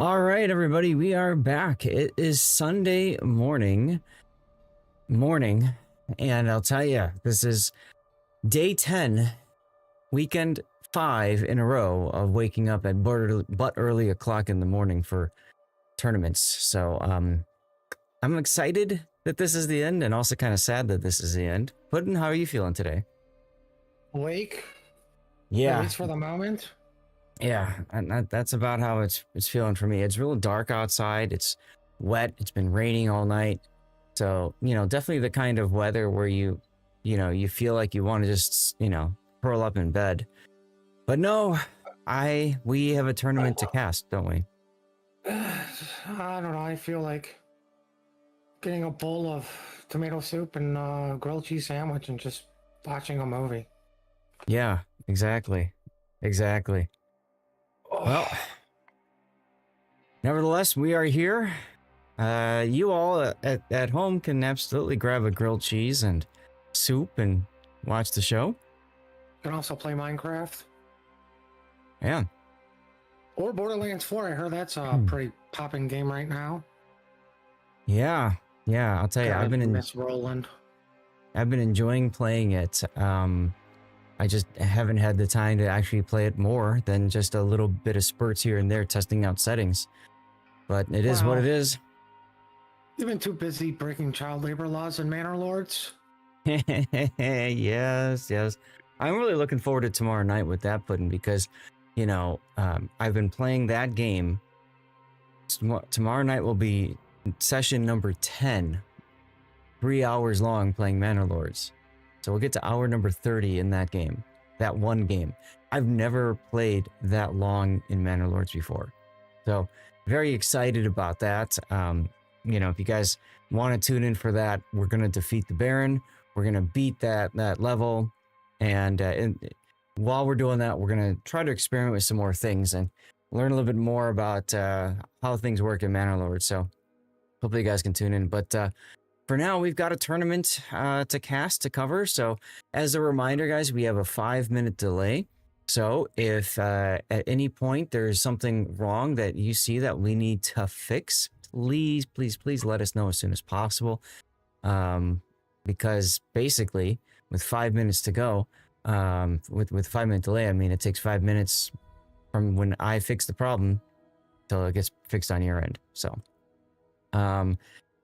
All right, everybody, we are back. It is Sunday morning, and I'll tell you, this is day 10, weekend 5 in a row of waking up at but early o'clock in the morning for tournaments. So, I'm excited that this is the end, and also kind of sad that this is the end. Puddin', how are you feeling today? Awake, Yeah, at least for the moment. yeah, and that's about how it's feeling for me. It's real dark outside. It's wet. It's been raining all night. So, definitely the kind of weather where you feel like you want to just, curl up in bed. But no, we have a tournament to cast, don't we? I don't know. I feel like getting a bowl of tomato soup and grilled cheese sandwich and just watching a movie. Yeah, exactly. Exactly. Well, nevertheless, we are here. You all at home can absolutely grab a grilled cheese and soup and watch the show. You can also play Minecraft Yeah. or Borderlands 4. I heard that's a pretty popping game right now. Yeah. Yeah, I'll tell you, God, miss Roland. I've been enjoying playing it. I just haven't had the time to actually play it more than just a little bit of spurts here and there testing out settings. But it is what it is. You've been too busy breaking child labor laws in Manor Lords. Yes. I'm really looking forward to tomorrow night with that Puddin' because, I've been playing that game. Tomorrow night will be session number 10, 3 hours long playing Manor Lords. So we'll get to hour number 30 in that game, that one game. I've never played that long in Manor Lords before. So very excited about that. If you guys want to tune in for that, we're going to defeat the Baron. We're going to beat that level. And while we're doing that, we're going to try to experiment with some more things and learn a little bit more about how things work in Manor Lords. So hopefully you guys can tune in. But for now, we've got a tournament to cover. So as a reminder, guys, we have a 5-minute delay. So if at any point there's something wrong that you see that we need to fix, please let us know as soon as possible. Because basically, with 5 minutes to go, with 5-minute delay, I mean, it takes 5 minutes from when I fix the problem till it gets fixed on your end. So,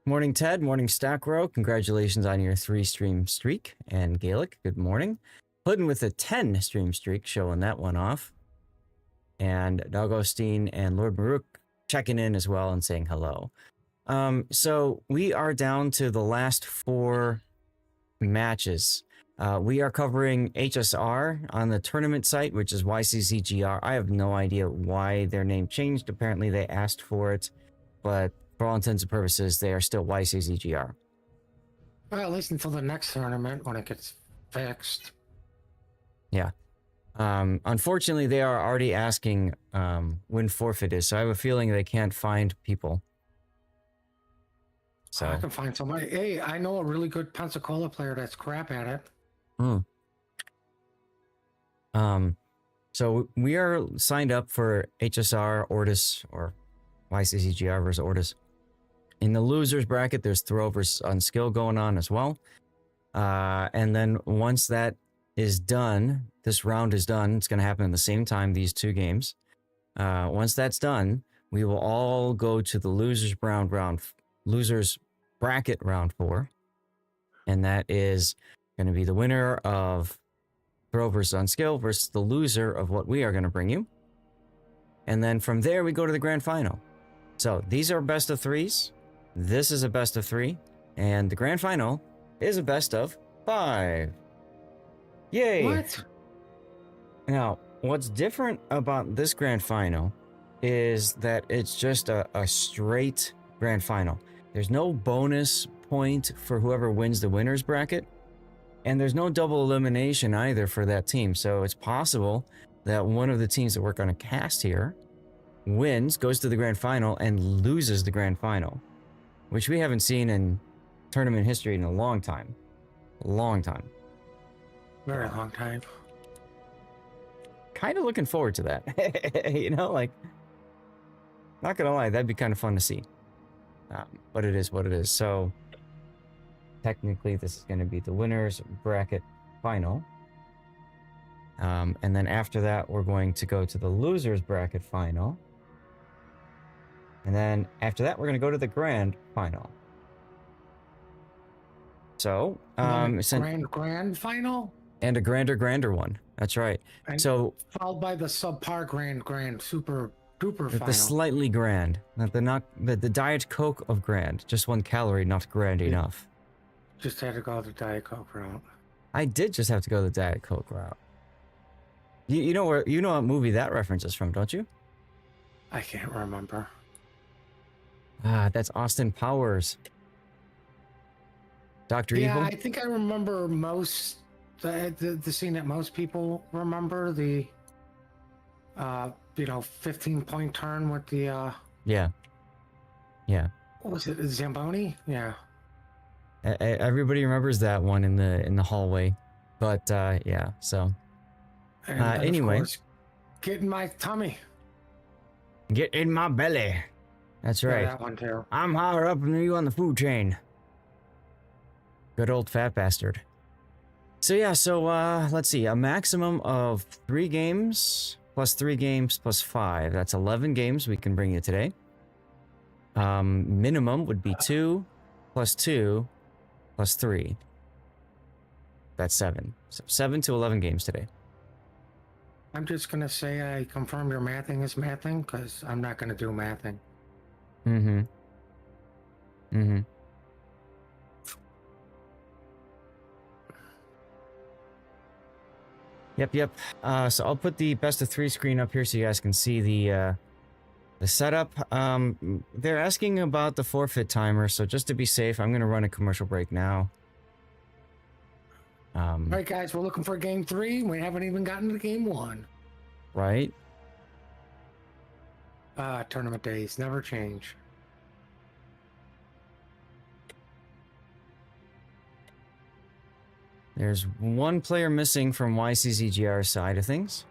morning, Ted. Morning, Stackrow. Congratulations on your 3-stream streak. And Gaelic, good morning. Puddin' with a 10-stream streak, showing that one off. And Dogosteen and Lord Maruk checking in as well and saying hello. So we are down to the last 4 matches. We are covering HSR on the tournament site, which is YCZGR. I have no idea why their name changed. Apparently they asked for it, but for all intents and purposes, they are still YCZGR. Well, at least until the next tournament when it gets fixed. Yeah. Unfortunately, they are already asking when forfeit is, so I have a feeling they can't find people. So I can find somebody. Hey, I know a really good Pensacola player that's crap at it. So we are signed up for HSR, ORTUS, or YCZGR versus ORTUS. In the losers bracket, there's throw versus UNSKL going on as well. And then once that is done, this round is done. It's going to happen at the same time, these 2 games. Once that's done, we will all go to the losers bracket round 4. And that is going to be the winner of throw versus UNSKL versus the loser of what we are going to bring you. And then from there, we go to the grand final. So these are best of 3s. This is a best of 3. And the grand final is a best of 5. Yay! What? Now, what's different about this grand final is that it's just a straight grand final. There's no bonus point for whoever wins the winner's bracket. And there's no double elimination either for that team. So it's possible that one of the teams that we're going to cast here wins, goes to the grand final, and loses the grand final, which we haven't seen in tournament history in a long time. Very long time. Kind of looking forward to that. Not gonna lie, that'd be kind of fun to see. But it is what it is. So technically, this is going to be the winners bracket final. And then after that, we're going to go to the losers bracket final. And then after that, we're going to go to the grand final. So, grand final? And a grander one. That's right. And so followed by the subpar grand super duper final. The slightly grand. The Diet Coke of grand. Just 1 calorie, not grand enough. Just had to go the Diet Coke route. I did just have to go the Diet Coke route. You know what movie that reference is from, don't you? I can't remember. That's Austin Powers. Dr. Evil? Yeah, I think I remember most the scene that most people remember, the 15-point turn with the Yeah. What was it, Zamboni? Yeah. Everybody remembers that one in the hallway. But yeah, so And anyway, of course, get in my tummy. Get in my belly. That's right. Yeah, that one too. I'm higher up than you on the food chain. Good old fat bastard. So yeah, let's see. A maximum of 3 games plus 3 games plus 5. That's 11 games we can bring you today. Minimum would be 2 plus 2 plus 3. That's 7. So 7 to 11 games today. I'm just gonna say I confirm your mathing is mathing, because I'm not gonna do mathing. Yep. So I'll put the best of 3 screen up here so you guys can see the setup. They're asking about the forfeit timer, so just to be safe, I'm gonna run a commercial break now. All right, guys, we're looking for game 3. We haven't even gotten to game 1. Right? Tournament days never change. There's 1 player missing from YCZGR side of things.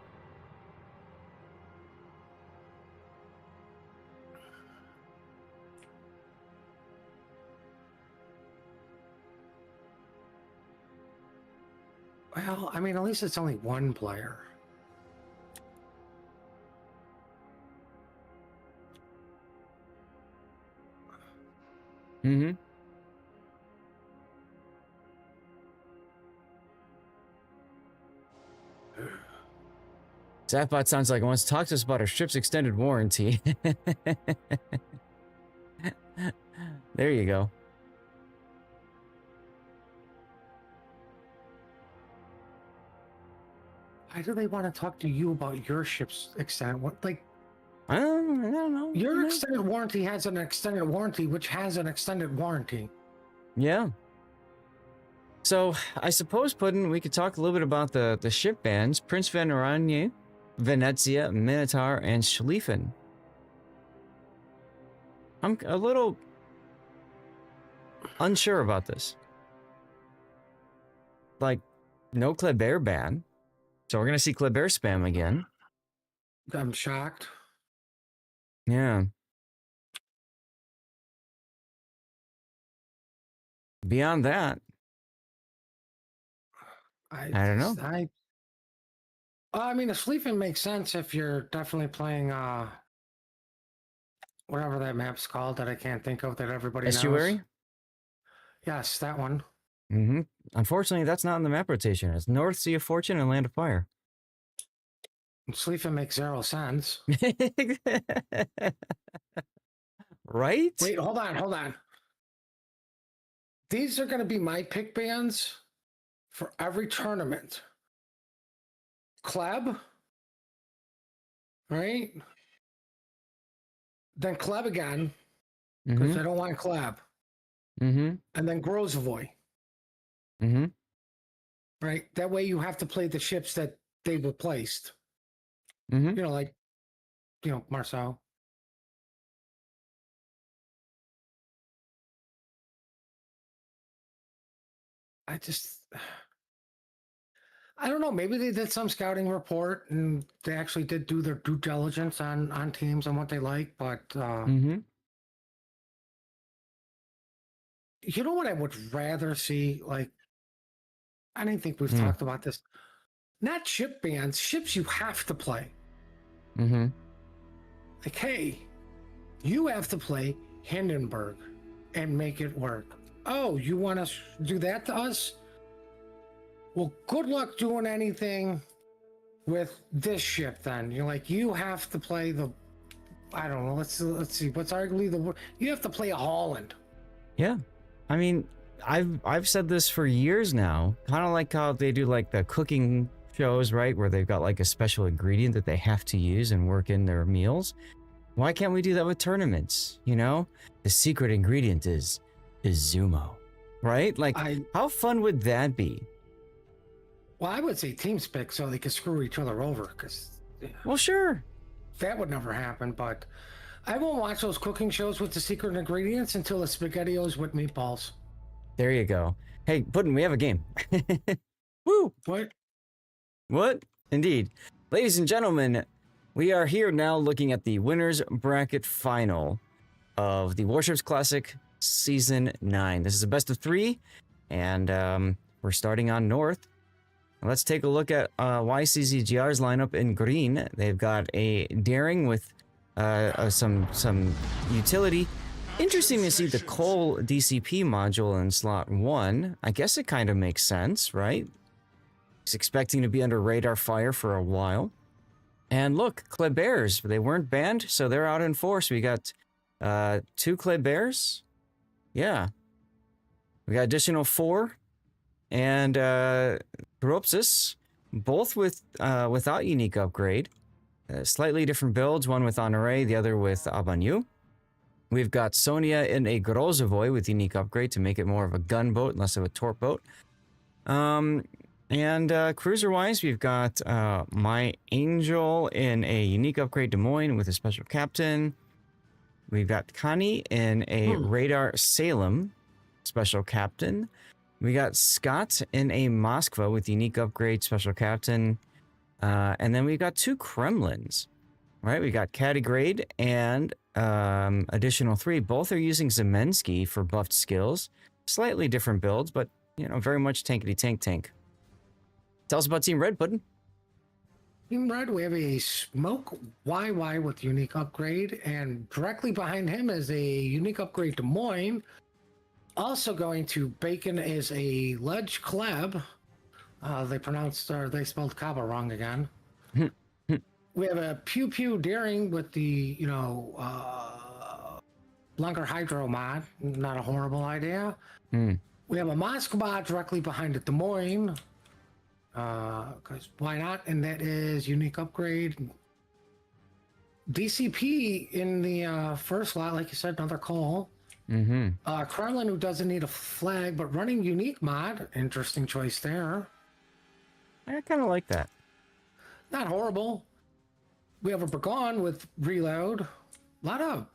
Well, I mean, at least it's only 1 player. Zapbot sounds like it wants to talk to us about our ship's extended warranty. There you go. Why do they want to talk to you about your ship's extended? I don't know. Your extended warranty has an extended warranty, which has an extended warranty. Yeah. So, I suppose, Puddin', we could talk a little bit about the ship bands. Prince Van Oranje, Venezia, Minotaur, and Schlieffen. I'm a little unsure about this. Like, no Kleber ban. So we're going to see Kleber spam again. I'm shocked. Yeah. Beyond that, I don't know. I mean, the Schlieffen makes sense if you're definitely playing whatever that map's called that I can't think of that everybody Estuary? knows. Yes, that one. Unfortunately, that's not in the map rotation. It's North Sea of Fortune and Land of Fire. Schlieffen makes 0 sense. Right? Wait, hold on. These are going to be my pick bands for every tournament. Kleb, right? Then Kleb again, because I don't want Kleb. And then Grozovoy. Right? That way you have to play the ships that they replaced. Marcel. I don't know. Maybe they did some scouting report and they actually did do their due diligence on teams and what they like. But Mm-hmm. you know what I would rather see? Like, I don't think we've Mm. talked about this. Not ship bans, ships you have to play. Mm-hmm. Like, hey, you have to play Hindenburg and make it work. Oh, you want to do that to us? Well, good luck doing anything with this ship then. You're like, you have to play the, I don't know, let's see, what's arguably the word? You have to play a Holland. Yeah. I mean, I've said this for years now. Kind of like how they do like the cooking shows, right? Where they've got like a special ingredient that they have to use and work in their meals. Why can't we do that with tournaments? You know? The secret ingredient is Zumo. Right? Like, how fun would that be? Well, I would say TeamSpeak so they could screw each other over, because Well, sure. that would never happen. But I won't watch those cooking shows with the secret ingredients until the SpaghettiOs with meatballs. There you go. Hey, Puddin', we have a game. Woo! What? Indeed. Ladies and gentlemen, we are here now looking at the winners bracket final of the Warships Classic Season 9. This is a best of 3, and we're starting on North. Let's take a look at YCZGR's lineup in green. They've got a Daring with some utility. Interesting to see the Coal DCP module in slot 1. I guess it kind of makes sense, right? He's expecting to be under radar fire for a while. And look, Klebears, they weren't banned, so they're out in force. We got 2 Klebears. Yeah. We got additional 4. And Gropsis, both with without unique upgrade. Slightly different builds, one with Honore, the other with Abanyu. We've got Sonia in a Grozovoy with unique upgrade to make it more of a gunboat, less of a torp boat. And cruiser-wise, we've got My Angel in a unique upgrade Des Moines with a special captain. We've got Kani in a Radar Salem special captain. We got Scott in a Moskva with unique upgrade special captain. And then we've got 2 Kremlins, right? We got Catigrade and additional 3. Both are using Zemensky for buffed skills. Slightly different builds, but, you know, very much tankety tank. Tell us about Team Red, Puddin'. Team Red, we have a Smoke YY with unique upgrade, and directly behind him is a unique upgrade Des Moines. Also going to Bacon is a Ledge Kleb. They spelled Kaba wrong again. We have a Pew Pew Daring with the, Lunker Hydro mod. Not a horrible idea. We have a Moskva directly behind the Des Moines. Because why not? And that is unique upgrade. DCP in the first lot, like you said, another call. Kremlin, who doesn't need a flag, but running unique mod. Interesting choice there. I kind of like that. Not horrible. We have a Burgon with reload. A lot of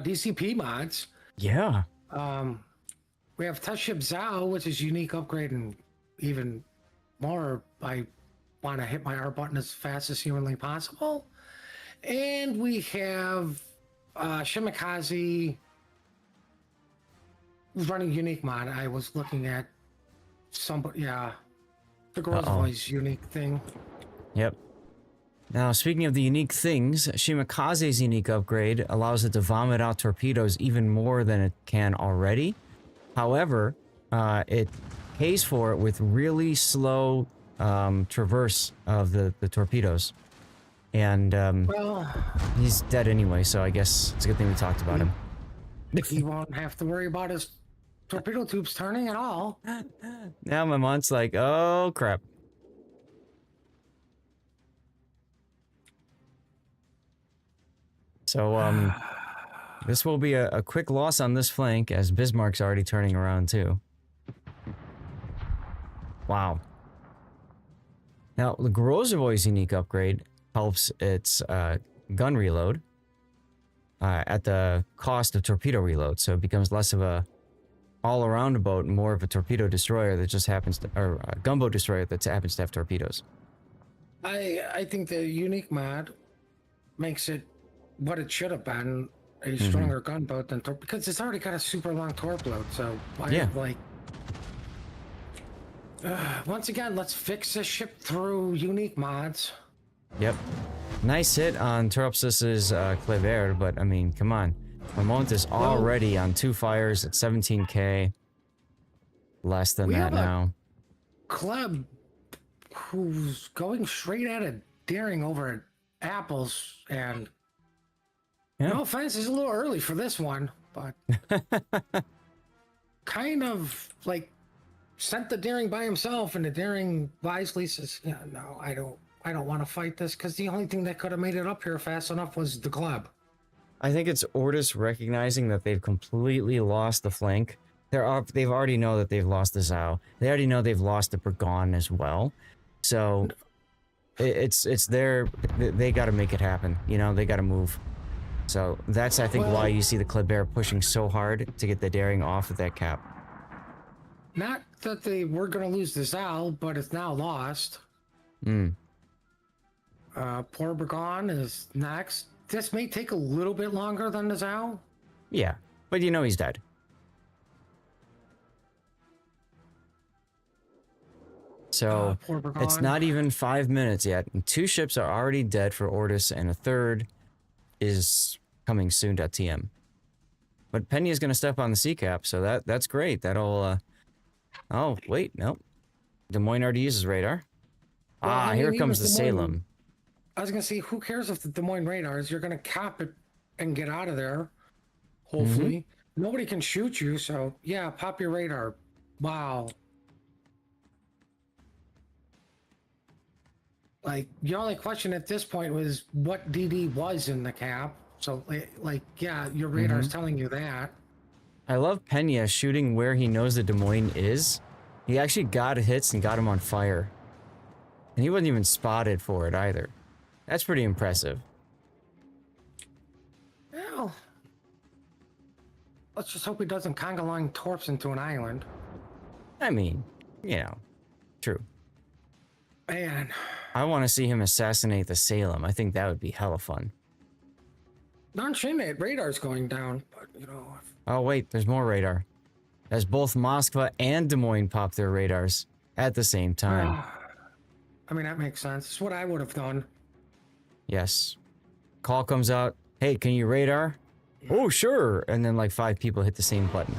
DCP mods. Yeah. We have Test Ship Zhao, which is unique upgrade, and even more, I want to hit my R button as fast as humanly possible. And we have Shimikaze running unique mod. I was looking at somebody, the Grozovoy's unique thing. Yep. Now, speaking of the unique things, Shimikaze's unique upgrade allows it to vomit out torpedoes even more than it can already. However, it pays for it with really slow traverse of the torpedoes. And Well, he's dead anyway, so I guess it's a good thing we talked about him. he won't have to worry about his torpedo tubes turning at all. Now my mom's like, oh crap. So this will be a quick loss on this flank, as Bismarck's already turning around too. Wow. Now the Grozovoy's unique upgrade helps its gun reload at the cost of torpedo reload, so it becomes less of a all around boat more of a torpedo destroyer that just happens to, or a gunboat destroyer that happens to have torpedoes. I think the unique mod makes it what it should have been, a Mm-hmm. stronger gunboat than because it's already got a super long torp load. So why, Yeah. like, once again, let's fix this ship through unique mods. Yep. Nice hit on Turopsis's Clever, but I mean, come on. Lamont is already on 2 fires at 17k. Less than We that have a- now. Club who's going straight at it, daring over at apples, and Yeah. no offense, it's a little early for this one, but kind of like sent the daring by himself, and the daring wisely says, "Yeah, no, I don't want to fight this," because the only thing that could have made it up here fast enough was the club. I think it's ORTUS recognizing that they've completely lost the flank. They've already know that they've lost the Zhao. They already know they've lost the Burgon as well. So it's their, they got to make it happen. You know, they got to move. So that's, I think, why you see the Kleber pushing so hard to get the daring off of that cap. Not that they were going to lose the Zal, but it's now lost. Mm. Poor Burgon is next. This may take a little bit longer than the Zal. Yeah, but you know he's dead. So Poor Burgon. it's not even 5 minutes yet, and 2 ships are already dead for ORTUS, and a third is coming soon to TM. But Penya's going to step on the C cap, so that's great. That'll. Oh wait, nope. Des Moines already uses radar. Well, I mean, Here even comes the Des Moines- Salem. I was gonna say, who cares if the Des Moines radars? You're gonna cap it and get out of there. Hopefully, nobody can shoot you. So yeah, pop your radar. Wow. Like the only question at this point was what DD was in the cap. So like yeah, your radar's telling you that. I love Pena shooting where he knows the Des Moines is. He actually got hits and got him on fire. And he wasn't even spotted for it either. That's pretty impressive. Well, let's just hope he doesn't conga line torps into an island. I mean, you know, true. Man, I want to see him assassinate the Salem. I think that would be hella fun. non-shinate radar's going down, but you know. Oh wait, there's more radar. As both Moskva and Des Moines pop their radars at the same time. I mean, that makes sense. It's what I would have done. Yes. Call comes out. Hey, can you radar? Oh, sure. And then like 5 people hit the same button.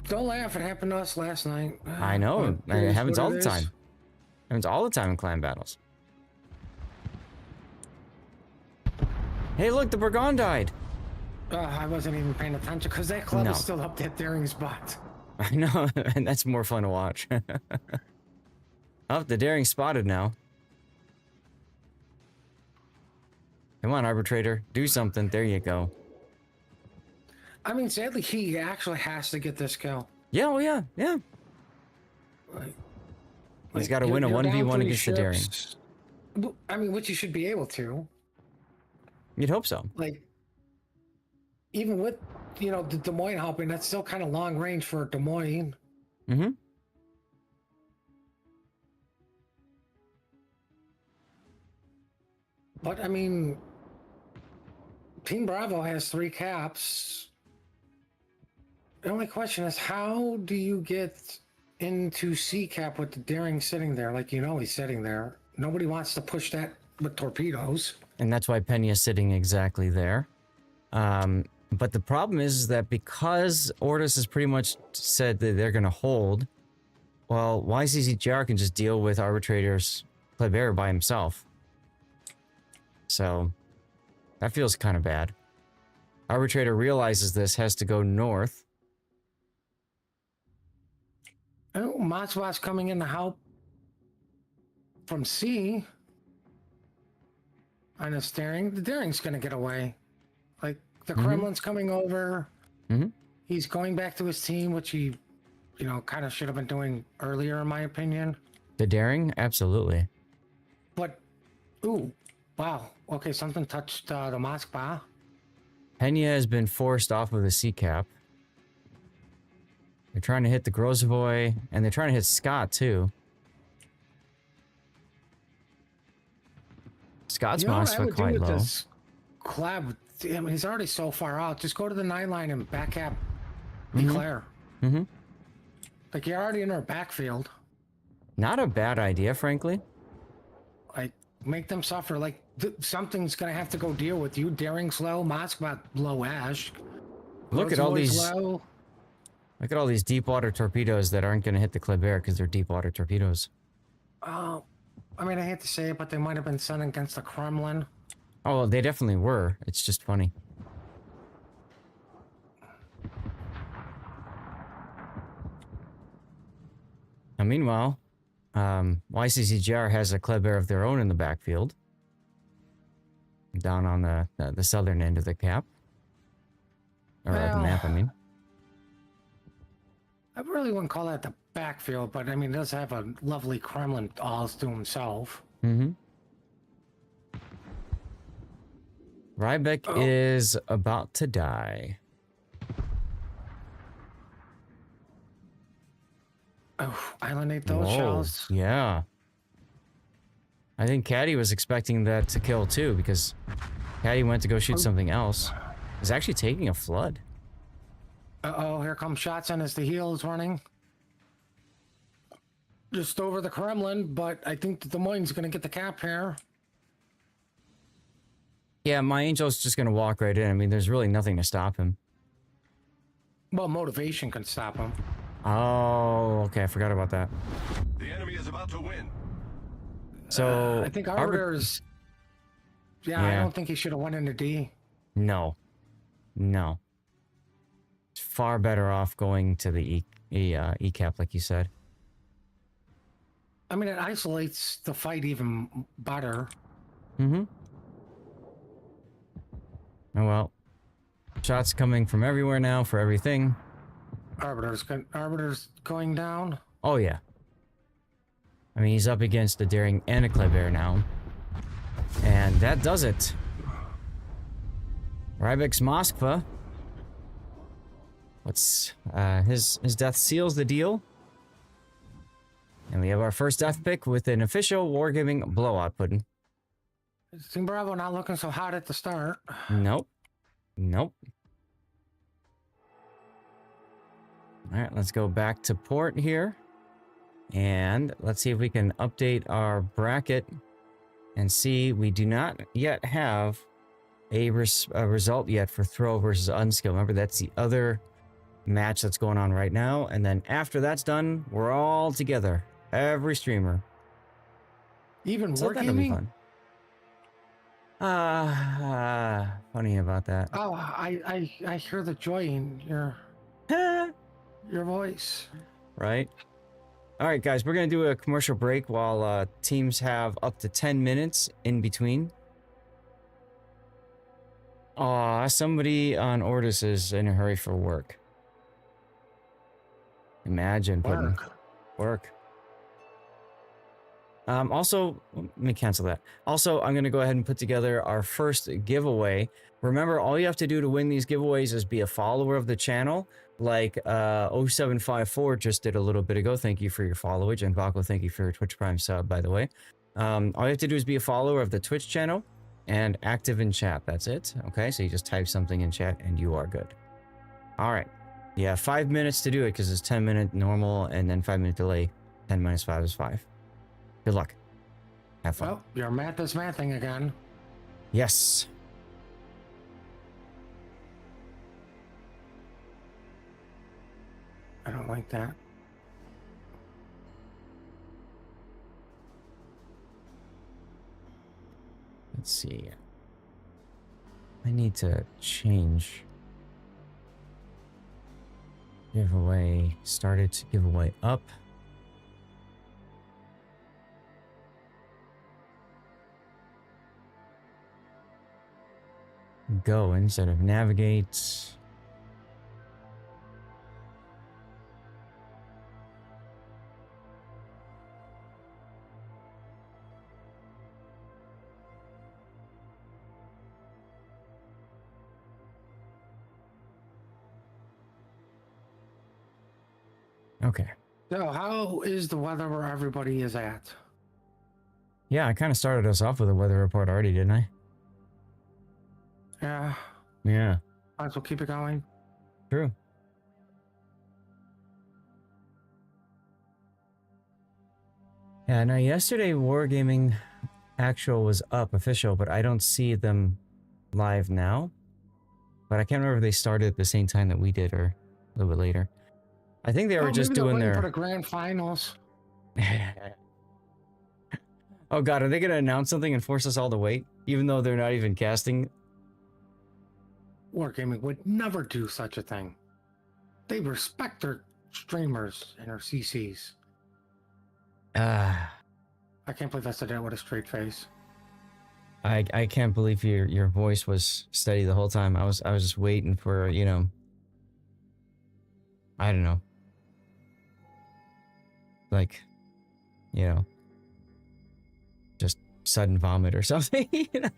Don't laugh. It happened to us last night. I know. But It is happens what all it the is. time. Happens all the time in clan battles. Hey, look, the Burgon died. I wasn't even paying attention because that club No. is still up that daring spot. I know, and that's more fun to watch. Oh, the daring spotted now. Come on, Arbitrator. Do something. There you go. I mean, sadly, he actually has to get this kill. Yeah, oh yeah, yeah. He's got to win a you're down 1v1 3 against the daring. ships. I mean, which you should be able to. You'd hope so. Like, even with, you know, the Des Moines helping, that's still kind of long range for Des Moines. Mm-hmm. But, I mean, Team Bravo has 3 caps. The only question is, how do you get into C cap with the daring sitting there? Like, you know he's sitting there. Nobody wants to push that with torpedoes. And that's why Pena's sitting exactly there. But the problem is that because ORTUS has pretty much said that they're going to hold, well, YCZGR can just deal with Arbitrator's Kleber by himself. So that feels kind of bad. Arbitrator realizes this, has to go north. Oh, Moskva's coming in to help from C. On his daring. The daring's going to get away. Like, the Kremlin's coming over. He's going back to his team, which he, you know, kind of should have been doing earlier, in my opinion. The daring? Absolutely. But, ooh, wow. Okay, something touched the Moskva. Pena has been forced off of the C cap. They're trying to hit the Grozavoy, and they're trying to hit Scott, too. Scott's You know what Mox I were would do quite with low. this collab? I mean, he's already so far out. Just go to the 9 line and back cap Eclair. Mm-hmm. Like, you're already in our backfield. Not a bad idea, frankly. Like, make them suffer. Like, something's gonna have to go deal with you. Daring's low, Moskva low, Ash. Look at all Grozovoy's these. low. Look at all these deep water torpedoes that aren't going to hit the Kleber because they're deep water torpedoes. Oh, I mean, I hate to say it, but they might have been sent against the Kremlin. Oh, well, they definitely were. It's just funny. Now, meanwhile, YCZGR has a Kleber of their own in the backfield. Down on the southern end of the cap. Or the map, I mean. I really wouldn't call that the backfield, but I mean, it does have a lovely Kremlin all to himself. Mm-hmm. Rybeck is about to die. Oh, islandate those Whoa, shells. yeah. I think Caddy was expecting that to kill too, because Caddy went to go shoot something else. He's actually taking a flood. Uh-oh, here come shots on as the heel is running. Just over the Kremlin, but I think Des Moines is going to get the cap here. Yeah, my Angel's just going to walk right in. I mean, there's really nothing to stop him. Well, motivation can stop him. Oh, okay. I forgot about that. The enemy is about to win. So I think Arbiter's... Yeah, I don't think he should have went into D. No. No. Far better off going to the E-cap, like you said. I mean, it isolates the fight even better. Mm-hmm. Oh, well. Shots coming from everywhere now for everything. Arbiter's going down. Oh, yeah. I mean, he's up against a Daring and a Kleber now. And that does it. Rybeck's Moskva. What's his death seals the deal. And we have our first death pick with an official wargaming blowout pudding. Team Bravo not looking so hot at the start. Nope. Nope. Alright, let's go back to port here. And let's see if we can update our bracket and see we do not yet have a result yet for Throw versus UNSKL. Remember, that's the other match that's going on right now. And then after that's done, we're all together. Every streamer. Even So that'll be wargaming? fun. Funny about that. Oh, I hear the joy in your voice. Right? All right, guys, we're going to do a commercial break while teams have up to 10 minutes in between. Aw, somebody on ORTUS is in a hurry for work. Imagine putting work. Also, let me cancel that. Also, I'm going to go ahead and put together our first giveaway. Remember, all you have to do to win these giveaways is be a follower of the channel. Like 0754 just did a little bit ago. Thank you for your followage. And Vaco, thank you for your Twitch Prime sub, by the way. All you have to do is be a follower of the Twitch channel and active in chat. That's it. Okay, so you just type something in chat and you are good. All right. Yeah, 5 minutes to do it because it's 10-minute normal and then 5-minute delay. 10 minus 5 is 5. Good luck. Have fun. Well, your math is mathing again. Yes. I don't like that. Let's see. I need to change. Giveaway started to giveaway up. Go instead of navigate. Okay. So, how is the weather where everybody is at? Yeah, I kind of started us off with a weather report already, didn't I? Yeah, Yeah, might as well keep it going. true. Yeah, now yesterday Wargaming Actual was up, official, but I don't see them live now. But I can't remember if they started at the same time that we did or a little bit later. I think they were just Maybe they're doing waiting for their... the grand finals. Oh god, are they going to announce something and force us all to wait? Even though they're not even casting? Wargaming would never do such a thing. They respect their streamers and their CCs. Ah, I can't believe I said that with a straight face. I can't believe your voice was steady the whole time. I was just waiting for, you know, I don't know. Like, you know, just sudden vomit or something, you know?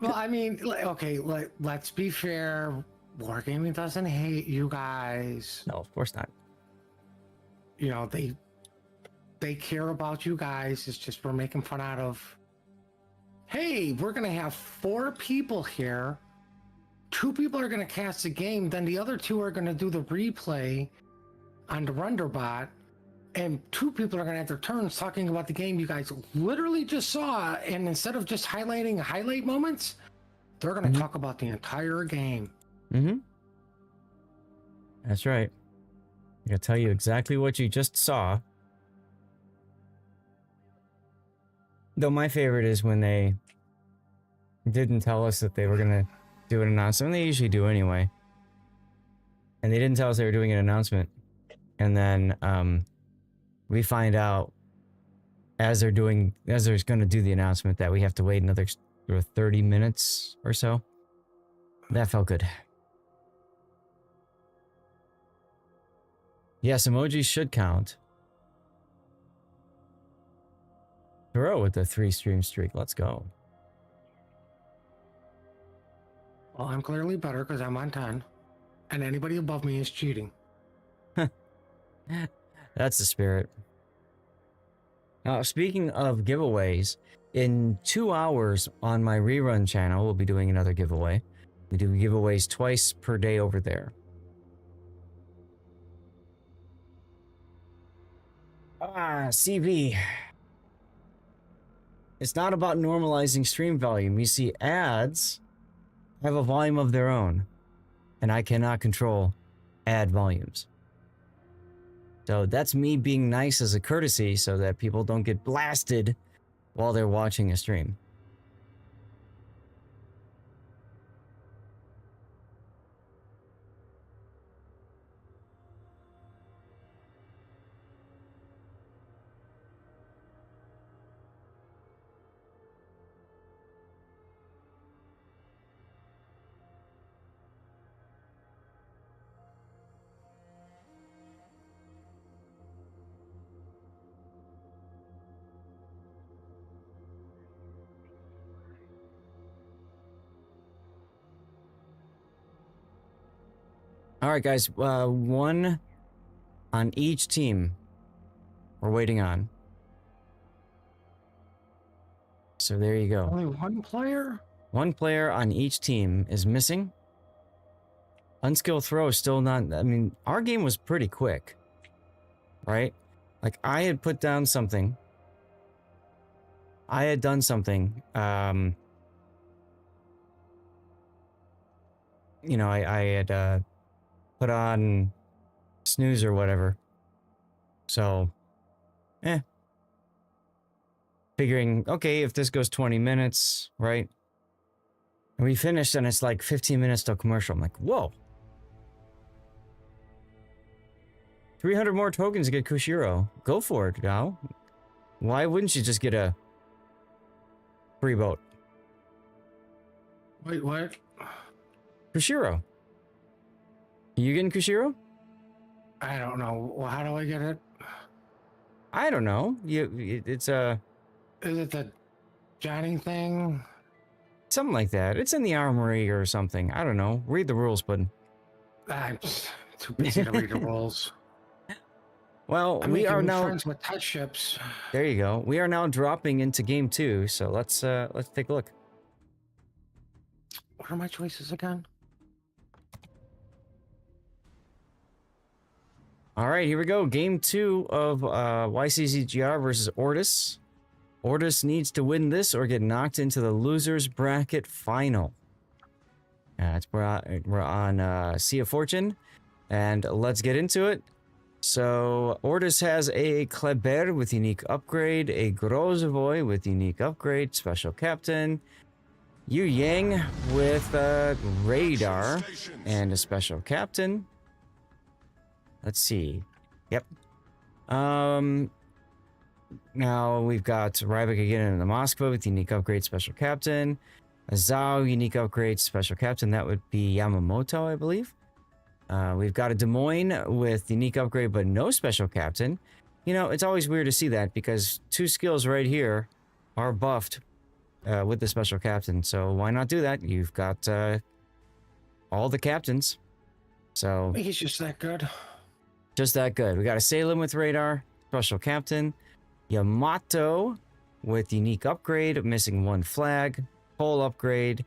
Well, I mean, okay, let's be fair. Wargaming doesn't hate you guys. No, of course not. You know, they care about you guys. It's just we're making fun out of, hey, we're going to have 4 people here. 2 people are going to cast the game. Then the other 2 are going to do the replay on the Renderbot. And 2 people are going to have their turns talking about the game you guys literally just saw. And instead of just highlighting highlight moments, they're going to talk about the entire game. Mm-hmm. That's right. I gotta tell you exactly what you just saw. Though my favorite is when they didn't tell us that they were gonna do an announcement. They usually do anyway. And they didn't tell us they were doing an announcement. And then we find out as they're gonna do the announcement that we have to wait another 30 minutes or so. That felt good. Yes, emojis should count. Throw with the 3 stream streak. Let's go. Well, I'm clearly better because I'm on 10. And anybody above me is cheating. That's the spirit. Now, speaking of giveaways, in 2 hours on my rerun channel, we'll be doing another giveaway. We do giveaways twice per day over there. CV. It's not about normalizing stream volume. You see, ads have a volume of their own, and I cannot control ad volumes. So that's me being nice as a courtesy so that people don't get blasted while they're watching a stream. All right, guys. 1 on each team we're waiting on. So there you go. Only 1 player? 1 player on each team is missing. Unskilled throw is still not... I mean, our game was pretty quick. Right? Like, I had put down something. I had done something. You know, I had... put on snooze or whatever. So, figuring, okay, if this goes 20 minutes, right? And we finished and it's like 15 minutes till commercial. I'm like, whoa. 300 more tokens to get Kushiro. Go for it, Gal. Why wouldn't you just get a free boat? Wait, what? Kushiro. You getting Kushiro? I don't know. Well, how do I get it? I don't know. It's a... Is it the Johnny thing? something like that. It's in the armory or something. I don't know. Read the rules, bud. I'm too busy to read the rules. Well, I'm we making are new now. friends with test ships. There you go. We are now dropping into game 2, so let's take a look. What are my choices again? All right, here we go. Game 2 of YCZGR versus ORTUS. ORTUS needs to win this or get knocked into the losers bracket final. We're on Sea of Fortune, and let's get into it. So ORTUS has a Kleber with unique upgrade, a Grozovoy with unique upgrade, special captain, Yu Yang with radar and a special captain. Let's see. Yep. Now we've got Ryback again in the Moskva with unique upgrade, special captain. A Zhao unique upgrade, special captain. That would be Yamamoto, I believe. We've got a Des Moines with unique upgrade, but no special captain. You know, it's always weird to see that because 2 skills right here are buffed with the special captain. So why not do that? You've got all the captains. So He's just that good. just that good. We got a Salem with radar, special captain. Yamato with unique upgrade, missing 1 flag, pole upgrade,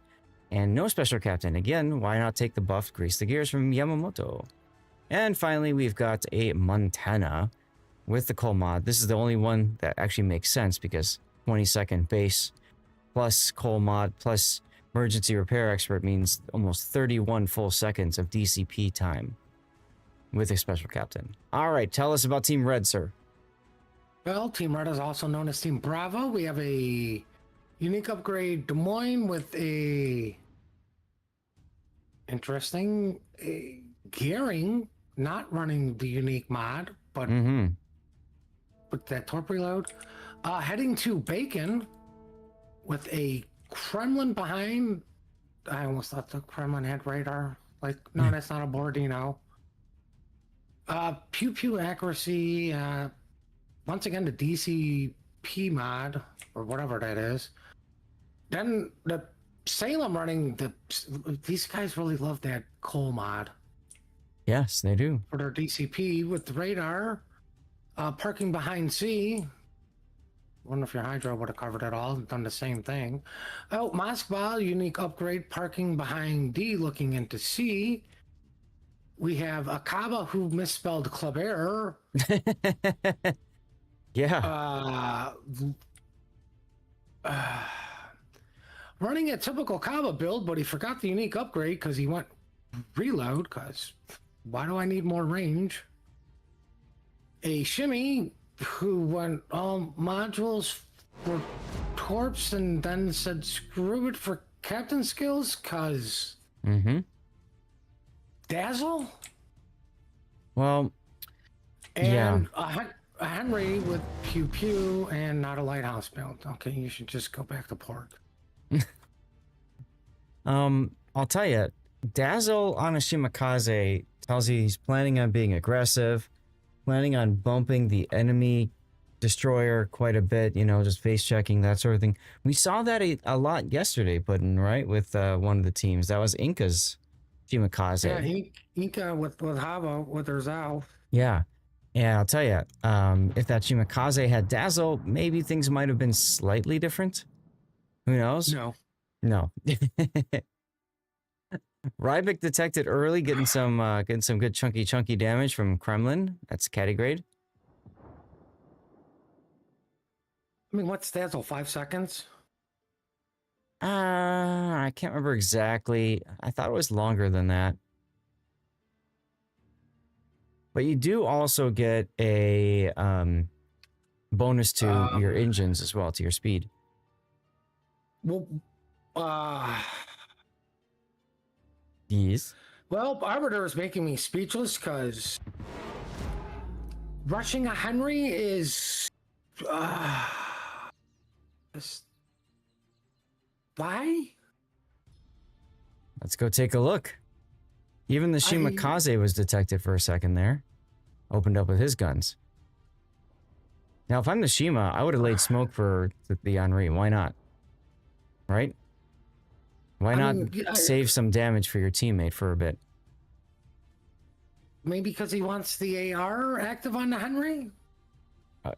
and no special captain. Again, why not take the buffed Grease the Gears from Yamamoto? And finally, we've got a Montana with the coal mod. This is the only one that actually makes sense because 20-second base plus coal mod plus emergency repair expert means almost 31 full seconds of DCP time with a special captain. All right, tell us about Team Red, sir. Well, Team Red is also known as Team Bravo. We have a unique upgrade Des Moines with a interesting gearing, not running the unique mod, but with that torp reload. Heading to Bacon with a Kremlin behind. I almost thought the Kremlin had radar. Like, no, that's not a Borodino. Pew pew accuracy. Once again, the DCP mod, or whatever that is. Then the Salem running, these guys really love that coal mod. Yes, they do. For their DCP with the radar. Parking behind C. Wonder if your Hydra would have covered it all, done the same thing. Oh, Moskva, unique upgrade, parking behind D, looking into C. We have Akaba, who misspelled Kleber. Yeah. Running a typical Kaba build, but he forgot the unique upgrade because he went reload, because why do I need more range? A Shimmy, who went all modules for torps and then said screw it for captain skills, because Dazzle? Well, and a Henry with Pew Pew and not a lighthouse build. Okay, you should just go back to port. I'll tell you, Dazzle on a Shimakaze tells you he's planning on being aggressive, planning on bumping the enemy destroyer quite a bit, you know, just face checking, that sort of thing. We saw that a lot yesterday, Puddin, right? With one of the teams. That was Inca's Shimakaze. Yeah, Inca with Hava, with her Zao. Yeah. Yeah, I'll tell you, if that Shimakaze had Dazzle, maybe things might have been slightly different. Who knows? No. Ryback detected early, getting some good chunky damage from Kremlin. That's caddy grade. I mean, what's Dazzle? 5 seconds? I can't remember exactly. I thought it was longer than that. But you do also get a bonus to your engines as well, to your speed. Well, Yes. Well, Arbiter is making me speechless because rushing a Henry is why? Let's go take a look. Even the Shimakaze was detected for a second there. Opened up with his guns. Now, if I'm the Shima, I would have laid smoke for the Henri. Why not? Right? Why not save some damage for your teammate for a bit? Maybe because he wants the AR active on the Henry?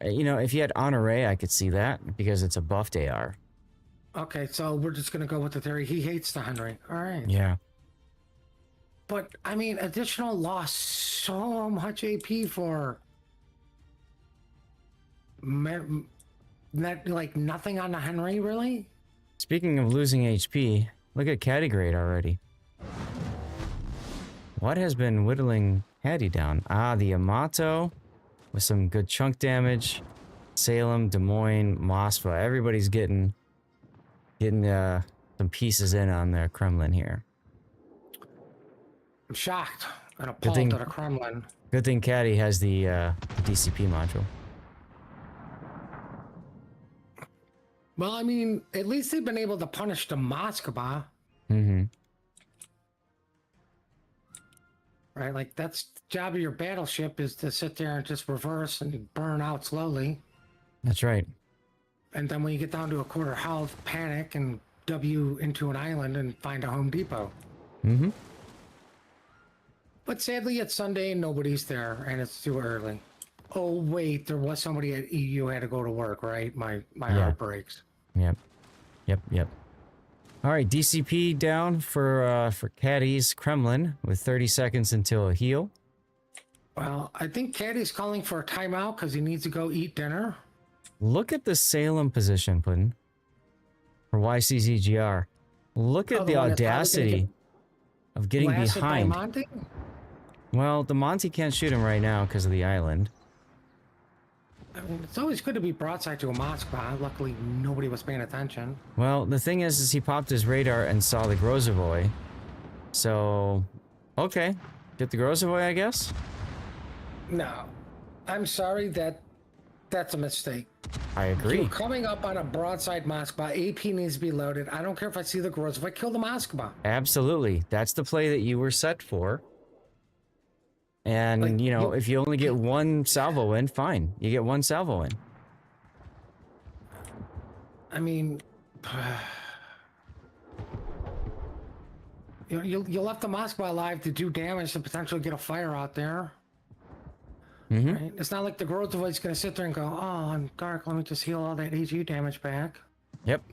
You know, if you had Honore, I could see that because it's a buffed AR. Okay, so we're just going to go with the theory. He hates the Henry. All right. Yeah. But, I mean, additional loss so much AP for... That, like, nothing on the Henry, really? Speaking of losing HP, look at Caddy Grade already. What has been whittling Caddy down? Ah, the Yamato with some good chunk damage. Salem, Des Moines, Mosfa. Everybody's getting some pieces in on their Kremlin here. I'm shocked and appalled at a Kremlin. Good thing Caddy has the DCP module. Well, I mean, at least they've been able to punish the Moskva. Mm-hmm. Right? Like, that's the job of your battleship, is to sit there and just reverse and burn out slowly. That's right. And then when you get down to a quarter health, panic and W into an island and find a Home Depot. Mm-hmm. But sadly, it's Sunday and nobody's there, and it's too early. Oh, wait, there was somebody at EU had to go to work, right? My heart breaks. Yep. All right, DCP down for Caddy's Kremlin with 30 seconds until a heal. Well, I think Caddy's calling for a timeout because he needs to go eat dinner. Look at the Salem position, Puddin. For YCZGR. Look at the audacity of getting behind. Monty? Well, the Monty can't shoot him right now because of the island. I mean, it's always good to be broadside to a Moskva. Luckily, nobody was paying attention. Well, the thing is he popped his radar and saw the Grozovoy. So, okay. Get the Grozovoy, I guess? No. I'm sorry, that's a mistake. I agree. You're coming up on a broadside Moskva. AP needs to be loaded. I don't care if I see the Grozovoy. Kill the Moskva. Absolutely. That's the play that you were set for. And, Like, you know, if you only get one salvo in, fine. You get one salvo in. I mean, you left the Moskva alive to do damage to potentially get a fire out there. Mm-hmm. Right? It's not like the Grozovoid's going to sit there and go, oh, I'm dark. Let me just heal all that AG damage back. Yep.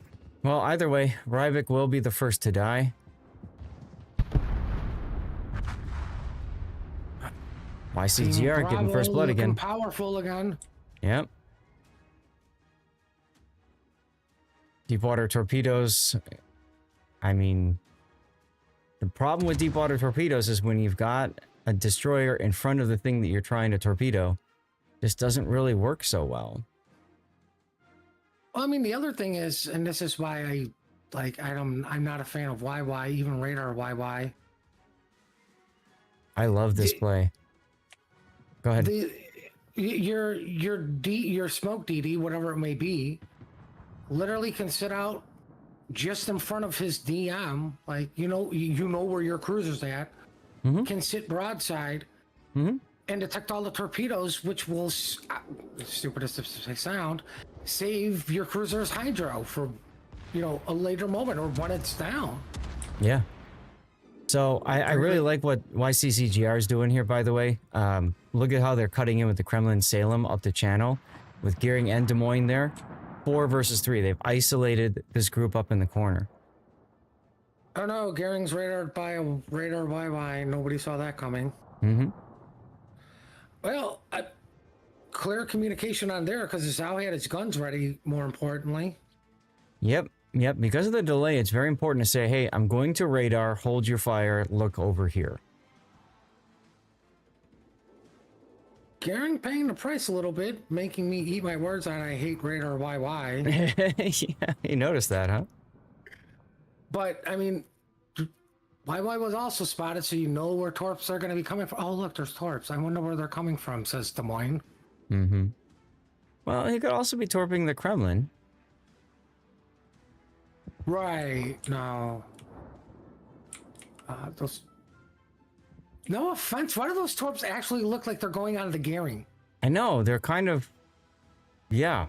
Well, either way, Rybik will be the first to die. YCZGR getting first blood again. Powerful again. Yep. Deepwater torpedoes. I mean, the problem with deepwater torpedoes is when you've got a destroyer in front of the thing that you're trying to torpedo, this doesn't really work so well. Well, I mean, the other thing is, and this is why I'm not a fan of YY, even radar YY. I love this play. Go ahead. Your smoke DD, whatever it may be, literally can sit out just in front of his DM, like you know where your cruiser's at. Mm-hmm. Can sit broadside Mm-hmm. and detect all the torpedoes, which will, stupidest of they sound, save your cruiser's hydro for, a later moment or when it's down. Yeah. So I really like what YCZGR is doing here, by the way. Look at how they're cutting in with the Kremlin Salem up the channel with Gearing and Des Moines there. 4 versus 3. They've isolated this group up in the corner. Oh no, Gearing's radared by a radar YY. Nobody saw that coming. Mm-hmm. Well, clear communication on there because Zhao had his guns ready, more importantly. Yep. Because of the delay, it's very important to say, hey, I'm going to radar, hold your fire, look over here. Gearing paying the price a little bit, making me eat my words on I hate radar YY. Yeah, you noticed that, huh? But, I mean, YY was also spotted, so you know where torps are going to be coming from. Oh, look, there's torps. I wonder where they're coming from, says Des Moines. Mm-hmm. Well, he could also be torping the Kremlin. Right. No. Those... No offense. Why do those torps actually look like they're going out of the gearing? I know. They're kind of... Yeah.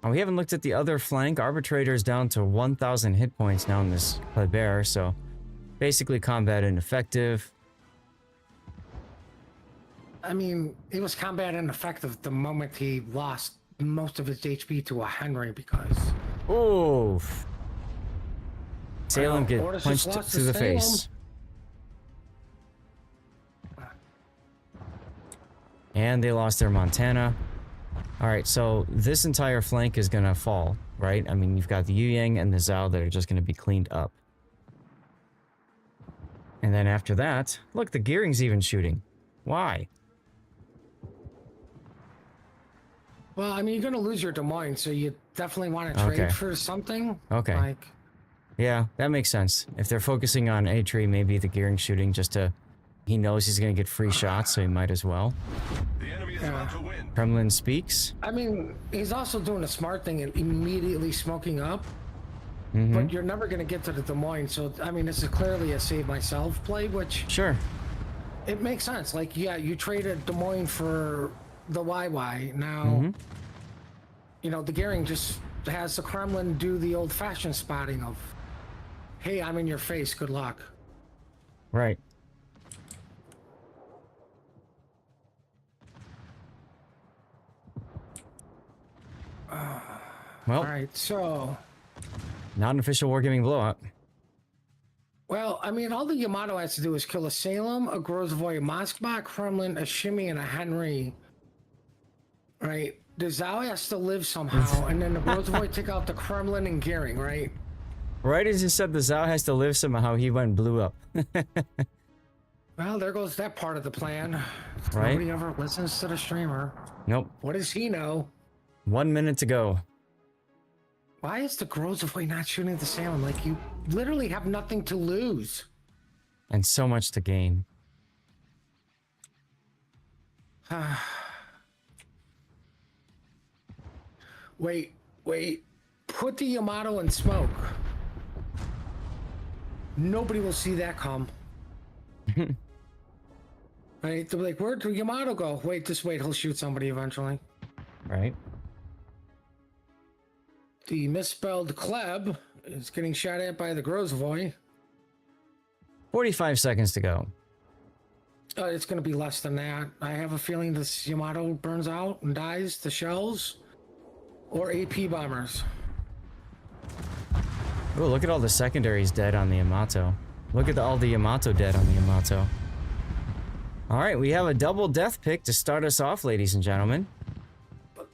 We haven't looked at the other flank. Arbitrator's down to 1,000 hit points now in this Kleber, so basically combat ineffective. I mean, he was combat ineffective the moment he lost most of his HP to a Henry because Oof. Salem get ORTUS just punched lost to the Salem. face. And they lost their Montana. Alright, so this entire flank is gonna fall, right? I mean, you've got the Yu Yang and the Zhao that are just gonna be cleaned up. And then after that, look, the Gearing's even shooting. Why? Well, I mean, you're going to lose your Des Moines, so you definitely want to trade Okay. for something. Okay. Like, Yeah, that makes sense. If they're focusing on A-Tree, maybe the Gearing shooting just to... He knows he's gonna get free shots, so he might as well. The enemy is about to win. Kremlin speaks. I mean, he's also doing a smart thing and immediately smoking up. Mm-hmm. But you're never going to get to the Des Moines, so, I mean, this is clearly a save myself play, which... Sure. It makes sense. Like, yeah, you traded Des Moines for the YY. Now, Mm-hmm. you know, the Gearing just has the Kremlin do the old-fashioned spotting of, hey, I'm in your face, good luck. Right. Well, All right, so... not an official wargaming blowout. Well, I mean, all the Yamato has to do is kill a Salem, a Grozvoy, a Moskva, Kremlin, a Shimmy, and a Henry. Right? The Zhao has to live somehow, and then the Grozvoy take out the Kremlin and Gearing, right? Right as you said the Zhao has to live somehow, he went and blew up. Well, there goes that part of the plan. Right? Nobody ever listens to the streamer. Nope. What does he know? 1 minute to go. Why is the Grozvoy not shooting the Salem? Like, you literally have nothing to lose. And so much to gain. Wait. Put the Yamato in smoke. Nobody will see that come. Right? They'll be like, where'd the Yamato go? Wait, just wait. He'll shoot somebody eventually. Right? The misspelled Kleb is getting shot at by the Grozvoy. 45 seconds to go. It's going to be less than that. I have a feeling this Yamato burns out and dies to shells or AP bombers. Oh, look at all the secondaries dead on the Yamato. Look at all the Yamato dead on the Yamato. Alright, we have a double death pick to start us off, ladies and gentlemen.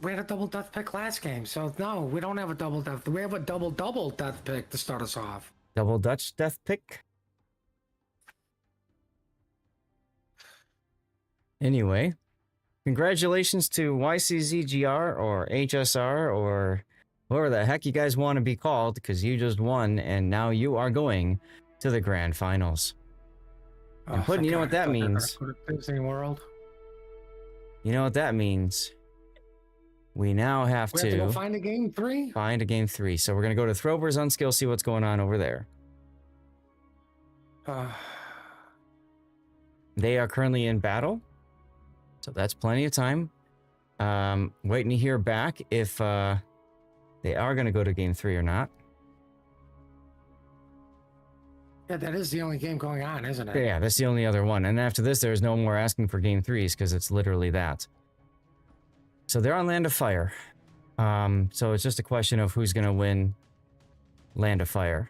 We had a double death pick last game, so no, we don't have a double death. We have a double death pick to start us off. Double Dutch death pick. Anyway, congratulations to YCZGR or HSR or whatever the heck you guys want to be called, because you just won and now you are going to the grand finals. And Puddin', you know what that means? Disney World. You know what that means? We now have We have to go find a game 3? find a game 3. So we're going to go to Throwers Unskill, see what's going on over there. They are currently in battle. So that's plenty of time. Waiting to hear back if they are going to go to game 3 or not. Yeah, that is the only game going on, isn't it? Yeah, that's the only other one. And after this, there's no more asking for game 3s because it's literally that. So they're on Land of Fire. So it's just a question of who's going to win Land of Fire.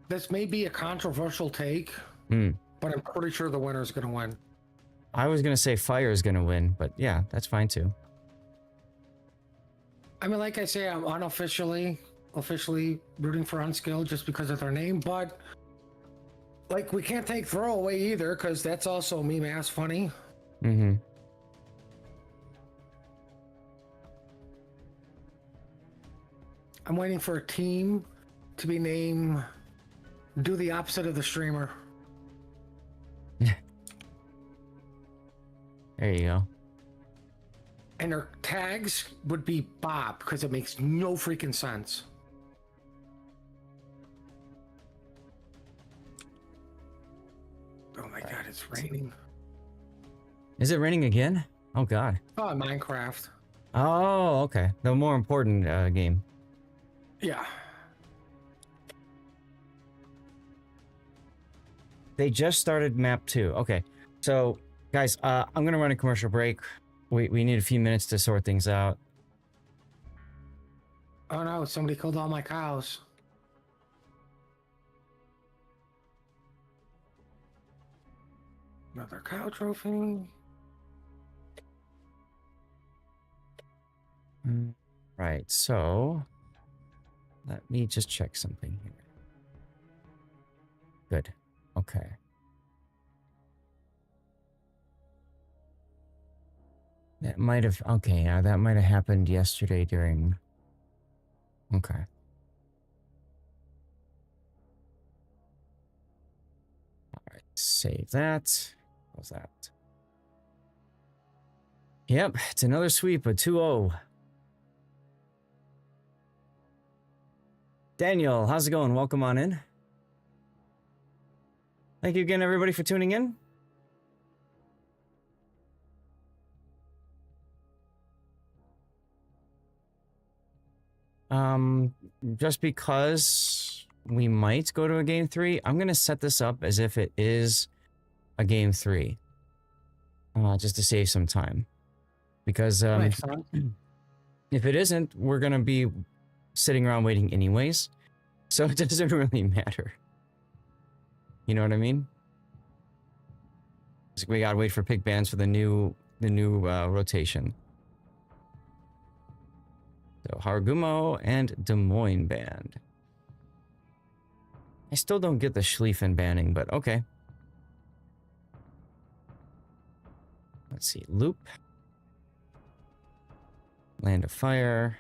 This may be a controversial take, but I'm pretty sure the winner is going to win. I was going to say Fire is going to win, but yeah, that's fine too. I mean, like I say, I'm officially rooting for Unskill just because of their name, but like we can't take Throwaway either because that's also meme ass funny. Mm-hmm. I'm waiting for a team to be named do the opposite of the streamer. There you go. And their tags would be Bob because it makes no freaking sense. Oh my god, it's raining. Is it raining again? Oh god. Oh, Minecraft. Oh, okay. The more important game. Yeah. They just started map 2. Okay. So Guys, I'm gonna run a commercial break. We need a few minutes to sort things out. Oh no, somebody killed all my cows. Another cow trophy. Right, so let me just check something here. Good. Okay. That might have, okay, yeah, that might have happened yesterday during, okay. All right, save that. What was that? Yep, it's another sweep, a 2-0. Daniel, how's it going? Welcome on in. Thank you again, everybody, for tuning in. Just because we might go to a game 3, I'm gonna set this up as if it is a game 3, just to save some time. Because if it isn't, we're gonna be sitting around waiting anyways, so it doesn't really matter. You know what I mean? So we gotta wait for pick bands for the new rotation. So Haragumo and Des Moines band. I still don't get the Schlieffen banning, but okay. Let's see, Loop. Land of Fire.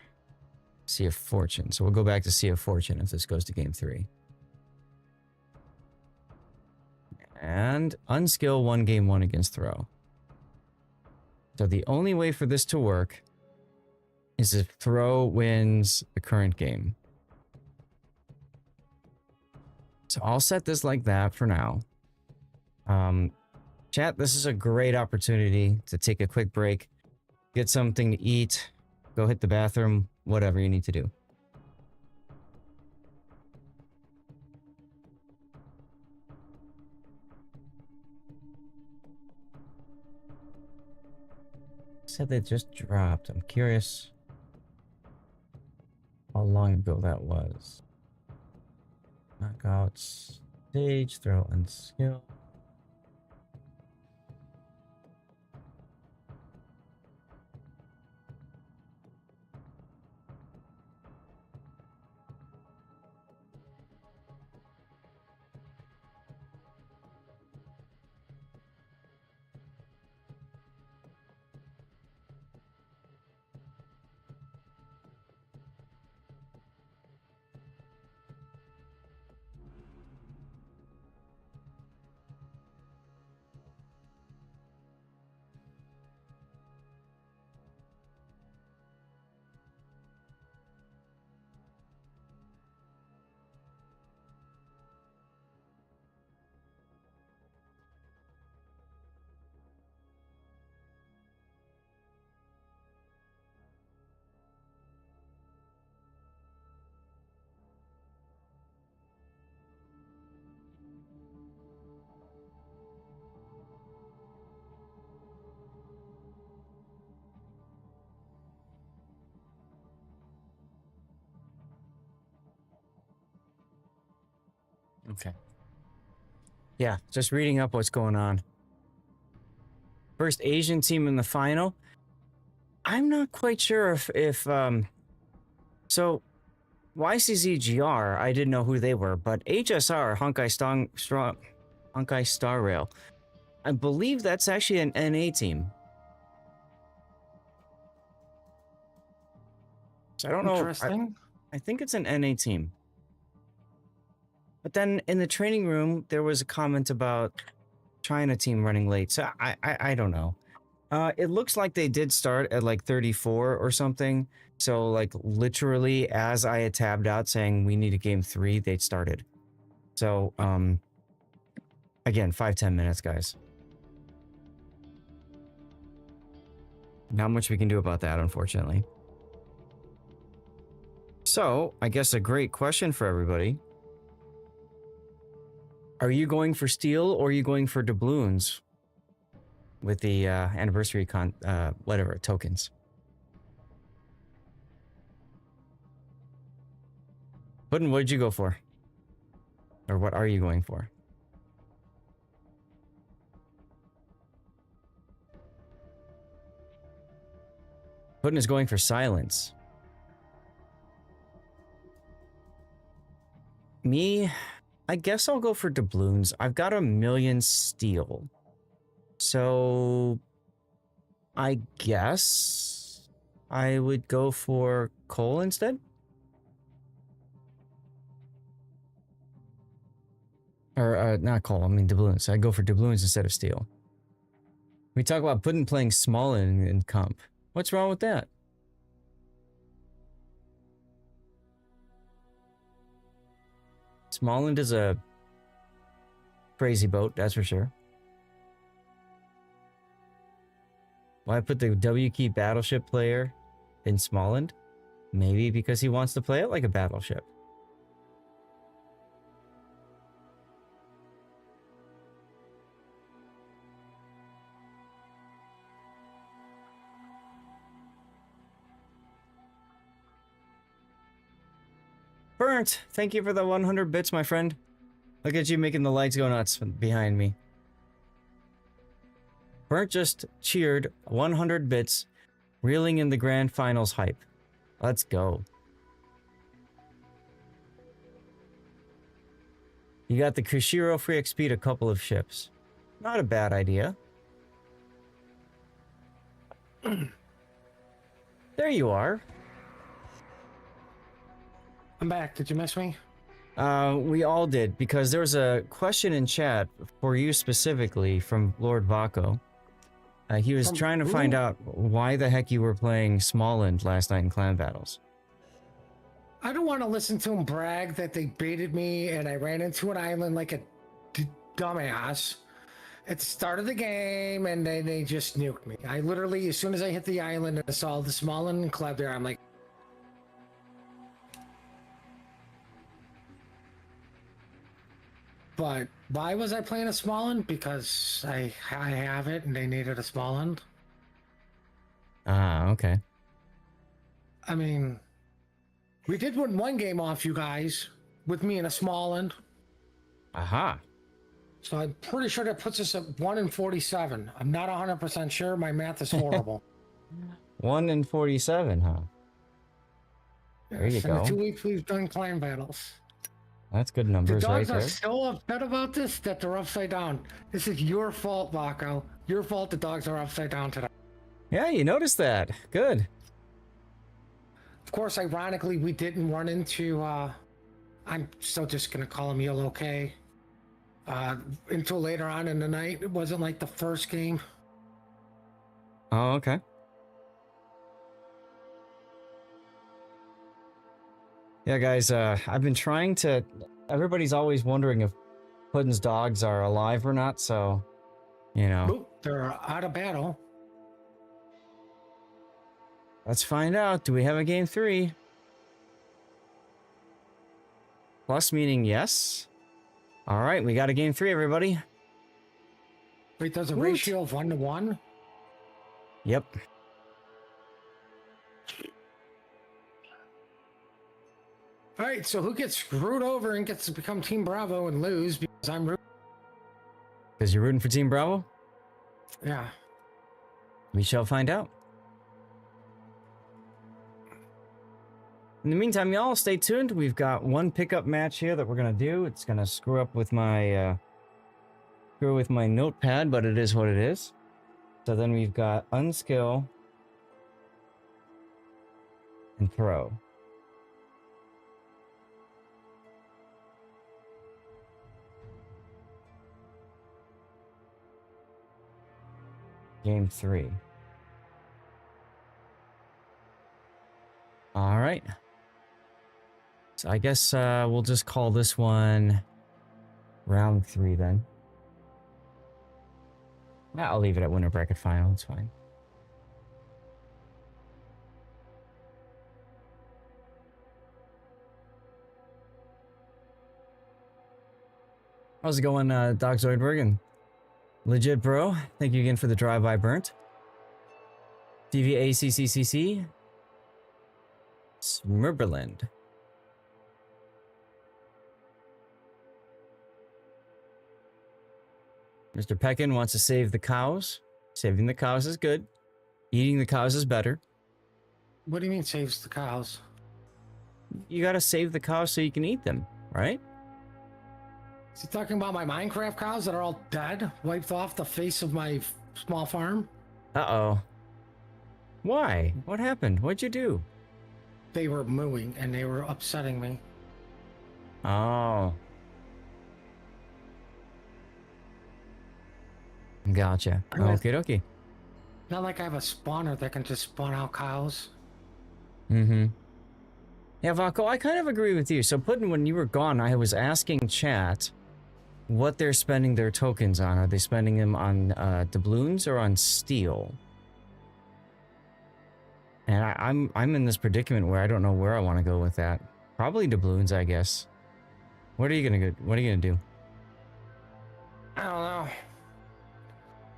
Sea of Fortune. So we'll go back to Sea of Fortune if this goes to game 3. And UNSKL won game 1 against Throw. So the only way for this to work is if Throw wins the current game. So I'll set this like that for now. Chat, this is a great opportunity to take a quick break, get something to eat, go hit the bathroom, whatever you need to do. Said they just dropped. I'm curious how long ago that was. Knockouts, stage, throw, and skill. Okay. Yeah, just reading up what's going on. First Asian team in the final. I'm not quite sure if so YCZGR, I didn't know who they were, but HSR, Honkai Star Rail, I believe that's actually an NA team. So I don't know. Interesting. I think it's an NA team. But then in the training room, there was a comment about China team running late. So I don't know. It looks like they did start at like 34 or something. So like literally as I had tabbed out saying we need a game 3, they started. So again, 5-10 minutes, guys. Not much we can do about that, unfortunately. So I guess a great question for everybody. Are you going for steel or are you going for doubloons? with the anniversary whatever tokens. Puddin', what did you go for? Or what are you going for? Puddin' is going for silence. Me, I guess I'll go for doubloons. I've got 1,000,000 steel. So I guess I would go for coal instead. Or not coal, I mean doubloons. I'd go for doubloons instead of steel. We talk about Puddin' playing small in comp. What's wrong with that? Smallland is a crazy boat, that's for sure. Why put the W key battleship player in Smallland? Maybe because he wants to play it like a battleship. Burnt, thank you for the 100 bits, my friend. Look at you making the lights go nuts behind me. Burnt just cheered 100 bits, reeling in the grand finals hype. Let's go. You got the Kushiro free XP to a couple of ships. Not a bad idea. There you are. I'm back. Did you miss me? We all did, because there was a question in chat for you specifically from Lord Vaco. He was trying to find out why the heck you were playing Smallland last night in clan battles. I don't want to listen to him brag that they baited me and I ran into an island like a dumbass at the start of the game, and then they just nuked me. I literally, as soon as I hit the island and I saw the Smallland club there, I'm like, but why was I playing a Smallland? Because I have it and they needed a Smallland. Ah, okay. I mean, we did win one game off you guys with me in a Smallland. Aha. So I'm pretty sure that puts us at 1-47. I'm not 100% sure. My math is horrible. 1-47, huh? There you go. In the 2 weeks we've done clan battles. That's good The numbers right dogs there. are so upset about this that they're upside down. This is your fault, Vaco. Your fault the dogs are upside down today. Yeah, you noticed that. Good. Of course, ironically, we didn't run into, I'm still just going to call him Yellow K. Until later on in the night. It wasn't like the first game. Oh, okay. Yeah, guys, I've been trying to... Everybody's always wondering if Puddin's dogs are alive or not, so, you know. Nope, they're out of battle. Let's find out. Do we have a game 3? Plus meaning yes. All right, we got a game 3, everybody. Wait, there's a Woot. ratio of 1-to-1? Yep. All right, so who gets screwed over and gets to become Team Bravo and lose because I'm rooting? Because you're rooting for Team Bravo? Yeah. We shall find out. In the meantime, y'all, stay tuned. We've got one pickup match here that we're going to do. It's going to screw up with my notepad, but it is what it is. So then we've got UNSKL and Pro. Game 3. All right. So I guess we'll just call this one round 3 then. I'll leave it at winner bracket final. It's fine. How's it going, Doc Zoidbergen? Legit, bro. Thank you again for the drive-by burnt. DVACCCC. Smurberland. Mr. Peckin wants to save the cows. Saving the cows is good. Eating the cows is better. What do you mean saves the cows? You gotta save the cows so you can eat them, right? Is he talking about my Minecraft cows that are all dead, wiped off the face of my small farm? Uh-oh. Why? What happened? What'd you do? They were mooing and they were upsetting me. Oh. Gotcha. Okie dokie. Not like I have a spawner that can just spawn out cows. Mm-hmm. Yeah, Vaco, I kind of agree with you. So, Puddin', when you were gone, I was asking chat what they're spending their tokens on. Are they spending them on doubloons or on steel? And I'm in this predicament where I don't know where I want to go with that. Probably doubloons, I guess. What are you gonna do? I don't know.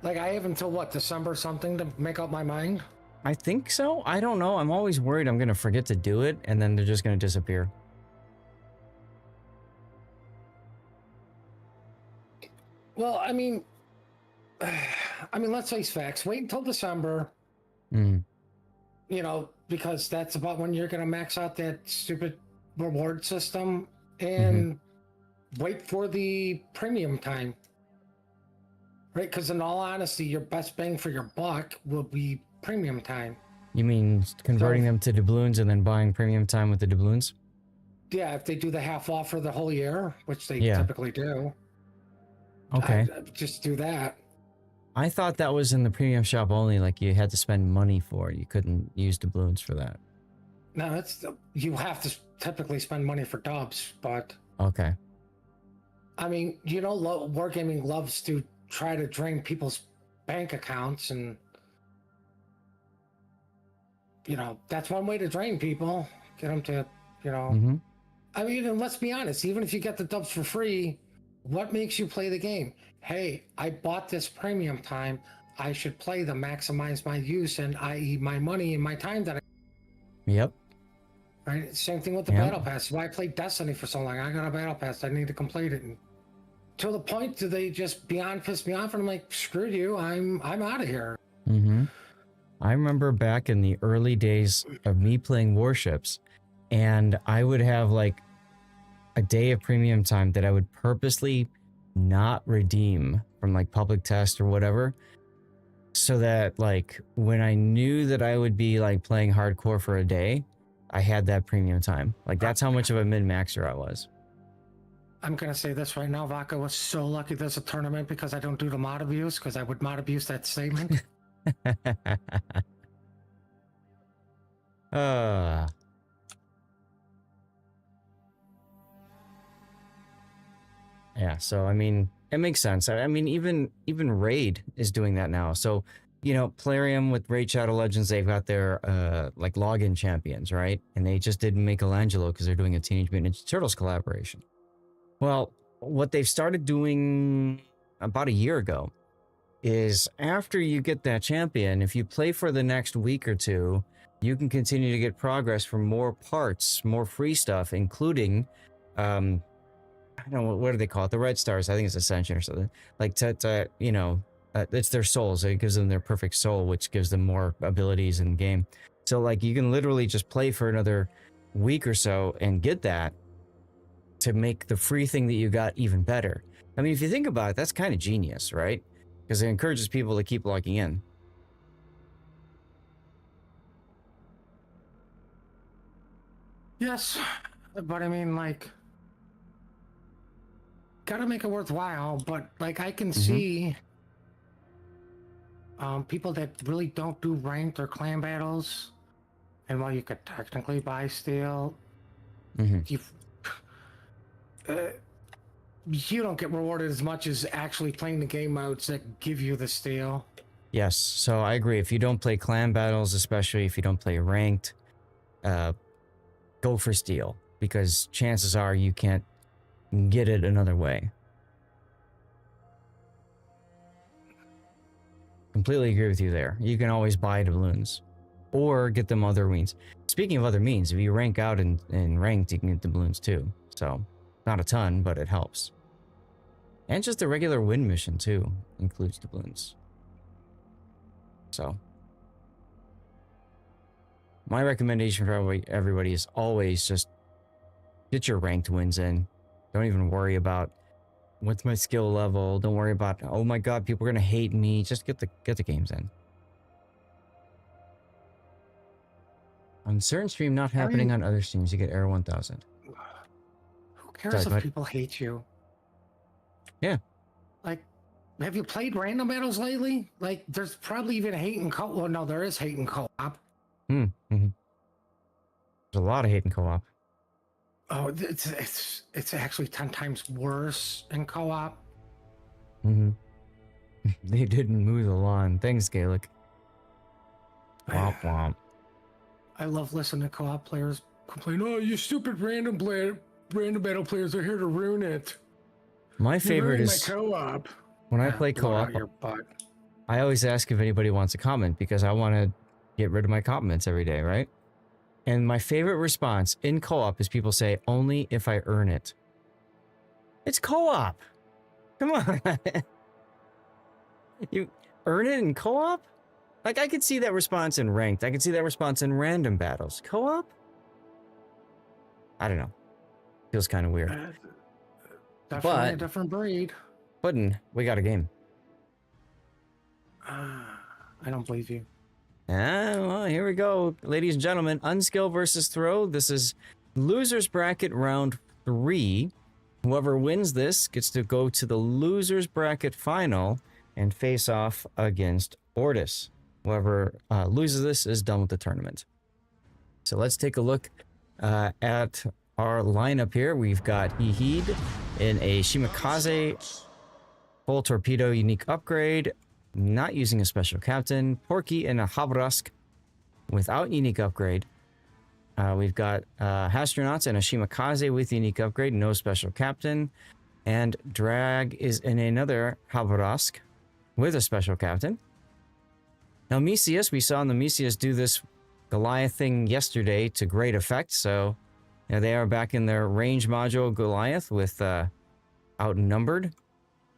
Like, I have until what, December something to make up my mind? I think so. I don't know. I'm always worried I'm gonna forget to do it, and then they're just gonna disappear. Well, I mean, let's face facts. Wait until December. Mm. You know, because that's about when you're gonna max out that stupid reward system, and wait for the premium time. Right, because in all honesty, your best bang for your buck will be premium time. You mean converting them to doubloons and then buying premium time with the doubloons? Yeah, if they do the half off for the whole year, which they typically do. Okay. Just do that. I thought that was in the premium shop only, like you had to spend money for it. You couldn't use doubloons for that. No, you have to typically spend money for dubs, but... Okay. I mean, you know, Wargaming loves to try to drain people's bank accounts, and you know, that's one way to drain people. Get them to, you know, I mean, and let's be honest, even if you get the dubs for free, what makes you play the game? Hey, I bought this premium time, I should play to maximize my use, and i.e. my money and my time that I... Yep. Right, same thing with the battle pass. Why I played Destiny for so long? I got a battle pass, I need to complete it, and to the point do they just beyond piss me off, and I'm like, screw you, I'm out of here. I remember back in the early days of me playing Warships, and I would have like a day of premium time that I would purposely not redeem from like public test or whatever, so that like when I knew that I would be like playing hardcore for a day, I had that premium time. Like that's how much of a min-maxer I was. I'm gonna say this right now, Vaca was so lucky there's a tournament because I don't do the mod abuse, because I would mod abuse that statement. Yeah, so I mean, it makes sense. I mean, even Raid is doing that now. So, you know, Plarium with Raid Shadow Legends, they've got their like login champions, right? And they just did Michelangelo because they're doing a Teenage Mutant Ninja Turtles collaboration. Well, what they've started doing about a year ago is after you get that champion, if you play for the next week or two, you can continue to get progress from more parts, more free stuff, including, I don't know, what do they call it? The Red Stars. I think it's Ascension or something. Like, you know, it's their souls. It gives them their perfect soul, which gives them more abilities in the game. So, like, you can literally just play for another week or so and get that to make the free thing that you got even better. I mean, if you think about it, that's kind of genius, right? Because it encourages people to keep logging in. Yes, but I mean, like, gotta make it worthwhile, but like I can see people that really don't do ranked or clan battles, and while you could technically buy steel, you don't get rewarded as much as actually playing the game modes that give you the steel. Yes, so I agree. If you don't play clan battles, especially if you don't play ranked, go for steel, because chances are you can't get it another way. Completely agree with you there. You can always buy doubloons or get them other means. Speaking of other means, if you rank out in ranked, you can get doubloons too. So not a ton, but it helps. And just a regular win mission too includes doubloons. So my recommendation for everybody is always just get your ranked wins in. Don't even worry about what's my skill level. Don't worry about, oh my god, people are gonna hate me. Just get the games in. On certain stream, not happening on other streams, you get Error 1000. Who cares Sorry, if people hate you? Yeah. Like, have you played random battles lately? Like, there's probably even hate in co-op. Well, no, there is hate in co-op. There's a lot of hate in co-op. Oh, it's actually 10 times worse in co-op. They didn't mow the lawn. Thanks, Gaelic. Womp womp. I love listening to co-op players complain, oh, you stupid random battle players are here to ruin it. My favorite is my co-op. When I play co-op, I always ask if anybody wants a comment because I want to get rid of my comments every day, right? And my favorite response in co-op is people say, only if I earn it. It's co-op. Come on. You earn it in co-op? Like, I could see that response in ranked. I could see that response in random battles. Co-op? I don't know. Feels kind of weird. Definitely a different breed. Puddin', we got a game. I don't believe you. Well, here we go. Ladies and gentlemen, UNSKL versus Throw. This is Losers Bracket Round 3. Whoever wins this gets to go to the Losers Bracket Final and face off against ORTUS. Whoever loses this is done with the tournament. So let's take a look at our lineup here. We've got Ihid in a Shimakaze full torpedo unique upgrade, not using a special captain. Porky in a Havrask without unique upgrade. We've got Astronauts and a Shimakaze with unique upgrade, no special captain. And Drag is in another Havrask with a special captain. Now Mesius, we saw the Mesius do this Goliath thing yesterday to great effect. So they are back in their range module Goliath with outnumbered.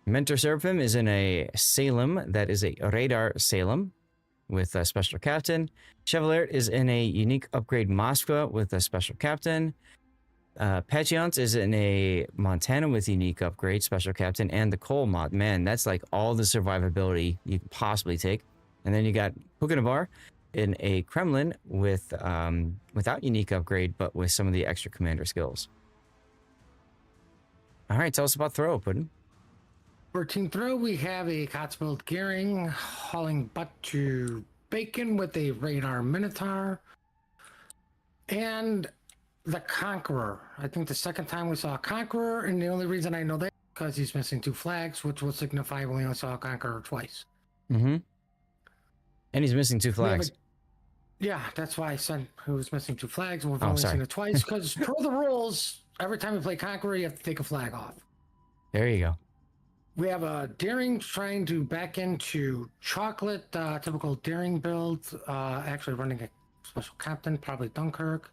Mentor Seraphim is in a Salem that is a radar Salem with a special captain. Chevalier is in a unique upgrade Moskva with a special captain. Pechiance is in a Montana with unique upgrade special captain and the Cole mod. Man, that's like all the survivability you can possibly take. And then you got Pukanavar in a Kremlin with without unique upgrade, but with some of the extra commander skills. All right, tell us about Throw, Puddin'. For Team Throw, we have a Cotswold Gearing hauling butt to Bacon with a Radar Minotaur. And the Conqueror. I think the second time we saw a Conqueror, and the only reason I know that is because he's missing 2 flags, which will signify we only saw a Conqueror twice. And he's missing 2 flags. Yeah, that's why I said he was missing 2 flags, and we've only seen it twice, because per the rules, every time you play Conqueror, you have to take a flag off. There you go. We have a Daring trying to back into Chocolate, typical Daring build, actually running a special captain, probably Dunkirk.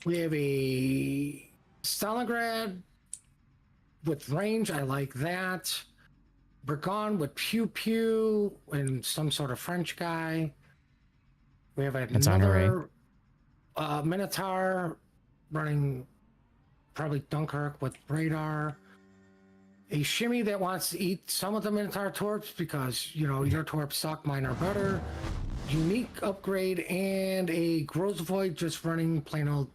We have a Stalingrad with range, I like that. Burgon with Pew Pew and some sort of French guy. We have another Minotaur running probably Dunkirk with radar. A Shimmy that wants to eat some of the Minotaur torps because, your torps suck, mine are better. Unique upgrade and a Grosvoid just running plain old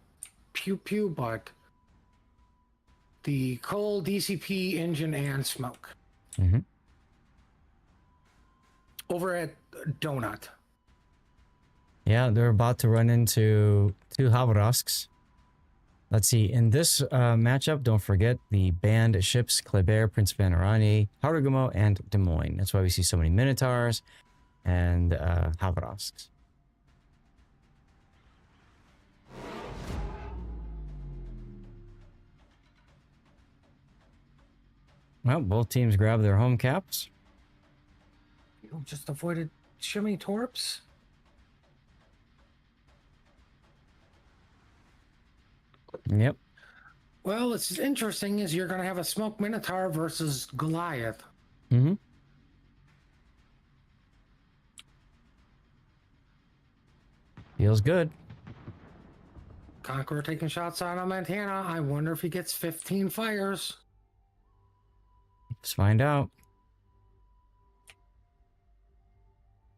Pew Pew, but the Coal, DCP, engine, and smoke. Over at Donut. Yeah, they're about to run into 2 Havrasks. Let's see, in this matchup, don't forget the banned ships, Kleber, Prince Panorani, Harugumo, and Des Moines. That's why we see so many Minotaurs and Havrasks. Well, both teams grab their home caps. just avoided shimmy torps. Yep. Well, what's interesting is you're going to have a smoke minotaur versus Goliath. Mm-hmm. Feels good. Conqueror taking shots out on Montana. I wonder if he gets 15 fires. Let's find out.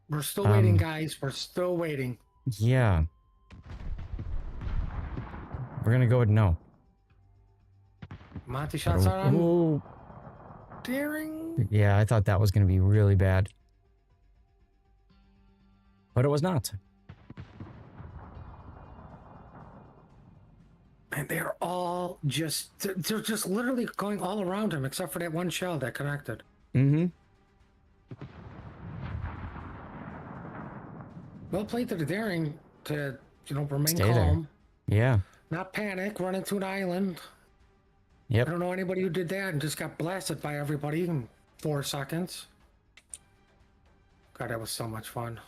We're still waiting, guys. We're still waiting. Yeah. We're gonna go with no. Monty shots out on Ooh. Daring. Yeah, I thought that was gonna be really bad. But it was not. And they're all just, they're just literally going all around him, except for that one shell that connected. Mm-hmm. Well played to the Daring to, remain Stay calm. there. Yeah. Not panic, run into an island. Yep. I don't know anybody who did that and just got blasted by everybody in 4 seconds. God, that was so much fun.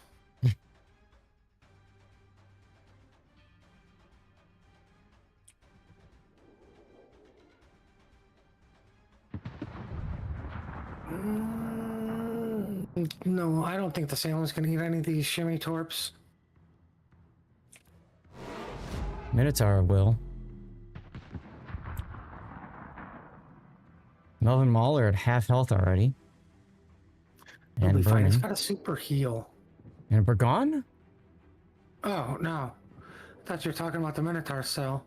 No, I don't think the Salem's gonna eat any of these shimmy torps. Minotaur will. Melvin Mahler at half health already. He'll And be fine. He's burning. got a super heal. And Burgon? Oh, no. I thought you were talking about the Minotaur cell.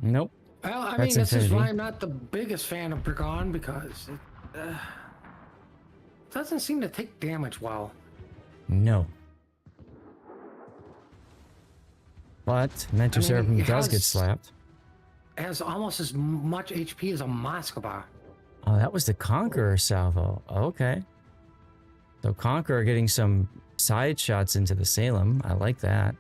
Nope. Well, I That's mean, this is Infinity. why I'm not the biggest fan of Burgon, because it doesn't seem to take damage well. No. But Mentor Seraphim it does get has- slapped. It has almost as much HP as a Moskva. Oh, that was the Conqueror salvo. Okay. So Conqueror getting some side shots into the Salem. I like that.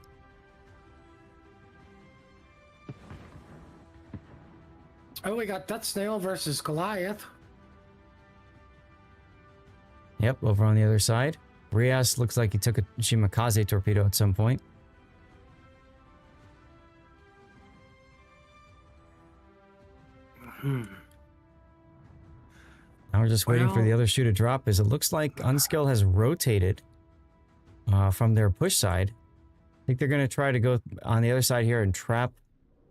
Oh, we got Death Snail versus Goliath. Yep, over on the other side. Rias looks like he took a Shimakaze torpedo at some point. Now we're just waiting for Well- the other shoe to drop, as it looks like UNSKL has rotated from their push side. I think they're going to try to go on the other side here and trap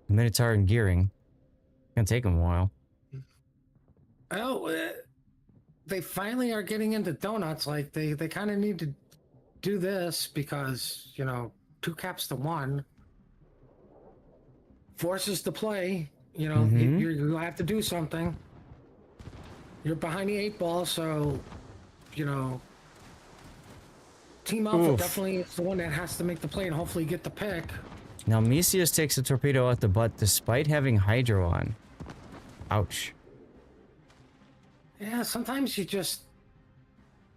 Minotaur and Gearing. Gonna take them a while. Oh, they finally are getting into donuts. Like, they kind of need to do this because, 2 caps to 1 forces the play. You have to do something. You're behind the 8 ball, so, Team Alpha Oof. definitely is the one that has to make the play and hopefully get the pick. Now Mesius takes a torpedo at the butt despite having Hydro on. Ouch. Yeah, sometimes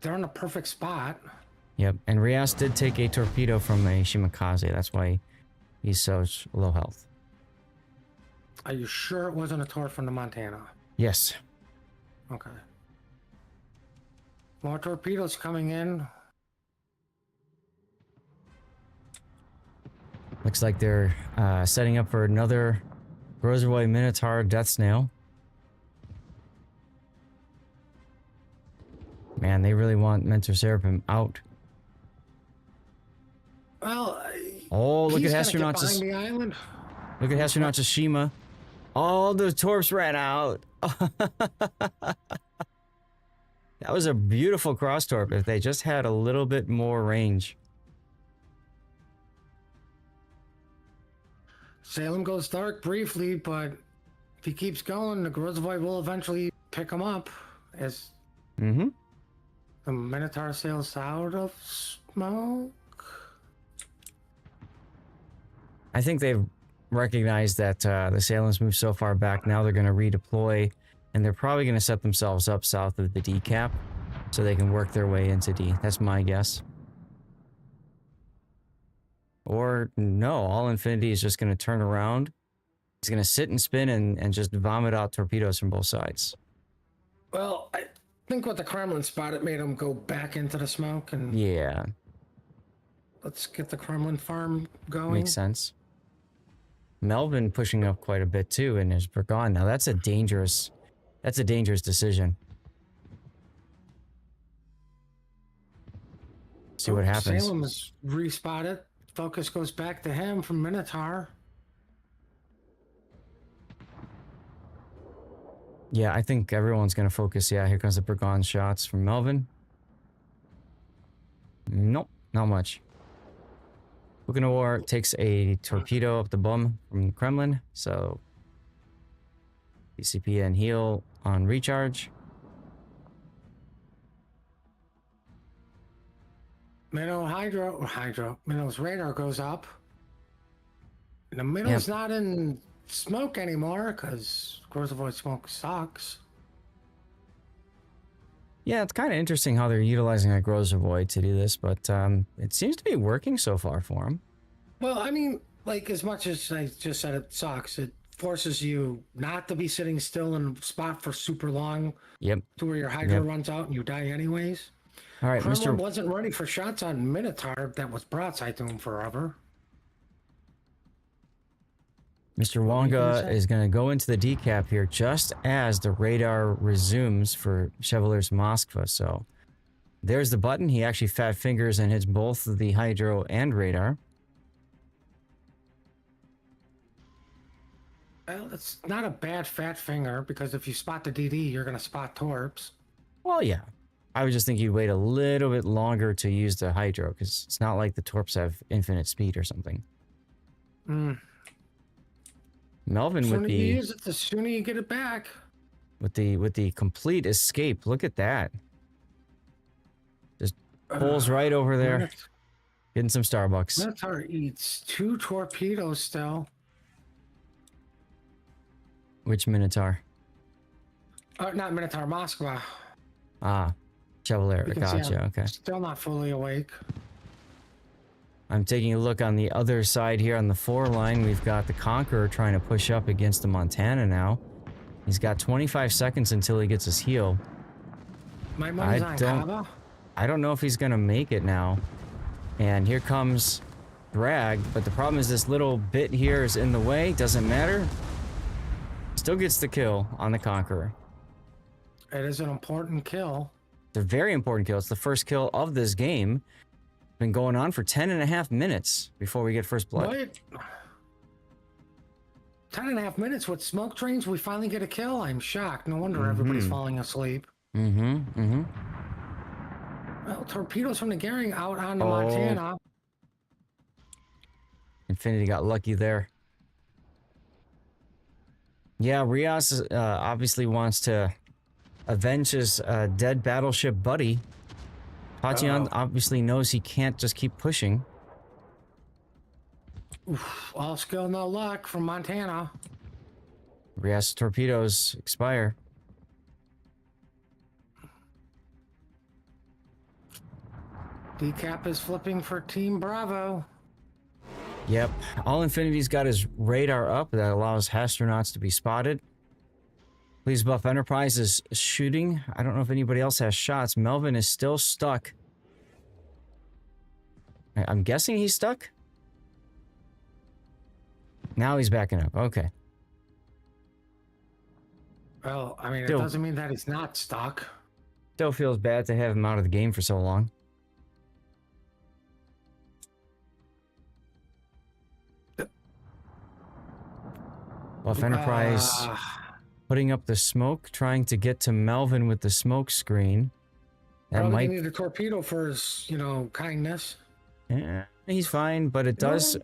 they're in a perfect spot. Yep, and Rias did take a torpedo from a Shimakaze. That's why he's so low health. Are you sure it wasn't a tor from the Montana? Yes. Okay. More torpedoes coming in. Looks like they're setting up for another Grozerwoy Minotaur Death Snail. Man, they really want Mentor Seraphim out. Well, Oh, look he's at gonna get Astronauts. behind the island. Look at Astronauts Shima. All the torps ran out. That was a beautiful cross torp if they just had a little bit more range. Salem goes dark briefly, but if he keeps going, the Grozvoy will eventually pick him up as Mm-hmm. the Minotaur sails out of smoke. I think they've recognized that the Salem's moved so far back. Now they're going to redeploy, and they're probably going to set themselves up south of the D cap so they can work their way into D. That's my guess. Or no, all Infinity is just going to turn around. He's going to sit and spin and just vomit out torpedoes from both sides. Well, think with the Kremlin spot, it made him go back into the smoke, and Yeah, let's get the Kremlin farm going. makes sense. Melvin pushing up quite a bit too in his Burgon. Now that's a dangerous decision. See what happens. Salem is respotted. Focus goes back to him from Minotaur. Yeah, I think everyone's going to focus. Yeah, here comes the Burgon shots from Melvin. Nope, not much. Buchanor takes a torpedo up the bum from the Kremlin, so BCP and heal on recharge. Minnow's radar goes up. And the Minnow's not in smoke anymore because Grozavoid smoke sucks. Yeah, it's kind of interesting how they're utilizing that Grozavoid to do this, but it seems to be working so far for them. Well, I mean, like, as much as I just said it sucks, it forces you not to be sitting still in a spot for super long. Yep. To where your Hydra runs out and you die anyways. All right, Kremlin wasn't ready for shots on Minotaur that was broadside to him forever. Mr. Wonga is going to go into the decap here just as the radar resumes for Chevalier's Moskva. So there's the button. He actually fat fingers and hits both the hydro and radar. Well, it's not a bad fat finger because if you spot the DD, you're going to spot torps. Well, yeah. I would just think you'd wait a little bit longer to use the hydro because it's not like the torps have infinite speed or something. Melvin with the you use it, the sooner you get it back. With the complete escape. Look at that. Just pulls right over there. Getting some Starbucks. Minotaur eats 2 torpedoes still. Which Minotaur? Not Minotaur, Moskva. Ah, Chevalier. Gotcha. Okay. Still not fully awake. I'm taking a look on the other side here on the 4 line. We've got the Conqueror trying to push up against the Montana now. He's got 25 seconds until he gets his heal. My money's on Kaba. I don't know if he's going to make it now. And here comes Drag, but the problem is this little bit here is in the way. Doesn't matter. Still gets the kill on the Conqueror. It is an important kill. It's a very important kill. It's the first kill of this game. Been going on for 10.5 minutes before we get first blood. What? 10.5 minutes with smoke trains, we finally get a kill? I'm shocked. No wonder everybody's falling asleep. Well, torpedoes from the Goering out on the Montana. Infinity got lucky there. Yeah, Rios obviously wants to avenge his dead battleship buddy. Tatian obviously knows he can't just keep pushing. Oof, all skill, no luck from Montana. Rios torpedoes expire. Decap is flipping for Team Bravo. Yep, all Infinity's got his radar up that allows astronauts to be spotted. Please buff Enterprise is shooting. I don't know if anybody else has shots. Melvin is still stuck. I'm guessing he's stuck. Now he's backing up. Okay. Well, I mean, it doesn't mean that he's not stuck. Still feels bad to have him out of the game for so long. Buff Enterprise putting up the smoke, trying to get to Melvin with the smoke screen. That might need a torpedo for his, kindness. Yeah, he's fine, but it does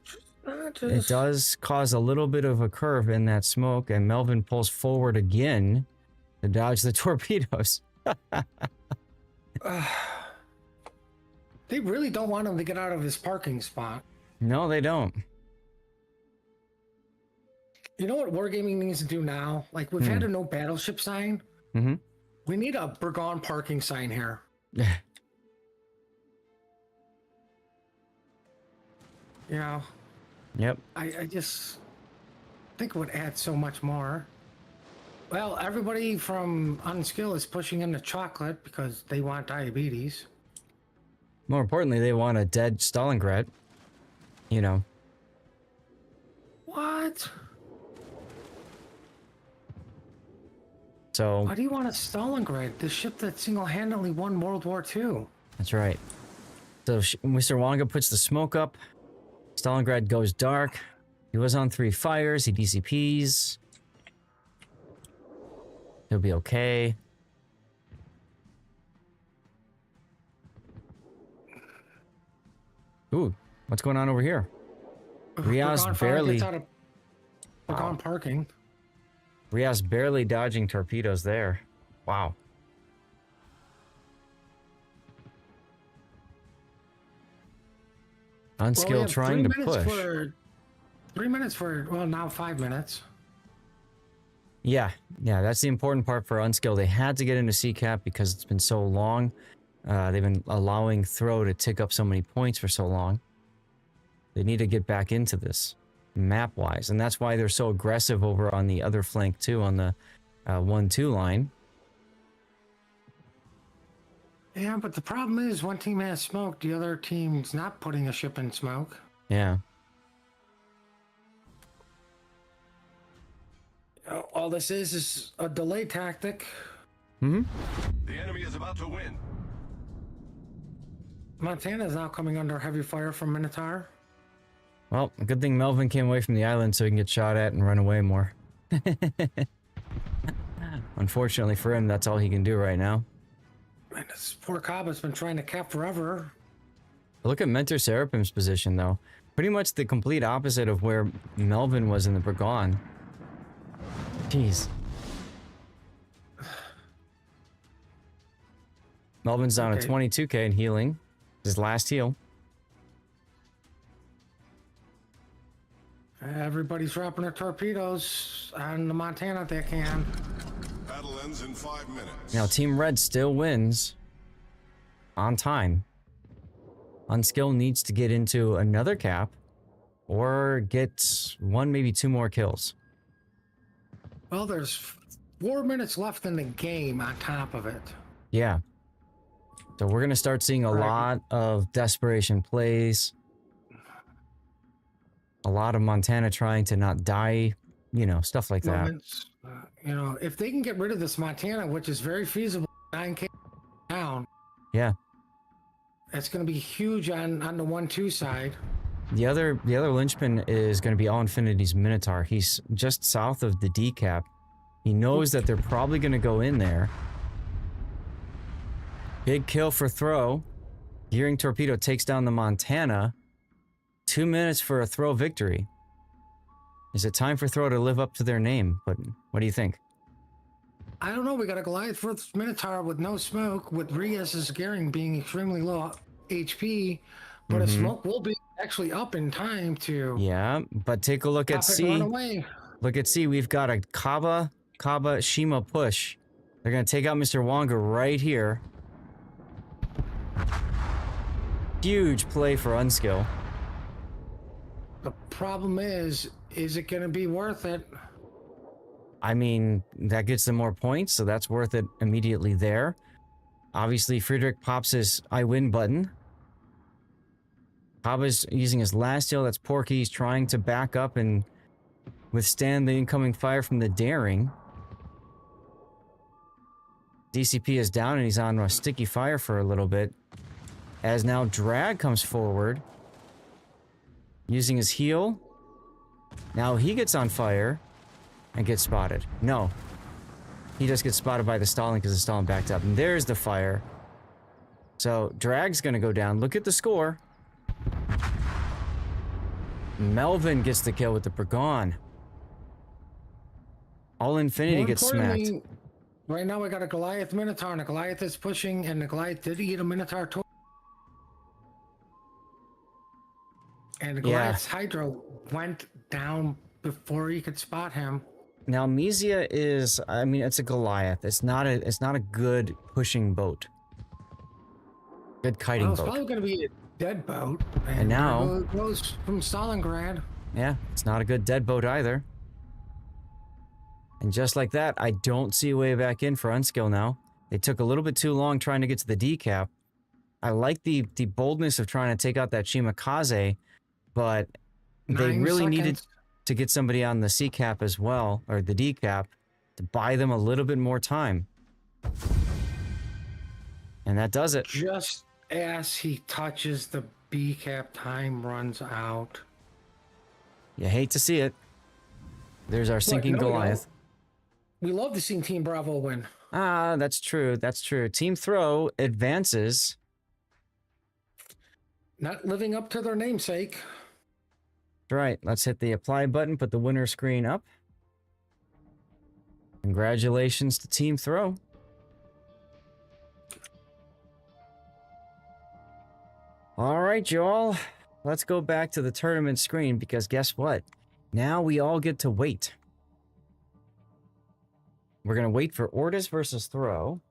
cause a little bit of a curve in that smoke, and Melvin pulls forward again to dodge the torpedoes. They really don't want him to get out of his parking spot. No, they don't. You know what Wargaming needs to do now? Like, we've had a no battleship sign. We need a Burgon parking sign here. Yep. I just think it would add so much more. Well, everybody from UNSKL is pushing into chocolate because they want diabetes. More importantly, they want a dead Stalingrad. You know. What? So. Why do you want a Stalingrad? The ship that single-handedly won World War II. That's right. So Mr. Wonga puts the smoke up. Stalingrad goes dark. He was on 3 fires. He DCPs. He'll be okay. Ooh, what's going on over here? Riaz barely... Wow. Parking. Riaz barely dodging torpedoes there. Wow. UNSKL trying to push. 3 minutes for, well, now 5 minutes. Yeah, that's the important part for UNSKL. They had to get into CCAP because it's been so long. They've been allowing throw to tick up so many points for so long. They need to get back into this map-wise, and that's why they're so aggressive over on the other flank too, on the 1-2 line. Yeah, but the problem is one team has smoke, the other team's not putting a ship in smoke. Yeah. All this is a delay tactic. The enemy is about to win. Montana is now coming under heavy fire from Minotaur. Well, a good thing Melvin came away from the island so he can get shot at and run away more. Unfortunately for him, that's all he can do right now. And this poor Cobb has been trying to cap forever. Look at Mentor Serapim's position, though. Pretty much the complete opposite of where Melvin was in the Burgon. Jeez. Melvin's down to 22k in healing. His last heal. Everybody's dropping their torpedoes on the Montana if they can. Battle ends in 5 minutes. Now, Team Red still wins on time. UNSKL needs to get into another cap or get 1, maybe 2 more kills. Well, there's 4 minutes left in the game on top of it. Yeah. So we're going to start seeing a lot of desperation plays. A lot of Montana trying to not die, you know, stuff like that. You know, if they can get rid of this Montana, which is very feasible, 9k down. Yeah. It's going to be huge on the 1-2 side. The other linchpin is going to be All Infinity's Minotaur. He's just south of the D cap. He knows that they're probably going to go in there. Big kill for throw. Gearing torpedo takes down the Montana. 2 minutes for a throw victory. Is it time for throw to live up to their name? But what do you think? I don't know. We got a Goliath for Minotaur with no smoke, with Riaz's gearing being extremely low HP, but a smoke will be actually up in time to. Yeah, but take a look at C. Look at C. We've got a Kaba Shima push. They're gonna take out Mr. Wonga right here. Huge play for UNSKL. The problem is it going to be worth it? I mean, that gets them more points, so that's worth it immediately there. Obviously, Friedrich pops his I win button. Kaba's using his last heal. That's Porky. He's trying to back up and withstand the incoming fire from the Daring. DCP is down and he's on a sticky fire for a little bit. As now Drag comes forward. Using his heal. Now he gets on fire and gets spotted. No. He just gets spotted by the Stalin because the Stalin backed up. And there's the fire. So Drag's going to go down. Look at the score. Melvin gets the kill with the Burgon. All Infinity gets smacked. Right now we got a Goliath Minotaur, and a Goliath is pushing, and the Goliath did eat a Minotaur too. And the Goliath's Hydro went down before you could spot him. Now Mysia is, I mean, it's a Goliath. It's not a good pushing boat. Good kiting boat. It's probably going to be a dead boat. And now it goes from Stalingrad. Yeah, it's not a good dead boat either. And just like that, I don't see a way back in for UNSKL now. They took a little bit too long trying to get to the decap. I like the boldness of trying to take out that Shimakaze, but they 9 really seconds. needed to get somebody on the C cap as well, or the D cap, to buy them a little bit more time. And that does it. Just as he touches the B cap, time runs out. You hate to see it. There's our sinking no, we Goliath. We love to see Team Bravo win. Ah, that's true. That's true. Team Throw advances. Not living up to their namesake. Right. Let's hit the apply button, put the winner screen up. Congratulations to Team Throw. All right, y'all. Let's go back to the tournament screen because guess what? Now we all get to wait. We're going to wait for ORTUS versus Throw.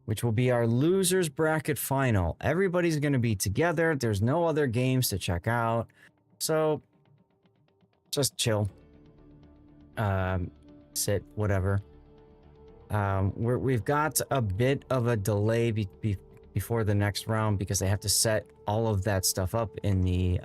Which will be our losers bracket final. Everybody's going to be together. There's no other games to check out. So just chill. Sit, whatever. We've got a bit of a delay before the next round because they have to set all of that stuff up in the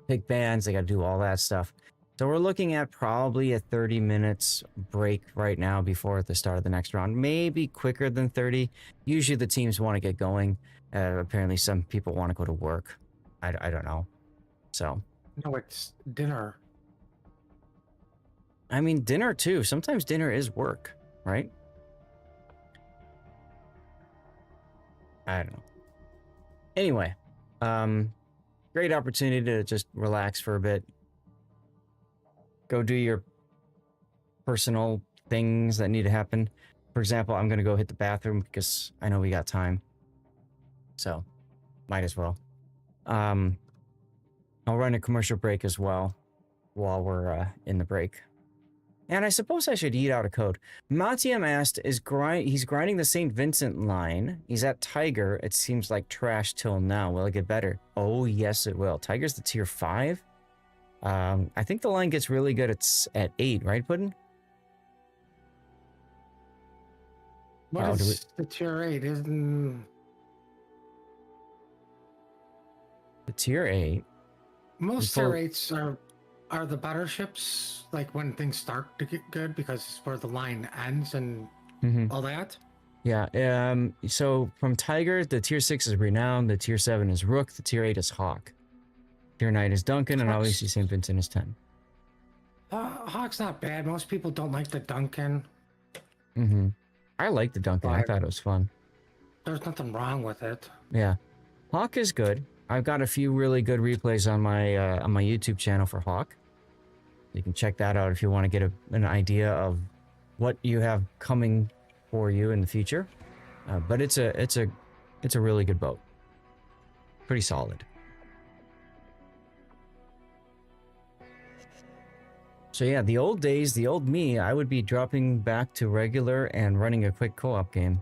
pick bands. They got to do all that stuff. So we're looking at probably a 30 minutes break right now before the start of the next round. Maybe quicker than 30. Usually the teams want to get going. Apparently some people want to go to work. I don't know. So. No, it's dinner. I mean, dinner too. Sometimes dinner is work, right? I don't know. Anyway, great opportunity to just relax for a bit. Go do your personal things that need to happen. For example, I'm going to go hit the bathroom because I know we got time. So, might as well. I'll run a commercial break as well while we're in the break. And I suppose I should eat out a code. Matiam asked, he's grinding the St. Vincent line. He's at Tiger. It seems like trash till now. Will it get better? Oh, yes, it will. Tiger's the tier 5. I think the line gets really good at 8, right, Puddin? What is the tier 8? Isn't the tier 8? Most tier 8s are the better ships, like when things start to get good because it's where the line ends and all that. Yeah. So from Tiger, the tier 6 is Renown, the tier 7 is Rook, the tier 8 is Hawk. Tier 9 is Duncan, and obviously St. Vincent is 10. Hawk's not bad. Most people don't like the Duncan. I like the Duncan. I thought it was fun. There's nothing wrong with it. Yeah. Hawk is good. I've got a few really good replays on my YouTube channel for Hawk. You can check that out if you want to get an idea of what you have coming for you in the future. But it's a really good boat. Pretty solid. So yeah, the old days, the old me, I would be dropping back to regular and running a quick co-op game.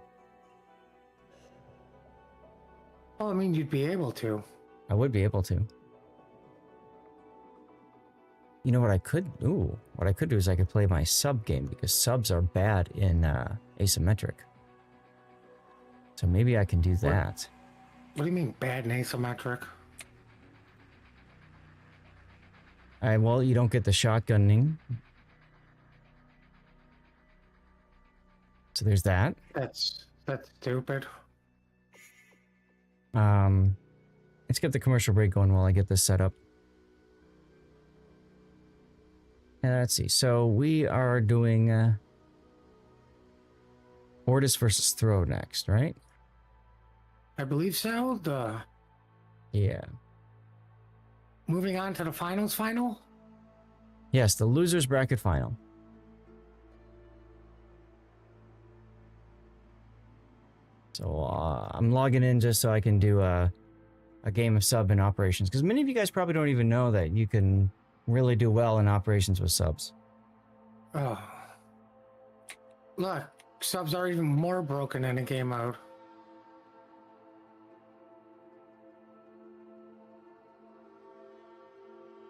Well, I mean, you'd be able to. I would be able to. You know what I could do? What I could do is I could play my sub game because subs are bad in asymmetric. So maybe I can do that. What do you mean bad and asymmetric? Well, you don't get the shotgunning. So there's that. That's stupid. Let's get the commercial break going while I get this set up. And let's see. So we are doing ORTUS versus Throw next, right? I believe so. Yeah. Moving on to the finals final? Yes, the losers bracket final. So I'm logging in just so I can do a game of sub in operations. Because many of you guys probably don't even know that you can really do well in operations with subs. Oh. Look, subs are even more broken in a game mode.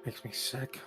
Makes me sick.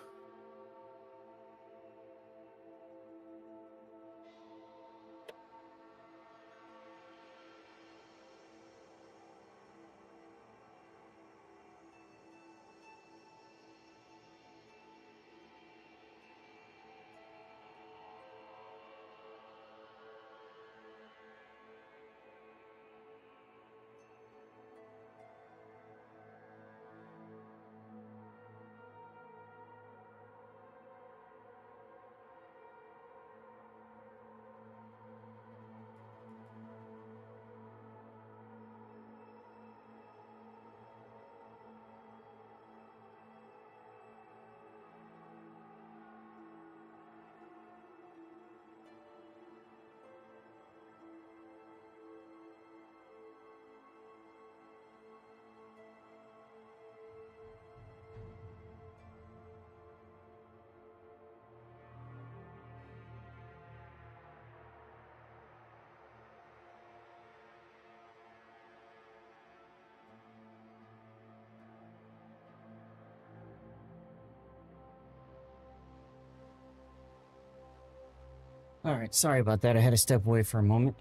All right, sorry about that. I had to step away for a moment.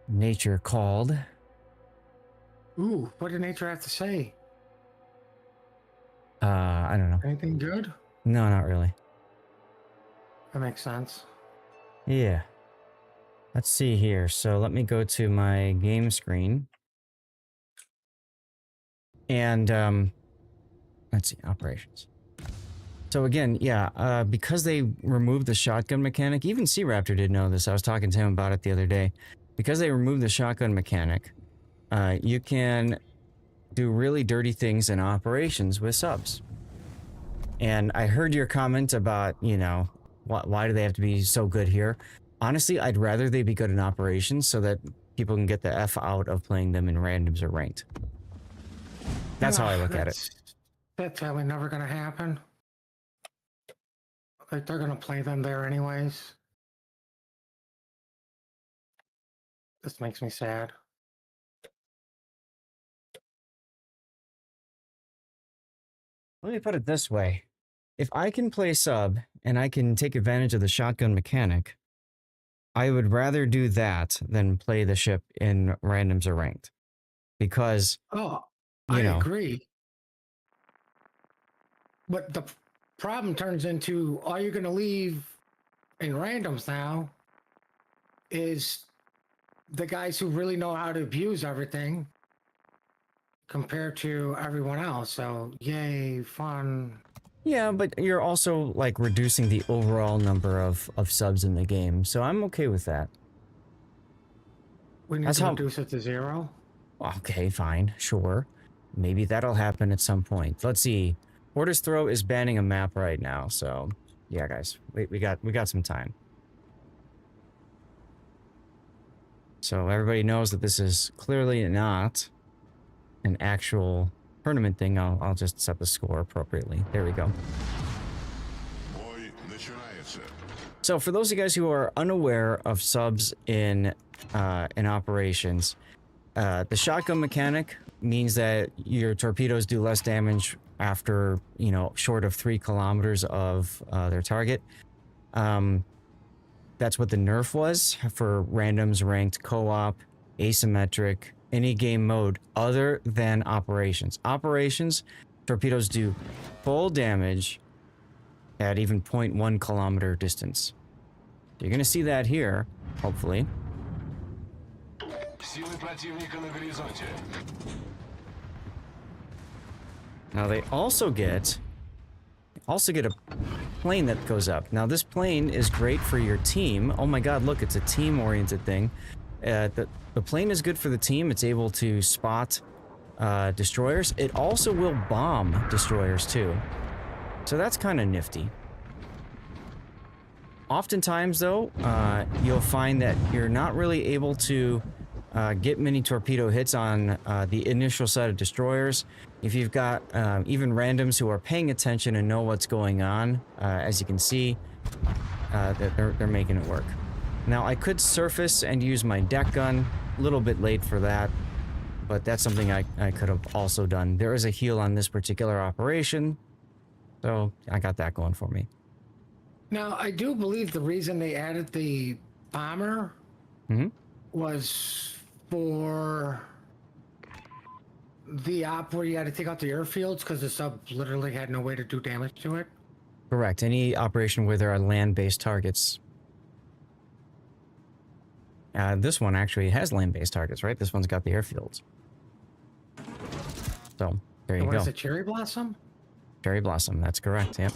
Nature called. Ooh, what did nature have to say? I don't know. Anything good? No, not really. That makes sense. Yeah. Let's see here. So let me go to my game screen. And let's see, operations. So again, yeah, because they removed the shotgun mechanic, even Sea Raptor did know this. I was talking to him about it the other day. Because they removed the shotgun mechanic, you can do really dirty things in operations with subs. And I heard your comment about, you know, why do they have to be so good here? Honestly, I'd rather they be good in operations so that people can get the F out of playing them in randoms or ranked. That's how I look at it. That's probably never going to happen. Like, they're going to play them there anyways. This makes me sad. Let me put it this way. If I can play sub and I can take advantage of the shotgun mechanic, I would rather do that than play the ship in randoms or ranked. Because, I agree. But the problem turns into, all you're going to leave in randoms now is the guys who really know how to abuse everything compared to everyone else. So, yay, fun. Yeah, but you're also like reducing the overall number of subs in the game. So I'm okay with that. We need to reduce it to 0. Okay, fine, sure. Maybe that'll happen at some point. Let's see. ORTUS Throw is banning a map right now, so yeah, guys, we got some time. So everybody knows that this is clearly not an actual tournament thing. I'll just set the score appropriately. There we go. So for those of you guys who are unaware of subs in operations, the shotgun mechanic means that your torpedoes do less damage after, you know, short of 3 kilometers of their target. That's what the nerf was for randoms, ranked, co-op, asymmetric, any game mode other than operations. Operations, torpedoes do full damage at even 0.1 kilometer distance. You're going to see that here, hopefully. Now they also get a plane that goes up. Now this plane is great for your team. Oh my god, look, it's a team-oriented thing. The plane is good for the team. It's able to spot destroyers. It also will bomb destroyers too. So that's kind of nifty. Oftentimes though, you'll find that you're not really able to get many torpedo hits on the initial set of destroyers. If you've got even randoms who are paying attention and know what's going on, as you can see, that they're making it work. Now I could surface and use my deck gun, a little bit late for that, but that's something I could have also done. There is a heal on this particular operation, So I got that going for me. Now, I do believe the reason they added the bomber was for the op where you had to take out the airfields because the sub literally had no way to do damage to it. Correct. Any operation where there are land-based targets. This one actually has land-based targets, right? This one's got the airfields. So, there you What go. is it, Cherry Blossom? Cherry Blossom, that's correct, yep.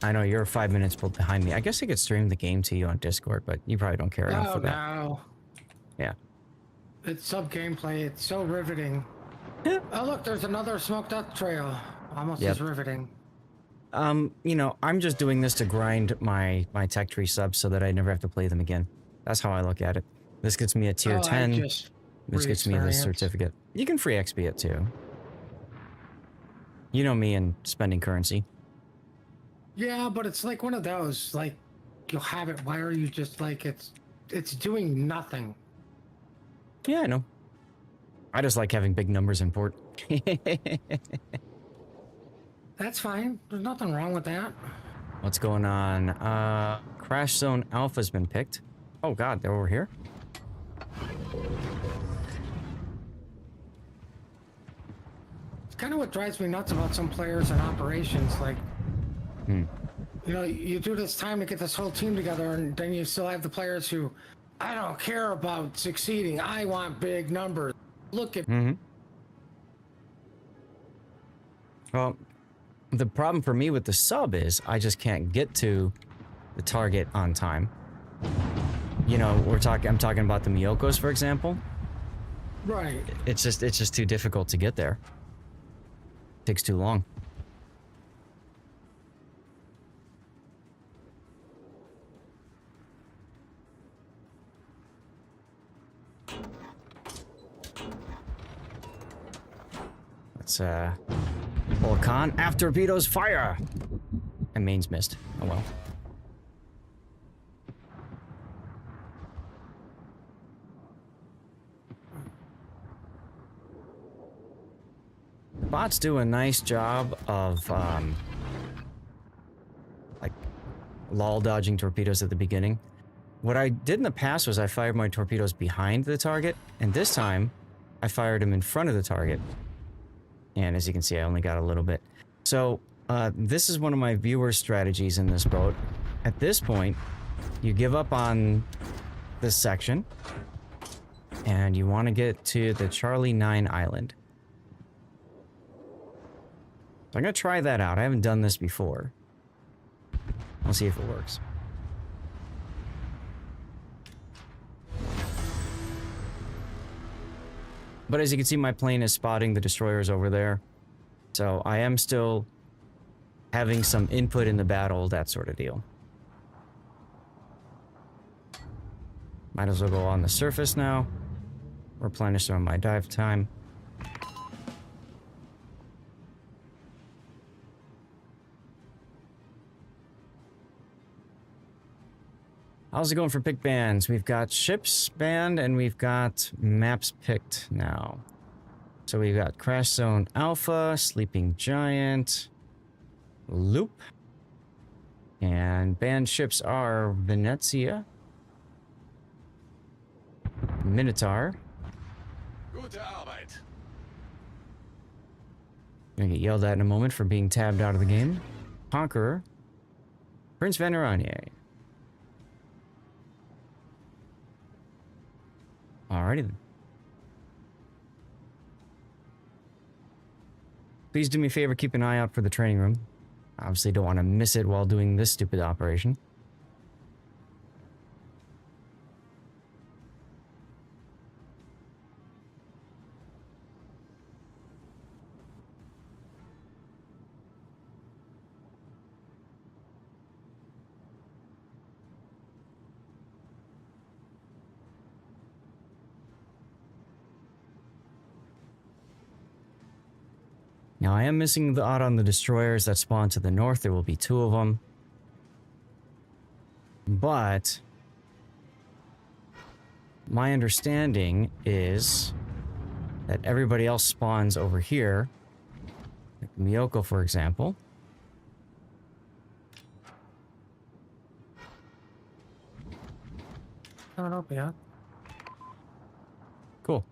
I know you're 5 minutes behind me. I guess I could stream the game to you on Discord, but you probably don't care enough for that. No. Yeah. It's sub gameplay. It's so riveting. Yeah. Oh, look, there's another smoked up trail. Almost as riveting. You know, I'm just doing this to grind my tech tree subs so that I never have to play them again. That's how I look at it. This gets me a tier 10. This gets me this certificate. You can free XP it too. You know me and spending currency. Yeah, but it's like one of those, like, you'll have it. Why are you just like, it's doing nothing. Yeah, I know. I just like having big numbers in port. That's fine. There's nothing wrong with that. What's going on? Crash Zone Alpha's been picked. Oh god, they're over here? It's kind of what drives me nuts about some players and operations. Like, you know, you do this time to get this whole team together, and then you still have the players who, I don't care about succeeding. I want big numbers. Look at. Well, the problem for me with the sub is I just can't get to the target on time. You know, I'm talking about the Miyokos, for example. Right. It's just too difficult to get there. Takes too long. Let's Volcan after torpedoes fire. And mains missed. Oh well. The bots do a nice job of like lull dodging torpedoes at the beginning. What I did in the past was I fired my torpedoes behind the target, and this time I fired them in front of the target. And as you can see, I only got a little bit. So this is one of my viewer strategies in this boat. At this point, you give up on this section, and you want to get to the Charlie 9 island. So I'm going to try that out. I haven't done this before. I'll see if it works. But as you can see, my plane is spotting the destroyers over there. So I am still having some input in the battle, that sort of deal. Might as well go on the surface now. Replenish some of my dive time. How's it going for pick bands? We've got ships banned and we've got maps picked now. So we've got Crash Zone Alpha, Sleeping Giant, Loop, and banned ships are Venezia, Minotaur. Gute Arbeit. Gonna get yelled at in a moment for being tabbed out of the game. Conqueror, Prince Vanaranier. Alrighty then. Please do me a favor, keep an eye out for the training room. Obviously don't want to miss it while doing this stupid operation. Now, I am missing the odd on the destroyers that spawn to the north. There will be 2 of them. But my understanding is that everybody else spawns over here. Like Miyoko, for example. Coming up, yeah. Cool.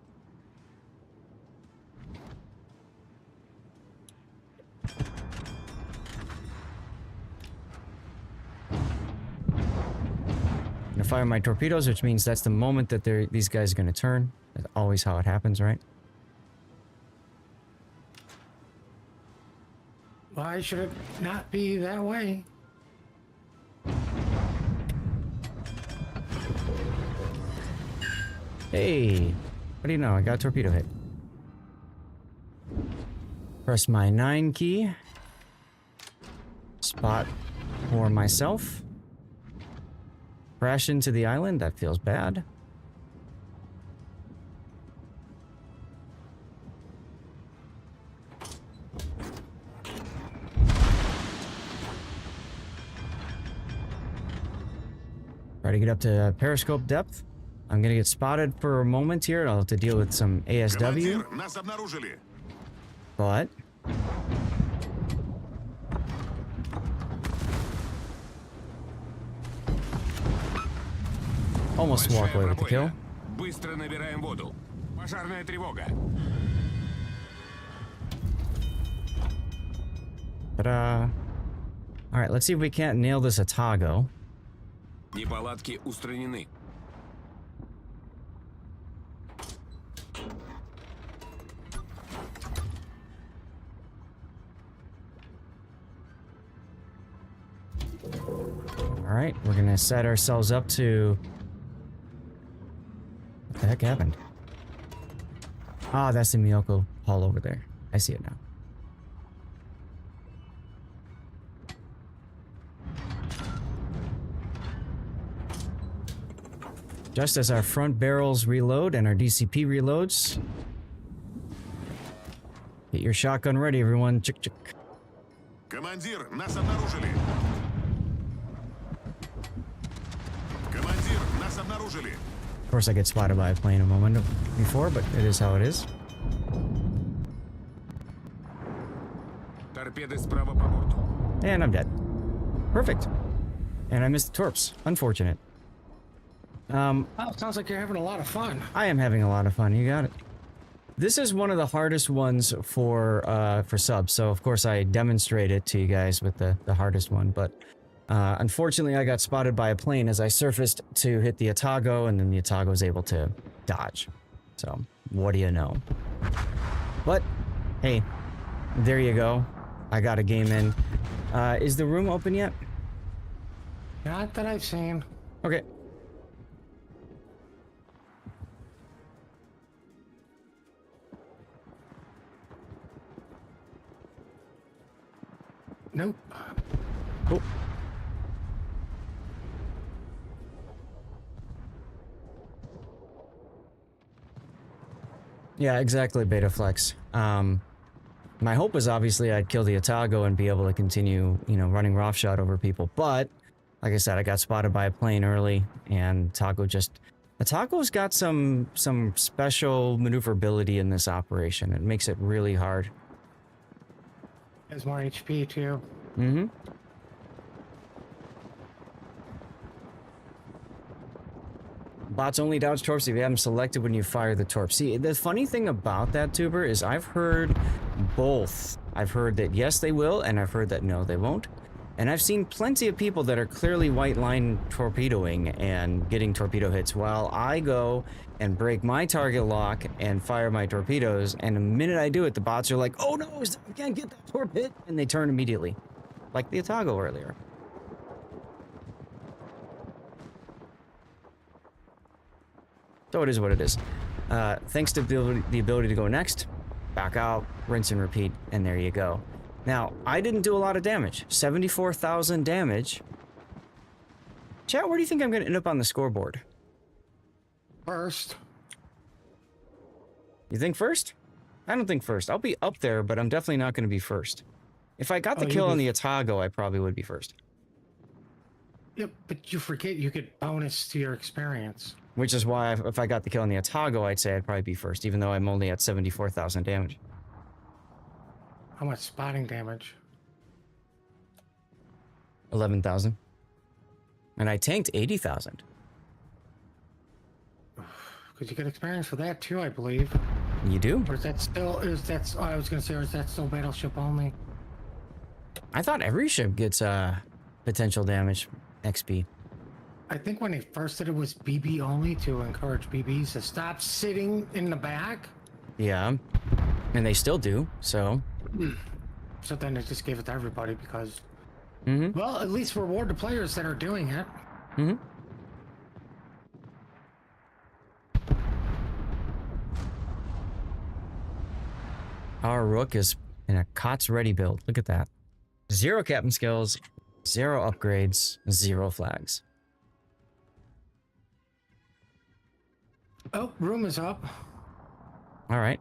I'm gonna fire my torpedoes, which means that's the moment that these guys are gonna turn. That's always how it happens, right? Why should it not be that way? Hey, what do you know? I got a torpedo hit. Press my 9 key. Spot for myself. Crash into the island. That feels bad. Try to get up to periscope depth. I'm gonna get spotted for a moment here. I'll have to deal with some ASW. Командир, нас обнаружили. But almost walk away with the kill. Быстро набираем воду. Пожарная тревога. Ta-da. All right, let's see if we can't nail this Atago. Неполадки устранены. All right, we're gonna set ourselves up to. What the heck happened? Ah, that's the Miyoko hull over there. I see it now. Just as our front barrels reload and our DCP reloads. Get your shotgun ready, everyone. Chick chick. Командир, нас обнаружили. Командир, нас обнаружили. Of course, I get spotted by a plane a moment before, but it is how it is. Торпеды справа по борту. And I'm dead. Perfect. And I missed the torps. Unfortunate. Oh, sounds like you're having a lot of fun. I am having a lot of fun. You got it. This is one of the hardest ones for subs. So of course I demonstrate it to you guys with the hardest one. But unfortunately, I got spotted by a plane as I surfaced to hit the Atago, and then the Atago was able to dodge. So what do you know? But hey, there you go. I got a game in. Is the room open yet? Not that I've seen. Okay. Nope. Cool. Yeah, exactly, Beta Flex. My hope was obviously I'd kill the Atago and be able to continue, you know, running roughshod over people. But, like I said, I got spotted by a plane early, and Atago's got some special maneuverability in this operation. It makes it really hard. Has more HP too. Mm-hmm. Bots only dodge torps if you have them selected when you fire the torp. See, the funny thing about that, Tuber, is I've heard both. I've heard that yes, they will, and I've heard that no, they won't. And I've seen plenty of people that are clearly white line torpedoing and getting torpedo hits while I go and break my target lock and fire my torpedoes, and the minute I do it, the bots are like, oh no, I can't get that torp hit, and they turn immediately. Like the Atago earlier. So it is what it is. Thanks to the ability to go next, back out, rinse and repeat, and there you go. Now, I didn't do a lot of damage. 74,000 damage. Chat, where do you think I'm going to end up on the scoreboard? First. You think first? I don't think first. I'll be up there, but I'm definitely not going to be first. If I got the kill on the Atago, I probably would be first. Yep, but you forget you get bonus to your experience. Which is why if I got the kill on the Atago, I'd say I'd probably be first, even though I'm only at 74,000 damage. How much spotting damage? 11,000. And I tanked 80,000. because you get experience for that too, I believe. You do? Or is that still, I was gonna say, or is that still battleship only? I thought every ship gets potential damage XP. I think when they first did it was BB only to encourage BBs to stop sitting in the back. Yeah. And they still do, so. So then they just gave it to everybody because, Mm-hmm. well, at least reward the players that are doing it. Mm-hmm. Our Rook is in a COTS ready build. Look at that. 0 captain skills, 0 upgrades, 0 flags. Oh, room is up. All right.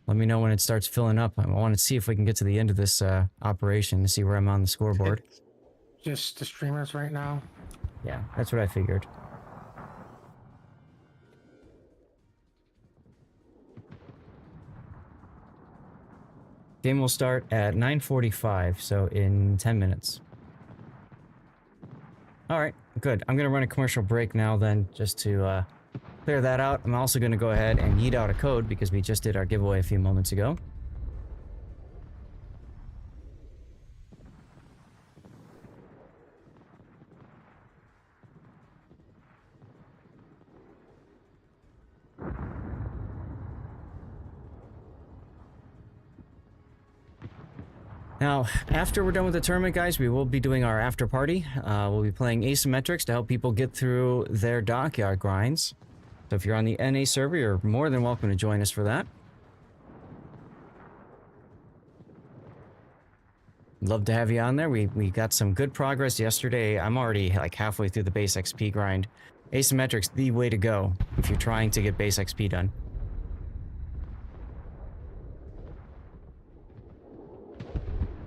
Let me know when it starts filling up. I want to see if we can get to the end of this operation to see where I'm on the scoreboard. It's just the streamers right now. Yeah, that's what I figured. Game will start at 9:45, so in 10 minutes. All right, good. I'm going to run a commercial break now then, just to clear that out. I'm also going to go ahead and yeet out a code because we just did our giveaway a few moments ago. Now, after we're done with the tournament, guys, we will be doing our after party. We'll be playing asymmetrics to help people get through their dockyard grinds. So if you're on the NA server, you're more than welcome to join us for that. Love to have you on there. We got some good progress yesterday. I'm already like halfway through the base XP grind. Asymmetrics, the way to go if you're trying to get base XP done.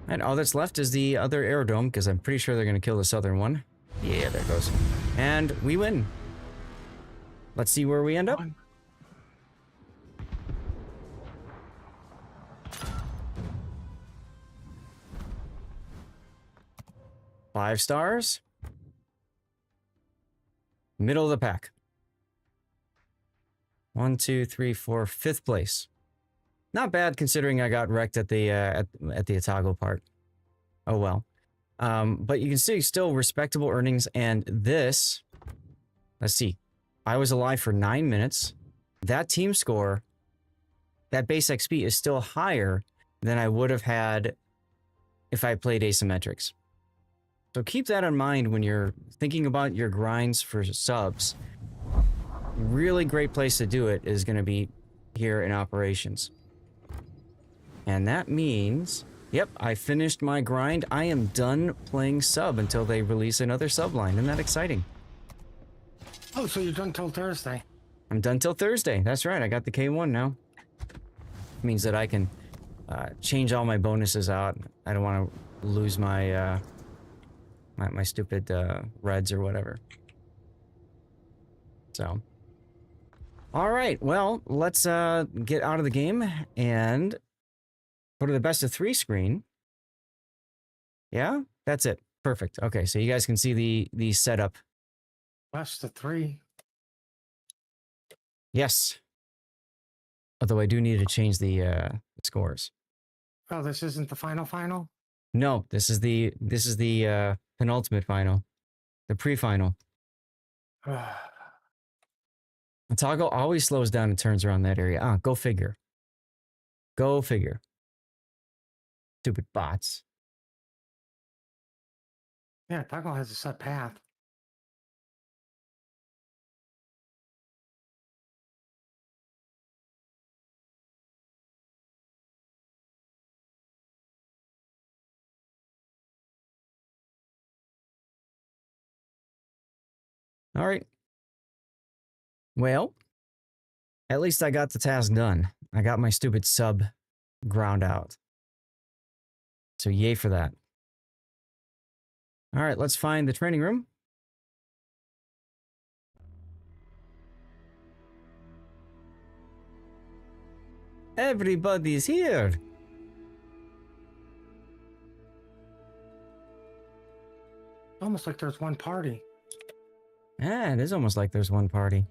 And all that's left is the other aerodrome, because I'm pretty sure they're going to kill the southern one. Yeah, there it goes. And we win. Let's see where we end up. Five stars. Middle of the pack. 1, 2, 3, 4, 5th place. Not bad considering I got wrecked at the Otago part. Oh well. But you can see still respectable earnings, and this, let's see. I was alive for 9 minutes. That team score, that base XP is still higher than I would have had if I played asymmetrics. So keep that in mind when you're thinking about your grinds for subs. Really great place to do it is going to be here in operations. And that means, yep, I finished my grind. I am done playing sub until they release another sub line. Isn't that exciting? Oh, so you're done till Thursday. I'm done till Thursday. That's right. I got the K1 now. Means that I can change all my bonuses out. I don't want to lose my my stupid reds or whatever. So, all right. Well, let's get out of the game and go to the best of 3 screen. Yeah, that's it. Perfect. Okay, so you guys can see the setup. Best of 3. Yes. Although I do need to change the scores. Oh, this isn't the final? No, this is the penultimate final, the pre-final. Otago always slows down and turns around that area. Ah, go figure. Go figure. Stupid bots. Yeah, Taco has a set path. All right. Well, at least I got the task done. I got my stupid sub ground out. So yay for that. All right, let's find the training room. Everybody's here. Almost like there's one party. Yeah, it is almost like there's one party.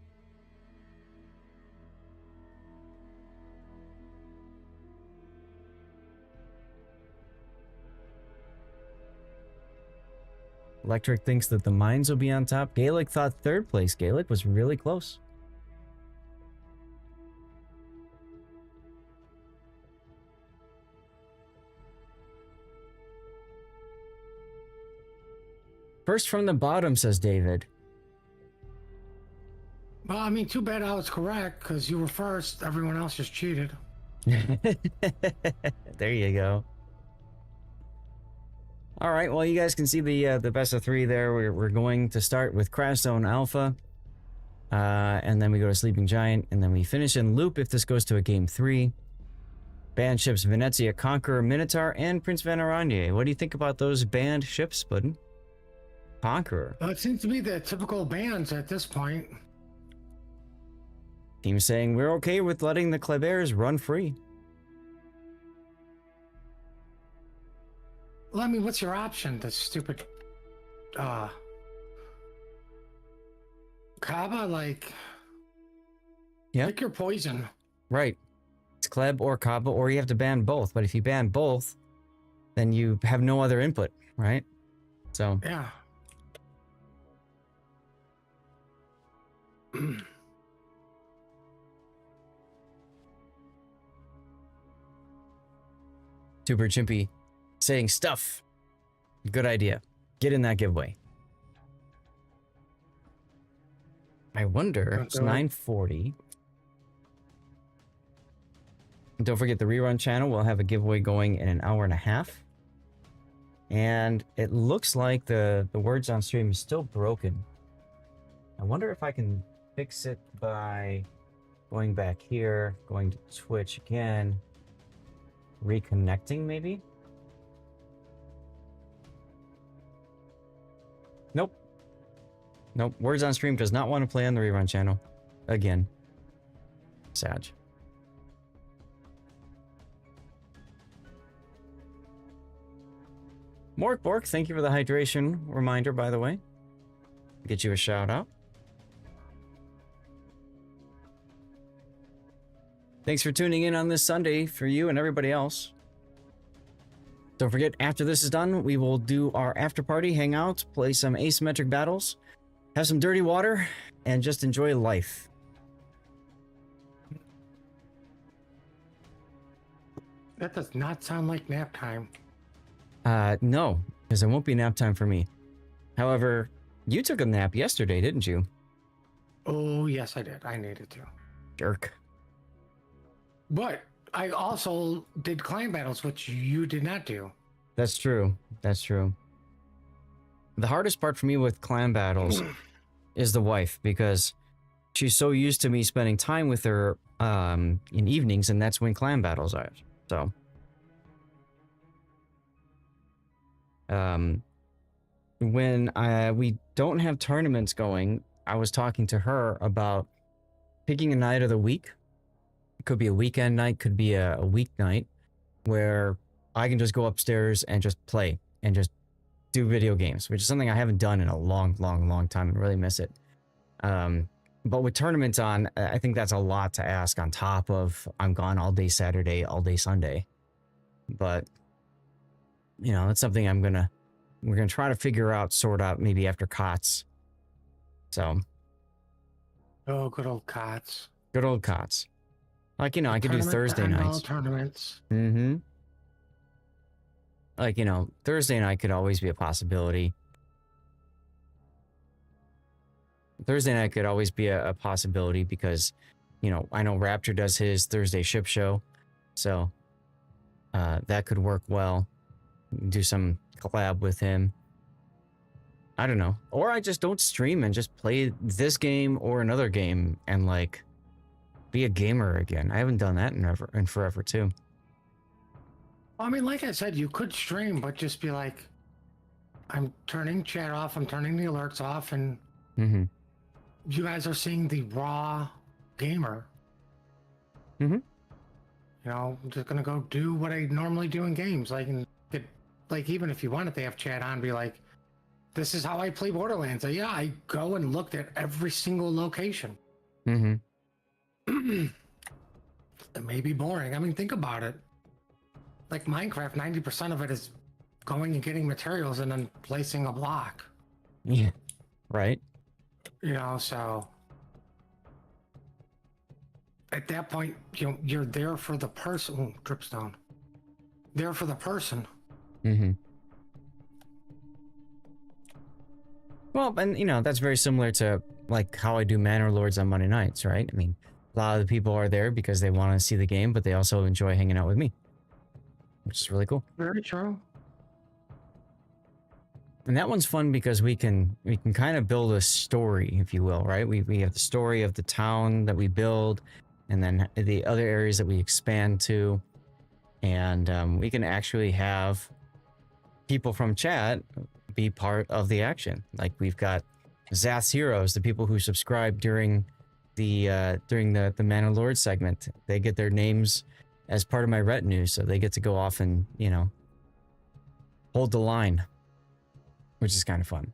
Electric thinks that the mines will be on top. Gaelic thought third place. Gaelic was really close. First from the bottom, says David. Well, I mean, too bad I was correct because you were first. Everyone else just cheated. There you go. All right, well, you guys can see the best of three there. We're going to start with Crash Zone Alpha, and then we go to Sleeping Giant, and then we finish in Loop if this goes to a game 3. Banned ships Venezia, Conqueror, Minotaur, and Prince Van Aranye. What do you think about those banned ships, Puddin? Conqueror. Well, it seems to be the typical bans at this point. Team saying we're okay with letting the Klebers run free. Well, I mean, what's your option? The stupid, Kaba, like, yeah, pick your poison. Right. It's Kleb or Kaba, or you have to ban both. But if you ban both, then you have no other input, right? So Yeah. Super Chimpy saying stuff. Good idea. Get in that giveaway. I wonder, it's 9:40. Don't forget the rerun channel. We'll have a giveaway going in an hour and a half. And it looks like the words on stream is still broken. I wonder if I can fix it by going back here, going to Twitch again, reconnecting maybe? Nope. Nope. Words on stream does not want to play on the rerun channel. Again. Sad. Mork Bork, thank you for the hydration reminder, by the way. Get you a shout out. Thanks for tuning in on this Sunday for you and everybody else. Don't forget, after this is done, we will do our after party, hang out, play some asymmetric battles, have some dirty water, and just enjoy life. That does not sound like nap time. No, because it won't be nap time for me. However, you took a nap yesterday, didn't you? Oh, yes, I did. I needed to. Jerk. But I also did clan battles, which you did not do. That's true. That's true. The hardest part for me with clan battles is the wife, because she's so used to me spending time with her in evenings, and that's when clan battles are. So, when we don't have tournaments going, I was talking to her about picking a night of the week. It could be a weekend night, could be a weeknight, where I can just go upstairs and just play and just do video games, which is something I haven't done in a long time and really miss it. But with tournaments on, I think that's a lot to ask on top of I'm gone all day Saturday, all day Sunday. But, you know, that's something we're gonna try to figure out, sort out maybe after COTS. So. Oh, good old COTS. Good old COTS. Like, you know, I could do Thursday nights. Tournaments. Mm-hmm. Like, you know, Thursday night could always be a possibility. Thursday night could always be a possibility because, you know, I know Raptor does his Thursday ship show. So, that could work well. Do some collab with him. I don't know. Or I just don't stream and just play this game or another game and, like, be a gamer again. I haven't done that in forever too. I mean, like I said, you could stream, but just be like, I'm turning chat off, I'm turning the alerts off, and you guys are seeing the raw gamer. You know, I'm just gonna go do what I normally do in games. Like, even if you wanted to have chat on, be like, this is how I play Borderlands. Yeah, I go and looked at every single location. It may be boring. I mean, think about it. Like Minecraft, 90% of it is going and getting materials and then placing a block. Yeah. Right? You know, so at that point, you're there for the person. Ooh, drips down. There for the person. Mm-hmm. Well, and you know, that's very similar to like how I do Manor Lords on Monday nights, right? I mean, a lot of the people are there because they want to see the game, but they also enjoy hanging out with me, which is really cool. Very true. And that one's fun because we can kind of build a story, if you will, right? We have the story of the town that we build, and then the other areas that we expand to, and we can actually have people from chat be part of the action. Like we've got Zath's Heroes, the people who subscribe during the Manor Lord segment. They get their names as part of my retinue, so they get to go off and, you know, hold the line, which is kind of fun.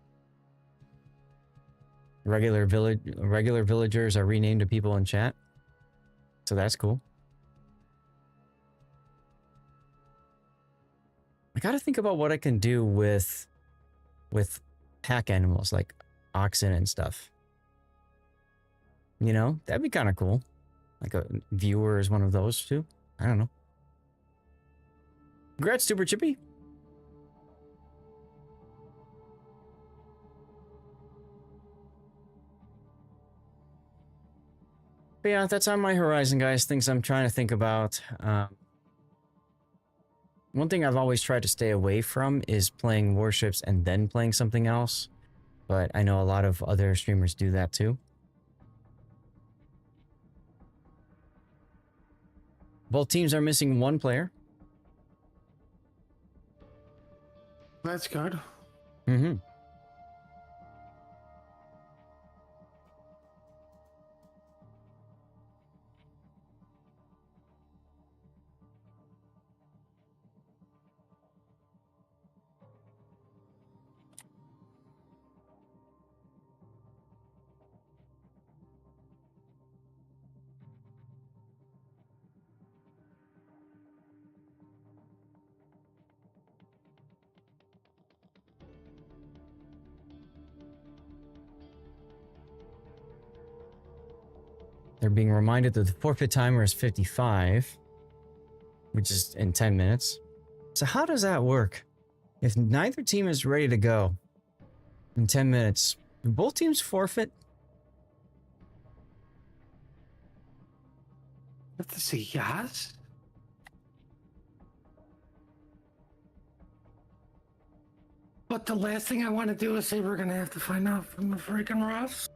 Regular villagers are renamed to people in chat, so that's cool. I gotta think about what I can do with pack animals like oxen and stuff. You know, that'd be kind of cool. Like a viewer is one of those too. I don't know. Congrats, Super Chippy. But yeah, that's on my horizon, guys. Things I'm trying to think about. One thing I've always tried to stay away from is playing Warships and then playing something else. But I know a lot of other streamers do that too. Both teams are missing one player. That's good. Mm-hmm. They're being reminded that the forfeit timer is 55, which is in 10 minutes. So how does that work? If neither team is ready to go in 10 minutes, do both teams forfeit? Let's see, yes. But the last thing I want to do is say we're going to have to find out from the freaking refs.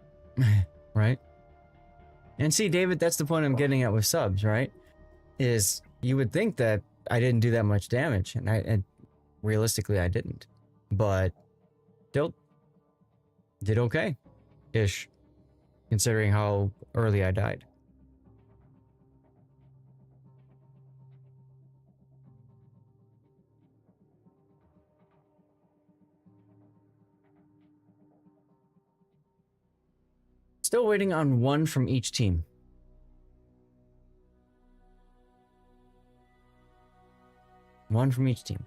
Right? And see, David, that's the point I'm getting at with subs, right? Is you would think that I didn't do that much damage, and realistically I didn't. But still did okay-ish, considering how early I died. Still waiting on one from each team. One from each team.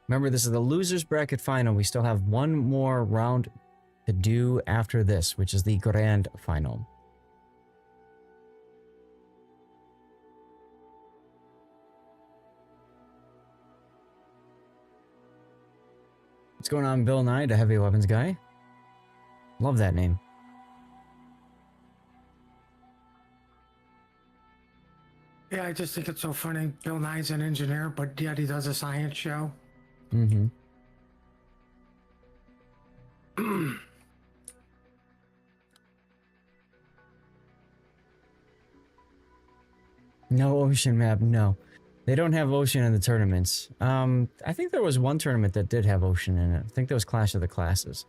Remember, this is the losers bracket final. We still have one more round to do after this, which is the grand final. What's going on, Bill Nye, the heavy weapons guy? Love that name. Yeah, I just think it's so funny. Bill Nye's an engineer, but yet he does a science show. Mm-hmm. No ocean map, no. They don't have ocean in the tournaments. I think there was one tournament that did have ocean in it. I think that was Clash of the Classes.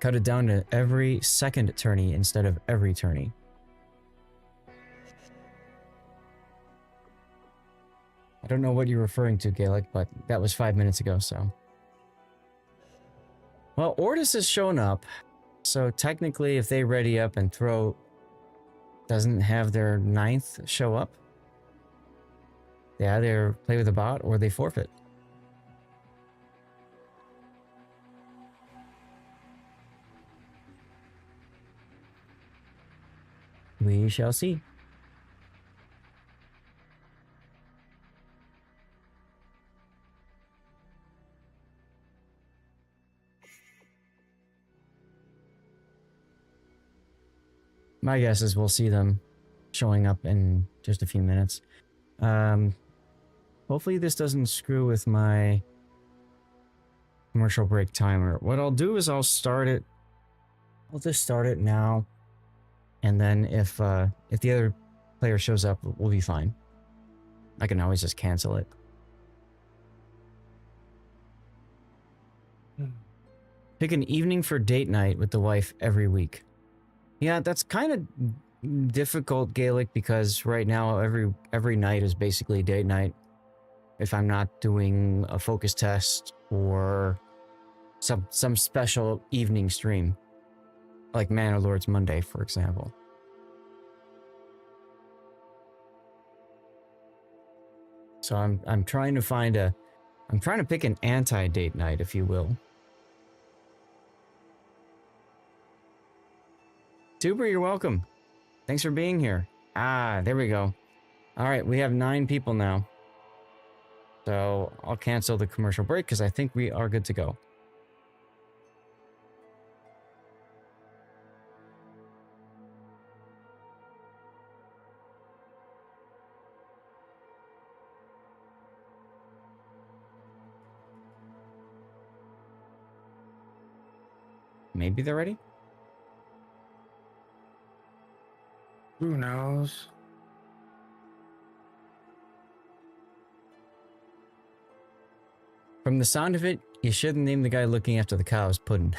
Cut it down to every second tourney instead of every tourney. I don't know what you're referring to, Gaelic, but that was 5 minutes ago, so. Well, ORTUS has shown up, so technically if they ready up and throw doesn't have their 9th show up. They either play with a bot or they forfeit. We shall see. My guess is we'll see them showing up in just a few minutes. Hopefully this doesn't screw with my commercial break timer. What I'll do is I'll start it. I'll just start it now. And then if the other player shows up, we'll be fine. I can always just cancel it. Pick an evening for date night with the wife every week. Yeah, that's kind of difficult, Gaelic, because right now every night is basically date night. If I'm not doing a focus test or some special evening stream, like Manor Lords Monday, for example. So I'm trying to find I'm trying to pick an anti-date night, if you will. Tuber, you're welcome. Thanks for being here. Ah, there we go. All right, we have 9 people now. So I'll cancel the commercial break because I think we are good to go. Maybe they're ready? Who knows? From the sound of it, you shouldn't name the guy looking after the cows Puddin'.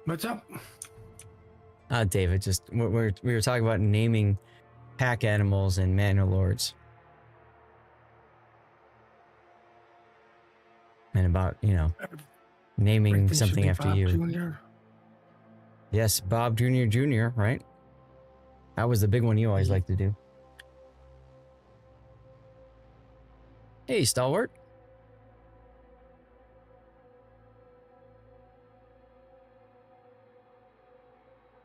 What's up? David, just we were talking about naming pack animals and Manor Lords. And about, you know, naming Everything should something be after Bob you. Jr. Yes, Bob Jr., right? That was the big one you always like to do. Hey, Stalwart.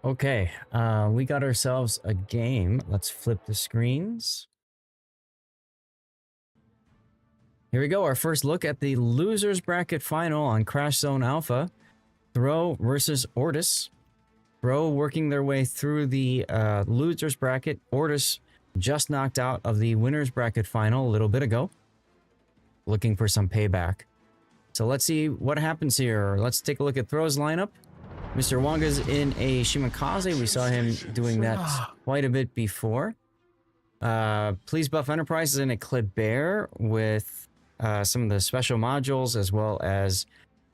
Okay, we got ourselves a game. Let's flip the screens. Here we go, our first look at the losers bracket final on Crash Zone Alpha. Throw versus ORTUS. Throw working their way through the losers bracket. ORTUS just knocked out of the winners bracket final a little bit ago. Looking for some payback. So let's see what happens here. Let's take a look at Throw's lineup. Mr. Wanga's in a Shimakaze. We saw him doing that quite a bit before. Please Buff Enterprise is in a Kleber with some of the special modules as well as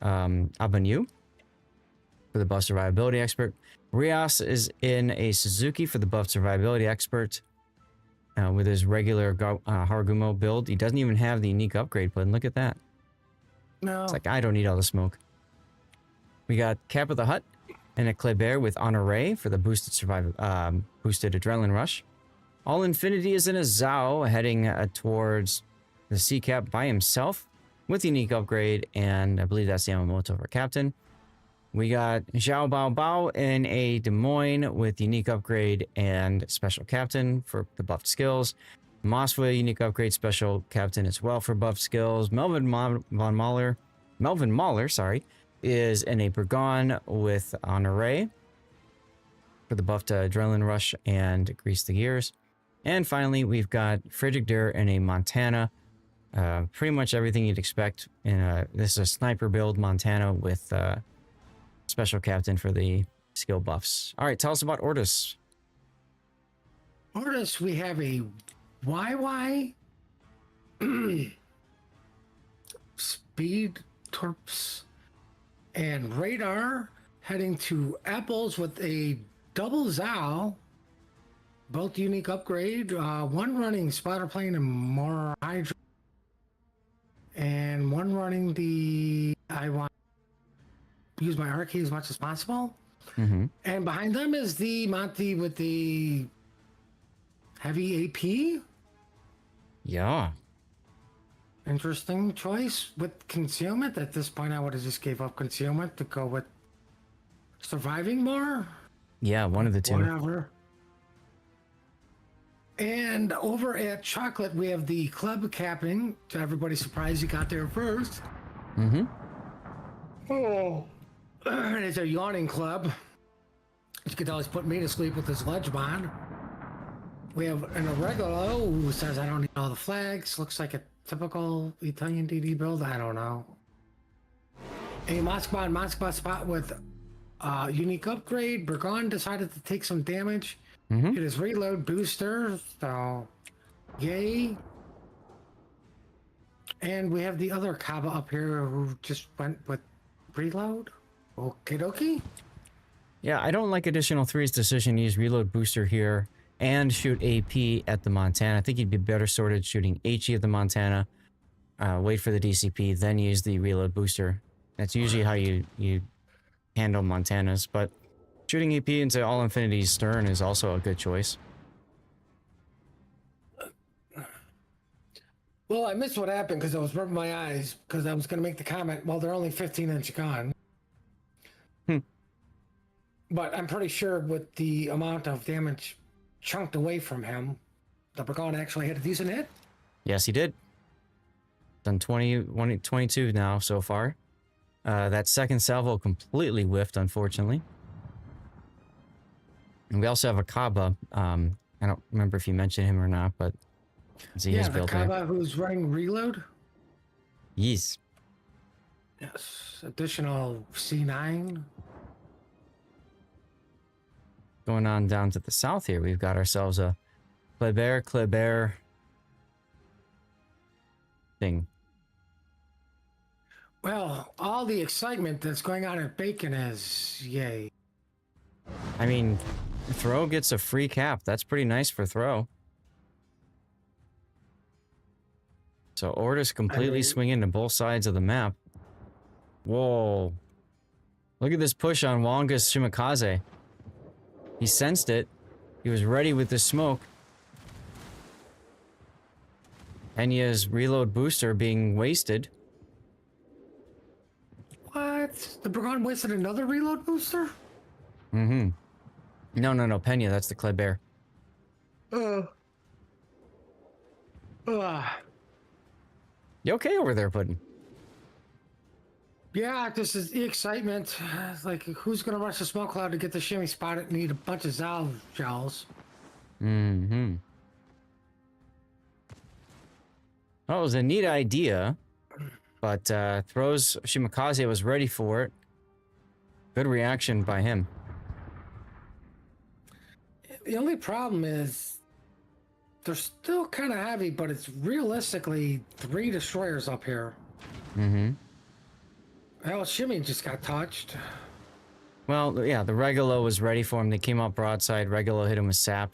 Abanyu for the buff survivability expert. Rios is in a Suzuki for the buff survivability expert with his regular Harugumo build. He doesn't even have the unique upgrade button. Look at that. No. It's like, I don't need all the smoke. We got Cap of the Hut and a Kleber with Honore for the boosted boosted adrenaline rush. All Infinity is in a Zhao heading towards the Sea Cap by himself with unique upgrade, and I believe that's Yamamoto for captain. We got Zhao Bao Bao in a Des Moines with unique upgrade and special captain for the buffed skills. Moswa unique upgrade, special captain as well for buffed skills. Melvin Mahler, sorry, is in a Burgon with Honore for the buffed adrenaline rush and grease the gears. And finally, we've got Frederick Durr in a Montana. Pretty much everything you'd expect. This is a sniper build Montana with special captain for the skill buffs. All right, tell us about ORTUS. ORTUS, we have a YY Speed Torps and Radar heading to Apples with a double Zhao, both unique upgrade, one running spotter plane and more Hydra, and one running the I want to use my arcade as much as possible. Mm-hmm. And behind them is the Monty with the heavy AP. Yeah. Interesting choice with concealment. At this point, I would have just gave up concealment to go with surviving more. Yeah, one of the two. Whatever. And over at Chocolate, we have the club capping. To everybody's surprise, he got there first. Mm-hmm. Oh. It's a yawning club. You could always put me to sleep with his ledge mod. We have an Irregolo who says, I don't need all the flags. Looks like a typical Italian DD build. I don't know. A Moskva spot with unique upgrade. Burgon decided to take some damage. Mm-hmm. It is reload booster. So, yay. And we have the other Kaba up here who just went with reload. Okie dokie. Yeah, I don't like Additional 3's decision to use reload booster here and shoot AP at the Montana. I think he'd be better sorted shooting HE at the Montana, wait for the DCP, then use the reload booster. That's usually how you handle Montanas, but shooting AP into All Infinity's stern is also a good choice. Well, I missed what happened because I was rubbing my eyes because I was going to make the comment, well, they're only 15-inch gone. But I'm pretty sure with the amount of damage chunked away from him, the Burgon actually had a decent hit. Yes, he did. Done 22 now so far. That second salvo completely whiffed, unfortunately. And we also have a Kaba. I don't remember if you mentioned him or not, but he is built there. Kaba who's running reload. Yes. Yes. Additional C9. Going on down to the south here, we've got ourselves a Kleber thing. Well, all the excitement that's going on at Bacon is yay. I mean, Throw gets a free cap. That's pretty nice for Throw. So ORTUS completely swinging to both sides of the map. Whoa. Look at this push on Wanga's Shimakaze. He sensed it. He was ready with the smoke. Enya's reload booster being wasted. What? The Burgon wasted another reload booster? Mm-hmm. No, Pena, that's the Kleber. You okay over there, Puddin'? Yeah, this is the excitement. It's like, who's gonna rush the smoke cloud to get the shimmy spot and need a bunch of Zal gels? Mm-hmm. Well, it was a neat idea, but Throw's Shimakaze was ready for it. Good reaction by him. The only problem is they're still kind of heavy, but it's realistically 3 destroyers up here. Mm-hmm. Hell, Shimmy just got touched. Well, yeah, the Regulo was ready for him. They came out broadside. Regulo hit him with sap.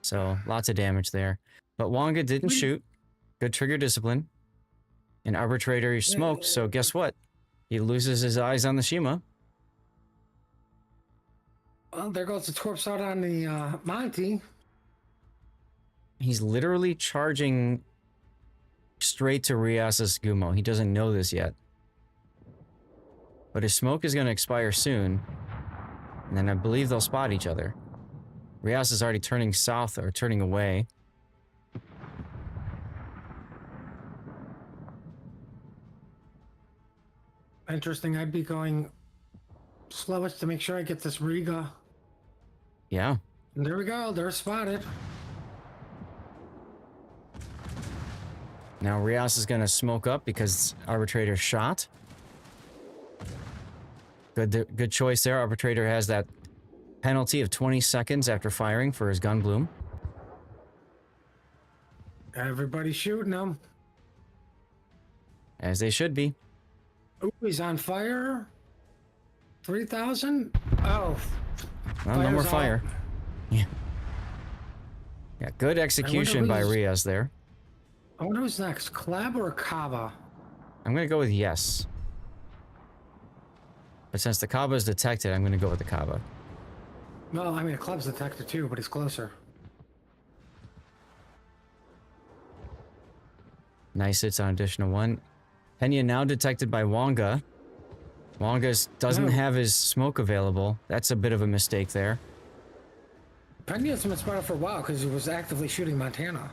So, lots of damage there. But Wanga didn't shoot. Good trigger discipline. And Arbitrator he smoked, so guess what? He loses his eyes on the Shima. Well, there goes the corpse out on the Monty. He's literally charging straight to Rias's Gumo. He doesn't know this yet. But his smoke is going to expire soon. And then I believe they'll spot each other. Rias is already turning south or turning away. Interesting. I'd be going slowest to make sure I get this Riga. Yeah. And there we go. They're spotted. Now Rias is going to smoke up because Arbitrator shot. Good choice there. Arbitrator has that penalty of 20 seconds after firing for his gun bloom. Everybody's shooting him. As they should be. Ooh, he's on fire. 3,000? Oh. Well, no more fire. Yeah. Yeah, good execution by Rias there. I wonder who's next, Kleb or Kaba? I'm going to go with yes. But since the Kaba is detected, I'm going to go with the Kaba. Well, I mean, a Kleb's detected too, but he's closer. Nice hits on additional one. Pena now detected by Wonga. Wonga doesn't have his smoke available. That's a bit of a mistake there. Pena's been spotted for a while because he was actively shooting Montana.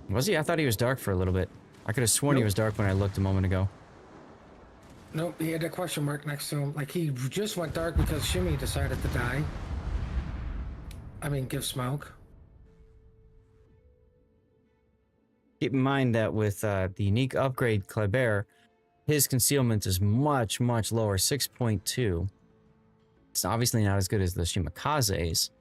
Was he? I thought he was dark for a little bit. I could have sworn he was dark when I looked a moment ago. Nope, he had a question mark next to him. Like he just went dark because Shimmy decided to die. I mean, give smoke. Keep in mind that with the unique upgrade Kleber, his concealment is much, much lower, 6.2. It's obviously not as good as the Shimakaze's,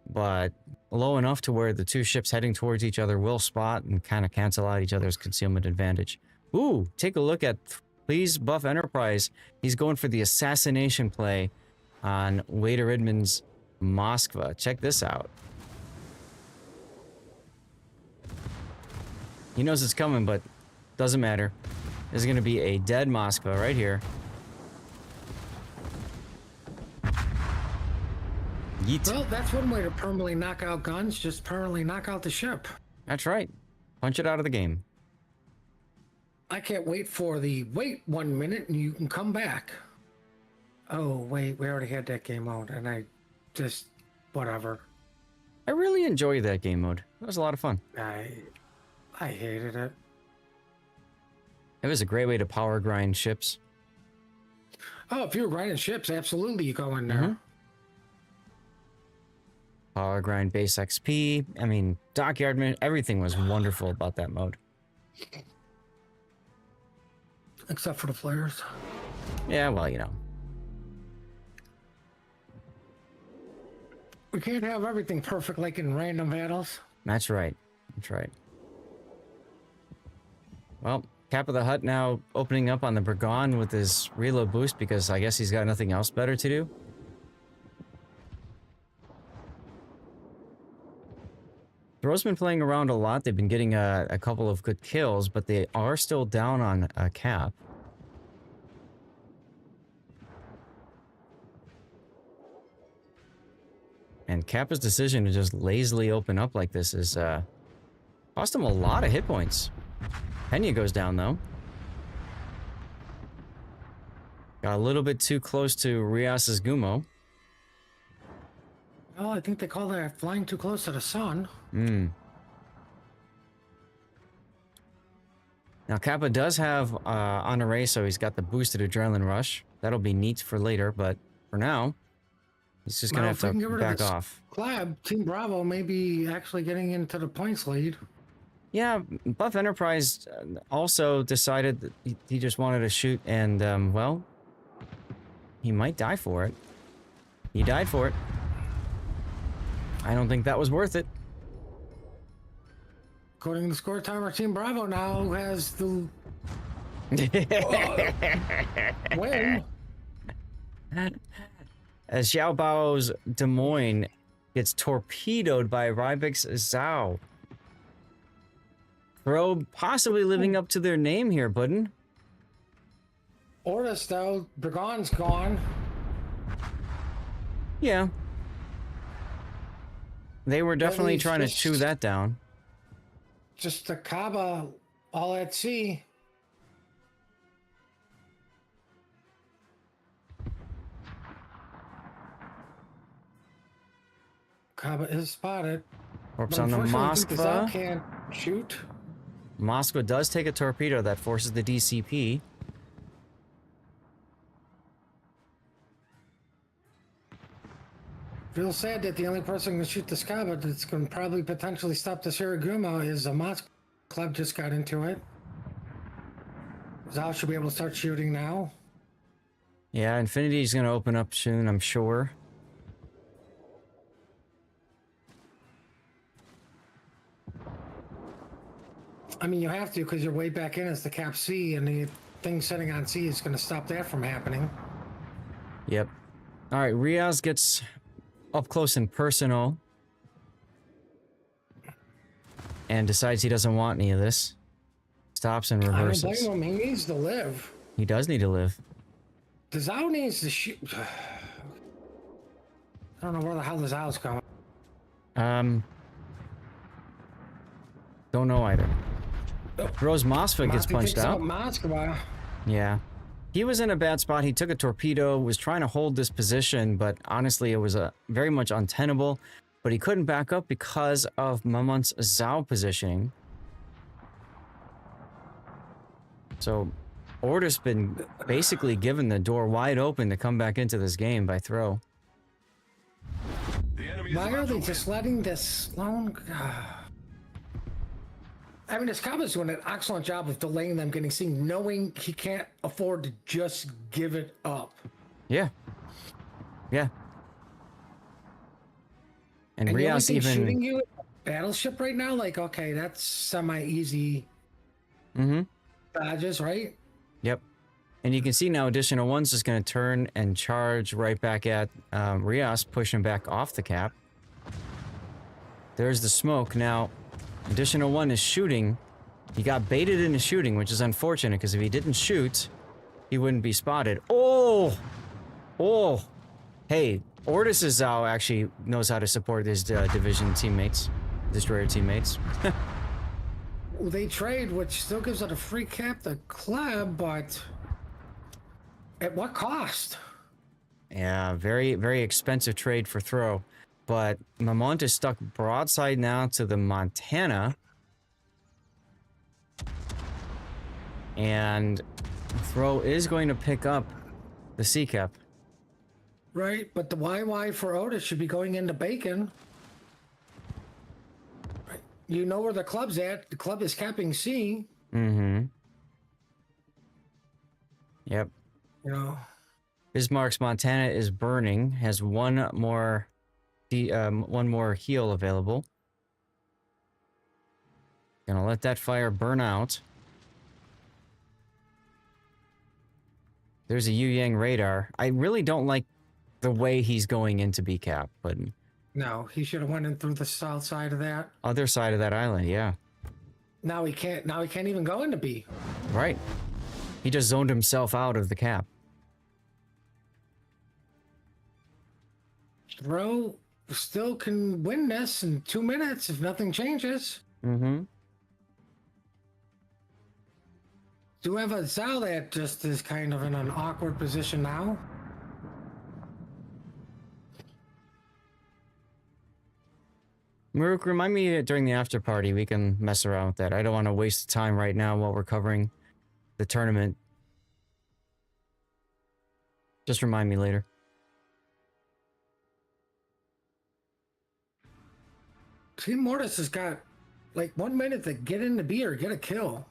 but low enough to where the two ships heading towards each other will spot and kind of cancel out each other's concealment advantage. Ooh, take a look at, please buff Enterprise. He's going for the assassination play on Wader Idman's Moskva. Check this out. He knows it's coming, but doesn't matter. There's going to be a dead Moskva right here. Yeet. Well, that's one way to permanently knock out guns, just permanently knock out the ship. That's right. Punch it out of the game. I can't wait for the wait 1 minute and you can come back. Oh, wait, we already had that game mode and I just, whatever. I really enjoyed that game mode. It was a lot of fun. I hated it. It was a great way to power grind ships. Oh, if you're grinding ships, absolutely you go in there. Power grind base XP. I mean, Dockyard, everything was wonderful about that mode. Except for the flares. Yeah, well, you know. We can't have everything perfect like in random battles. That's right. That's right. Well, Cap of the Hut now opening up on the Bergon with his reload boost because I guess he's got nothing else better to do. Throw's been playing around a lot. They've been getting a couple of good kills, but they are still down on Cap. And Kappa's decision to just lazily open up like this is cost him a lot of hit points. Pena goes down though. Got a little bit too close to Rias's Gumo. Oh, I think they call that flying too close to the sun. Now Kappa does have Honore, so he's got the boosted adrenaline rush. That'll be neat for later, but for now, he's just gonna have to back off. Collab, Team Bravo may be actually getting into the points lead. Yeah, Buff Enterprise also decided that he just wanted to shoot, and well, he might die for it. He died for it. I don't think that was worth it. According to the score timer, Team Bravo now has the win. As Xiao Bao's Des Moines gets torpedoed by Rybix Zhao. Probe possibly living up to their name here, Puddin'. ORTUS, though, Bergon's gone. Yeah. They were definitely trying to chew that down. Just the Kaba all at sea. Kaba is spotted. Corpse on the Moskva. Can't shoot. Moskva does take a torpedo that forces the DCP. Feels sad that the only person who can shoot the Skaba that's going to probably potentially stop the Shiraguma is a Moskva. Club just got into it. Zhao should be able to start shooting now. Yeah, Infinity's going to open up soon, I'm sure. I mean, you have to because you're way back in as the Cap C, and the thing sitting on C is going to stop that from happening. Yep. All right, Riaz gets up close and personal and decides he doesn't want any of this. Stops and reverses. I don't blame him. He needs to live. He does need to live. The Zhao needs to shoot. I don't know where the hell the Zhao's going. Don't know either. Rose Mosfa gets Moskva punched takes out. Moskva. Yeah. He was in a bad spot. He took a torpedo, was trying to hold this position, but honestly, it was very much untenable. But he couldn't back up because of Mamont's Zhao positioning. So, ORTUS been basically given the door wide open to come back into this game by throw. The enemy is Why are about they to just win. letting this long? I mean, this Cobb doing an excellent job of delaying them getting seen, knowing he can't afford to just give it up. Yeah. Yeah. And And the only Rios thing shooting even... you is a battleship right now, like, okay, that's semi-easy dodges, right? Yep. And you can see now Additional One's just going to turn and charge right back at Rios, pushing back off the cap. There's the smoke. Now, Additional One is shooting. He got baited into shooting, which is unfortunate, because if he didn't shoot, he wouldn't be spotted. Oh! Oh! Hey, ORTUS' Zhao actually knows how to support his division teammates, destroyer teammates. Well, they trade, which still gives it a free cap to club, but at what cost? Yeah, very, very expensive trade for throw. But Mamont is stuck broadside now to the Montana. And throw is going to pick up the C cap. Right, but the YY for Otis should be going into Bacon. Right. You know where the club's at. The club is capping C. Mm-hmm. Yep. You know. Bismarck's Montana is burning. Has one more heal available. Gonna let that fire burn out. There's a Yu Yang radar. I really don't like the way he's going into B cap, but No, he should have went in through the south side of that. other side of that island, yeah. Now he can't. Now he can't even go into B. Right. He just zoned himself out of the cap. Throw still can win this in 2 minutes if nothing changes. Mm-hmm. Do have a Zhao that just is kind of in an awkward position now. Maruk, remind me during the after party we can mess around with that. I don't want to waste time right now while we're covering the tournament. Just remind me later. Team Mortis has got like 1 minute to get into B or get a kill.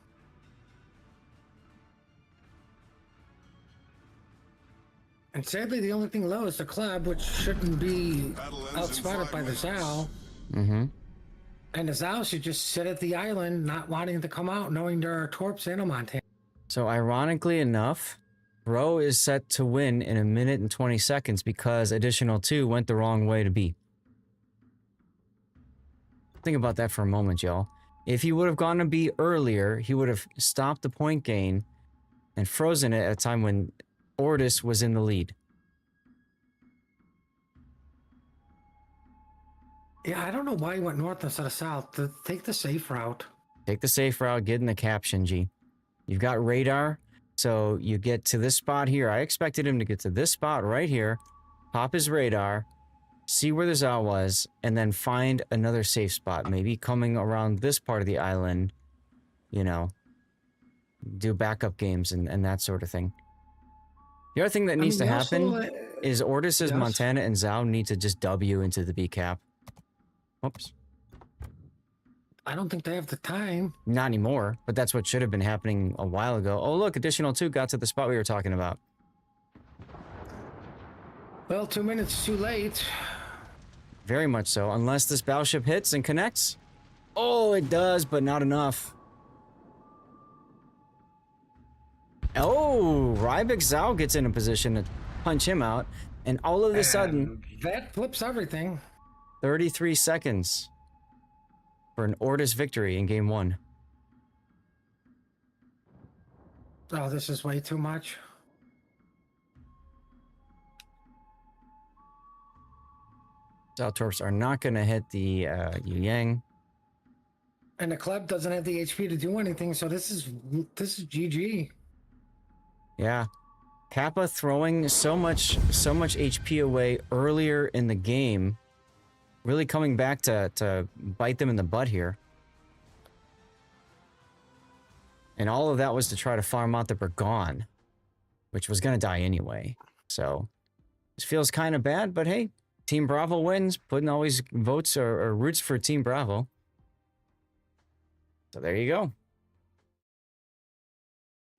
And sadly, the only thing low is the club, which shouldn't be outspotted by the Zhao. Mm-hmm. And the Zhao should just sit at the island, not wanting to come out, knowing there are Torps and a Montana. So ironically enough, Ro is set to win in 1 minute and 20 seconds because Additional 2 went the wrong way to B. Think about that for a moment, y'all. If he would have gone to B earlier, he would have stopped the point gain and frozen it at a time when ORTUS was in the lead. Yeah, I don't know why he went north instead of south. To take the safe route. Take the safe route, get in the caption, G. You've got radar, so you get to this spot here. I expected him to get to this spot right here, pop his radar, see where the Zhao was, and then find another safe spot. Maybe coming around this part of the island, you know, do backup games and that sort of thing. The other thing that needs to happen is ORTUS' Yes. Montana and Zhao need to just W into the B cap. Whoops. I don't think they have the time. Not anymore, but that's what should have been happening a while ago. Oh, look, Additional 2 got to the spot we were talking about. Well, 2 minutes too late. Very much so, unless this battleship hits and connects. Oh, it does, but not enough. Oh, Rybic Zhao gets in a position to punch him out, and all of a sudden, And that flips everything. 33 seconds for an ORTUS victory in Game 1. Oh, this is way too much. Zhao Torps are not going to hit the Yu Yang. And the club doesn't have the HP to do anything, so this is GG. Yeah. Kappa throwing so much HP away earlier in the game, really coming back to bite them in the butt here. And all of that was to try to farm out the Bergon, which was going to die anyway. So this feels kind of bad, but hey, Team Bravo wins. Puddin always votes or roots for Team Bravo. So there you go.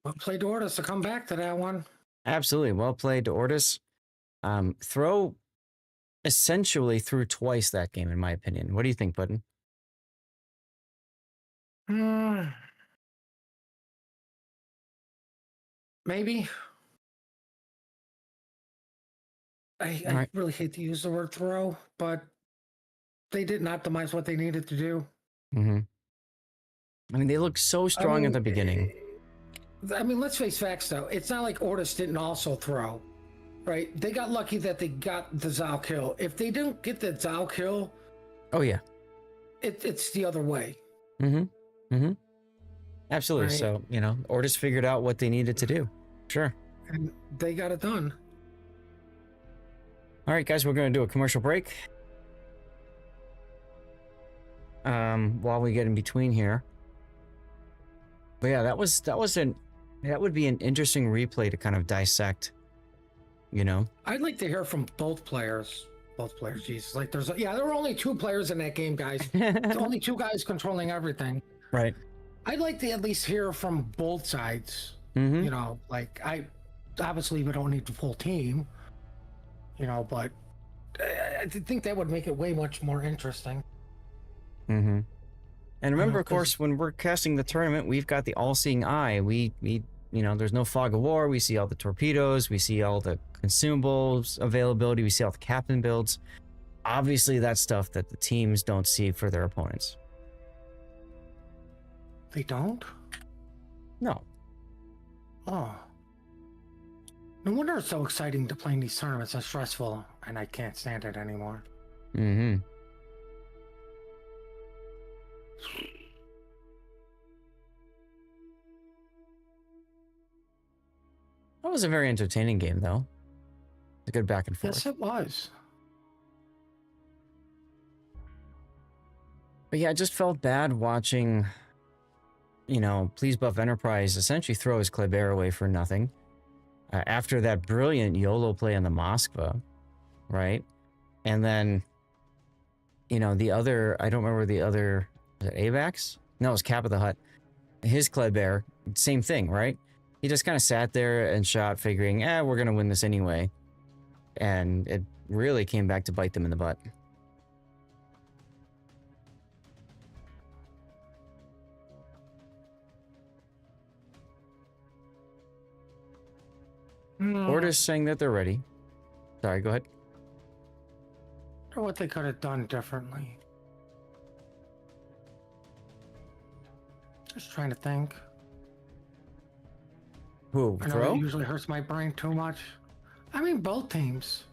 Well played to ORTUS to come back to that one. Absolutely. Well played to ORTUS. Throw essentially threw twice that game, in my opinion. What do you think, Puddin? Maybe. I really hate to use the word throw, but they didn't optimize what they needed to do. Mm-hmm. I mean, they looked so strong at the beginning. I mean, let's face facts, though. It's not like ORTUS didn't also throw, right? They got lucky that they got the Zao kill. If they didn't get the Zao kill... Oh, yeah. It's the other way. Mm-hmm. Mm-hmm. Absolutely. Right. So, you know, ORTUS figured out what they needed to do. Sure. And they got it done. All right, guys, we're going to do a commercial break. While we get in between here. But yeah, that would be an interesting replay to kind of dissect, you know? I'd like to hear from both players. Both players, Jesus. Like there were only 2 players in that game, guys. There's only 2 guys controlling everything. Right. I'd like to at least hear from both sides. Mm-hmm. You know, like obviously we don't need the full team, you know, but I think that would make it way much more interesting. Mm-hmm. And remember, of 'cause- course, when we're casting the tournament, we've got the all-seeing eye. We, you know, there's no fog of war. We see all the torpedoes. We see all the consumables availability. We see all the captain builds. Obviously, that's stuff that the teams don't see for their opponents. They don't? No. Oh. No wonder it's so exciting to play in these tournaments. It's stressful, and I can't stand it anymore. Mm-hmm. That was a very entertaining game, though. A good back and forth. Yes, it was. But yeah, I just felt bad watching, you know, Please Buff Enterprise essentially throw his Kleber away for nothing. After that brilliant YOLO play on the Moskva, right? And then, you know, the other, I don't remember the other, was it AVAX? No, it was Cap of the Hut. His Kleber, same thing, right? He just kind of sat there and shot, figuring, we're going to win this anyway. And it really came back to bite them in the butt. ORTUS saying that they're ready. Sorry, go ahead. Or what they could have done differently. Just trying to think. Who? I know Throw? it usually hurts my brain too much. I mean, both teams.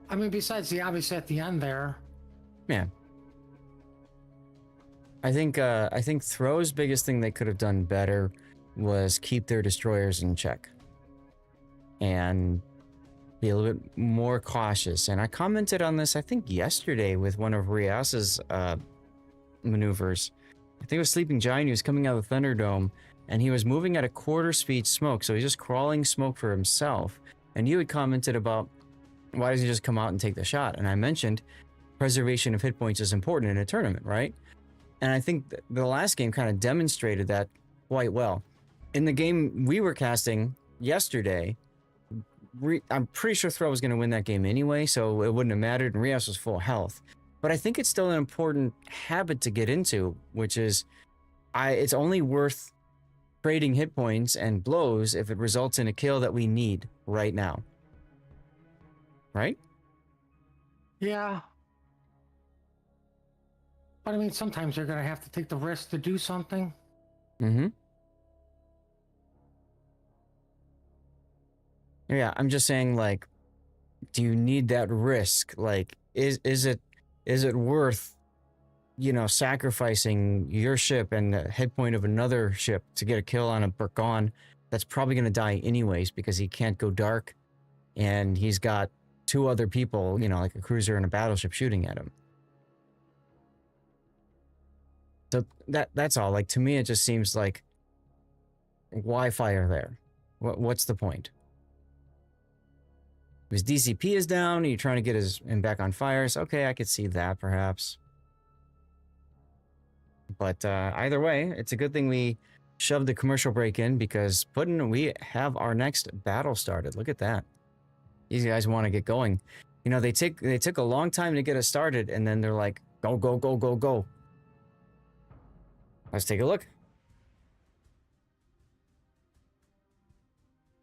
I mean, besides the obvious at the end there. Yeah. I think Throw's biggest thing they could have done better was keep their destroyers in check. And be a little bit more cautious. And I commented on this, I think, yesterday with one of Rias's maneuvers. I think it was Sleeping Giant. He was coming out of the Thunderdome, and he was moving at a quarter speed smoke. So he's just crawling smoke for himself. And you had commented about, why doesn't he just come out and take the shot? And I mentioned preservation of hit points is important in a tournament, right? And I think the last game kind of demonstrated that quite well. In the game we were casting yesterday, I'm pretty sure Throw was going to win that game anyway, so it wouldn't have mattered, and Rios was full health. But I think it's still an important habit to get into, which is it's only worth trading hit points and blows if it results in a kill that we need right now. Right? Yeah. But I mean, sometimes you're going to have to take the risk to do something. Mm-hmm. Yeah, I'm just saying, like, do you need that risk? Like, is it worth you know, sacrificing your ship and the head point of another ship to get a kill on a Burgon that's probably going to die anyways because he can't go dark and he's got two other people, you know, like a cruiser and a battleship shooting at him. So that's all. Like, to me, it just seems like, why fire there? What's the point? His DCP is down, you're trying to get him back on fires. Okay, I could see that, perhaps. But either way, it's a good thing we shoved the commercial break in because we have our next battle started. Look at that. These guys want to get going. You know, they took a long time to get us started, and then they're like, go, go, go, go, go. Let's take a look.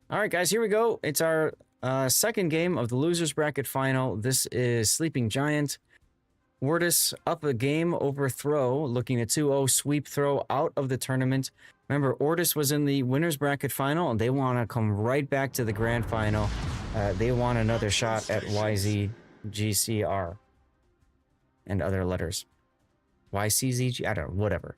All right, guys, here we go. It's our second game of the losers bracket final. This is Sleeping Giant. ORTUS up a game overthrow, looking at 2-0 sweep throw out of the tournament. Remember, ORTUS was in the winners bracket final, and they want to come right back to the grand final. They want another shot at YCZGR and other letters. YCZG, I don't know, whatever.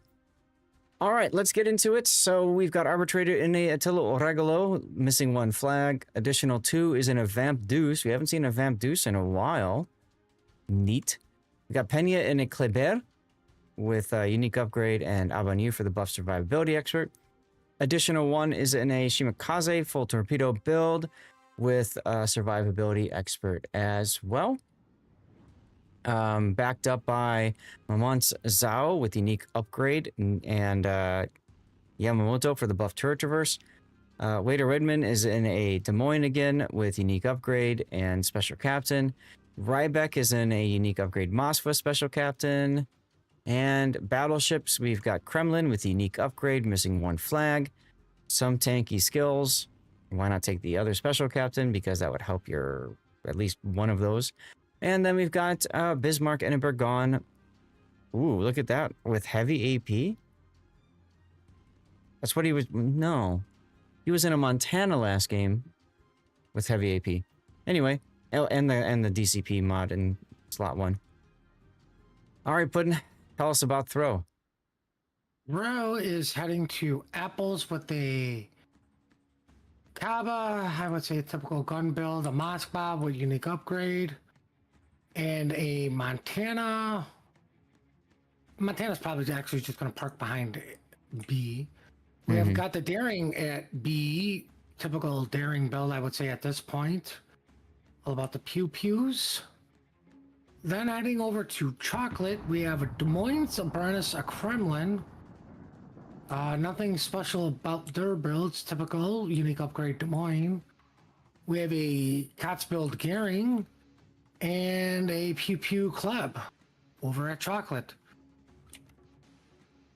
All right, let's get into it. So we've got Arbitrator in a Attilo Oregolo, missing one flag. Additional 2 is in a Vamp Deuce. We haven't seen a Vamp Deuce in a while. Neat. We got Pena in a Kleber with a unique upgrade and Abanyu for the buff survivability expert. Additional 1 is in a Shimakaze full torpedo build with a survivability expert as well. Backed up by Mamon's Zhao with unique upgrade and Yamamoto for the buff turret traverse. Wader Redman is in a Des Moines again with unique upgrade and special captain. Rybeck is in a unique upgrade Moskva special captain. And battleships, we've got Kremlin with unique upgrade, missing 1 flag. Some tanky skills. Why not take the other special captain? Because that would help your at least one of those. And then we've got Bismarck and a Burgon. Ooh, look at that. With heavy AP? That's what he was... No. He was in a Montana last game with heavy AP. Anyway, and the DCP mod in slot 1. All right, Puddin', tell us about throw. Ro is heading to Apples with a Kaba, I would say a typical gun build, a Moskva with unique upgrade, and a Montana. Montana's probably actually just going to park behind B. We have got the Daring at B, typical Daring build, I would say at this point. All about the pew-pews. Then heading over to Chocolate, we have a Des Moines, a Brennus, a Kremlin. Nothing special about their builds, typical unique upgrade Des Moines. We have a Cotsbuild Gearing and a Pew Pew Club over at Chocolate.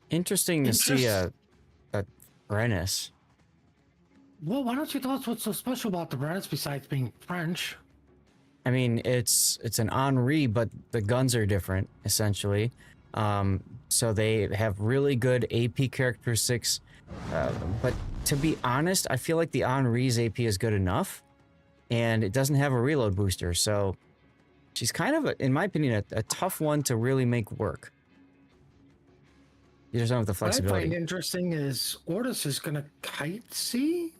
Interesting to see a Brennus. Well, why don't you tell us what's so special about the Brennus besides being French? I mean, it's an Henri, but the guns are different, essentially. So they have really good AP characteristics. But to be honest, I feel like the Henri's AP is good enough. And it doesn't have a reload booster. So she's kind of, in my opinion, a tough one to really make work. You just don't have the flexibility. What I find interesting is ORTUS is going to kite C,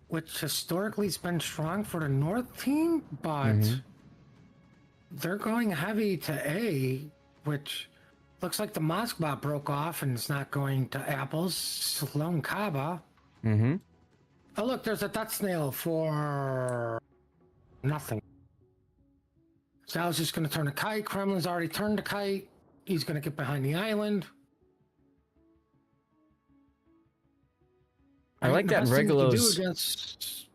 which historically has been strong for the North team, but they're going heavy to A, which looks like the Moskva broke off and it's not going to Apples. Sloan Kaba. Oh, look, there's a Death Snail for nothing. So I was just going to turn a kite. Kremlin's already turned a kite. He's going to get behind the island. I like that Regulo's...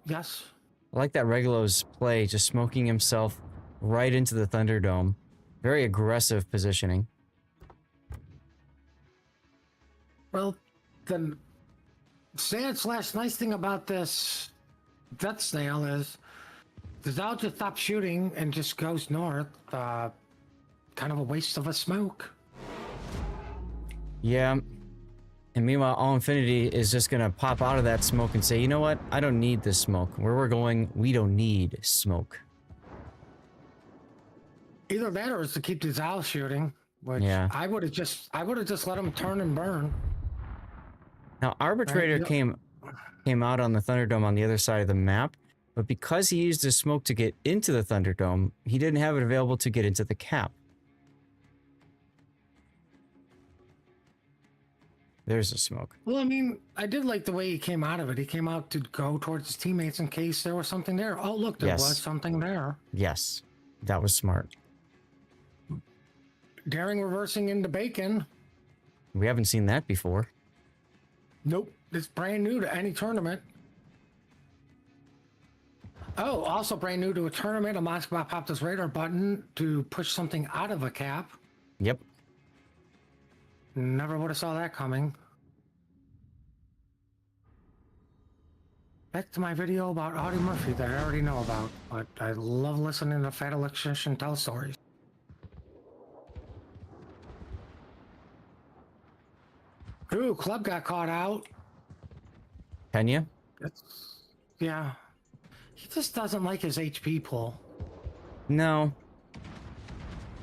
Yes? I like that Regulo's play, just smoking himself right into the Thunderdome. Very aggressive positioning. Well, the sad/nice thing about this Death Snail is the Zao just stops shooting and just goes north. Kind of a waste of a smoke. Yeah. And meanwhile, All Infinity is just going to pop out of that smoke and say, you know what? I don't need this smoke. Where we're going, we don't need smoke. Either that or it's to keep these owls shooting. Which Yeah. I would have just let them turn and burn. Now, Arbitrator Yep. came out on the Thunderdome on the other side of the map, but because he used his smoke to get into the Thunderdome, he didn't have it available to get into the cap. There's a smoke. Well, I mean, I did like the way he came out of it. He came out to go towards his teammates in case there was something there. Oh, look, there Yes. was something there. Yes, that was smart. Daring reversing into bacon. We haven't seen that before. Nope, it's brand new to any tournament. Oh, also brand new to a tournament. A Moskva popped his radar button to push something out of a cap. Yep. Never would have saw that coming. Back to my video about Audie Murphy that I already know about, but I love listening to Fat Electrician tell stories. Ooh, Club got caught out. Can you? Yeah. He just doesn't like his HP pull. No.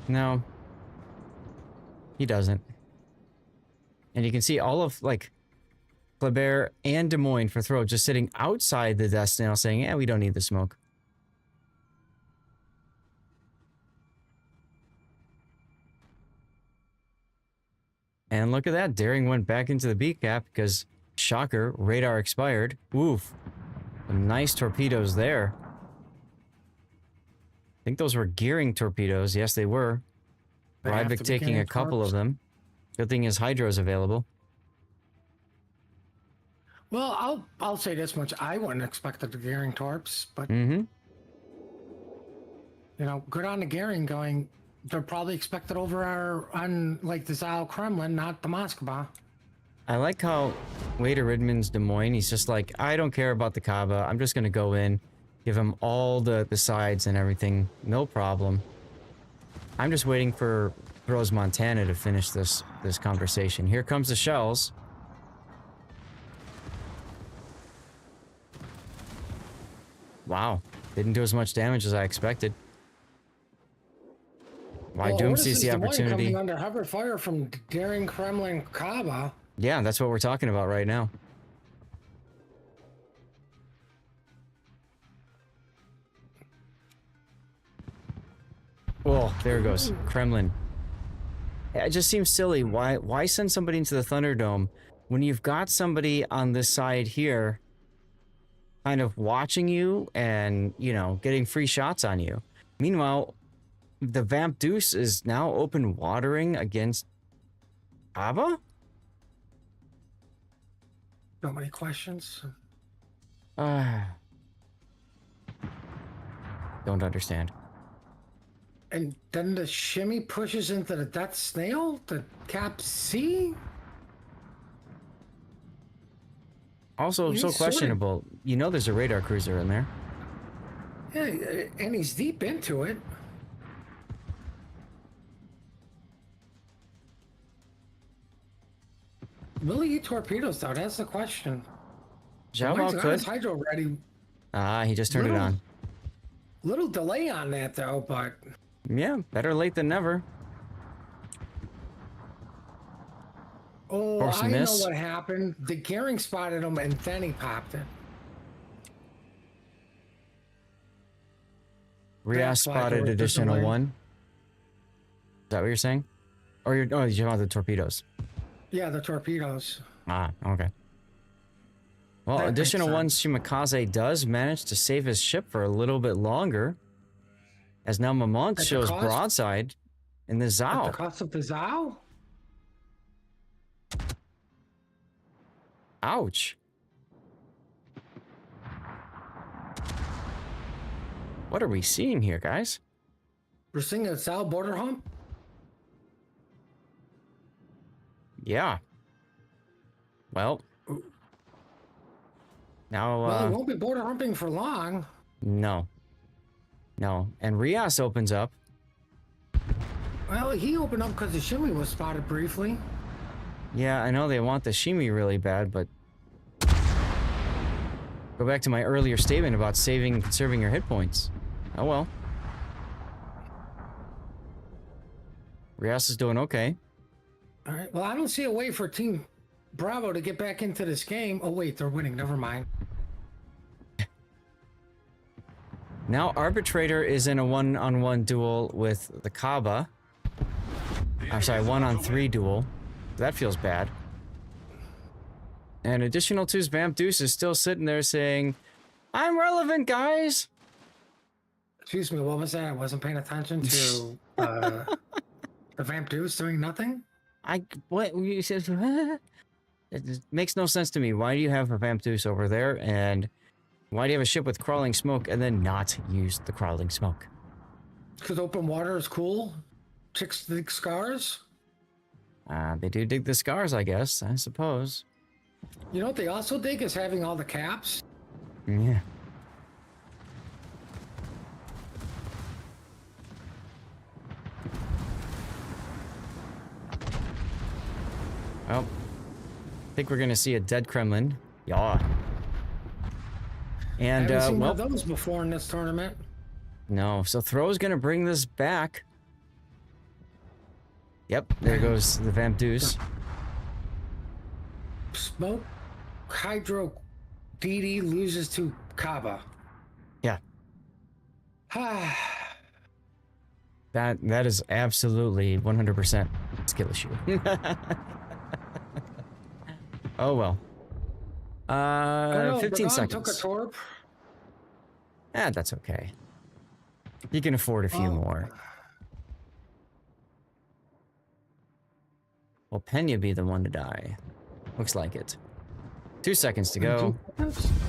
No. He doesn't. And you can see all of, like, Kleber and Des Moines for throw just sitting outside the death snail saying, yeah, we don't need the smoke. And look at that. Daring went back into the B cap because, shocker, radar expired. Oof. Some nice torpedoes there. I think those were gearing torpedoes. Yes, they were. They have Rybik to be taking a gearing couple of torps. them. Good thing his hydro is available. Well, I'll say this much. I wouldn't expect the gearing torps, but Mm-hmm. you know, good on the gearing going. They're probably expected over on like the Zal Kremlin, not the Moskva. I like how Wader Ridman's Des Moines, he's just like, I don't care about the Kaba. I'm just going to go in, give him all the sides and everything. No problem. I'm just waiting for Rose Montana to finish this conversation. Here comes the shells. Wow. Didn't do as much damage as I expected. Why Doom Otis sees is the Des Moines opportunity. coming under hover fire from Daring Kremlin Kaba. Yeah, that's what we're talking about right now. Oh, there it goes. Kremlin. It just seems silly. Why send somebody into the Thunderdome when you've got somebody on this side here kind of watching you and, you know, getting free shots on you? Meanwhile, the Vamp Deuce is now open watering against Abba? So many questions. Don't understand. And then the shimmy pushes into the Death Snail, the Cap C. Also, He's so sorta- questionable. You know there's a radar cruiser in there. Yeah, and he's deep into it. Will he eat torpedoes though? That's the question. Zhao Mine's Bao got his could. hydro ready. Ah, he just turned it Little- on. Little delay on that though, but Yeah, better late than never. Force I know miss. what happened. The gearing spotted him and then he popped it. Rias That's why there spotted was the additional delay. one. Is that what you're saying? Or you're talking about the torpedoes? Yeah, the torpedoes. Ah, okay. Well, That makes additional one, sense. Shimakaze does manage to save his ship for a little bit longer. As now Mamont At the shows cost? broadside in the At the Zao. cost of the Zao? Ouch. What are we seeing here, guys? We're seeing a Zao border hump? Yeah. Well. Now, Well, it won't be border humping for long. no. No. And Rias opens up. Well, he opened up because the shimmy was spotted briefly. Yeah, I know they want the Shimi really bad, but go back to my earlier statement about saving and conserving your hit points. Oh well. Rias is doing okay. All right. Well, I don't see a way for Team Bravo to get back into this game. Oh, wait, they're winning. Never mind. Now Arbitrator is in a one-on-one duel with the Kaaba. I'm sorry, 1-on-3 duel. That feels bad. And Additional 2's Vamp Deuce is still sitting there saying, I'm relevant, guys! Excuse me, what was that? I wasn't paying attention to the Vamp Deuce doing nothing? What? You said, it just makes no sense to me. Why do you have a Vamp Deuce over there, and why do you have a ship with crawling smoke and then not use the crawling smoke? Because open water is cool? Chicks dig scars? They do dig the scars, I guess, I suppose. You know what they also dig is having all the caps? Yeah. Well, I think we're gonna see a dead Kremlin. Yeah. And, I haven't seen one well, of those before in this tournament. no. So Throw's gonna bring this back. Yep, there goes the Vamp Deuce. Smoke Hydro DD loses to Kaba. Yeah. Ah, That is absolutely 100% skill issue. Oh well. oh no, 15 Bragon took a seconds. torp. That's okay. You can afford a few Oh. more. Will Pena be the one to die? Looks like it. 2 seconds to go.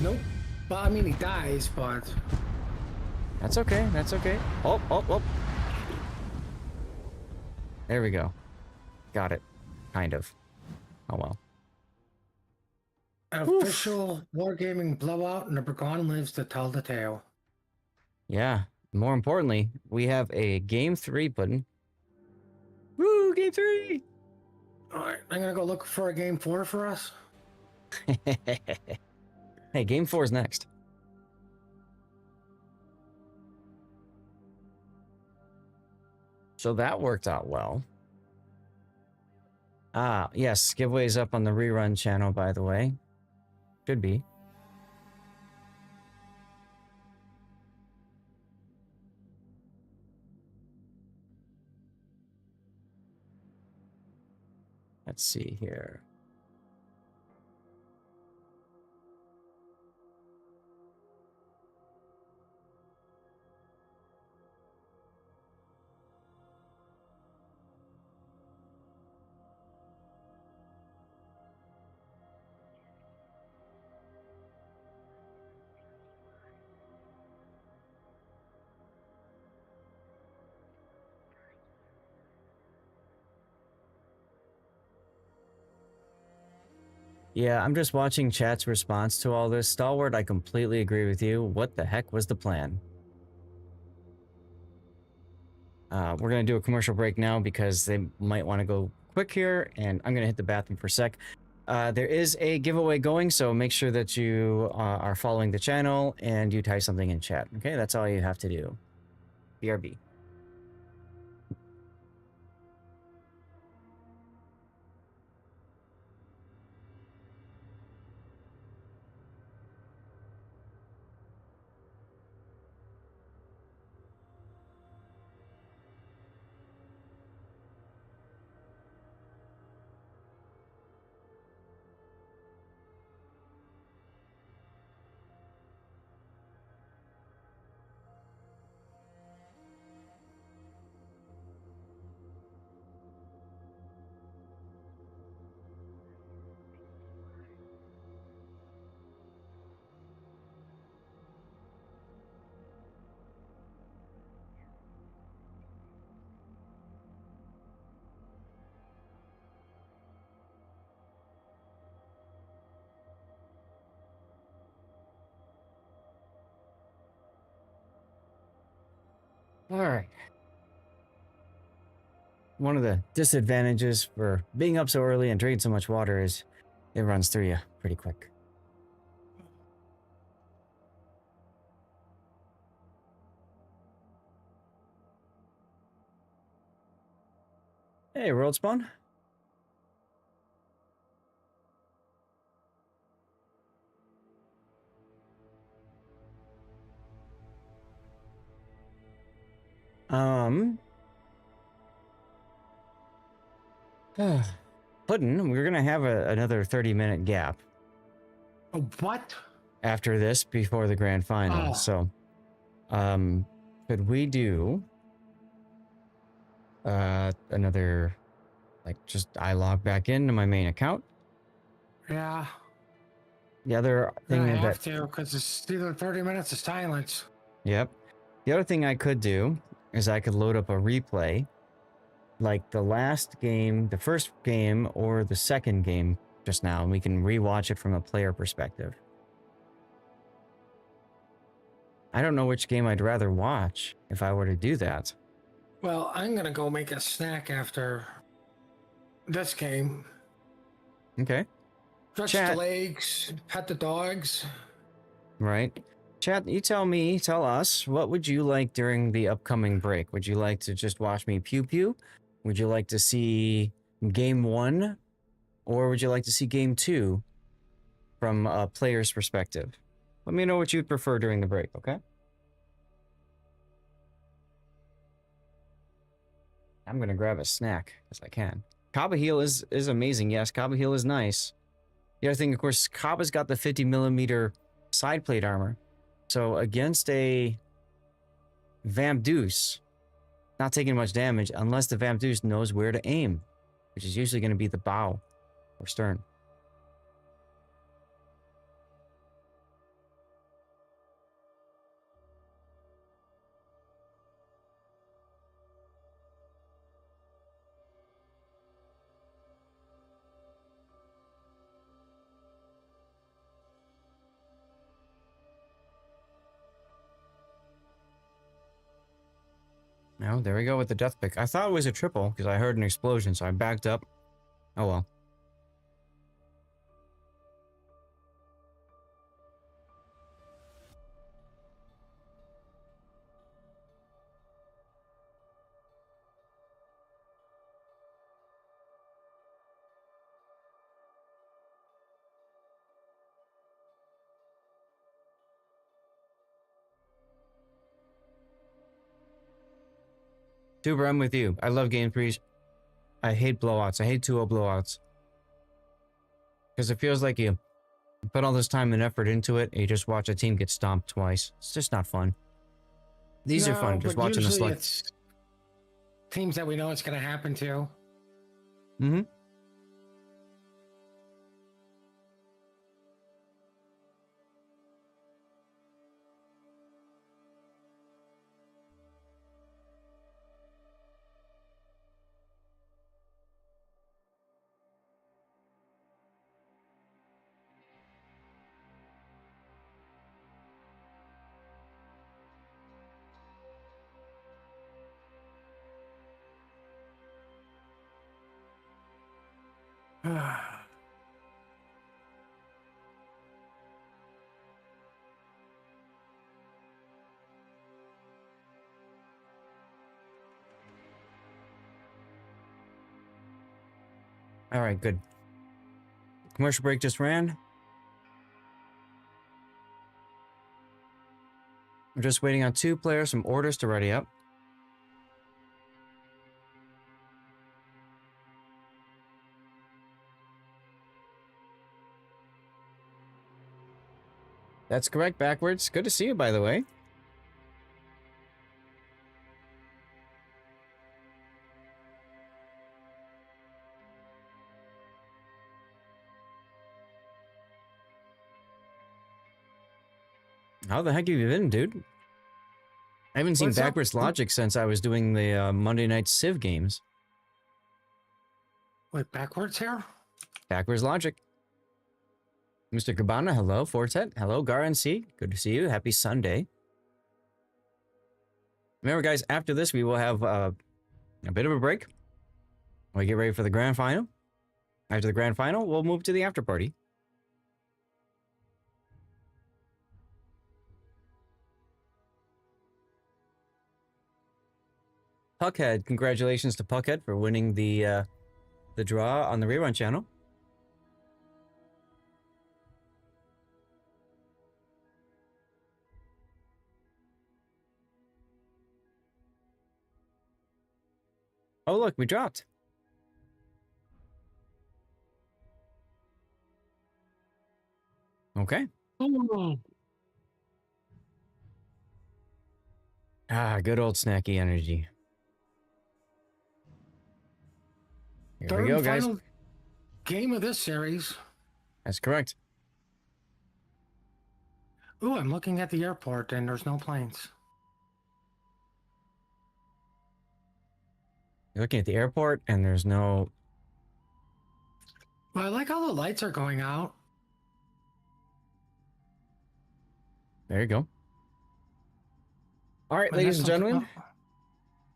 Nope. Well, I mean, he dies, but That's okay. That's okay. Oh, oh, oh. There we go. Got it. Kind of. Oh well. an official wargaming blowout, and the Bragon lives to tell the tale. Yeah. More importantly, we have a game 3 button. Woo! Game 3! All right, I'm gonna go look for a game 4 for us. Hey, game 4 is next. So that worked out well. Yes, giveaways up on the rerun channel, by the way. Should be. Let's see here. Yeah, I'm just watching chat's response to all this. Stalwart, I completely agree with you. What the heck was the plan? We're going to do a commercial break now because they might want to go quick here, and I'm going to hit the bathroom for a sec. There is a giveaway going, so make sure that you are following the channel and you type something in chat. Okay, that's all you have to do. BRB. All right. One of the disadvantages for being up so early and drinking so much water is it runs through you pretty quick. Hey, World Spawn. Puddin', we're gonna have another 30-minute gap Oh, what? after this before the grand final. Oh. So, could we do another, like, just I log back into my main account? Yeah. The other I thing have that, to, because it's either 30 minutes of silence. yep. The other thing I could do is I could load up a replay, like the last game, the first game, or the second game just now, and we can rewatch it from a player perspective. I don't know which game I'd rather watch if I were to do that. Well, I'm going to go make a snack after this game. Okay. Stretch Chat. the legs, pet the dogs. Right. Chat, you tell us, what would you like during the upcoming break? Would you like to just watch me pew pew? Would you like to see game 1? Or would you like to see game 2 from a player's perspective? Let me know what you'd prefer during the break, okay? I'm gonna grab a snack as I can. Kaba Heal is amazing. Yes, Kaba Heal is nice. The other thing, of course, Kaba's got the 50mm side plate armor. So against a Vamp-Deuce, not taking much damage unless the Vamp-Deuce knows where to aim, which is usually going to be the bow or stern. No, there we go with the death pick. I thought it was a triple because I heard an explosion, so I backed up. Oh well. Tuber, I'm with you. I love game threes. I hate blowouts. I hate 2-0 blowouts. Because it feels like you put all this time and effort into it, and you just watch a team get stomped twice. It's just not fun. These are fun, just but watching us usually like... it's teams that we know it's going to happen to. Mm-hmm. All right, good. Commercial break just ran. We're just waiting on 2 players from ORTUS to ready up. That's correct, backwards. Good to see you, by the way. How the heck have you been, dude? I haven't seen What's up? backwards logic since I was doing the Monday night Civ games. Wait, backwards here? Backwards logic. Mr. Cabana, hello. Fortet, hello. Garan C, good to see you. Happy Sunday. Remember, guys, after this, we will have a bit of a break. We get ready for the grand final. After the grand final, we'll move to the after party. Puckhead. Congratulations to Puckhead for winning the draw on the rerun channel. Oh, look, we dropped. Okay. Ooh. Ah, good old snacky energy. Here Third we go, and guys. final game of this series. That's correct. Ooh, I'm looking at the airport and there's no planes. You're looking at the airport and there's no... Well, I like how the lights are going out. There you go. All right, And ladies and that's gentlemen,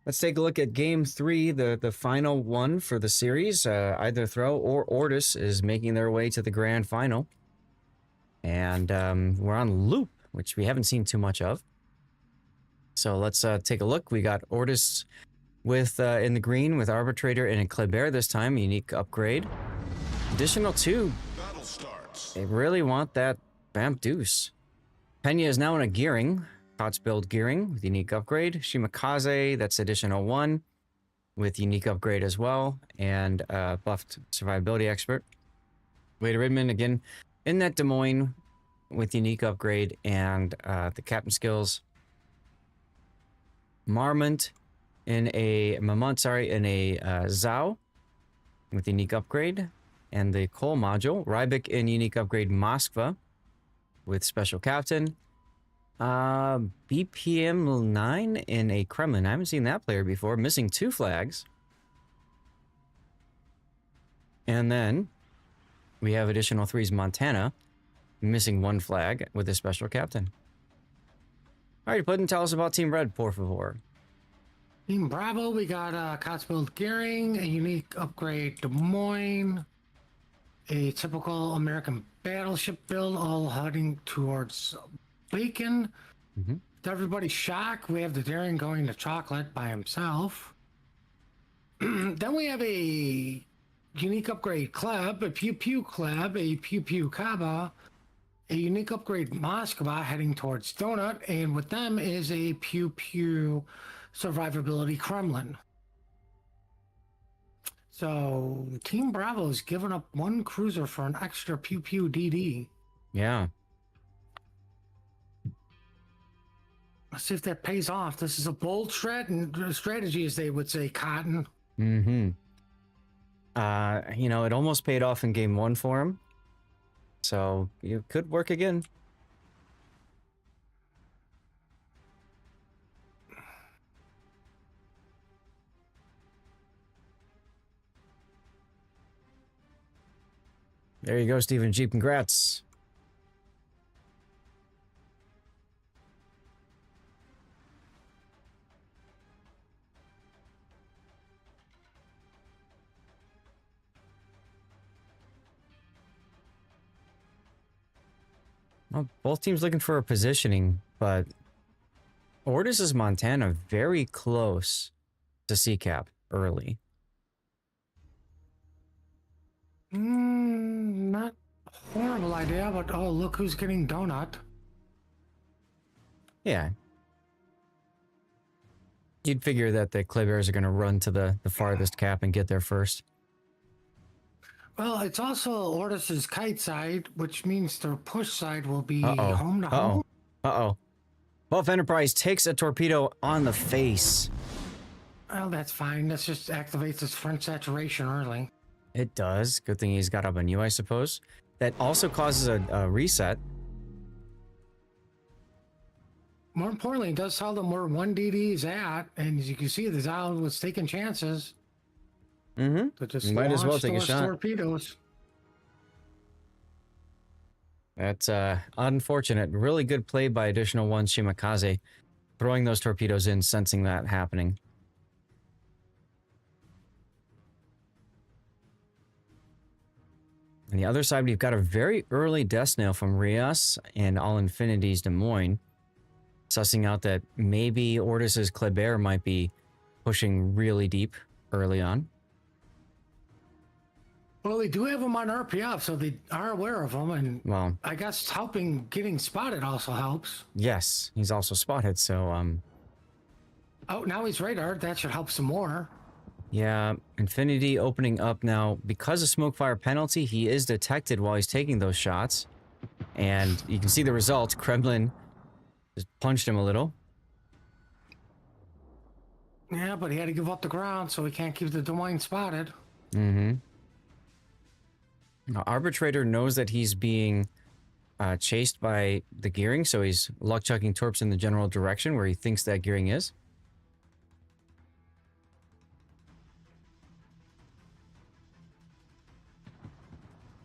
let's take a look at game 3, the final one for the series. Either Throw or ORTUS is making their way to the grand final. And we're on loop, which we haven't seen too much of. So let's take a look. We got ORTUS with in the green with Arbitrator and a Kleber this time, unique upgrade. Additional 2. Battle starts. They really want that Vamp Deuce. Pena is now in a gearing. Tots build gearing with unique upgrade. Shimakaze, that's additional 1 with unique upgrade as well. And buffed survivability expert. Wader Ridman again in that Des Moines with unique upgrade and the captain skills. Marmont in a Zhao with unique upgrade and the Cole module. Rybik in unique upgrade Moskva with special captain. BPM 9 in a Kremlin. I haven't seen that player before. Missing 2 flags. And then we have additional 3s Montana. Missing 1 flag with a special captain. All right, Puddin', tell us about Team Red, por favor. Team Bravo, we got Cotswold Gearing, a unique upgrade Des Moines, a typical American battleship build, all heading towards Bacon. To everybody's shock, we have the Daring going to Chocolate by himself. Then we have a unique upgrade Kleb, a Pew Pew Kleb, a Pew Pew Kaba, a unique upgrade Moskva heading towards Donut, and with them is a Pew Pew Survivability Kremlin. So Team Bravo's given up 1 cruiser for an extra Pew Pew DD. Yeah. Let's see if that pays off. This is a bold strategy, as they would say, Cotton. You know, it almost paid off in game 1 for him. So it could work again. There you go, Stephen Jeep. Congrats. Well, both teams looking for a positioning, but ORTUS' Montana very close to C-Cap early. Not a horrible idea, but oh, look who's getting Donut. Yeah. You'd figure that the Klebers are going to run to the farthest cap and get there first. Well, it's also ORTUS' kite side, which means their push side will be Uh-oh. home to Uh-oh. home. Uh-oh. Buff Enterprise takes a torpedo on the face. Well, that's fine. That just activates its front saturation early. It does. Good thing he's got up on you, I suppose. That also causes a reset. More importantly, it does tell them where 1 DD is at, and as you can see, the Zao was taking chances. Mm-hmm. To just Might as well launch take a those shot. torpedoes. That's unfortunate. Really good play by additional 1 Shimakaze. Throwing those torpedoes in, sensing that happening. On the other side, we've got a very early death snail from Rias and All Infinity's Des Moines. Sussing out that maybe ORTUS' Kleber might be pushing really deep early on. Well, they do have them on RPF, so they are aware of them, and Well, I guess helping getting spotted also helps. yes, he's also spotted, so Oh, now he's radar. That should help some more. yeah, Infinity opening up now. Because of smoke fire penalty, he is detected while he's taking those shots. And you can see the result. Kremlin just punched him a little. Yeah, but he had to give up the ground, so he can't keep the Des Moines spotted. Mm-hmm. Now, Arbitrator knows that he's being chased by the gearing, so he's luck-chucking torps in the general direction where he thinks that gearing is.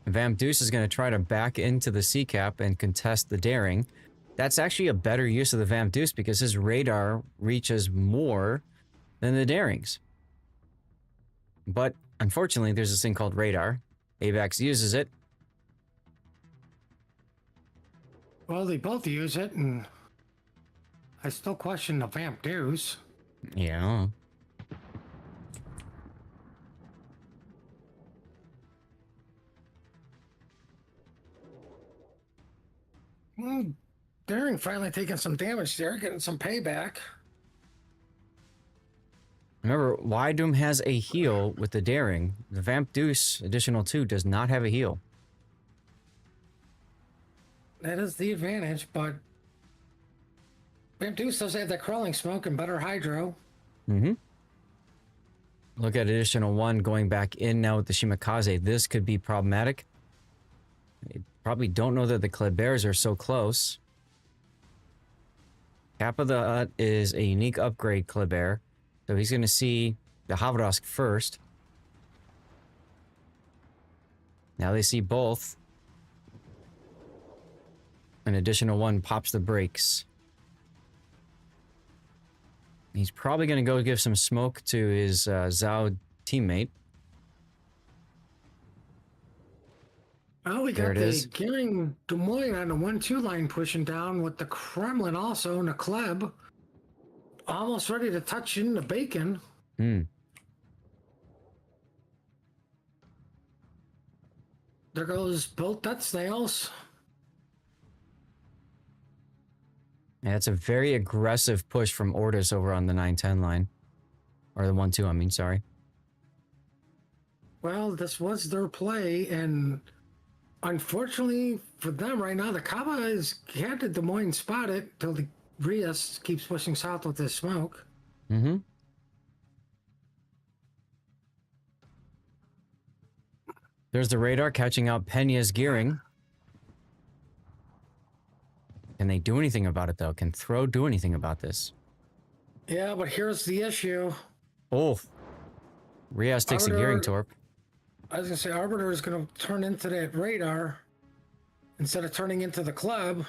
Vamp Deuce is going to try to back into the C-cap and contest the daring. That's actually a better use of the Vamp Deuce because his radar reaches more than the darings. But unfortunately, there's this thing called radar. AVAX uses it. Well, they both use it, and I still question the Vamp Deuce. Yeah. Daring finally taking some damage there, getting some payback. Remember, Doom has a heal with the daring. The Vamp Deuce additional 2 does not have a heal. That is the advantage, but Vamp Deuce does have that crawling smoke and better hydro. Mm-hmm. Look at additional 1 going back in now with the Shimakaze. This could be problematic. I probably don't know that the Klebears are so close. Kappa the Hut is a unique upgrade Klebear. So he's going to see the Havrosk first. Now they see both. An additional 1 pops the brakes. He's probably going to go give some smoke to his Zhao teammate. Oh, we There got it the is. Gearing Des Moines on the 1-2 line pushing down with the Kremlin also and the Kleb. Almost ready to touch in the bacon. Hmm. There goes both death snails. Yeah, it's a very aggressive push from ORTUS over on the 9-10 line. Or the 1-2, I mean, sorry. Well, this was their play, and unfortunately for them right now, the Kaba has had the Des Moines spotted till the Rias keeps pushing south with this smoke. Mm-hmm. There's the radar catching out Peña's gearing. Can they do anything about it, though? Can Throw do anything about this? Yeah, but here's the issue. Oh. Rias takes a gearing torp. I was going to say, Arbiter is going to turn into that radar instead of turning into the club.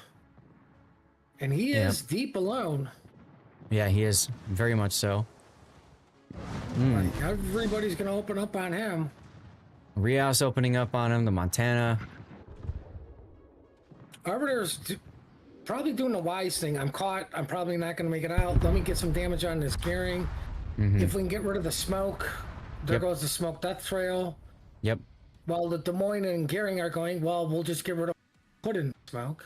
And he is deep alone. Yeah, he is. Very much so. Like, everybody's going to open up on him. Rias opening up on him, the Montana. Arbiter's probably doing the wise thing. I'm caught. I'm probably not going to make it out. Let me get some damage on this gearing. If we can get rid of the smoke, there goes the smoke death trail. Yep. While the Des Moines and Gearing are going, well, we'll just get rid of put in smoke.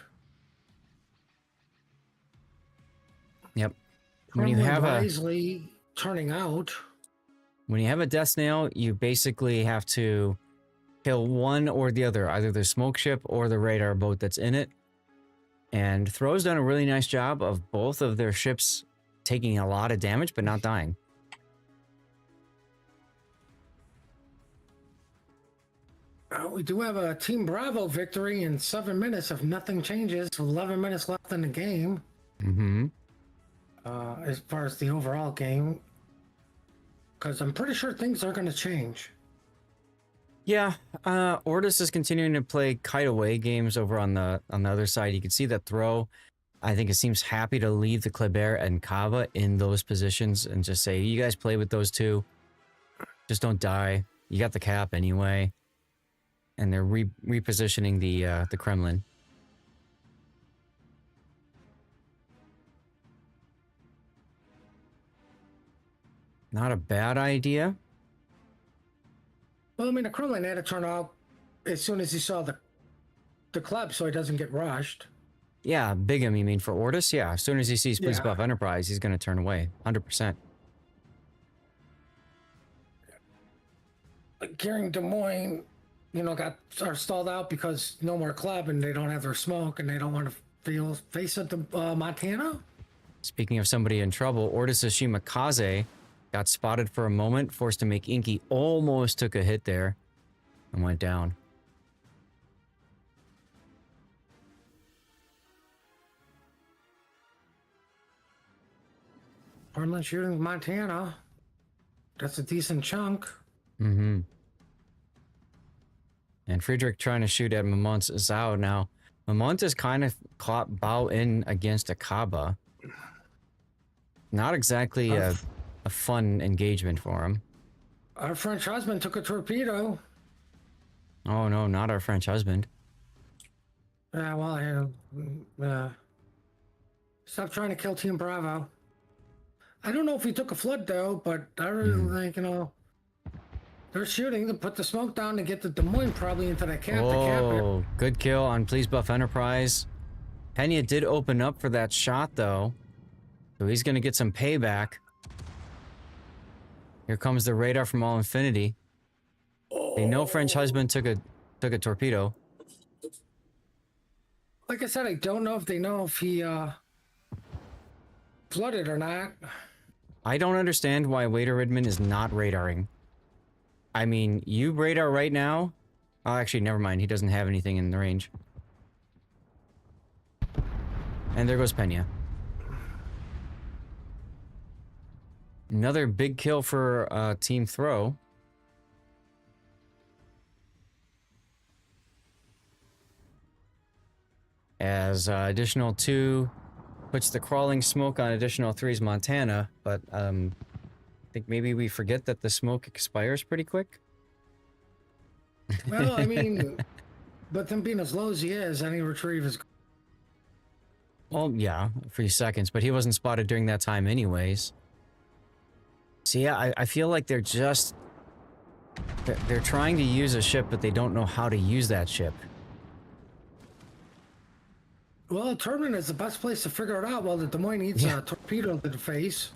Yep. When you have wisely turning out. When you have a death snail, you basically have to kill one or the other, either the smoke ship or the radar boat that's in it. And Throw's done a really nice job of both of their ships taking a lot of damage but not dying. We do have a Team Bravo victory in 7 minutes if nothing changes. 11 minutes left in the game. As far as the overall game. Because I'm pretty sure things are going to change. Yeah, ORTUS is continuing to play kite away games over on the other side. You can see that Throw, I think it seems happy to leave the Kleber and Kava in those positions and just say, you guys play with those two. Just don't die. You got the cap anyway. And they're repositioning the Kremlin. Not a bad idea. Well, I mean, the Kremlin had to turn out as soon as he saw the club, so he doesn't get rushed. Yeah, Bigham, you mean for ORTUS? Yeah, as soon as he sees Police Yeah. Buff Enterprise, he's going to turn away. 100%. Like Gearing Des Moines, you know, are stalled out because no more club and they don't have their smoke and they don't want to face at the Montana. Speaking of somebody in trouble, ORTUS Shimakaze got spotted for a moment, forced to make Inky, almost took a hit there and went down. Harlan shooting Montana. That's a decent chunk. Mm-hmm. And Friedrich trying to shoot at Mamont's Zhao now. Mamont is kind of caught bow in against Akaba. Not exactly a fun engagement for him. Our French husband took a torpedo. Oh no, not our French husband. Yeah, well, stop trying to kill Team Bravo. I don't know if he took a flood though, but I really think, you know, they're shooting to put the smoke down to get the Des Moines probably into that cap. Oh, good kill on Please Buff Enterprise. Pena did open up for that shot though, so he's gonna get some payback. Here comes the radar from All Infinity. They know French husband took a torpedo. Like I said, I don't know if they know if he flooded or not. I don't understand why Wader Ridman is not radaring. I mean, you radar right now. Oh, actually, never mind. He doesn't have anything in the range. And there goes Pena. Another big kill for Team Throw. As additional 2 puts the crawling smoke on additional 3's Montana, but I think maybe we forget that the smoke expires pretty quick. Well, I mean, but them being as low as he is, any retrieve is. Well, yeah, a few seconds, but he wasn't spotted during that time anyways. So yeah, I feel like they're just... They're trying to use a ship, but they don't know how to use that ship. Well, a turbine is the best place to figure it out. Well, the Des Moines needs a torpedo to the face.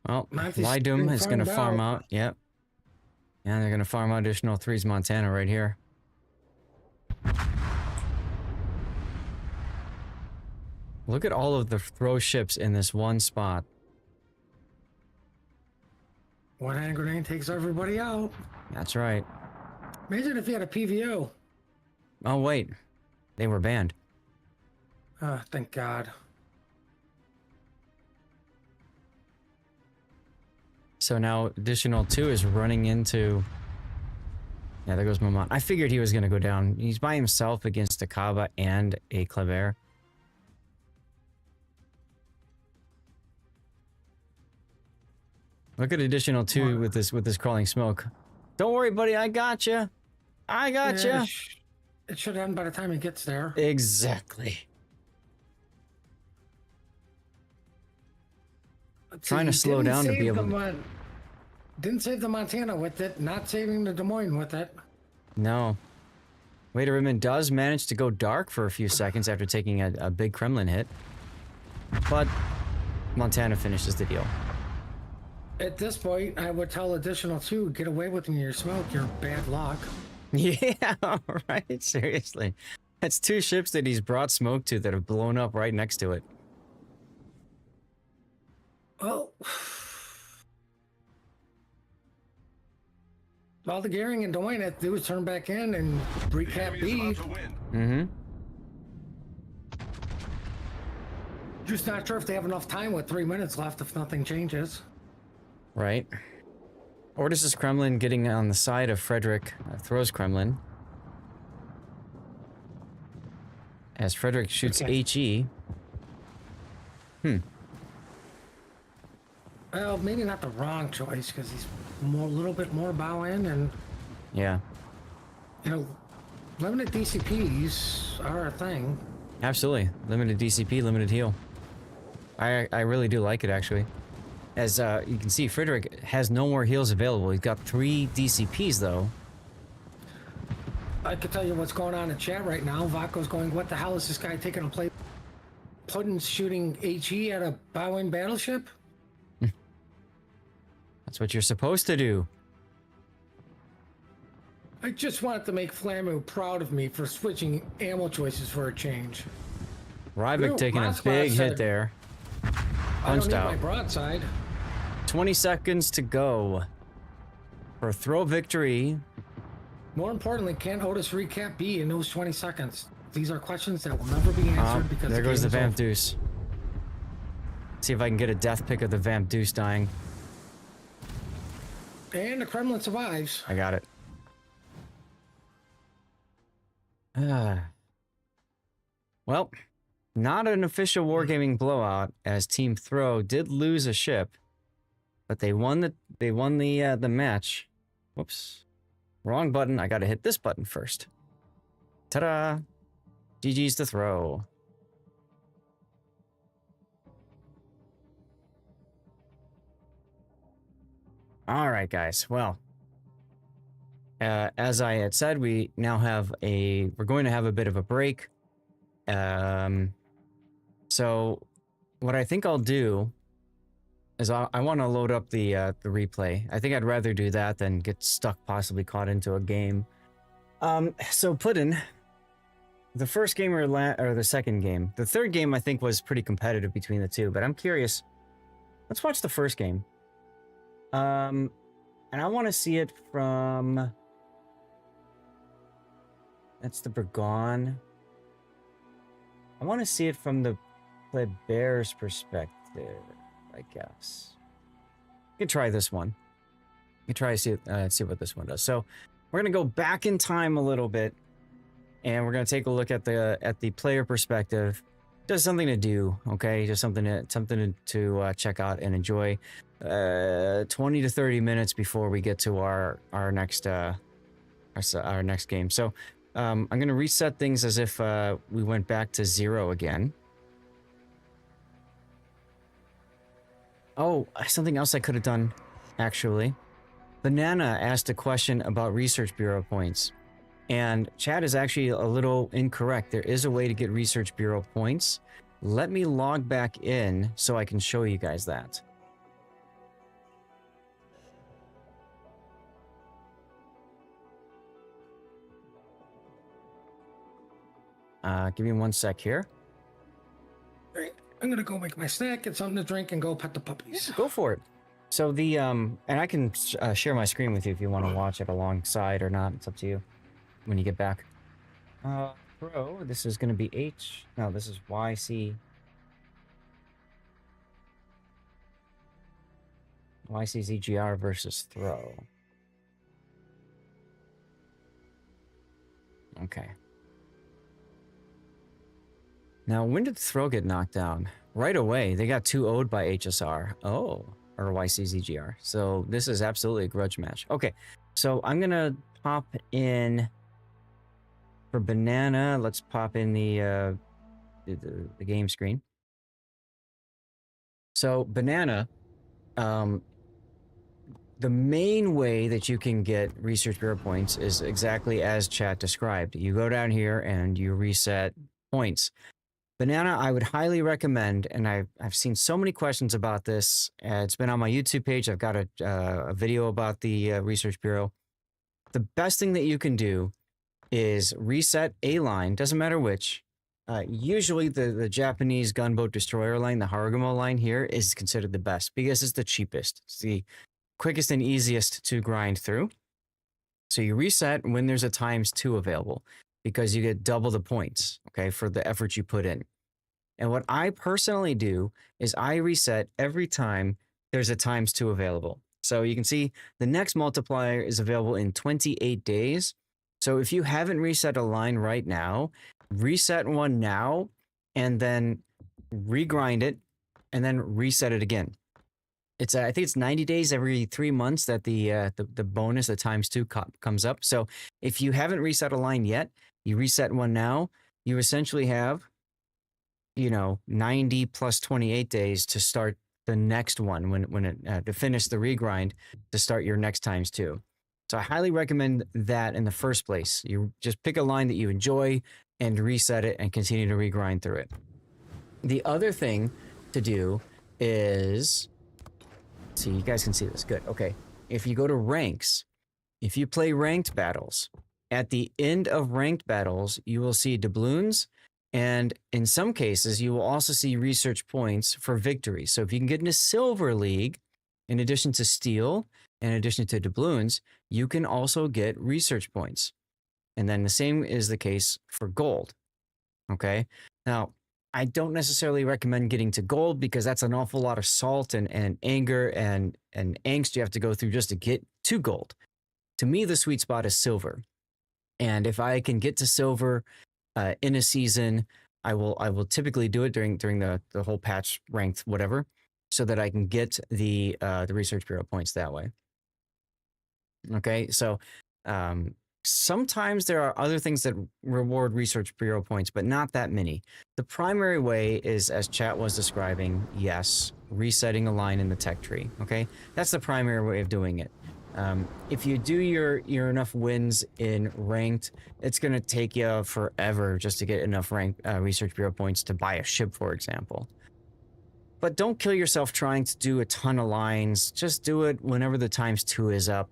Well, Monty's Lydum being is going to farmed farm out. out. Yep. And they're going to farm out additional 3's Montana right here. Look at all of the throw ships in this one spot. One hand grenade takes everybody out. That's right. Imagine if he had a PVO. Oh, wait. They were banned. Oh, thank God. So now additional 2 is running into... Yeah, there goes Momont. I figured he was going to go down. He's by himself against Akaba and a Kleber. Look at additional 2 with this crawling smoke. Don't worry, buddy. I got you. I got you. It should end by the time he gets there. Exactly. Let's Trying to see, slow didn't down to be save able the didn't save the Montana with it, not saving the Des Moines with it. No. Wader Ridman does manage to go dark for a few seconds after taking a big Kremlin hit. But Montana finishes the deal. At this point, I would tell additional 2, get away with me, your smoke, your bad luck. Yeah, right? Seriously. That's 2 ships that he's brought smoke to that have blown up right next to it. Well, all the Gearing and Des Moines have to do is turn back in and recap B. Mm-hmm. Just not sure if they have enough time with 3 minutes left if nothing changes. Right. ORTUS's Kremlin getting on the side of Frederick Throws Kremlin. As Frederick shoots HE. Well, maybe not the wrong choice because he's a little bit more bow in, and Yeah. you know, limited DCPs are a thing. Absolutely. Limited DCP, limited heal. I really do like it, actually. As you can see, Frederick has no more heals available. He's got 3 DCPs, though. I could tell you what's going on in chat right now. Vaco's going, what the hell is this guy taking a play? Puddin's shooting HE at a bowing battleship? That's what you're supposed to do. I just wanted to make Flamu proud of me for switching ammo choices for a change. Ryvik Ooh, taking a Moskva big hit said, there. I don't Punched need out. my broadside. 20 seconds to go for throw victory. More importantly, can ORTUS recap B in those 20 seconds? These are questions that will never be answered because There goes the game is Vamp over. Deuce. See if I can get a death pick of the Vamp Deuce dying. And the Kremlin survives. I got it. Well, not an official wargaming blowout, as Team Throw did lose a ship, but they won the match. Whoops, wrong button. I got to hit this button first. Ta-da! GG's to Throw. All right, guys. Well, as I had said, we're going to have a bit of a break. So what I think I'll do is I want to load up the replay. I think I'd rather do that than get stuck, possibly caught into a game. So Puddin, the first game or the second game, the third game I think was pretty competitive between the two. But I'm curious. Let's watch the first game. And I want to see it from. That's the Burgon. I want to see it from the Bear's perspective, I guess. You can try this one. You can try to see what this one does. So we're gonna go back in time a little bit, and we're gonna take a look at the player perspective. Just something to do, okay? Just something to check out and enjoy. 20 to 30 minutes before we get to our next game. So I'm gonna reset things as if we went back to 0 again. Oh, something else I could have done, actually. Banana asked a question about Research Bureau points, and chat is actually a little incorrect. There is a way to get Research Bureau points. Let me log back in so I can show you guys that. Give me 1 sec here. Right. I'm gonna go make my snack, get something to drink, and go pet the puppies. Go for it. So the and I can share my screen with you if you want to watch it alongside or not. It's up to you when you get back. Pro, this is going to be H. No, this is YCZGR versus Throw. Okay. Now, when did Throw get knocked down? Right away. They got 2-0'd by HSR. Oh, or YCZGR. So this is absolutely a grudge match. Okay, so I'm going to pop in for Banana. Let's pop in the game screen. So Banana, the main way that you can get Research Bureau points is exactly as chat described. You go down here and you reset points. Banana, I would highly recommend, and I've seen so many questions about this. It's been on my YouTube page. I've got a video about the Research Bureau. The best thing that you can do is reset a line, doesn't matter which. Usually the Japanese gunboat destroyer line, the Harugumo line here, is considered the best because it's the cheapest. It's the quickest and easiest to grind through. So you reset when there's a ×2 available, because you get double the points, okay, for the effort you put in. And what I personally do is I reset every time there's a ×2 available. So you can see the next multiplier is available in 28 days. So if you haven't reset a line right now, reset one now, and then regrind it, and then reset it again. It's I think it's 90 days every 3 months that the bonus, the ×2 comes up. So if you haven't reset a line yet, you reset one now, you essentially have you know, 90 plus 28 days to start the next one to finish the regrind to start your next times two. So I highly recommend that in the first place. You just pick a line that you enjoy and reset it and continue to regrind through it. The other thing to do is, see, you guys can see this. Good. Okay. If you go to ranks, if you play ranked battles, at the end of ranked battles, you will see doubloons. And in some cases, you will also see research points for victory. So if you can get into Silver League, in addition to Steel, in addition to doubloons, you can also get research points. And then the same is the case for Gold. Okay. Now, I don't necessarily recommend getting to Gold because that's an awful lot of salt and anger and angst you have to go through just to get to Gold. To me, the sweet spot is Silver. And if I can get to Silver in a season, I will typically do it during the whole patch ranked whatever, so that I can get the Research Bureau points that way. Okay, so sometimes there are other things that reward Research Bureau points, but not that many. The primary way is, as chat was describing, yes, resetting a line in the tech tree. Okay, that's the primary way of doing it. If you do your enough wins in ranked, it's going to take you forever just to get enough ranked Research Bureau points to buy a ship, for example. But don't kill yourself trying to do a ton of lines. Just do it whenever the ×2 is up.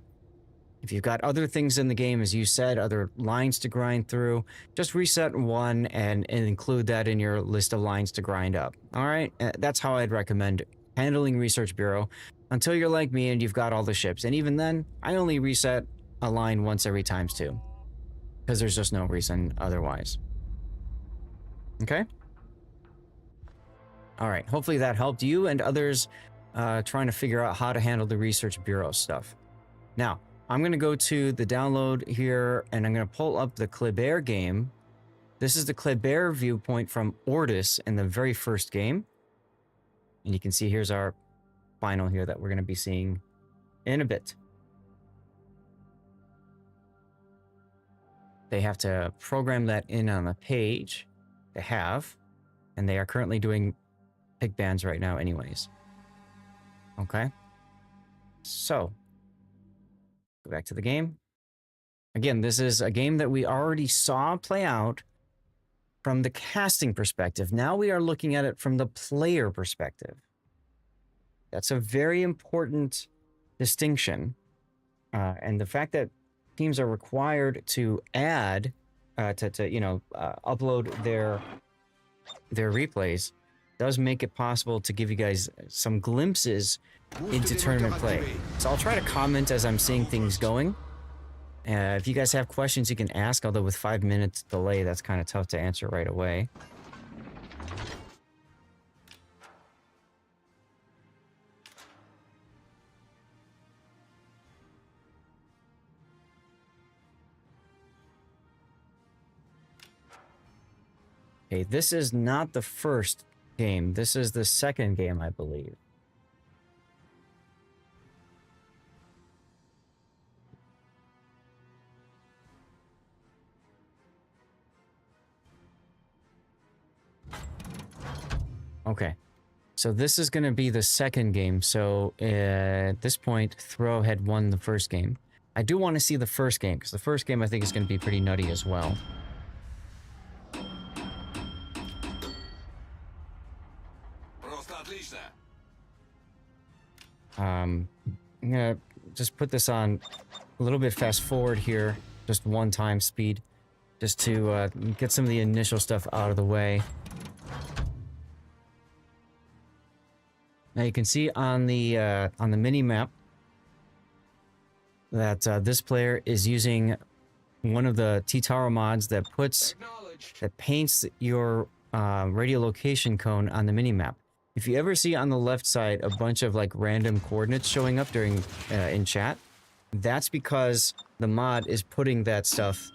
If you've got other things in the game, as you said, other lines to grind through, just reset one and include that in your list of lines to grind up. All right? That's how I'd recommend handling Research Bureau. Until you're like me and you've got all the ships. And even then, I only reset a line once every ×2. Because there's just no reason otherwise. Okay? Alright, hopefully that helped you and others trying to figure out how to handle the Research Bureau stuff. Now, I'm going to go to the download here and I'm going to pull up the Kleber game. This is the Kleber viewpoint from ORTUS in the very first game. And you can see here's our final here that we're going to be seeing in a bit. They have to program that in on the page. They have, and they are currently doing pick bands right now anyways. Okay. So, go back to the game. Again, this is a game that we already saw play out from the casting perspective. Now we are looking at it from the player perspective. That's a very important distinction. And the fact that teams are required to add, upload their replays does make it possible to give you guys some glimpses into tournament play. So I'll try to comment as I'm seeing things going. If you guys have questions, you can ask, although with 5 minutes delay, that's kind of tough to answer right away. Okay, this is not the first game. This is the second game, I believe. Okay, so this is going to be the second game. So at this point, Throw had won the first game. I do want to see the first game, because the first game I think is going to be pretty nutty as well. I'm gonna just put this on a little bit fast forward here, just 1 time speed, just to get some of the initial stuff out of the way. Now you can see on the mini map that this player is using one of the Titaro mods that paints your radiolocation cone on the mini map. If you ever see on the left side a bunch of like random coordinates showing up during in chat, that's because the mod is putting that stuff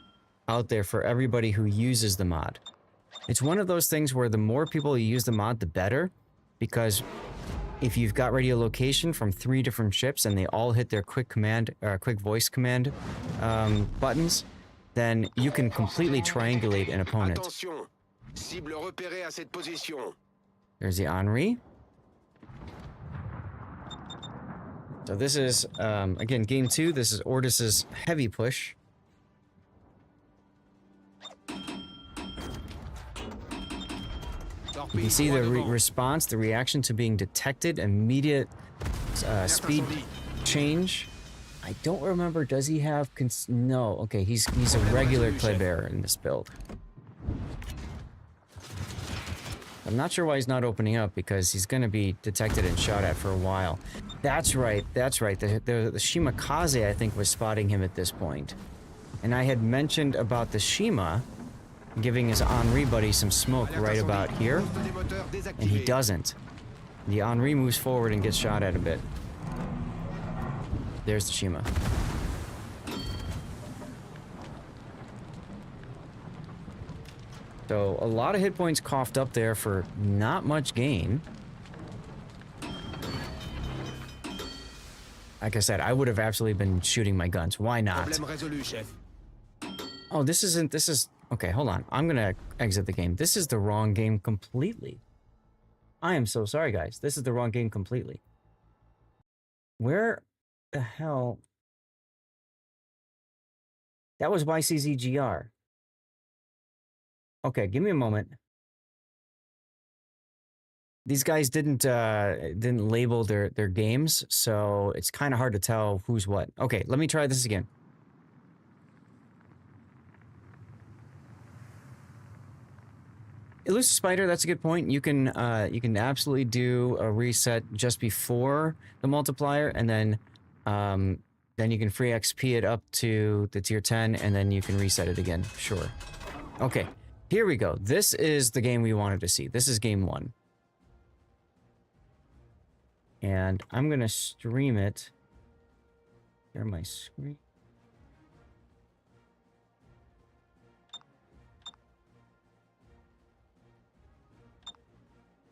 out there for everybody who uses the mod. It's one of those things where the more people you use the mod, the better, because if you've got radiolocation from 3 different ships and they all hit their quick voice command buttons, then you can completely triangulate an opponent. Cible repérée à cette position. There's the Henri. So this is, again, game 2. This is ORTUS's heavy push. You can see the response, the reaction to being detected, immediate speed change. I don't remember, does he have, no, okay, he's a regular Kleber in this build. I'm not sure why he's not opening up, because he's going to be detected and shot at for a while. That's right, that's right. The Shimakaze, I think, was spotting him at this point. And I had mentioned about the Shima giving his Henri buddy some smoke right about here, and he doesn't. The Henri moves forward and gets shot at a bit. There's the Shima. So a lot of hit points coughed up there for not much gain. Like I said, I would have absolutely been shooting my guns. Why not? Oh, this is... Okay, hold on. I'm gonna exit the game. This is the wrong game completely. I am so sorry, guys. This is the wrong game completely. Where the hell... That was YCZGR. Okay, give me a moment. These guys didn't label their games, so it's kind of hard to tell who's what. Okay, let me try this again. Elusive Spider, that's a good point. You can absolutely do a reset just before the multiplier, and then you can free XP it up to the tier 10, and then you can reset it again. Sure. Okay, here we go. This is the game we wanted to see. This is game 1. And I'm gonna stream it. Share my screen.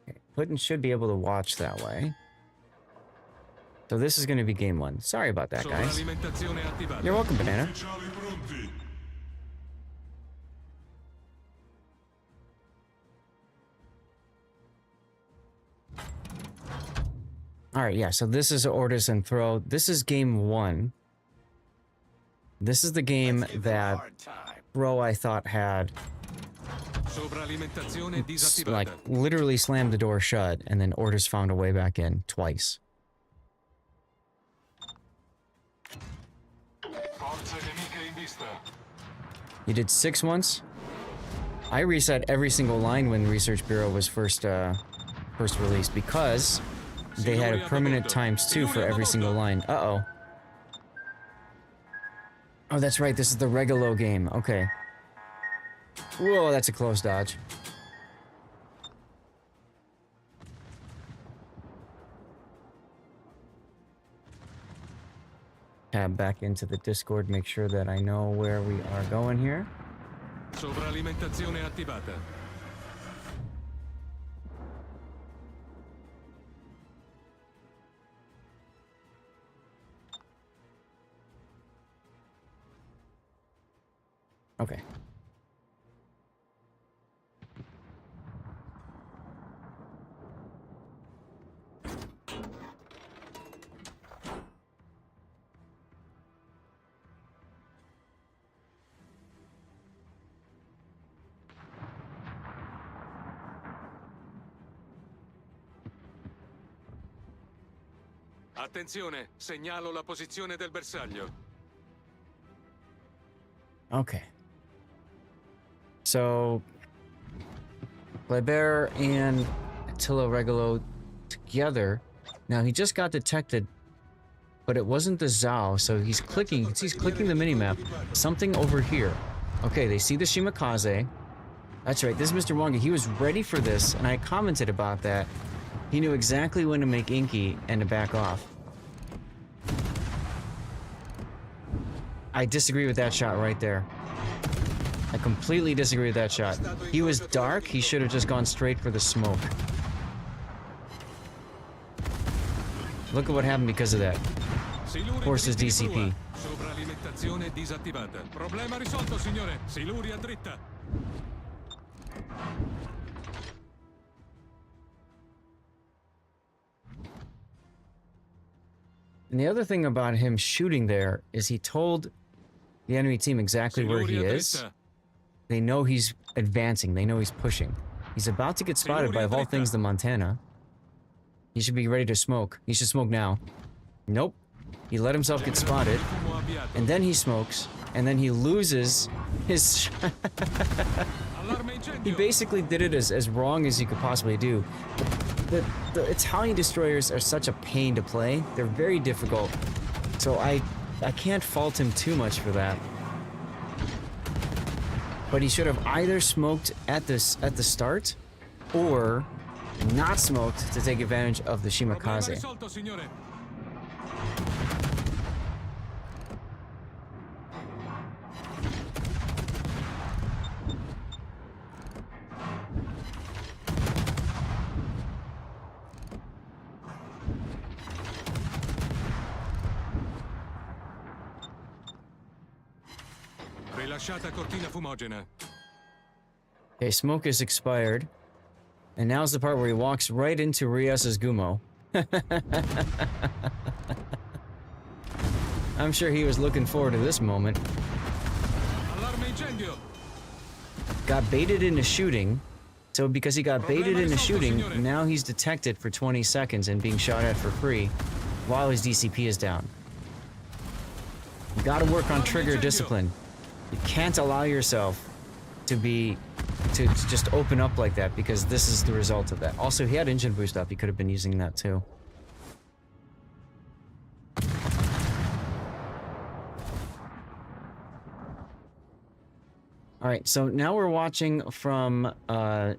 Okay, Putin should be able to watch that way. So this is gonna be game 1. Sorry about that, guys. You're welcome, Banana. All right, yeah, so this is ORTUS and throw. This is game 1. This is the game that Bro, I thought, had like literally slammed the door shut, and then ORTUS found a way back in twice. You did 6 once? I reset every single line when Research Bureau was first released, because they had a permanent ×2 for every single line. Uh-oh. Oh, that's right. This is the Regalo game. Okay. Whoa, that's a close dodge. Tab back into the Discord, make sure that I know where we are going here. Sovralimentazione attivata. Okay. Attenzione, segnalo la posizione del bersaglio. Okay. So, Kleber and Attila Regalo together. Now, he just got detected, but it wasn't the Zao, so he's clicking. You can see he's clicking the minimap. Something over here. Okay, they see the Shimakaze. That's right, this is Mr. Wonga. He was ready for this, and I commented about that. He knew exactly when to make Inky and to back off. I disagree with that shot right there. I completely disagree with that shot. He was dark, he should have just gone straight for the smoke. Look at what happened because of that. Forces DCP. Sovralimentazione disattivata. Problema risolto, signore. Siluria dritta. And the other thing about him shooting there is he told the enemy team exactly where he is. They know he's advancing. They know he's pushing. He's about to get spotted by, of all things, the Montana. He should be ready to smoke. He should smoke now. Nope. He let himself get spotted. And then he smokes. And then he loses his... He basically did it as wrong as you could possibly do. The Italian destroyers are such a pain to play. They're very difficult. So I can't fault him too much for that. But he should have either smoked at the start, or not smoked to take advantage of the Shimakaze. Rilasciata cortina fumogena. Okay, smoke is expired. And now's the part where he walks right into Rias's Gumo. I'm sure he was looking forward to this moment. Got baited into shooting. So because he got baited into shooting, now he's detected for 20 seconds and being shot at for free while his DCP is down. You gotta work on trigger discipline. You can't allow yourself to just open up like that, because this is the result of that. Also, he had engine boost up. He could have been using that too. Alright, so now we're watching from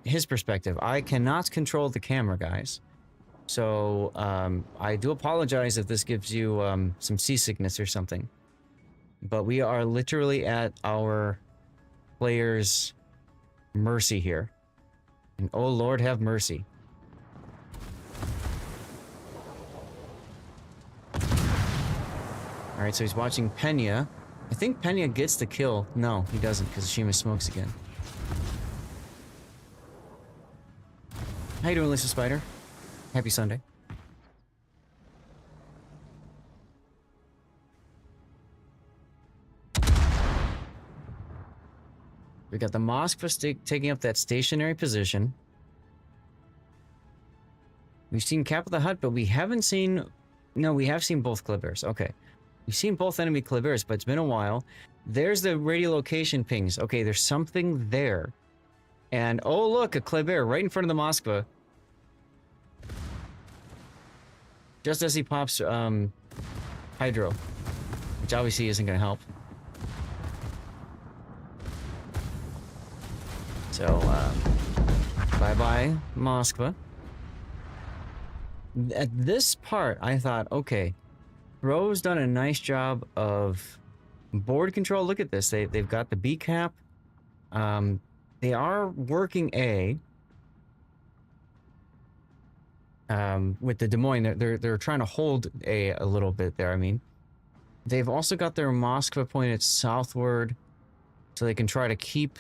his perspective. I cannot control the camera, guys. So, I do apologize if this gives you some seasickness or something. But we are literally at our player's mercy here. And oh Lord, have mercy. Alright, so he's watching Pena. I think Pena gets the kill. No, he doesn't, because Shima smokes again. How you doing, Lisa Spider? Happy Sunday. We got the Moskva taking up that stationary position. We've seen Cap of the Hut, but we haven't seen... No, we have seen both Klibers. Okay. We've seen both enemy Klibers, but it's been a while. There's the radiolocation pings. Okay, there's something there. And, oh look, a Kliber right in front of the Moskva. Just as he pops Hydro. Which obviously isn't going to help. So, bye-bye, Moskva. At this part, I thought, okay, Ro's done a nice job of board control. Look at this. They've got the B cap. They are working A. With the Des Moines, they're trying to hold A a little bit there, I mean. They've also got their Moskva pointed southward, so they can try to keep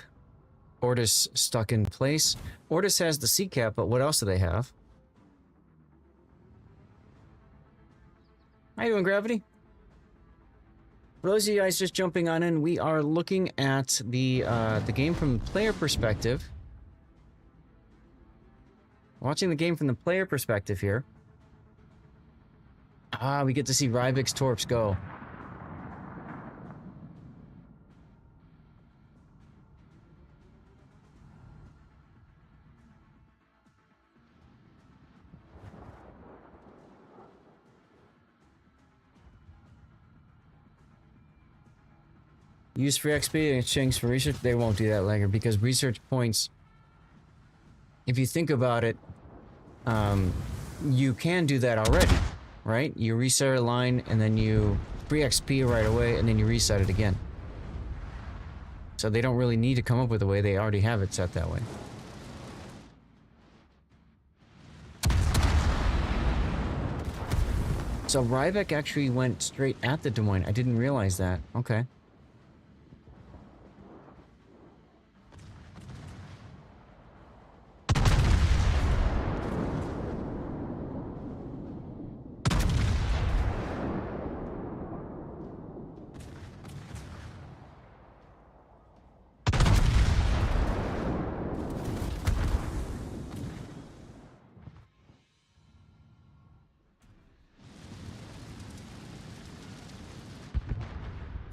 ORTUS stuck in place. ORTUS has the C cap, but what else do they have? How you doing, Gravity? For those of you guys just jumping on in, we are looking at the game from the player perspective. Watching the game from the player perspective here. Ah, we get to see Rybik's Torps go. Use free XP in exchange for research. They won't do that later, because research points, if you think about it, you can do that already, right? You reset a line and then you free XP right away and then you reset it again. So they don't really need to come up with a way. They already have it set that way. So Ryback actually went straight at the Des Moines. I didn't realize that. Okay.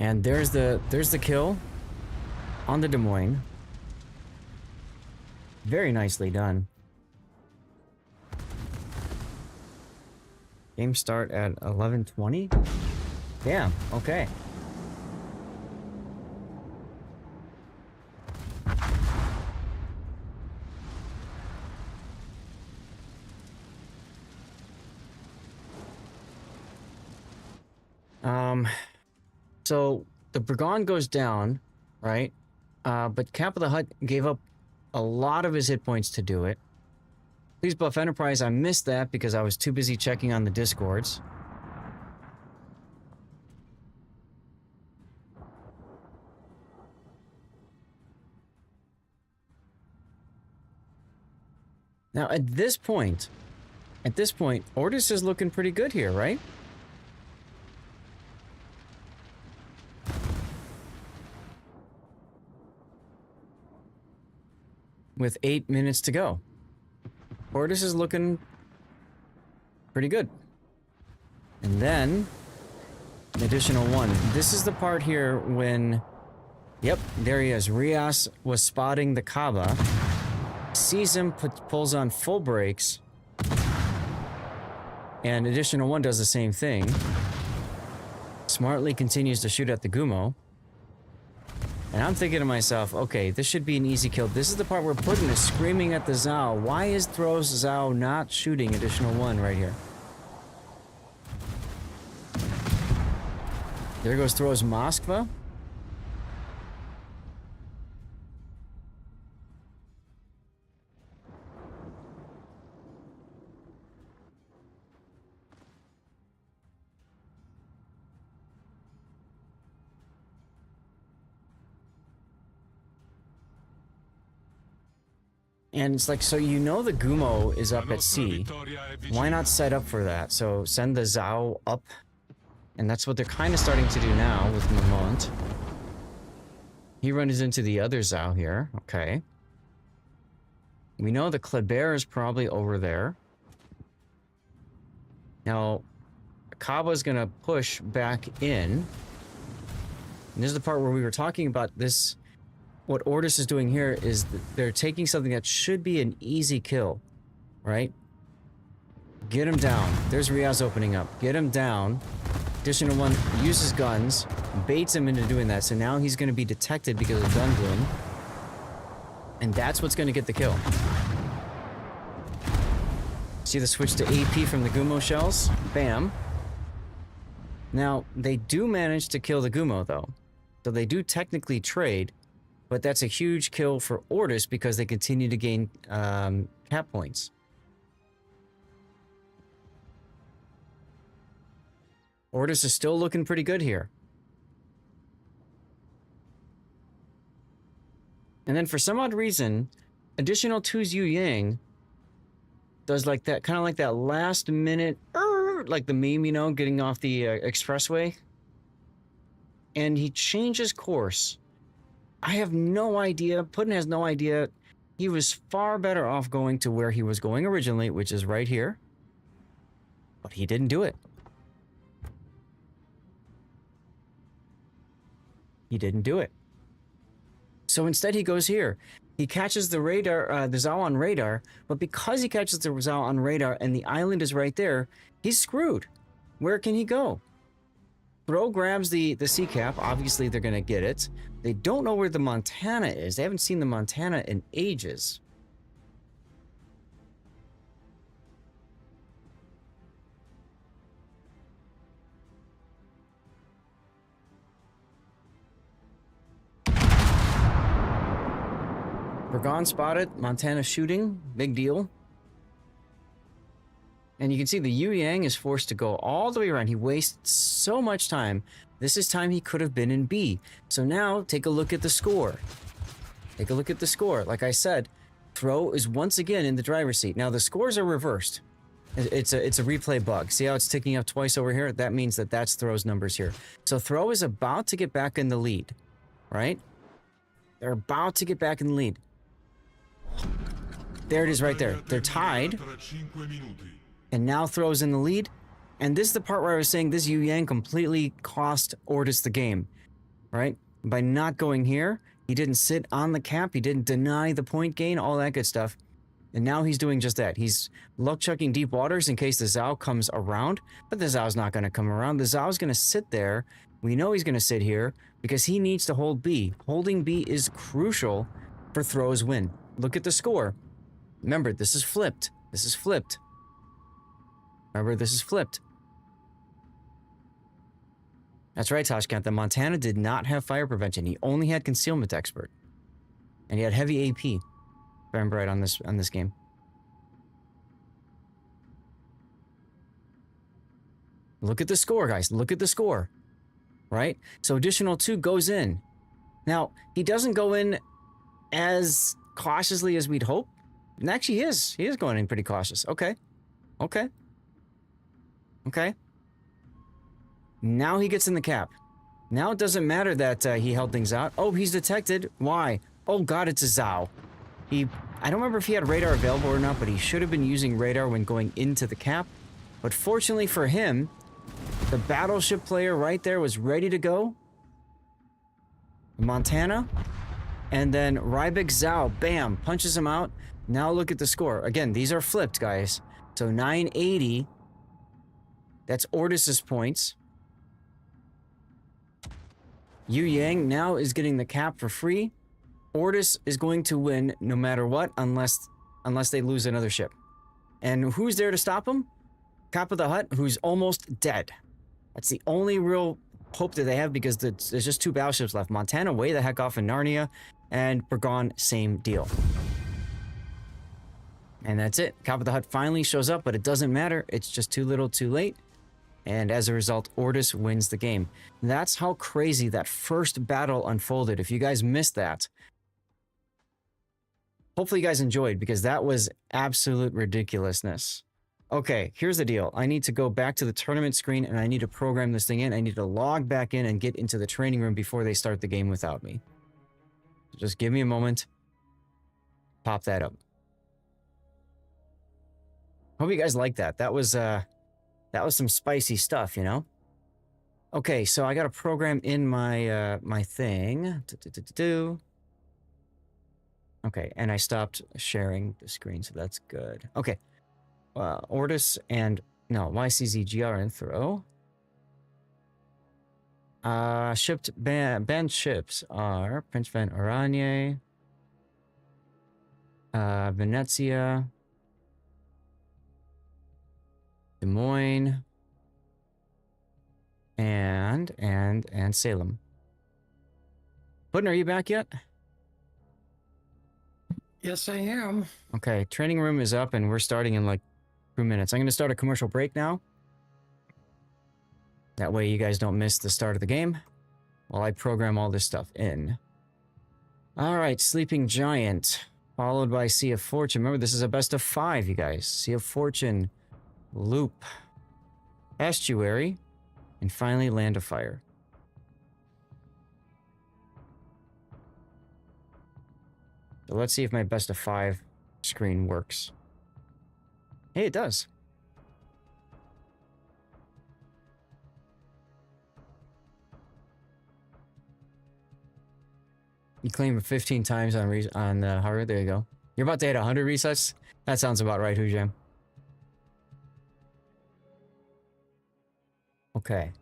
And there's the kill on the Des Moines. Very nicely done. Game start at 11:20. Damn, okay. So the Brigand goes down, right? But Cap of the Hutt gave up a lot of his hit points to do it. Please buff Enterprise. I missed that because I was too busy checking on the Discords. Now at this point, ORTUS is looking pretty good here, right? With 8 minutes to go. ORTUS is looking pretty good. And then, an additional one. This is the part here when, yep, there he is. Rias was spotting the Kaaba, sees him, pulls on full brakes, and additional one does the same thing. Smartly continues to shoot at the Gumo. And I'm thinking to myself, okay, this should be an easy kill. This is the part where Putin is screaming at the Zao. Why is Throw's Zao not shooting additional one right here? There goes Throw's Moskva. And it's like, so you know the Gumo is up at sea. Why not set up for that? So send the Zao up. And that's what they're kind of starting to do now with Mamont. He runs into the other Zao here. Okay. We know the Kleber is probably over there. Now, Kaba's going to push back in. And this is the part where we were talking about this. What ORTUS is doing here is they're taking something that should be an easy kill, right? Get him down. There's Riaz opening up. Get him down. Additional one uses guns, baits him into doing that. So now he's going to be detected because of gun bloom. And that's what's going to get the kill. See the switch to AP from the Gumo shells? Bam. Now, they do manage to kill the Gumo, though. So they do technically trade. But that's a huge kill for ORTUS because they continue to gain cap points. ORTUS is still looking pretty good here. And then for some odd reason, additional 2's Yu Yang does like that, kind of like that last minute, like the meme, you know, getting off the expressway. And he changes course. I have no idea. Putin has no idea. He was far better off going to where he was going originally, which is right here. But he didn't do it. He didn't do it. So instead he goes here. He catches the radar, the Zao on radar, but because he catches the Zao on radar and the island is right there, he's screwed. Where can he go? Throw grabs the sea cap. Obviously, they're going to get it. They don't know where the Montana is. They haven't seen the Montana in ages. Bergon spotted. Montana shooting. Big deal. And you can see the Yu Yang is forced to go all the way around. He wastes so much time. This is time he could have been in B. So now, take a look at the score. Take a look at the score. Like I said, Throw is once again in the driver's seat. Now, the scores are reversed. It's a replay bug. See how it's ticking up twice over here? That means that that's Throw's numbers here. So Throw is about to get back in the lead, right? They're about to get back in the lead. There it is right there. They're tied. And now Throw's in the lead. And this is the part where I was saying this Yu Yang completely cost ORTUS the game. right? By not going here, he didn't sit on the cap, he didn't deny the point gain, all that good stuff. And now he's doing just that. He's luck chucking deep waters in case the Zhao comes around, but the Zhao's not going to come around. The Zhao's going to sit there. We know he's going to sit here because he needs to hold B. Holding B is crucial for Throw's win. Look at the score. Remember, this is flipped. This is flipped. Remember, this is flipped. That's right, Tashkent. The Montana did not have fire prevention. He only had concealment expert. And he had heavy AP. If I remember right on this game. Look at the score, guys. Look at the score. Right? So additional 2 goes in. Now, he doesn't go in as cautiously as we'd hope. And actually, he is. He is going in pretty cautious. Okay. Okay. Okay. Now he gets in the cap. Now it doesn't matter that he held things out. Oh, he's detected. Why? Oh god, it's a Zhao. I don't remember if he had radar available or not, but he should have been using radar when going into the cap. But fortunately for him, the battleship player right there was ready to go. Montana. And then Rybic Zhao, bam, punches him out. Now look at the score. Again, these are flipped, guys. So 980. That's ORTUS's points. Yu Yang now is getting the cap for free. ORTUS is going to win no matter what, unless they lose another ship. And who's there to stop them? Top of the Hut, who's almost dead. That's the only real hope that they have because there's just 2 battleships left. Montana way the heck off in Narnia, and Burgon, same deal. And that's it. Top of the Hut finally shows up, but it doesn't matter. It's just too little too late. And as a result, ORTUS wins the game. That's how crazy that first battle unfolded. If you guys missed that, hopefully you guys enjoyed because that was absolute ridiculousness. Okay, here's the deal. I need to go back to the tournament screen and I need to program this thing in. I need to log back in and get into the training room before they start the game without me. So just give me a moment. Pop that up. Hope you guys like that. That was some spicy stuff, you know? Okay, so I got a program in my my thing. Okay, and I stopped sharing the screen, so that's good. Okay. ORTUS and... No, YCZGR and Throw. Shipped banned ships are Prince Van Oranje, Venezia, Des Moines, and Salem. Puddin', are you back yet? Yes, I am. Okay, training room is up and we're starting in like 2 minutes. I'm going to start a commercial break now. That way you guys don't miss the start of the game while I program all this stuff in. All right, Sleeping Giant, followed by Sea of Fortune. Remember, this is a best of 5, you guys. Sea of Fortune, Loop, Estuary, and finally Land of Fire. So let's see if my best of 5 screen works. Hey, it does. You claim 15 times on hardware. There you go. You're about to hit 100 resets. That sounds about right, Hujam. Okay.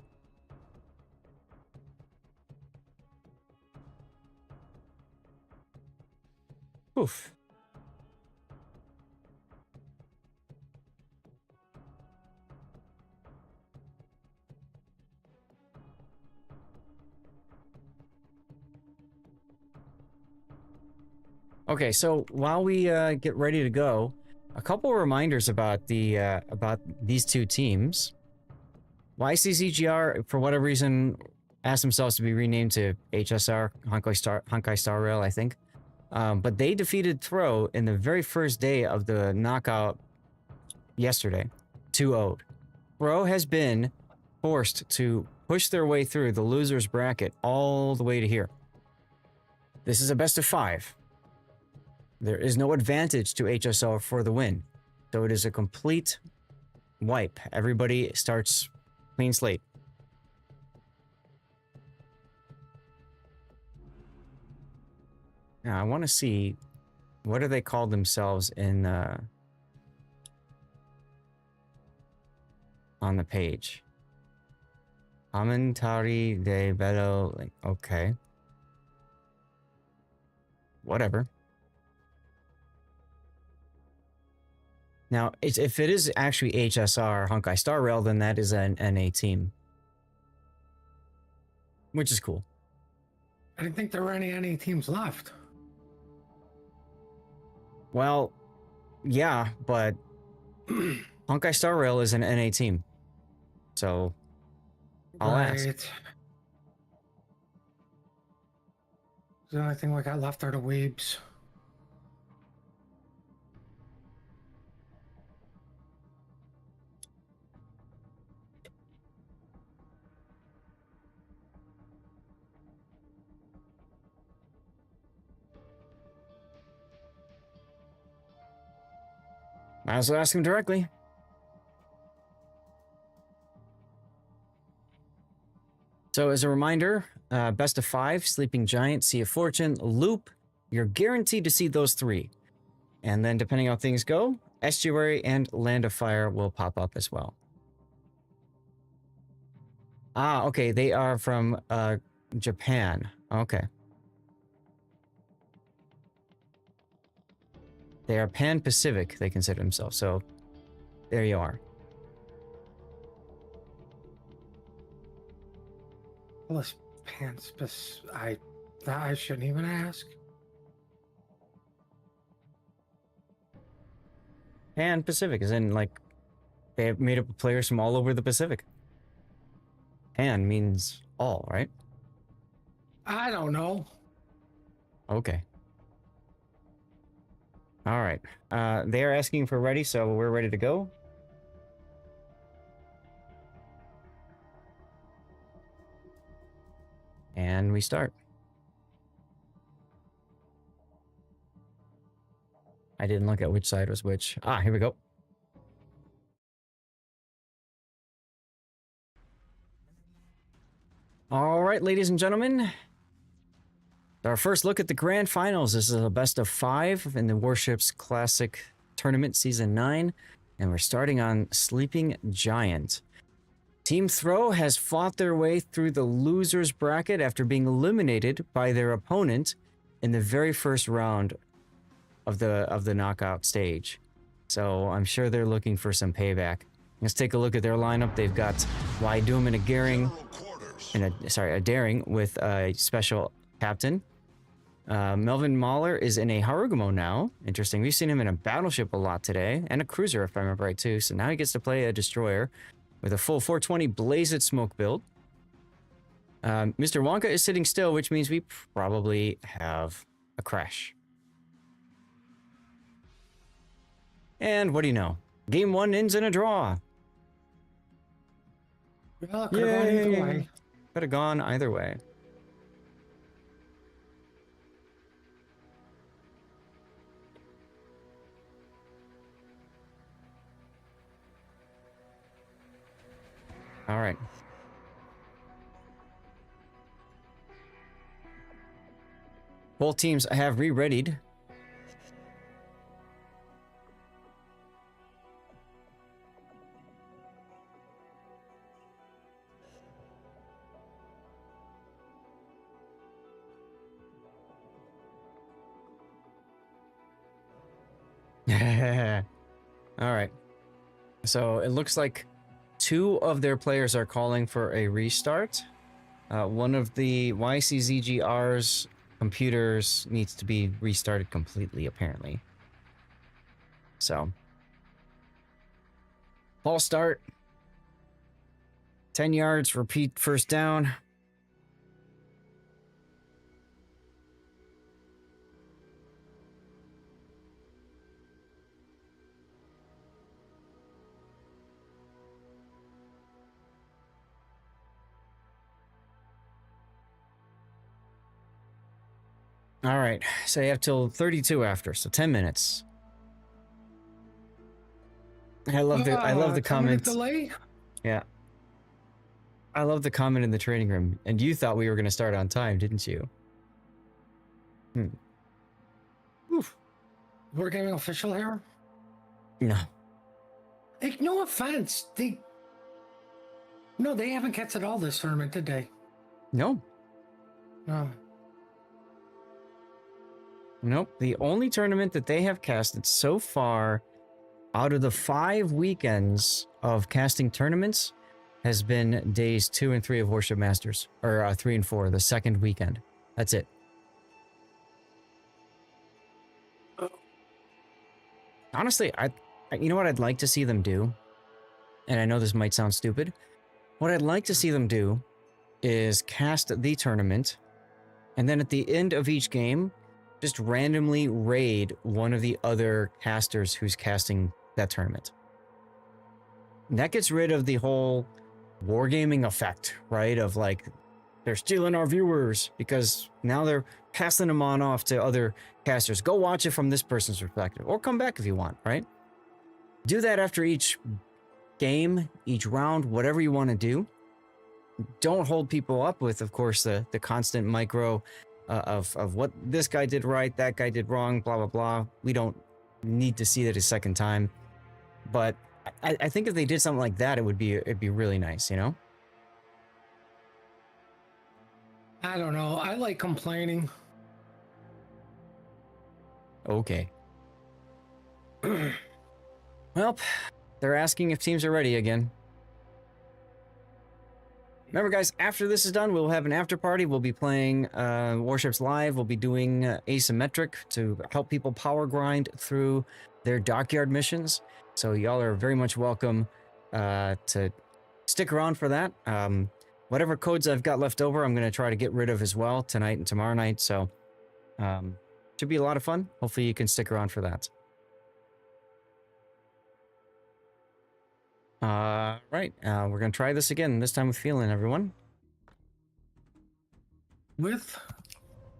Oof. Okay, so while we get ready to go, a couple reminders about these 2 teams. YCZGR, for whatever reason, asked themselves to be renamed to HSR, Honkai Star Rail, I think. But they defeated Throw in the very first day of the knockout yesterday, 2-0. Throw has been forced to push their way through the loser's bracket all the way to here. This is a best of 5. There is no advantage to HSR for the win. So it is a complete wipe. Everybody starts clean slate. Now, I want to see, what do they call themselves in on the page? Commentary de bello, like, okay. Whatever. Now, if it is actually HSR Honkai Star Rail, then that is an NA team. Which is cool. I didn't think there were any teams left. Well, yeah, but Honkai Star Rail is an NA team. So, I'll ask. The only thing we got left are the weebs. Might as well ask him directly. So as a reminder, best of 5, Sleeping Giant, Sea of Fortune, Loop, you're guaranteed to see those 3. And then depending on how things go, Estuary and Land of Fire will pop up as well. Ah, okay, they are from Japan. Okay. They are Pan-Pacific, they consider themselves, so there you are. Well, this I shouldn't even ask. Pan-Pacific, as in, like, they have made up of players from all over the Pacific. Pan means all, right? I don't know. Okay. All right. They are asking for ready, so we're ready to go. And we start. I didn't look at which side was which. Ah, here we go. All right, ladies and gentlemen. Our first look at the grand finals. This is a best of 5 in the Warships Classic Tournament Season 9. And we're starting on Sleeping Giant. Team Throw has fought their way through the losers bracket after being eliminated by their opponent in the very first round of the knockout stage. So I'm sure they're looking for some payback. Let's take a look at their lineup. They've got Doom and a Daring, a Daring with a special captain. Melvin Mahler is in a Harugumo now. Interesting. We've seen him in a battleship a lot today, and a cruiser, if I remember right, too. So now he gets to play a destroyer with a full 420 Blazed Smoke build. Mr. Wonka is sitting still, which means we probably have a crash. And what do you know? Game 1 ends in a draw. Well, it could have gone either way. Could have gone either way. All right. Both teams have re-readied. All right. So it looks like 2 of their players are calling for a restart. One of the YCZGR's computers needs to be restarted completely, apparently. So, false start. 10 yards, repeat first down. All right, so you have till 32 after, so 10 minutes. I love the comment. Delay? Yeah. I love the comment in the training room. And you thought we were going to start on time, didn't you? Wargaming official here? No. Like, no offense. They haven't catch at all this tournament, did they? No. No. Nope. The only tournament that they have casted so far out of the 5 weekends of casting tournaments has been days 2 and 3 of Warship Masters, or 3 and 4, the second weekend. That's it. Honestly, you know what I'd like to see them do? And I know this might sound stupid. What I'd like to see them do is cast the tournament, and then at the end of each game, just randomly raid one of the other casters who's casting that tournament. And that gets rid of the whole wargaming effect, right? Of like, they're stealing our viewers because now they're passing them on off to other casters. Go watch it from this person's perspective, or come back if you want, right? Do that after each game, each round, whatever you want to do. Don't hold people up with, of course, the constant micro of what this guy did right, that guy did wrong, blah, blah, blah. We don't need to see that a second time. But I think if they did something like that, it'd be really nice, you know? I don't know. I like complaining. Okay. Well, they're asking if teams are ready again. Remember, guys, after this is done, we'll have an after party. We'll be playing Warships Live. We'll be doing asymmetric to help people power grind through their dockyard missions. So y'all are very much welcome to stick around for that. Whatever codes I've got left over, I'm going to try to get rid of as well tonight and tomorrow night. So should be a lot of fun. Hopefully you can stick around for that. Right. We're going to try this again, this time with feeling, everyone. With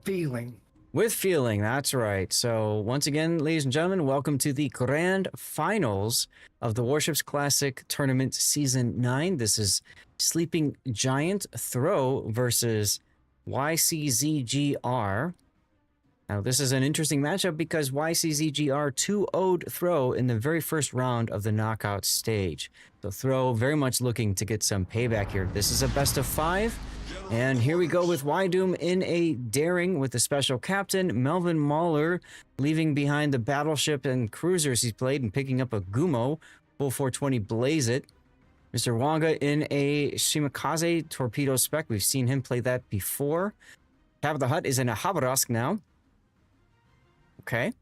feeling. With feeling, that's right. So once again, ladies and gentlemen, welcome to the grand finals of the Warships Classic Tournament Season 9. This is Sleeping Giant Throw versus YCZGR. Now, this is an interesting matchup because YCZGR 2-0'd Throw in the very first round of the knockout stage. So Throw very much looking to get some payback here. This is a best of 5. And here we go with Doom in a daring with the special captain, Melvin Mahler, leaving behind the battleship and cruisers he's played and picking up a Gumo, full 420 Blaze It. Mr. Wonga in a Shimakaze torpedo spec. We've seen him play that before. Cab of the Hut is in a Habarask now. Okay.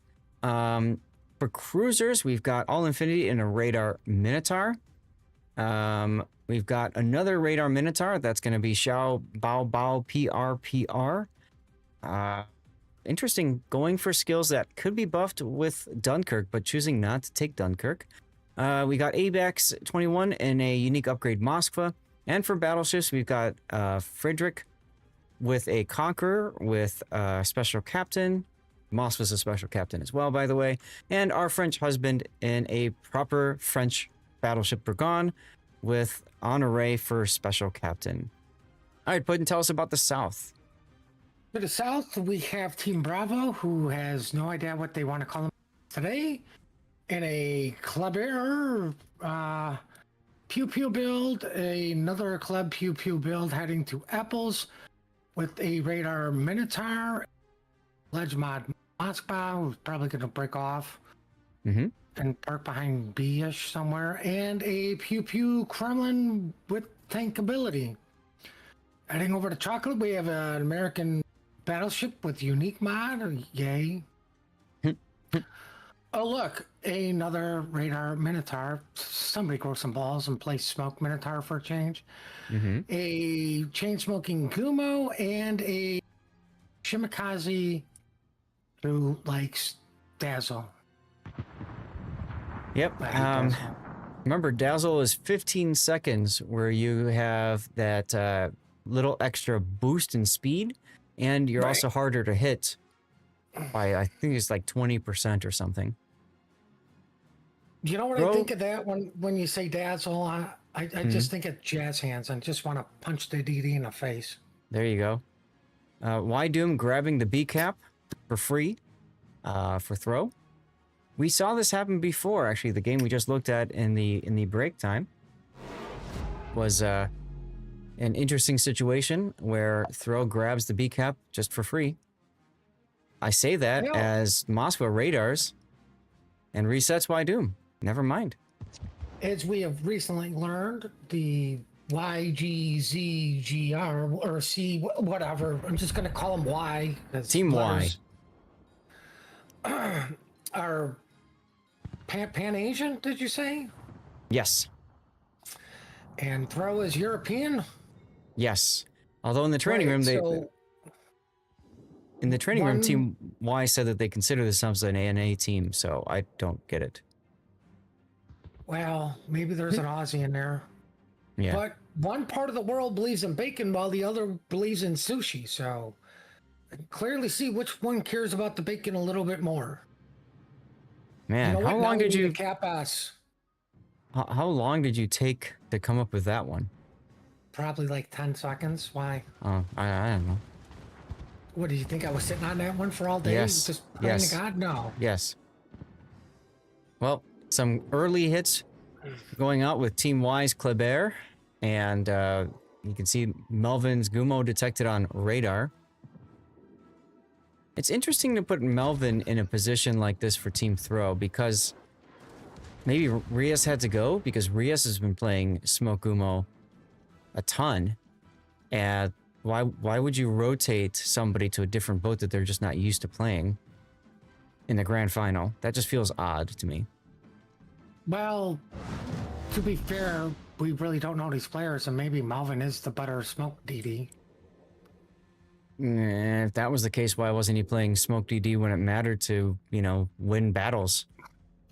For cruisers, we've got All Infinity in a Radar Minotaur. We've got another Radar Minotaur. That's going to be Xiao Bao Bao PRPR. Interesting, going for skills that could be buffed with Dunkirk, but choosing not to take Dunkirk. We got ABEX 21 in a unique upgrade Moskva. And for battleships, we've got Friedrich with a Conqueror with a special captain. Moskva's a special captain as well, by the way. And our French husband in a proper French battleship Burgon with Honoré for special captain. All right, Puddin, tell us about the South. To the South, we have Team Bravo, who has no idea what they want to call them today. In a Club Air Pew Pew build, another Club Pew Pew build heading to Apples with a Radar Minotaur, Ledge Mod Moskva, who's probably going to break off and park behind B-ish somewhere, and a Pew Pew Kremlin with tankability. Heading over to Chocolate, we have an American battleship with unique mod. Yay. Oh, look, another Radar Minotaur. Somebody grow some balls and play Smoke Minotaur for a change. A chain-smoking Gumo and a Shimakaze who likes Dazzle. Yep. Remember, Dazzle is 15 seconds where you have that little extra boost in speed, and you're also harder to hit by, I think it's like 20% or something. You know what I think of that when you say Dazzle? I just think of jazz hands and just want to punch the DD in the face. There you go. Doom grabbing the B cap for free for Throw. we saw this happen before. Actually, the game we just looked at in the break time was an interesting situation where Throw grabs the B cap just for free. I say that Yeah. as Moscow radars and resets Y Doom. Never mind. As we have recently learned, the YGZGR or C, whatever, I'm just going to call them Y. as Team letters, are Pan-Asian, did you say? Yes. And Throw is European? Yes. Although in the training room, in the training room, Team Y said that they consider themselves an ANA team, so I don't get it. Well, maybe there's an Aussie in there. Yeah. But one part of the world believes in bacon while the other believes in sushi, so I can clearly see which one cares about the bacon a little bit more. Man, You know how what? long Now we did need you a cap ass? how long did you take to come up with that one? Probably like 10 seconds. Why? Oh, I don't know. What, did you think I was sitting on that one for all day? Yes. Just praying Yes. to God? No. Yes. Well, some early hits going out with Team Y's Kleber, and you can see Melvin's Gumo detected on radar. It's interesting to put Melvin in a position like this for Team Throw because maybe Rias had to go because Rias has been playing Smoke Gumo a ton. And why would you rotate somebody to a different boat that they're just not used to playing in the grand final? That just feels odd to me. Well, to be fair, we really don't know these players, and maybe Malvin is the better smoke DD. If that was the case, why wasn't he playing Smoke DD when it mattered to, you know, win battles?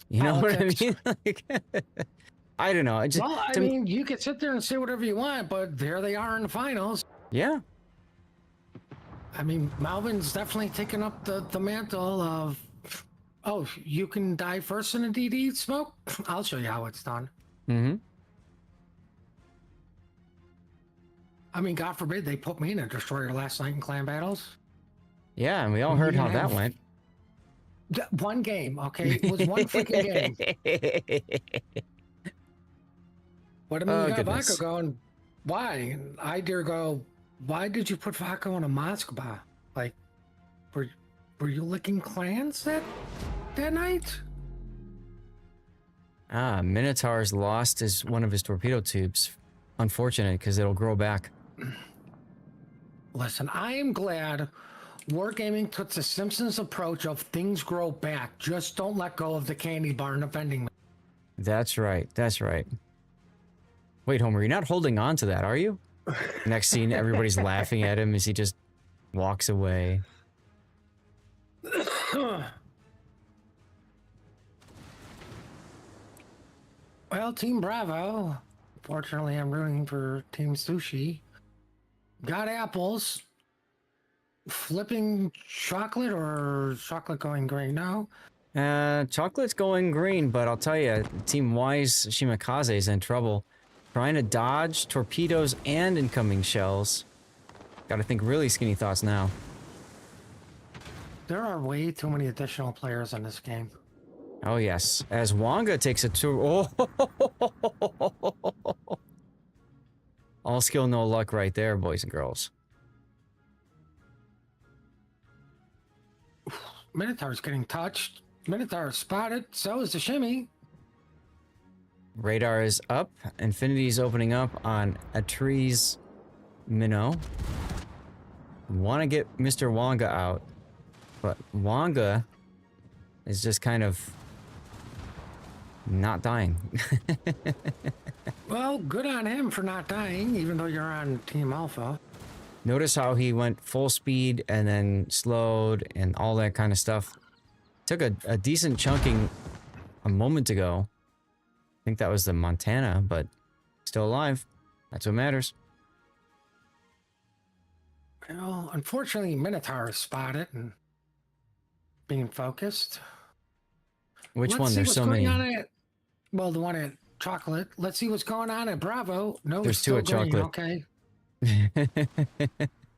You know what I Politics. mean? Like, I don't know. I just, Well, I to- mean, you could sit there and say whatever you want, but there they are in the finals. yeah. I mean, Malvin's definitely taken up the mantle of, oh, you can die first in a DD smoke? I'll show you how it's done. Mm-hmm. I mean, God forbid they put me in a destroyer last night in clan battles. Yeah, and we all heard You how that have- went. One game, okay? It was one freaking game. But I mean, Oh, you got goodness. Vaco going, why? And I dare go, why did you put Vaco in a Moskva? Like, were you licking clans that night? Minotaur's lost one of his torpedo tubes. Unfortunate, because it'll grow back. Listen, I am glad Wargaming took the Simpsons approach of things grow back. Just don't let go of the candy bar in the vending machine. That's right. That's right. Wait, Homer, you're not holding on to that, are you? Next scene, everybody's laughing at him as he just walks away. Well, Team Bravo. Fortunately, I'm rooting for Team Sushi. Got apples. Flipping chocolate or chocolate going green? No. Chocolate's going green, but I'll tell you, Team Y's Shimakaze is in trouble. Trying to dodge torpedoes and incoming shells. Gotta think really skinny thoughts now. There are way too many additional players in this game. Oh yes, as Wanga takes a tour. Oh, all skill, no luck, right there, boys and girls. Minotaur's getting touched. Minotaur spotted. So is the shimmy. Radar is up. Infinity's opening up on a tree's minnow. Want to get Mr. Wanga out, but Wanga is just kind of not dying. Well, good on him for not dying, even though you're on Team Alpha. Notice how he went full speed and then slowed and all that kind of stuff. Took a decent chunking a moment ago. I think that was the Montana, but still alive. That's what matters. Well, unfortunately, Minotaur is spotted and being focused. Which Let's one? see There's what's so going many. on at, well, the one at Chocolate. Let's see what's going on at Bravo. No, There's it's two still at green. Chocolate. Okay.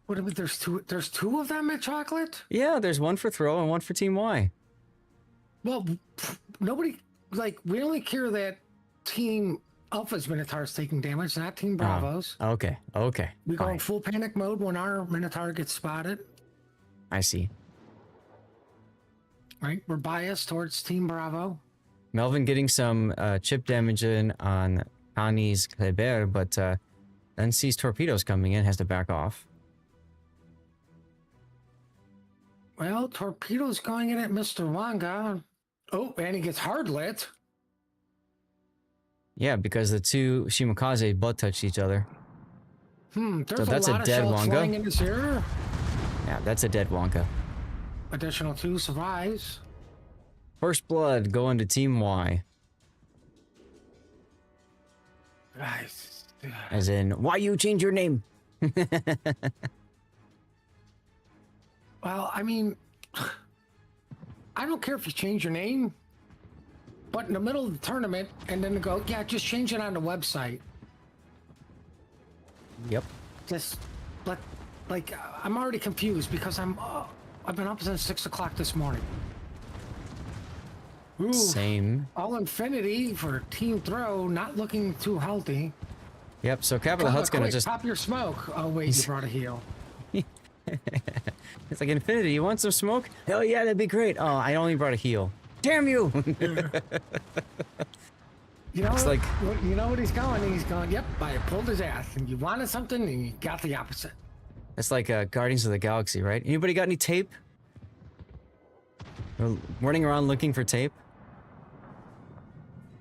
What do we, there's two of them at Chocolate? Yeah, there's one for Throw and one for Team Y. Well, nobody, like, we only care that Team Alpha's Minotaur's taking damage, not Team Bravo's. Okay. Okay. We go in Fine. full panic mode when our Minotaur gets spotted. I see. Right? We're biased towards Team Bravo. Melvin getting some chip damage in on Connie's Kleber, but then sees torpedoes coming in, has to back off. Well, torpedoes going in at Mr. Wanga. Oh, and he gets hard lit. Yeah, because the two Shimakaze butt touched each other. There's that's a a lot of dead shells Wanga. flying in this air. Yeah, that's a dead Wonka. Additional 2 survives. First blood going to Team Y. Guys. As in, why you change your name? Well, I mean, I don't care if you change your name, but in the middle of the tournament, and then to go, yeah, just change it on the website. Yep. Just, like, I'm already confused because I've been up since 6 o'clock this morning. Ooh, Same. all infinity for Team Throw, not looking too healthy. Yep, so Capital Hut's gonna Quick, just... pop your smoke. Oh wait, you brought a heal. It's like, Infinity, you want some smoke? Hell yeah, that'd be great. Oh, I only brought a heal. Damn you! You know, It's like- you know what he's going? He's going, yep, I pulled his ass. And you wanted something, and you got the opposite. It's like Guardians of the Galaxy, right? Anybody got any tape? We're running around looking for tape?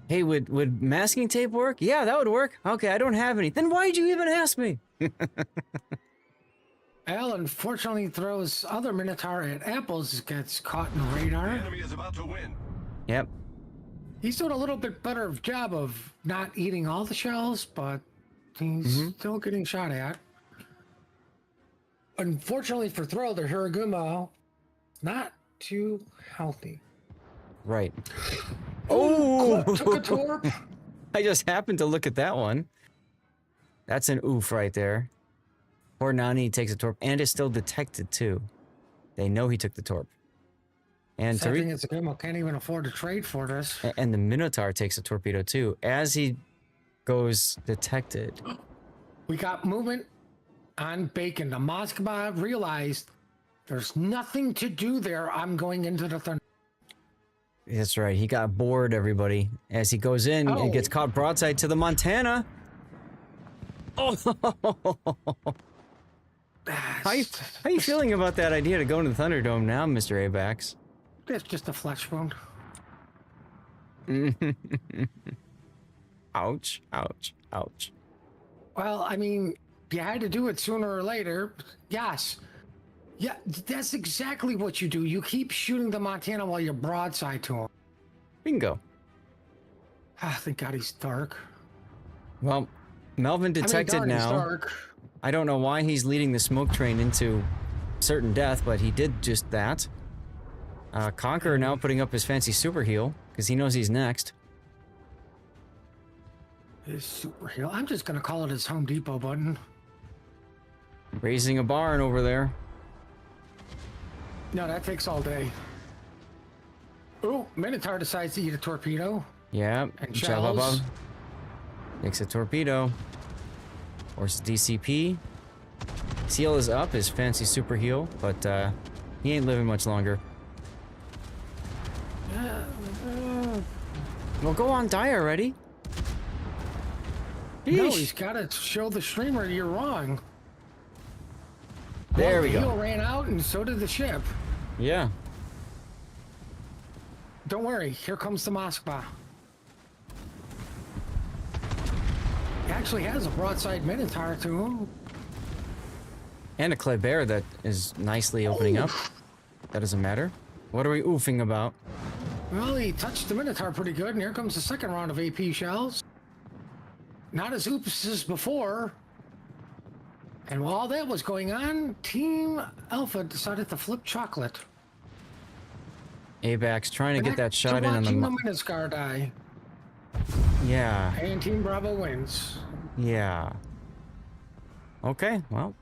Hey, would masking tape work? Yeah, that would work. Okay, I don't have any. Then why'd you even ask me? Al unfortunately throws other Minotaur at Apples, gets caught in the radar. Enemy is about to win. Yep. He's doing a little bit better job of not eating all the shells, but he's still getting shot at. Unfortunately for Throw, the Hiraguma not too healthy. Right. Oh! Took a torp. I just happened to look at that one. That's an oof right there. Poor Nani takes a torp and is still detected too. They know he took the torp. And Sad thing is, the Guma can't even afford to trade for this. and the Minotaur takes a torpedo too as he goes detected. We got movement on Bacon. The Moskva realized there's nothing to do there. I'm going into the Thunder. That's right. He got bored, everybody, as he goes in and gets caught broadside to the Montana. Oh! How you feeling about that idea to go into the Thunderdome now, Mr. Abax? That's just a flesh wound. Ouch, ouch, ouch. Well, I mean, you had to do it sooner or later. Yes. Yeah, that's exactly what you do. You keep shooting the Montana while you're broadside to him. Bingo. Ah, thank God he's dark. Well, Melvin detected darn, he's now. dark. I don't know why he's leading the smoke train into certain death, but he did just that. Conqueror now putting up his fancy super heal, because he knows he's next. His super heal. I'm just gonna call it his Home Depot button. Raising a barn over there. No, that takes all day. Oh, Minotaur decides to eat a torpedo. Yeah, And Jabba shells. takes a torpedo. Forces DCP. Seal is up, his fancy super heal, but he ain't living much longer. Well, go on, die already. No, Yeesh. he's got to show the streamer you're wrong. There Well, we the go. heel ran out, and so did the ship. Yeah. Don't worry, here comes the Moskva. He actually has a broadside Minotaur to him. And a Kleber that is nicely opening up. That doesn't matter. What are we oofing about? Well, he touched the Minotaur pretty good, and here comes the second round of AP shells. Not as oops as before. And while that was going on, Team Alpha decided to flip chocolate. Abax trying to get that Back shot to in on watching the... the Minotaur die. Yeah. And Team Bravo wins. Yeah. Okay, well.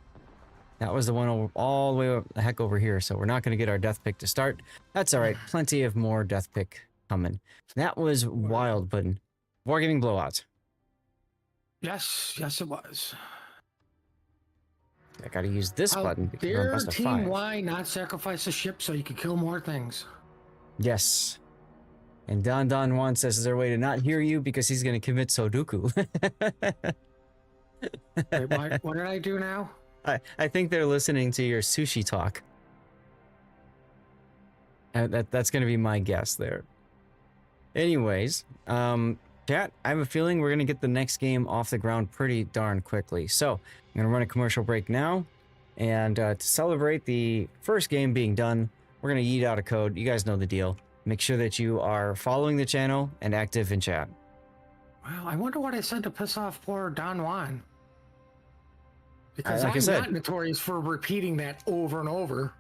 That was the one all the way the heck over here, so we're not going to get our death pick to start. That's all right. Plenty of more death pick coming. That was wild, but Wargaming Blowout. Yes, it was. I got to use this How button because we're on dare best of Team 5. Y not sacrifice a ship so you can kill more things? Yes. And Don Juan says, is there a way to not hear you because he's going to commit Sudoku? Wait, what did I do now? I think they're listening to your sushi talk. That's going to be my guess there. Anyways, chat, I have a feeling we're going to get the next game off the ground pretty darn quickly. So I'm going to run a commercial break now. And to celebrate the first game being done, we're going to yeet out a code. You guys know the deal. Make sure that you are following the channel and active in chat. Well, I wonder what I said to piss off poor Don Juan. Because like I I'm said, not notorious for repeating that over and over.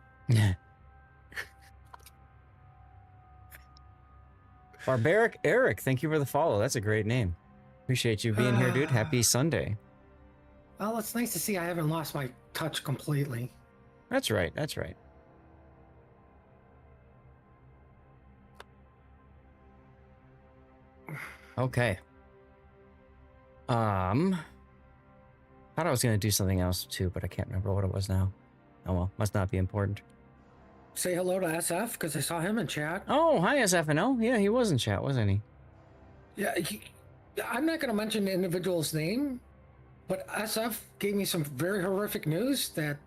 Barbaric Eric, thank you for the follow. That's a great name. Appreciate you being here, dude. Happy Sunday. Well, it's nice to see I haven't lost my touch completely. That's right. That's right. Okay. Thought I was gonna do something else too, but I can't remember what it was now. Oh well, must not be important. Say hello to SF because I saw him in chat. Oh, hi SFNO. Yeah, he was in chat, wasn't he? Yeah, I'm not going to mention the individual's name, but SF gave me some very horrific news that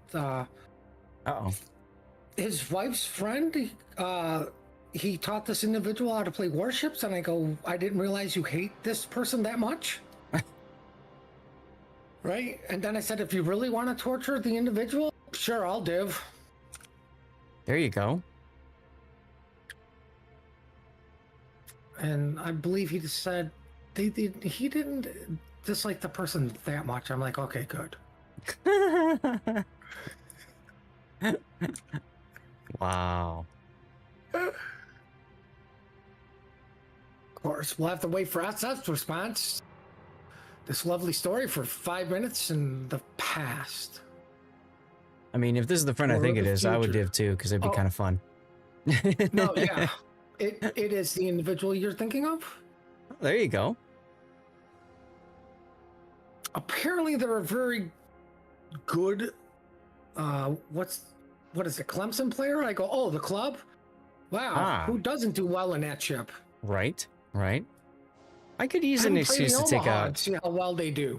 his wife's friend, he taught this individual how to play warships, and I go, I didn't realize you hate this person that much. Right? And then I said, if you really want to torture the individual, sure, I'll div. There you go. And I believe he just said he didn't dislike the person that much. I'm like, okay, good. Wow. Of course, we'll have to wait for SF's response. This lovely story for 5 minutes in the past. I mean, if this is the friend I think it is, I would div too, because it'd be kind of fun. No, yeah. It is the individual you're thinking of? There you go. Apparently they're a very good what is it, Clemson player? I go, oh, the club? Wow, who doesn't do well in that ship? Right. I could use an excuse to take out. See how well they do.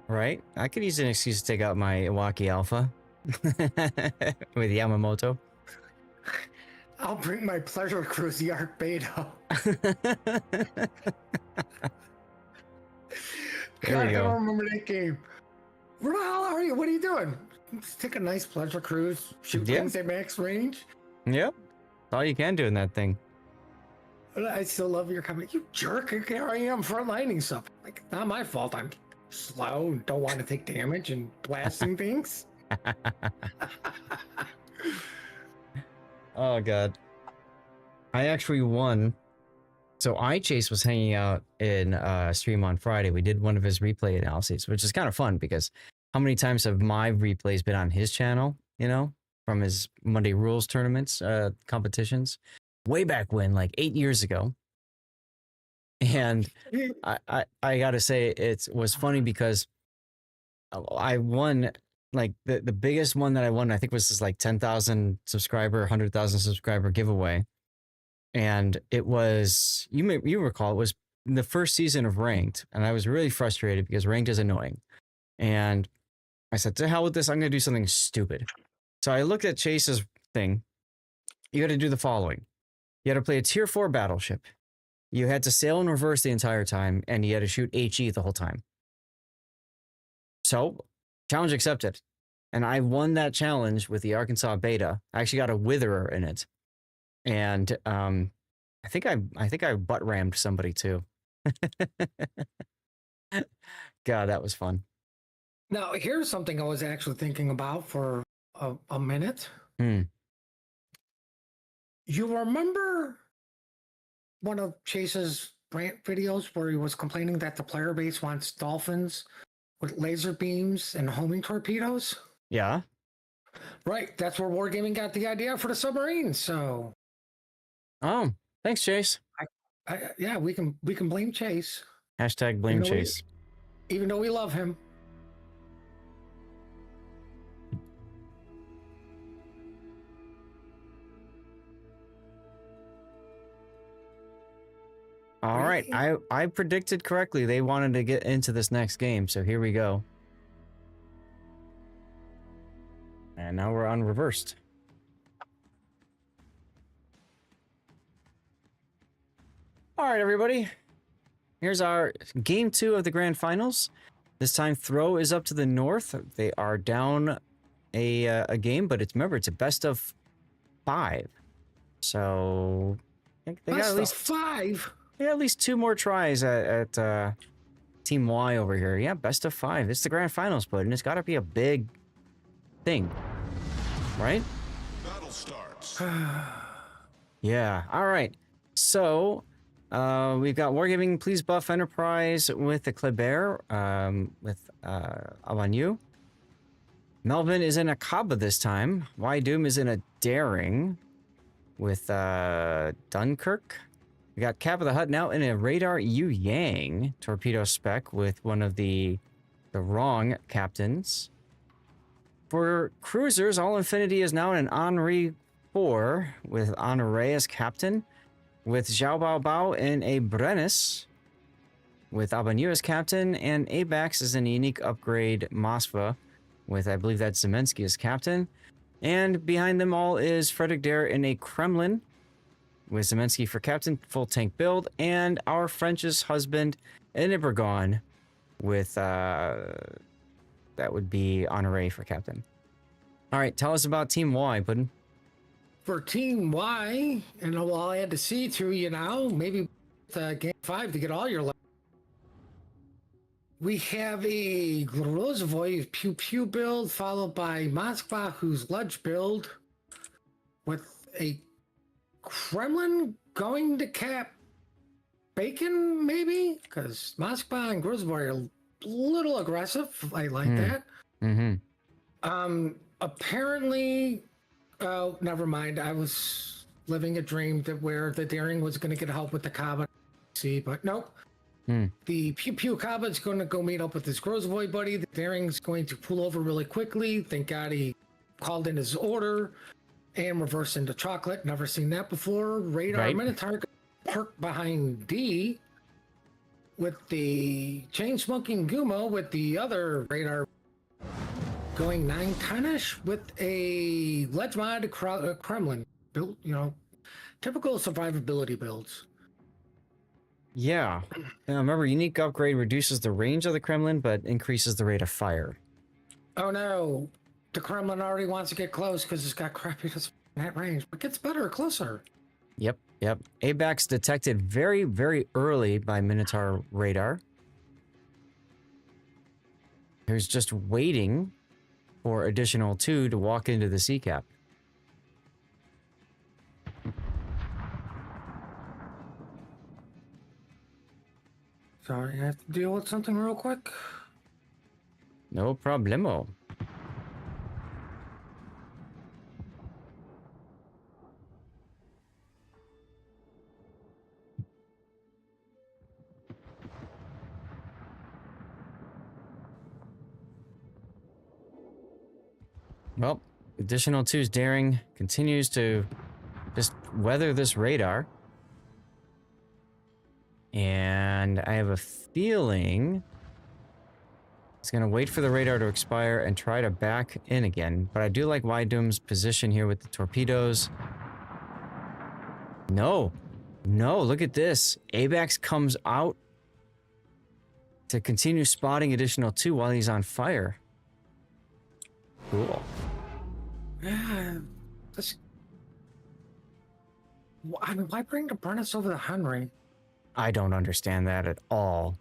Right? I could use an excuse to take out my Iwaki Alpha with Yamamoto. I'll bring my pleasure cruise, the Arc Beta. God, I don't remember that game. Where the hell are you? What are you doing? Just take a nice pleasure cruise, shoot things at max range. Yep. That's all you can do in that thing. I still love your comment. You jerk. Here I am frontlining stuff. Like, not my fault. I'm slow and don't want to take damage and blasting things. Oh, God. I actually won. So iChase was hanging out in stream on Friday. We did one of his replay analyses, which is kind of fun because how many times have my replays been on his channel, you know, from his Monday Rules tournaments, competitions? Way back when, like 8 years ago. And I gotta say, it was funny because I won, like the biggest one that I won, I think was this like 10,000 subscriber, 100,000 subscriber giveaway. And it was, you recall, it was the first season of Ranked. And I was really frustrated because Ranked is annoying. And I said, to hell with this, I'm gonna do something stupid. So I looked at Chase's thing. You got to do the following. You had to play a tier 4 battleship. You had to sail in reverse the entire time, and you had to shoot HE the whole time. So, challenge accepted. And I won that challenge with the Arkansas Beta. I actually got a Witherer in it. And I think I butt rammed somebody too. God, that was fun. Now, here's something I was actually thinking about for a minute. You remember one of Chase's rant videos where he was complaining that the player base wants dolphins with laser beams and homing torpedoes? Yeah. Right. That's where Wargaming got the idea for the submarine. So, Oh, thanks, Chase. yeah, we can blame Chase. Hashtag blame Chase. Even though we love him. All right, I predicted correctly. They wanted to get into this next game, so here we go. And now we're on reversed. All right, everybody. Here's our game 2 of the grand finals. This time, Throw is up to the north. They are down a game, but remember it's a best of 5. So they got at least 5. Yeah, at least 2 more tries at Team Y over here. Yeah, best of 5. It's the grand finals, but it's got to be a big thing, right? Battle starts. Yeah. All right. So we've got Wargaming. Please buff Enterprise with the Kleber, with Avanyu. Melvin is in a Kaba this time. Y Doom is in a Daring with Dunkirk. We got Cap of the Hut now in a Radar Yu Yang torpedo spec with one of the wrong captains. For cruisers, All Infinity is now in an Henri 4 with Honore as captain, with Zhao Bao Bao in a Brennis with Abanyu as captain, and Abax is in a unique upgrade Moskva with, I believe that's Zemensky as captain. And behind them all is Frederick Dare in a Kremlin with Zemensky for captain, full tank build, and our French's husband in a Burgon with, that would be Honore for captain. All right, tell us about Team Y, Puddin. For Team Y, and all I had to see through, maybe game 5 to get all your luck. We have a Grozvoy Pew Pew build, followed by Moskva, who's Ledge build, with a Kremlin going to cap Bacon, maybe? Because Moskva and Grozvoy are a little aggressive. I like that. Mm-hmm. Apparently, oh, never mind. I was living a dream that where the Daring was going to get help with the Kaba. See, but nope. The Pew Pew Kaba is going to go meet up with his Grozvoy buddy. The Daring's going to pull over really quickly. Thank God he called in his order and reverse into chocolate. Never seen that before. Radar Minotaur parked behind D with the chain smoking Gumo with the other radar going 9-10ish with a ledge mod Kremlin built, typical survivability builds. Yeah. Now remember, unique upgrade reduces the range of the Kremlin, but increases the rate of fire. Oh no, the Kremlin already wants to get close because it's got crappy net range, but gets better closer. Yep. ABAX detected very, very early by Minotaur radar. Who's just waiting for additional 2 to walk into the sea cap. Sorry, I have to deal with something real quick. No problemo. Well, additional 2's Daring continues to just weather this radar. And I have a feeling it's going to wait for the radar to expire and try to back in again. But I do like Wydoom's position here with the torpedoes. No, look at this. ABAX comes out to continue spotting additional 2 while he's on fire. Cool. Yeah, why bring the Brennis over the Henry? I don't understand that at all.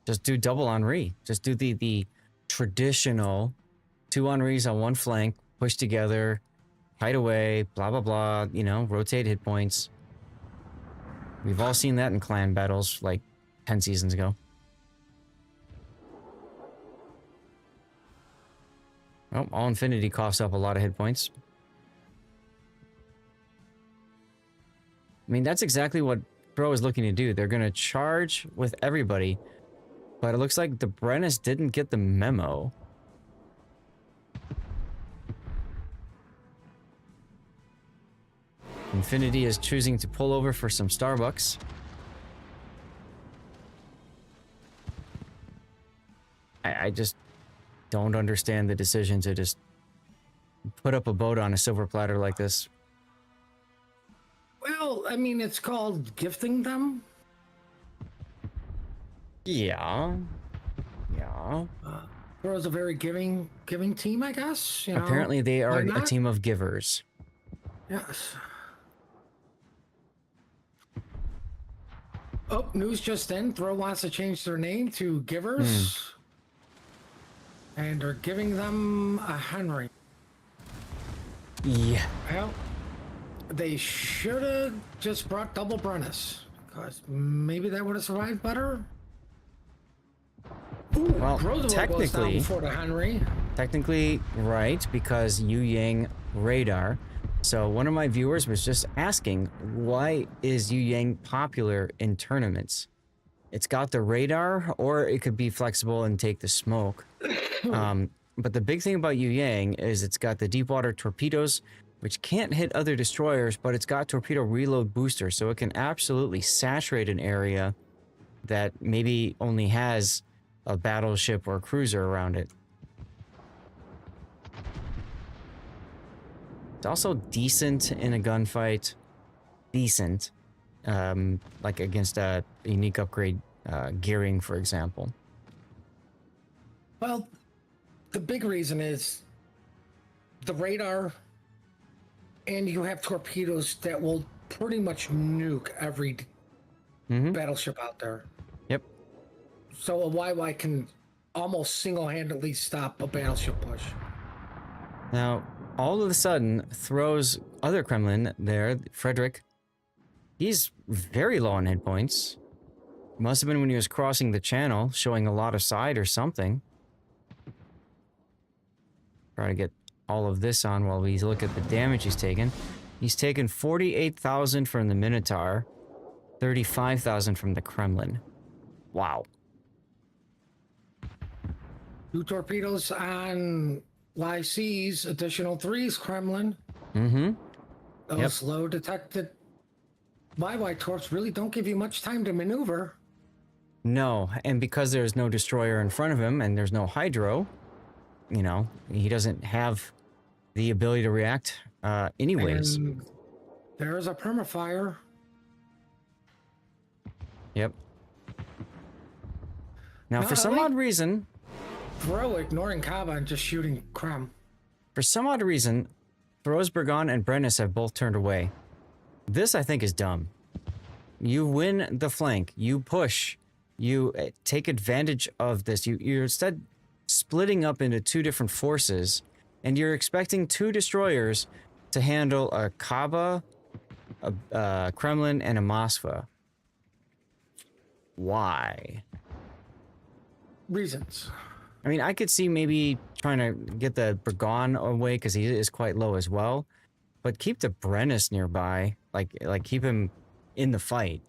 Just do double Henri. Just do the traditional 2 Henris on one flank, push together, hide away, blah, blah, blah, rotate hit points. We've all seen that in clan battles like 10 seasons ago. Oh, all infinity coughs up a lot of hit points. I mean, that's exactly what Pro is looking to do. They're going to charge with everybody, but it looks like the Brennus didn't get the memo. Infinity is choosing to pull over for some Starbucks. I just don't understand the decision to just put up a boat on a silver platter like this. Well, I mean, it's called gifting them. Yeah. Yeah. Pro's a very giving team, I guess. You know, Apparently they are why a not? team of givers. Yes. Oh, news just in. Throw wants to change their name to Givers. And are giving them a Henry. Yeah. Well, they should have just brought double Brennus. Because maybe that would have survived better. Ooh, Well, Roosevelt goes down technically, before the Henry. technically right, because Yu Yang radar. So one of my viewers was just asking, why is Yu Yang popular in tournaments? It's got the radar, or it could be flexible and take the smoke. But the big thing about Yu Yang is it's got the deep water torpedoes, which can't hit other destroyers, but it's got torpedo reload booster, so it can absolutely saturate an area that maybe only has a battleship or a cruiser around it. It's also decent in a gunfight. Decent. Like against a unique upgrade gearing, for example. Well, the big reason is the radar, and you have torpedoes that will pretty much nuke every battleship out there. Yep. So a YY can almost single-handedly stop a battleship push. Now, all of a sudden, Throw's other Kremlin there, Frederick, he's very low on hit points. Must have been when he was crossing the channel, showing a lot of side or something. Try to get all of this on while we look at the damage he's taken. He's taken 48,000 from the Minotaur, 35,000 from the Kremlin. Wow. 2 torpedoes on YC's additional 3's Kremlin. Mm-hmm. Those low detected YY torps really don't give you much time to maneuver. No, and because there's no destroyer in front of him and there's no hydro, you know, he doesn't have the ability to react anyways. And there's a permafire. Yep. Now, No, for I some like- odd reason, Throw ignoring Kaba and just shooting Krem. for some odd reason, Throsbergon and Brennus have both turned away. This, I think, is dumb. You win the flank. You push. You take advantage of this. You're instead splitting up into 2 different forces, and you're expecting 2 destroyers to handle a Kaba, a Kremlin, and a Moskva. Why? Reasons. I mean, I could see maybe trying to get the Burgon away because he is quite low as well, but keep the Brennus nearby, like keep him in the fight.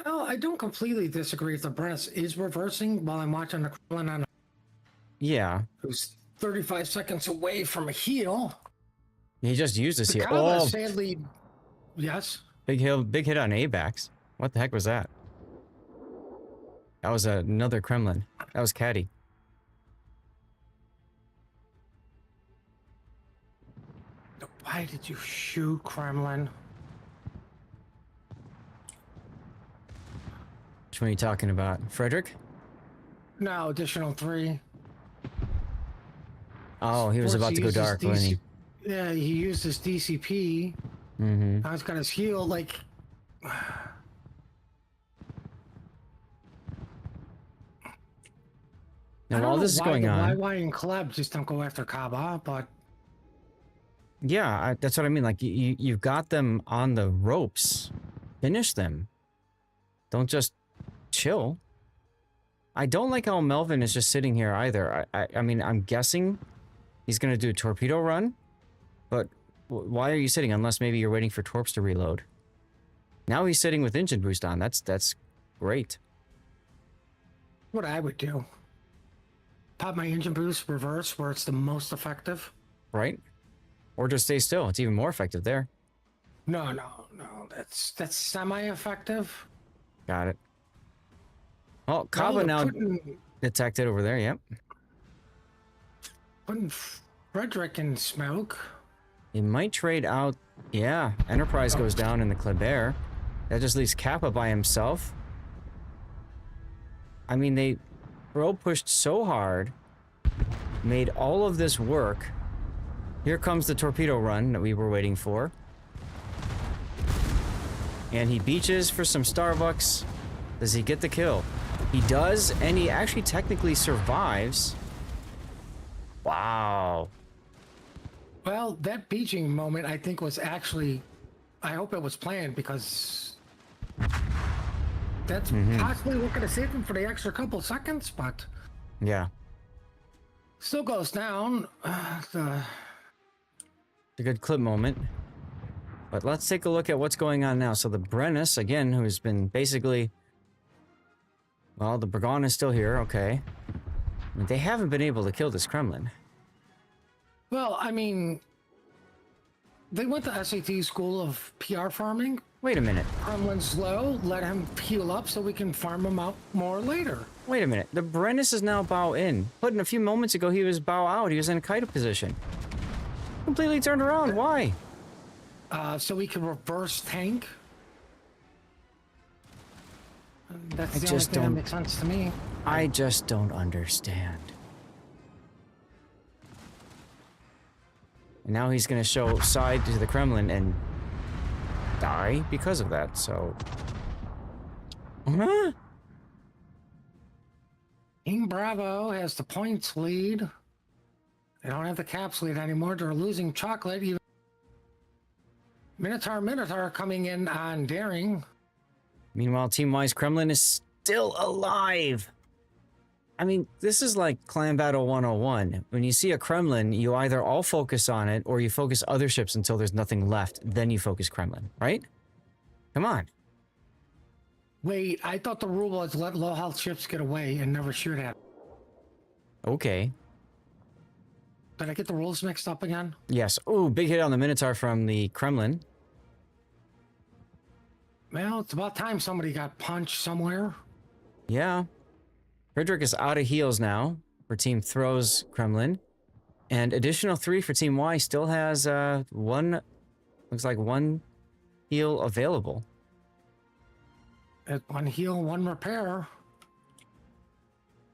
Well, I don't completely disagree if the Brennus is reversing while I'm watching the Kremlin on Yeah, who's 35 seconds away from a heal. he just used his The here. Kaba, Oh, sadly, yes. big hit on ABAX. What the heck was that? That was another Kremlin. That was Caddy. Why did you shoot Kremlin? Which one are you talking about? Frederick? No, additional 3. Oh, he was about to go dark, wasn't he? Yeah, he used his DCP. Mm-hmm. Now he's got his heal, like... Now, while this is going on... YY and Kleb just don't go after Kaba, but... Yeah, that's what I mean. Like, you've got them on the ropes. Finish them. Don't just chill. I don't like how Melvin is just sitting here either. I mean, I'm guessing he's going to do a torpedo run, but why are you sitting unless maybe you're waiting for torps to reload? Now he's sitting with engine boost on. That's great. What I would do. Pop my engine boost reverse where it's the most effective. Right? Or just stay still. It's even more effective there. No. That's semi-effective. Got it. Oh, Kaba now putting detected over there. Yep. Frederick in smoke. He might trade out. Yeah, Enterprise goes down in the Kleber. That just leaves Kappa by himself. I mean, they pushed so hard, made all of this work. Here comes the torpedo run that we were waiting for. And he beaches for some Starbucks. Does he get the kill? He does, and he actually technically survives. Wow. Well, that beaching moment, I think, was actually... I hope it was planned, because... That's possibly what could have saved him for the extra couple seconds, but... Yeah. Still goes down. It's a good clip moment. But let's take a look at what's going on now. So the Brennus, again, who's been basically... Well, the Bragon is still here, okay. I mean, they haven't been able to kill this Kremlin. Well, I mean... They went to SAT school of PR farming. Wait a minute. Kremlin's low, let him heal up so we can farm him out more later. Wait a minute. The Brennus is now bow in. But in a few moments ago, he was bow out. He was in a kite position. Completely turned around. Why? So we can reverse tank. That's I the only just thing that don't- makes sense to me. I just don't understand. And now he's going to show side to the Kremlin and die because of that, so... Huh? King Bravo has the points lead. They don't have the caps lead anymore. They're losing chocolate. Even Minotaur coming in on Daring. Meanwhile, Team-wise, Kremlin is still alive. I mean, this is like Clan Battle 101. When you see a Kremlin, you either all focus on it or you focus other ships until there's nothing left. Then you focus Kremlin, right? Come on. Wait, I thought the rule was let low health ships get away and never shoot at them. Okay. Did I get the rules mixed up again? Yes. Ooh, big hit on the Minotaur from the Kremlin. Well, it's about time somebody got punched somewhere. Yeah. Frederick is out of heals now for Team Throws Kremlin. And additional 3 for Team Y still has one, looks like one heal available. One heal, one repair.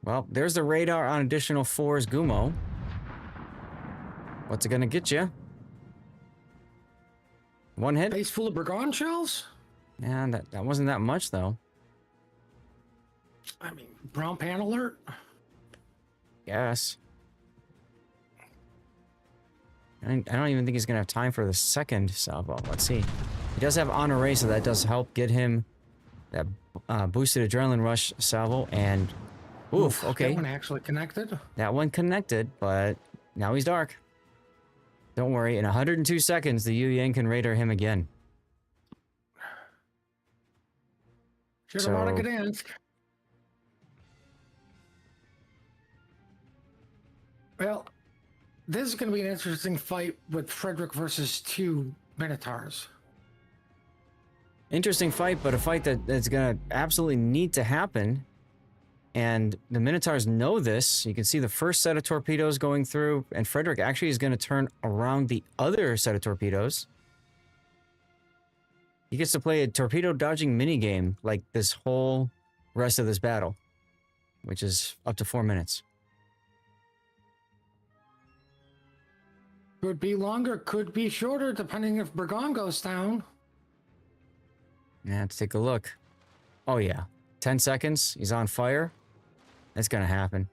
Well, there's the radar on additional 4's Gumo. What's it gonna get you? One hit? Base full of Bragon shells? Yeah, that wasn't that much though. I mean, brown pan alert? Yes. I don't even think he's gonna have time for the second salvo. Let's see. He does have Honore, so that does help get him that boosted adrenaline rush salvo. And oof, okay. That one actually connected. That one connected, but now he's dark. Don't worry, in 102 seconds, the Yu Yang can radar him again. Should have run a Gdansk. Well, this is going to be an interesting fight with Frederick versus 2 Minotaurs. Interesting fight, but a fight that's gonna absolutely need to happen. And the Minotaurs know this. You can see the first set of torpedoes going through, and Frederick actually is going to turn around the other set of torpedoes. He gets to play a torpedo dodging minigame like this whole rest of this battle, which is up to 4 minutes. Could be longer, could be shorter, depending if Bragon goes down. Yeah, let's take a look. Oh yeah, 10 seconds, he's on fire. That's gonna happen.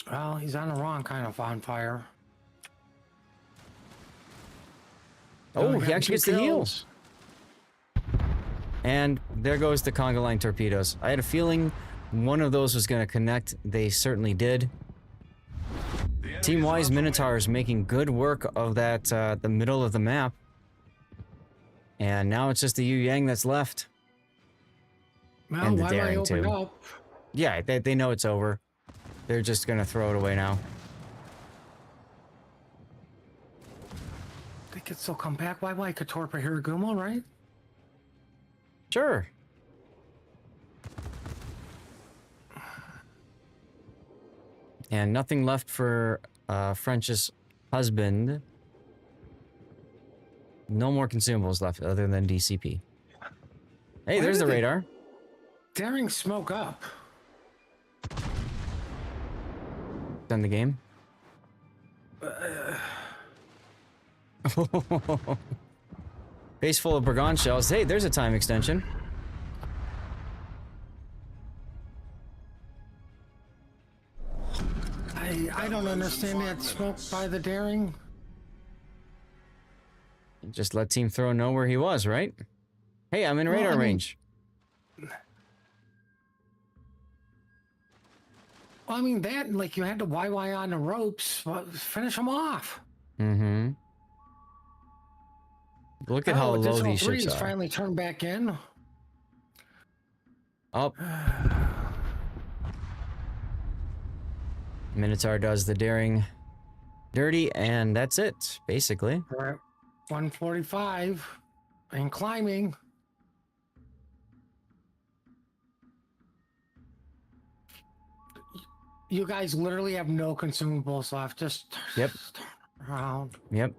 Well, he's on the wrong kind of on fire. Oh, he actually gets the heals. And there goes the conga line torpedoes. I had a feeling one of those was going to connect. They certainly did. Team Y's Minotaur is making good work of that, the middle of the map. And now it's just the Yu Yang that's left. Well, And the why would I daring open too. up? Yeah, they know it's over. They're just going to throw it away now. They could still come back. Why would I could torpedo Hiragumo, right? Sure. And nothing left for French's husband. No more consumables left other than DCP. Hey, Why there's did the they- radar. Daring smoke up. Done the game. Base full of Burgon shells. Hey, there's a time extension. I don't understand that smoke by the daring. Just let Team Throw know where he was, right? Hey, I'm in Well, radar I mean- range. Well, I mean that, like you had the YY on the ropes. Well, finish them off. Mm-hmm. Look at how low Additional these ships threes are. finally turned back in. Oh. Minotaur does the daring dirty, and that's it, basically. We're at 145 and climbing. You guys literally have no consumables left. Just Yep. turn around. Yep.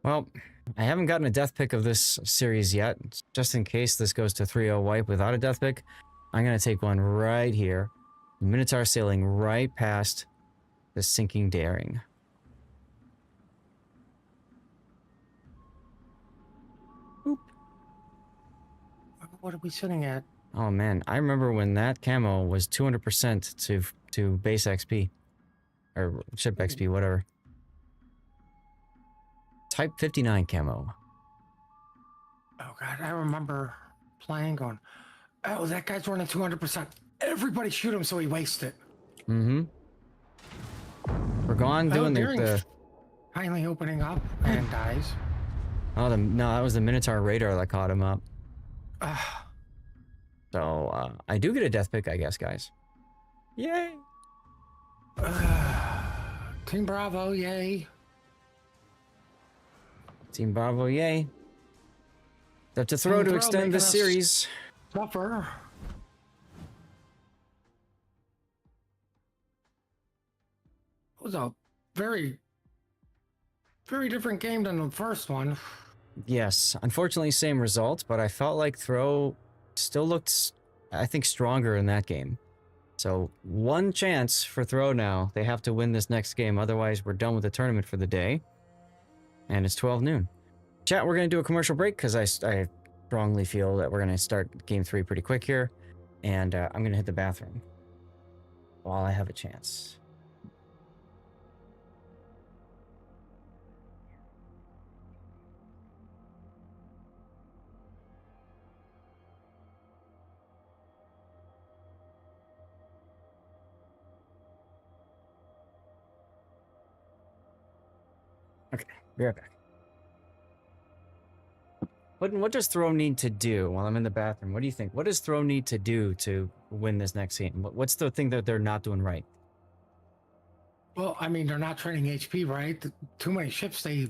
Well, I haven't gotten a death pick of this series yet. Just in case this goes to 3-0 wipe without a death pick, I'm going to take one right here. Minotaur sailing right past the sinking daring. Boop. What are we sitting at? Oh man, I remember when that camo was 200% to base XP. Or ship XP, whatever. Type 59 camo. Oh god, I remember playing going, oh, that guy's running 200%. Everybody shoot him so he wastes it. Mm-hmm. We're gone doing Daring the finally opening up and dies. Oh, no, that was the Minotaur radar that caught him up. Ah. So, I do get a death pick, I guess, guys. Yay! Team Bravo, yay. Team Bravo, yay. Have to throw Team to Throw extend making the us series. Suffer. It was a very, very different game than the first one. Yes, unfortunately, same result, but I felt like Throw still looked, I think, stronger in that game. So, one chance for Throw now. They have to win this next game, otherwise we're done with the tournament for the day. And it's 12 noon. Chat, we're going to do a commercial break because I strongly feel that we're going to start Game 3 pretty quick here. And I'm going to hit the bathroom while I have a chance. Okay, be right back. What does Throw need to do while I'm in the bathroom? What do you think? What does Throw need to do to win this next game? What's the thing that they're not doing right? Well, I mean, they're not training HP, right? Too many ships, they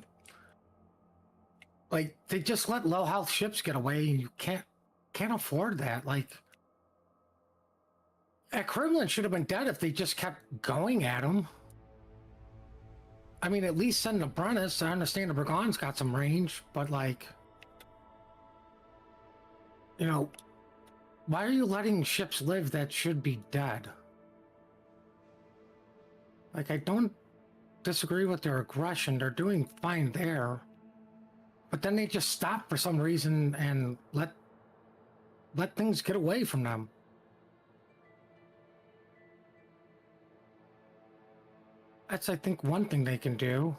just let low health ships get away, and you can't afford that. Like, Equivalent should have been dead if they just kept going at him. I mean, at least send the Brennus. I understand the Burgon's got some range, but like, you know, why are you letting ships live that should be dead? Like, I don't disagree with their aggression. They're doing fine there. But then they just stop for some reason and let things get away from them. That's, I think, one thing they can do.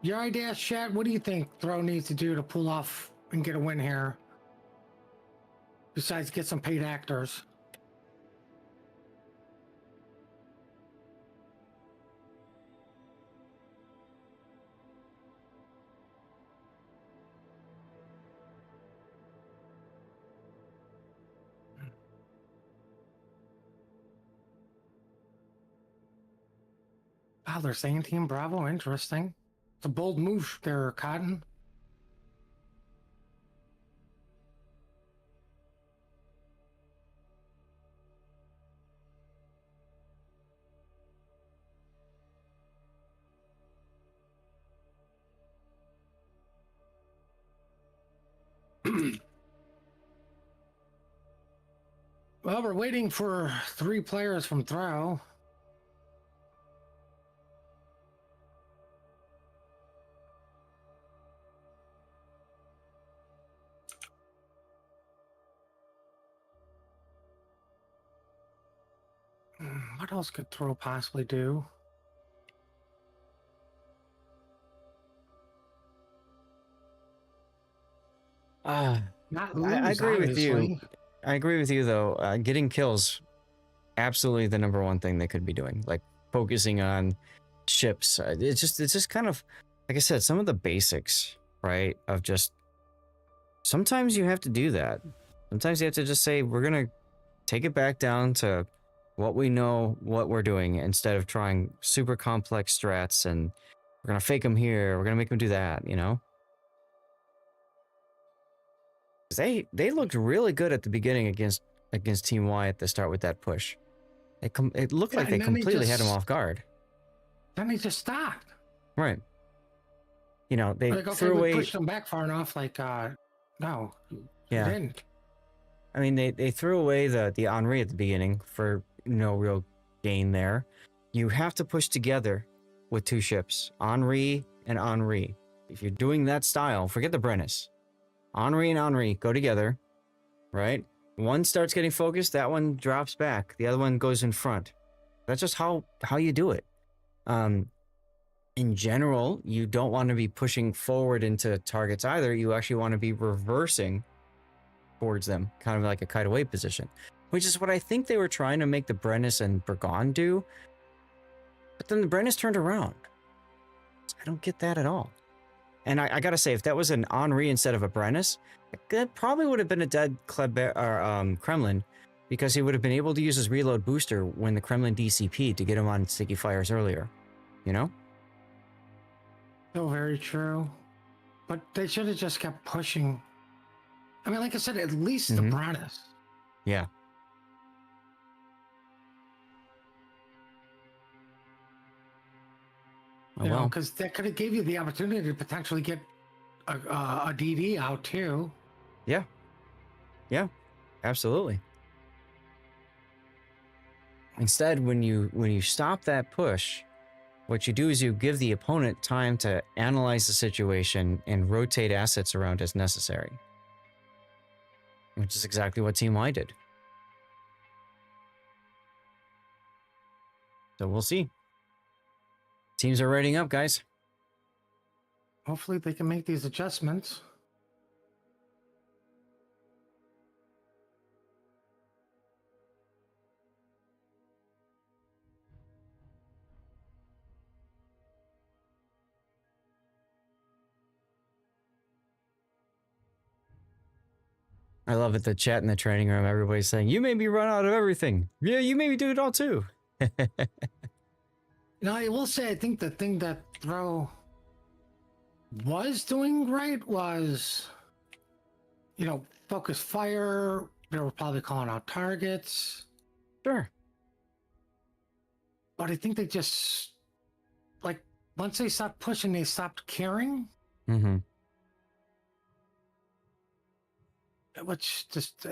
Your idea, chat. What do you think Throw needs to do to pull off and get a win here? Besides get some paid actors. Wow, they're saying Team Bravo. Interesting. It's a bold move there, Cotton. Well, we're waiting for 3 players from Throw. What else could Throw possibly do? Not lose, I agree with you. obviously. I agree with you though. Getting kills, absolutely the number one thing they could be doing. Like focusing on ships. It's just kind of, like I said, some of the basics, right? Of just sometimes you have to do that. Sometimes you have to just say we're gonna take it back down to what we know, what we're doing, instead of trying super complex strats and we're gonna fake them here. We're gonna make them do that. You know. They looked really good at the beginning against Team Y at the start with that push. It looked like they completely had him off guard. Then they just stopped. Right. You know, they Like, okay, threw we away. pushed them back far enough. Like, no, Yeah. they didn't. I mean, they threw away the Henri at the beginning for no real gain there. You have to push together with 2 ships, Henri and Henri. If you're doing that style, forget the Brennus. Henri and Henri go together, right? One starts getting focused, that one drops back, the other one goes in front. That's just how you do it. In general, you don't want to be pushing forward into targets either. You actually want to be reversing towards them, kind of like a kite away position, which is what I think they were trying to make the Brennus and Burgon do. But then the Brennus turned around. I don't get that at all. And I gotta say, if that was an Henri instead of a Brennus, that probably would have been a dead Kremlin, because he would have been able to use his reload booster when the Kremlin DCP to get him on sticky fires earlier. You know? So very true. But they should have just kept pushing. I mean, like I said, at least the Brennus. Yeah. Oh, You know, well. because that could have gave you the opportunity to potentially get a DD out too. Yeah. Yeah. Absolutely. Instead, when you stop that push, what you do is you give the opponent time to analyze the situation and rotate assets around as necessary. Which is exactly what Team Y did. So we'll see. Teams are rating up, guys. Hopefully they can make these adjustments. I love it. The chat in the training room, everybody's saying, you made me run out of everything. Yeah, you made me do it all too. Now, I will say, I think the thing that Throw was doing right was, you know, focus fire. They were probably calling out targets. Sure. But I think they just, like, once they stopped pushing, they stopped caring. Mm-hmm. Which just,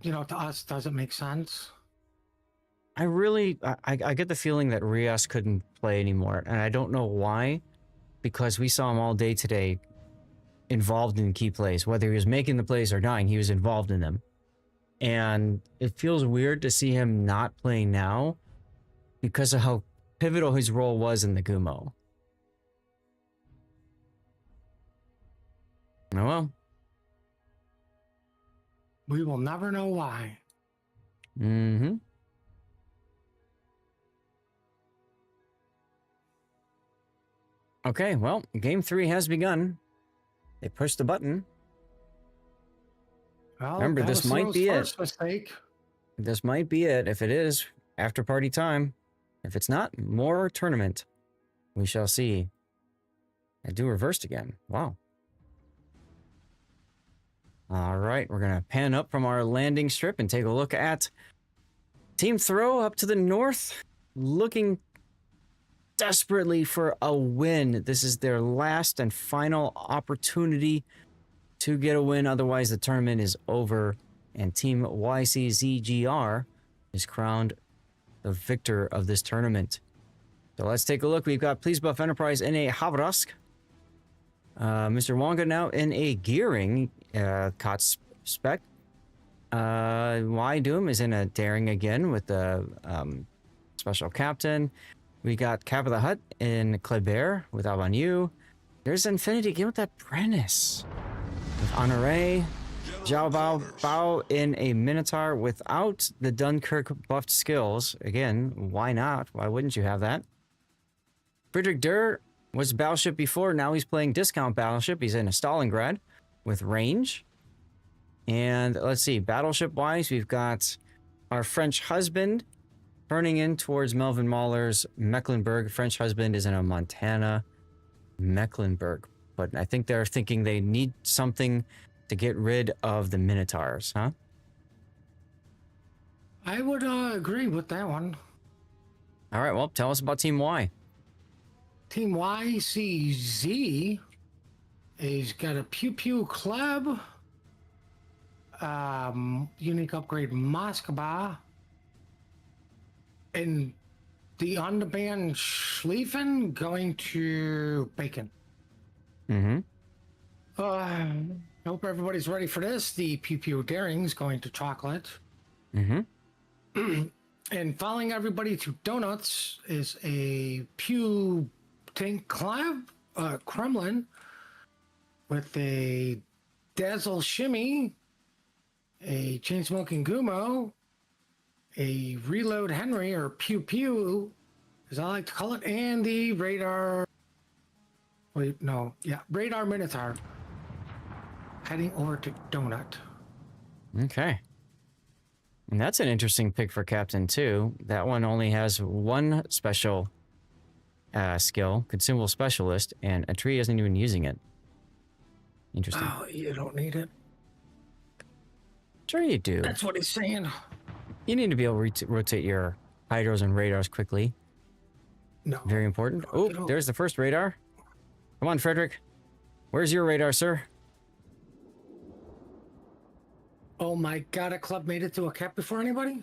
you know, to us doesn't make sense. I get the feeling that Rios couldn't play anymore, and I don't know why, because we saw him all day today involved in key plays. Whether he was making the plays or dying, he was involved in them. And it feels weird to see him not playing now because of how pivotal his role was in the Gumo. Oh well. We will never know why. Mm-hmm. Okay, well, game 3 has begun. They pushed the button. Well, Remember, that this was might Snow's be it. first mistake. This might be it. If it is, after party time. If it's not, more tournament. We shall see. I do reversed again. Wow. All right, we're going to pan up from our landing strip and take a look at Team Throw up to the north, looking desperately for a win. This is their last and final opportunity to get a win. Otherwise, the tournament is over, and Team YCZGR is crowned the victor of this tournament. So let's take a look. We've got Please Buff Enterprise in a Havrask. Mr. Wonga now in a Gearing COT spec. Y Doom is in a Daring again with the Special Captain. We got Cap of the Hut in Kleber with Albanu. There's Infinity again with that Brennis. With Honore. Zhao Bao in a Minotaur without the Dunkirk buffed skills. Again, why not? Why wouldn't you have that? Friedrich Durr was Battleship before. Now he's playing Discount Battleship. He's in a Stalingrad with range. And let's see, Battleship-wise, we've got our French husband turning in towards Melvin Mahler's Mecklenburg. French husband is in a Montana Mecklenburg. But I think they're thinking they need something to get rid of the Minotaurs, huh? I would agree with that one. All right, well, tell us about Team Y. Team YCZ has got a Pew Pew Club, unique upgrade Moskva, and the on-demand Schlieffen going to Bacon. Mm-hmm. Hope everybody's ready for this. The Pew Pew Daring's going to Chocolate. Mm-hmm. And following everybody to Donuts is a Pew Tank Kremlin with a Dazzle Shimmy, a Chain Smoking Gumo, a Reload Henry, or Pew Pew, as I like to call it, and the Radar. Wait, no, yeah, Radar Minotaur. Heading over to Donut. Okay. And that's an interesting pick for Captain, too. That one only has one special skill, Consumable Specialist, and a tree isn't even using it. Interesting. Oh, you don't need it. Sure you do. That's what he's saying. You need to be able to rotate your hydros and radars quickly. No. Very important. Oh, there's the first radar. Come on, Frederick. Where's your radar, sir? Oh my god, a club made it to a cap before anybody?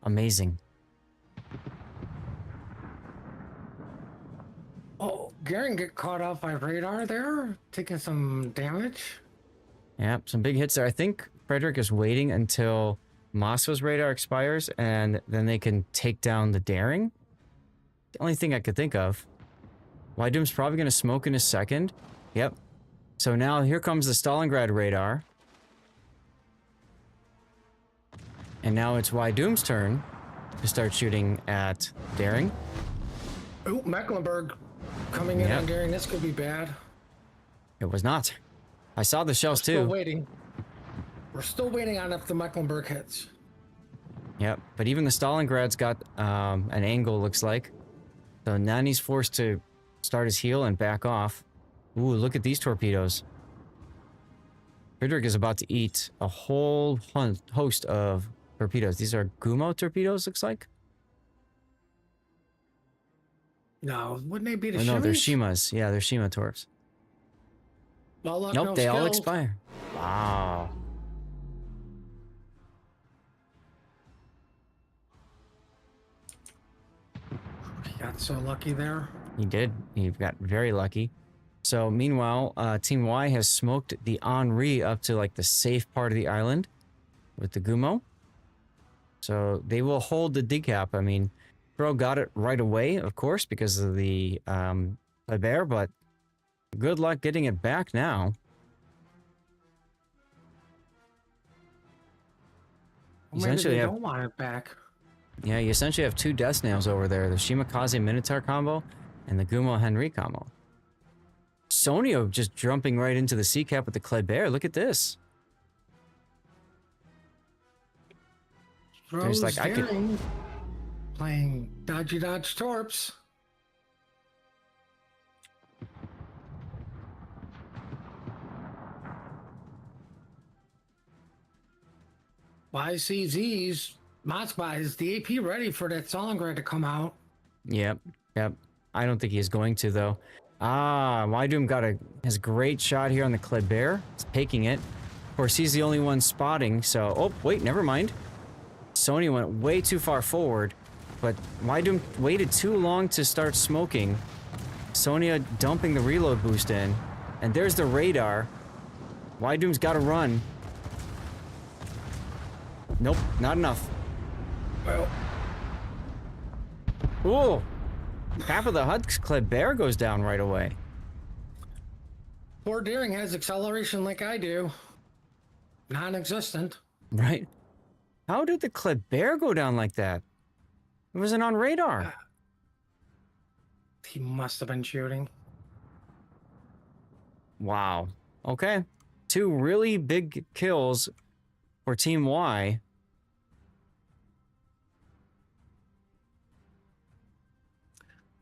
Amazing. Oh, Garen get caught off by radar there, taking some damage. Yeah, some big hits there. I think Frederick is waiting until Moscow's radar expires, and then they can take down the Daring. The only thing I could think of. Wydoom's probably going to smoke in a second. Yep. So now here comes the Stalingrad radar. And now it's Wydoom's turn to start shooting at Daring. Oh, Mecklenburg coming in on Daring. This could be bad. It was not. I saw the shells Still too. waiting. We're still waiting on if the Mecklenburg hits. Yep, but even the Stalingrad's got an angle, looks like. So Nani's forced to start his heal and back off. Ooh, look at these torpedoes. Friedrich is about to eat a whole host of torpedoes. These are Gumo torpedoes, looks like? No, wouldn't they be the No, they're Shimmies? Shimas. Yeah, they're Shima torps. Well, luck, Nope, no they all skill. expire. Wow. He got so lucky there. He did. He got very lucky. So meanwhile, Team Y has smoked the Henri up to like the safe part of the island with the Gumo. So they will hold the decap. I mean, Pro got it right away, of course, because of the bear, but Good luck getting it back now. Well, maybe Essentially they have- don't want it back. Yeah, you essentially have two death snails over there. The Shimakaze Minotaur combo and the Gumo Henry combo. Sonio just jumping right into the sea cap with the Kleber. Look at this. Rose like, I could- Daring playing Dodgy Dodge Torps. YCZ's Motsbot is the AP ready for that Stalingrad to come out. Yep, yep. I don't think he's going to, though. Ah, Wydoom has a great shot here on the Kleber. He's taking it. Of course, he's the only one spotting, so... Oh, wait, never mind. Sony went way too far forward, but Wydoom waited too long to start smoking. Sonya dumping the reload boost in, and there's the radar. Wydoom's got to run. Nope, not enough. Well, Ooh! Half of the HUD's Kleber goes down right away. poor Deering has acceleration like I do. Non-existent. Right? How did the Kleber go down like that? It wasn't on radar. He must have been shooting. Wow. Okay. Two really big kills for Team Y.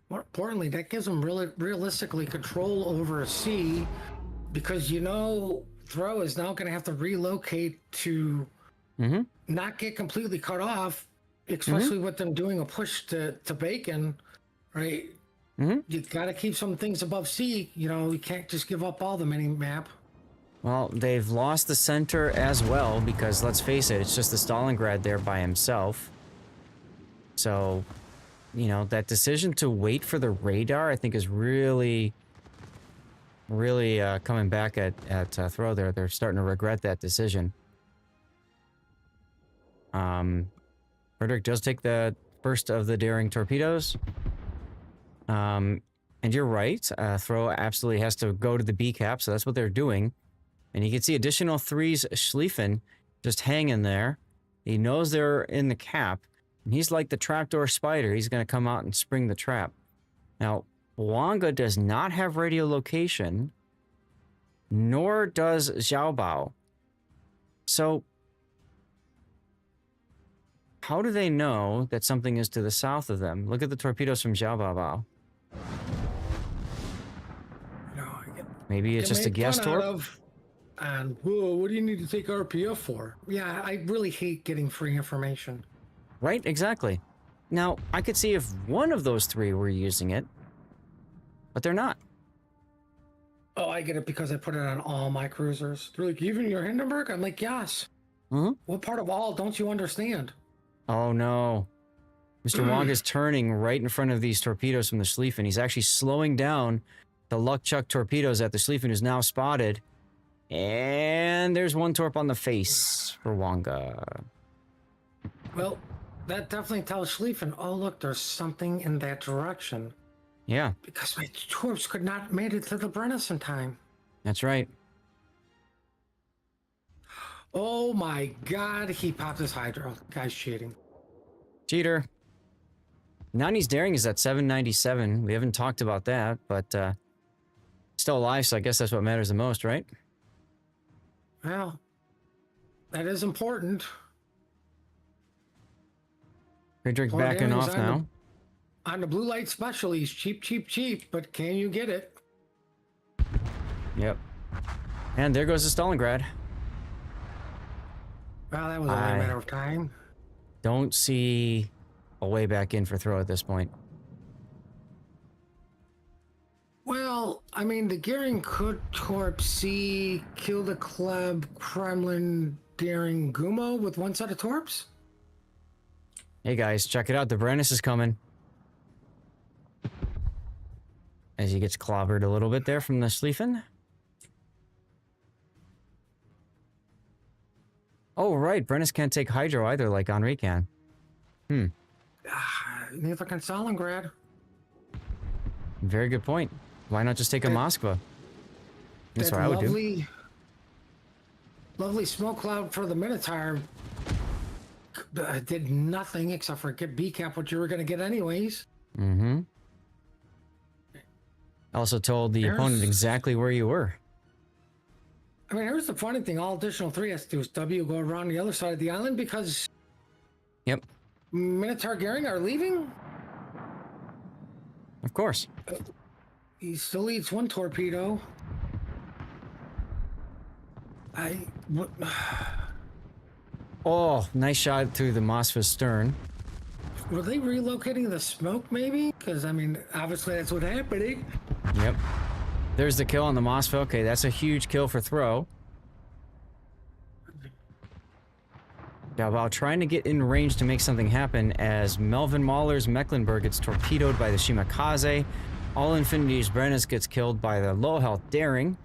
More importantly, that gives them really realistically control over a sea, because Throw is now going to have to relocate to not get completely cut off, especially with them doing a push to Bacon, right? You got to keep some things above sea. You can't just give up all the mini map. Well, they've lost the center as well because, let's face it, it's just the Stalingrad there by himself. So, that decision to wait for the radar, I think, is really coming back at Throw there. They're starting to regret that decision. Frederick does take the first of the daring torpedoes. And you're right. Throw absolutely has to go to the B cap, so that's what they're doing. And you can see additional threes Schlieffen just hanging there. He knows they're in the cap. And he's like the trapdoor spider. He's going to come out and spring the trap. Now, Wanga does not have radio location, nor does Xiaobao. So, how do they know that something is to the south of them? Look at the torpedoes from Xiaobao. Maybe it's just a gas torp? And, whoa, what do you need to take RPF for? Yeah, I really hate getting free information. Right, exactly. Now, I could see if one of those three were using it, but they're not. Oh, I get it because I put it on all my cruisers. They're like, even your Hindenburg? I'm like, yes. What part of all don't you understand? Oh, no. Mr. Wong is turning right in front of these torpedoes from the Schlieffen. He's actually slowing down the Luck Chuck torpedoes at the Schlieffen, who's now spotted. And there's one torp on the face for Wanga. Well, that definitely tells Schlieffen, oh, look, there's something in that direction. Yeah. Because my torps could not have made it to the Brennis in time. That's right. Oh my God, he popped his hydro. Guy's cheating. Cheater. Nani's daring is at 797. We haven't talked about that, but still alive, so I guess that's what matters the most, right? Well, that is important. Friedrich backing off now. On the blue light special, he's cheap, cheap, cheap, but can you get it? Yep. And there goes the Stalingrad. Well, that was only a matter of time. Don't see a way back in for Throw at this point. Well, I mean, the Gearing could Torp C, kill the Kleb, Kremlin, Daring, Gumo with one set of Torps? Hey guys, check it out. The Brennis is coming. As he gets clobbered a little bit there from the Schlieffen. Oh, right. Brennis can't take Hydro either, like Henri can. Neither can Stalingrad. Very good point. Why not just take a Moskva? That's that what I would do. lovely smoke cloud for the Minotaur did nothing except for get B-cap, what you were going to get anyways. Mm-hmm. Also told the opponent exactly where you were. I mean, here's the funny thing. All additional 3 has to do is W go around the other side of the island because... Yep. Minotaur Gehring are leaving? Of course. He still eats 1 torpedo. Oh, nice shot through the Mosfet's stern. Were they relocating the smoke, maybe? Because, I mean, obviously that's what's happening. Yep. There's the kill on the Mosfet. Okay, that's a huge kill for throw. Now, while trying to get in range to make something happen, as Melvin Mahler's Mecklenburg gets torpedoed by the Shimakaze, All Infinity's Brennus gets killed by the low health Daring,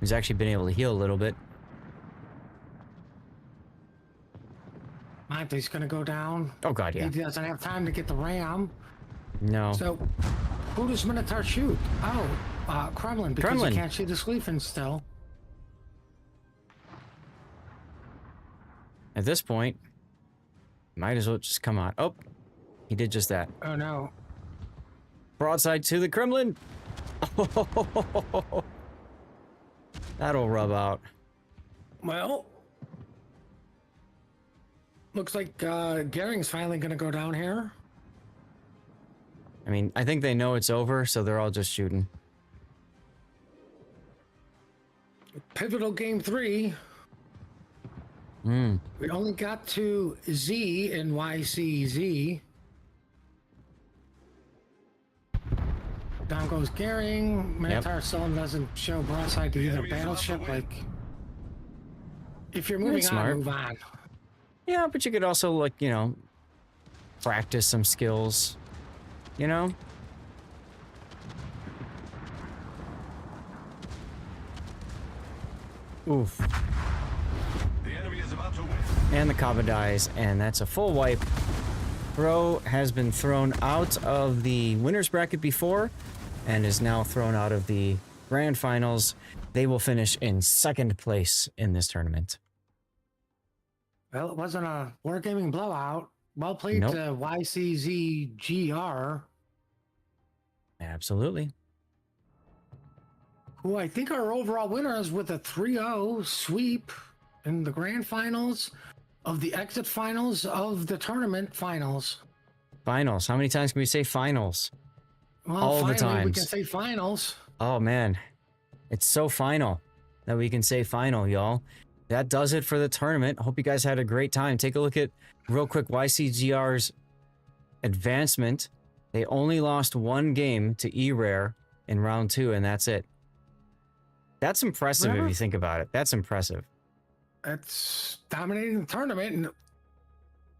who's actually been able to heal a little bit. Monte's gonna go down. Oh god, yeah. He doesn't have time to get the ram. No. So, who does Minotaur shoot? Oh, Kremlin, because Kremlin. you can't shoot the Sleeping still. At this point, might as well just come out. Oh, he did just that. Oh no. Broadside to the Kremlin. That'll rub out. Well, looks like Gehring's finally gonna go down here. I mean, I think they know it's over, so they're all just shooting. Pivotal game 3. We only got to Z in YCZ. Down goes Gehring. Minotaur still doesn't show broadside to either battleship. Like, if you're moving on, move on. Yeah, but you could also, like, you know, practice some skills, you know? Oof. The enemy is about to win. And the Kava dies, and that's a full wipe. Throw has been thrown out of the winner's bracket before, and is now thrown out of the grand finals. They will finish in 2nd place in this tournament. Well, it wasn't a wargaming blowout. Well played Nope. to YCZGR, Absolutely. who I think are overall winners with a 3-0 sweep in the grand finals of the exit finals of the tournament finals. Finals. How many times can we say finals? Well, All the finally, we times. can say finals. Oh, man. It's so final that we can say final, y'all. That does it for the tournament. Hope you guys had a great time. Take a look at, real quick, YCGR's advancement. They only lost 1 game to E-Rare in round 2, and that's it. That's impressive if you think about it. That's impressive. It's dominating the tournament. And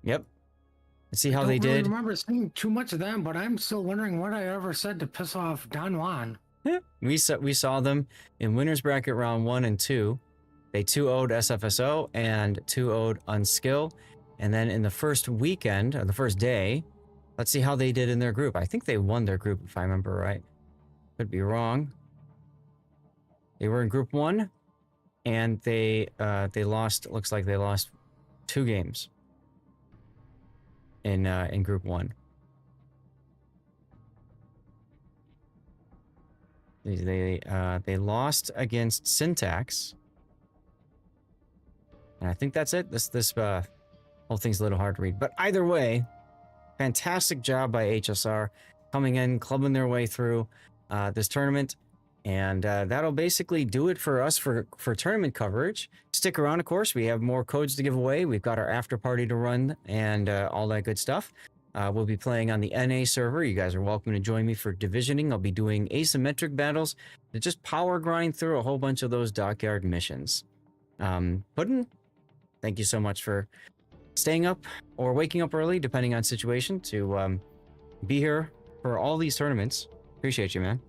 Yep. Let's see how I they don't really did. remember seeing too much of them, but I'm still wondering what I ever said to piss off Don Juan. We saw them in winners bracket round 1 and 2. They 2-0'd SFSO and 2-0'd UNSKL. And then in the first weekend, or the first day, let's see how they did in their group. I think they won their group, if I remember right. Could be wrong. They were in group 1, and they lost. Looks like they lost 2 games in group 1. They lost against Syntax. And I think that's it. This whole thing's a little hard to read. But either way, fantastic job by HSR coming in, clubbing their way through this tournament. And that'll basically do it for us for tournament coverage. Stick around, of course. We have more codes to give away. We've got our after party to run and all that good stuff. We'll be playing on the NA server. You guys are welcome to join me for divisioning. I'll be doing asymmetric battles to just power grind through a whole bunch of those dockyard missions. Puddin', thank you so much for staying up or waking up early, depending on situation, to be here for all these tournaments. Appreciate you, man.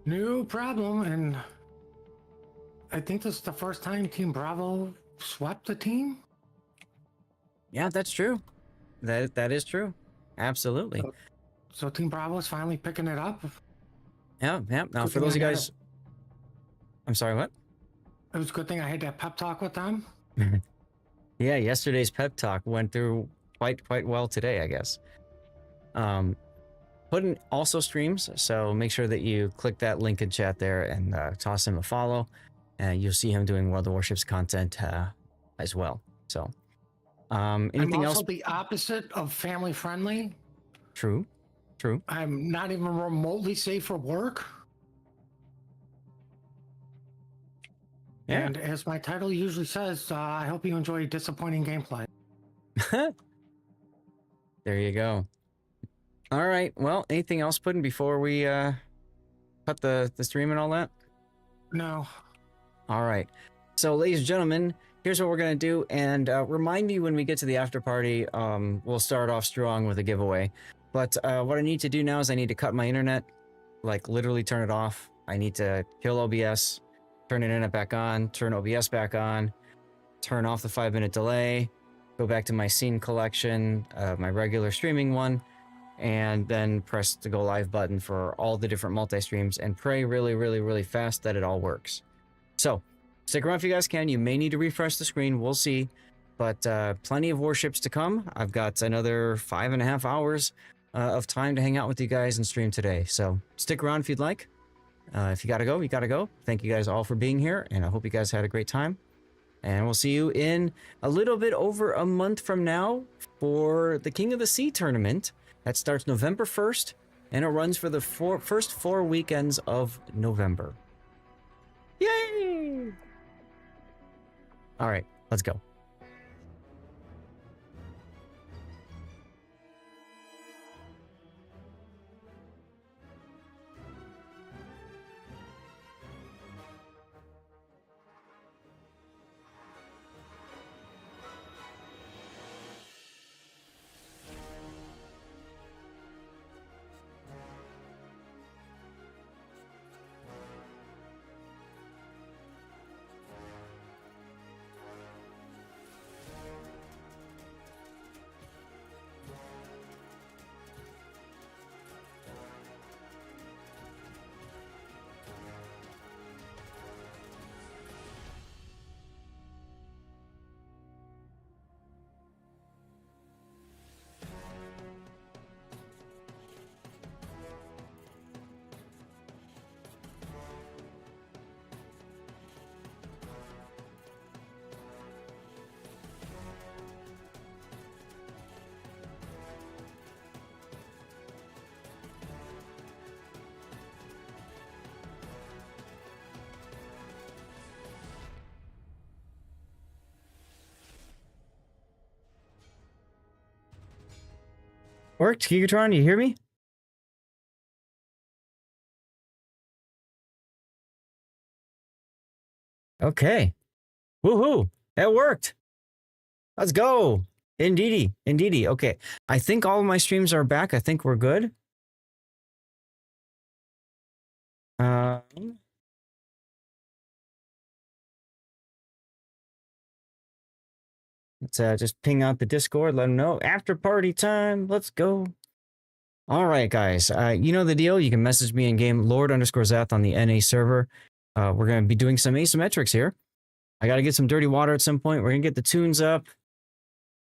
No problem. And I think this is the first time Team Bravo swept the team. Yeah, that's true. That is true. Absolutely. So Team Bravo is finally picking it up. Yeah. Now, Good for those of thing you I guys... I'm sorry, what? It was a good thing I had that pep talk with them. Yeah, yesterday's pep talk went through quite well today, I guess. Puddin also streams, so make sure that you click that link in chat there and toss him a follow. You'll see him doing World of Warships content as well. So, anything I'm also else? the opposite of family friendly. True. I'm not even remotely safe for work. Yeah. And as my title usually says, I hope you enjoy disappointing gameplay. There you go. All right. Well, anything else, Puddin, before we cut the stream and all that? No. All right. So, ladies and gentlemen, here's what we're going to do. And remind me when we get to the after party, we'll start off strong with a giveaway. But what I need to do now is I need to cut my internet, like literally turn it off. I need to kill OBS, turn internet back on, turn OBS back on, turn off the 5-minute delay, go back to my scene collection, my regular streaming one, and then press the go live button for all the different multi-streams and pray really fast that it all works. So stick around if you guys can. You may need to refresh the screen. We'll see. But plenty of warships to come. I've got another 5.5 hours of time to hang out with you guys and stream today. So stick around if you'd like. If you gotta go, you gotta go. Thank you guys all for being here, and I hope you guys had a great time. And we'll see you in a little bit over a month from now for the King of the Sea tournament. That starts November 1st, and it runs for the first 4 weekends of November. Yay! All right, let's go. Worked, Gigatron, you hear me? Okay. Woohoo! That worked. Let's go. Indeedy. Okay. I think all of my streams are back. I think we're good. Let's just ping out the Discord, let them know. After party time. Let's go. All right, guys. You know the deal. You can message me in game, Lord_Zath on the NA server. We're going to be doing some asymmetrics here. I got to get some dirty water at some point. We're going to get the tunes up.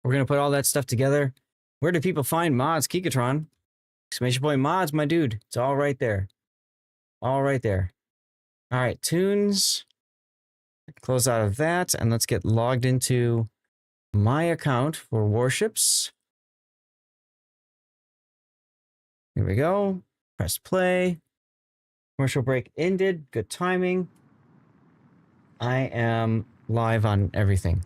We're going to put all that stuff together. Where do people find mods, Kikatron? Exclamation point mods, my dude. It's all right there. All right there. All right, tunes. Close out of that, and let's get logged into my account for Warships. Here we go. Press play. Commercial break ended. Good timing. I am live on everything.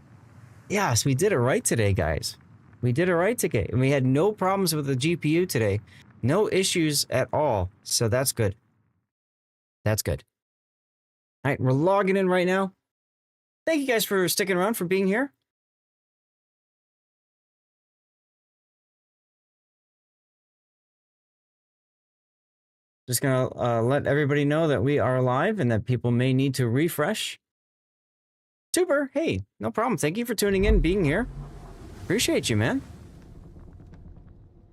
Yes, we did it right today, guys. We did it right today. And we had no problems with the GPU today. No issues at all. So that's good. That's good. All right, we're logging in right now. Thank you guys for sticking around, for being here. Just gonna let everybody know that we are live and that people may need to refresh. Super, hey, no problem. Thank you for tuning in, being here. Appreciate you, man.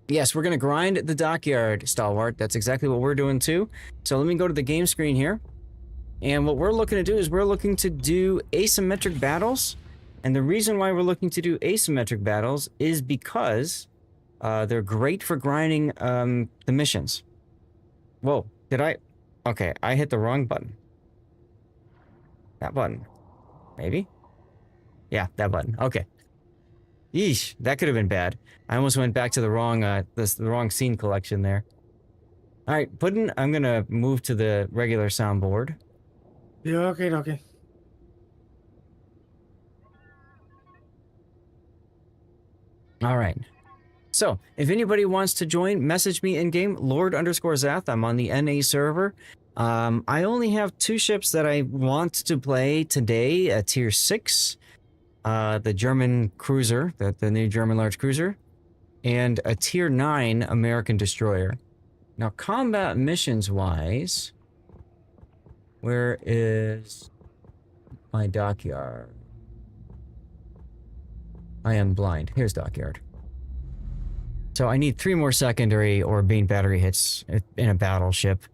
Yes, we're gonna grind the dockyard, Stalwart. That's exactly what we're doing too. So let me go to the game screen here. And what we're looking to do is we're looking to do asymmetric battles. And the reason why we're looking to do asymmetric battles is because they're great for grinding the missions. Whoa, did I? Okay, I hit the wrong button. That button. Maybe? Yeah, that button. Okay. Yeesh, that could have been bad. I almost went back to the wrong the wrong scene collection there. All right, Puddin', I'm gonna move to the regular soundboard. Yeah, okay. All right. So, if anybody wants to join, message me in game, Lord_Zath. I'm on the NA server. I only have 2 ships that I want to play today. A tier 6, the German cruiser, the new German large cruiser, and a tier 9 American destroyer. Now, combat missions wise, where is my dockyard? I am blind. Here's dockyard. So I need 3 more secondary or main battery hits in a battleship.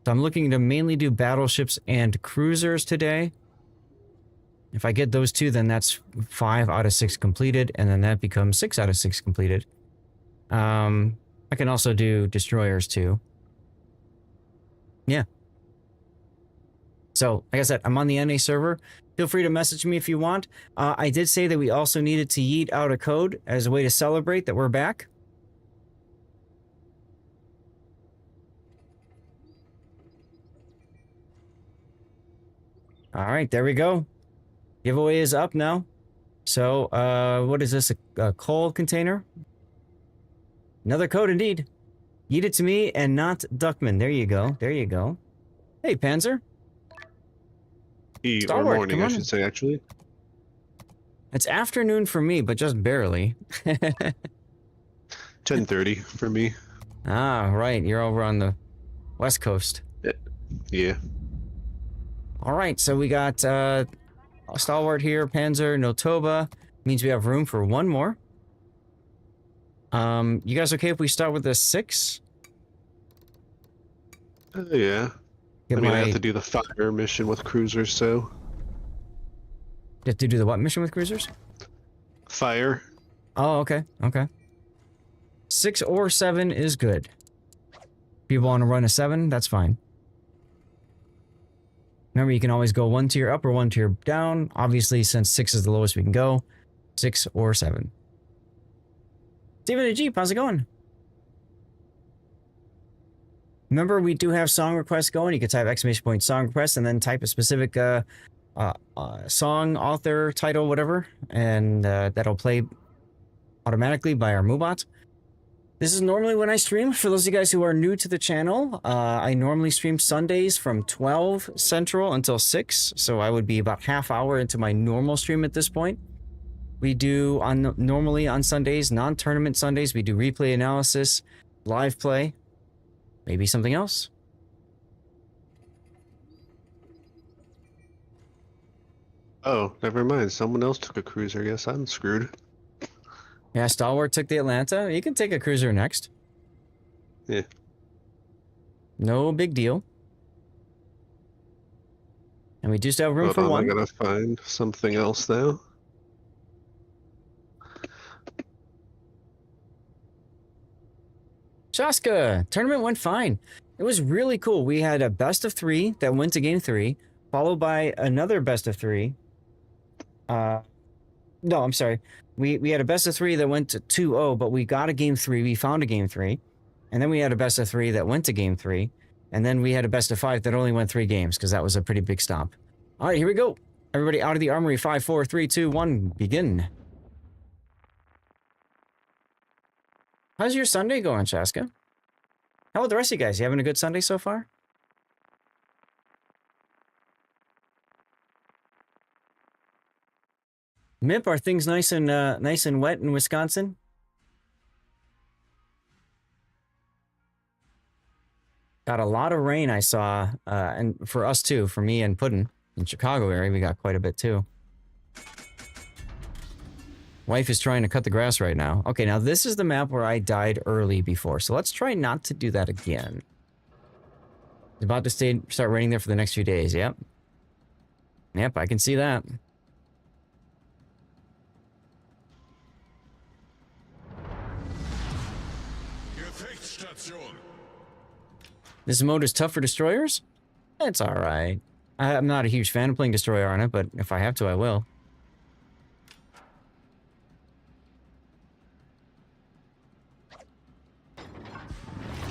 So I'm looking to mainly do battleships and cruisers today. If I get those 2, then that's 5 out of 6 completed, and then that becomes 6 out of 6 completed. I can also do destroyers too. Yeah. So, like I said, I'm on the NA server. Feel free to message me if you want. I did say that we also needed to yeet out a code as a way to celebrate that we're back. All right, there we go. Giveaway is up now. So, what is this? A coal container? Another code indeed. Yeet it to me and not Duckman. There you go. There you go. Hey, Panzer. Or morning, I should say, actually. It's afternoon for me, but just barely. 10:30 for me. Ah, right. You're over on the West Coast. Yeah. All right, so we got Stalwart here, Panzer, Notoba. Means we have room for 1 more. You guys okay if we start with a 6? Yeah. Get I have to do the fire mission with cruisers, so... You have to do the what mission with cruisers? Fire. Oh, okay, okay. 6 or 7 is good. People want to run a 7, that's fine. Remember, you can always go 1 tier up or 1 tier down. Obviously, since 6 is the lowest we can go, 6 or 7. Steven and Jeep, how's it going? Remember, we do have song requests going. You can type !! song request and then type a specific song, author, title, whatever, and that'll play automatically by our Moobot. This is normally when I stream. For those of you guys who are new to the channel, I normally stream Sundays from 12 Central until 6, so I would be about half hour into my normal stream at this point. We do, normally on Sundays, non-tournament Sundays, we do replay analysis, live play, maybe something else. Oh, never mind. Someone else took a cruiser. Guess I'm screwed. Yeah, Stalwart took the Atlanta. You can take a cruiser next. Yeah. No big deal. And we do still have room Hold for on, 1. I gotta find something else though. Shaska, tournament went fine. It was really cool. We had a best of 3 that went to game 3, followed by another best of 3. No, I'm sorry. We had a best of 3 that went to 2-0, but we got a game 3. We found a game 3. And then we had a best of 3 that went to game 3. And then we had a best of 5 that only went 3 games, because that was a pretty big stomp. All right, here we go. Everybody out of the armory. 5, 4, 3, 2, 1, begin. How's your Sunday going, Shaska? How about the rest of you guys? You having a good Sunday so far? Mip, are things nice and wet in Wisconsin? Got a lot of rain I saw, and for us too, for me and Puddin' in Chicago area, we got quite a bit too. Wife is trying to cut the grass right now. Okay, now this is the map where I died early before, so let's try not to do that again. It's about to start raining there for the next few days, yep. Yep, I can see that. This mode is tough for destroyers? It's alright. I'm not a huge fan of playing destroyer on it, but if I have to, I will.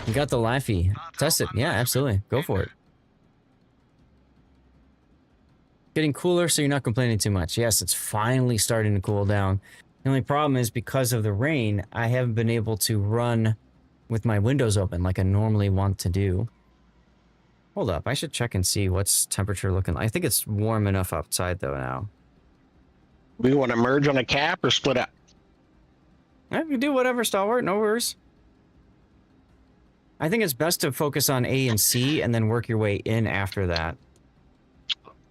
You got the Laffy. Test it. Yeah, absolutely. Go for it. Getting cooler, so you're not complaining too much. Yes, it's finally starting to cool down. The only problem is because of the rain, I haven't been able to run with my windows open like I normally want to do. Hold up, I should check and see what's temperature looking like. I think it's warm enough outside though now. We want to merge on a cap or split up? I can do whatever, Stalwart, no worries. I think it's best to focus on A and C and then work your way in after that.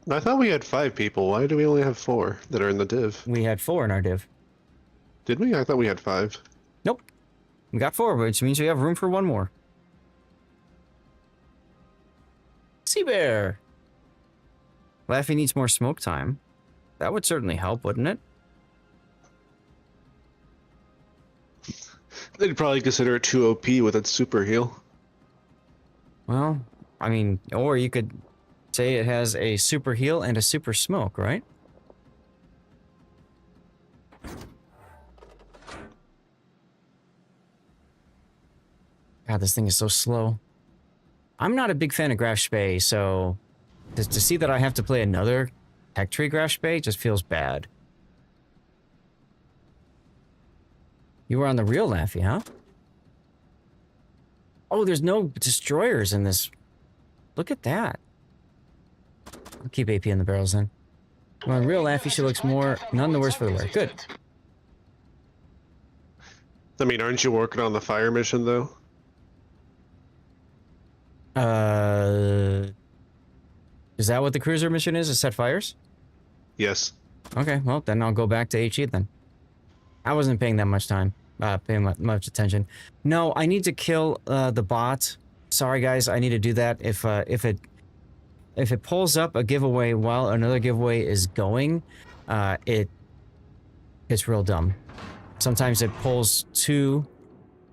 I thought we had 5 people. Why do we only have 4 that are in the div? We had 4 in our div. Did we? I thought we had 5. Nope. We got 4, which means we have room for 1 more. Sea Bear! Laffy needs more smoke time. That would certainly help, wouldn't it? They'd probably consider it too OP with its super heal. Well, I mean, or you could say it has a super heal and a super smoke, right? God, this thing is so slow. I'm not a big fan of Graf Spee, so to see that I have to play another Tech Tree Graf Spee just feels bad. You were on the real Laffy, huh? Oh, there's no destroyers in this. Look at that. I'll keep AP in the barrels then. Well, on real Laffy, she looks more, none the worse for the wear. Good. I mean, aren't you working on the fire mission, though? Is that what the cruiser mission is set fires? Yes. Okay, well, then I'll go back to HE then. I wasn't paying that much time, paying much attention. No, I need to kill the bot. Sorry, guys, I need to do that. If it pulls up a giveaway while another giveaway is going, it's real dumb. Sometimes it pulls 2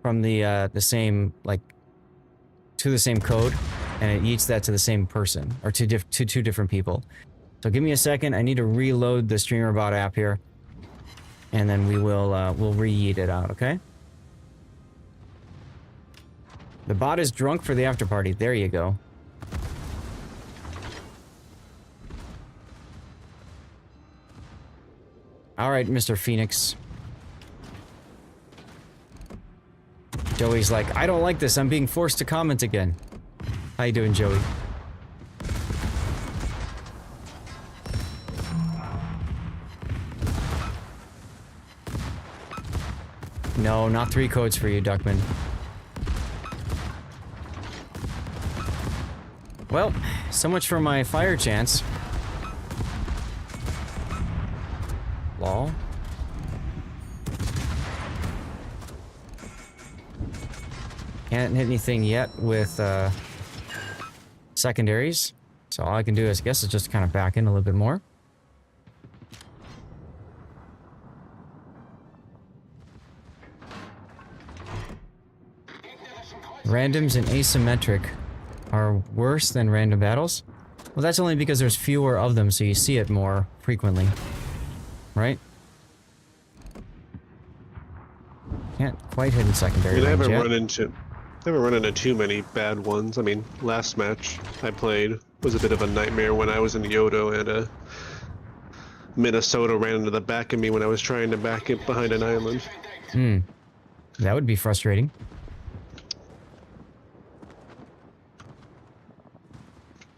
from the same, like, to the same code, and it yeets that to the same person, or to two different people. So give me a second, I need to reload the StreamerBot app here, and then we will, we'll re-yeet it out, okay? The bot is drunk for the after party, there you go. Alright, Mr. Phoenix. Joey's like, I don't like this, I'm being forced to comment again. How you doing, Joey? No, not 3 codes for you, Duckman. Well, so much for my fire chance. Lol. Can't hit anything yet with secondaries. So all I can do is, I guess, is just kind of back in a little bit more. Randoms and asymmetric are worse than random battles? Well, that's only because there's fewer of them, so you see it more frequently. Right? Can't quite hit in secondary. I mean, I range haven't run into too many bad ones. I mean, last match I played was a bit of a nightmare when I was in Yodo and Minnesota ran into the back of me when I was trying to back it behind an island. Hmm. That would be frustrating.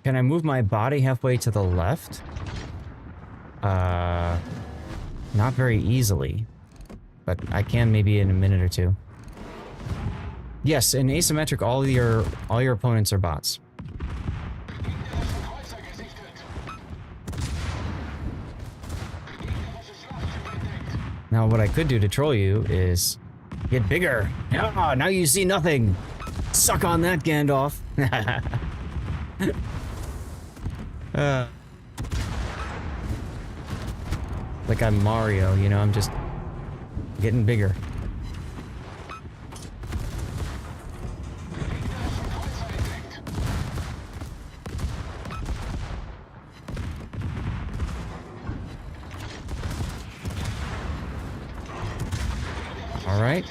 Can I move my body halfway to the left? Not very easily. But I can maybe in a minute or 2. Yes, in asymmetric, all your opponents are bots. Now, what I could do to troll you is get bigger. Ah, now you see nothing. Suck on that, Gandalf. like I'm Mario, you know, I'm just getting bigger. All right,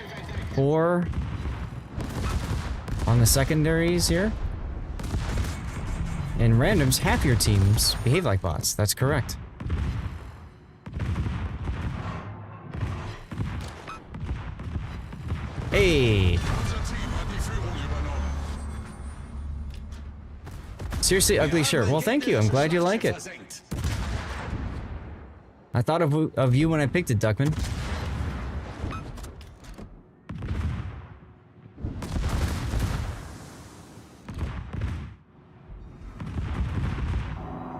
4 on the secondaries here. In randoms, half your teams behave like bots. That's correct. Hey! Seriously ugly shirt. Well, thank you. I'm glad you like it. I thought of you when I picked it, Duckman.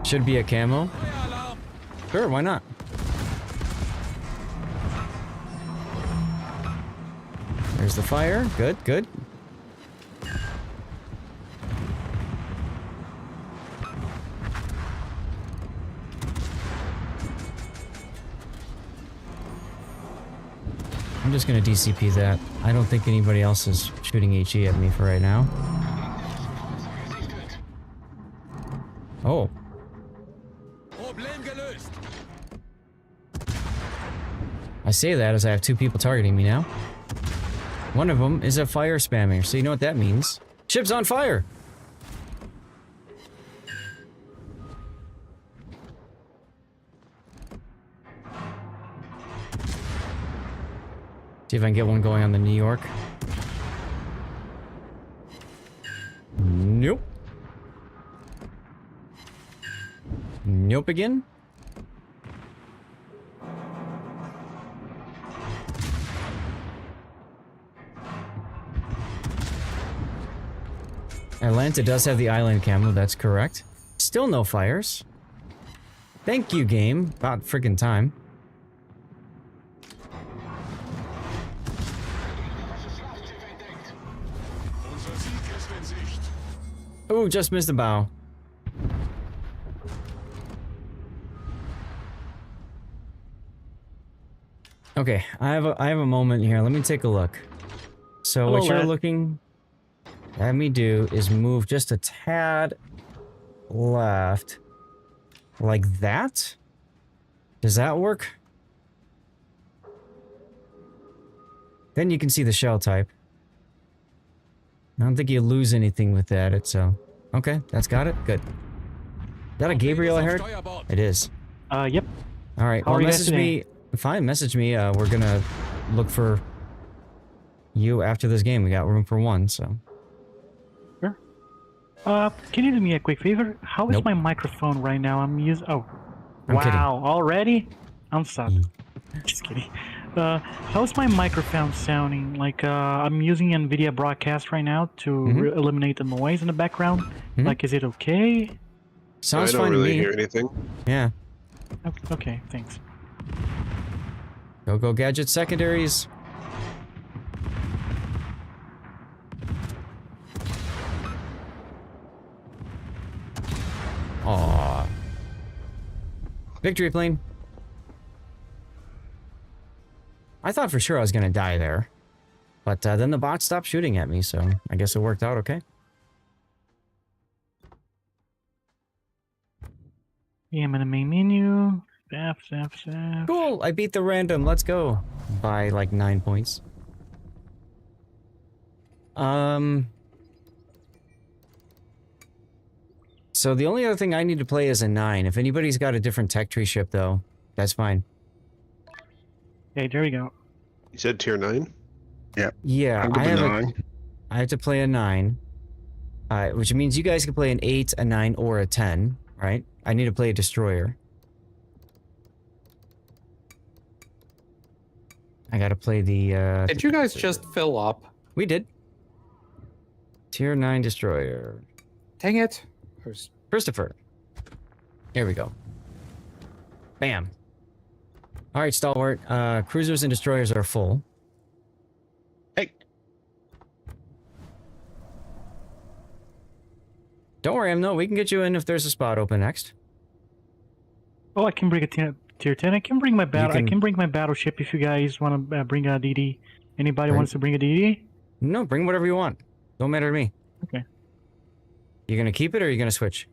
Should be a camo. Sure, why not? There's the fire. Good, good. I'm just gonna DCP that. I don't think anybody else is shooting HE at me for right now. Oh. I say that as I have 2 people targeting me now. One of them is a fire spammer, so you know what that means. Ship's on fire! See if I can get one going on the New York. Nope. Nope again. Atlanta does have the island camo, that's correct. Still no fires. Thank you, game. About friggin' time. Oh, just missed the bow. Okay, I have a moment here. Let me take a look. So Hello, what you're lad. looking at me do is move just a tad left. Like that? Does that work? Then you can see the shell type. I don't think you lose anything with that. It's okay, that's got it. Good. Is that a Gabriel I heard? It is. Yep. All right. How Well, are you guys message me. Fine. Message me. We're gonna look for you after this game. We got room for 1. So. Sure. Can you do me a quick favor? How is Nope. my microphone right now? I'm using. Oh. I'm wow. kidding. Already? I'm sorry. Just kidding. How's my microphone sounding? Like, I'm using NVIDIA Broadcast right now to eliminate the noise in the background. Like, is it okay? Sounds I don't fine really to me. hear anything. Yeah. Okay, thanks. Go gadget secondaries. Aww. Victory plane. I thought for sure I was gonna die there. But then the bot stopped shooting at me, so I guess it worked out okay. Yeah, I'm in the main menu. Staff. Cool, I beat the random, let's go. By like 9 points. So the only other thing I need to play is a 9. If anybody's got a different tech tree ship though, that's fine. Okay, there we go. You said tier 9? Yeah, I'm good with 9. I have to play a 9. Which means you guys can play an 8, a 9, or a 10, right? I need to play a destroyer. I gotta play the, Did you guys just fill up? We did. Tier 9 destroyer. Dang it. Christopher. Here we go. Bam. Alright, Stalwart. Cruisers and destroyers are full. Hey. Don't worry, no, we can get you in if there's a spot open next. Oh, I can bring a Tier 10. I can bring my battle. can- I can bring my battleship if you guys want to bring a DD. Anybody Bring- wants to bring a DD? No, bring whatever you want. Don't matter to me. Okay. You gonna keep it or are you gonna switch?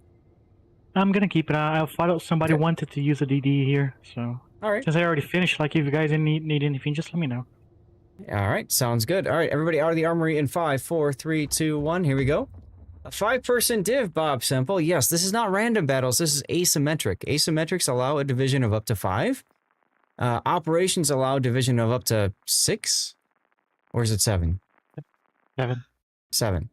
I'm gonna keep it. I thought somebody Okay. wanted to use a DD here, so All right. since I already finished, like if you guys need anything, just let me know. All right. Sounds good. All right. Everybody out of the armory in 5, 4, 3, 2, 1. Here we go. A 5-person div, Bob Simple. Yes, this is not random battles. This is asymmetric. Asymmetrics allow a division of up to 5. Operations allow a division of up to 6. Or is it 7? 7. 7.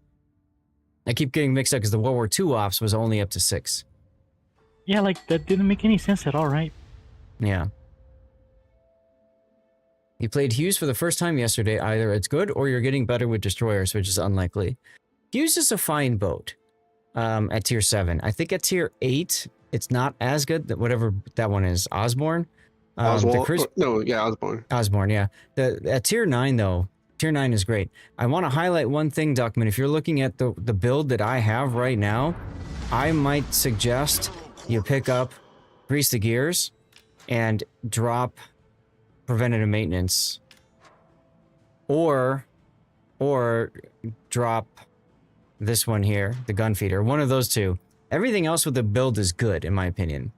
I keep getting mixed up because the World War II ops was only up to 6. Yeah, like that didn't make any sense at all, right? Yeah. You played Hughes for the first time yesterday. Either it's good or you're getting better with destroyers, which is unlikely. Hughes is a fine boat at tier 7. I think at tier 8, it's not as good. Whatever that one is. Osborne? Oswald? No, yeah, Osborne. Osborne, yeah. At tier 9, though, tier 9 is great. I want to highlight one thing, Duckman. If you're looking at the build that I have right now, I might suggest you pick up Grease the Gears and drop Preventative Maintenance. Or drop this one here, the Gun Feeder. One of those two. Everything else with the build is good, in my opinion.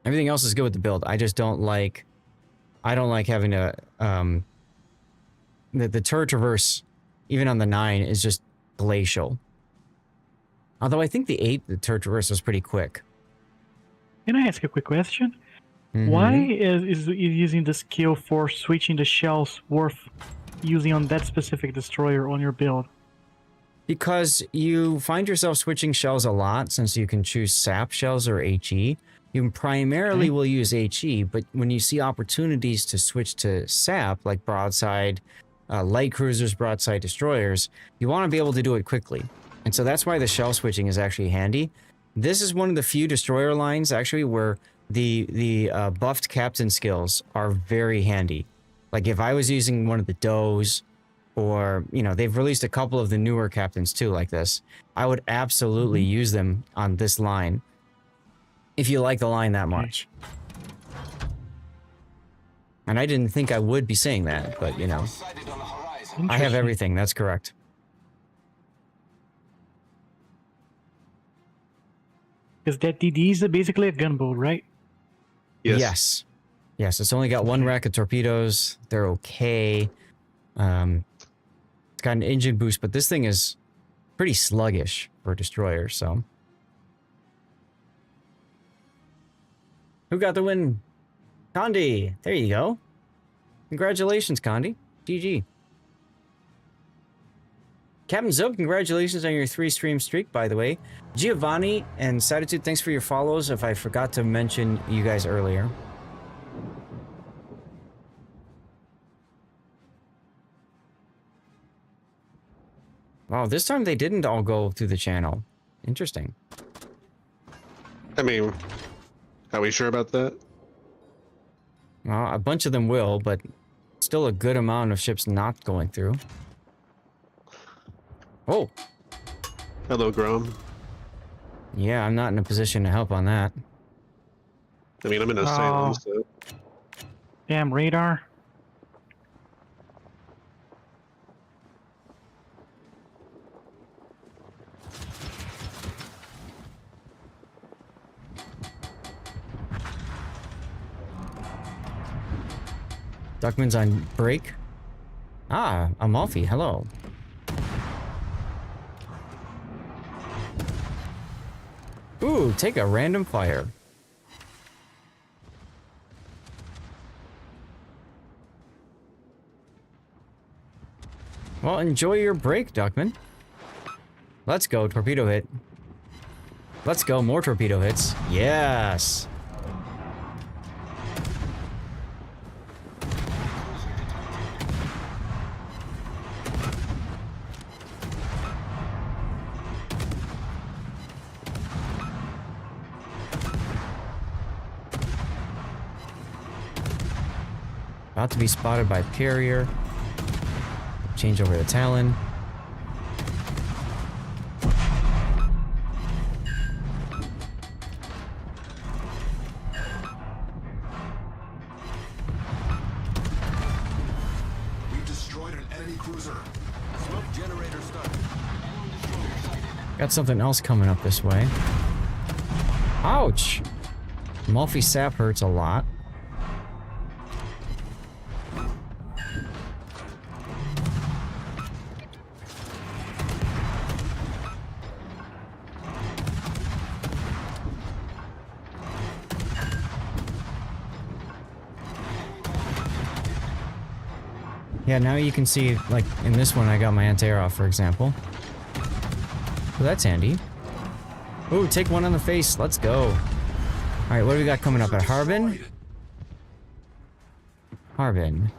Everything else is good with the build. I just don't like... I don't like having to... The turret traverse, even on the 9, is just glacial. Although I think the 8, the turret traverse was pretty quick. Can I ask a quick question? Mhm. Why is using the skill for switching the shells worth using on that specific destroyer on your build? Because you find yourself switching shells a lot since you can choose SAP shells or HE. You primarily will use HE, but when you see opportunities to switch to SAP, like broadside, light cruisers, broadside destroyers, you want to be able to do it quickly. And so that's why the shell switching is actually handy. This is one of the few destroyer lines, actually, where the buffed captain skills are very handy. Like if I was using one of the Does, or, you know, they've released a couple of the newer captains too like this, I would absolutely use them on this line. If you like the line that much. And I didn't think I would be saying that, but, you know. I have everything, that's correct. Because that DD is basically a gunboat, right? Yes. Yes, it's only got one rack of torpedoes. They're okay. It's got an engine boost, but this thing is pretty sluggish for a destroyer, so. Who got the win? Condi. There you go. Congratulations, Condi. GG. Captain Zob, congratulations on your 3-stream streak, by the way. Giovanni and Satitude, thanks for your follows if I forgot to mention you guys earlier. Wow, this time they didn't all go through the channel. Interesting. I mean, are we sure about that? Well, a bunch of them will, but still a good amount of ships not going through. Oh. Hello, Grom. Yeah, I'm not in a position to help on that. I mean, I'm in a Salem, so... Damn radar. Duckman's on break. Ah, Amalfi, hello. Ooh, take a random fire. Well, enjoy your break, Duckman. Let's go, torpedo hit. Let's go, more torpedo hits. Yes. About to be spotted by carrier. Change over to Talon. Got something else coming up this way. Ouch! Malfi sap hurts a lot. Yeah, now you can see, like, in this one I got my anti-air off, for example. So that's handy. Ooh, take one on the face. Let's go. Alright, what do we got coming up at Harbin? Harbin.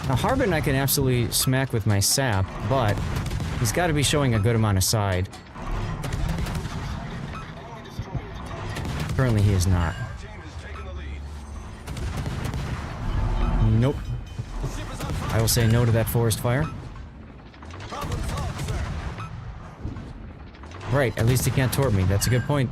Now, Harbin I can absolutely smack with my sap, but he's got to be showing a good amount of side. Currently, he is not. Nope. I will say no to that forest fire. Right, at least he can't torp me. That's a good point.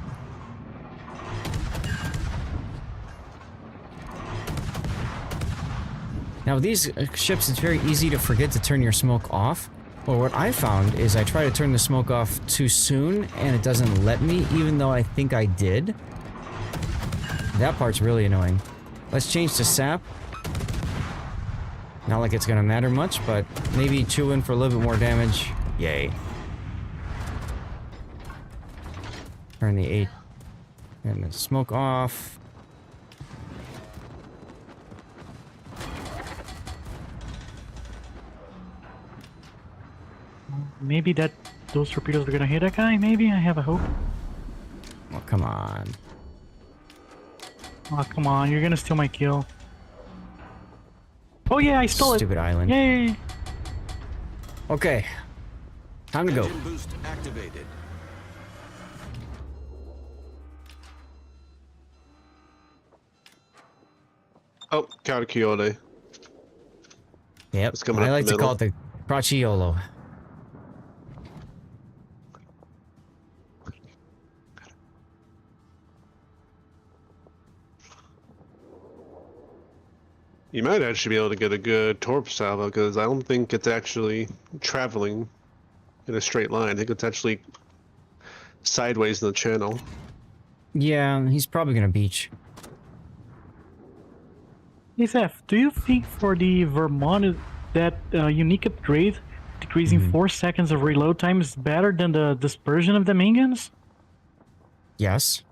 Now, with these ships, it's very easy to forget to turn your smoke off. Well, what I found is I try to turn the smoke off too soon, and it doesn't let me, even though I think I did. That part's really annoying. Let's change to sap. Not like it's gonna matter much, but maybe chew in for a little bit more damage. Yay. Turn the 8 and the smoke off. Maybe those torpedoes are gonna hit that guy, maybe? I have a hope. Oh, come on. Oh, come on, you're gonna steal my kill. Oh yeah, I stole it! Stupid island. Yay! Okay. Time to go. Engine boost activated. Oh, Caraciole. Yep, It's coming I up like the to call it the Crociolo. You might actually be able to get a good torp salvo, because I don't think it's actually traveling in a straight line. I think it's actually sideways in the channel. Yeah, he's probably gonna beach. Hey Zeph, do you think for the Vermont that unique upgrade, decreasing 4 seconds of reload time, is better than the dispersion of the minions? Yes.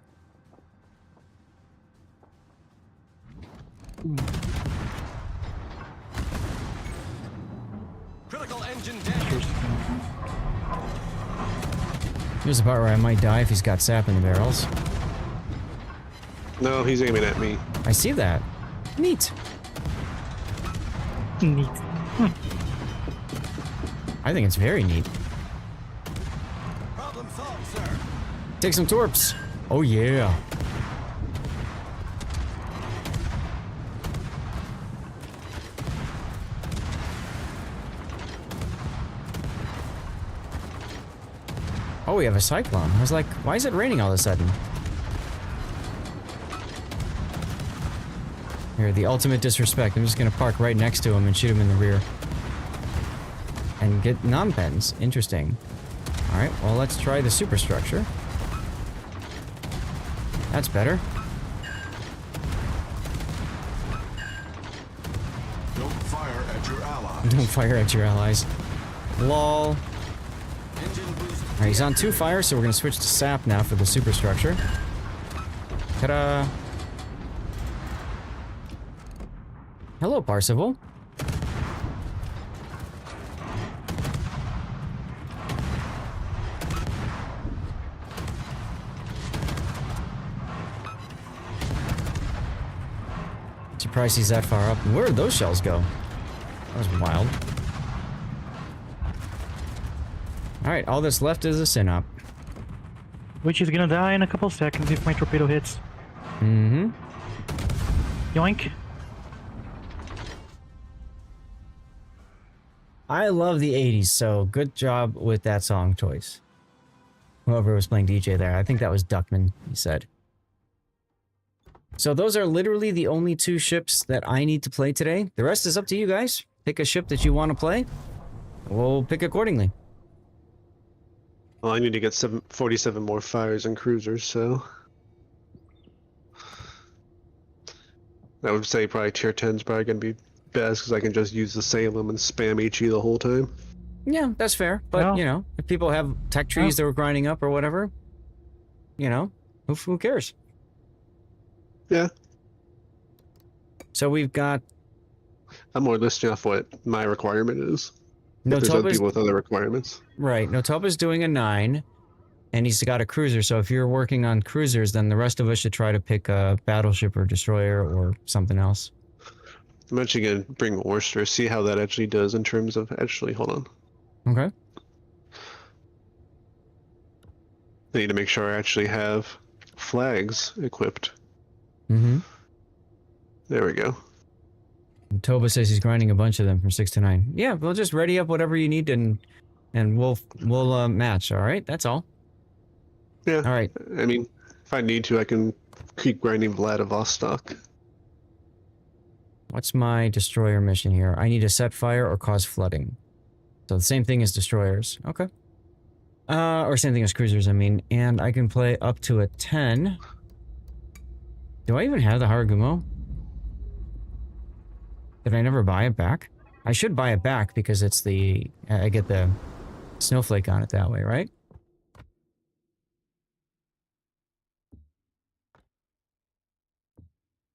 Critical engine damage. Here's the part where I might die if he's got sap in the barrels. No, he's aiming at me. I see that. Neat. Neat. I think it's very neat. Problem solved, sir. Take some torps. Oh yeah. Oh, we have a cyclone. I was like, why is it raining all of a sudden? Here, the ultimate disrespect. I'm just gonna park right next to him and shoot him in the rear. And get non-pens. Interesting. Alright, well, let's try the superstructure. That's better. Don't fire at your ally. Don't fire at your allies. Lol. Engine boost. Alright, he's on 2 fire, so we're gonna switch to sap now for the superstructure. Ta-da! Hello, Parsival. Surprised he's that far up. Where did those shells go? That was wild. Alright, all that's left is a Synop. Which is gonna die in a couple seconds if my torpedo hits. Mm-hmm. Yoink. I love the 80s, so good job with that song choice. Whoever was playing DJ there, I think that was Duckman, he said. So those are literally the only 2 ships that I need to play today. The rest is up to you guys. Pick a ship that you want to play. We'll pick accordingly. Well, I need to get 47 more fires and cruisers, so I would say probably tier 10 is probably going to be best because I can just use the Salem and spam HE the whole time. Yeah, that's fair. But, Well, you know, if people have tech trees that were grinding up or whatever, you know, who cares? Yeah. So we've got... I'm more listing off what my requirement is. If there's other people with other requirements. Right. Notoba's doing a 9, and he's got a cruiser. So if you're working on cruisers, then the rest of us should try to pick a battleship or destroyer or something else. I'm actually going to bring Worcester, see how that actually does in terms of actually, hold on. Okay. I need to make sure I actually have flags equipped. Mm-hmm. There we go. Toba says he's grinding a bunch of them from 6 to 9. Yeah, we'll just ready up whatever you need and we'll match, all right? That's all. Yeah. All right. I mean, if I need to, I can keep grinding Vladivostok. What's my destroyer mission here? I need to set fire or cause flooding. So the same thing as destroyers. Okay. Or same thing as cruisers, I mean. And I can play up to a 10. Do I even have the Haragumo? Did I never buy it back? I should buy it back because it's the... I get the snowflake on it that way, right?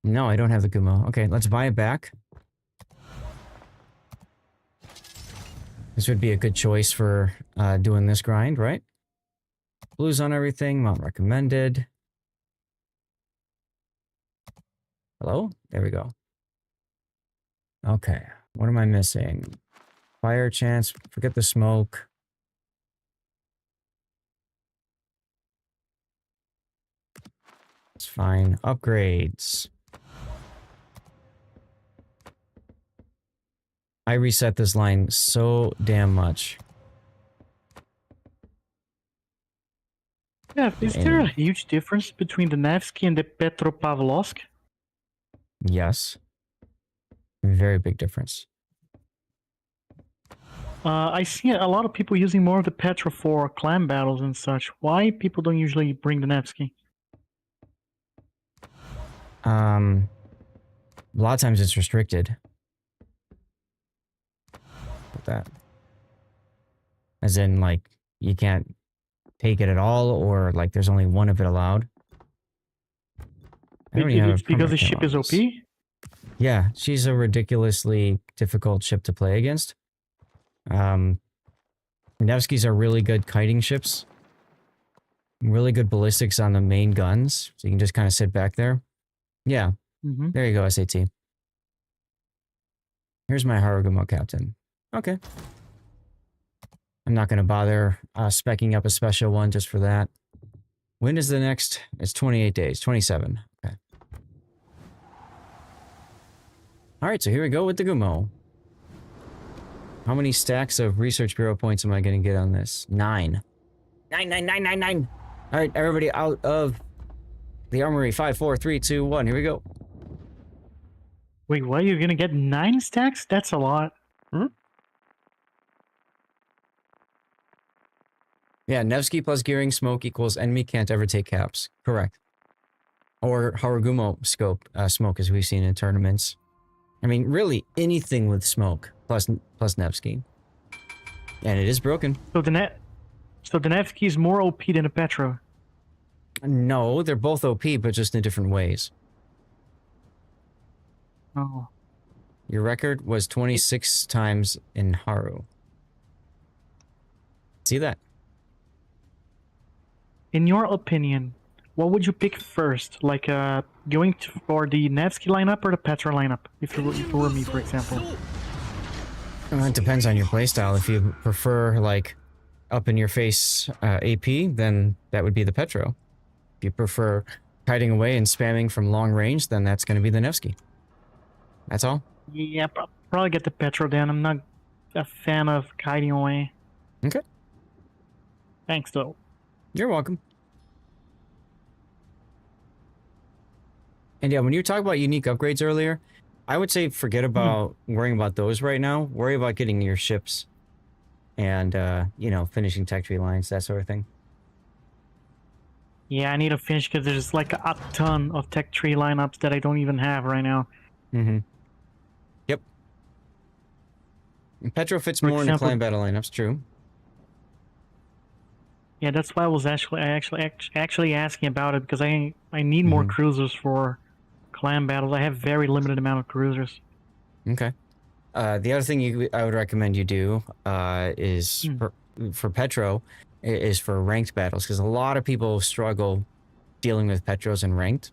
No, I don't have the Gumo. Okay, let's buy it back. This would be a good choice for doing this grind, right? Blues on everything, mount recommended. Hello? There we go. Okay, what am I missing? Fire chance, forget the smoke. It's fine. Upgrades. I reset this line so damn much. Yeah, is there a huge difference between the Nevsky and the Petropavlovsk? Yes. Very big difference. I see a lot of people using more of the Petro for clan battles and such. Why people don't usually bring the Nevsky? A lot of times it's restricted. With that. As in, like, you can't take it at all, or, like, there's only one of it allowed. I don't even have It's a because the permanent ship is on OP? this. Yeah, she's a ridiculously difficult ship to play against. Nevskys are really good kiting ships. Really good ballistics on the main guns, so you can just kind of sit back there. Yeah, there you go, SAT. Here's my Haragumo captain. Okay. I'm not going to bother speccing up a special one just for that. When is the next? It's 28 days. 27. Okay. Alright, so here we go with the Gumo. How many stacks of Research Bureau points am I going to get on this? 9. 9. Alright, everybody out of the armory. 5, 4, 3, 2, 1. Here we go. Wait, what? You're gonna get 9 stacks? That's a lot. Yeah, Nevsky plus gearing smoke equals enemy can't ever take caps. Correct. Or Haragumo scope smoke, as we've seen in tournaments. I mean, really, anything with smoke plus Nevsky. And it is broken. So the Nevsky is more OP than a Petro. No, they're both OP, but just in different ways. Oh. Your record was 26 times in Haru. See that? In your opinion, what would you pick first? Like, going for the Nevsky lineup or the Petra lineup? If it were me, for example. Well, it depends on your playstyle. If you prefer, like, up-in-your-face AP, then that would be the Petro. If you prefer kiting away and spamming from long range, then that's going to be the Nevsky. That's all? Yeah, probably get the Petro then. I'm not a fan of kiting away. Okay. Thanks, though. You're welcome. And yeah, when you talk about unique upgrades earlier, I would say forget about worrying about those right now. Worry about getting your ships and, you know, finishing tech tree lines, that sort of thing. Yeah, I need to finish because there's like a ton of tech tree lineups that I don't even have right now. Mm-hmm. Yep. And Petro fits For more in the example- clan battle lineups, true. Yeah, that's why I was actually asking about it because I need more cruisers for clan battles. I have very limited amount of cruisers. Okay. The other thing I would recommend you do is for Petro is for ranked battles because a lot of people struggle dealing with Petros and ranked.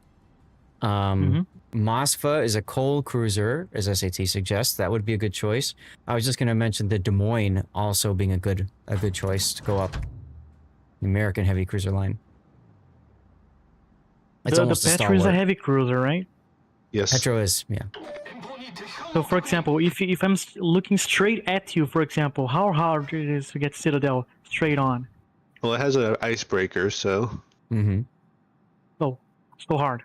Moskva is a coal cruiser, as SAT suggests. That would be a good choice. I was just going to mention the Des Moines also being a good choice to go up. The American heavy cruiser line. It's almost The a Petro is a stalwart. heavy cruiser, right? Yes. Petro is, yeah. So, for example, if I'm looking straight at you, for example, how hard it is to get Citadel straight on? Well, it has an icebreaker, so Mm-hmm. Oh, so hard.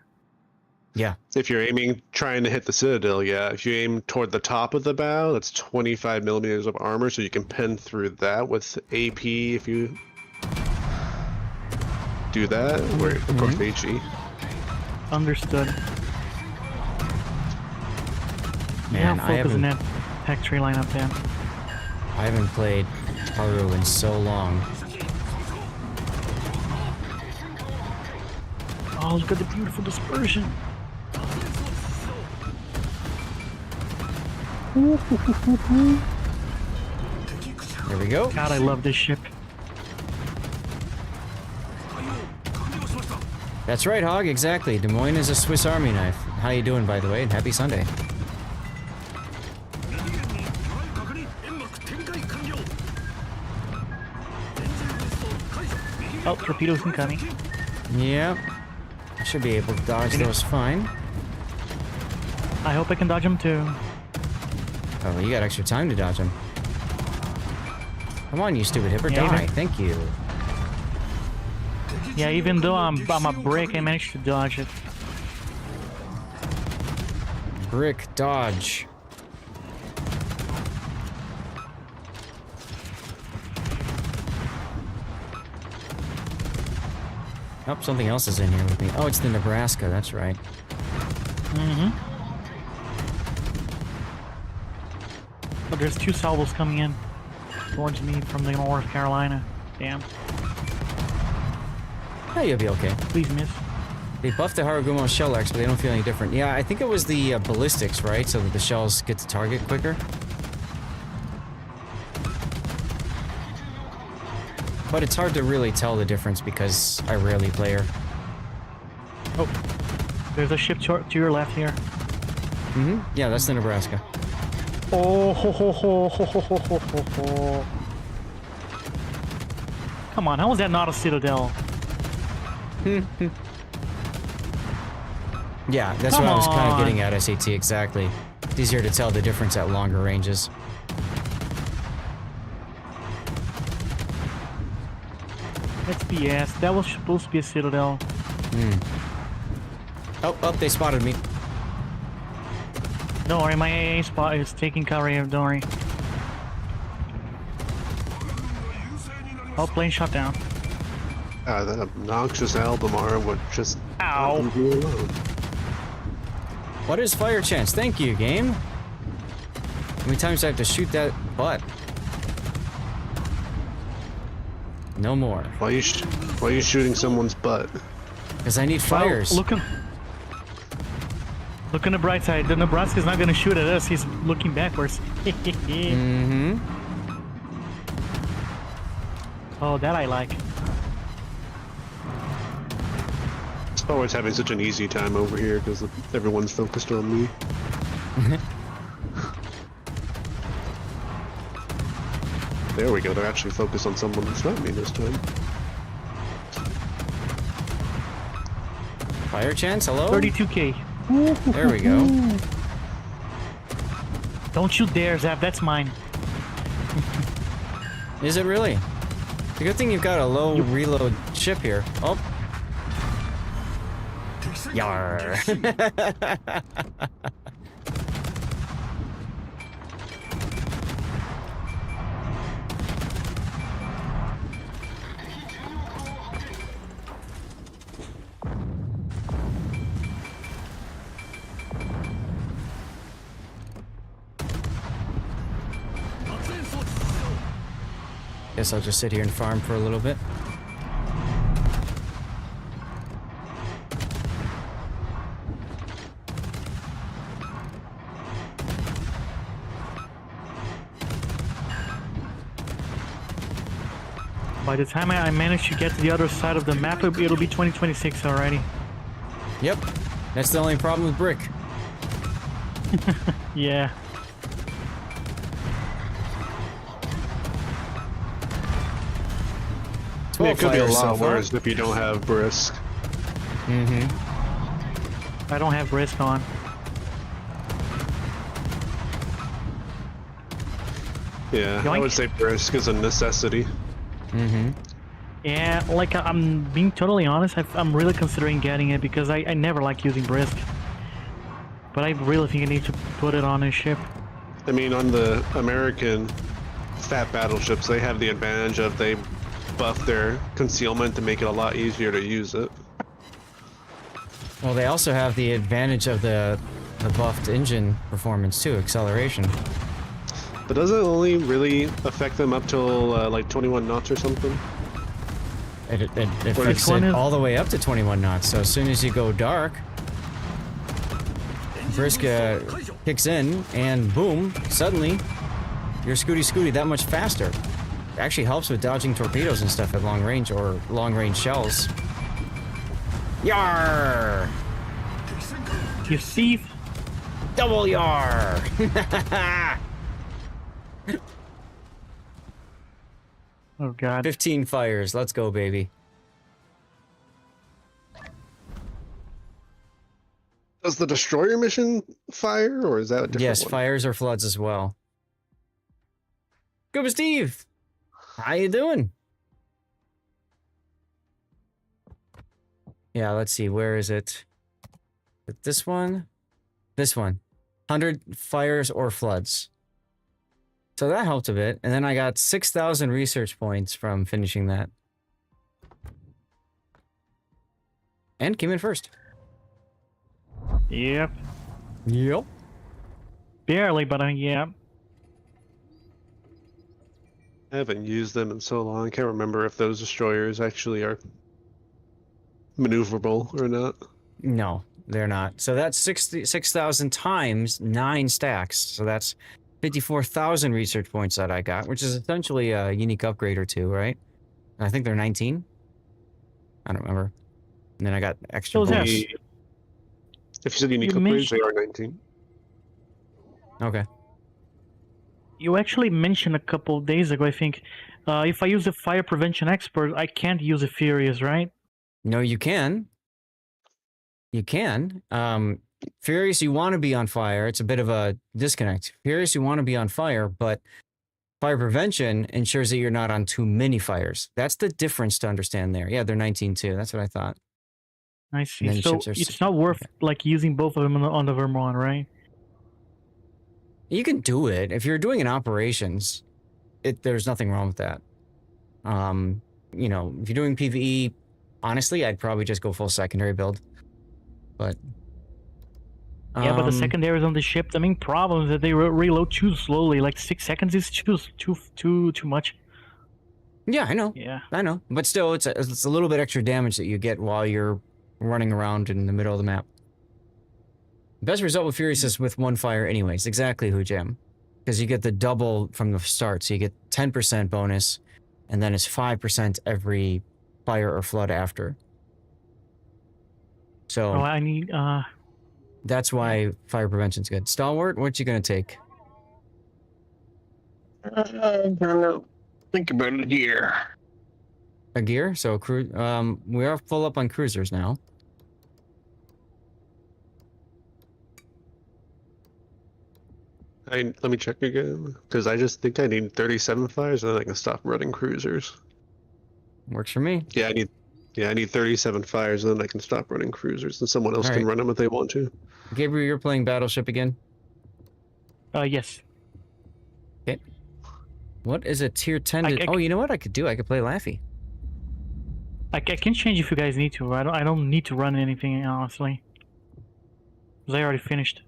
Yeah. if you're trying to hit the Citadel, yeah. If you aim toward the top of the bow, that's 25 millimeters of armor, so you can pen through that with AP if you do that, or of course HE. Understood. Man, yeah, I focus on haven't, that tech tree lineup then. I haven't played Haru in so long. Oh, look at the beautiful dispersion. There we go. God, I love this ship. That's right, Hog, exactly. Des Moines is a Swiss Army knife. How you doing, by the way, and happy Sunday. Oh, torpedoes incoming. Yep. I should be able to dodge those fine. I hope I can dodge them too. Oh, you got extra time to dodge them. Come on, you stupid hipper, Yeah, die. even- Thank you. Yeah, even though I'm a brick, I managed to dodge it. Brick dodge. Oh, something else is in here with me. Oh, it's the Nebraska, that's right. But there's two salvos coming in towards me from the North Carolina. Damn. Oh, you'll be okay. Please miss. They buffed the Haragumo shell X, but they don't feel any different. Yeah, I think it was the ballistics, right? So that the shells get to target quicker. But it's hard to really tell the difference because I rarely play her. Oh, there's a ship to your left here. Yeah, that's the Nebraska. Oh, ho, ho, ho, ho, ho, ho, ho, ho, ho. Come on, how is that not a Citadel? Yeah, that's Come what I was kind of on. getting at, SAT, exactly. It's easier to tell the difference at longer ranges. That's BS. That was supposed to be a Citadel. Oh, they spotted me. Don't worry, my AA spot is taking cover here, don't worry. Oh, plane shot down. That obnoxious Albemarle would just Ow. leave you alone. What is fire chance? Thank you, game. How many times do I have to shoot that butt? No more. Why are you shooting someone's butt? Because I need fires. Well, look on the bright side. The Nebraska's not gonna shoot at us. He's looking backwards. Oh, that I like. Always having such an easy time over here because everyone's focused on me. There we go. They're actually focused on someone who's not me this time. Fire chance, hello? 32K. There we go. Don't you dare, Zap. That's mine. Is it really? It's a good thing you've got a low reload ship here. Oh. Yar. Guess I'll just sit here and farm for a little bit. By the time I manage to get to the other side of the map, it'll be 2026 already. Yep. That's the only problem with brick. Yeah. It could be a fires so lot far. worse if you don't have brisk. I don't have risk on. Yeah, I Yoink. would say brisk is a necessity. Yeah, like I'm being totally honest, I'm really considering getting it because I never like using brisk. But I really think I need to put it on a ship. I mean, on the American fat battleships, they have the advantage of they buff their concealment to make it a lot easier to use it. Well, they also have the advantage of the buffed engine performance too, acceleration. But does it only really affect them up till like 21 knots or something? It affects one it is- all the way up to 21 knots. So as soon as you go dark, brisk kicks in, and boom, suddenly you're scooty that much faster. It actually helps with dodging torpedoes and stuff at long range or long range shells. Yar! You thief! Double yar! Oh god. 15 fires. Let's go, baby. Does the destroyer mission fire, or is that a different Yes, one? fires or floods as well. Scuba Steve! How you doing? Yeah, let's see. Where is it? This one? This one. 100 fires or floods. So that helped a bit. And then I got 6,000 research points from finishing that. And came in first. Yep. Yep. Barely, but yeah. I haven't used them in so long. I can't remember if those destroyers actually are maneuverable or not. No, they're not. So that's 6,000 times 9 stacks. So that's 54,000 research points that I got, which is essentially a unique upgrade or two, right? I think they're 19. I don't remember. And then I got extra Those bonus. are- If you said unique You upgrades, mentioned- they are 19. Okay. You actually mentioned a couple of days ago, I think, if I use a fire prevention expert, I can't use a Furious, right? No, you can. You can. Furious, you want to be on fire. It's a bit of a disconnect. Furious, you want to be on fire, but fire prevention ensures that you're not on too many fires. That's the difference to understand there. Yeah, they're 19 too. That's what I thought. I And see. then So ships are it's not worth like using both of them on the Vermont, right? You can do it if you're doing an operations. There's nothing wrong with that. You know, if you're doing PvE, honestly, I'd probably just go full secondary build. But Yeah, but the secondaries on the ship, the main problem is that they reload too slowly. Like 6 seconds is too much. Yeah, I know. Yeah. I know. But still, it's a little bit extra damage that you get while you're running around in the middle of the map. Best result with Furious is with one fire anyways. Exactly, Hujam. Because you get the double from the start. So you get 10% bonus, and then it's 5% every fire or flood after. So Oh, I need that's why fire prevention's good. Stalwart, what you gonna take? I'm trying to think about it here. A gear? So we are full up on cruisers now. Let me check again, because I just think I need 37 fires, and then I can stop running cruisers. Works for me. Yeah, I need Yeah, I need 37 fires, and then I can stop running cruisers, and someone else All can right. run them if they want to. Gabriel, you're playing Battleship again? Yes. Okay. What is a tier 10? I Oh, you know what I could do? I could play Laffy. I can change if you guys need to. I don't need to run anything, honestly. Because I already finished.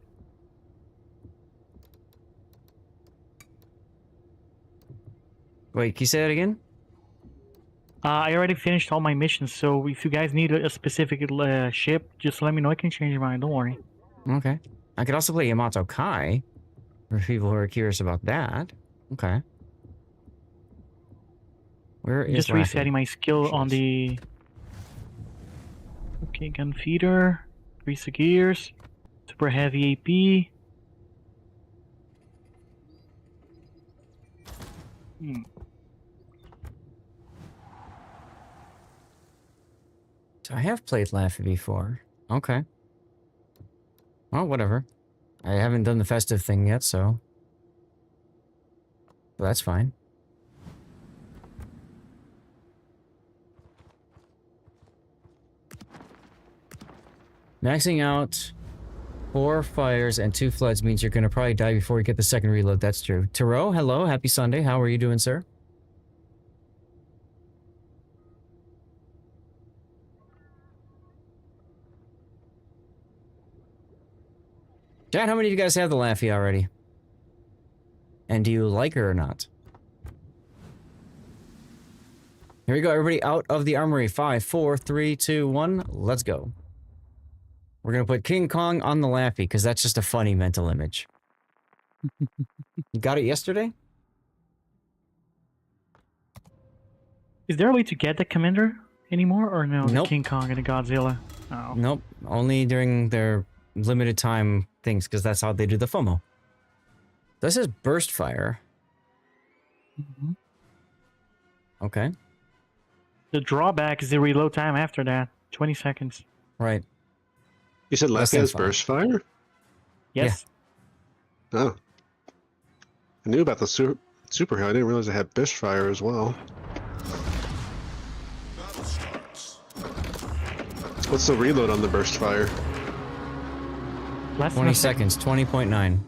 Wait, can you say that again? I already finished all my missions, so if you guys need a specific ship, just let me know. I can change your mind. Don't worry. Okay. I could also play Yamato Kai, for people who are curious about that. Okay. Where is Just Laffy? resetting my skill on the... Okay, gun feeder, grease the gears, super heavy AP. So I have played Laffy before. Okay. Well, whatever. I haven't done the festive thing yet, so... Well, that's fine. Maxing out 4 fires and 2 floods means you're going to probably die before you get the second reload. That's true. Taro, hello. Happy Sunday. How are you doing, sir? Dad, how many of you guys have the Laffy already? And do you like her or not? Here we go, everybody out of the armory. 5, 4, 3, 2, 1. Let's go. We're going to put King Kong on the Laffy because that's just a funny mental image. You got it yesterday? Is there a way to get the commander anymore, or no? Nope. The King Kong and the Godzilla. Oh. Nope. Only during their limited time things because that's how they do the FOMO. This is burst fire. Mm-hmm. Okay. The drawback is the reload time after that. 20 seconds. Right. You said Less Laffy than has 5. burst fire? Yes. Oh. I knew about the super hero. I didn't realize it had burst fire as well. What's the reload on the burst fire? Less than 20 a second. seconds. 20.9.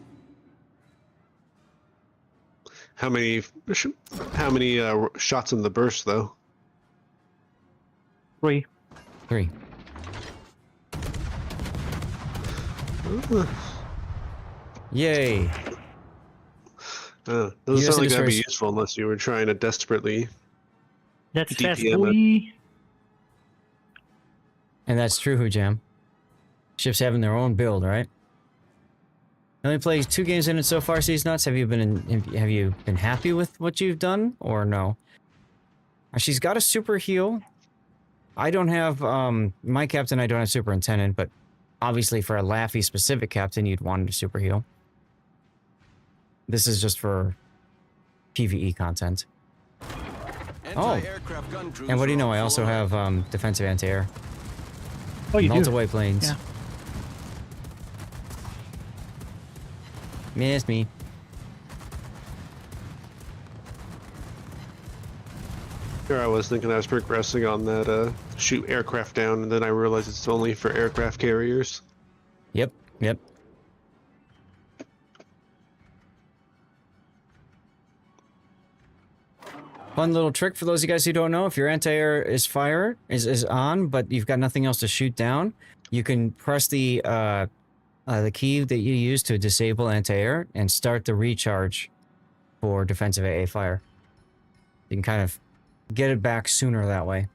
How many shots in the burst though? 3. 3. Yay. Doesn't US sound like that'd be destroys- useful unless you were trying to desperately. That's fast, DPM boy. And that's true, Hujam. Ships having their own build, right? Only played 2 games in it so far, Seas Nuts. Have you been happy with what you've done, or no? She's got a super heal. I don't have my captain. I don't have superintendent, but obviously for a Laffy specific captain, you'd want a super heal. This is just for PvE content. Anti-aircraft gun crews And what do you are know? on I also full have defensive anti-air. Oh, you do? Multi-way planes. Yeah. Miss me. Here I was thinking I was progressing on that shoot aircraft down, and then I realized it's only for aircraft carriers. Yep. Fun little trick for those of you guys who don't know: if your anti-air is is on, but you've got nothing else to shoot down, you can press the key that you use to disable anti-air and start the recharge for defensive AA fire. You can kind of get it back sooner that way.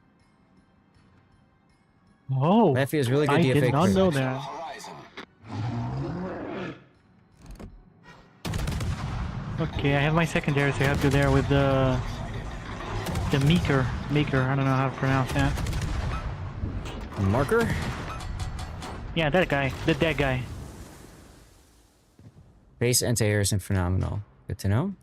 Oh, Laffy is really good I DFA. did not crew. know that. Okay, I have my secondary, so I have to there with the maker. I don't know how to pronounce that. Marker? Yeah, that guy, the dead guy. Base anti-air isn't phenomenal. Good to know.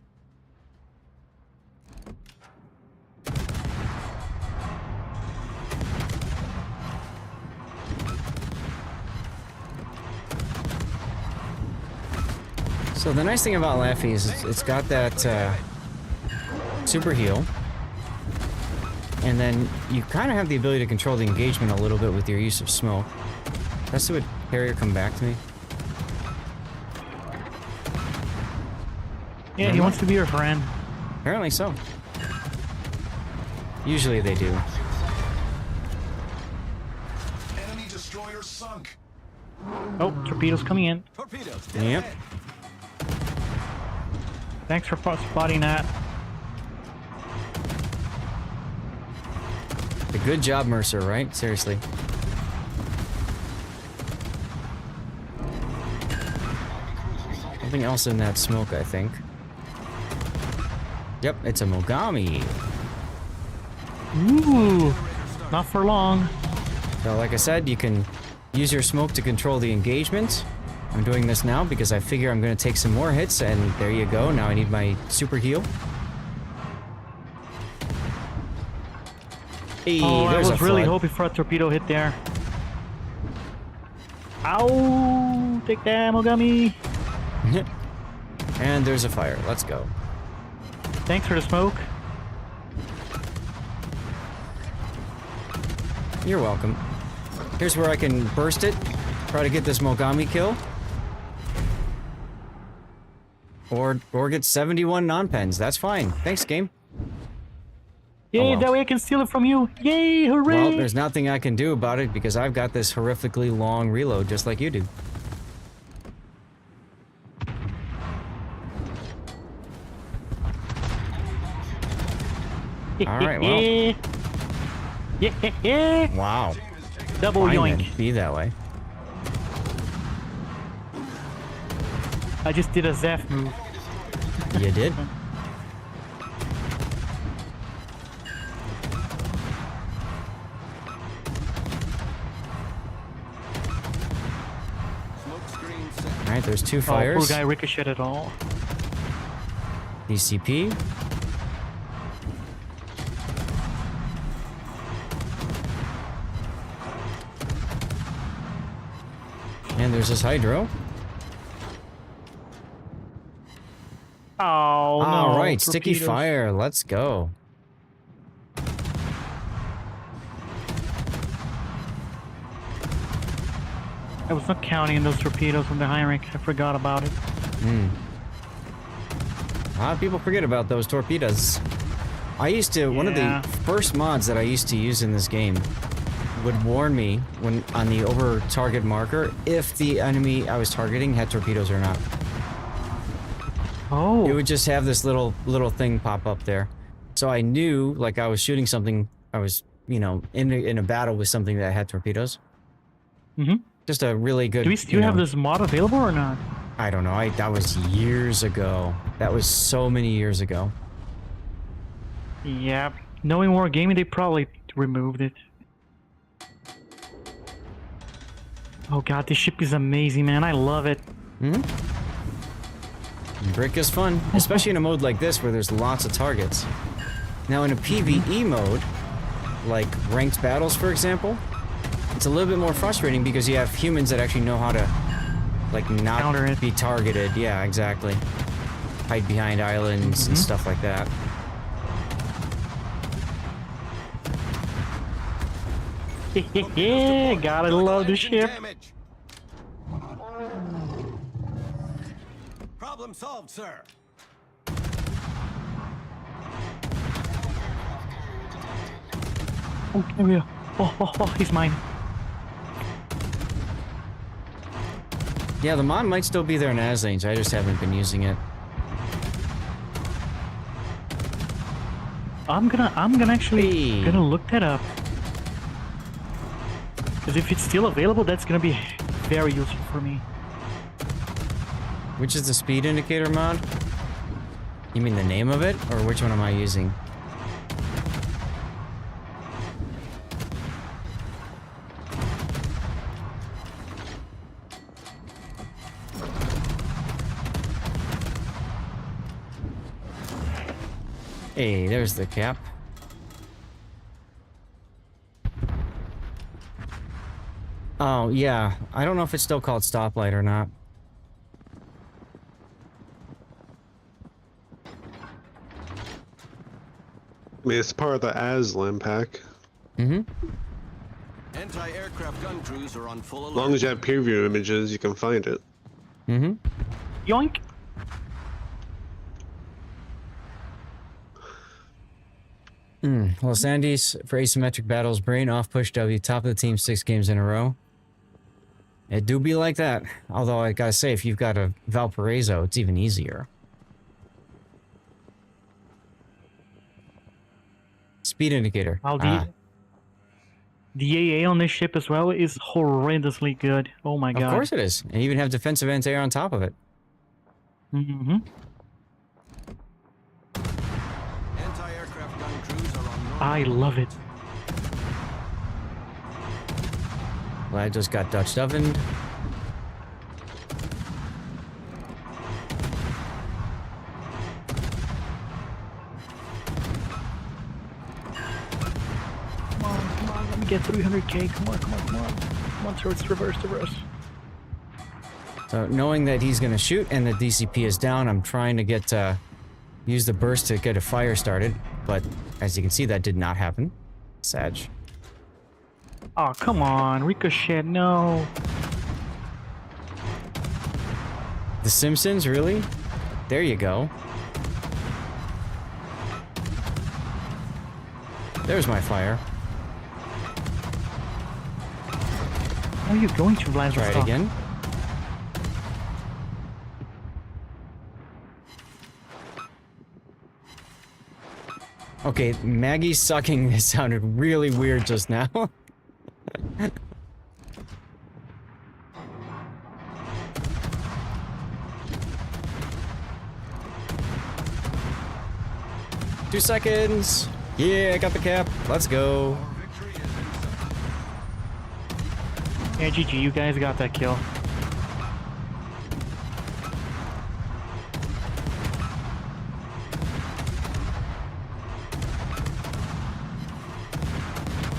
So the nice thing about Laffy is it's got that super heal. And then you kind of have the ability to control the engagement a little bit with your use of smoke. Let's see what carrier come back to me. Yeah, he wants to be your friend. Apparently so. Usually they do. Enemy destroyer sunk. Oh, torpedoes coming in. Torpedoes. Yep. Thanks for spotting that. A good job, Mercer, right? Seriously. Something else in that smoke, I think. Yep, it's a Mogami. Ooh, not for long. So like I said, you can use your smoke to control the engagement. I'm doing this now because I figure I'm going to take some more hits, and there you go. Now I need my super heal. Hey, Oh, I there's was a really flood. hoping for a torpedo hit there. Ow! Take that, Mogami. And there's a fire. Let's go. Thanks for the smoke. You're welcome. Here's where I can burst it. Try to get this Mogami kill. Or get 71 non-pens. That's fine. Thanks, game. Yay, well. that way I can steal it from you. Yay, hooray! Well, there's nothing I can do about it because I've got this horrifically long reload just like you do. Alright, well. Yeah. Wow. Double Fine yoink. then. Be that way. I just did a Zeph move. You did? Smoke screen set. Alright, there's two Oh, fires. poor guy ricocheted it all. DCP. And there's this Hydro. Oh, no. All right, sticky torpedoes. fire. Let's go. I was not counting those torpedoes from the Heinrich. I forgot about it. A lot of people forget about those torpedoes. I used to, one of Yeah. the first mods that I used to use in this game would warn me when on the over target marker if the enemy I was targeting had torpedoes or not. Oh. It would just have this little thing pop up there. So I knew like I was shooting something, I was, you know, in a battle with something that had torpedoes. Mm-hmm. Just a really good, Do we still have this mod available or not? I don't know. That was years ago. That was so many years ago. Yeah. Knowing Wargaming, they probably removed it. Oh god, this ship is amazing, man. I love it. Brick is fun, especially in a mode like this where there's lots of targets. Now in a PvE mode, like ranked battles for example, it's a little bit more frustrating because you have humans that actually know how to like not Counter it. be targeted. Yeah, exactly. Hide behind islands and stuff like that. Yeah, gotta love the Engine ship. damage. Problem solved, sir. Oh, here we go. Oh, he's mine. Yeah, the mod might still be there in Aslange. I just haven't been using it. I'm gonna actually Hey. gonna look that up. Because if it's still available, that's gonna be very useful for me. Which is the speed indicator mod? You mean the name of it, or which one am I using? Hey, there's the cap. Oh, yeah. I don't know if it's still called stoplight or not. I mean, it's part of the Aslan pack. Mm-hmm. Anti-aircraft gun crews are on full alert. As long as you have peer view images, you can find it. Mm-hmm. Yoink! Well, Sandy's for asymmetric battles, brain off, push W, top of the team 6 games in a row. It do be like that. Although I gotta say, if you've got a Valparaiso, it's even easier. Speed indicator. Wow, the AA on this ship as well is horrendously good. Oh my god. Of course it is. And you even have defensive anti-air on top of it. Mm-hmm. Anti-aircraft gun crews are on normal. I love it. Well, I just got Dutch ovened. Come on, let me get 300k. Come on. Come on, turrets, reverse. So knowing that he's gonna shoot and the DCP is down, I'm trying to get use the burst to get a fire started, but as you can see, that did not happen. Sag. Oh, come on, Ricochet, no. The Simpsons, really? There you go. There's my fire. Where are you going to, Vladivostok? Try it again. Okay, Maggie sucking this sounded really weird just now. Two seconds. Yeah, I got the cap. Let's go. Yeah, GG, you guys got that kill.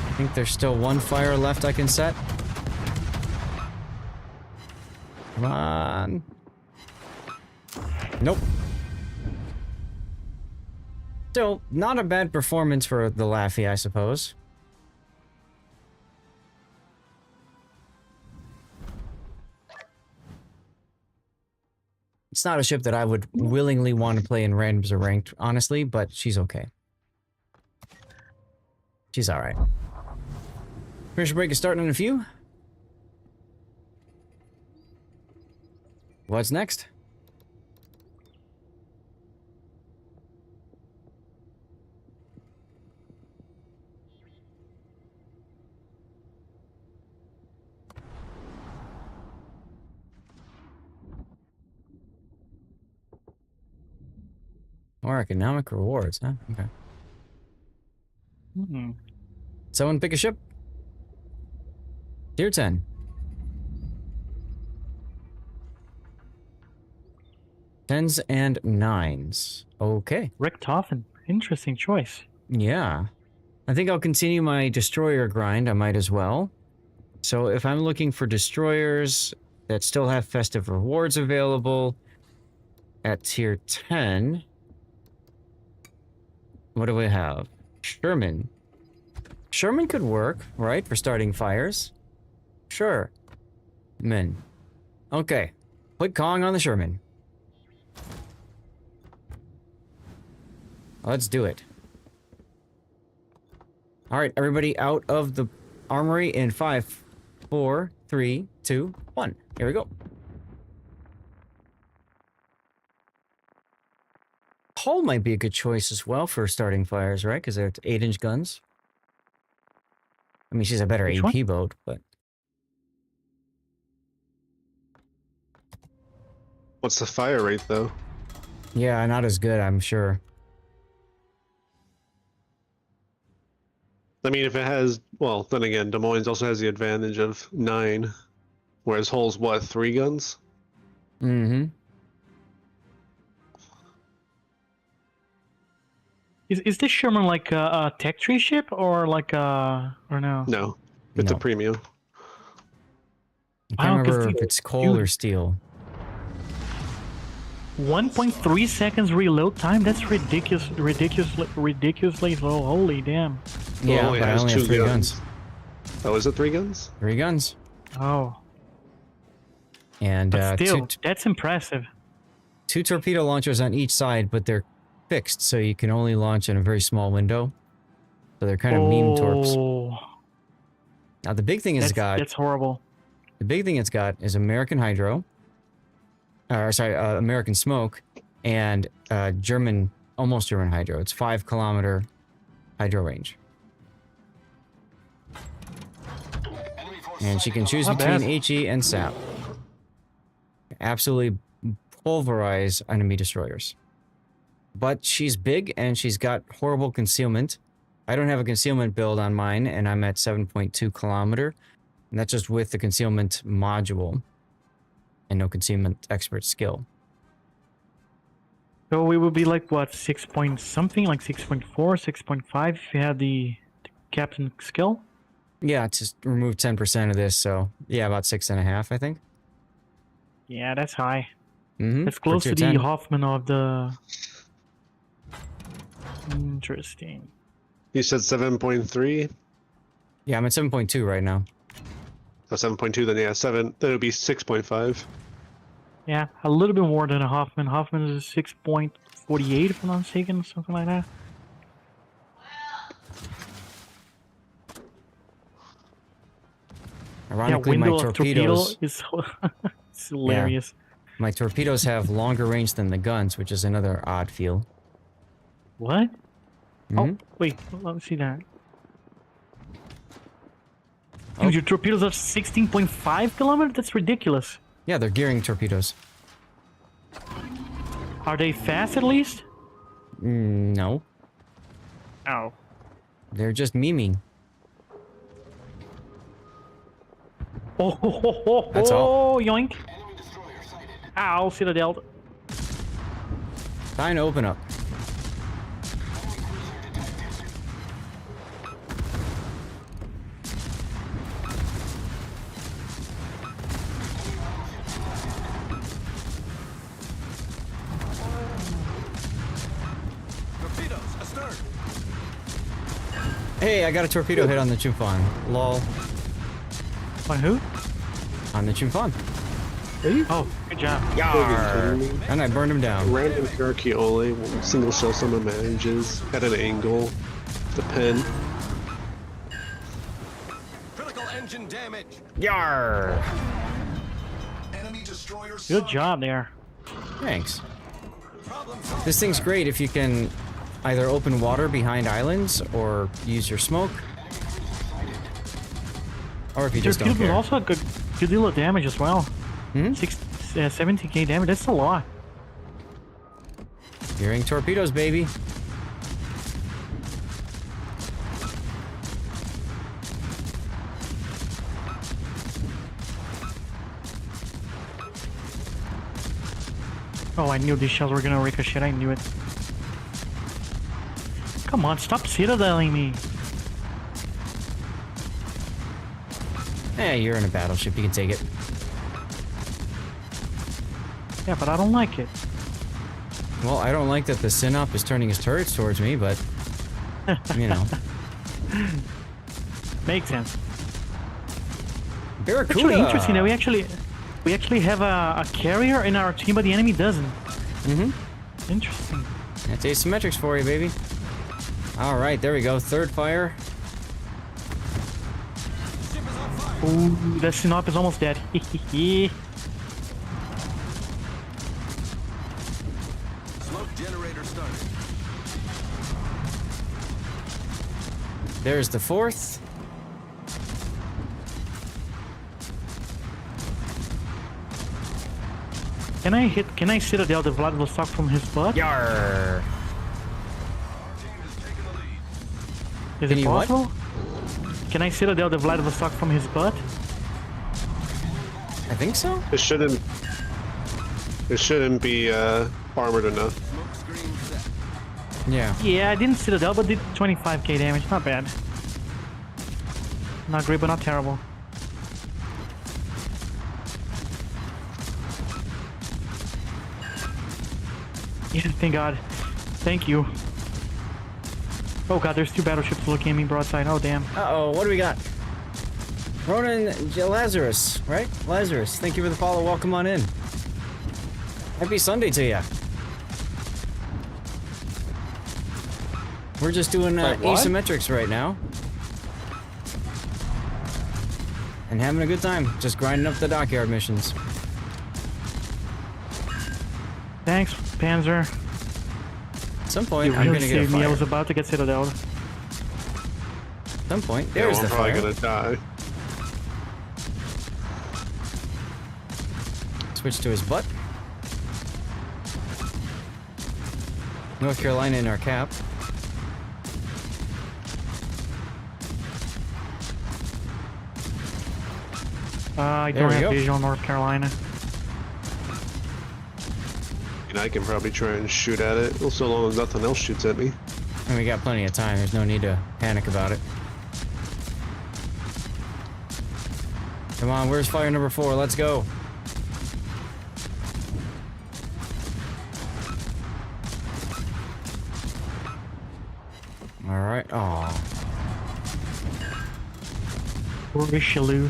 I think there's still one fire left I can set. Come on. Nope. Still, not a bad performance for the Laffy, I suppose. It's not a ship that I would willingly want to play in randoms or ranked, honestly, but she's okay. She's alright. Commercial break is starting in a few. What's next? More economic rewards, huh? Okay. Someone pick a ship? Tier 10. 10s and 9s. Okay. Richthofen, interesting choice. Yeah. I think I'll continue my destroyer grind. I might as well. So if I'm looking for destroyers that still have festive rewards available at tier 10, what do we have? Sherman. Sherman could work, right, for starting fires? Sure. Men. Okay. Put Kong on the Sherman. Let's do it. Alright, everybody out of the armory in 5, 4, 3, 2, 1. Here we go. Hull might be a good choice as well for starting fires, right? Because they're 8-inch guns. I mean, she's a better Which AP one? boat, but... What's the fire rate, though? Yeah, not as good, I'm sure. I mean, if it has... Well, then again, Des Moines also has the advantage of 9. Whereas Hull's, what, 3 guns? Mm-hmm. Is this Sherman like a tech tree ship or like a... or no? No. It's No. a premium. I can't Oh, 'cause remember if the- it's coal you- or steel. 1.3 seconds reload time. That's ridiculously low. Holy damn. Yeah, only but I has only have 2 3 guns. guns. Oh, is it 3 guns? 3 guns. Oh, And but still, two that's impressive. 2 torpedo launchers on each side, but they're fixed, so you can only launch in a very small window. So they're kind of meme torps. Oh, Now the big thing that's horrible. the big thing it's got is American hydro, or sorry, American smoke, and German, almost German hydro. It's 5-kilometer hydro range. And she can choose Not between bad. HE and SAP. Absolutely pulverize enemy destroyers. But she's big and she's got horrible concealment. I don't have a concealment build on mine, and I'm at 7.2 kilometer. And that's just with the concealment module and no concealment expert skill. So we would be like what, 6 point something, like 6.4, 6.5 if you had the captain skill. Yeah, just remove 10% of this, so yeah, about 6.5, I think. Yeah, that's high. Mm-hmm. That's close to the Hoffman of the. Interesting. You said 7.3? Yeah, I'm at 7.2 right now. Oh, 7.2, then yeah, 7. Then it would be 6.5. Yeah, a little bit more than a Hoffman. Hoffman is 6.48 if I'm not mistaken, something like that. Ironically, yeah, my window of torpedo torpedoes, is it's hilarious. my torpedoes have longer range than the guns, which is another odd feel. What? Mhm. Oh, wait, let me see that. Oh. Dude, your torpedoes are 16.5 kilometers? That's ridiculous. Yeah, they're gearing torpedoes. Are they fast at least? No, Oh. they're just memeing. Oh, That's all. yoink. Ow, Citadel. Time to open up. Torpedoes, astern. Hey, I got a torpedo hit on the Chumfon. Lol. On who? On the Chumfon. Oh, good job. Yarr! And I burned him down. Random Karakiole, single shell summer manages at an angle. The pen. Critical engine damage. Yarr! Enemy destroyer. Good job there. Thanks. This thing's great if you can either open water behind islands or use your smoke. Or if you just don't Torpedo care. also a good deal of damage as well. Hmm? 70k damage, that's a lot. Gearing torpedoes, baby. Oh, I knew these shells were gonna ricochet, I knew it. Come on, stop citadeling me. You're in a battleship, you can take it. Yeah, but I don't like it. Well, I don't like that the Sinop is turning his turrets towards me, but you know. Makes sense. Barracuda! Actually, interesting that we actually have a carrier in our team, but the enemy doesn't. Mm-hmm. Interesting. That's asymmetrics for you, baby. Alright, there we go. Third fire. Ooh, the Sinop is almost dead. Smoke generator started. There's the fourth. Can I Citadel the Vladivostok from his butt? Yarr! Is Can it you what? possible? Can I Citadel the Vladivostok from his butt? I think so. It shouldn't be armored enough. Smoke screen set. Yeah. Yeah, I didn't Citadel, but did 25k damage. Not bad. Not great, but not terrible. Yeah, thank God. Thank you. Oh God, there's 2 battleships looking at me broadside. Oh damn. Uh-oh, what do we got? Ronan Lazarus, right? Lazarus, thank you for the follow. Welcome on in. Happy Sunday to ya. We're just doing Wait, what? asymmetrics right now. And having a good time. Just grinding up the dockyard missions. Thanks, Panzer. At some point, You I'm really gonna get a saved me. I fire. was about to get Citadel. At some point, Yeah, there's we're the probably fire. gonna die. Switch to his butt. North Carolina in our cap. I There don't we have go. visual on North Carolina. And I can probably try and shoot at it, so long as nothing else shoots at me. And we got plenty of time. There's no need to panic about it. Come on, where's fire number 4? Let's go. All right. Oh, Richelieu.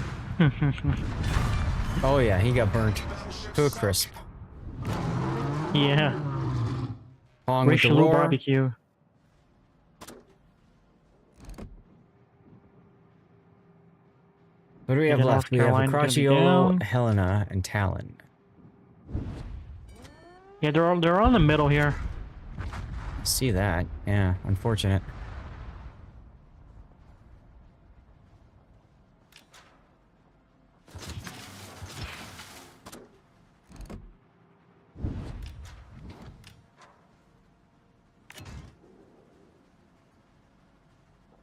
oh yeah, he got burnt to a crisp. Yeah. Along with the Richelieu roar. barbecue. What do we have Yeah, left? North We have Carolina gonna be Acrociolo, down. Helena, and Talon. Yeah, they're all in the middle here. See that? Yeah, unfortunate.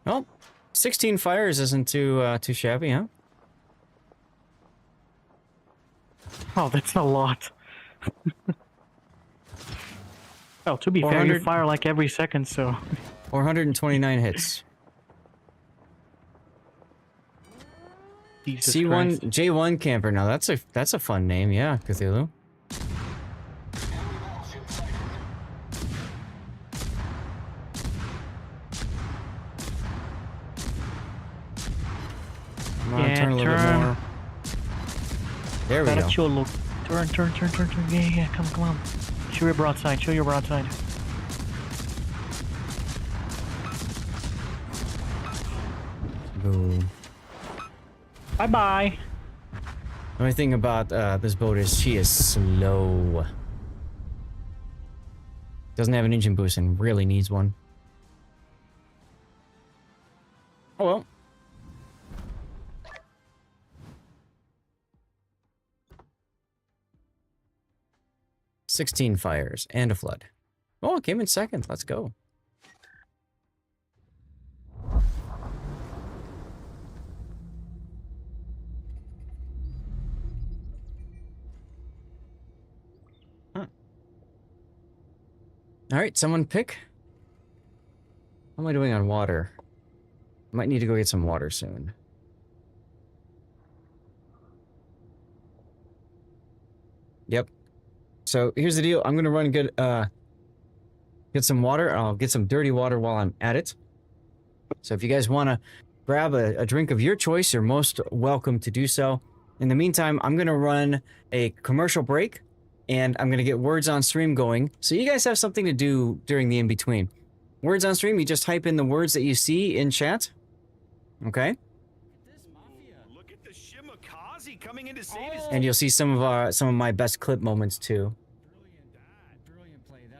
Well, 16 fires isn't too shabby, huh? Oh, that's a lot. Well, to be fair, you 400 fire like every second, so... 429 hits. Jesus C1 Christ. J1 camper. Now that's a fun name, yeah, Cthulhu. Come on, Yeah, turn a little bit turn. more. There we go. Baracciolo. Turn. Yeah, come on. Show your broadside, Boom. Bye-bye. The only thing about this boat is she is slow. Doesn't have an engine boost and really needs one. Oh well. "16 fires and a flood." Oh, it came in second. Let's go. All right, someone pick. How am I doing on water? Might need to go get some water soon. Yep. So here's the deal. I'm gonna run get some water. I'll get some dirty water while I'm at it. So if you guys want to grab a drink of your choice, you're most welcome to do so. In the meantime, I'm gonna run a commercial break, and I'm gonna get words on stream going, so you guys have something to do during the in-between. Words on stream, you just type in the words that you see in chat. Okay? Look at the Shimakaze coming in to save his And you'll see some of my best clip moments too.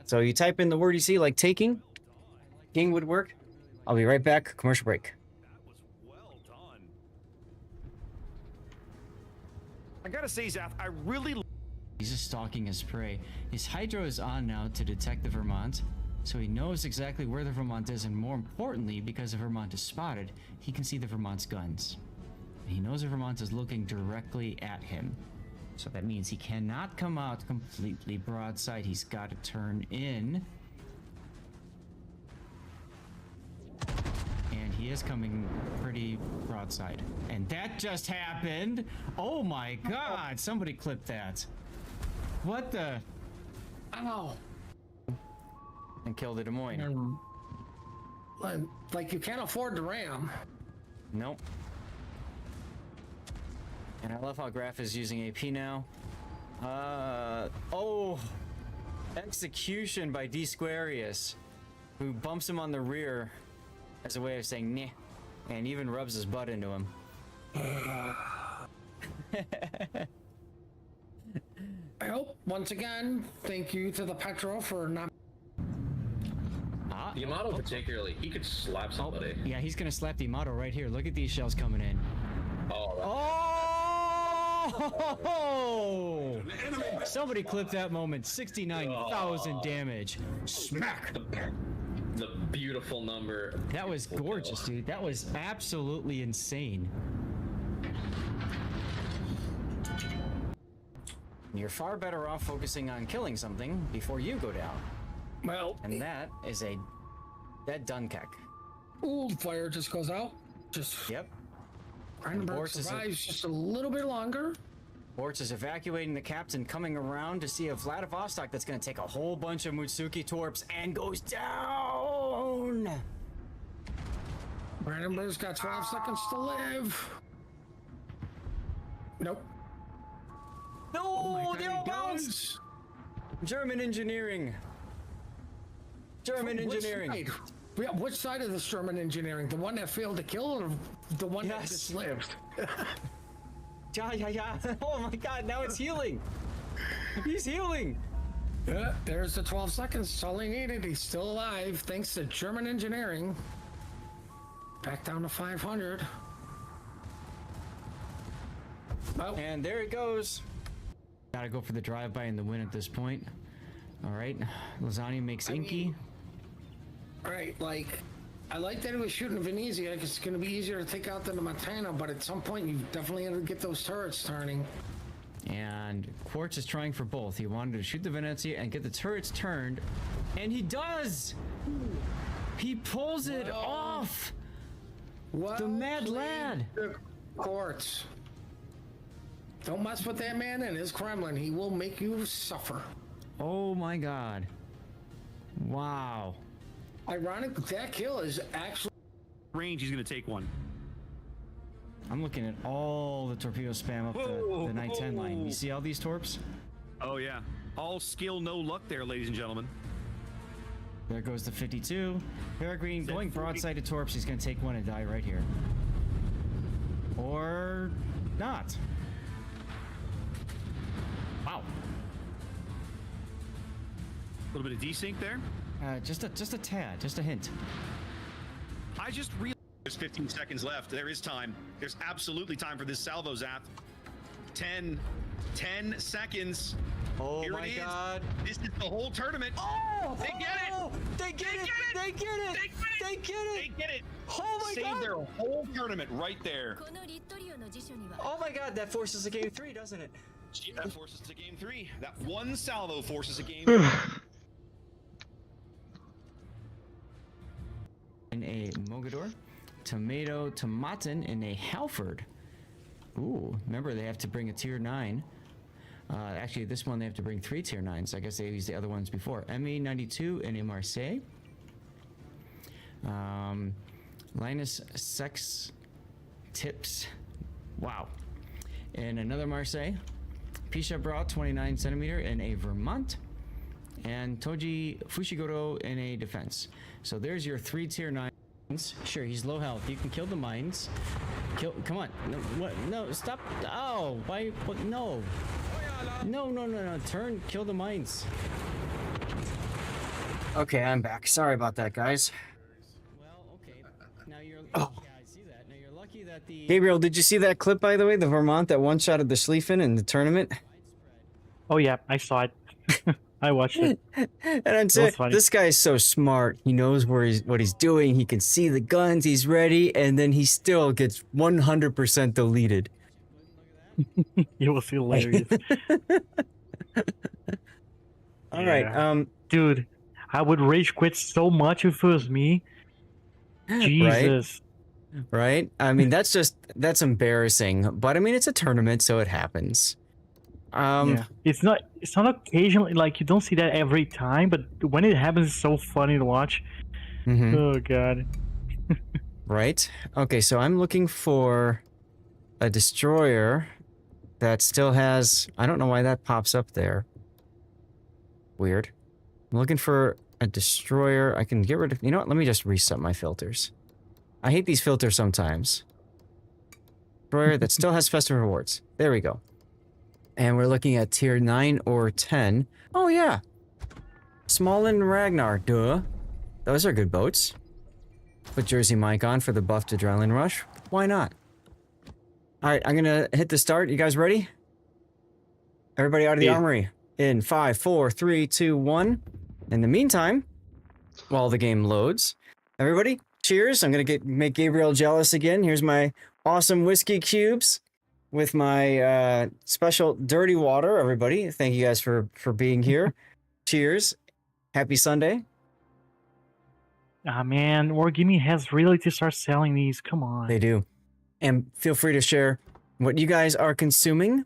So you type in the word you see, like taking. King would work. I'll be right back. Commercial break. That was well done. I gotta say, Zaf, I really He's just stalking his prey. His hydro is on now to detect the Vermont, so he knows exactly where the Vermont is, and more importantly, because the Vermont is spotted, he can see the Vermont's guns. He knows the Vermont is looking directly at him. So that means he cannot come out completely broadside. He's got to turn in. And he is coming pretty broadside. And that just happened. Oh my god, somebody clipped that. What the? Ow. and kill the Des Moines. Like you can't afford the RAM. Nope. And I love how Graf is using AP now. Oh, execution by D Squarius, who bumps him on the rear as a way of saying "neh," and even rubs his butt into him. I hope once again, thank you to the Petro for not. The Yamato particularly, he could slap somebody. Yeah, he's gonna slap the Yamato right here. Look at these shells coming in. Oh! Somebody clip that moment. 69,000 damage. Smack! The beautiful number. That was gorgeous, dude. That was absolutely insane. You're far better off focusing on killing something before you go down. Well, And that is a dead Dunkek. ooh, fire just goes out. Just Yep. Brandenburg survives just a little bit longer. ORTUS is evacuating the captain, coming around to see a Vladivostok that's going to take a whole bunch of Mutsuki torps and goes down. Brandenburg's got 12 seconds to live. Nope. No, Oh they all bounced. German engineering. German engineering. Which side? Yeah, which side of this German engineering? The one that failed to kill or the one that just lived? Yeah. Oh my god, now it's healing. He's healing. Yeah, there's the 12 seconds. That's all he needed. He's still alive thanks to German engineering. Back down to 500. Oh. And there it goes. Gotta go for the drive-by and the win at this point. All right, Lasagna makes Inky. Right, like, I like that he was shooting Venezia because it's going to be easier to take out than the Montana, but at some point you definitely have to get those turrets turning. And Quartz is trying for both. He wanted to shoot the Venezia and get the turrets turned, and he does! He pulls it off! The mad lad! Quartz. Don't mess with that man and his Kremlin. He will make you suffer. Oh my god. Wow. Ironic, that kill is actually Range, he's gonna take one. I'm looking at all the torpedo spam up the 910 line. You see all these torps? Oh yeah. All skill, no luck there, ladies and gentlemen. There goes the 52. Peregrine going broadside to torps. He's going to take one and die right here. Or not. Wow. A little bit of desync there. Just a tad, just a hint. I just realized there's 15 seconds left. There is time. There's absolutely time for this salvo, Zap. 10 seconds. Oh Here my it is. god. This is the whole tournament. Oh! They get it! They get it! They get it! They get it! They get it! Oh my Save god! their whole tournament right there. Oh my god, that forces a game 3, doesn't it? That forces to game 3. That one salvo forces a game. In a Mogador. Tomaten in a Halford. Ooh, remember they have to bring a tier 9. Actually, this one they have to bring 3 tier 9s. I guess they used the other ones before. ME92 in a Marseille. Linus Sex Tips. Wow. And another Marseille. Pisha Bra 29 centimeter in a Vermont. And Toji Fushiguro in a defense. So there's your 3 tier 9s. Sure, he's low health. You can kill the mines. Come on. No, what? No, stop. Oh, why? What? No. No. Kill the mines. Okay, I'm back. Sorry about that, guys. Well, okay. Now you're. Oh. Yeah, I see that. Now you're lucky that the. Gabriel, did you see that clip, by the way? The Vermont that one-shotted the Schlieffen in the tournament? Oh yeah, I saw it. I watched it. And I'm saying, this guy is so smart. He knows what he's doing. He can see the guns. He's ready, and then he still gets 100% deleted. You will see hilarious. All right, dude, I would rage quit so much if it was me. Jesus. Right? I mean, that's embarrassing. But I mean, it's a tournament, so it happens. Yeah, it's not occasionally, like you don't see that every time, but when it happens, it's so funny to watch. Mhm. Oh god. Right. Okay, so I'm looking for a destroyer that still has. I don't know why that pops up there. Weird. I'm looking for a destroyer. I can get rid of. You know what? Let me just reset my filters. I hate these filters sometimes. Destroyer that still has festive rewards. There we go. And we're looking at tier 9 or 10. Oh yeah. Smalland Ragnar, duh. Those are good boats. Put Jersey Mike on for the buffed adrenaline rush. Why not? Alright, I'm gonna hit the start. You guys ready? Everybody out of the Yeah. armory. In 5, 4, 3, 2, 1. In the meantime, while the game loads, everybody, cheers. I'm gonna make Gabriel jealous again. Here's my awesome whiskey cubes with my special dirty water, everybody. Thank you guys for being here. Cheers. Happy Sunday. Ah man, Wargaming has really to start selling these. Come on. They do. And feel free to share what you guys are consuming.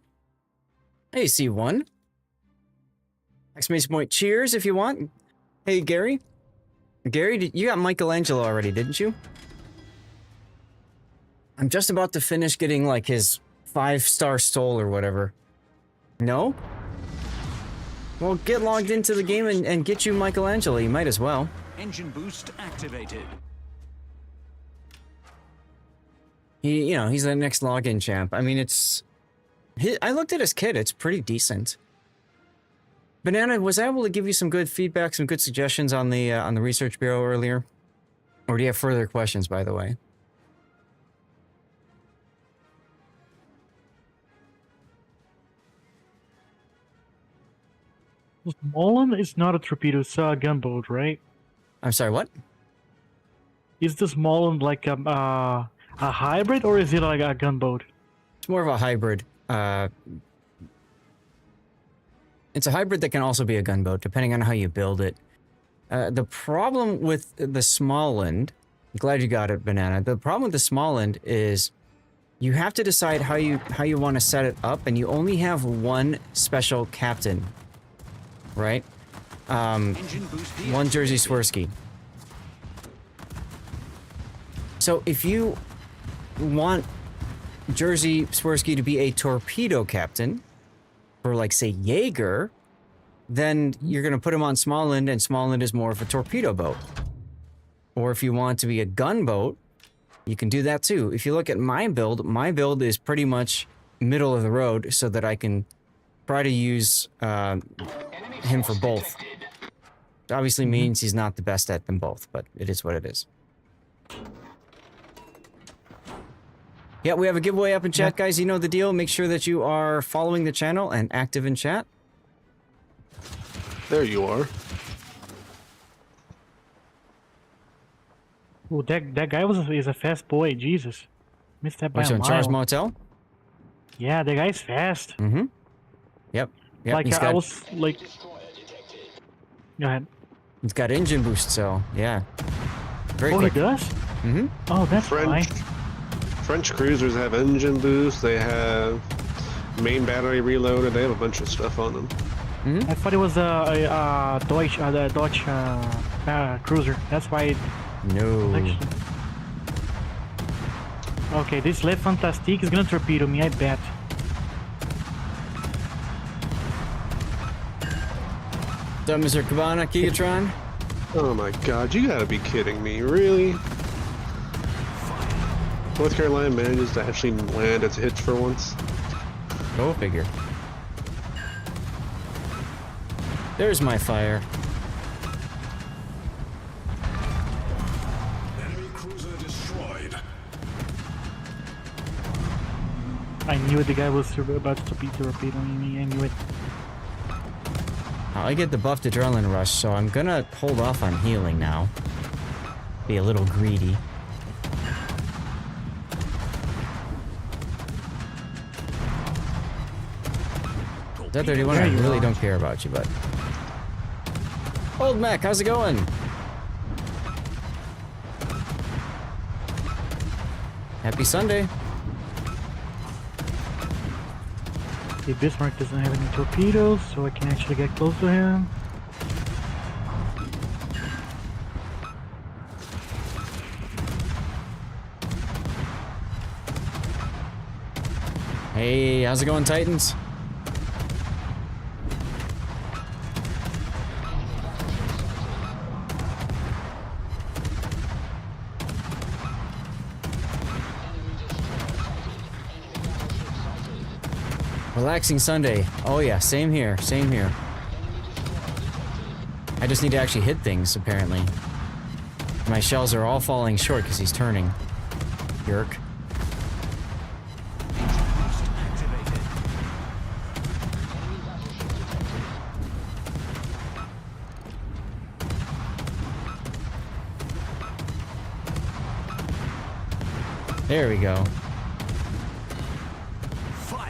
Hey, C1. Exclamation point cheers if you want. Hey, Gary. Gary, you got Michelangelo already, didn't you? I'm just about to finish getting, like, his 5-star soul or whatever. No? Well, get logged into the game and get you Michelangelo. You might as well. Engine boost activated. He's the next login champ. I mean, I looked at his kit. It's pretty decent. Banana, was I able to give you some good feedback, some good suggestions on the Research Bureau earlier? Or do you have further questions, by the way? Smalland is not a torpedo, it's a gunboat, right? I'm sorry, what? Is the Smalland like a hybrid, or is it like a gunboat? It's more of a hybrid. It's a hybrid that can also be a gunboat, depending on how you build it. The problem with the Smalland, I'm glad you got it, Banana. The problem with the Smalland is you have to decide how you want to set it up, and you only have one special captain, right? One Jersey Swirsky. So if you want Jersey Swirsky to be a torpedo captain, for like say Jaeger, then you're going to put him on Smalland, and Smalland is more of a torpedo boat. Or if you want to be a gunboat, you can do that too. If you look at my build is pretty much middle of the road so that I can try to use him for both. It obviously means he's not the best at them both, but it is what it is. Yeah, we have a giveaway up in chat, guys. You know the deal. Make sure that you are following the channel and active in chat. There you are. Oh, that guy is a fast boy. Jesus, missed that by Which a one? mile. Charles Motel? Yeah, the guy's fast. Mm-hmm. Yep. Like he's I got, was like. Go ahead. He's got engine boost, so yeah. Very Oh, quick. he does? Mm-hmm. Oh, that's fine. French cruisers have engine boost. They have main battery reloaded. They have a bunch of stuff on them. Mm-hmm. I thought it was a Dodge cruiser. That's why. It No. actually... Okay, this Le Fantastique is gonna torpedo me, I bet. What's up, Mr. Cabana, Gigatron? Oh my god, you gotta be kidding me, really? North Carolina manages to actually land its hits for once. Go figure. There's my fire. Enemy cruiser destroyed. I knew it, the guy was about to be torpedoing me. I knew it. I get the buffed adrenaline rush, so I'm gonna hold off on healing now. Be a little greedy. That 31, I really don't care about you, but. Old Mac, how's it going? Happy Sunday. Okay, Bismarck doesn't have any torpedoes, so I can actually get close to him. Hey, how's it going, Titans? Relaxing Sunday. Oh yeah, same here, same here. I just need to actually hit things, apparently. My shells are all falling short because he's turning. Yerk. There we go. Fire.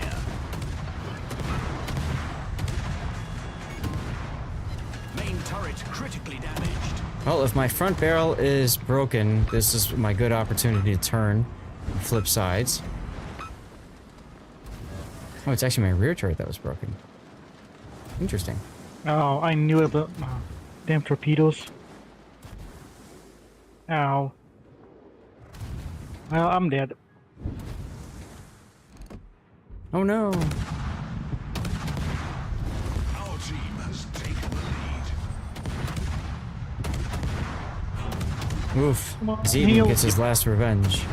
Main turret critically damaged. Well, if my front barrel is broken, this is my good opportunity to turn and flip sides. Oh, it's actually my rear turret that was broken. Interesting. Oh, I knew it, but damn torpedoes. Ow. Well, I'm dead. Oh no. Our team has taken the lead. Oof. Come on, Zeden heal. gets his last revenge.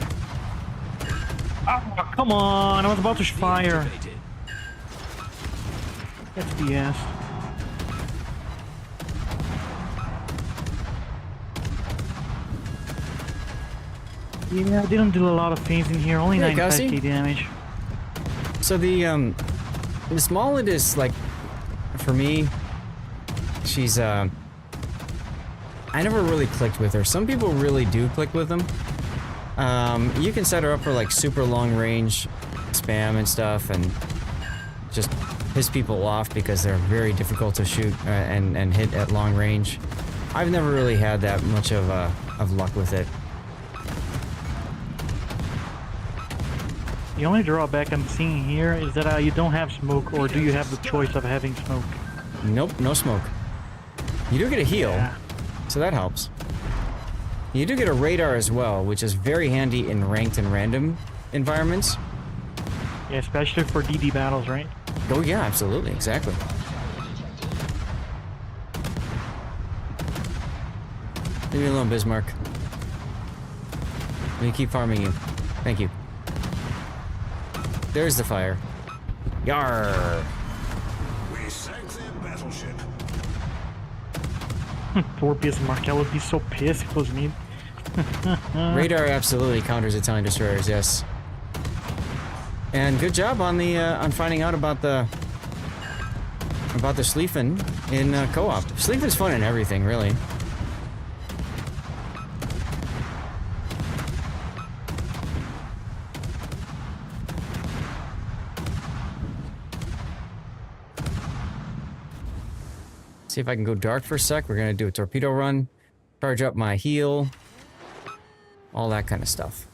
Oh, come on! I was about to fire. Activated. That's BS. Yeah, I didn't do a lot of things in here. Only Hey, 95k Cassie. damage. So the Smollett is like, for me, she's I never really clicked with her. Some people really do click with them. You can set her up for like super long range spam and stuff, and just piss people off because they're very difficult to shoot and hit at long range. I've never really had that much of luck with it. The only drawback I'm seeing here is that you don't have smoke, or do you have the choice of having smoke? Nope, no smoke. You do get a heal, Yeah. so that helps. You do get a radar as well, which is very handy in ranked and random environments. Yeah, especially for DD battles, right? Oh yeah, absolutely, exactly. Leave me alone, Bismarck. Let me keep farming you. Thank you. There's the fire. Yarr! We sank their battleship. Poor Bismarck, I would be so pissed if it was me. Radar absolutely counters Italian destroyers, yes. And good job on the on finding out about the Schlieffen in co-op. Schlieffen's fun in everything, really. See if I can go dark for a sec. We're gonna do a torpedo run, charge up my heal, all that kind of stuff.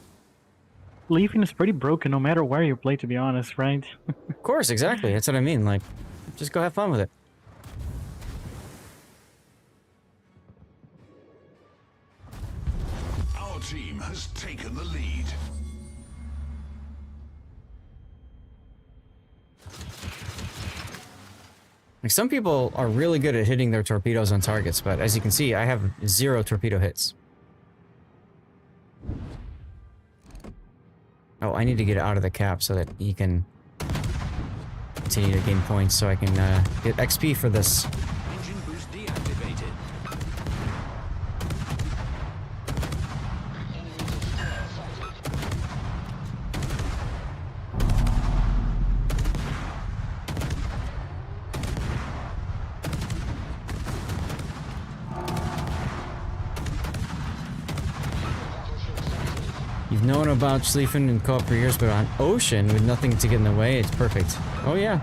Leafing is pretty broken no matter where you play, to be honest, right? Of course, exactly. That's what I mean. Like, just go have fun with it. Our team has taken the lead. Like, some people are really good at hitting their torpedoes on targets, but as you can see, I have 0 torpedo hits. Oh, I need to get out of the cap so that he can continue to gain points so I can get XP for this. Engine boost deactivated. You've known about Schlieffen and co-op for years, but on ocean with nothing to get in the way, it's perfect. Oh yeah.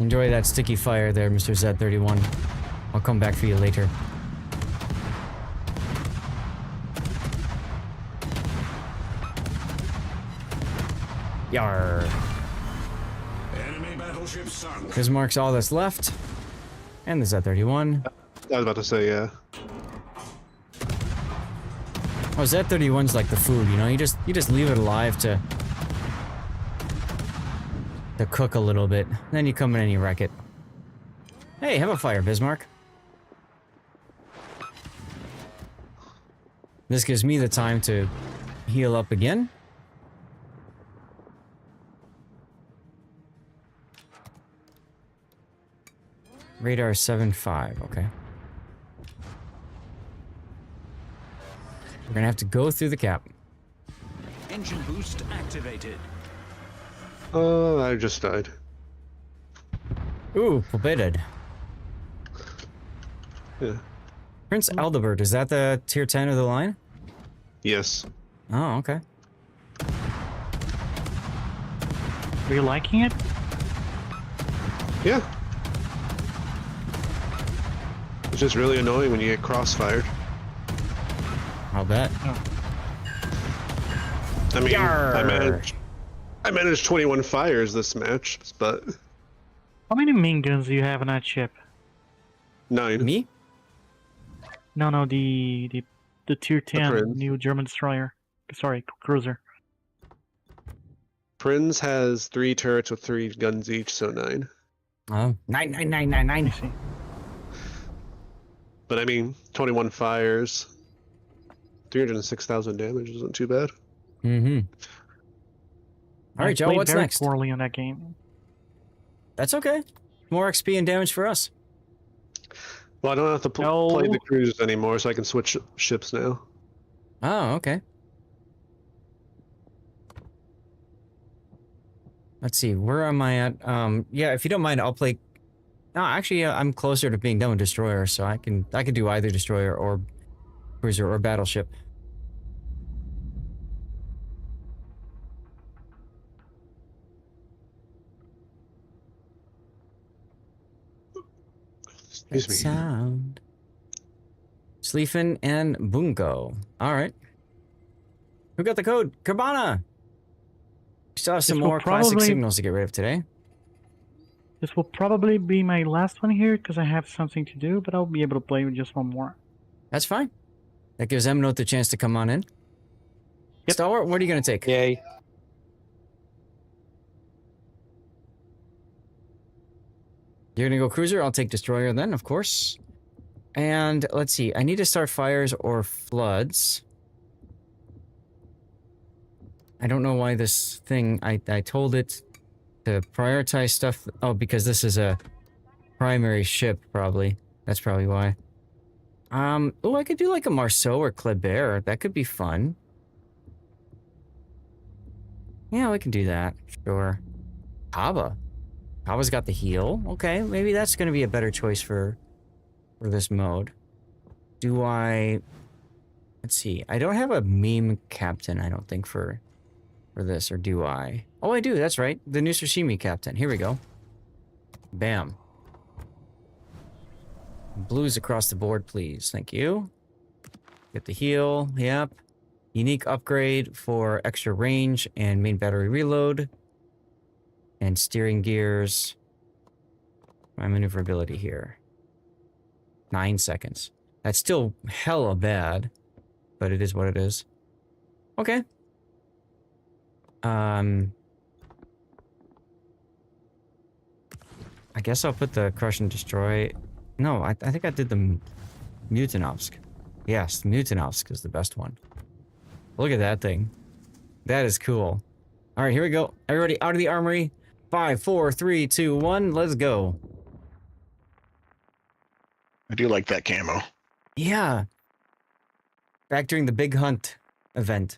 Enjoy that sticky fire there, Mr. Z31. I'll come back for you later. Yar. Enemy battleship sunk. Bismarck's all that's left. And the Z31. I was about to say, yeah. Oh, Z31's like the food, you know? You just leave it alive to cook a little bit. Then you come in and you wreck it. Hey, have a fire, Bismarck. This gives me the time to heal up again. Radar 7.5, okay. We're gonna have to go through the cap. Engine boost activated. I just died. Ooh, forbidden. Yeah. Prince Aldebert, is that the tier 10 of the line? Yes. Oh, okay. Are you liking it? Yeah. It's just really annoying when you get crossfired. I'll bet. I mean, I managed 21 fires this match, but How many main guns do you have on that ship? 9. Me? No, the tier 10 Prince. new German destroyer. Sorry, cruiser. Prinz has 3 turrets with 3 guns each, so 9. Oh, 9. I see. But I mean, 21 fires, 306,000 damage isn't too bad. Mm-hmm. All right, Joe, played what's very next? poorly on that game. That's okay. More XP and damage for us. Well, I don't have to play the cruise anymore, so I can switch ships now. Oh, okay. Let's see, where am I at? Yeah, if you don't mind, I'll play. No, actually, I'm closer to being done with destroyer, so I can do either destroyer or cruiser or battleship. Excuse me. Sound. Sleefen and Bungo. All right. Who got the code? Cabana. We still have some more classic signals to get rid of today. This will probably be my last one here because I have something to do, but I'll be able to play with just one more. That's fine. That gives Note the chance to come on in. Yep. Stalwart, what are you going to take? Yay. You're going to go cruiser. I'll take destroyer then, of course. And let's see. I need to start fires or floods. I don't know why this thing... I told it to prioritize stuff. Oh, because this is a primary ship, probably. That's probably why. Oh, I could do like a Marceau or Kleber. That could be fun. Yeah, we can do that. Sure. Kaba. Kaba's got the heal. Okay, maybe that's going to be a better choice for this mode. Do I... Let's see. I don't have a meme captain, I don't think, for this, or do I? Oh, I do. That's right. The new sashimi captain. Here we go. Bam. Blues across the board, please. Thank you. Get the heal. Yep. Unique upgrade for extra range and main battery reload. And steering gears. My maneuverability here. 9 seconds. That's still hella bad, but it is what it is. Okay. I guess I'll put the crush and destroy. No, I think I did the Mutanovsk. Yes, Mutanovsk is the best one. Look at that thing. That is cool. All right, here we go. Everybody out of the armory. 5, 4, 3, 2, 1. Let's go. I do like that camo. Yeah. Back during the Big Hunt event.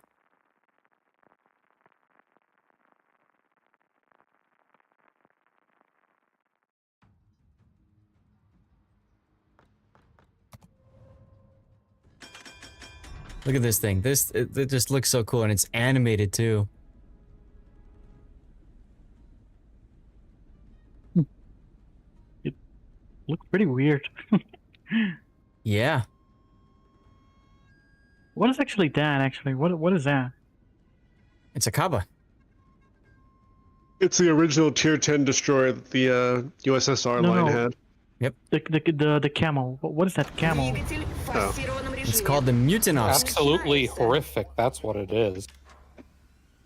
Look at this thing. It just looks so cool, and it's animated too. Looks pretty weird. Yeah. What is actually that? Actually, what is that? It's a Kaba. It's the original Tier 10 destroyer that the USSR No, line no. had. The camel. What is that camel? It's called the Mutinovsk. Absolutely horrific. That's what it is.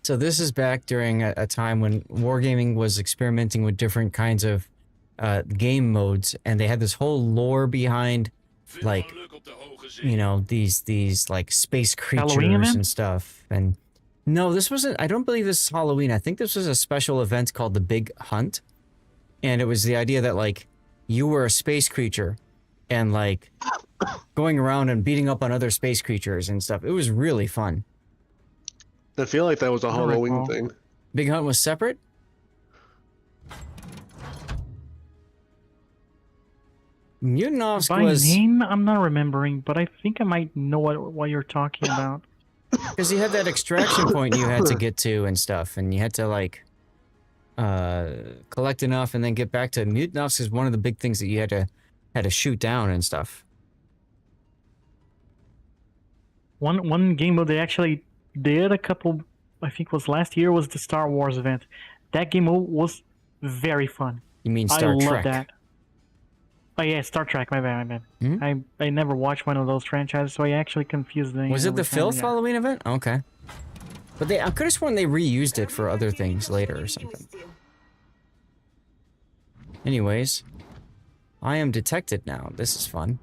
So this is back during a time when wargaming was experimenting with different kinds of game modes, and they had this whole lore behind, like, you know, these like space creatures Halloween event? and stuff. And no, this wasn't. I don't believe this is Halloween. I think this was a special event called the Big Hunt, and it was the idea that like you were a space creature, and like going around and beating up on other space creatures and stuff. It was really fun. I feel like that was a Halloween thing. Big Hunt was separate? Mutinovsk By was... name, I'm not remembering, but I think I might know what you're talking about. Because you had that extraction point you had to get to and stuff, and you had to, like, collect enough and then get back to... Mutinovsk is one of the big things that you had to shoot down and stuff. One game mode they actually did a couple, I think it was last year, was the Star Wars event. That game mode was very fun. You mean Star Trek? I love that. Oh yeah, Star Trek, my bad. Hmm? I never watched one of those franchises, so I actually confused the name. Was it the every time, Filth yeah. Halloween event? Okay. But I could have sworn they reused it for other things later or something. Anyways, I am detected now. This is fun.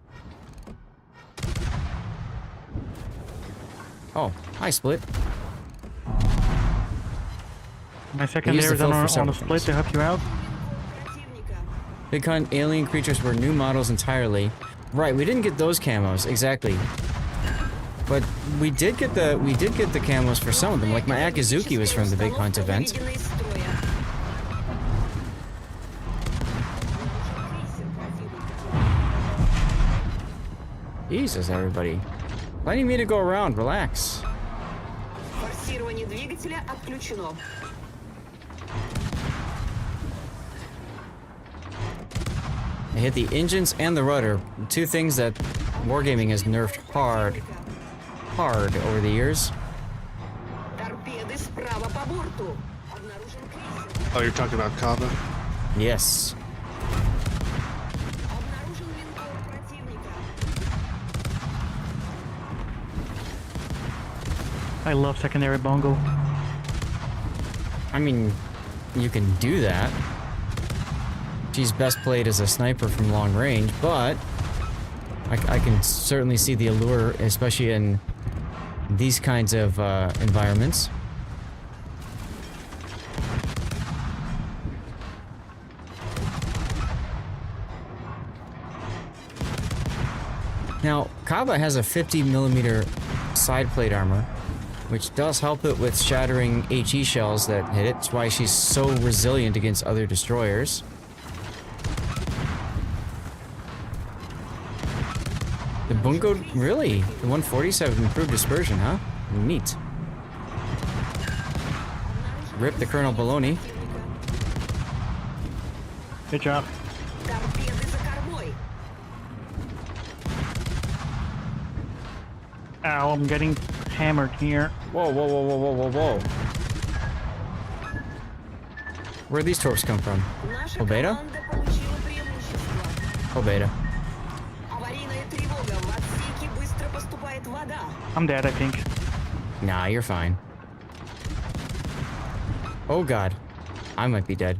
Oh, hi, Split. My secondary is on a split to help you out. Big Hunt alien creatures were new models entirely. Right, we didn't get those camos exactly, but we did get the camos for some of them. Like my Akizuki was from the Big Hunt event. Jesus, everybody! Plenty of me to go around. Relax. I hit the engines and the rudder, two things that wargaming has nerfed hard over the years. Oh, you're talking about Kaba? Yes. I love secondary bongo. I mean, you can do that. She's best played as a sniper from long range, but I can certainly see the allure, especially in these kinds of environments. Now, Kaba has a 50mm side plate armor, which does help it with shattering HE shells that hit it. That's why she's so resilient against other destroyers. The Bungo, really? The 140s have improved dispersion, huh? Neat. Rip the Colonel Baloney. Good job. Ow, I'm getting hammered here. Whoa, whoa, whoa, whoa, whoa, whoa, whoa. Where'd these torps come from? Obeda? Obeda. I'm dead, I think. Nah, you're fine. Oh god. I might be dead.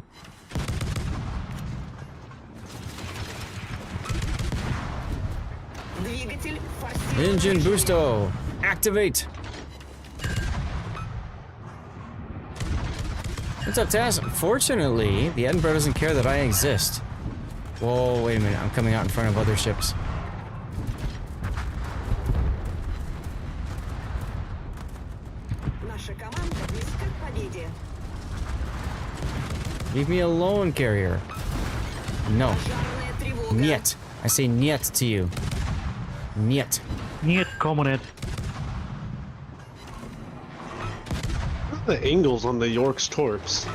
Engine boosto! Activate! What's up, Taz? Fortunately, the Edinburgh doesn't care that I exist. Whoa, wait a minute. I'm coming out in front of other ships. Leave me alone, carrier. No. Niet. I say niet to you. Niet. Niet, comrade. The angles on the York's torps.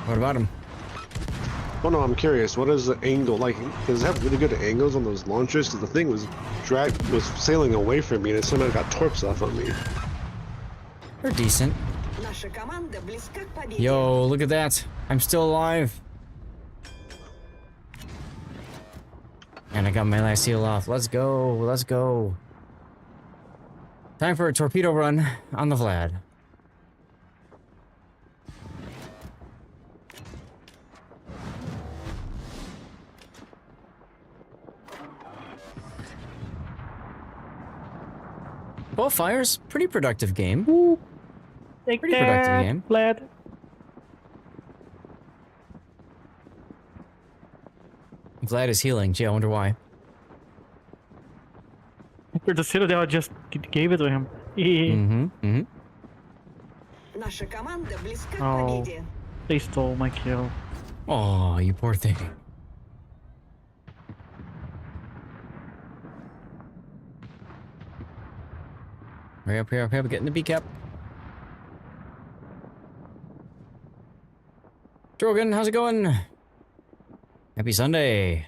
What about him? Oh no, I'm curious. What is the angle like? Does it have really good angles on those launchers? Because the thing was sailing away from me, and it somehow got torps off on me. They're decent. Yo, look at that! I'm still alive. And I got my last seal off. Let's go. Let's go. Time for a torpedo run on the Vlad. Both fires, pretty productive game. Ooh. Take Pretty productive game. Vlad. Vlad is healing. Gee, I wonder why. The Citadel just gave it to him. Oh, they stole my kill. Oh, you poor thing. Hurry up, hurry up, hurry up, get in the B cap. Drogan, how's it going? Happy Sunday.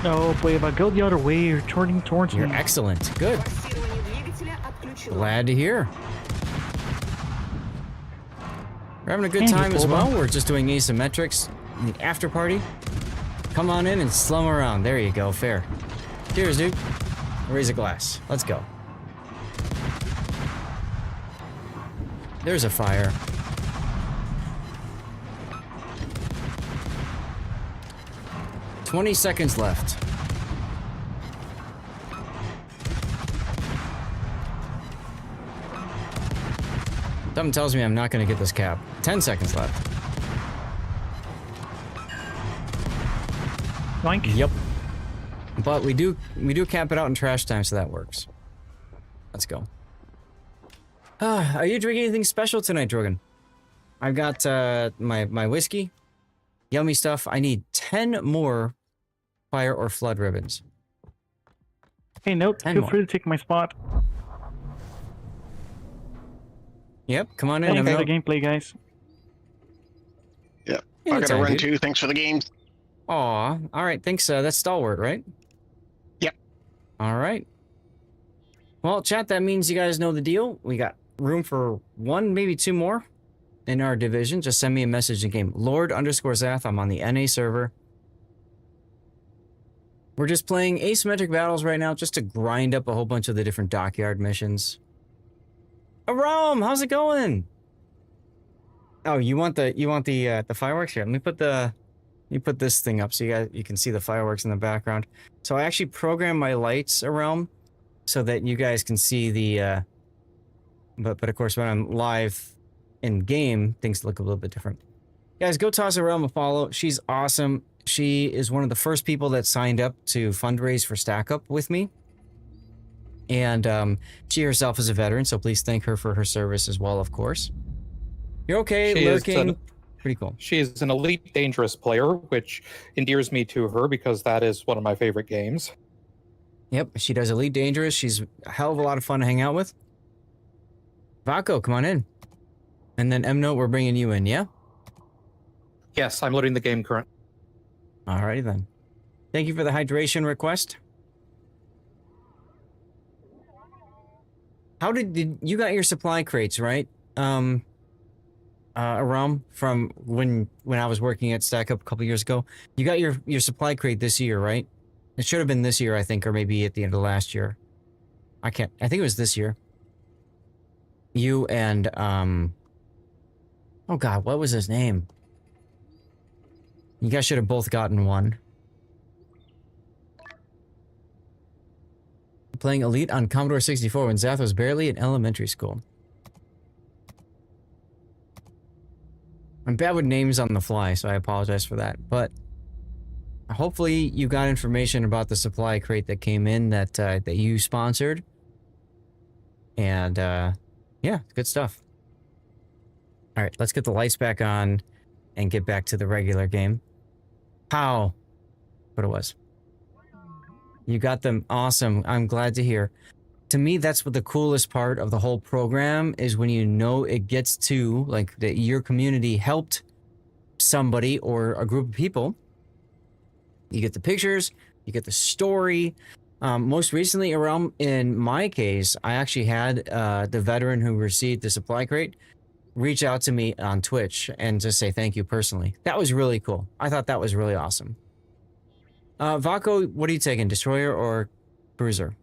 No, but if I go the other way, you're turning towards You're me. excellent. Good. Glad to hear. We're having a good time as well. We're just doing asymmetrics in the after party. Come on in and slum around. There you go. Fair. Cheers, dude. Raise a glass. Let's go. There's a fire. $20 left. Something tells me I'm not going to get this cap. 10 seconds left. Yoink. Yep. But we do cap it out in trash time, so that works. Let's go. Are you drinking anything special tonight, Drogan? I've got my whiskey. Yummy stuff. I need 10 more fire or flood ribbons. Hey, note, feel free to take my spot. Yep, come on in. Thanks for the gameplay, guys. Yep. I gotta run too. Thanks for the game. Aw, alright, thanks. That's Stalwart, right? Yep. Alright. Well, chat, that means you guys know the deal. We got room for one, maybe two more in our division. Just send me a message in game. Lord_Zath, I'm on the NA server. We're just playing asymmetric battles right now just to grind up a whole bunch of the different dockyard missions. Aram, how's it going? Oh, you want the fireworks here? Let me put this thing up so you can see the fireworks in the background. So I actually programmed my lights around so that you guys can see the but of course when I'm live in game, things look a little bit different. Guys, go toss Aram a follow. She's awesome. She is one of the first people that signed up to fundraise for Stack Up with me. And she herself is a veteran, so please thank her for her service as well, of course. You're okay, lurking. Pretty cool. She is an elite dangerous player, which endears me to her because that is one of my favorite games. Yep, she does Elite Dangerous. She's a hell of a lot of fun to hang out with. Vaco, come on in. And then M-Note, we're bringing you in, yeah? Yes, I'm loading the game currently. Alrighty then. Thank you for the hydration request. How did you got your supply crates, right? Aram, from when I was working at Stack Up a couple years ago. You got your supply crate this year, right? It should have been this year, I think, or maybe at the end of last year. I think it was this year. You and oh god, what was his name? You guys should have both gotten one. Playing Elite on Commodore 64 when Zath was barely in elementary school. I'm bad with names on the fly, so I apologize for that. But hopefully you got information about the supply crate that came in that you sponsored. And yeah, good stuff. All right, let's get the lights back on and get back to the regular game. How? What it was. You got them. Awesome. I'm glad to hear. to me, that's what the coolest part of the whole program is, when you know it gets to, like, that your community helped somebody or a group of people. You get the pictures, you get the story. Most recently, around in my case, I actually had the veteran who received the supply crate reach out to me on Twitch and just say thank you personally. That was really cool. I thought that was really awesome. Vaco, what are you taking, destroyer or cruiser?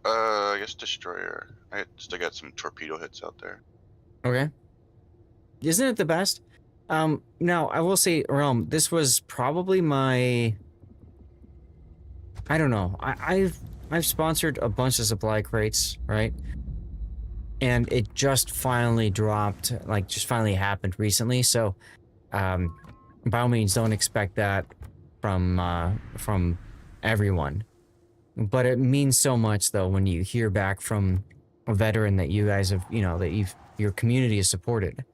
I guess destroyer. I still got some torpedo hits out there. Okay. Isn't it the best? Now I will say, Realm, this was probably my, I don't know. I've sponsored a bunch of supply crates, right? And it just finally dropped, like just finally happened recently. So, by all means, don't expect that from everyone. But it means so much, though, when you hear back from a veteran that you guys have, you know, that your community has supported,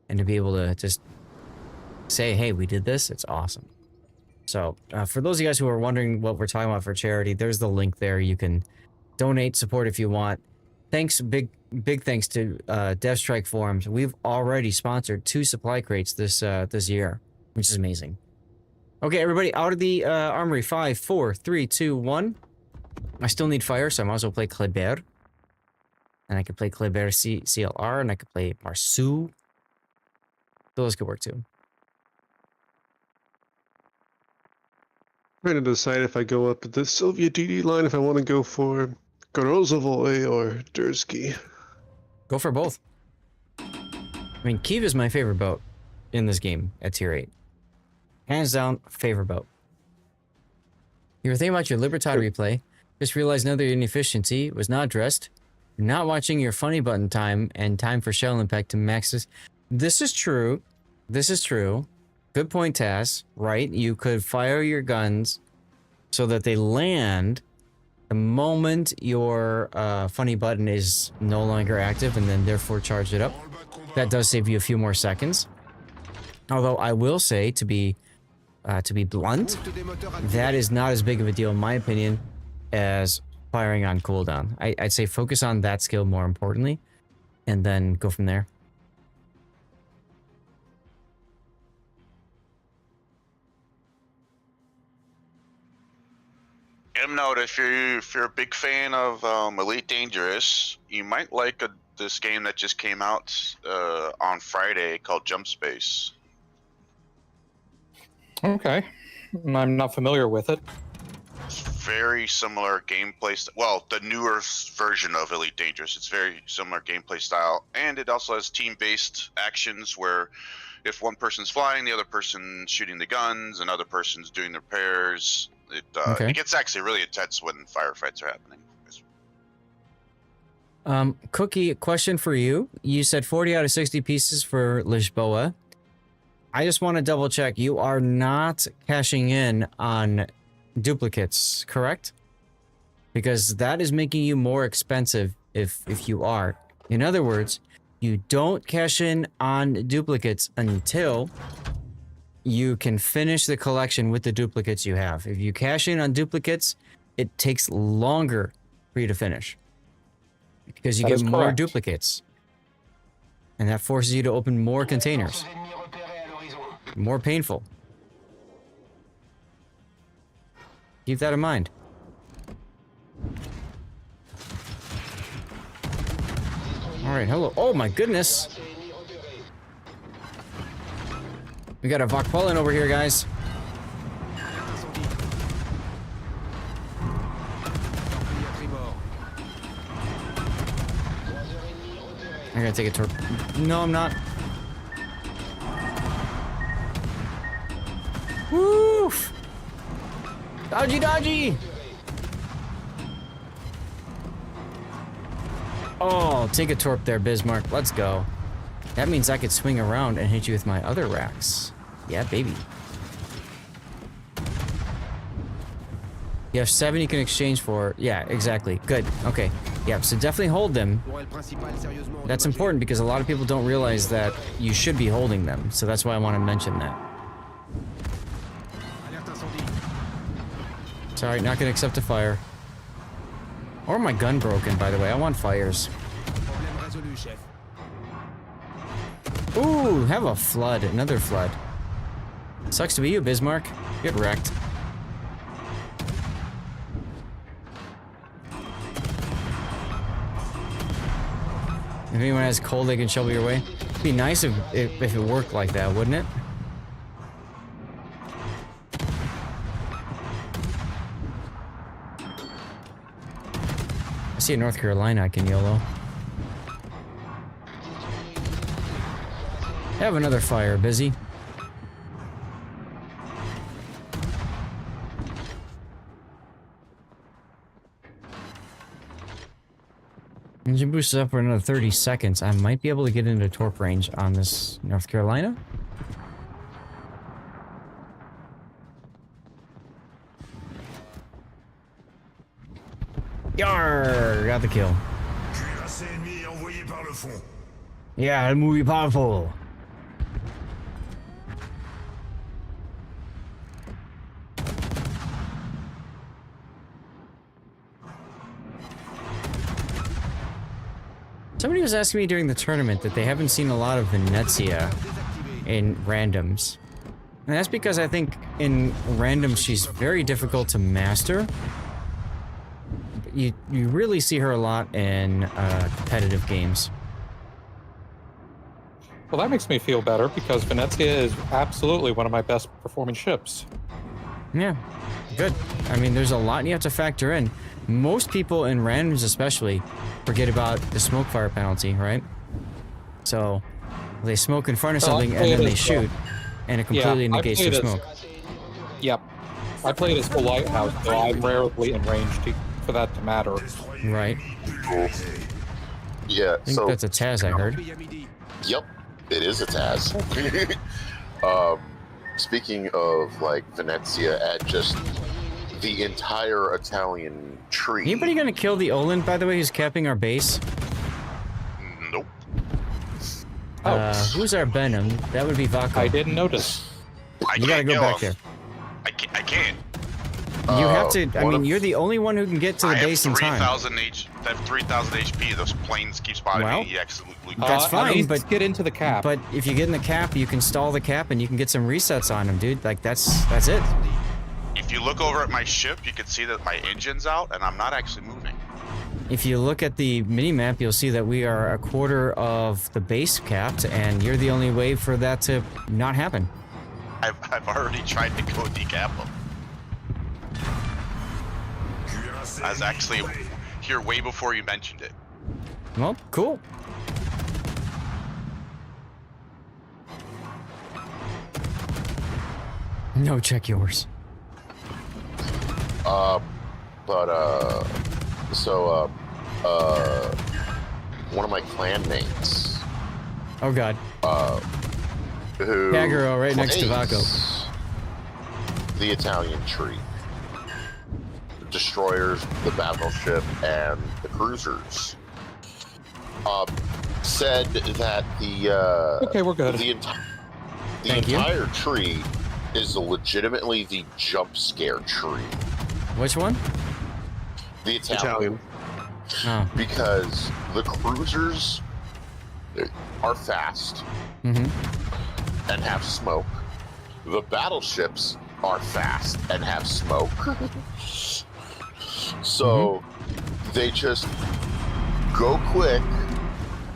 and to be able to just say, hey, we did this, it's awesome. So for those of you guys who are wondering what we're talking about for charity, there's the link there. You can donate, support if you want. Thanks, big thanks to DevStrike Forums. We've already sponsored 2 supply crates this year, which is amazing. Okay, everybody, out of the armory. 5, 4, 3, 2, 1. I still need fire, so I might as well play Kleber. And I could play Kleber CLR, and I could play Marsu. Those could work too. Trying to decide if I go up the Soviet DD line, if I want to go for Gorozovoy or Dursky. Go for both. I mean, Kiev is my favorite boat in this game at tier 8. Hands down, favorite boat. You were thinking about your Libertad replay. Just realized another inefficiency was not addressed. You're not watching your funny button time and time for shell impact to maxes. This is true. This is true. Good point, Taz. Right? You could fire your guns so that they land the moment your funny button is no longer active, and then therefore charge it up. That does save you a few more seconds. Although I will say, to be blunt, that is not as big of a deal in my opinion as firing on cooldown. I'd say focus on that skill more importantly, and then go from there. Note, if you're a big fan of Elite Dangerous, you might like this game that just came out on Friday called Jump Space. Okay, I'm not familiar with it. It's very similar gameplay. Well, the newer version of Elite Dangerous. It's very similar gameplay style, and it also has team-based actions where if one person's flying, the other person's shooting the guns, another person's doing the repairs. It gets actually really intense when firefights are happening. Cookie, question for you. You said 40 out of 60 pieces for Lisboa. I just want to double check. You are not cashing in on duplicates, correct? Because that is making you more expensive if you are. In other words, you don't cash in on duplicates until you can finish the collection with the duplicates you have. If you cash in on duplicates, it takes longer for you to finish. Because you get more duplicates. And that forces you to open more containers. More painful. Keep that in mind. Alright, hello. Oh my goodness! We got a Vokpullen over here, guys. I'm gonna take a torp. No, I'm not. Woof! Dodgy, dodgy! Oh, take a torp there, Bismarck. Let's go. That means I could swing around and hit you with my other racks. Yeah, baby. You have 7 you can exchange for. Yeah, exactly. Good. Okay. Yeah, so definitely hold them. That's important because a lot of people don't realize that you should be holding them. So that's why I want to mention that. Sorry, not going to accept a fire. Or my gun broken, by the way. I want fires. Ooh, have a flood. Another flood. Sucks to be you, Bismarck. Get wrecked. If anyone has coal, they can shovel your way. It'd be nice if it worked like that, wouldn't it? I see a North Carolina I can YOLO. Have another fire, busy. Engine boost is up for another 30 seconds. I might be able to get into torp range on this North Carolina. Yarr! Got the kill. Yeah, the movie powerful. Somebody was asking me during the tournament that they haven't seen a lot of Venezia in randoms. And that's because I think in randoms she's very difficult to master. You really see her a lot in competitive games. Well, that makes me feel better because Venezia is absolutely one of my best performing ships. Yeah, good. I mean, there's a lot you have to factor in. Most people in randoms especially forget about the smoke fire penalty, right? So they smoke in front of something and then they shoot, and it completely negates their smoke. Yep. I played as full lighthouse, so I'm rarely in range for that to matter. Right. Yeah, I think that's a Taz, I heard. Yep, it is a Taz. Speaking of, like, Venezia and just the entire Italian tree. Anybody gonna kill the Olin, by the way, who's capping our base? Nope. Who's our Benham? That would be Vaco. I didn't notice. You gotta go back there. I can't. You have to. I mean, you're the only one who can get to the base in time. I have 3,000 HP. Those planes keep spotting me. He absolutely. That's fine, but get into the cap. But if you get in the cap, you can stall the cap and you can get some resets on him, dude. Like that's it. If you look over at my ship, you can see that my engine's out and I'm not actually moving. If you look at the mini-map, you'll see that we are a quarter of the base capped, and you're the only way for that to not happen. I've already tried to go decap him. I was actually here way before you mentioned it. Well, cool. No, check yours. One of my clan mates. Oh god. Who Kaguro right next to Vaco. The Italian tree. The destroyers, the battleship, and the cruisers. Said that the okay, we're good. The entire tree is legitimately the jump scare tree. Which one? The Italian. Oh. Because the cruisers are fast and have smoke. The battleships are fast and have smoke. So they just go quick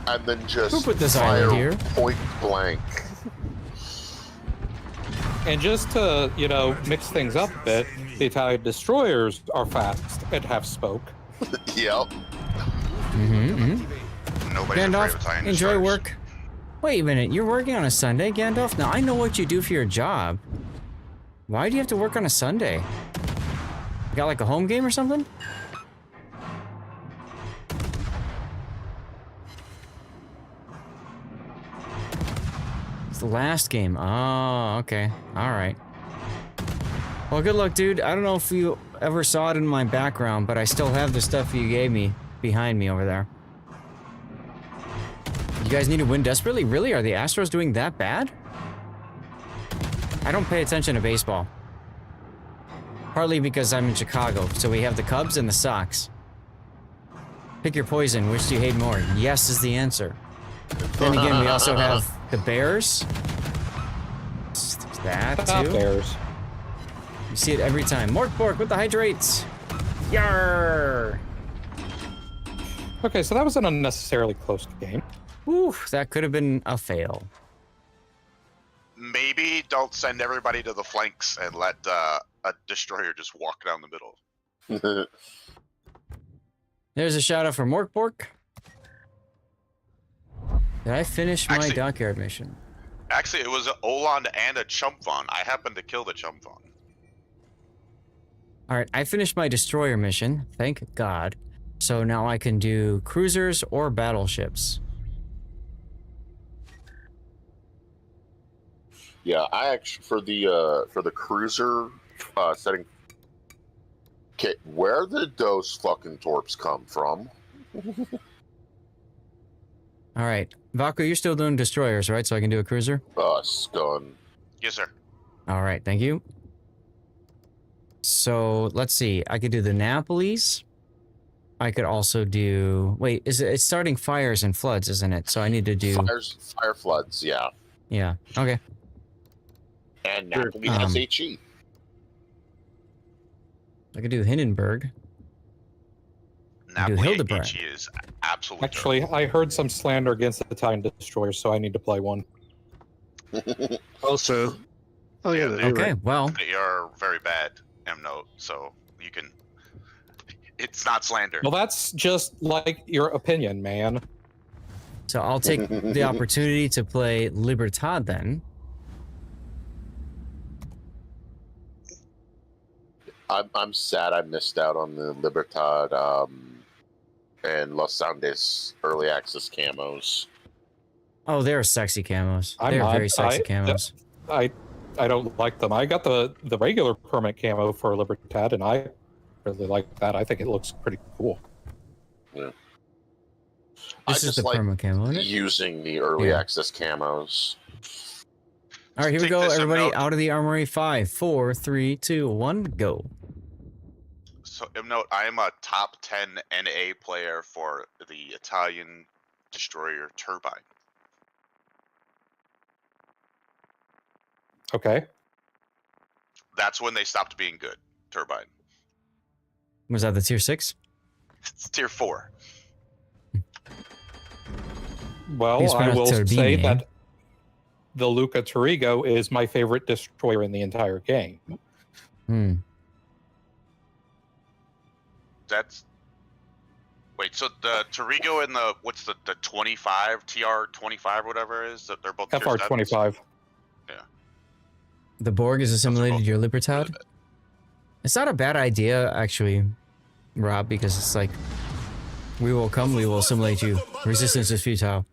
and then just fire here? Point blank. And just to, mix things up a bit, the Italian destroyers are fast and have smoke. Yep. Gandalf, enjoy work. Wait a minute, you're working on a Sunday, Gandalf? Now, I know what you do for your job. Why do you have to work on a Sunday? You got like a home game or something? It's the last game. Oh, okay. Alright. Well, good luck, dude. I don't know if you ever saw it in my background, but I still have the stuff you gave me behind me over there. You guys need to win desperately? Really? Are the Astros doing that bad? I don't pay attention to baseball. Partly because I'm in Chicago, so we have the Cubs and the Sox. Pick your poison. Which do you hate more? Yes is the answer. Then again, we also have the bears. That too. Bears. You see it every time. Morkbork with the hydrates. Yarr. Okay, so that was an unnecessarily close game. Whew, that could have been a fail. Maybe don't send everybody to the flanks and let a destroyer just walk down the middle. There's a shout out for Morkbork. Did I finish my dockyard mission? Actually, it was an Oland and a Chumpvon. I happened to kill the Chumpvon. Alright, I finished my destroyer mission, thank God. So now I can do cruisers or battleships. Yeah, I actually for the cruiser setting. Okay, where did those fucking torps come from? Alright, Vaku, you're still doing destroyers, right? So I can do a cruiser? Scun. Yes, sir. Alright, thank you. So, let's see. I could do the Napolis. I could also do... Wait, it's starting fires and floods, isn't it? So I need to do... Fire floods, yeah. Yeah, okay. And Napoli has HE. I could do Hindenburg. Napoli Hildebrand. HE is absolutely Actually, I heard some slander against the Italian destroyers, so I need to play one. Also, oh yeah, you're okay, right. well, They are very bad, M-Note, so you can... It's not slander. Well, that's just like your opinion, man. so I'll take the opportunity to play Libertad then. I'm sad I missed out on the Libertad and Los Andes early access camos. Oh, they're sexy camos. I'm They're not- very sexy camos. I don't like them. I got the regular permanent camo for Libertad, and I really like that. I think it looks pretty cool. Yeah. This is the perma camo, isn't it? Using the early access camos. All right, here we Take go, this, everybody. M-Note. Out of the armory. 5, 4, 3, 2, 1, go. So, M-Note, I am a top 10 NA player for the Italian destroyer Turbine. Okay. That's when they stopped being good, Turbine. Was that the tier 6? It's tier 4. Well, He's I pronounced will Turbine, say eh? that the Luca Tarigo is my favorite destroyer in the entire game. Hmm. That's... Wait, so the Tarigo and the... What's the 25? TR-25 or whatever it is? They're both tier 7s? FR-25. Yeah. The Borg is assimilated to your Libertad? It's not a bad idea, actually, Rob, because it's like, we will come, we will assimilate you. Resistance is futile.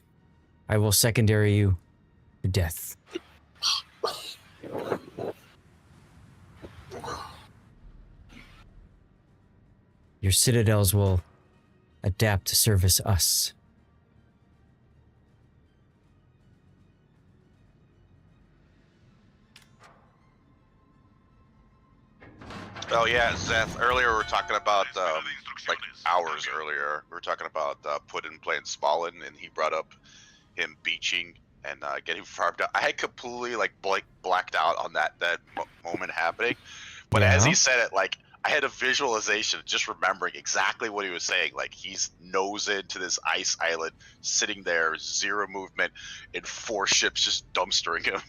I will secondary you to death. Your citadels will adapt to service us. Oh yeah, Zeth, earlier we were talking about, like hours earlier, we were talking about Putin playing Smolin, and he brought up him beaching and getting farmed out. I had completely like blacked out on that moment happening, but as he said it, like I had a visualization of just remembering exactly what he was saying. Like he's nose into this ice island, sitting there, zero movement, and 4 ships just dumpstering him.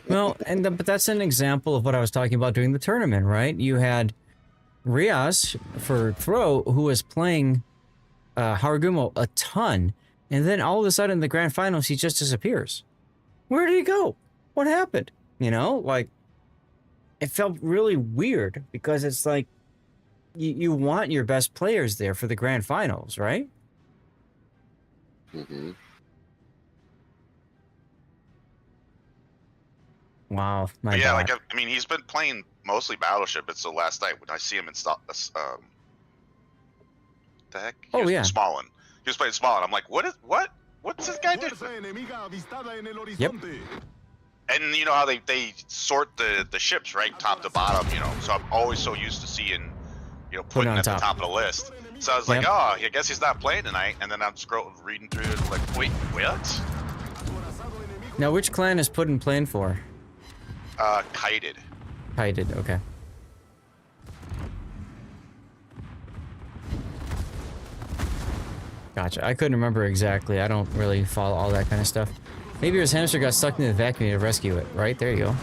Well, but that's an example of what I was talking about during the tournament, right? You had Rias for throw, who was playing Haragumo a ton, and then all of a sudden in the grand finals, he just disappears. Where did he go? What happened? You know, like, it felt really weird because it's like, you want your best players there for the grand finals, right? Mm-hmm. Wow. Yeah, like I mean, he's been playing mostly Battleship. It's the last night when I see him in the heck? Oh yeah, Smolin. He was playing Smolin. I'm like, what's this guy doing? Yep. And you know how they sort the ships, right, top to bottom. You know, so I'm always so used to seeing, you know, Putin on at the top. top of the list. So I was like, oh, I guess he's not playing tonight. And then I'm reading through it like, wait, what? Now, which clan is Puddin playing for? Kited. Kited, okay. Gotcha. I couldn't remember exactly. I don't really follow all that kind of stuff. Maybe his hamster got stuck in the vacuum to rescue it. Right, there you go.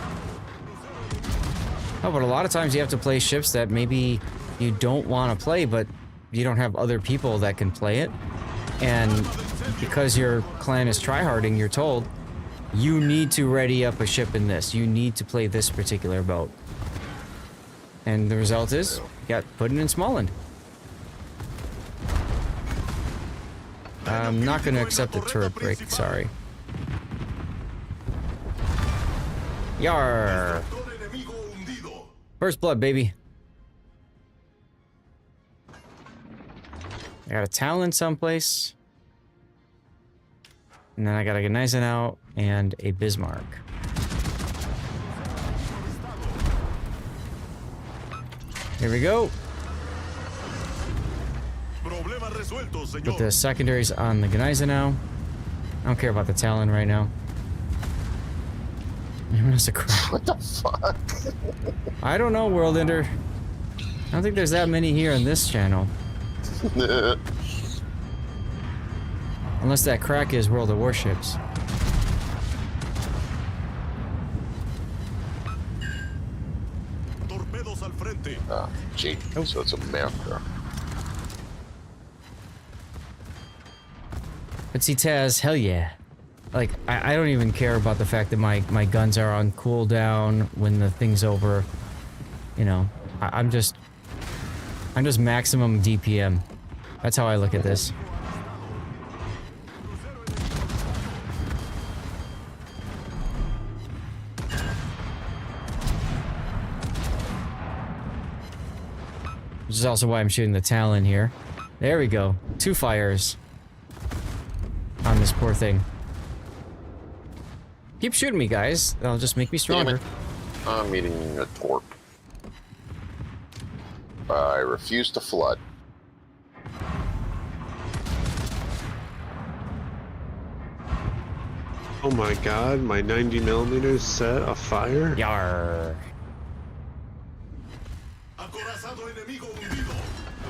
Oh, but a lot of times you have to play ships that maybe you don't want to play, but you don't have other people that can play it. And because your clan is tryharding, you're told, you need to ready up a ship in this. You need to play this particular boat. And the result is, you got Puddin in Smallland. I'm not going to accept the turret break, sorry. Yar! First blood, baby. I got a Talon someplace. And then I got a Gneisenau out and a Bismarck. Here we go. Put the secondaries on the Gneisenau. I don't care about the Talon right now. That's a crap. What the fuck? I don't know, World Ender. I don't think there's that many here on this channel. Unless that crack is World of Warships. Gee, so it's America. But see, Taz, hell yeah. Like, I don't even care about the fact that my guns are on cooldown when the thing's over. You know, I'm just maximum DPM. That's how I look at this. Which is also why I'm shooting the Talon here. There we go. 2 fires on this poor thing. Keep shooting me, guys. That'll just make me stronger. I'm eating a torp. I refuse to flood. Oh my god, my 90mm set afire? Yar.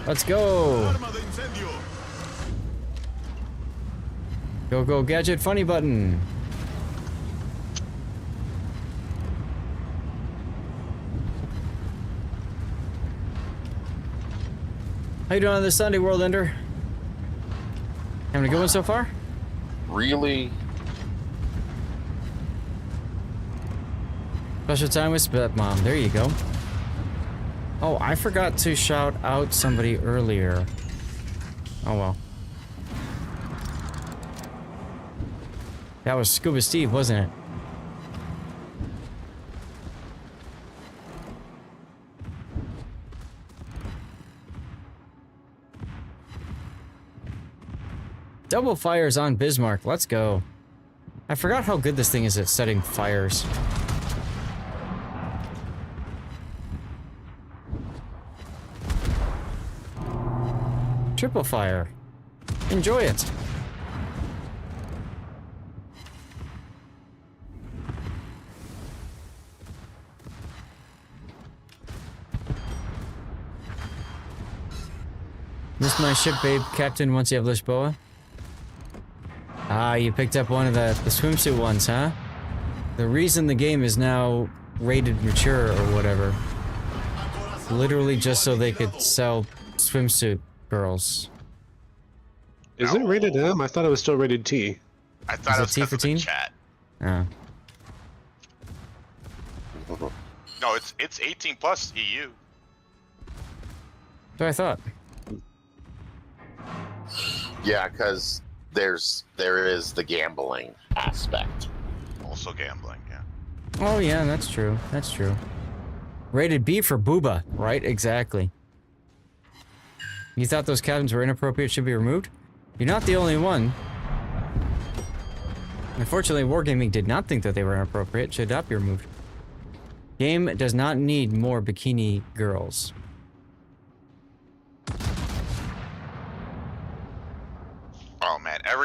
Let's go. Go, go, gadget funny button. How you doing on this Sunday, World Ender? Having a good one so far? Really? Special time with Spit Mom. There you go. Oh, I forgot to shout out somebody earlier. Oh well. That was Scuba Steve, wasn't it? Double fires on Bismarck. Let's go. I forgot how good this thing is at setting fires. Triple fire. Enjoy it. Missed my ship, babe, Captain, once you have Lisboa. Ah, you picked up one of the swimsuit ones, huh? The reason the game is now rated mature or whatever. Literally just so they could sell swimsuit girls. Is it rated M? I thought it was still rated T. I thought it was T for teen? chat. Oh. No, it's 18 plus EU. So I thought. Yeah, because there is the gambling aspect. Also gambling, yeah. Oh yeah, that's true. That's true. Rated B for booba, right? Exactly. You thought those cabins were inappropriate, should be removed? You're not the only one. Unfortunately, Wargaming did not think that they were inappropriate, should not be removed. Game does not need more bikini girls.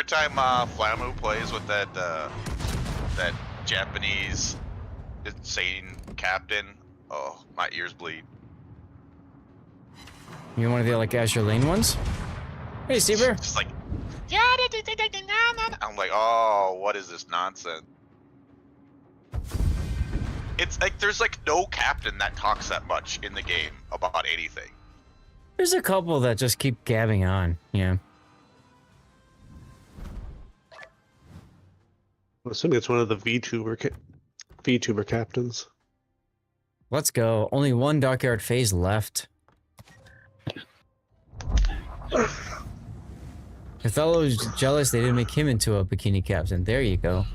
every time Flamu plays with that that Japanese insane captain, oh, my ears bleed. You want the like Azure Lane ones? Hey, Seaber. Just like, I'm like, oh, what is this nonsense? It's like there's like no captain that talks that much in the game about anything. There's a couple that just keep gabbing on. Yeah. I'm assuming it's one of the VTuber captains. Let's go. Only one Dockyard phase left. Othello's jealous they didn't make him into a bikini captain. There you go.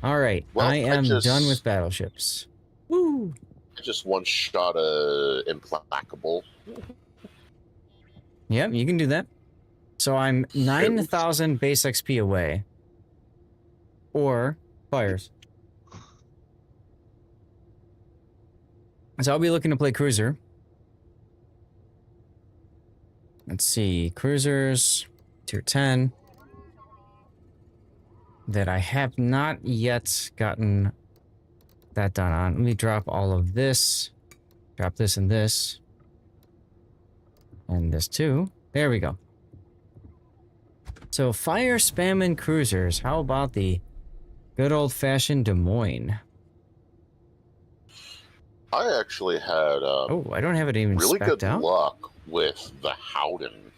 All right, Well, I am done with battleships. Woo! I just one shot Implacable. Yep, you can do that. So I'm 9,000 base XP away. Or fires. So I'll be looking to play cruiser. Let's see, cruisers, tier 10. That I have not yet gotten that done on. Let me drop all of this. Drop this and this. And this too. There we go. So fire spamming cruisers. How about the good old-fashioned Des Moines? I actually had oh, I don't have it even really spec'd good out. luck with the Howden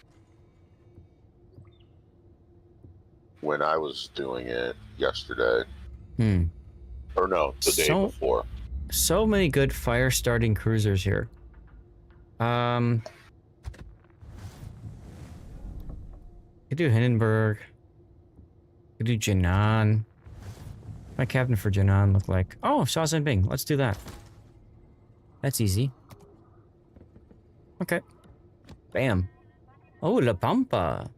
when I was doing it yesterday. Or no, the day before. So many good fire starting cruisers here. Could do Hindenburg. Could do Jinan. My captain for Jinan look like? Oh, Xia Zhenbing. Let's do that. That's easy. Okay. Bam. Oh, La Pampa.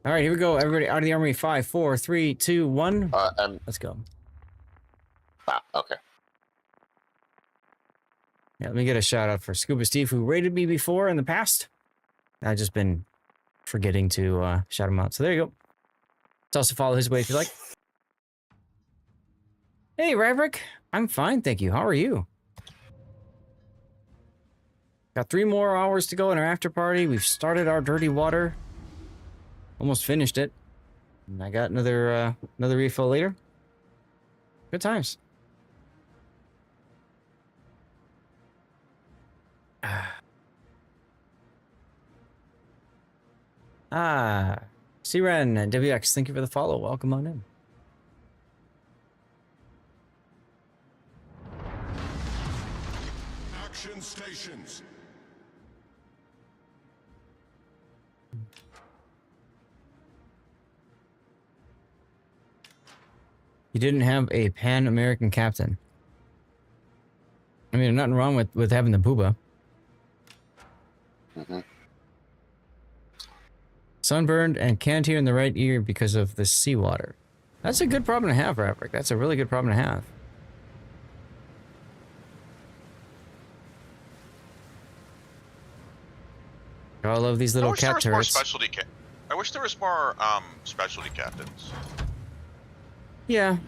All right, here we go. Everybody out of the army. 5, 4, 3, 2, 1. Let's go. Okay. Yeah, let me get a shout out for Scuba Steve, who rated me before in the past. I've just been forgetting to shout him out. So there you go. Let's also follow his way if you like. Hey, Raverick. I'm fine, thank you. How are you? Got 3 more hours to go in our after party. We've started our dirty water. Almost finished it. And I got another refill later. Good times. C-Ren and WX, thank you for the follow. Welcome on in. Action stations. You didn't have a Pan-American captain. I mean, nothing wrong with having the booba. Sunburned and can't hear in the right ear because of the seawater. That's a good problem to have, Raverick. That's a really good problem to have. I love these little cat turrets. I wish there was more specialty captains. Yeah.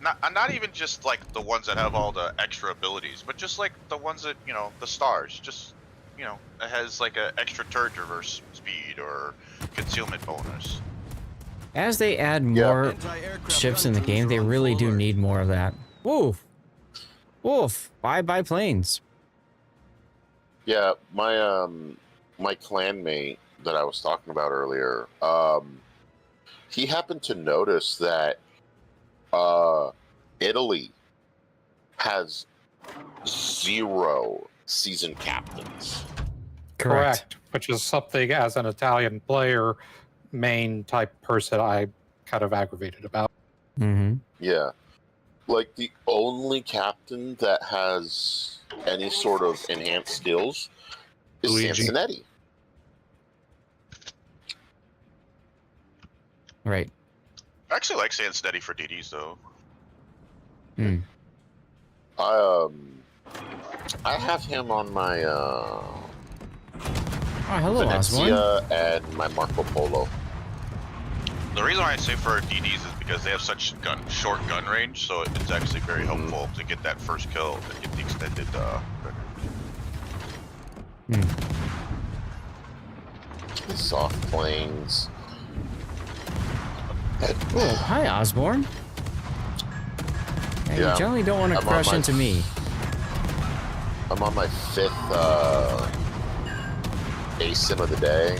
Not even just like the ones that have all the extra abilities, but just like the ones that, you know, the stars. Just, you know, it has like an extra turret reverse speed or concealment bonus. As they add more ships in the game, they really do need more of that. Woof. Woof. Bye-bye planes. Yeah, my my clanmate that I was talking about earlier, he happened to notice that Italy has 0 season captains. Correct. Which is something as an Italian player, main type person, I'm kind of aggravated about. Yeah. Like, the only captain that has any sort of enhanced skills is Sansonetti. Right. I actually like Sansonetti for DDs though. I have him on my Oh, hello, Osborne. Venezia, and my Marco Polo. The reason why I say for DDs is because they have such short gun range, so it's actually very helpful to get that first kill and get the extended gun range. Soft planes. Oh, hi, Osborne. Yeah, you generally don't want to crush into me. I'm on my 5th ASIM of the day.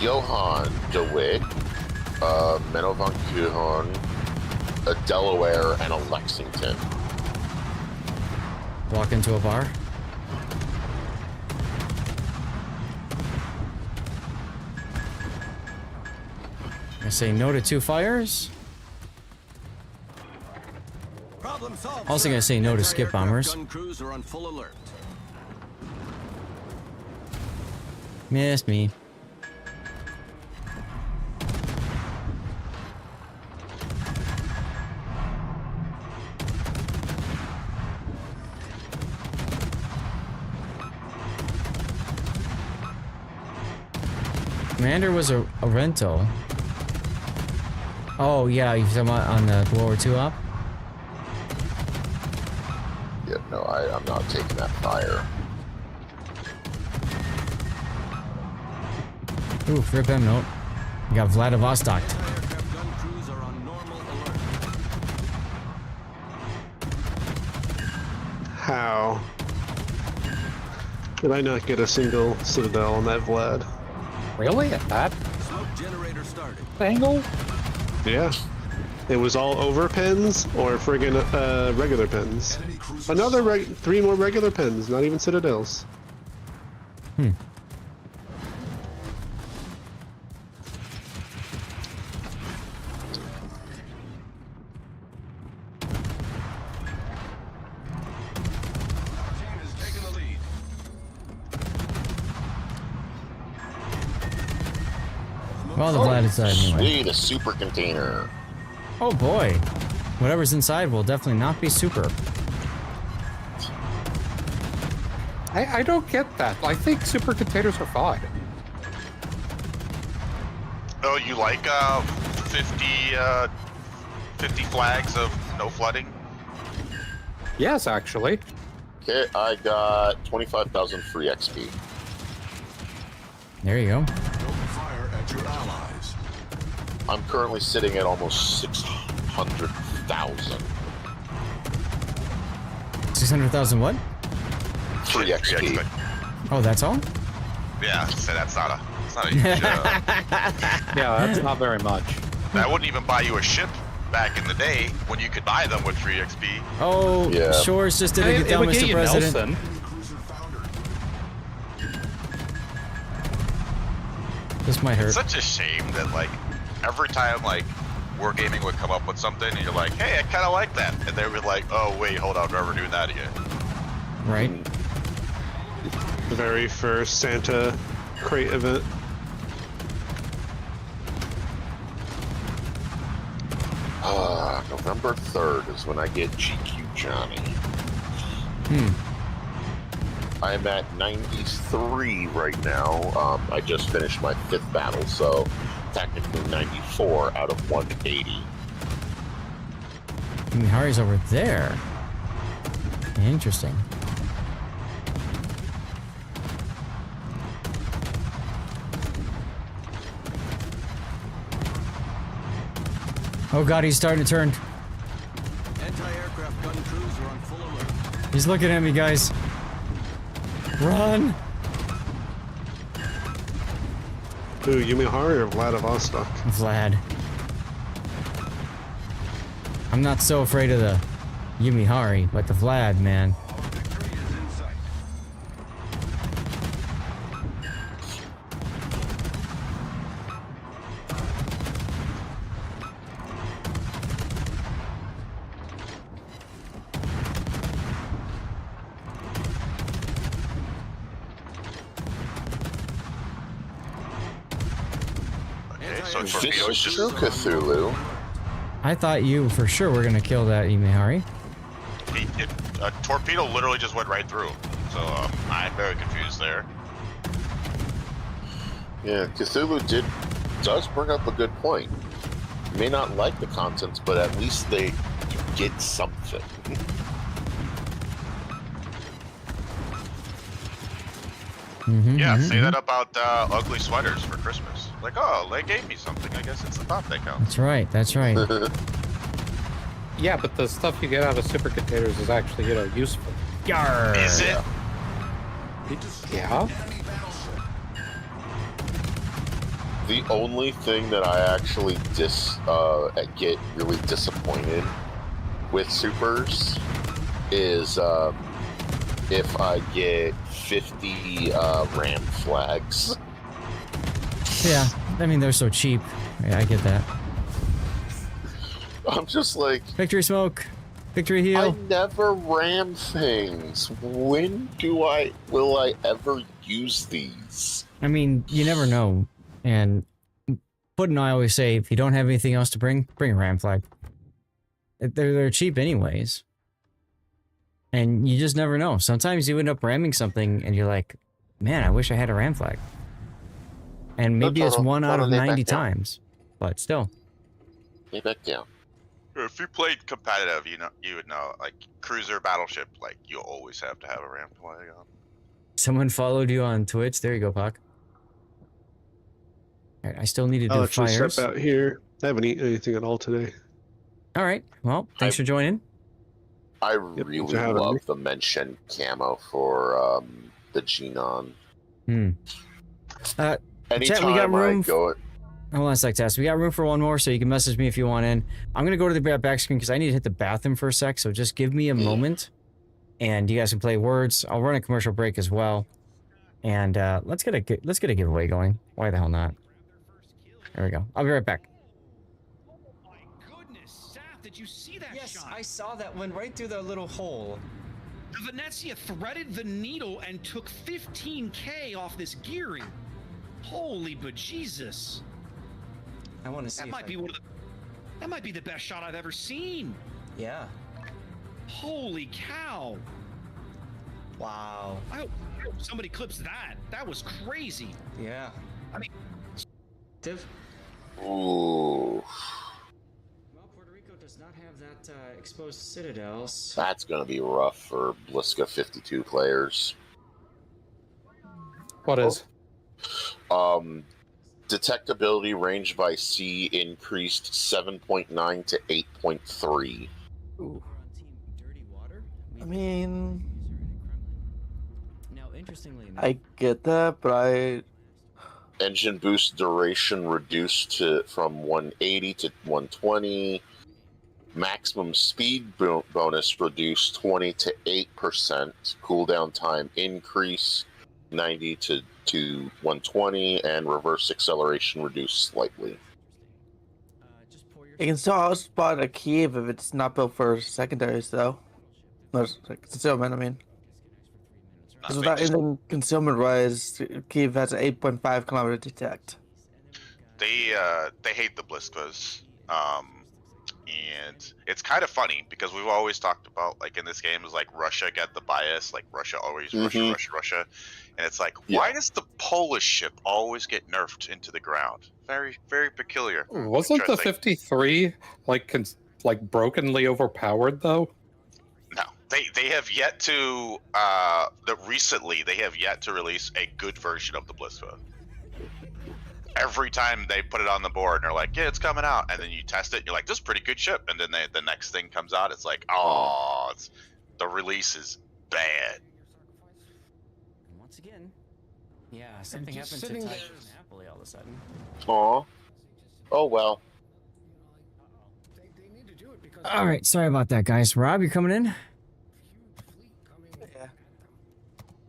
Johan DeWitt, Menno van Kuhn, a Delaware, and a Lexington. Walk into a bar. I say no to 2 fires. Also gonna say no to skip bombers. Missed me. Commander was a rental. Oh yeah, you're talking about on the World War II op? Yeah, no, I'm not taking that fire. Ooh, rip him, nope. You got Vladivostok. How? Did I not get a single Citadel on that Vlad? Really? At that angle? Yeah. It was all over pens or friggin' regular pens. Another 3 more regular pens, not even Citadels. Well, the Vlad is anyway. Sweet, a super container. Oh boy. Whatever's inside will definitely not be super. I don't get that. I think super containers are fine. Oh, you like 50 flags of no flooding? Yes, actually. Okay, I got 25,000 free XP. There you go. Fire at your allies. I'm currently sitting at almost 600,000. 600,000 what? Free XP. Oh, that's all? Yeah, so that's not a huge, Yeah, that's not very much. that wouldn't even buy you a ship back in the day when you could buy them with free XP. Oh, Yeah. Shores just did a good down, Mr. President. Nelson. This might hurt. It's such a shame that like every time like Wargaming would come up with something and you're like, hey, I kind of like that, and they would like, oh wait, hold on, we're never doing that again. Right. The very first Santa crate event. November 3rd is when I get GQ Johnny. I'm at 93 right now. I just finished my 5th battle, so technically 94 out of 180. Mihari's over there. Interesting. Oh god, he's starting to turn. Anti-aircraft gun crews are on full alert. He's looking at me, guys. Run! Ooh, Yumihari or Vladivostok? Vlad. I'm not so afraid of the Yumihari, but the Vlad, man. Victory is in sight. Okay, so This torpedoes is just true Cthulhu. I thought you for sure were gonna kill that Yumihari. a torpedo literally just went right through. So I'm very confused there. Yeah, Cthulhu does bring up a good point. You may not like the contents, but at least you get something. Yeah, say that about ugly sweaters for Christmas. Like, oh, they gave me something. I guess it's the thought that counts. That's right. That's right. Yeah, but the stuff you get out of super containers is actually, useful. Yarr. Is it? Yeah. The only thing that I actually get really disappointed with supers is if I get 50 ram flags. Yeah, I mean they're so cheap. Yeah, I get that. I'm just like, Victory smoke, victory heal. I never ram things. When will I ever use these? I mean, you never know. And Put and I always say, if you don't have anything else to bring a ram flag. They're cheap anyways. And you just never know. Sometimes you end up ramming something and you're like, man, I wish I had a ram flag. And maybe it's 1 out of 90 times. But still. Lay back down. If you played competitive, you would know, like, cruiser, battleship, like, you always have to have a ramp flag on. Someone followed you on Twitch. There you go, Puck. All right, I still need to do fires. Step out here. I haven't eaten anything at all today. All right. Well, thanks for joining. I really love the mention camo for the Genon. Chat, Anytime we got room. I go. Hold on a sec, Tess. We got room for one more, so you can message me if you want in. I'm gonna go to the back screen because I need to hit the bathroom for a sec. So just give me a moment, and you guys can play words. I'll run a commercial break as well, and let's get a giveaway going. Why the hell not? There we go. I'll be right back. Did you see that shot? I saw that one right through the little hole. The Venezia threaded the needle and took 15K off this gearing. Holy bejesus. I want to see. That might be the best shot I've ever seen. Yeah. Holy cow. Wow. I hope somebody clips that. That was crazy. Yeah. I mean, Div? Ooh. Well, Puerto Rico does not have that exposed citadels. That's gonna be rough for Bliska 52 players. What is? Detectability range by sea increased 7.9 to 8.3. Ooh. I mean, Now, interestingly enough, I get that, but Engine boost duration reduced from 180 to 120. Maximum speed bonus reduced 20 to 8%. Cooldown time increase 90 to 120, and reverse acceleration reduced slightly. you can still outspot a Kiev if it's not built for secondaries, though. There's concealment, I mean. Because without anything concealment-wise, Kiev has an 8.5 kilometer detect. They hate the Bliskas. And it's kind of funny because we've always talked about, like, in this game is like Russia get the bias, like Russia always Russia, and it's like, why does the Polish ship always get nerfed into the ground? Very, very peculiar. Wasn't the 53 like brokenly overpowered though? No, they have yet to recently they have yet to release a good version of the Bliska. Every time they put it on the board and they're like, yeah, it's coming out, and then you test it and you're like, this is a pretty good ship, and then the next thing comes out, it's like, oh, the release is bad. once again, yeah, something happened to Titan Napoli all of a sudden. Aw. Oh well. All right, sorry about that, guys. Rob, you're coming in? Yeah.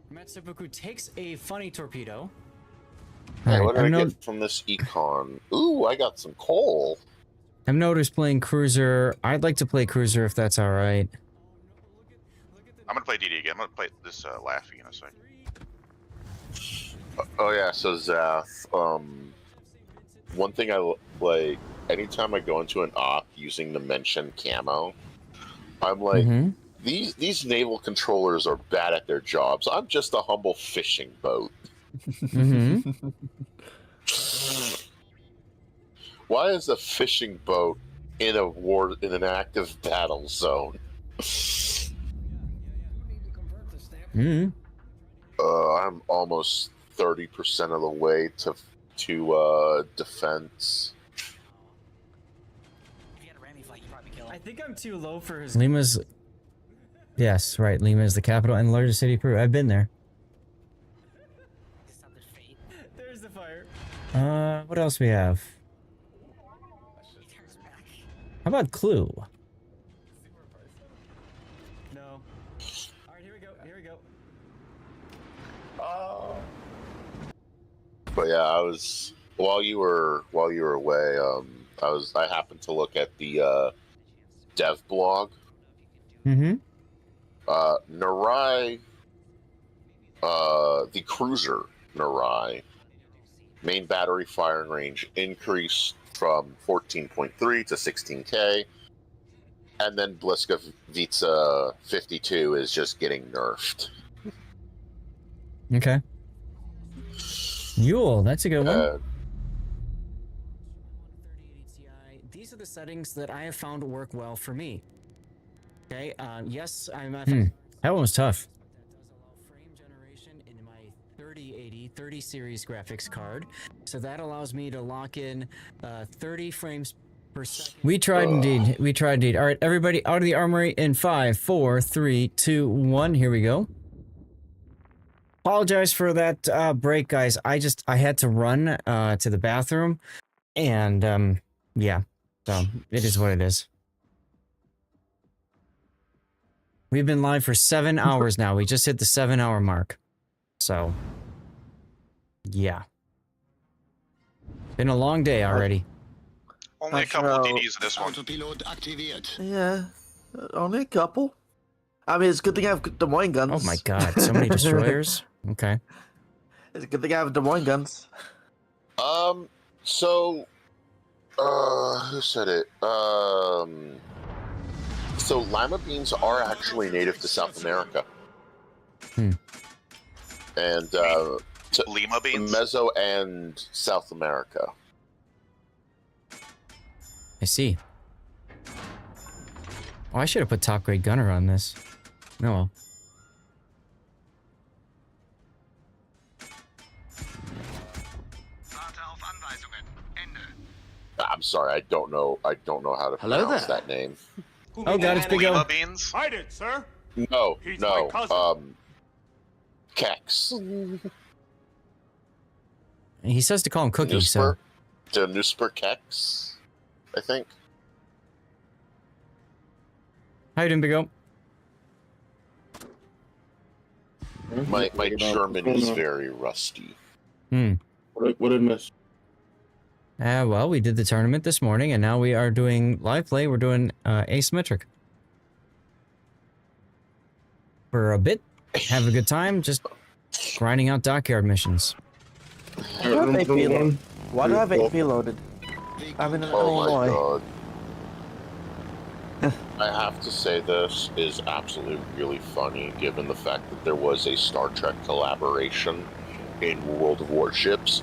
Matt Seppuku takes a funny torpedo. Hey, what did I get from this econ? Ooh, I got some coal. I've noticed playing cruiser. I'd like to play cruiser if that's all right. I'm gonna play DD again. I'm gonna play this Laffy in a second. Oh yeah, so Zath, one thing I like, anytime I go into an op using the mention camo, I'm like, These naval controllers are bad at their jobs. I'm just a humble fishing boat. Mm-hmm. Why is a fishing boat in an active battle zone? Mm-hmm. I'm almost 30% of the way to defense. I think I'm too low for his. Lima's. Yes, right. Lima is the capital and largest city of Peru. I've been there. There's the fire. What else we have? How about Clue? No. All right, here we go. Here we go. But yeah, I was while you were away. I happened to look at the dev blog. Mm-hmm. Narai, the cruiser Narai, main battery firing range increased from 14.3 to 16K, and then Bliska Vitsa 52 is just getting nerfed. Okay. Yule, that's a good one. These are the settings that I have found work well for me. Okay, yes, I'm at that one was tough. That does allow frame generation in my 3080 30 series graphics card. So that allows me to lock in 30 frames per second. We tried indeed. We tried indeed. All right, everybody out of the armory in 5, 4, 3, 2, 1. Here we go. Apologize for that break, guys. I had to run to the bathroom, and yeah, so it is what it is. We've been live for 7 hours now. We just hit the 7-hour mark, so yeah, been a long day already. Only a couple of DDs in this one. Yeah, only a couple. I mean, it's a good thing I have Des Moines guns. Oh my god, so many destroyers. Okay. It's a good thing I have Des Moines guns. So, who said it? So lima beans are actually native to South America. And, Lima beans? Meso and South America. I see. Oh, I should have put top grade gunner on this. No. Well. I'm sorry, I don't know how to pronounce that name. Oh god, it's Big O. Lima beans? I did, sir. No, He's no. my cousin. Kex. He says to call him Cookie, so. The Newsper Kex, I think. How you doing, Big O? My German is very rusty. What did miss? Well, we did the tournament this morning, and now we are doing live play. We're doing asymmetric. For a bit, have a good time, just grinding out dockyard missions. Why do I have AP loaded? I'm in Illinois. Oh my god. I have to say this is absolutely really funny, given the fact that there was a Star Trek collaboration in World of Warships.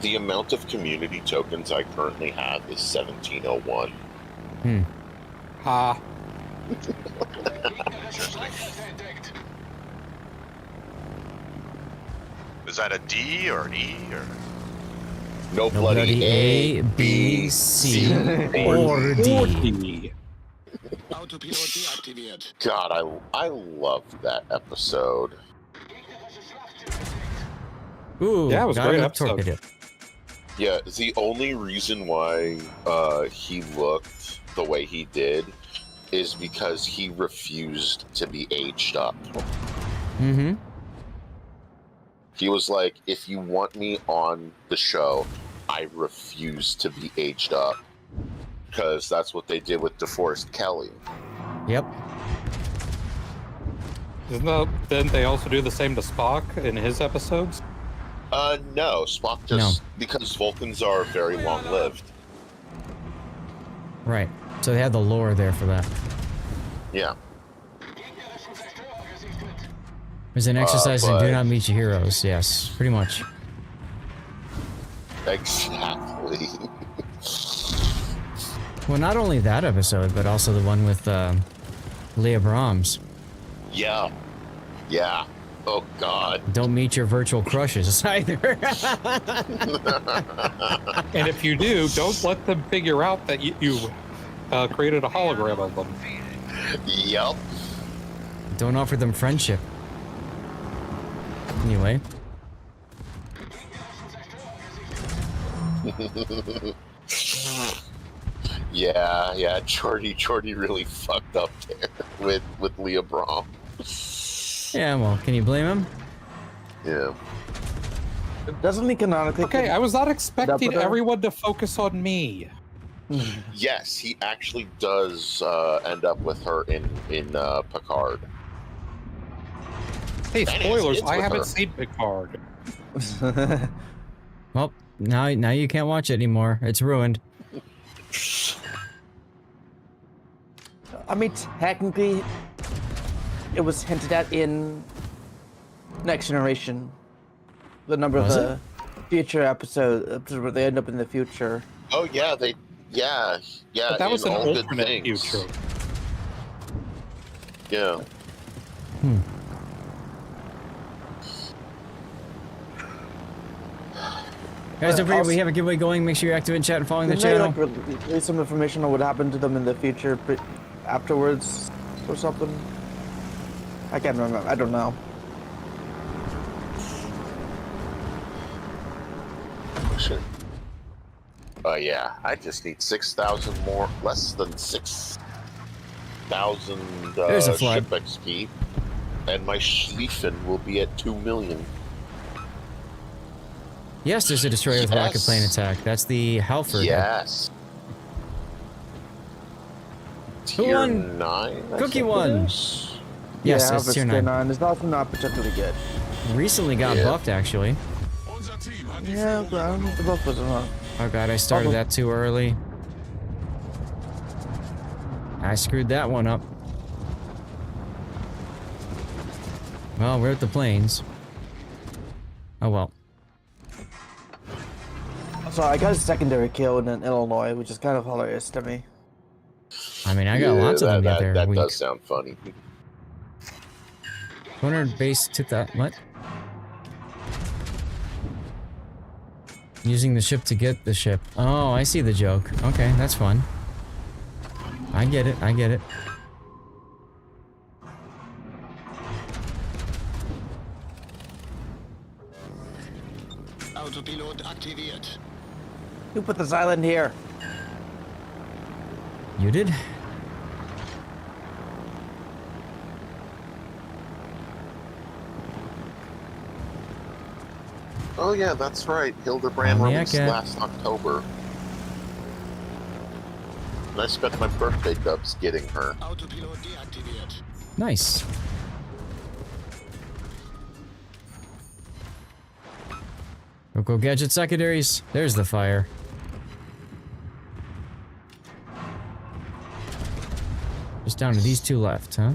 The amount of community tokens I currently have is 1701. Ha. Is that a D or an E or? No bloody A, B, C, or D. God, I loved that episode. Ooh, yeah, it was a great episode. Yeah, the only reason why he looked the way he did is because he refused to be aged up. Mm-hmm. He was like, if you want me on the show, I refuse to be aged up. Because that's what they did with DeForest Kelly. Yep. Didn't they also do the same to Spock in his episodes? No, Spock just because Vulcans are very long-lived. Right. So they had the lore there for that. Yeah. As an exercise and do but- not meet your heroes. Yes, pretty much. Exactly. Well, not only that episode, but also the one with Leah Brahms. Yeah. Yeah. Oh God. Don't meet your virtual crushes either. And if you do, don't let them figure out that you created a hologram of them. Yep. Don't offer them friendship. Anyway. Yeah, Jordy really fucked up there with Leah Brahm. Yeah, well, can you blame him? Yeah. Doesn't he canonically? Okay, I was not expecting Dumbledore? everyone to focus on me. Yes, he actually does end up with her in Picard. Hey, And he has spoilers! kids I with haven't her. seen Picard. Well, now you can't watch it anymore. It's ruined. I mean, technically, it was hinted at in Next Generation. The number Was of the future episodes where they end up in the future. Oh yeah, yeah. But that was in an All Good alternate Things. future. Yeah. Guys, don't forget we have a giveaway going. Make sure you're active in chat and following the Didn't they, channel. like, release some information on what happened to them in the future afterwards or something? I can't remember. I don't know. Shit. Oh yeah, I just need 6,000 more, less than 6,000 There's a flag. ship XP, and my Schlieffen will be at 2 million. Yes, there's a destroyer with rocket Yes. plane attack. That's the Halford. Yes. Who Tier won? 9. I Cookie think it won. is. Yes, yeah, it's tier 9. It's also not particularly good. Recently got Yeah. buffed, actually. Yeah, but I don't think the buff was enough. Oh god, I started that too early. I screwed that one up. Well, we're at the plains. Oh well. So I got a secondary kill in Illinois, which is kind of hilarious to me. I mean, I got lots of them that, the other that week. does sound funny. 200 base to that. What? Using the ship to get the ship. Oh, I see the joke. Okay, that's fun. I get it. I get it. Autopilot aktiviert. Who put this island here? You did? Oh yeah, that's right. Hildebrand On the released Eket. last October. And I spent my birthday dubs getting her. Autopilot deaktiviert. Nice. Go gadget secondaries. There's the fire. Just down to these two left, huh?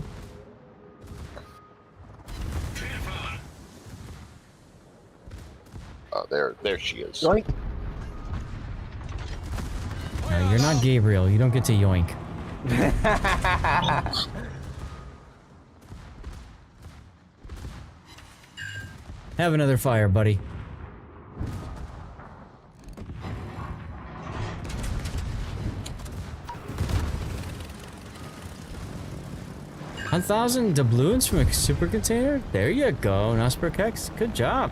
Oh, there she is. Yoink. No, you're not Gabriel. You don't get to yoink. Have another fire, buddy. $1,000 doubloons from a super container? There you go, Nosper Kex. Good job.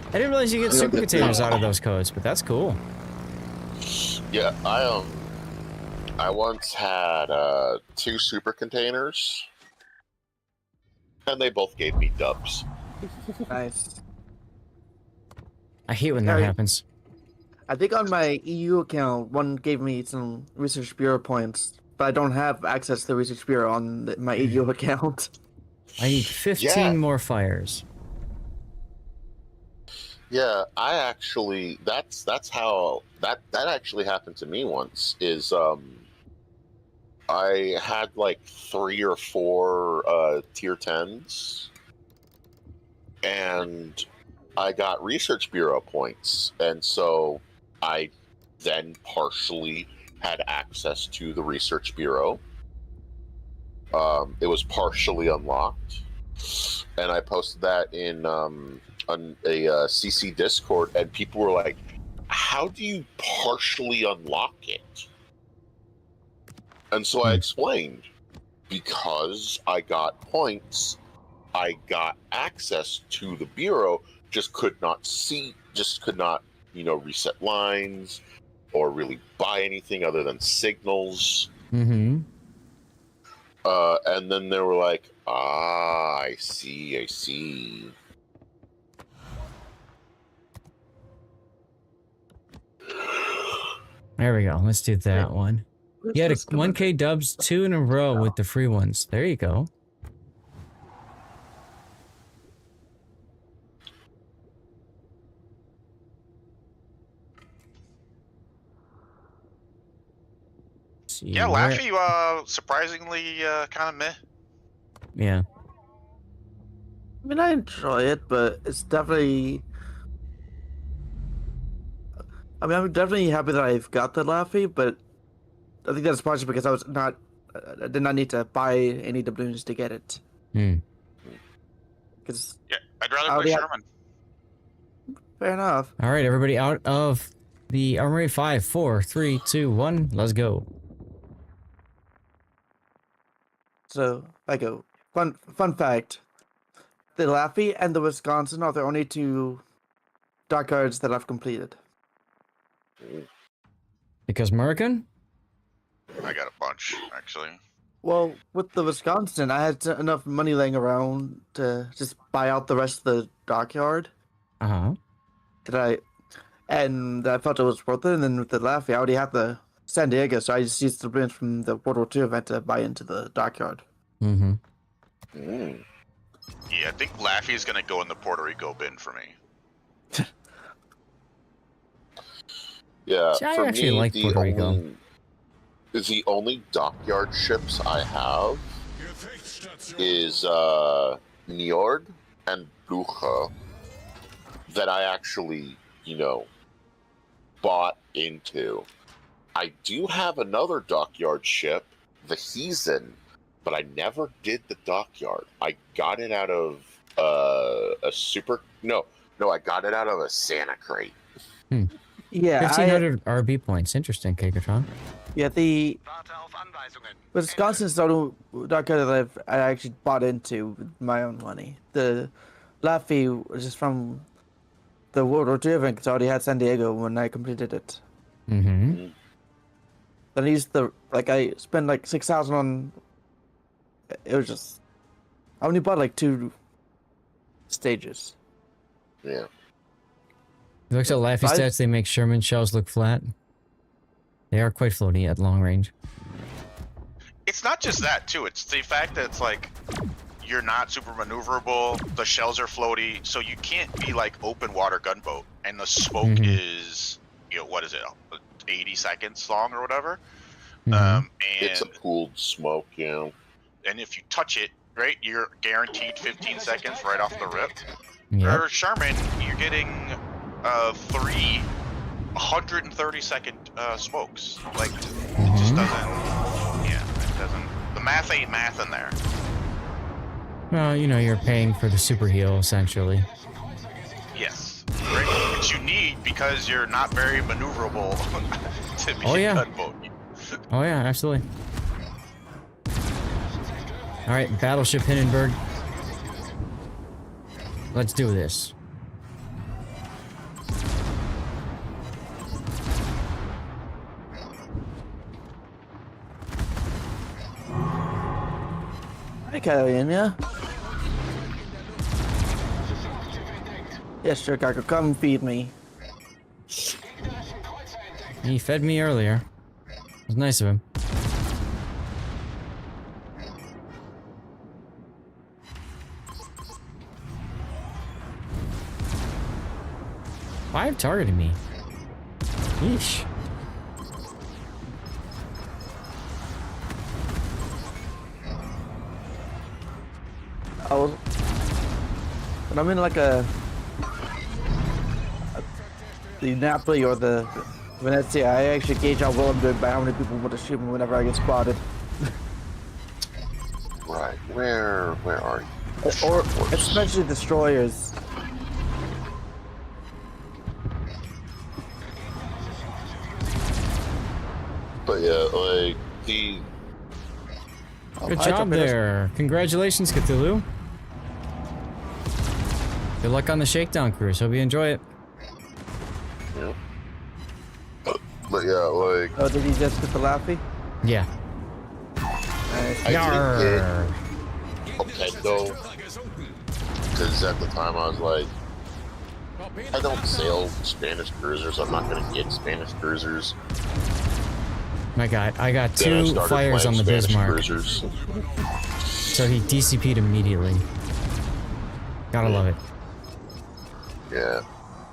I didn't realize you get super containers out of those codes, but that's cool. Yeah, I once had 2 super containers, and they both gave me dubs. Nice. I hate when that happens. I think on my EU account, one gave me some Research Bureau points, but I don't have access to the Research Bureau on my EU account. I need 15 more fires. Yeah, I actually that's how that actually happened to me once. Is I had like 3 or 4 tier 10s, and I got Research Bureau points, and so I then partially had access to the Research Bureau. It was partially unlocked, and I posted that in on a CC Discord, and people were like, how do you partially unlock it? And so I explained, because I got points, I got access to the Bureau, just could not, reset lines or really buy anything other than signals. Mm-hmm. And then they were like, I see. There we go. Let's do that one. You had a 1K dubs 2 in a row with the free ones. There you go. Yeah, Laffy, surprisingly, kind of meh. Yeah. I mean, I enjoy it, but it's definitely. I mean, I'm definitely happy that I've got the Laffy, but I think that's partially because I did not need to buy any doubloons to get it. Because yeah, I'd rather play Sherman. Fair enough. All right, everybody out of the Armory 5, 4, 3, 2, 1. Let's go. So I go. Fun fact: the Laffy and the Wisconsin are the only two dockyards that I've completed. Because American? I got a bunch, actually. Well, with the Wisconsin, I had enough money laying around to just buy out the rest of the dockyard. And I felt it was worth it. And then with the Laffy, I already had the San Diego, so I just used the bridge from the World War II event to buy into the dockyard. Mm-hmm. Yeah, I think Laffy is gonna go in the Puerto Rico bin for me. Yeah, See, I for actually me, like Puerto Rico. The only dockyard ships I have is Njord and Bucha that I actually, bought into. I do have another dockyard ship, the Heathen, but I never did the dockyard. I got it out of I got it out of a Santa crate. Yeah, 1,500 RB points. Interesting, Kakatron. Yeah, the Wisconsin's the only dockyard that I actually bought into with my own money. The Laffy was just from the World War II event, because I already had San Diego when I completed it. Mm-hmm. Then I used I spent like 6,000 on. It was just. I only bought like 2 stages. Yeah. It looks at Laffy stats, they make Sherman shells look flat. They are quite floaty at long range. It's not just that, too. It's the fact that it's like, you're not super maneuverable, the shells are floaty, so you can't be like open water gunboat, and the smoke is, what is it, 80 seconds long or whatever? And it's a pooled smoke, and if you touch it, right, you're guaranteed 15 seconds right off the rip. Yep. Or Sherman, you're getting 3 130-second smokes. Like, it just doesn't. Yeah, it doesn't. The math ain't math in there. Well, you're paying for the super heal essentially. Yes, right. Which you need because you're not very maneuverable to be a gunboat. Oh yeah, absolutely. All right, Battleship Hindenburg. Let's do this. Hi, Catalina. Yes, sure, Kako, come feed me. He fed me earlier. It was nice of him. Five targeted me. Yeesh. when I'm in like the Napoli or the Venezia, I actually gauge how well I'm doing by how many people want to shoot me whenever I get spotted. Right, where are you? Or especially destroyers. But yeah, like the. Good job there. Congratulations, Cthulhu. Good luck on the shakedown cruise. Hope you enjoy it. Yeah. But yeah, like. Oh, did he just get the laughy? Yeah. I did get okay though, because at the time I was like, I don't sail Spanish cruisers. I'm not gonna get Spanish cruisers. My God, I got Then I 2 started fires on the playing Spanish Bismarck. cruisers. So he DCP'd immediately. Gotta love it. Yeah.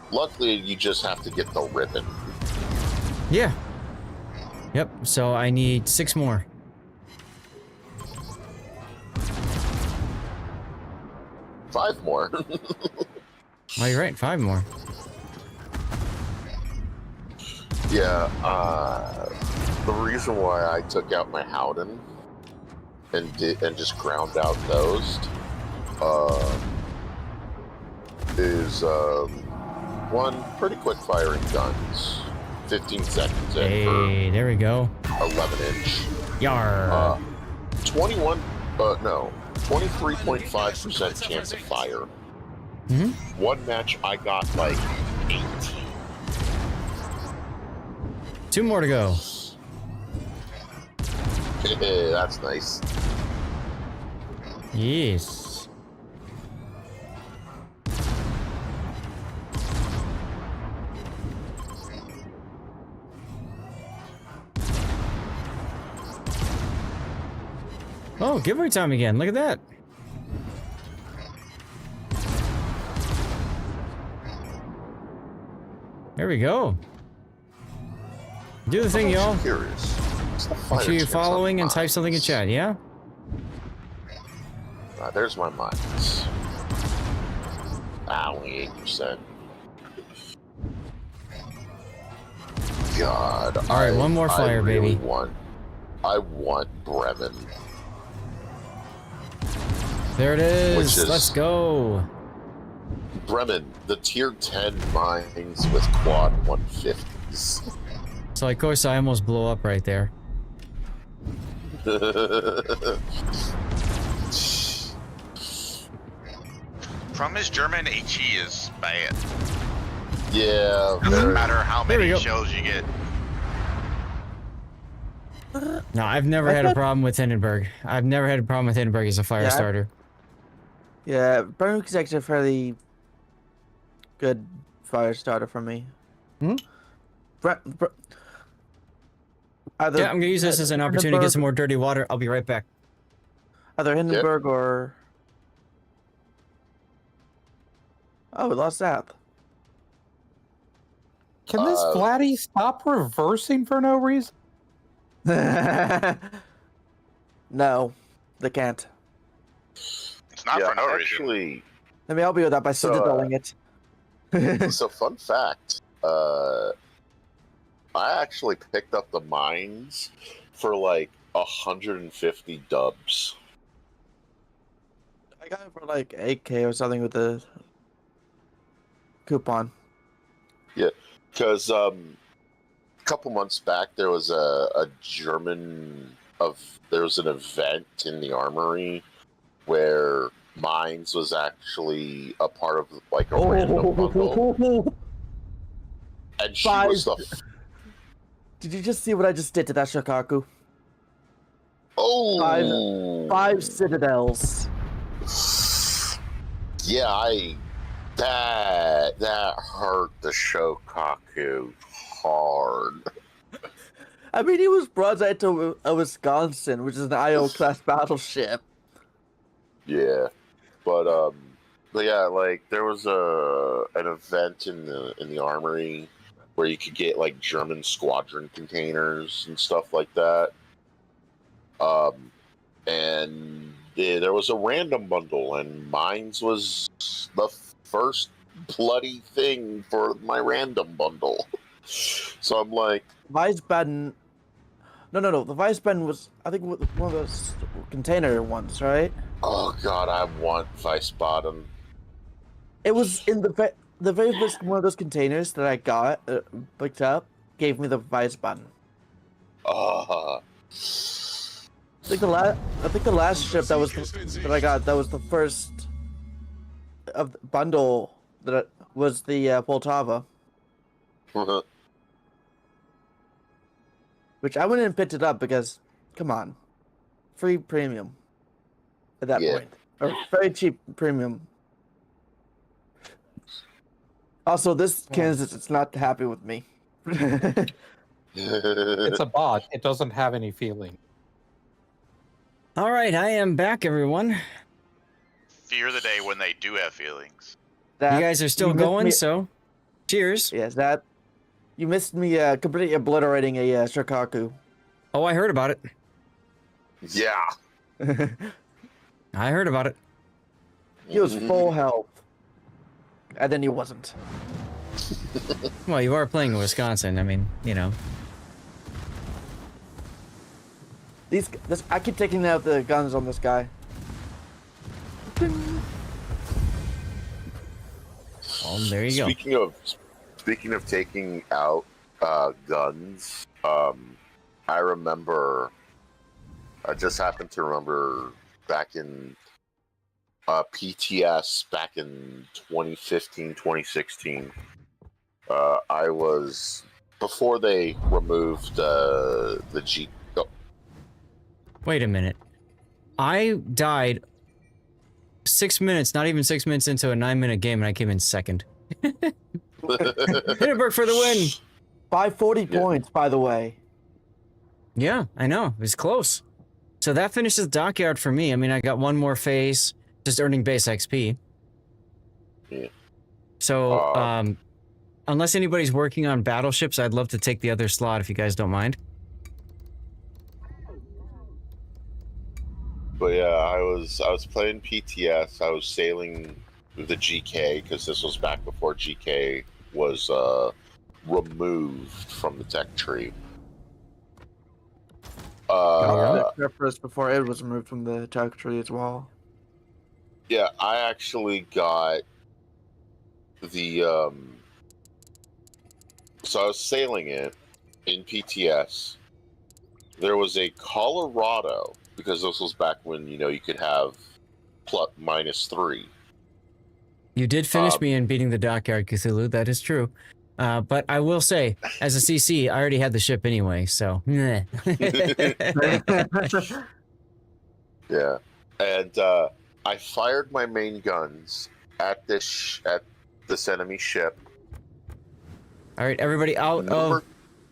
Luckily, you just have to get the ribbon. Yeah. Yep, so I need 6 more. Five more. Oh, you're right, 5 more. Yeah, the reason why I took out my Howden and just ground out those is one, pretty quick firing guns, 15 seconds in Hey, there we go. for 11-inch. Yar. 23.5% chance of fire. One match I got like 18. 2 more to go. That's nice. Yes. Oh, giveaway time again. Look at that. There we go. Do the thing, y'all. Curious. Make sure you're following and type something in chat, yeah? There's my mines. Only 8%. God. Alright, one more fire, I really baby. I want Bremen. There it Which is. Let's go. Bremen, the tier 10 mines with quad 150s. So, of course, I almost blow up right there. From his German, HE is bad. Yeah. Doesn't matter how There we many go. shells you get. No, I've never had a problem with Hindenburg. I've never had a problem with Hindenburg as a fire starter. Yeah, Burnook is actually a fairly good fire starter for me. Yeah, I'm gonna use this as an opportunity to get some more dirty water. I'll be right back. Either Hindenburg or... Oh, we lost that. Can this Vladdy stop reversing for no reason? No, they can't. It's not for no reason. Let me help you with that by citadeling it. So, fun fact. I actually picked up the mines for like 150 dubs. I got it for like 8K or something with the coupon. Yeah, because a couple months back there was a German there was an event in the armory where mines was actually a part of like a random bundle. And she was the Did you just see what I just did to that Shikaku? Oh! Five citadels. Yeah, that hurt the Shokaku hard. I mean, he was broadside to a Wisconsin, which is an IO class battleship. Yeah, but yeah, like there was an event in the armory where you could get like German squadron containers and stuff like that. And there was a random bundle, and mine's was the first bloody thing for my random bundle. So I'm like, Weisbaden. No. The Weisbaden was, I think, one of those container ones, right? oh god, I want Weisbaden. It was in the very first one of those containers that I got picked up. Gave me the Weisbaden. Uh, I think the last ship that I got, that was the first of the bundle that was the Poltava, which I went and picked it up because, come on, free premium at that point, or very cheap premium. Also, this Kansas is not happy with me. It's a bot. It doesn't have any feeling. All right, I am back, everyone. Fear the day when they do have feelings. You guys are still going, so cheers. Yes, you missed me completely obliterating a Shikaku. Oh, I heard about it. Yeah. I heard about it. He was full health, and then he wasn't. Well, you are playing in Wisconsin. I mean, you know. I keep taking out the guns on this guy. Oh, there you go. Speaking of taking out guns, I remember. I just happened to remember back in PTS back in 2015, 2016. I was before they removed the G. Oh. Wait a minute. I died 6 minutes, not even 6 minutes into a 9-minute game, and I came in second. Hindenburg for the win! By 40 points, by the way. Yeah, I know. It was close. So that finishes Dockyard for me. I mean, I got one more phase, just earning base XP. Yeah. So, unless anybody's working on battleships, I'd love to take the other slot if you guys don't mind. But yeah, I was playing PTS. I was sailing the GK because this was back before GK was removed from the tech tree. First before it was removed from the tech tree as well. Yeah, I actually got the so I was sailing it in PTS. There was a Colorado, because this was back when, you know, you could have -3. You did finish me in beating the Dockyard, Cthulhu, that is true. But I will say, as a CC, I already had the ship anyway, so... Yeah. And I fired my main guns at this enemy ship. All right, everybody out of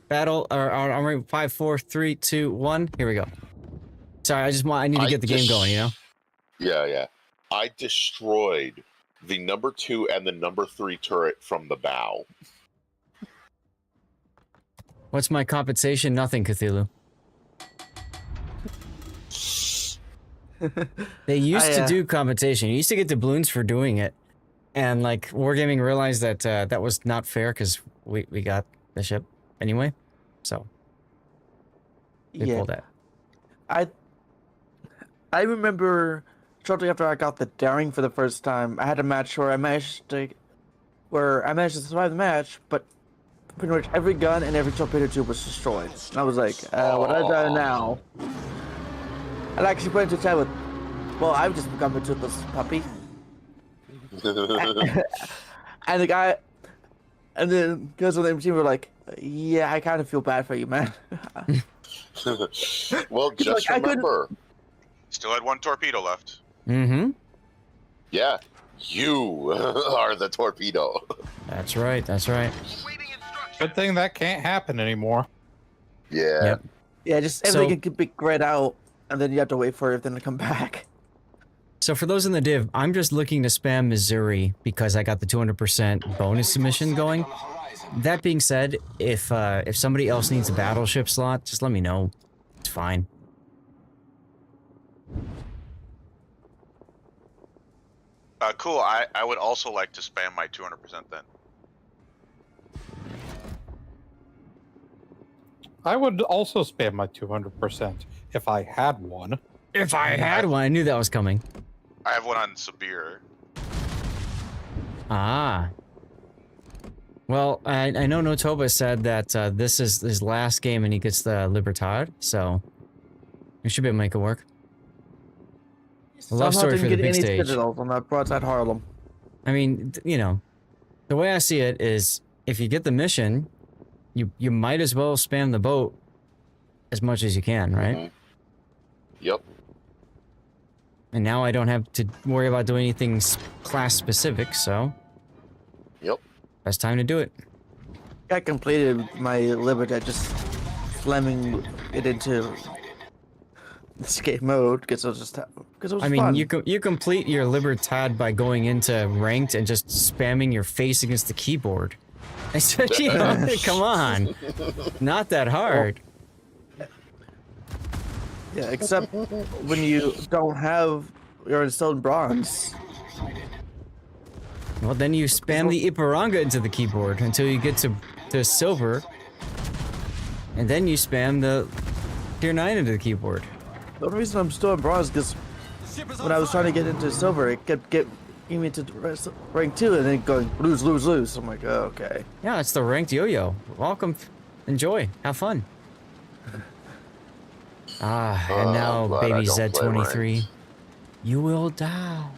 battle, or armory. 5, 4, 3, 2, 1. Here we go. Sorry, I need to get the game going, you know? Yeah. I destroyed the number 2 and the number 3 turret from the bow. What's my compensation? Nothing, Cthulhu. They used to do compensation. You used to get doubloons for doing it. And, like, Wargaming realized that that was not fair because we got the ship anyway. So, they pulled that. I remember shortly after I got the Daring for the first time, I had a match where I managed to survive the match, but pretty much every gun and every torpedo tube was destroyed. And I was like, what I do now? And I actually put into chat with, well, I've just become a toothless puppy. And the guy, and then guys on the team were like, yeah, I kind of feel bad for you, man. Well, just remember. Still had 1 torpedo left. Mm-hmm. Yeah, you are the torpedo. That's right, that's right. Good thing that can't happen anymore. Yeah. Yep. Yeah, just everything can be grayed out, and then you have to wait for everything to come back. So for those in the div, I'm just looking to spam Missouri because I got the 200% bonus submission going. That being said, if somebody else needs a battleship slot, just let me know. It's fine. Cool. I would also like to spam my 200% then. I would also spam my 200% if I had one. If I had one, I knew that was coming. I have one on Sabir. Ah. Well, I know Notoba said that this is his last game and he gets the Libertad, so we should be able to make it work. A love story for the big stage. On that broadside Harlem. I mean, you know, the way I see it is, if you get the mission, you might as well spam the boat as much as you can, right? Mm-hmm. Yep. And now I don't have to worry about doing anything class specific, so. Yep. Best time to do it. I completed my Libertad just slamming it into escape mode because it was fun. fun. You complete your Libertad by going into ranked and just spamming your face against the keyboard. Especially, come on, not that hard. Yeah, except when you don't have, you're still in bronze. Well, then you spam the Iparanga into the keyboard until you get to silver, and then you spam the tier 9 into the keyboard. The only reason I'm still in bronze is because when I was trying to get into silver, it kept getting me to rank 2 and then going lose, lose, lose. I'm like, oh, okay. Yeah, it's the ranked yo-yo. Welcome, enjoy, have fun. And now, baby Z23, you will die.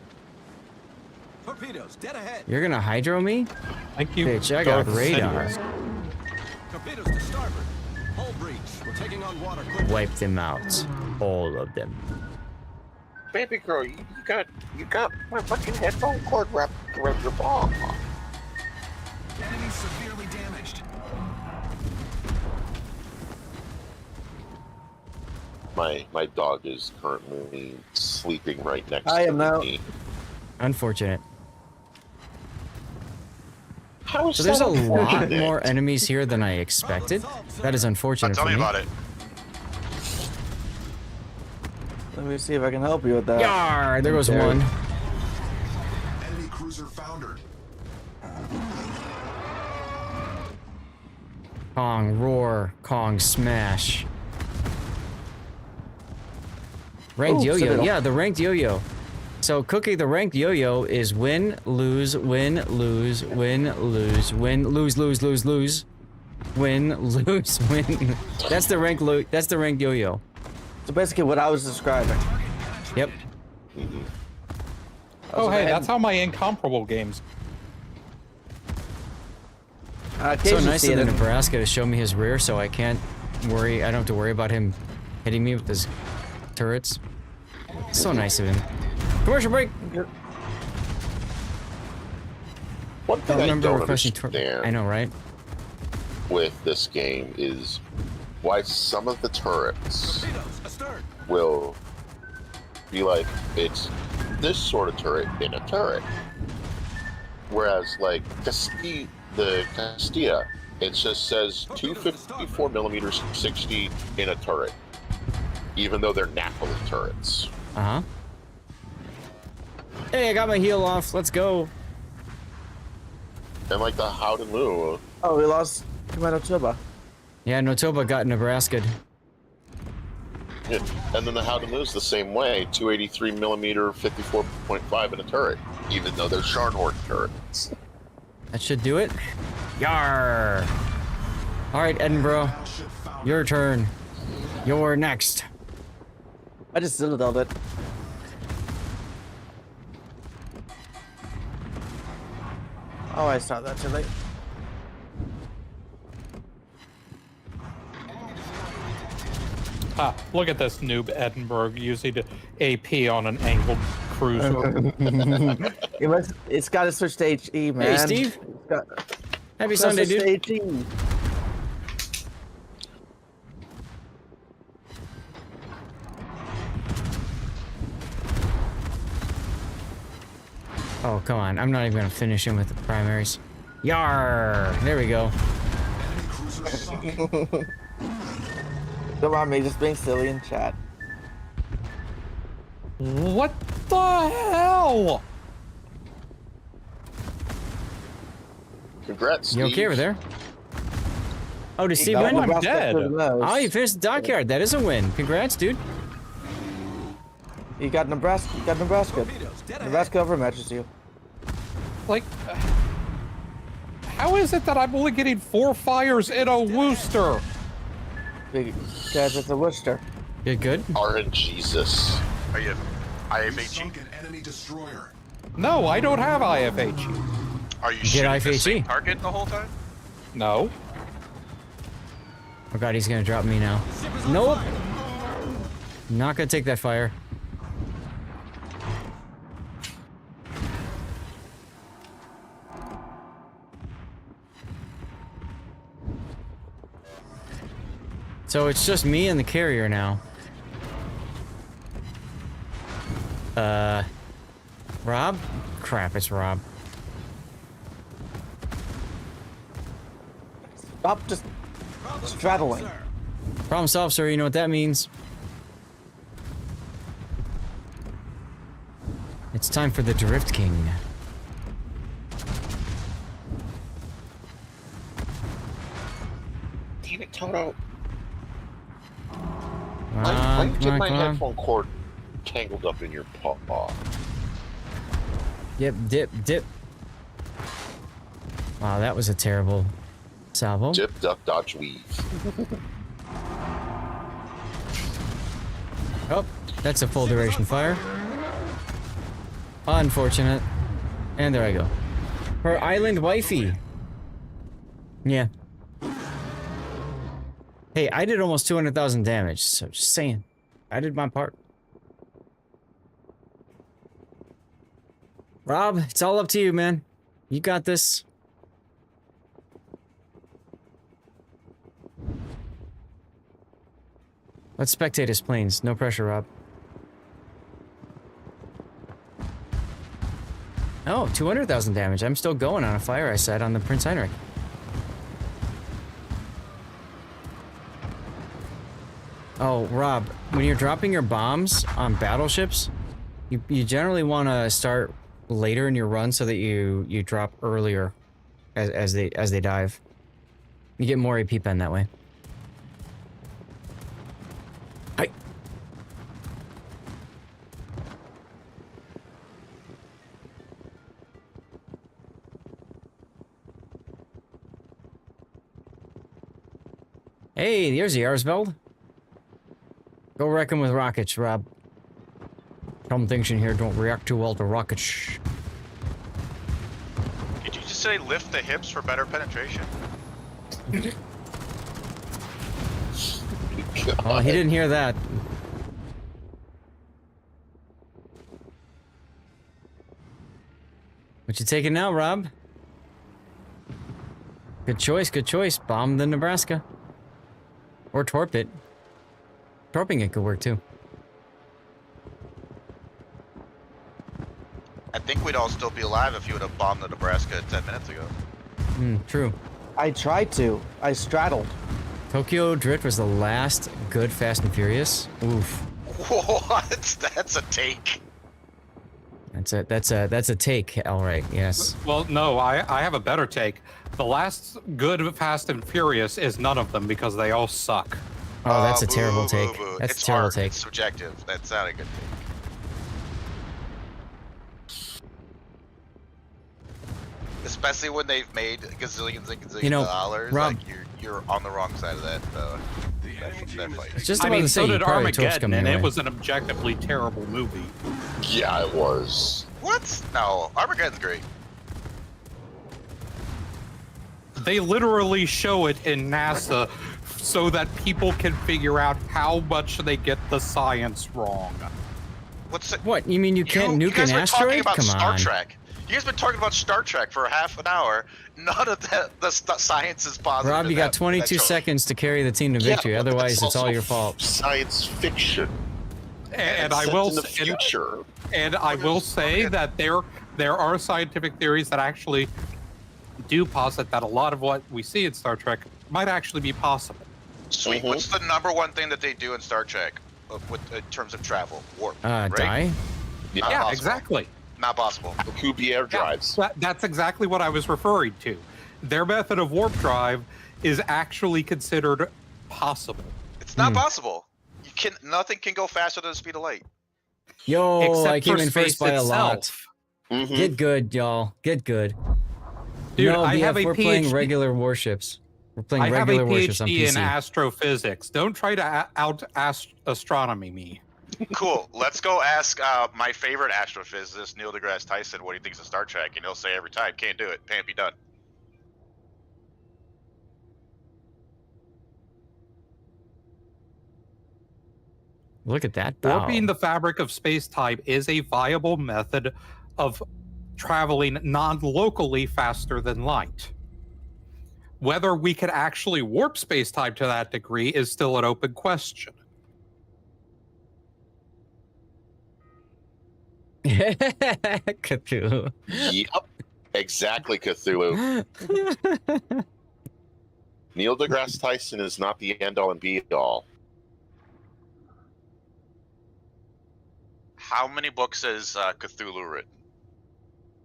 Torpedoes, dead ahead. You're gonna hydro me? Thank you. Bitch, I got radar. Torpedoes to starboard. Hull breach. We're taking on water quickly. Wipe them out, all of them. Baby girl, you got my fucking headphone cord wrapped around your ball. Enemy severely damaged. My dog is currently sleeping right next I to am now. me. Unfortunate. How is So there's that a lot unfortunate? more enemies here than I expected. That is unfortunate Tell for me me. about it. Let me see if I can help you with that. Yar! There goes one. Enemy cruiser foundered. Kong roar, Kong smash. Ranked Ooh, yo-yo, Citadel. yeah, the ranked yo-yo. So Cookie, the ranked yo-yo is win, lose, win, lose, win, lose, win, lose, lose, lose, lose, win, lose, win. That's the ranked yo-yo. So basically what I was describing. Yep. Oh, hey, that's how my incomparable games. So nice of the Nebraska to show me his rear, so I can't worry. I don't have to worry about him hitting me with his turrets. So nice of him. Commercial break. One thing Don't I remember don't requesting understand I know, right? with this game is why some of the turrets will be like, it's this sort of turret in a turret. Whereas, like, the Castilla, it just says 254 millimeters 60 in a turret. Even though they're Napoli turrets. Uh-huh. Hey, I got my heel off. Let's go. And like the Howden-Lu. Oh, we lost Commando Tuba. Yeah, Notoba got Nebraska'd. Yeah. And then the Howden-Lu's the same way, 283 millimeter 54.5 in a turret. Even though they're Scharnhorn turrets. That should do it. Yar. All right, Edinburgh. Your turn. You're next. I just Citadel'd it. Oh, I saw that too late. Ah, look at this noob Edinburgh using the AP on an angled cruiser. It's got to switch to HE, man. Hey, Steve. Happy Sunday, dude. HE. Oh, come on. I'm not even going to finish him with the primaries. Yar! There we go. Come on, me, just being silly in chat. What the hell? Congrats, You okay Steve. over there? Oh, did Steve got win? Nebraska dead. through the nose. Oh, you finished the dockyard. That is a win. Congrats, dude. You got Nebraska. You got Nebraska. Nebraska overmatches you. Like, how is it that I'm only getting 4 fires in a Worcester? Because it's a Worcester. You good? RNGesus. Are you You IFHE? sunk an enemy destroyer. No, I don't have IFHE. Are you Get shooting the IFHE. same target the whole time? No. Oh god, he's gonna drop me now. Nope. Not gonna take that fire. So it's just me and the carrier now. Rob? Crap, it's Rob. Stop just straddling. Problem solved, sir. You know what that means. It's time for the Drift King. Damn it, Toto. Come Why on, you come get on, my come on. headphone cord tangled up in your paw? Yep, dip, dip. Wow, that was a terrible salvo. Dip, duck, dodge, weave. Oh, that's a full duration fire. Unfortunate. And there I go. Her island wifey. Yeah. Hey, I did almost 200,000 damage, so just saying. I did my part. Rob, it's all up to you, man. You got this. Let's spectate his planes. No pressure, Rob. Oh, 200,000 damage. I'm still going on a fire I set on the Prince Heinrich. Oh, Rob, when you're dropping your bombs on battleships, you generally want to start later in your run so that you drop earlier as they dive. You get more AP pen that way. Hi. Hey, there's the Arsveld. Go wreck him with rockets, Rob. Some things in here don't react too well to rockets. Did you just say lift the hips for better penetration? Oh, he didn't hear that. What you taking now, Rob? Good choice, good choice. Bomb the Nebraska. Or torp it. Torping it could work too. I think we'd all still be alive if you would have bombed the Nebraska 10 minutes ago. True. I tried to. I straddled. Tokyo Drift was the last good Fast and Furious. Oof. What? That's a take. That's a take, alright, yes. Well, no, I have a better take. The last good Fast and Furious is none of them because they all suck. Oh, that's a Boo, terrible boo, take. boo. That's It's a terrible art. take. It's subjective. That's not a good take. Especially when they've made gazillions and gazillions of dollars, Rob, like you're on the wrong side of that that fight. It's just I about mean, to say so you did probably torched Armageddon, him and anyway. it was an objectively terrible movie. Yeah, it was. What? No, Armageddon's great. They literally show it in NASA so that people can figure out how much they get the science wrong. What's it? What? You mean you can't You nuke guys an been talking asteroid? about Come Star on. Trek. You guys been talking about Star Trek for half an hour. None of the science is positive. Rob, you in got that 22 show. seconds to carry the team to Yeah, victory. but Otherwise, that's it's all also your fault. Science fiction. And It's I set will in the say, future. and I will say that there are scientific theories that actually do posit that a lot of what we see in Star Trek might actually be possible. Sweet. What's the number one thing that they do in Star Trek in terms of travel? Warp. right? Die? Not Yeah, possible. exactly. Not possible. The Kubier drives. That's exactly what I was referring to. their method of warp drive is actually considered possible. It's not possible. Nothing can go faster than the speed of light. Yo, Except I came for in first space by a lot. itself. Get good, y'all. Get good. Dude, no, I have BF, a we're playing PhD regular warships. We're playing I have a regular warships on PhD PC. in astrophysics. Don't try to astronomy me. Cool. Let's go ask my favorite astrophysicist, Neil deGrasse Tyson, what he thinks of Star Trek, and he'll say every time, "Can't do it. Can't be done." Look at that bow. Warping the fabric of space-time is a viable method of traveling non-locally faster than light. Whether we could actually warp space-time to that degree is still an open question. Cthulhu. Yep, exactly, Cthulhu. Neil deGrasse Tyson is not the end-all and be-all. How many books has Cthulhu written?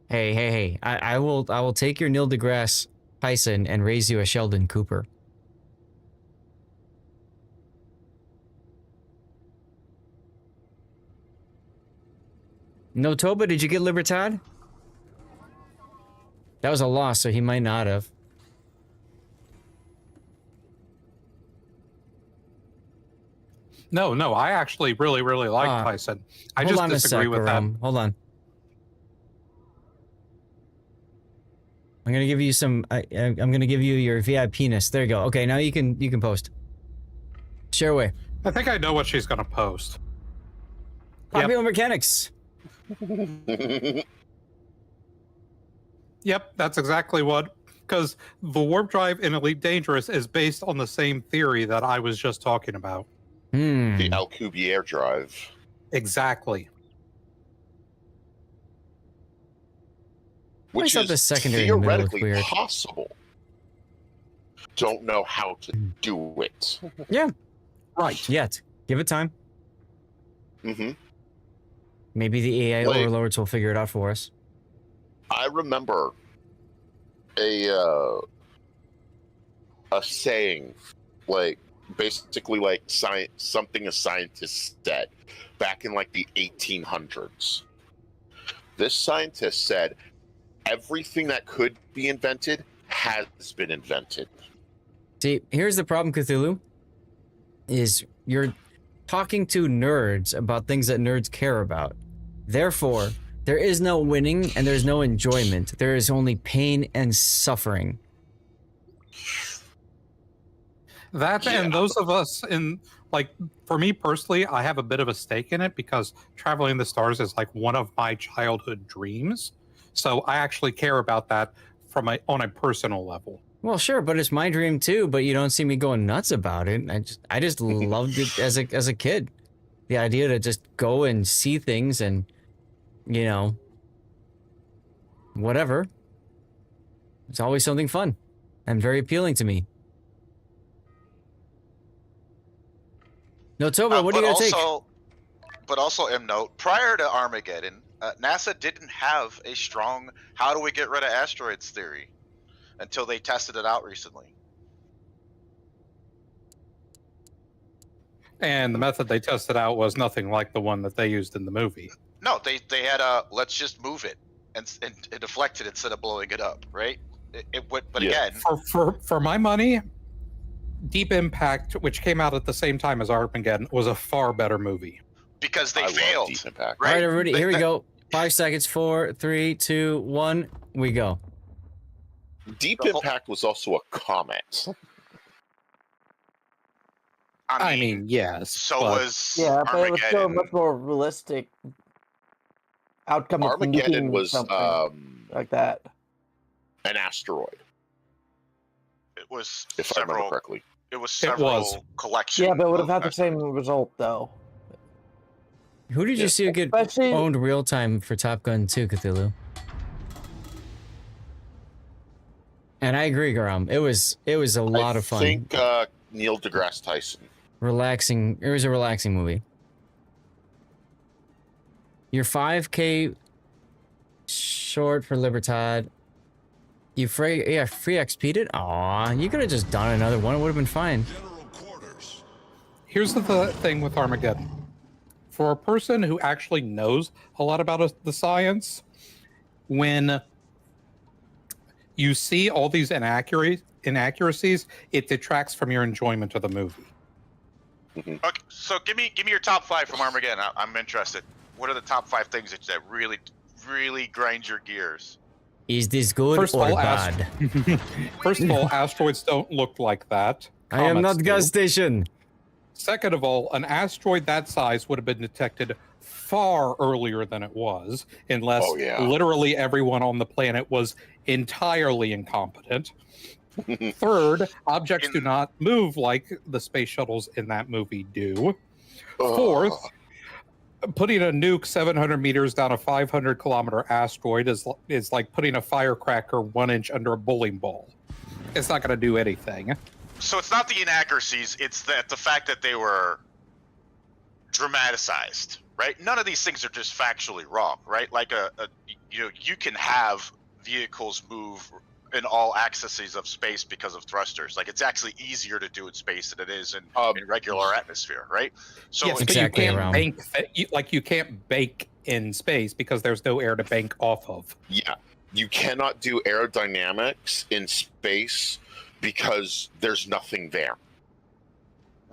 Hey. I will take your Neil deGrasse Tyson and raise you a Sheldon Cooper. No, Toba, did you get Libertad? That was a loss, so he might not have. No, I actually really like Tyson. I Hold just on disagree a sec, with that. Hold on. I'm gonna give you some. I'm gonna give you your VIP-ness. There you go. Okay, now you can post. Share away. I think I know what she's gonna post. Popular mechanics. Yep, that's exactly what. Because the warp drive in Elite Dangerous is based on the same theory that I was just talking about. The Alcubierre drive. Exactly. Which thought is the secondary in the middle looked theoretically weird. possible. Don't know how to do it. Yeah. Right. Yet. Give it time. Mm-hmm. Maybe the AI Like- overlords will figure it out for us. I remember a saying, like basically like something a scientist said back in like the 1800s. This scientist said, everything that could be invented has been invented. See, here's the problem, Cthulhu. Is you're talking to nerds about things that nerds care about. Therefore, there is no winning and there's no enjoyment. There is only pain and suffering. That and those of us in, like, for me personally, I have a bit of a stake in it because traveling the stars is like one of my childhood dreams. So I actually care about that on a personal level. Well, sure, but it's my dream too. But you don't see me going nuts about it. I just loved it as a kid. The idea to just go and see things and, you know, whatever. It's always something fun and very appealing to me. No, Toba, what are you gonna take? But also, note, prior to Armageddon, NASA didn't have a strong "how do we get rid of asteroids" theory until they tested it out recently. And the method they tested out was nothing like the one that they used in the movie. No, they had a let's just move it and deflect it instead of blowing it up, right? But again, for my money, Deep Impact, which came out at the same time as Armageddon, was a far better movie. Because they failed. Deep Impact. All right, everybody, here we go. 5 seconds. 4, 3, 2, 1. We go. Deep Impact was also a comet. I mean, yes. So but- was Yeah, but it was still a Armageddon. much more realistic outcome. of Armageddon nuking was something like that. an asteroid, It was if I remember several. correctly. It was It several was. collections. Yeah, but it would have had the same result though. Who did you see get Especially- owned real time for Top Gun 2, Cthulhu? And I agree, Garam. It was a lot of fun. I think Neil deGrasse Tyson. Relaxing. It was a relaxing movie. Your 5K short for Libertad. You free XP'd it? Aw, you could have just done another one. It would have been fine. Here's the thing with Armageddon. For a person who actually knows a lot about the science, when you see all these inaccuracies, it detracts from your enjoyment of the movie. Okay, so give me your top 5 from Armageddon. I'm interested. What are the top 5 things that really grind your gears? Is this good or bad? First of all, asteroids don't look like that. I am not Comets gas do. station. Second of all, an asteroid that size would have been detected far earlier than it was, unless literally everyone on the planet was entirely incompetent. Third, objects do not move like the space shuttles in that movie do. Fourth, putting a nuke 700 meters down a 500-kilometer asteroid is like putting a firecracker 1 inch under a bowling ball. It's not going to do anything. So it's not the inaccuracies; it's the fact that they were dramatized, right? None of these things are just factually wrong, right? Like you can have vehicles move in all axes of space because of thrusters. Like it's actually easier to do in space than it is in regular atmosphere, right? So yes, exactly, but you can't bank in space because there's no air to bank off of. Yeah, you cannot do aerodynamics in space because there's nothing there.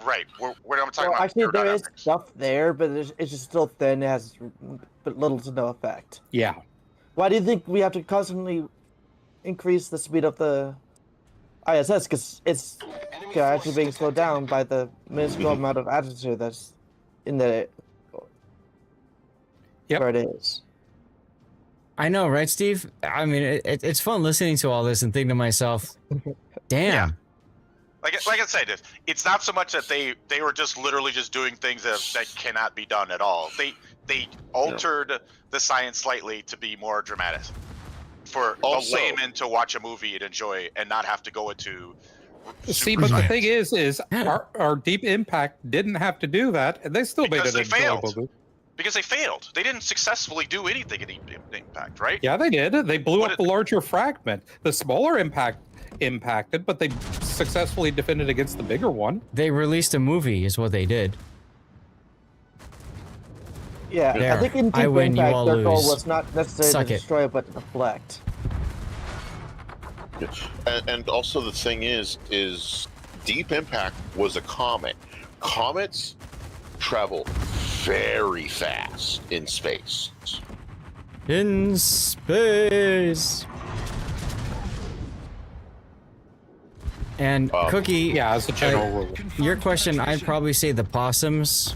Right. We're talking about actually, there is stuff there, but it's just still thin. It has little to no effect. Yeah. Why do you think we have to constantly increase the speed of the ISS? Because it's actually being slowed down by the minuscule amount of atmosphere that's in the where it is. I know, right, Steve? I mean, it's fun listening to all this and thinking to myself, damn. Yeah. Like I said, it's not so much that they were just literally just doing things that cannot be done at all. They altered the science slightly to be more dramatic for a layman to watch a movie and enjoy and not have to go into. See, but the thing is our Deep Impact didn't have to do that, and they still made it enjoyable. Because they failed. They didn't successfully do anything in Deep Impact, right? Yeah, they did. They blew up the larger fragment. The smaller impact impacted, but they successfully defended against the bigger one. They released a movie, is what they did. Yeah, there. I think in Deep win, Impact, their goal lose. was not necessarily Suck to it. destroy it, but to deflect. And also the thing is Deep Impact was a comet. Comets travel very fast in space. In space. And Cookie, yeah, as a general rule. Your question, I'd probably say the possums,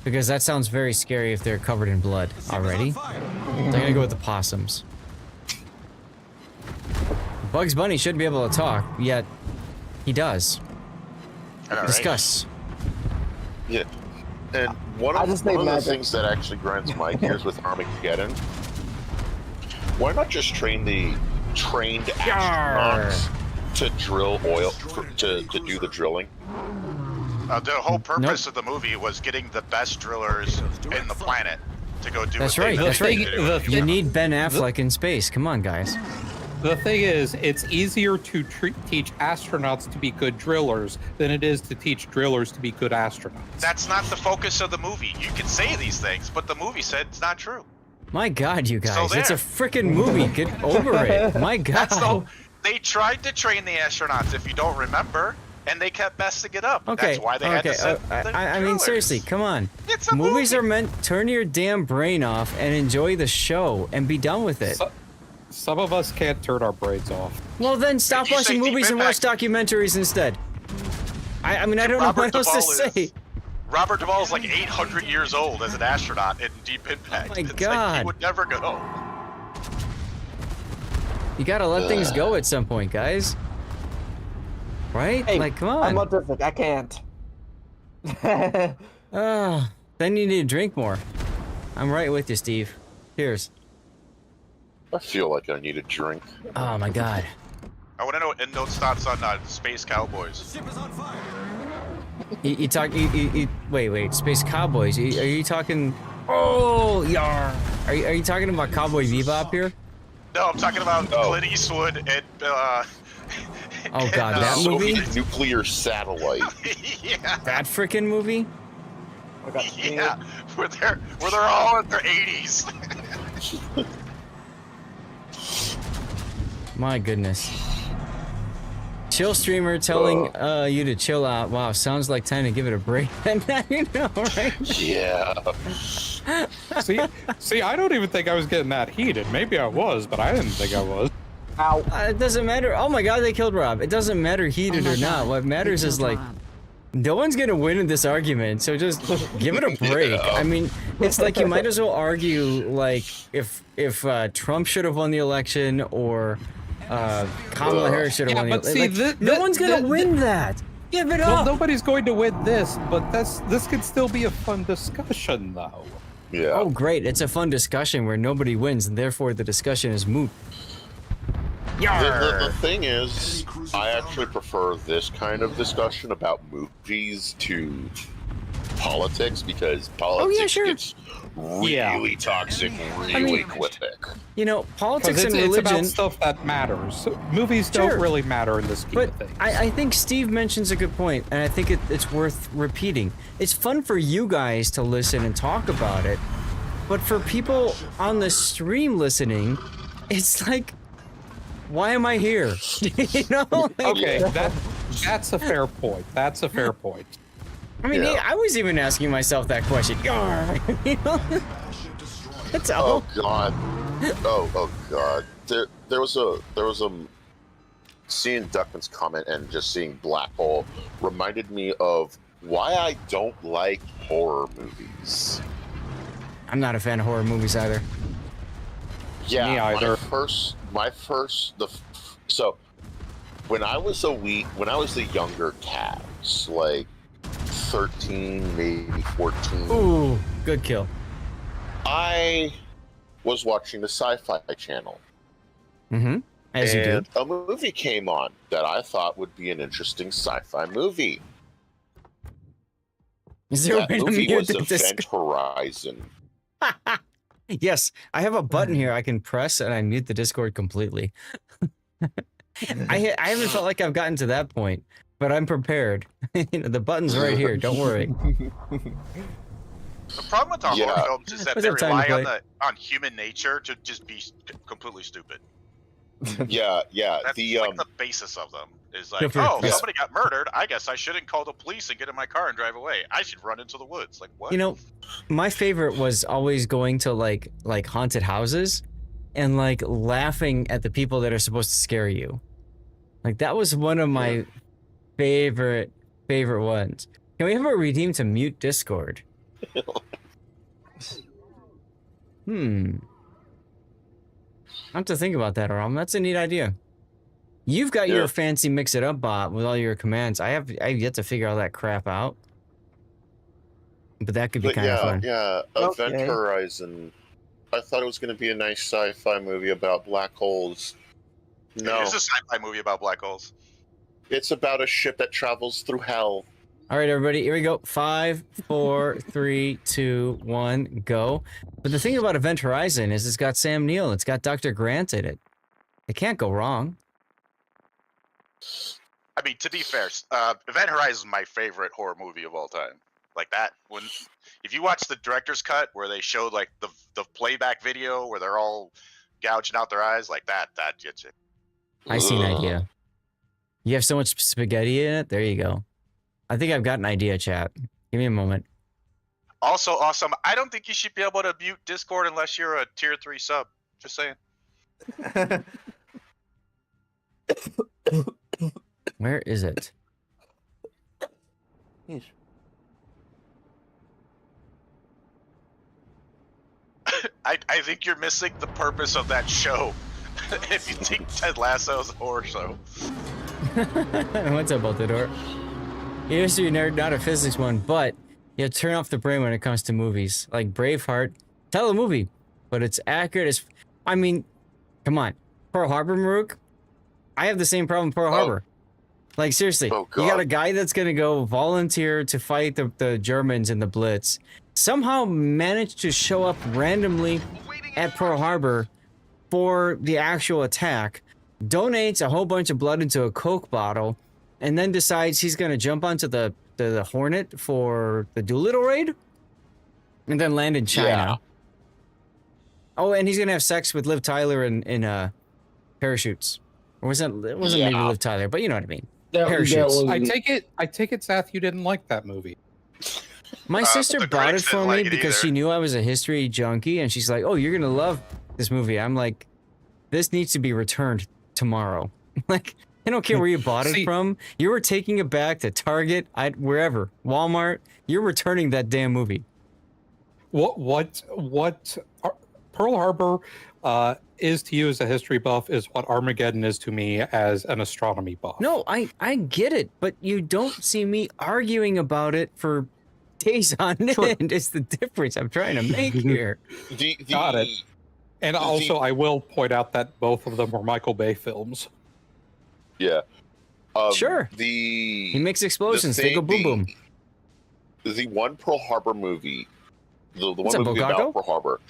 because that sounds very scary if they're covered in blood already. They're gonna go with the possums. Bugs Bunny should be able to talk, yet he does. Discuss. Yeah. And one of the things that actually grinds my gears with Armageddon, why not just train the trained astronauts to drill oil, to do the drilling? The whole purpose of the movie was getting the best drillers in the planet to go do That's what right, they that's right. do. You need Ben Affleck in space. Come on, guys. The thing is, it's easier to teach astronauts to be good drillers than it is to teach drillers to be good astronauts. That's not the focus of the movie. You can say these things, but the movie said it's not true. My God, you guys, So it's a there. freaking movie. Get over it. My God. They tried to train the astronauts, if you don't remember, and they kept messing it up. Okay, That's why they had to send the I mean, drillers. seriously, come on. It's a Movies are meant, turn your damn brain off and enjoy the show and be done with it. Some of us can't turn our brains off. Well, then stop you watching say Deep movies and watch Impact. documentaries instead. I mean, I don't know what else to say. Robert Duvall is like 800 years old as an astronaut in Deep Impact. Oh my It's like God. he would never go. You gotta let things go at some point, guys. Right? Hey, like, come I'm on. autistic. I can't. Then you need to drink more. I'm right with you, Steve. Cheers. I feel like I need a drink. Oh my God. I want to know Endnote's thoughts on Space Cowboys. You talk. Wait. Space Cowboys. Are you talking? Oh, yar. Are you talking about Cowboy Bebop here? No, I'm talking about Clint Eastwood and. Oh god, that movie? Soviet nuclear satellite. Yeah. That freaking movie? Yeah, where they're all in their 80s. My goodness. Chill streamer telling you to chill out. Wow, sounds like time to give it a break. You know, right? Yeah. See, I don't even think I was getting that heated. Maybe I was, but I didn't think I was. Ow. It doesn't matter. Oh my god, they killed Rob. It doesn't matter heated or not. What matters is like, no one's gonna win in this argument, so just give it a break. I mean, it's like you might as well argue like if Trump should have won the election or Kamala Harris should have won the election. No one's gonna win that. Give it up. Well, nobody's going to win this, but this could still be a fun discussion, though. Yeah. Oh, great! It's a fun discussion where nobody wins, and therefore the discussion is moot. The thing is, I actually prefer this kind of discussion about movies to politics because politics gets really toxic really quick. You know, politics and it's religion. about stuff that matters. Movies don't really matter in this scheme of things. I think Steve mentions a good point, and I think it's worth repeating. It's fun for you guys to listen and talk about it, but for people on the stream listening, it's like, why am I here? You know? Like, okay, that's a fair point. That's a fair point. I mean, I was even asking myself that question. You know? That's all. Oh god. Oh god. There was a seeing Duckman's comment and just seeing Black Hole reminded me of why I don't like horror movies. I'm not a fan of horror movies either. Yeah, me either. So when I was the younger cats, like 13, maybe 14. Ooh, good kill. I was watching the Sci-Fi Channel. Mm-hmm. As you do. And a movie came on that I thought would be an interesting sci-fi movie. Is there a that way to movie mute was the Event Horizon. Yes, I have a button here I can press and I mute the Discord completely. I haven't felt like I've gotten to that point, but I'm prepared. You know, the button's right here. Don't worry. The problem with our horror films is that they What's up, time to rely on human nature to just be completely stupid. Yeah. That's like the basis of them. Is like, Yeah. somebody got murdered. I guess I shouldn't call the police and get in my car and drive away. I should run into the woods. Like, what? You know, my favorite was always going to like haunted houses and like laughing at the people that are supposed to scare you. Like that was one of my favorite ones. Can we have a redeem to mute Discord? I have to think about that, Aram. That's a neat idea. You've got your fancy mix it up bot with all your commands. I've yet to figure all that crap out. But that could be kind of fun. Yeah, Event Horizon. I thought it was going to be a nice sci-fi movie about black holes. No. It is a sci-fi movie about black holes. It's about a ship that travels through hell. All right, everybody, here we go. 5, 4, 3, 2, 1, go. But the thing about Event Horizon is it's got Sam Neill. It's got Dr. Grant in it. It can't go wrong. I mean, to be fair, Event Horizon is my favorite horror movie of all time. Like that, if you watch the director's cut where they showed like the playback video where they're all gouging out their eyes, like that gets it. I see an idea. You have so much spaghetti in it. There you go. I think I've got an idea, chat. Give me a moment. Also awesome. I don't think you should be able to mute Discord unless you're a tier 3 sub. Just saying. Where is it? I think you're missing the purpose of that show. If you think Ted Lasso is a horror show. What's up, Altador? You're a history nerd, not a physics one, but you turn off the brain when it comes to movies. Like Braveheart, tell a movie, but it's accurate as... I mean, come on. Pearl Harbor, Maruk? I have the same problem with Pearl Harbor. Like, seriously, you got a guy that's going to go volunteer to fight the Germans in the Blitz, somehow managed to show up randomly at Pearl Harbor before the actual attack, donates a whole bunch of blood into a Coke bottle, and then decides he's gonna jump onto the Hornet for the Doolittle raid, and then land in China. Yeah. Oh, and he's gonna have sex with Liv Tyler in parachutes. Or wasn't maybe Liv Tyler, but you know what I mean. Parachutes. I take it, Seth, you didn't like that movie. My sister bought it for me because she knew I was a history junkie, and she's like, "Oh, you're gonna love this movie." I'm like, "This needs to be returned tomorrow." Like, I don't care where you bought it from. You were taking it back to Target, wherever, Walmart. You're returning that damn movie. What Pearl Harbor is to you as a history buff is what Armageddon is to me as an astronomy buff. No, I get it, but you don't see me arguing about it for days on end. It's the difference I'm trying to make here. Got it. And also, I will point out that both of them were Michael Bay films. Yeah. Sure. He makes explosions. They go boom boom. The one Pearl Harbor movie, the one What's up, movie Bogako? about Pearl Harbor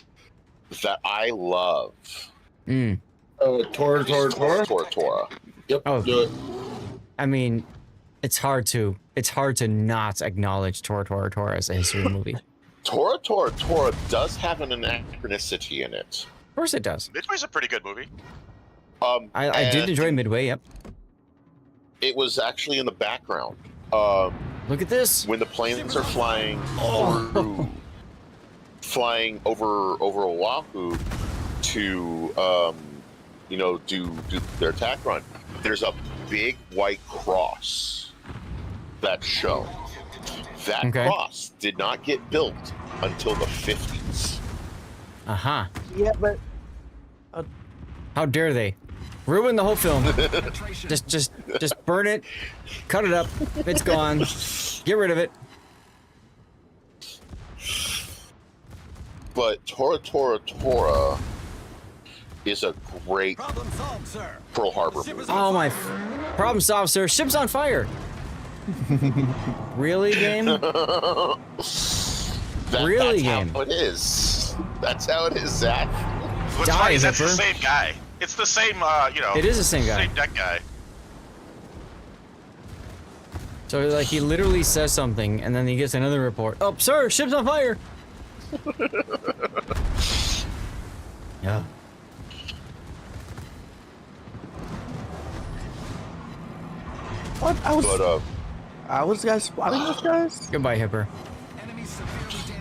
that I love. Tora. Yep. Oh, do it. I mean, it's hard to not acknowledge Tora as a history movie. Tora does have an anachronicity in it. Of course it does. Midway's a pretty good movie. I did enjoy Midway, yep. It was actually in the background. Look at this. When the planes are flying through, flying over Oahu to do their attack run, there's a big white cross that's shown. That cross did not get built until the 50s. Uh-huh. Yeah, but how dare they ruin the whole film? just burn it, cut it up, it's gone, get rid of it. But Tora is a great Pearl Harbor movie. Oh my! Problem solved, sir. Ship's on fire. Really, game? Really, game? That's how it is. That's how it is, Zach. What's funny is that's the same guy. It's the same, It is the same guy. Same deck guy. So, like, he literally says something, and then he gets another report. Oh, sir, ship's on fire. Yeah. What? I was guys spotting those guys? Goodbye, Hipper.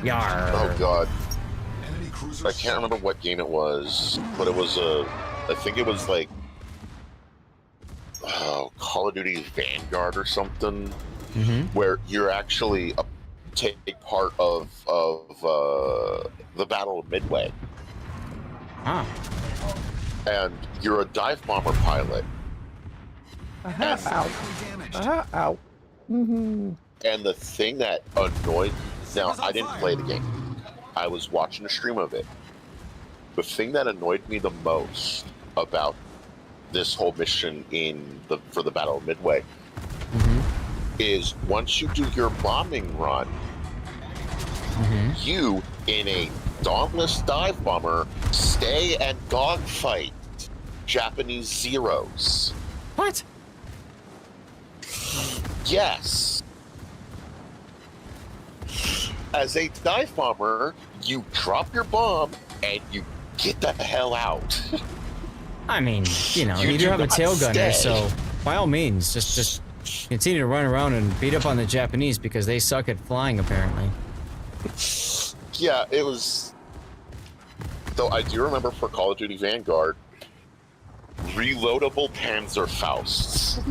Yar. Oh god. I can't remember what game it was, but it was I think it was like Call of Duty Vanguard or something, where you're actually take part of the Battle of Midway. Ah. And you're a dive bomber pilot. Ow. And the thing that annoyed... Now, I didn't play the game. I was watching a stream of it. The thing that annoyed me the most about this whole mission for the Battle of Midway is once you do your bombing run, you, in a dauntless dive bomber, stay and dogfight Japanese Zeros. What? Yes. As a dive bomber, you drop your bomb and you get the hell out. I mean, you do have a tail gunner, so by all means, just continue to run around and beat up on the Japanese because they suck at flying, apparently. Yeah, it was... Though I do remember for Call of Duty Vanguard, reloadable Panzerfausts.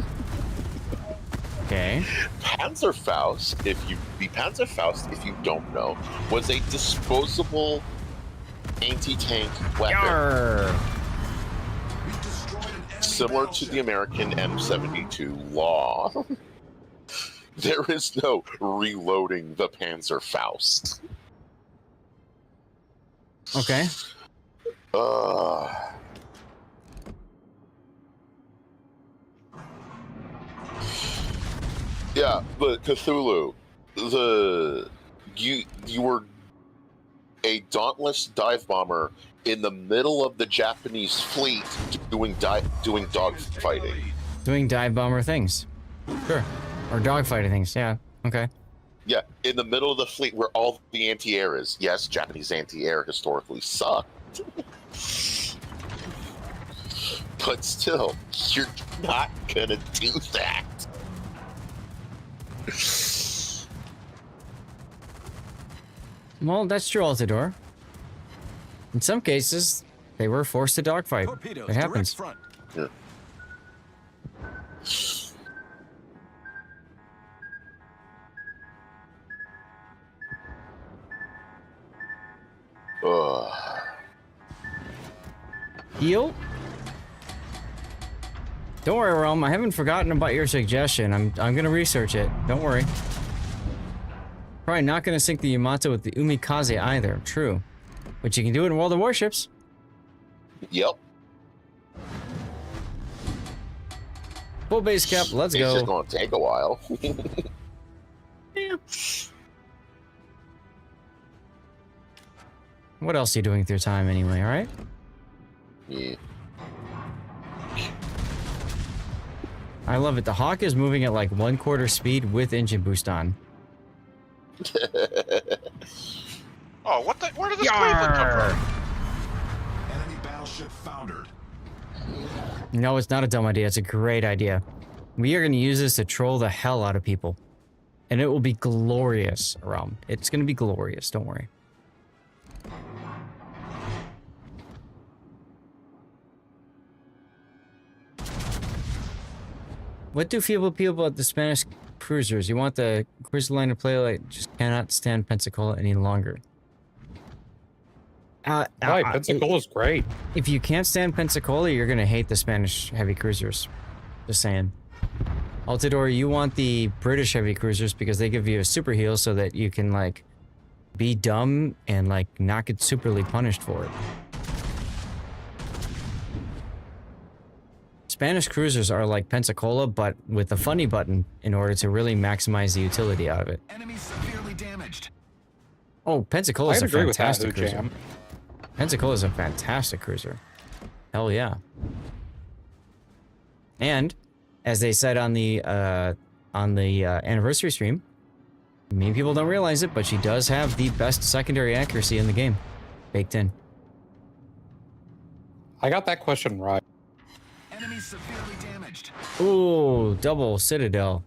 Okay. Panzerfaust, if you don't know, was a disposable anti-tank weapon. Yarr. Similar to the American M72 law. There is no reloading the Panzerfaust. Okay. Yeah, but Cthulhu, you were a dauntless dive bomber in the middle of the Japanese fleet doing dog fighting. Doing dive bomber things. Sure. Or dogfighting things, yeah. Okay. Yeah, in the middle of the fleet where all the anti-air is. Yes, Japanese anti-air historically sucked. But still, you're not gonna do that. Well, that's true, Altador. In some cases, they were forced to dogfight. Torpedoes, It happens. direct front. Yeah. Heal? Don't worry, Realm. I haven't forgotten about your suggestion. I'm gonna research it. Don't worry. Probably not gonna sink the Yamato with the Umikaze either. True. But you can do it in World of Warships. Yep. Full base cap. Let's go. It's just gonna take a while. Yeah. What else are you doing with your time anyway, alright? Yeah. I love it. The Hawk is moving at like 1/4 speed with engine boost on. Oh, what the? Where did this Cleveland come from? Enemy battleship foundered. No, it's not a dumb idea. It's a great idea. We are going to use this to troll the hell out of people. And it will be glorious, Realm. It's going to be glorious. Don't worry. What do people feel about the Spanish cruisers? You want the cruiser line to play like just cannot stand Pensacola any longer. Right, Pensacola's great. If you can't stand Pensacola, you're gonna hate the Spanish heavy cruisers. Just saying. Altador, you want the British heavy cruisers because they give you a super heal so that you can like be dumb and like not get superly punished for it. Spanish cruisers are like Pensacola, but with a funny button in order to really maximize the utility out of it. Enemy severely damaged. Oh, Pensacola's a fantastic cruiser. Jam. Pensacola's a fantastic cruiser. Hell yeah. And, as they said on the anniversary stream, many people don't realize it, but she does have the best secondary accuracy in the game, baked in. I got that question right. Enemy severely damaged. Ooh, double Citadel.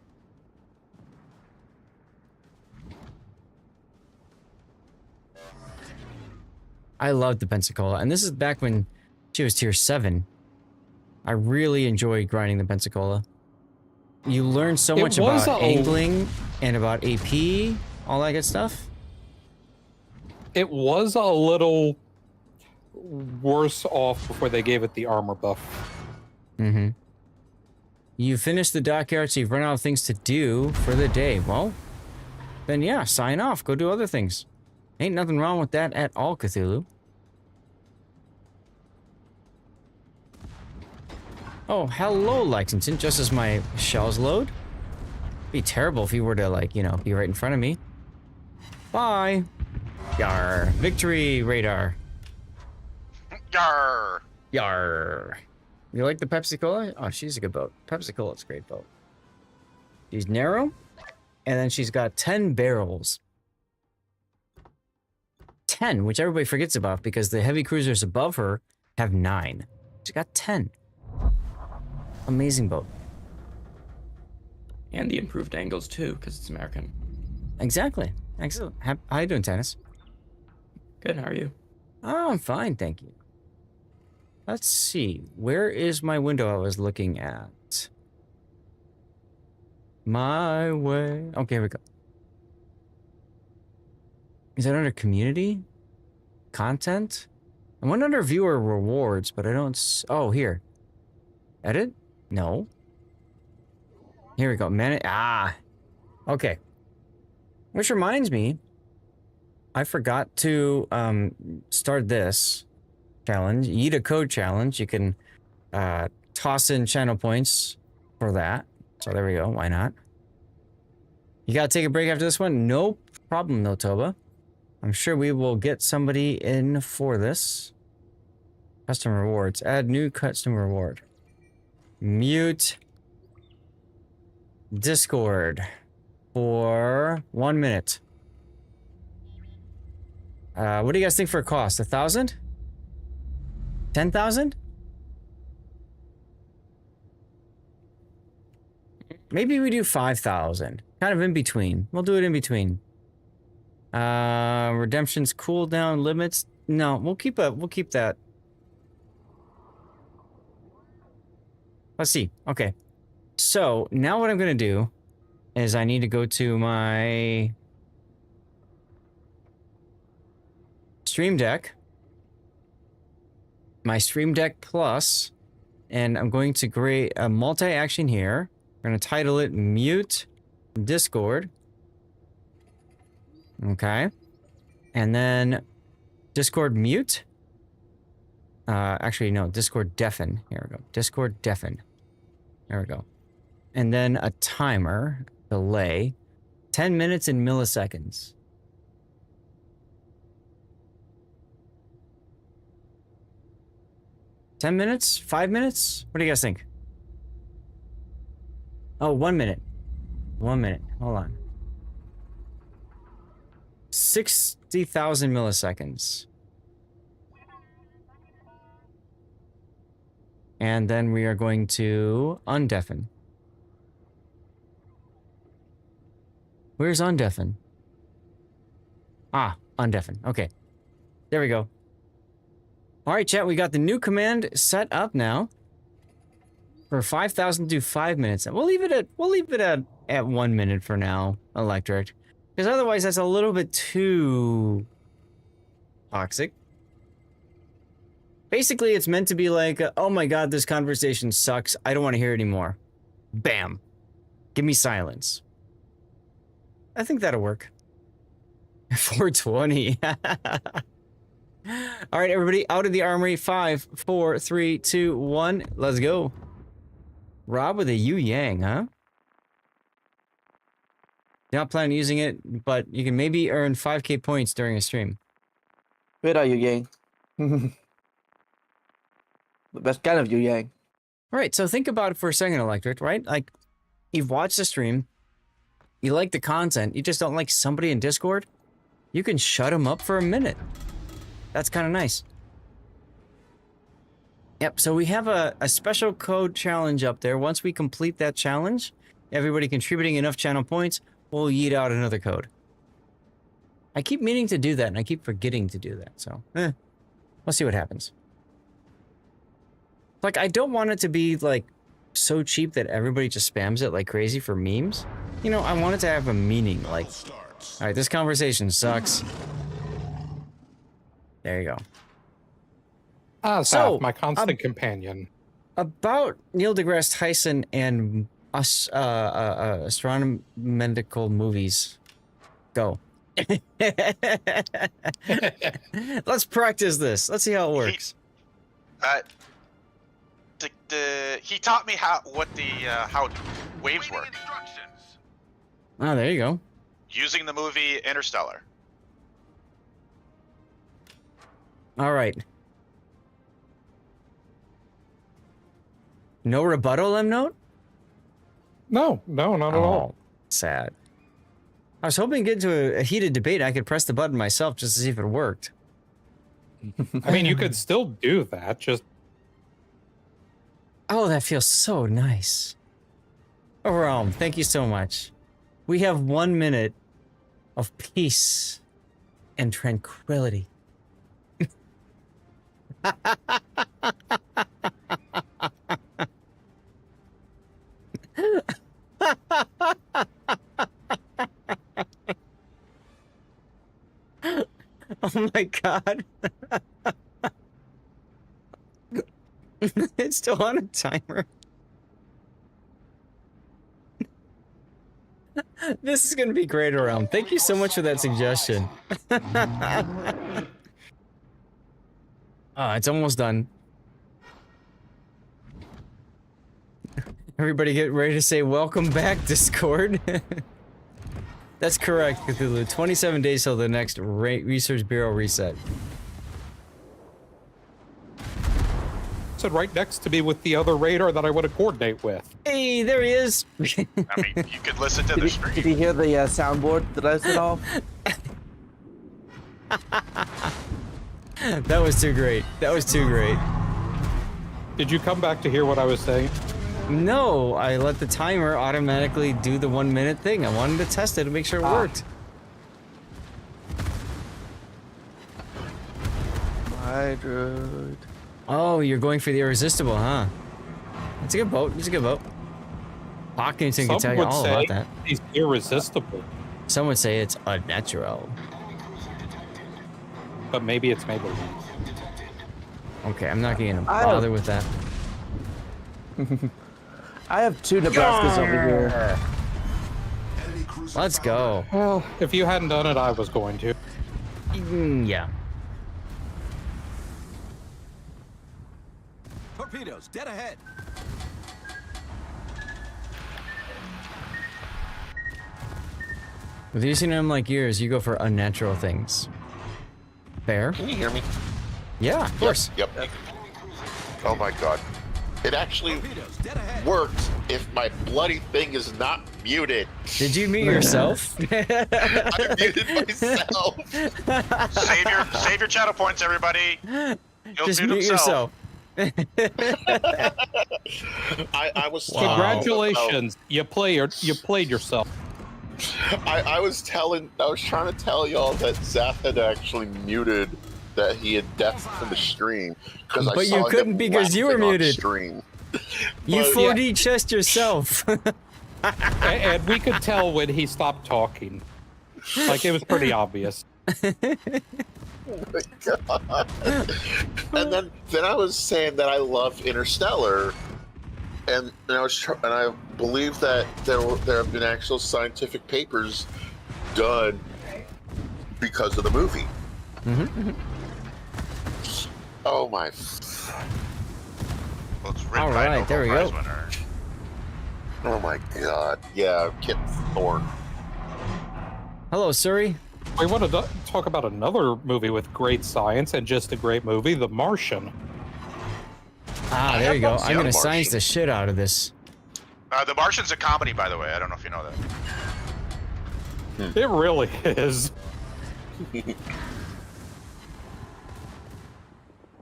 I loved the Pensacola, and this is back when she was tier 7. I really enjoyed grinding the Pensacola. You learn so much about angling and about AP, all that good stuff. It was a little worse off before they gave it the armor buff. Mm-hmm. You finished the dockyard, so you've run out of things to do for the day. Well, then yeah, sign off. Go do other things. Ain't nothing wrong with that at all, Cthulhu. Oh, hello, Lexington. Just as my shells load. Be terrible if you were to, like, you know, be right in front of me. Bye. Yar. Victory radar. Yarr. Yar. You like the Pepsi Cola? Oh, she's a good boat. Pepsi Cola's a great boat. She's narrow, and then she's got 10 barrels. 10, which everybody forgets about because the heavy cruisers above her have 9. She's got 10. Amazing boat. And the improved angles too, because it's American. Exactly. Excellent. How you doing, Tennis? Good, how are you? Oh, I'm fine, thank you. Let's see. Where is my window I was looking at? My way. Okay, here we go. Is that under community? Content? I went under viewer rewards, but I don't... Oh, here. Edit? No. Here we go. Okay. Which reminds me, I forgot to start this challenge. Eat a code challenge. You can toss in channel points for that. So there we go. Why not? You gotta take a break after this one? No problem, no Toba. I'm sure we will get somebody in for this. Custom rewards. Add new custom reward. Mute Discord for 1 minute. What do you guys think for a cost? 1,000? 10,000? Maybe we do 5,000. Kind of in between. We'll do it in between. Redemption's cooldown limits. No, we'll keep that. Let's see. Okay. So now what I'm gonna do is I need to go to my Stream Deck. My Stream Deck Plus, and I'm going to create a multi-action here. We're going to title it Mute Discord. Okay. And then Discord Mute. Actually, no, Discord Deafen. Here we go. Discord Deafen. There we go. And then a timer, delay, 10 minutes in milliseconds. $10 minutes? 5 minutes? What do you guys think? Oh, 1 minute. 1 minute. Hold on. 60,000 milliseconds. And then we are going to undeafen. Where's undeafen? Ah, undeafen. Okay. There we go. All right, chat, we got the new command set up now. For 5,000 to 5 minutes. We'll leave it at 1 minute for now, Electric. Because otherwise that's a little bit too toxic. Basically, it's meant to be like, oh my god, this conversation sucks. I don't want to hear it anymore. Bam. Give me silence. I think that'll work. 420. All right, everybody, out of the armory. 5, 4, 3, 2, 1. Let's go. Rob with a Yu Yang, huh? You're not planning on using it, but you can maybe earn 5k points during a stream. Where are you, Yang? The best kind of Yu Yang. All right, so think about it for a second, Electric, right? Like, you've watched the stream, you like the content, you just don't like somebody in Discord, you can shut them up for a minute. That's kind of nice. Yep, so we have a special code challenge up there. Once we complete that challenge, everybody contributing enough channel points, we'll yeet out another code. I keep meaning to do that, and I keep forgetting to do that, so, let's see what happens. Like, I don't want it to be, like, so cheap that everybody just spams it like crazy for memes. You know, I want it to have a meaning, like, alright, this conversation sucks. There you go. Ah, So, my constant companion. About Neil deGrasse Tyson and us, astronomical movies. Go. Let's practice this. Let's see how it works. He taught me how waves work. Oh, there you go. Using the movie Interstellar. All right. No rebuttal, M-Note? No, not at all. Sad. I was hoping to get into a heated debate. I could press the button myself just to see if it worked. I mean, you could still do that, just... Oh, that feels so nice. Overall, thank you so much. We have 1 minute of peace and tranquility. Oh my god. It's still on a timer. This is going to be great around. Thank you so much for that suggestion. It's almost done. Everybody get ready to say welcome back, Discord. That's correct, Cthulhu. 27 days till the next Research Bureau reset. Said right next to me with the other radar that I want to coordinate with. Hey, there he is. I mean, you could listen to the stream. Did you hear the soundboard that I set off? That was too great. That was too great. Did you come back to hear what I was saying? No, I let the timer automatically do the 1 minute thing. I wanted to test it to make sure it worked. Hydroid. Oh, you're going for the irresistible, huh? It's a good boat. It's a good boat. Hawkinson can tell you all about that. He's irresistible. Some would say it's unnatural. But maybe it's Maybelline. Okay, I'm not going to bother with that. I have 2 Nebraskas over here. Let's go. Well, if you hadn't done it, I was going to. Yeah. Torpedoes, dead ahead. With using them like yours, you go for unnatural things. Fair? Can you hear me? Yeah, of course. Yep. Oh my god. It actually works if my bloody thing is not muted. Did you mute yourself? I muted myself. Save your channel points, everybody. He'll Just mute yourself. I was Congratulations. You played yourself. I was trying to tell y'all that Zaf had actually muted that he had death in the stream because But you couldn't because you were muted. Stream. You 4D chessed yourself. And we could tell when he stopped talking. Like, it was pretty obvious. Oh my god. And then I was saying that I love Interstellar, and I believe that there have been actual scientific papers done because of the movie. Mm-hmm. Oh my. Well, it's written All by a right, Nobel there we Prize go. winner. Oh my god. Yeah, Kip Thorne. Hello, Surrey. We want to talk about another movie with great science and just a great movie, The Martian. Ah, there you go. I'm going to science the shit out of this. The Martian's a comedy, by the way. I don't know if you know that. It really is.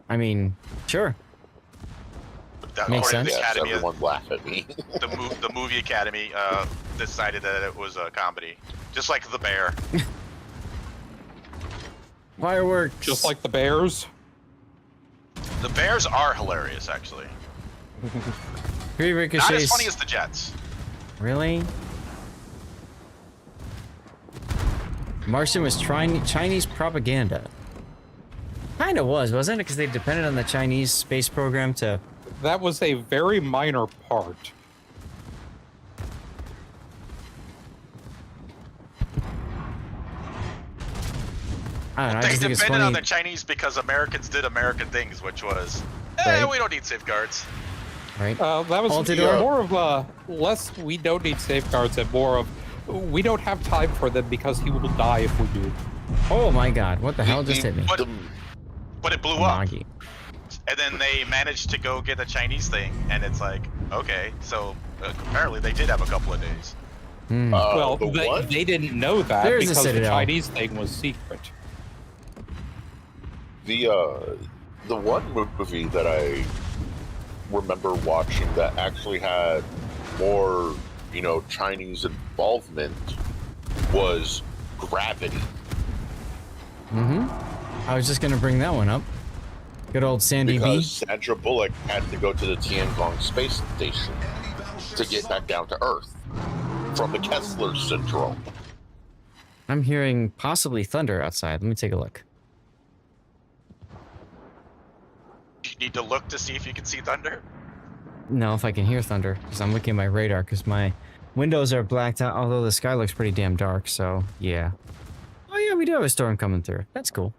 I mean, sure. Makes sense. The Academy, everyone laugh at me. the movie Academy decided that it was a comedy, just like The Bear. Fireworks. Just like the Bears. The Bears are hilarious, actually. Three ricochets. Not as funny as the Jets. Really? Martian was Chinese propaganda. Kinda was, wasn't it? Because they depended on the Chinese space program to... That was a very minor part. I don't know, I They just think it's depended on funny. the Chinese because Americans did American things, which was, Right. we don't need safeguards. Right? That was Altidore? more of less we don't need safeguards and more of we don't have time for them because he will die if we do. Oh my god, what the hell just hit me? But it blew up. Nagi. And then they managed to go get the Chinese thing, and it's like, okay, so apparently they did have a couple of days. Well, they didn't know that There's a because the Citadel. Chinese thing was secret. The one movie that I remember watching that actually had more, Chinese involvement was Gravity. Mm-hmm. I was just gonna bring that one up. Good old Sandy Because Sandra Bullock had to go to the Tiangong space station to get back down to Earth from the Kessler syndrome. I'm hearing possibly thunder outside. Let me take a look. You need to look to see if you can see thunder. No, if I can hear thunder, because I'm looking at my radar, because my windows are blacked out, although the sky looks pretty damn dark, so yeah. Oh yeah, we do have a storm coming through. That's cool.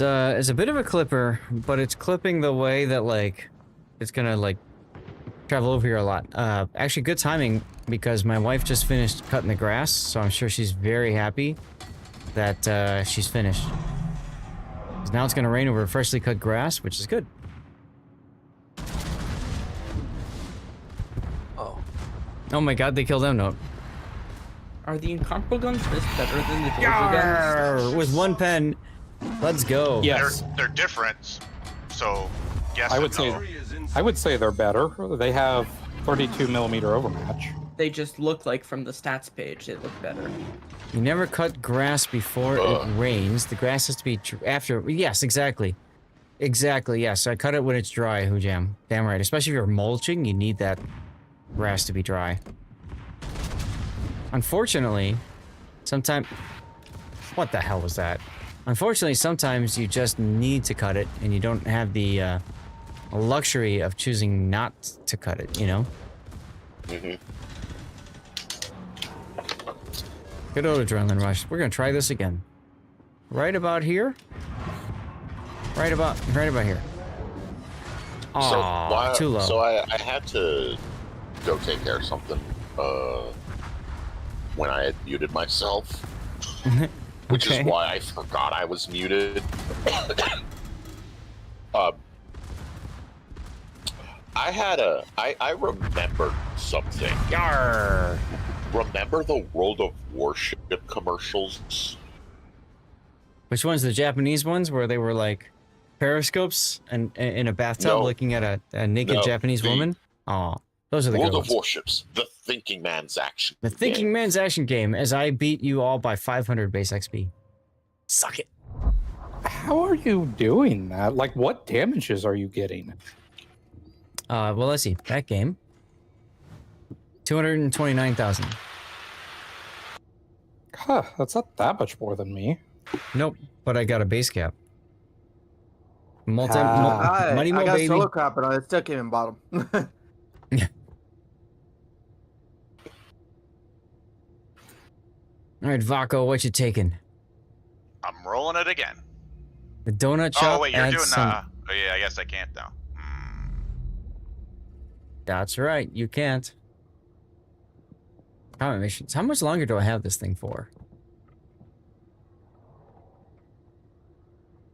It's a bit of a clipper, but it's clipping the way that like it's gonna like travel over here a lot. Actually, good timing because my wife just finished cutting the grass, so I'm sure she's very happy that she's finished. 'Cause now it's gonna rain over freshly cut grass, which is good. Oh my God, they killed them. No. Are the incomparable guns this better than the Georgia guns? With one pen. Let's go. Yes. They're different. So, yes. I would say they're better. They have 32 millimeter overmatch. They just look like from the stats page, they look better. You never cut grass before it rains. The grass has to be after. Yes, exactly. Exactly, yes. I cut it when it's dry, Hoojam. Damn right. Especially if you're mulching, you need that grass to be dry. Unfortunately, sometimes... What the hell was that? Unfortunately, sometimes you just need to cut it, and you don't have the luxury of choosing not to cut it, you know? Mm-hmm. Good old adrenaline rush. We're gonna try this again. Right about here? Right about here. Aw, too low. So I had to go take care of something when I had muted myself. Which is why I forgot I was muted. I remembered something. Yarr! Remember the World of Warship commercials? Which ones? The Japanese ones where they were like periscopes and in a bathtub looking at a naked Japanese woman? Aw, those are the World good of ones. Warships, the thinking man's action. The thinking man's action game, as I beat you all by 500 base XP. Suck it. How are you doing that? Like, what damages are you getting? Well, let's see. That game. 229,000. Huh, that's not that much more than me. Nope, but I got a base cap. Money I mo, got baby. solo crop, but I still came in bottom. Yeah. All right, Vaco, what you taking? I'm rolling it again. The donut shop. Oh wait, you're doing some... Oh yeah, I guess I can't now. That's right, you can't. Combat missions. How much longer do I have this thing for?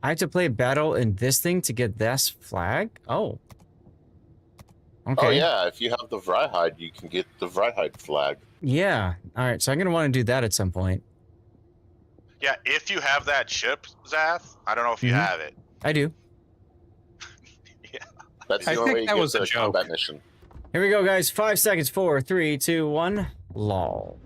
I have to play battle in this thing to get this flag? Oh. Okay. Oh yeah, if you have the Vrihide, you can get the Vrihide flag. Yeah. Alright, so I'm gonna want to do that at some point. Yeah, if you have that ship, Zath, I don't know if you have it. I do. Yeah. That's the only way you get the combat mission. Here we go, guys. 5 seconds. 4, 3, 2, 1. Lol.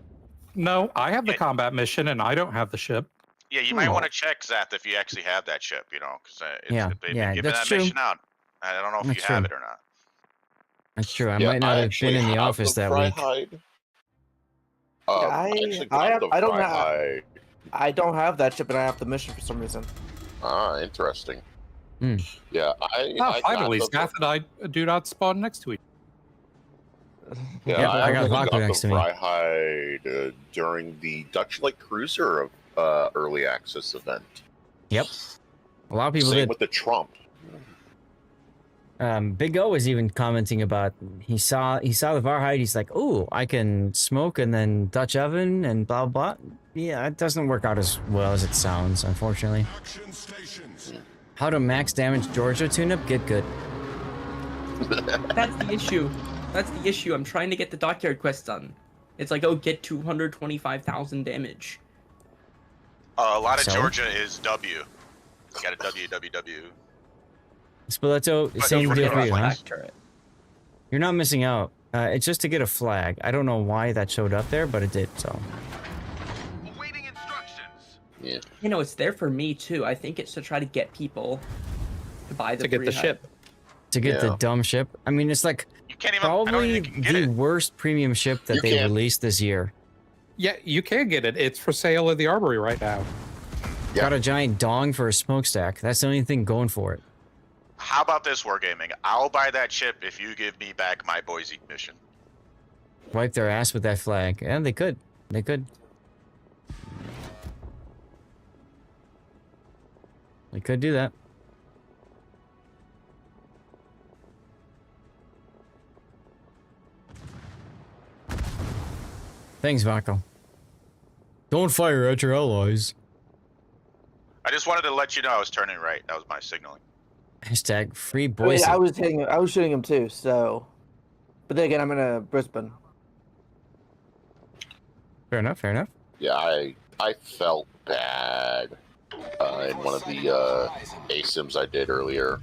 No, I have the combat mission and I don't have the ship. Yeah, you might want to check, Zath, if you actually have that ship, you know, because they've been giving that mission out. I don't know if you have it or not. That's true. I might not have been in the office that week. I don't have that ship, and I have the mission for some reason. Ah, interesting. Mm. Yeah, finally, Zath and I do not spawn next to each. Yeah, I got Vaco next to me. Vrihide during the Dutch Light Cruiser early access event. Yep. A lot of people Same did. with the Trump. Big O was even commenting about he saw the Varhide. He's like, "Oh, I can smoke and then Dutch oven and blah blah." Yeah, it doesn't work out as well as it sounds, unfortunately. How to max damage Georgia tune-up? Get good. That's the issue. That's the issue. I'm trying to get the dockyard quest done. It's like, oh, get 225,000 damage. A lot of Georgia is W. You got a W. Spiletto, same deal for you, huh? You're not missing out. It's just to get a flag. I don't know why that showed up there, but it did, so. Awaiting instructions. Yeah. You know, it's there for me, too. I think it's to try to get people to buy the ship. To get the dumb ship. I mean, it's like probably the worst premium ship that they released this year. Yeah, you can get it. It's for sale at the Armory right now. Got a giant dong for a smokestack. That's the only thing going for it. How about this, Wargaming? I'll buy that ship if you give me back my Boise mission. Wipe their ass with that flag. And they could. They could. We could do that. Thanks, Vaco. Don't fire at your allies. I just wanted to let you know I was turning right. That was my signaling. Hashtag free I mean, Boise. I was shooting him too. So, but then again, I'm in Brisbane. Fair enough. Fair enough. Yeah, I felt bad in one of the ASIMs I did earlier.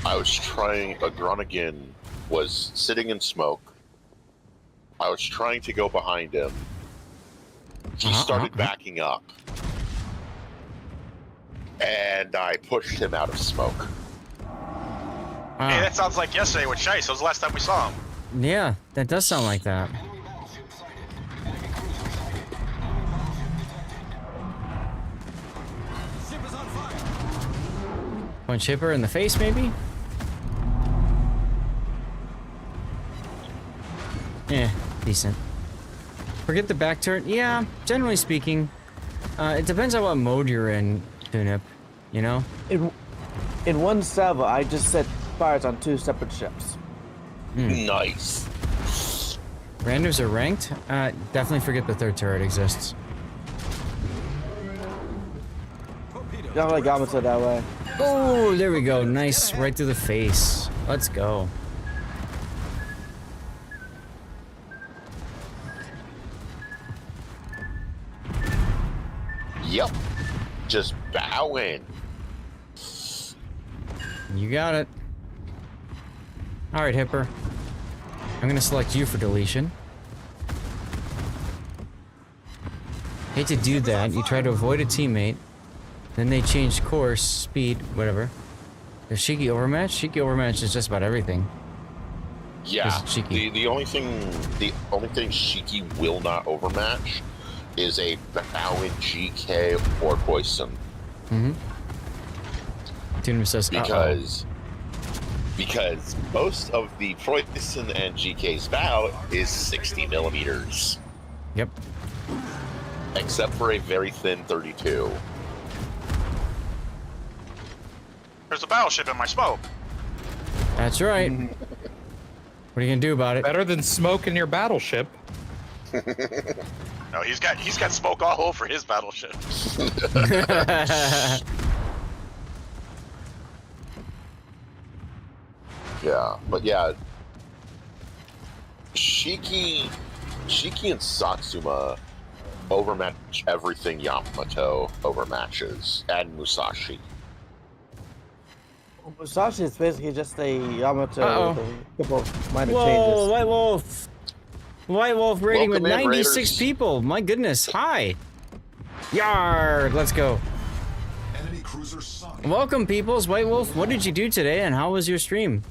I was trying. A Grunigan was sitting in smoke. I was trying to go behind him. He started backing up. And I pushed him out of smoke. Hey, that sounds like yesterday with Shice. That was the last time we saw him. Yeah, that does sound like that. Punch Shipper in the face, maybe? Yeah, decent. Forget the back turn. Yeah, generally speaking, it depends on what mode you're in, Tunip. You know? In one salvo, I just set fires on 2 separate ships. Nice. Randoms are ranked? Definitely forget the 3rd turret exists. I like Yamato that way. Oh, there we go. Nice. Right through the face. Let's go. Yep. Just bow in. You got it. Alright, Hipper. I'm gonna select you for deletion. Hate to do that. You try to avoid a teammate. Then they change course, speed, whatever. The Shiki overmatch? Shiki overmatch is just about everything. Yeah. The only thing Shiki will not overmatch is a bow in GK or poison. Mm-hmm. Tunum says because most of the poison and GK's bow is 60 millimeters. Yep. Except for a very thin 32. There's a battleship in my smoke. That's right. What are you gonna do about it? Better than smoke in your battleship. No, he's got smoke all over his battleship. Yeah, but yeah, Shiki and Satsuma overmatch everything Yamato overmatches, and Musashi. Musashi is basically just a Yamato with a couple of minor Whoa, changes. White Wolf! White Wolf rating with Welcome in, 96 Raiders. people. My goodness. Hi. Yar. Let's go. Enemy cruiser sunk. Welcome, peoples. White Wolf, what did you do today and how was your stream?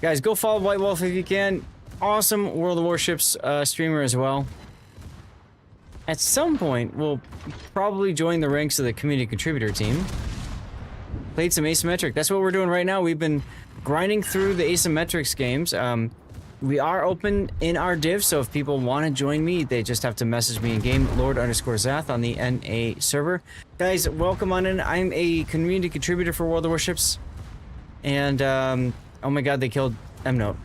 Guys, go follow White Wolf if you can. Awesome World of Warships streamer as well. At some point, we'll probably join the ranks of the community contributor team. Played some asymmetric. That's what we're doing right now. We've been grinding through the asymmetrics games. We are open in our div, so if people want to join me, they just have to message me in game, Lord_Zath on the NA server. Guys, welcome on in. I'm a community contributor for World of Warships. And, oh my god, they killed M-Note.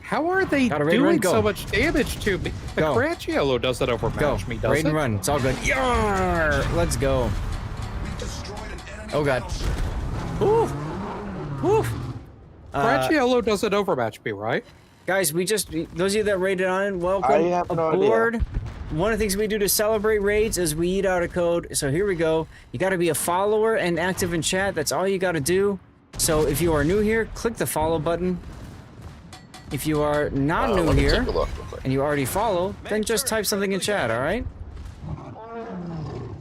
How are they doing so much damage to me? The Caragiello doesn't overmatch me, does Raid it? and run. It's all good. Yarr! Let's go. Oh god. Woo! Woo! Caragiello doesn't overmatch me, right? Guys, those of you that raided on it, welcome I have no aboard. idea. One of the things we do to celebrate raids is we eat out a code. So here we go. You got to be a follower and active in chat. That's all you got to do. So if you are new here, click the follow button. If you are not new here and you already follow, then just type something in chat, all right?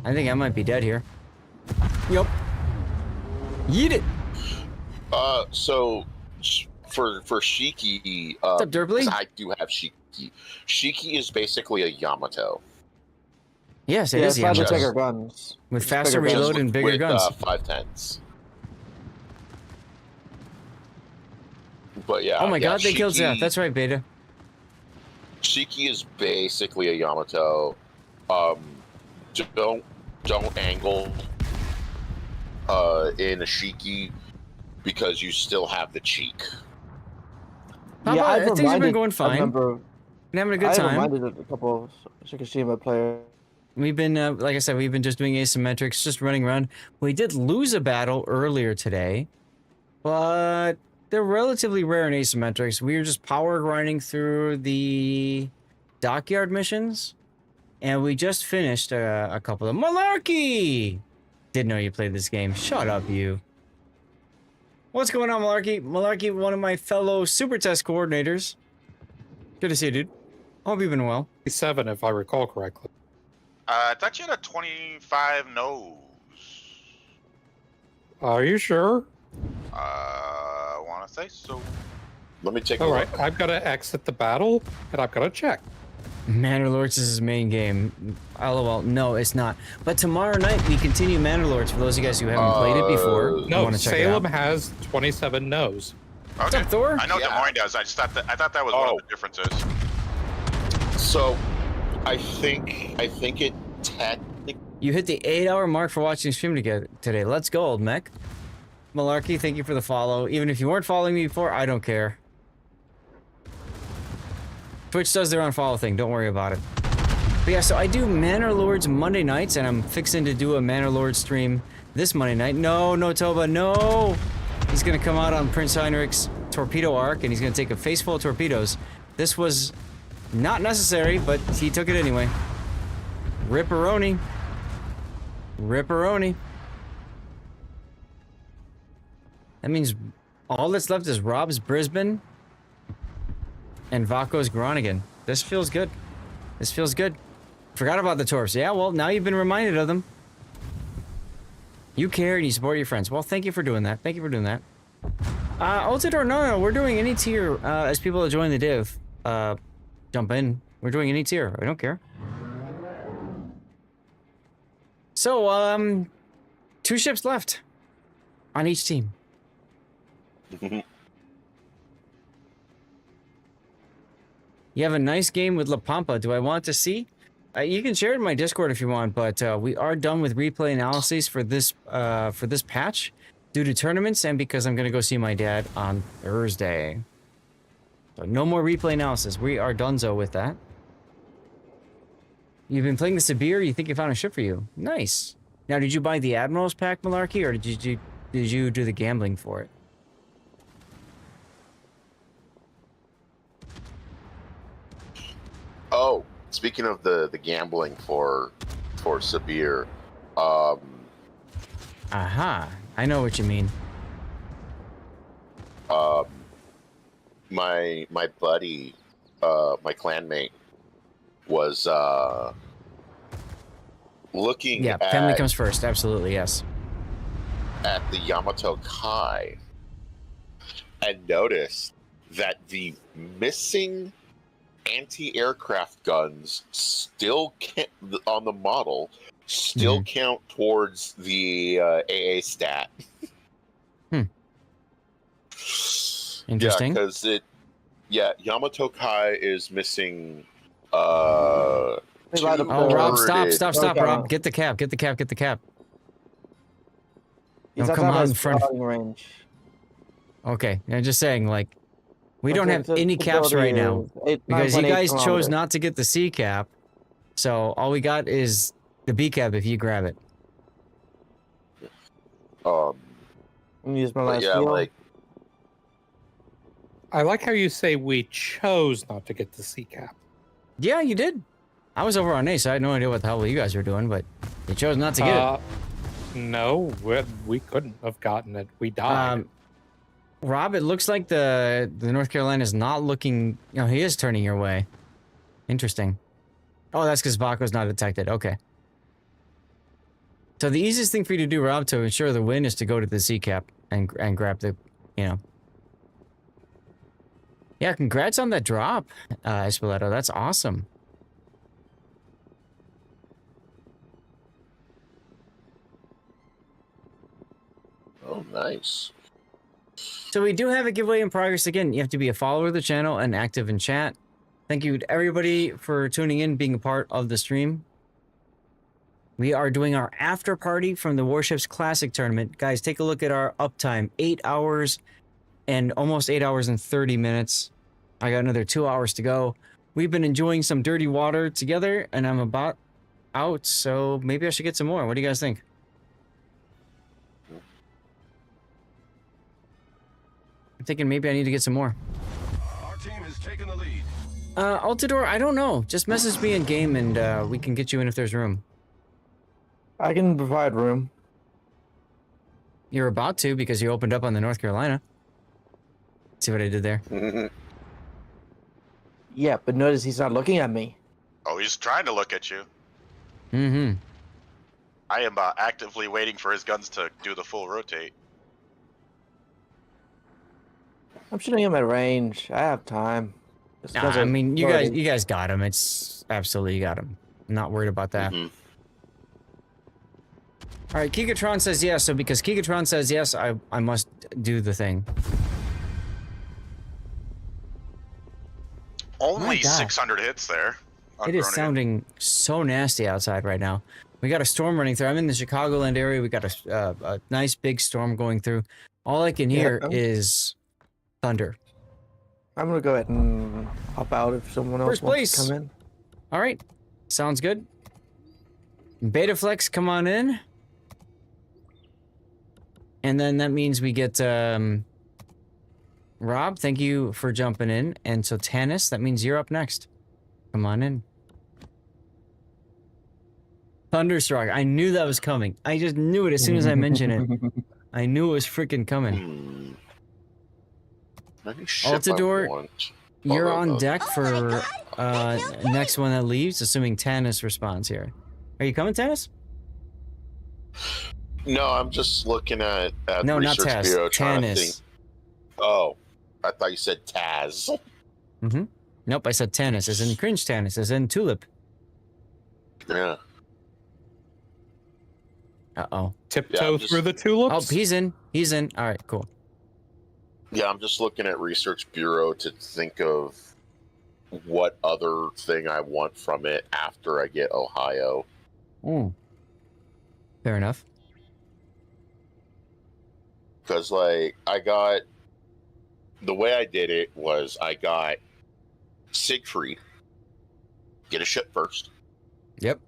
I think I might be dead here. Yup. Yeet it. So for Shiki, What's up, Derply? I do have Shiki. Shiki is basically a Yamato. Yes, it is it's Yamato. bigger guns. With faster bigger guns. reload and bigger with, guns. 510s. But yeah. Oh my yeah, god, they killed Shiki- Zath. That's right, Beta. Shiki is basically a Yamato. Don't don't angle in a Shiki because you still have the cheek. Yeah, I've things have been reminded- going I fine. remember Been having a good I time. reminded a couple of Shikishima players. We've been, like I said, we've been just doing asymmetrics, just running around. We did lose a battle earlier today, but they're relatively rare in asymmetrics. We were just power grinding through the dockyard missions, and we just finished a couple of Malarkey. Didn't know you played this game. Shut up, you. What's going on, Malarkey? Malarkey, one of my fellow super test coordinators. Good to see you, dude. Hope you've been well. 7, if I recall correctly. I thought you had a 25 nose. Are you sure? I want to say so. Let me take a All look. right, I've got to exit the battle, and I've got to check. Mandalords is his main game. LOL. No, it's not. But tomorrow night we continue Mandalords. For those of you guys who haven't played it before, No, want to check Salem it out. has 27 no's. What's up, Thor? I know Des Moines does. I thought that was one of the differences. So, I think it technically. You hit the 8-hour mark for watching the stream today. Let's go, old mech. Malarkey, thank you for the follow. Even if you weren't following me before, I don't care. Twitch does their unfollow thing. Don't worry about it. But yeah, so I do Manor Lords Monday nights, and I'm fixing to do a Manor Lord stream this Monday night. No, Toba, no! He's gonna come out on Prince Heinrich's torpedo arc, and he's gonna take a face full of torpedoes. This was not necessary, but he took it anyway. Ripperoni. Ripperoni. That means all that's left is Rob's Brisbane and Vaco's Groningen. This feels good. This feels good. Forgot about the Torps. Yeah, well, now you've been reminded of them. You care and you support your friends. Well, thank you for doing that. Thank you for doing that. Ultidor, no, we're doing any tier as people that join the div. Jump in. We're doing any tier. I don't care. So, 2 ships left on each team. You have a nice game with La Pampa. Do I want to see? You can share it in my Discord if you want, but we are done with replay analyses for this patch due to tournaments and because I'm going to go see my dad on Thursday. So no more replay analysis. We are donezo with that. You've been playing the Sabir. You think you found a ship for you? Nice. Now, did you buy the Admiral's pack, Malarkey, or did you do the gambling for it? Oh, speaking of the gambling for Sabir, Aha, I know what you mean. My buddy, my clanmate, was looking. Yeah, family comes first. Absolutely, yes. At the Yamato Kai, and noticed that the missing anti-aircraft guns still on the model still count towards the AA stat. Interesting. Yeah, because Yamato Kai is missing. Oh, Rob, stop, Rob. Get the cap. He's Don't come outside out his in front. firing range. Okay, I'm just saying, like, we don't have the any caps right now because you 9.8 guys chose kilometers. not to get the C cap, so all we got is the B cap if you grab it. Use my But last yeah, heal. like I like how you say we chose not to get the C cap. Yeah, you did. I was over on A, so I had no idea what the hell you guys were doing, but you chose not to get it. No, we couldn't have gotten it. We died. Rob, it looks like the North Carolina is not looking. No, he is turning your way. Interesting. Oh, that's because Vaco's not detected. Okay. So the easiest thing for you to do, Rob, to ensure the win is to go to the C cap and grab the, Yeah, congrats on that drop, Espoleto. That's awesome. oh, nice. So we do have a giveaway in progress. Again, you have to be a follower of the channel and active in chat. Thank you to everybody for tuning in, being a part of the stream. We are doing our after party from the Warships Classic tournament. Guys, take a look at our uptime. 8 hours and almost 8 hours and 30 minutes. I got another 2 hours to go. We've been enjoying some dirty water together, and I'm about out, so maybe I should get some more. What do you guys think? I'm thinking maybe I need to get some more. Our team has taken the lead. Altador, I don't know. Just message me in game, and we can get you in if there's room. I can provide room. You're about to because you opened up on the North Carolina. See what I did there? Yeah, but notice he's not looking at me. Oh, he's trying to look at you. Mm-hmm. I am actively waiting for his guns to do the full rotate. I'm shooting him at range. I have time. Nah, I mean, you guys got him. It's absolutely you got him. I'm not worried about that. All right, Kigatron says yes. So because Kigatron says yes, I must do the thing. Only 600 hits there. It is sounding so nasty outside right now. We got a storm running through. I'm in the Chicagoland area. We got a nice big storm going through. All I can hear is thunder. I'm gonna go ahead and hop out if someone else wants to come in. All right, sounds good. Betaflex, come on in. And then that means we get Rob, thank you for jumping in. And so Tanis, that means you're up next. Come on in. Thunderstruck. I knew that was coming. I just knew it as soon as I mentioned it. I knew it was freaking coming. Altador, you're on deck for next one that leaves, assuming Tanis responds here. Are you coming, Tanis? No, I'm just looking at no, Research not Taz. Bureau trying to think. Tanis. Oh, I thought you said Taz. Mm-hmm. Nope, I said Tanis, as in cringe Tanis, as in tulip. Yeah. Uh-oh. Tiptoe through the tulips? Oh, he's in. He's in. All right, cool. Yeah, I'm just looking at Research Bureau to think of what other thing I want from it after I get Ohio. Fair enough. Because, like, the way I did it was I got Siegfried, get a ship first. Yep.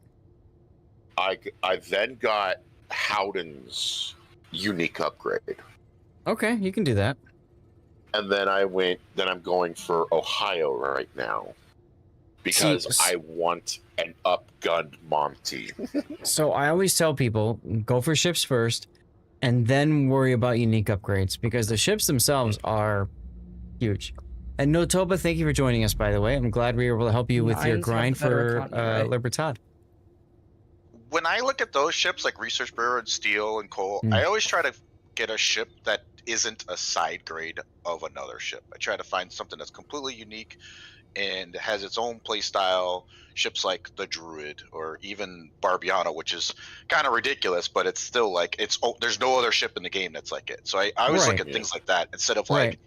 I then got Howden's unique upgrade. Okay, you can do that. And then I'm going for Ohio right now. Because I want an upgunned Monty. So I always tell people, go for ships first, and then worry about unique upgrades, because the ships themselves are huge. And Notoba, thank you for joining us, by the way. I'm glad we were able to help you with your grind for Libertad. When I look at those ships like Research Bureau and Steel and Coal, I always try to get a ship that isn't a side grade of another ship. I try to find something that's completely unique and has its own play style. Ships like the Druid or even Barbiana, which is kind of ridiculous, but it's still like there's no other ship in the game that's like it. So I always look at things like that instead of like,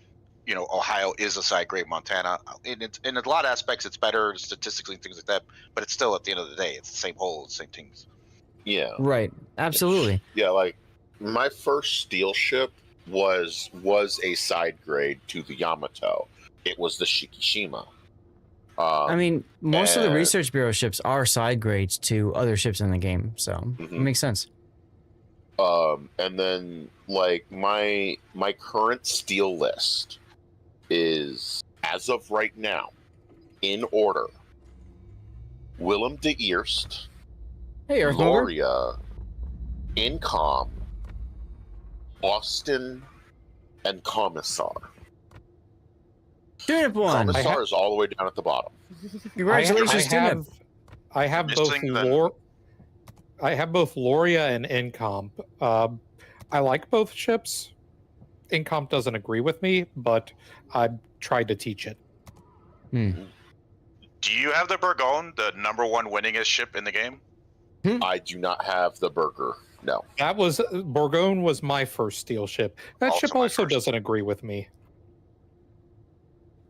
you know, Ohio is a side grade Montana. In a lot of aspects, it's better statistically and things like that, but it's still at the end of the day, it's the same hole, the same things. Yeah. Right. Absolutely. Yeah, like my first steel ship was a side grade to the Yamato. It was the Shikishima. I mean, most of the Research Bureau ships are side grades to other ships in the game, so it makes sense. And then like my current steel list is, as of right now, in order: Willem de Eerst, Gloria, Incom, Austin, and Commissar. Tunip one. Commissar is all the way down at the bottom. Congratulations, Tunip. I have both Loria and Incomp. I like both ships. Incomp doesn't agree with me, but I tried to teach it. Do you have the Burgoyne, the #1 winningest ship in the game? I do not have the Burger. No. Burgoyne was my first steel ship. That ship also doesn't agree with me.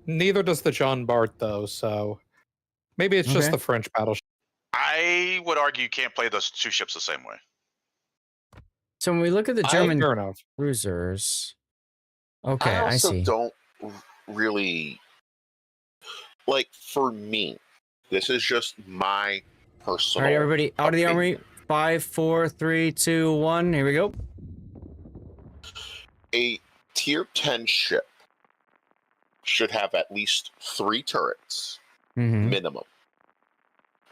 Neither does the Jean Bart, though, so maybe it's just the French battleship. I would argue you can't play those two ships the same way. So when we look at the Fair German enough. cruisers, okay, I I also see. don't really like. For me, this is just my All personal. right, everybody, out of the armory. 5, 4, 3, 2, 1. Here we go. A tier 10 ship should have at least 3 turrets minimum,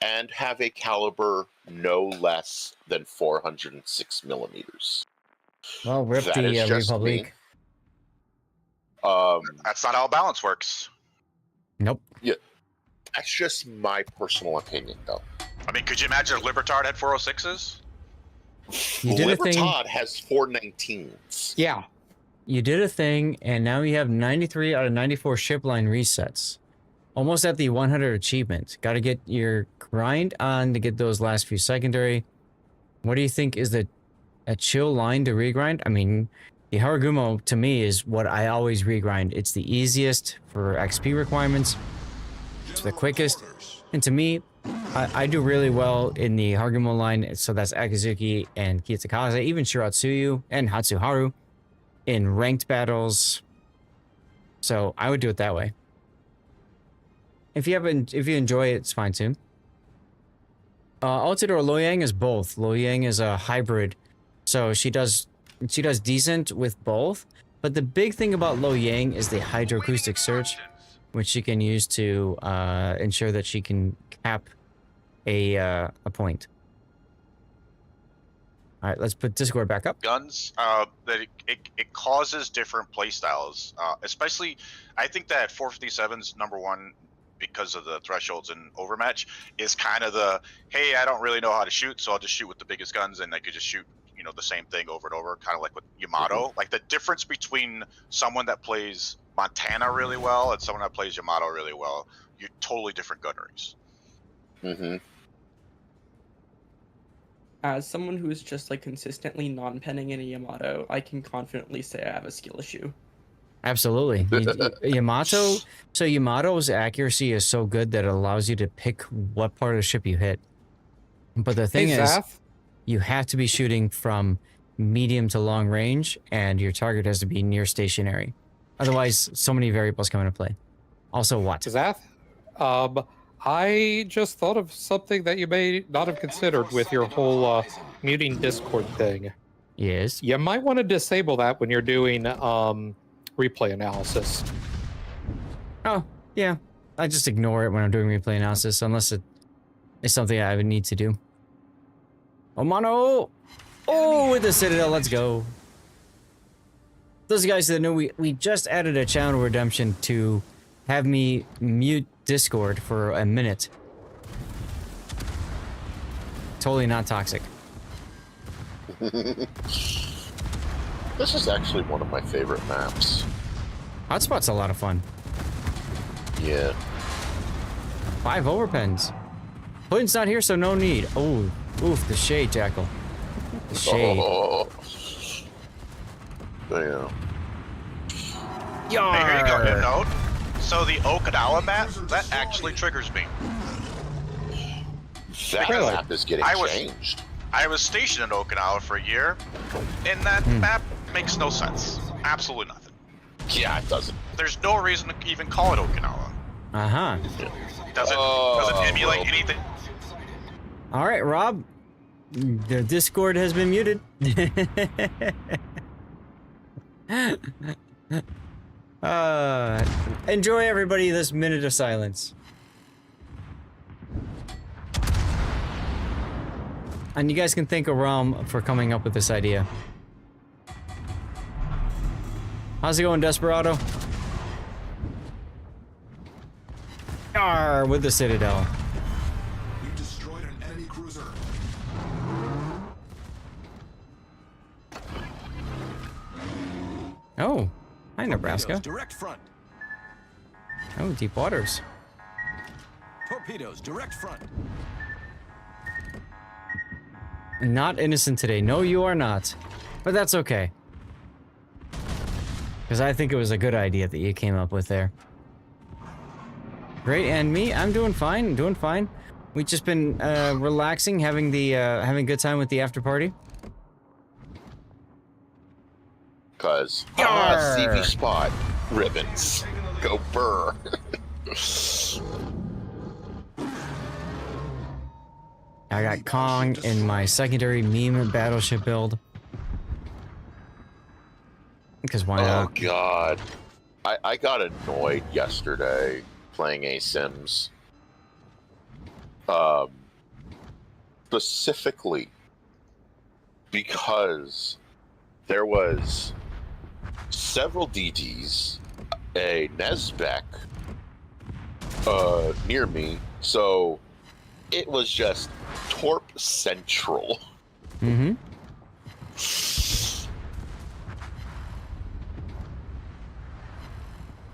and have a caliber no less than 406 millimeters. Well, rip That the is just Republic. me. That's not how balance works. Nope. Yeah, that's just my personal opinion, though. I mean, could you imagine if Libertad had 406s? You did a thing. Libertad has 419s. Yeah. You did a thing, and now you have 93 out of 94 ship line resets. Almost at the 100 achievement. Got to get your grind on to get those last few secondary. What do you think is a chill line to regrind? I mean, the Haragumo, to me, is what I always regrind. It's the easiest for XP requirements. It's the quickest. And to me, I do really well in the Haragumo line. So that's Akizuki and Kitsakaze, even Shiratsuyu and Hatsuharu in ranked battles. So I would do it that way. If you enjoy it, it's fine too. Altitude or Loyang is both. Loyang is a hybrid, so she does decent with both. But the big thing about Loyang is the hydroacoustic surge, which she can use to ensure that she can cap a point. All right, let's put Discord back up. Guns, that it causes different play styles. Especially, I think that 457's number one, because of the thresholds and overmatch, is kind of the, hey, I don't really know how to shoot, so I'll just shoot with the biggest guns, and I could just shoot, you know, the same thing over and over, kind of like with Yamato. Like the difference between someone that plays Montana really well and someone that plays Yamato really well, you're totally different gunneries. As someone who is just like consistently non-penning in a Yamato, I can confidently say I have a skill issue. Absolutely. Yamato, so Yamato's accuracy is so good that it allows you to pick what part of the ship you hit. But the thing is, you have to be shooting from medium to long range, and your target has to be near stationary. Otherwise, so many variables come into play. Also, what? Zath, I just thought of something that you may not have considered with your whole muting Discord thing. Yes. You might want to disable that when you're doing replay analysis. Oh, yeah. I just ignore it when I'm doing replay analysis, unless it is something I would need to do. Oh, mono! Oh, with the Citadel, let's go. Those guys that know, we just added a channel redemption to have me mute Discord for a minute. Totally not toxic. This is actually one of my favorite maps. Hotspot's a lot of fun. Yeah. 5 overpens. Puddin's not here, so no need. Oh, oof, the shade, Jackal. The shade. Oh. Damn. Hey, here you go, new note. So the Okinawa map, that actually triggers me. That map is getting changed. I was stationed in Okinawa for a year, and that map makes no sense. Absolutely nothing. Yeah, it doesn't. There's no reason to even call it Okinawa. Uh-huh. Doesn't emulate anything. All right, Rob. The Discord has been muted. Enjoy, everybody, this minute of silence. And you guys can thank Aram for coming up with this idea. How's it going, Desperado? Arr, with the Citadel. You destroyed an enemy cruiser. Oh, hi, Nebraska. Direct front. Oh, deep waters. Torpedoes, direct front. Not innocent today. No, you are not. But that's okay. Because I think it was a good idea that you came up with there. Great, and me? I'm doing fine. Doing fine. We've just been relaxing, having a good time with the after party. Cause CV spot ribbons. Go burr. I got Kong in my secondary meme battleship build. Because why not? Oh god. I got annoyed yesterday playing a Sims. Specifically because there was several DDs, a Nesbeck near me, so it was just Torp Central. Mm-hmm.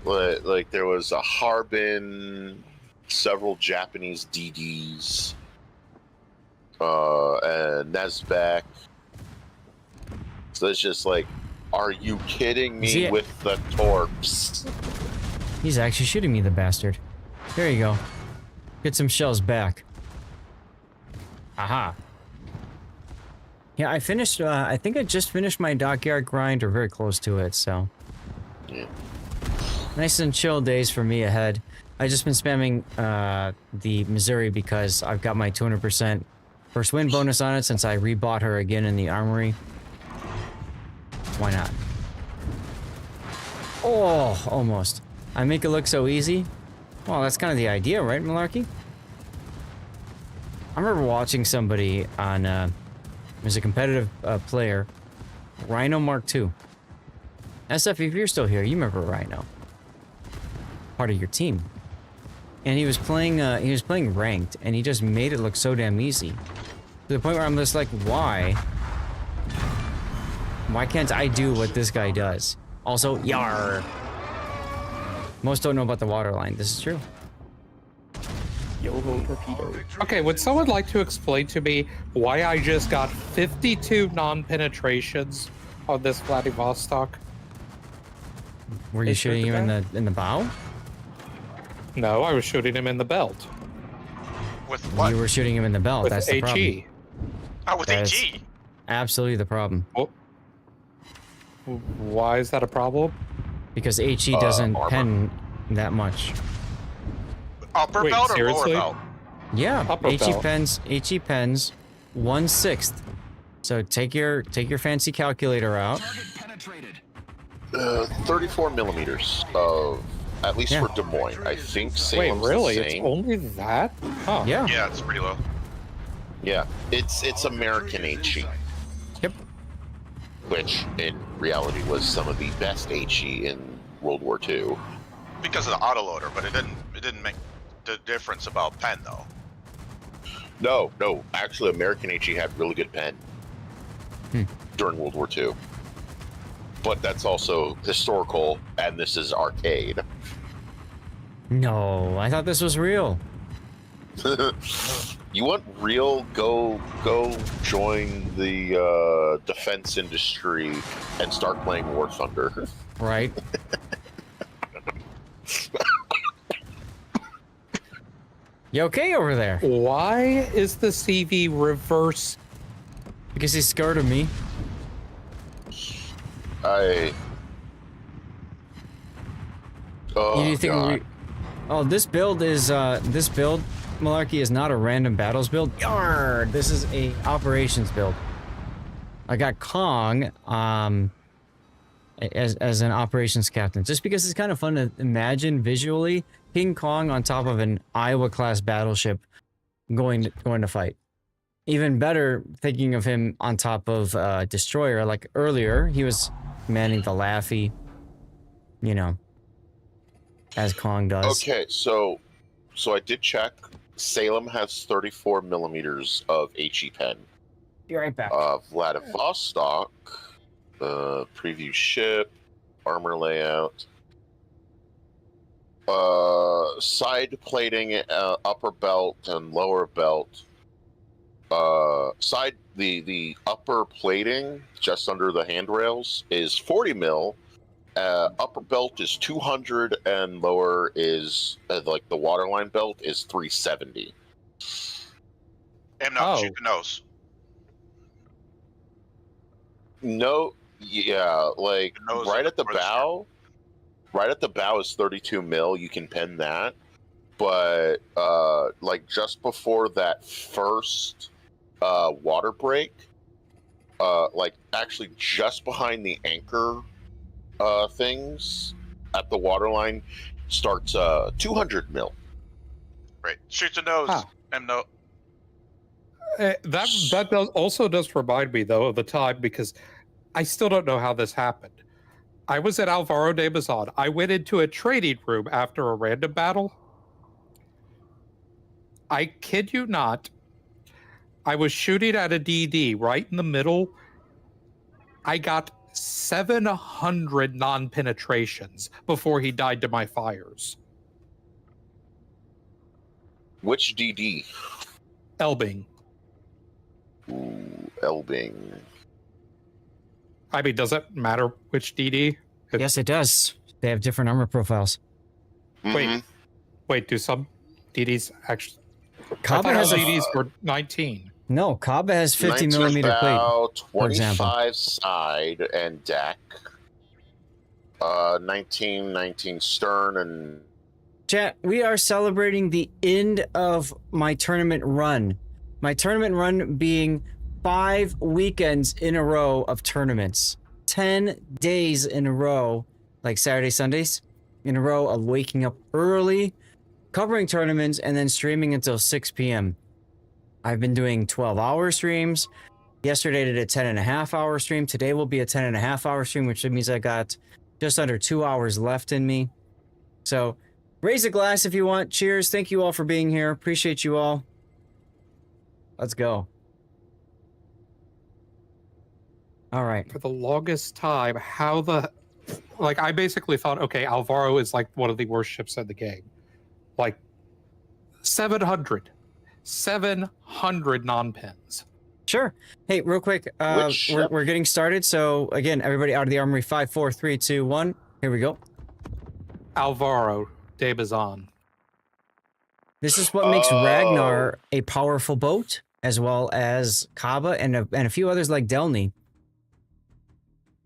Like there was a Harbin, several Japanese DDs, and Nesbeck. So it's just like, are you kidding me with the Torps? He's actually shooting me, the bastard. There you go. Get some shells back. Aha. Yeah, I finished, I think I just finished my dockyard grind, or very close to it, so. Yeah. Nice and chill days for me ahead. I've just been spamming the Missouri because I've got my 200% first win bonus on it since I rebought her again in the armory. Why not? Oh, almost. I make it look so easy. Well, that's kind of the idea, right, Malarkey? I remember watching somebody on, as a competitive player, Rhino Mark II. SF, if you're still here, you remember Rhino. Part of your team. And he was playing ranked, and he just made it look so damn easy. To the point where I'm just like, why? Why can't I do what this guy does? Also, yar! Most don't know about the waterline. This is true. Yo-ho torpedo. Okay, would someone like to explain to me why I just got 52 non-penetrations on this Vladivostok? Were you shooting him in the bow? No, I was shooting him in the belt. With what? You were shooting him in the belt. With That's the problem. HE. Oh, with That's HE. absolutely the problem. Oh. Why is that a problem? Because HE doesn't pen that much. Upper belt or lower belt? Yeah, Upper HE belt. pens 1/6. So take your fancy calculator out. 34 millimeters of, at least for Des Moines. I think Salem's Wait, really? the It's same. only that? Huh. Yeah. Yeah, it's pretty low. Yeah, it's American HE. Yep. Which, in reality, was some of the best HE in World War II. Because of the autoloader, but it didn't make the difference about pen though. No, actually, American HE had really good pen during World War II. But that's also historical, and this is arcade. No, I thought this was real. You want real? Go join the defense industry and start playing War Thunder. Right. You okay over there? Why is the CV reverse? Because he's scared of me. Oh, You think God. this build, Malarkey, is not a random battles build. Yarr! This is a operations build. I got Kong as an operations captain, just because it's kind of fun to imagine visually King Kong on top of an Iowa class battleship going to fight. Even better, thinking of him on top of destroyer. Like earlier, he was manning the Laffy, you know, as Kong does. Okay, so I did check. Salem has 34 millimeters of HE pen. Be right back. Vladivostok, preview ship, armor layout, side plating, upper belt and lower belt. The upper plating just under the handrails is 40 mil. Upper belt is 200, and lower is like the waterline belt is 370. And no, shoot the nose. No, yeah, like nose right at the or the bow. Right at the bow is 32 mil. You can pin that, but like just before that first water break, like actually just behind the anchor things at the waterline starts 200 mil. Right, shoot the nose. And no. That does remind me though of the time, because I still don't know how this happened. I was at Alvaro de Bazan. I went into a trading room after a random battle. I kid you not. I was shooting at a DD right in the middle. I got 700 non-penetrations before he died to my fires. Which DD? Elbing. Ooh, Elbing. I mean, does it matter which DD? Yes, it does. They have different armor profiles. Wait, do some DDs actually? Kaba has DDs were 19. No, Kaba has 50 millimeter bow, plate, for example. 25 side and deck. 19 stern and. Chat, we are celebrating the end of my tournament run. My tournament run being 5 weekends in a row of tournaments. 10 days in a row, like Saturday, Sundays, in a row of waking up early, covering tournaments, and then streaming until 6 p.m. I've been doing 12-hour streams. Yesterday I did a 10.5-hour stream. Today will be a 10.5-hour stream, which means I got just under 2 hours left in me. So raise a glass if you want. Cheers. Thank you all for being here. Appreciate you all. Let's go. All right. For the longest time, I basically thought, okay, Alvaro is like one of the worst ships in the game. Like 700 non-pins. Sure. Hey, real quick, we're getting started. So again, everybody out of the armory, 5, 4, 3, 2, 1. Here we go. Alvaro de Bazan. This is what makes Ragnar a powerful boat, as well as Kaba and a few others like Delny.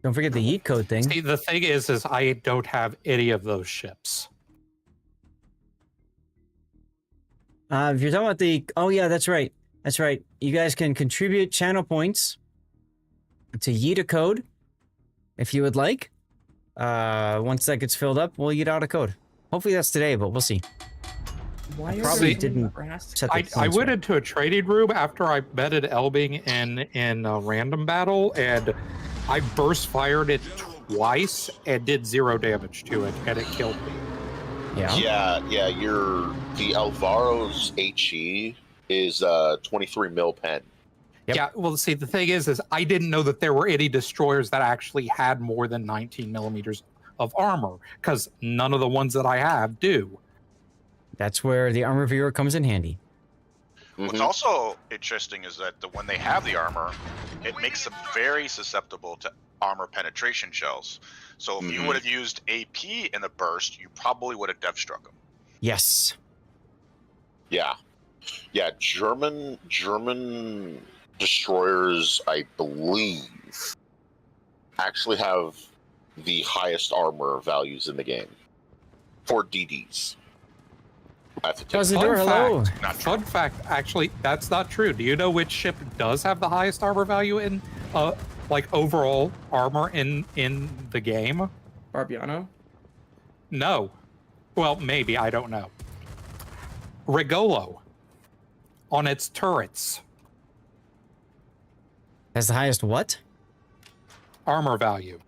Don't forget the yeet code thing. See, the thing is I don't have any of those ships. If you're talking about oh yeah, that's right. That's right. You guys can contribute channel points to yeet a code if you would like. Once that gets filled up, we'll yeet out a code. Hopefully that's today, but we'll see. Why probably didn't. I went into a trading room after I betted Elbing in a random battle, and I burst fired it twice and did 0 damage to it, and it killed me. Yeah. The Alvaro's HE is 23 mil pen. Yep. Yeah, well, see, the thing is I didn't know that there were any destroyers that actually had more than 19 millimeters of armor, because none of the ones that I have do. That's where the armor viewer comes in handy. What's also interesting is that when they have the armor, it makes them very susceptible to armor penetration shells. So if you would have used AP in the burst, you probably would have death struck them. Yes. Yeah. German destroyers, I believe, actually have the highest armor values in the game for DDs. Fun fact, actually, that's not true. Do you know which ship does have the highest armor value in, like, overall armor in the game? Barbiano? No. Well, maybe, I don't know. Regolo. On its turrets. Has the highest what? Armor value.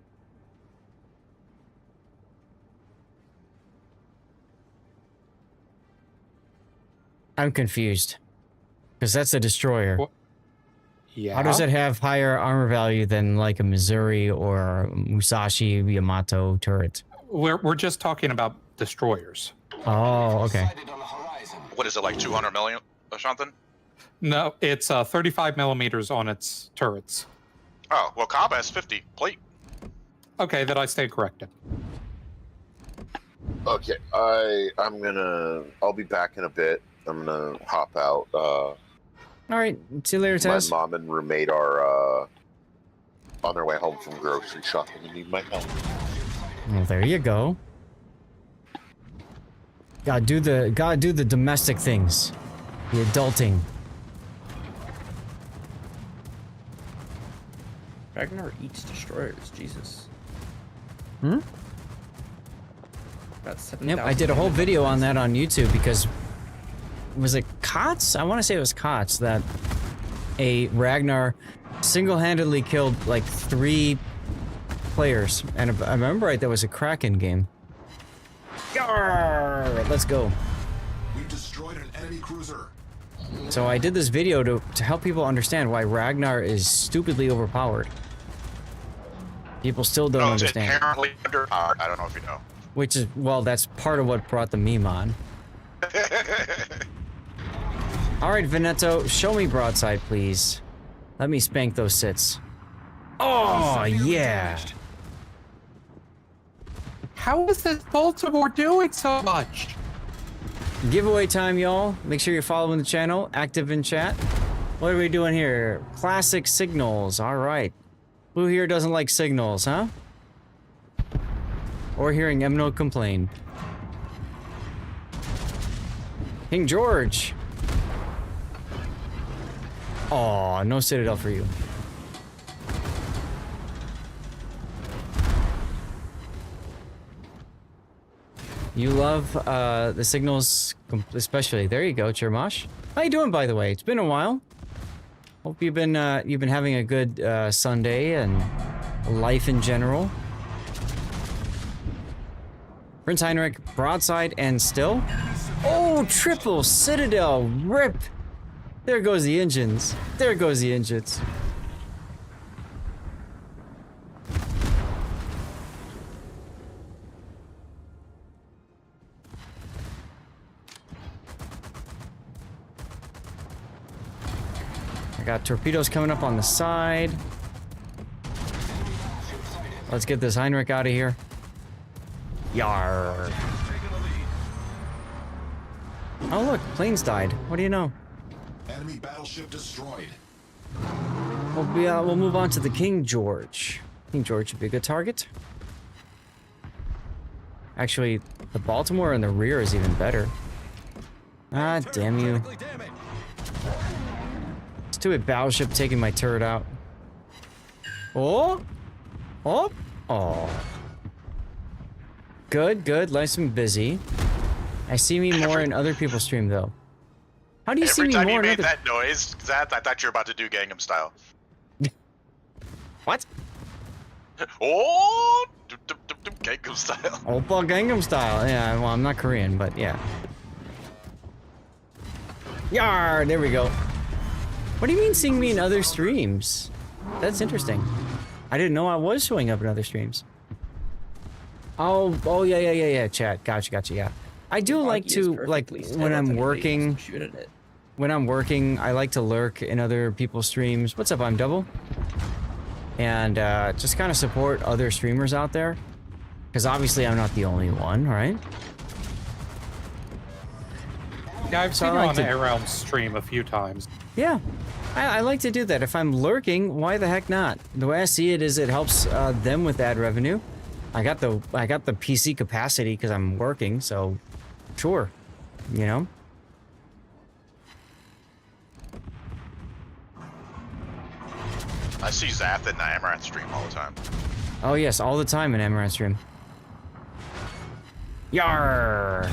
I'm confused. Because that's a destroyer. Well, yeah. How does it have higher armor value than like a Missouri or Musashi Yamato turret? We're just talking about destroyers. Oh, okay. What is it, like 200 million or something? No, it's 35 millimeters on its turrets. Oh, well, Kaba has 50 plate. Okay, then I stand corrected. Okay, I'll be back in a bit. I'm gonna hop out. All right. See you later, My Taz. mom and roommate are on their way home from grocery shopping and need my help. Well, there you go. Gotta do the domestic things. The adulting. Ragnar eats destroyers. Jesus. Hmm? Got 7,000 Yep, I did a whole video on that on YouTube because was it Kotz? I want to say it was Kotz that a Ragnar single-handedly killed like 3 players, and if I remember right, that was a Kraken game. Yarr! Let's go. We destroyed an enemy cruiser. So I did this video to help people understand why Ragnar is stupidly overpowered. People still don't It's understand. inherently underpowered. I don't know if you know. Which is, well, that's part of what brought the meme on. Alright, Veneto, show me broadside, please. Let me spank those sits. Oh, yeah. How is this Baltimore doing so much? Giveaway time, y'all. Make sure you're following the channel, active in chat. What are we doing here? Classic signals. Alright. Who here doesn't like signals, huh? Or hearing Emno complain. King George. Aw, no Citadel for you. You love the signals, especially. There you go, Chermosh. How you doing, by the way? It's been a while. Hope you've been having a good Sunday and life in general. Prince Heinrich, broadside and still. Oh, triple Citadel, rip. There goes the engines. There goes the engines. I got torpedoes coming up on the side. Let's get this Heinrich out of here. Yarr. Oh look, planes died. What do you know? Enemy battleship destroyed. We'll move on to the King George. King George would be a good target. Actually, the Baltimore in the rear is even better. Ah, damn you. Stupid battleship taking my turret out. Oh! Oh! Oh. Good, good. Nice and busy. I see me more in other people's stream, though. How do you see me more in Every time you other... made that noise, Zat, I thought you were about to do Gangnam Style. What? Oh! Gangnam Style. Oppa Gangnam Style. Yeah, well, I'm not Korean, but yeah. Yar! There we go. What do you mean seeing me in other streams? That's interesting. I didn't know I was showing up in other streams. Oh, yeah, chat. Gotcha, yeah. I do like to, like, when I'm working, I like to lurk in other people's streams. What's up, I'm Double? And, just kind of support other streamers out there. Because obviously I'm not the only one, right? Yeah, I've seen you on the Around stream a few times. Yeah, I like to do that. If I'm lurking, why the heck not? The way I see it is it helps them with ad revenue. I got the PC capacity because I'm working, so sure, you know. I see Zath in the Amaranth stream all the time. Oh yes, all the time in Amaranth stream. Yarr!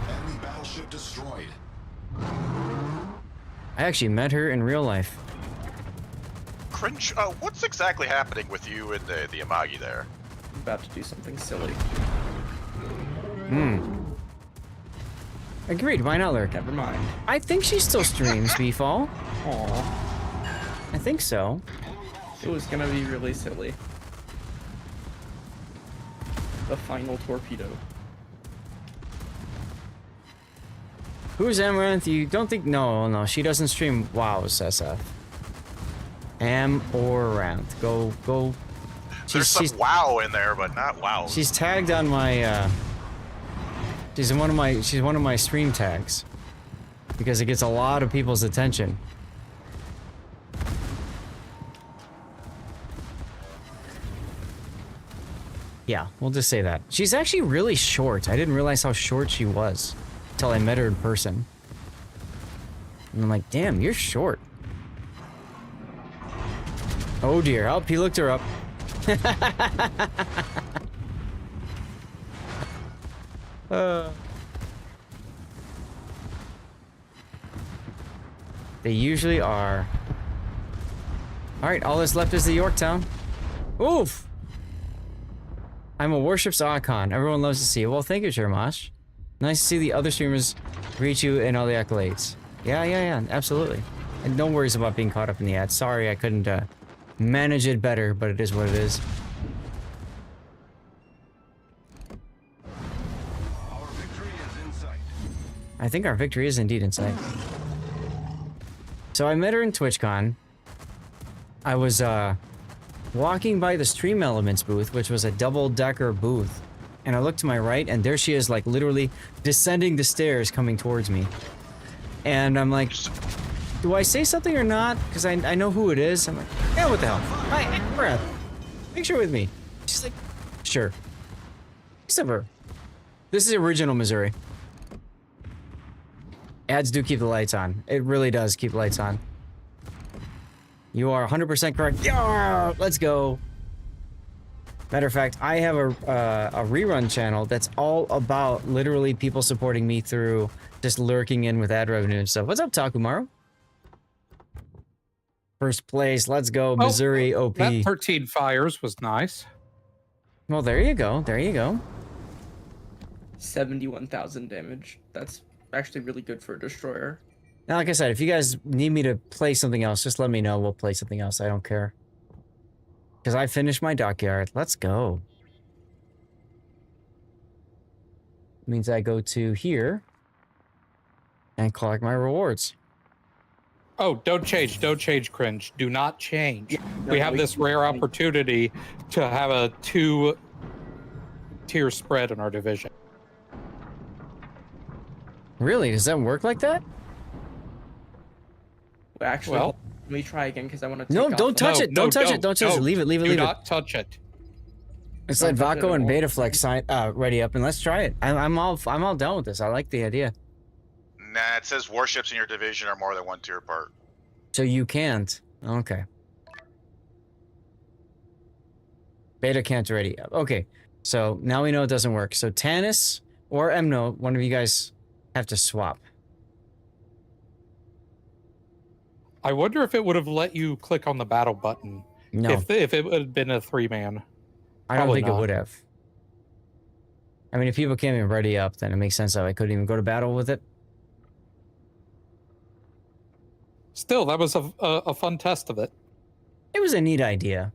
Enemy battleship destroyed. I actually met her in real life. Cringe. What's exactly happening with you and the Amagi there? I'm about to do something silly. Agreed, why not lurk? Never mind. I think she still streams, Beefall. Aw. I think so. It was gonna be really silly. The final torpedo. Who's Amaranth? You don't think... No, she doesn't stream WoW's SF. Amaranth. Go. There's some WoW in there, but not WoW. She's tagged on my, she's one of my stream tags. because it gets a lot of people's attention. Yeah, we'll just say that. She's actually really short. I didn't realize how short she was until I met her in person. And I'm like, damn, you're short. Oh dear. Oh, he looked her up. They usually are. Alright, all that's left is the Yorktown. Oof! I'm a Warships icon. Everyone loves to see it. Well, thank you, Shermash. Nice to see the other streamers reach you and all the accolades. Yeah, absolutely. And no worries about being caught up in the ads. Sorry, I couldn't manage it better, but it is what it is. Our victory is in sight. I think our victory is indeed in sight. So I met her in TwitchCon. I was walking by the Stream Elements booth, which was a double-decker booth. And I looked to my right, and there she is, like, literally descending the stairs coming towards me. And I'm like, do I say something or not? Because I know who it is. I'm like, yeah, what the hell? Hi, Brad. Picture with me. She's like, sure. Except for, this is original Missouri. Ads do keep the lights on. It really does keep the lights on. You are 100% correct. Yeah, let's go. Matter of fact, I have a rerun channel that's all about literally people supporting me through just lurking in with ad revenue and stuff. What's up, Takumaru? First place, let's go, Missouri OP. That 13 fires was nice. Well, there you go. There you go. 71,000 damage. That's actually really good for a destroyer. Now, like I said, if you guys need me to play something else, just let me know. We'll play something else. I don't care. Because I finished my dockyard. Let's go. Means I go to here and collect my rewards. Oh, don't change, Cringe. Do not change. Yeah, no, we have this rare opportunity to have a 2-tier spread in our division. Really? Does that work like that? Actually, let me try again because I want to. No, don't touch it. Don't touch it. Don't touch it. Leave it. Leave it. Do Leave not it. touch it. Let's let Vaco and Betaflex sign ready up and let's try it. I'm all down with this. I like the idea. Nah, it says warships in your division are more than 1 tier apart. So you can't. Okay. Beta can't ready up. Okay. So now we know it doesn't work. So Tanis or Emno, one of you guys have to swap. I wonder if it would have let you click on the battle button. No. If it had been a 3-man. I don't think it would have. I mean, if people can't even ready up, then it makes sense that I couldn't even go to battle with it. Still, that was a fun test of it. It was a neat idea.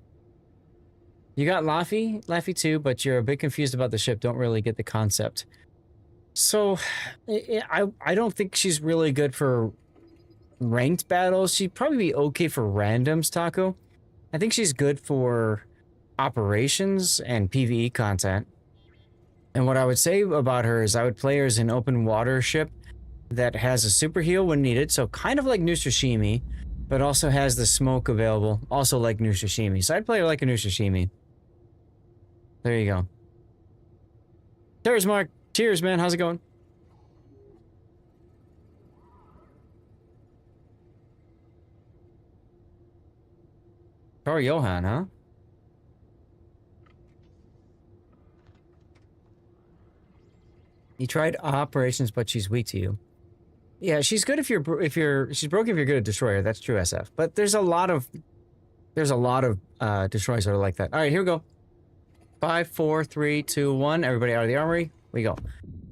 You got Laffy too, but you're a bit confused about the ship. Don't really get the concept. So, I don't think she's really good for ranked battles. She'd probably be okay for randoms, Taco. I think she's good for operations and PvE content. And what I would say about her is I would play her as an open water ship that has a super heal when needed, so kind of like New Sashimi, but also has the smoke available, also like New Sashimi. So I'd play her like a New Sashimi. There you go. There's Mark. Cheers, man. How's it going? Or Johan, huh? You tried operations, but she's weak to you. Yeah, she's good if you're she's broken if you're good at destroyer. That's true, SF. But there's a lot of destroyers that are like that. All right, here we go. 5, 4, 3, 2, 1. Everybody out of the armory. We go.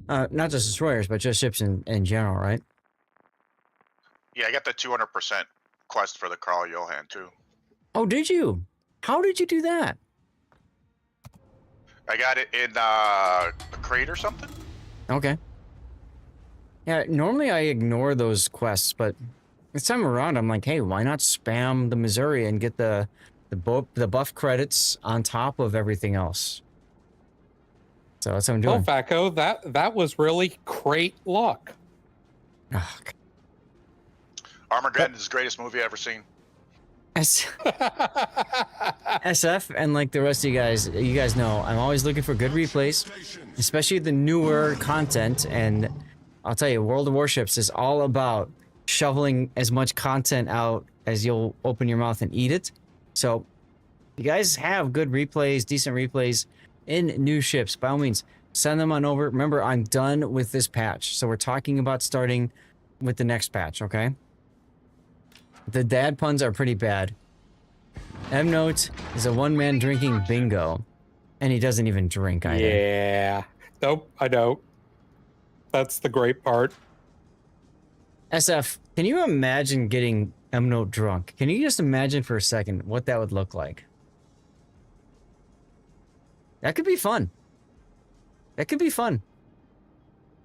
Not just destroyers, but just ships in general, right? Yeah, I got the 200% quest for the Carl Johan too. Oh, did you? How did you do that? I got it in a crate or something. Okay. Yeah, normally I ignore those quests, but this time around I'm like, hey, why not spam the Missouri and get the buff credits on top of everything else? So that's what I'm doing. Well, Vaco, that was really great luck. Oh, Armageddon is the greatest movie I've ever seen. SF and like the rest of you guys know, I'm always looking for good replays, especially the newer content. And I'll tell you, World of Warships is all about shoveling as much content out as you'll open your mouth and eat it. So, if you guys have good replays, decent replays in new ships, by all means, send them on over. Remember, I'm done with this patch, so we're talking about starting with the next patch, okay? The dad puns are pretty bad. M-Note is a one-man drinking bingo, and he doesn't even drink either. Yeah. Nope, I don't. That's the great part. SF, can you imagine getting M-Note drunk? Can you just imagine for a second what that would look like? That could be fun. That could be fun.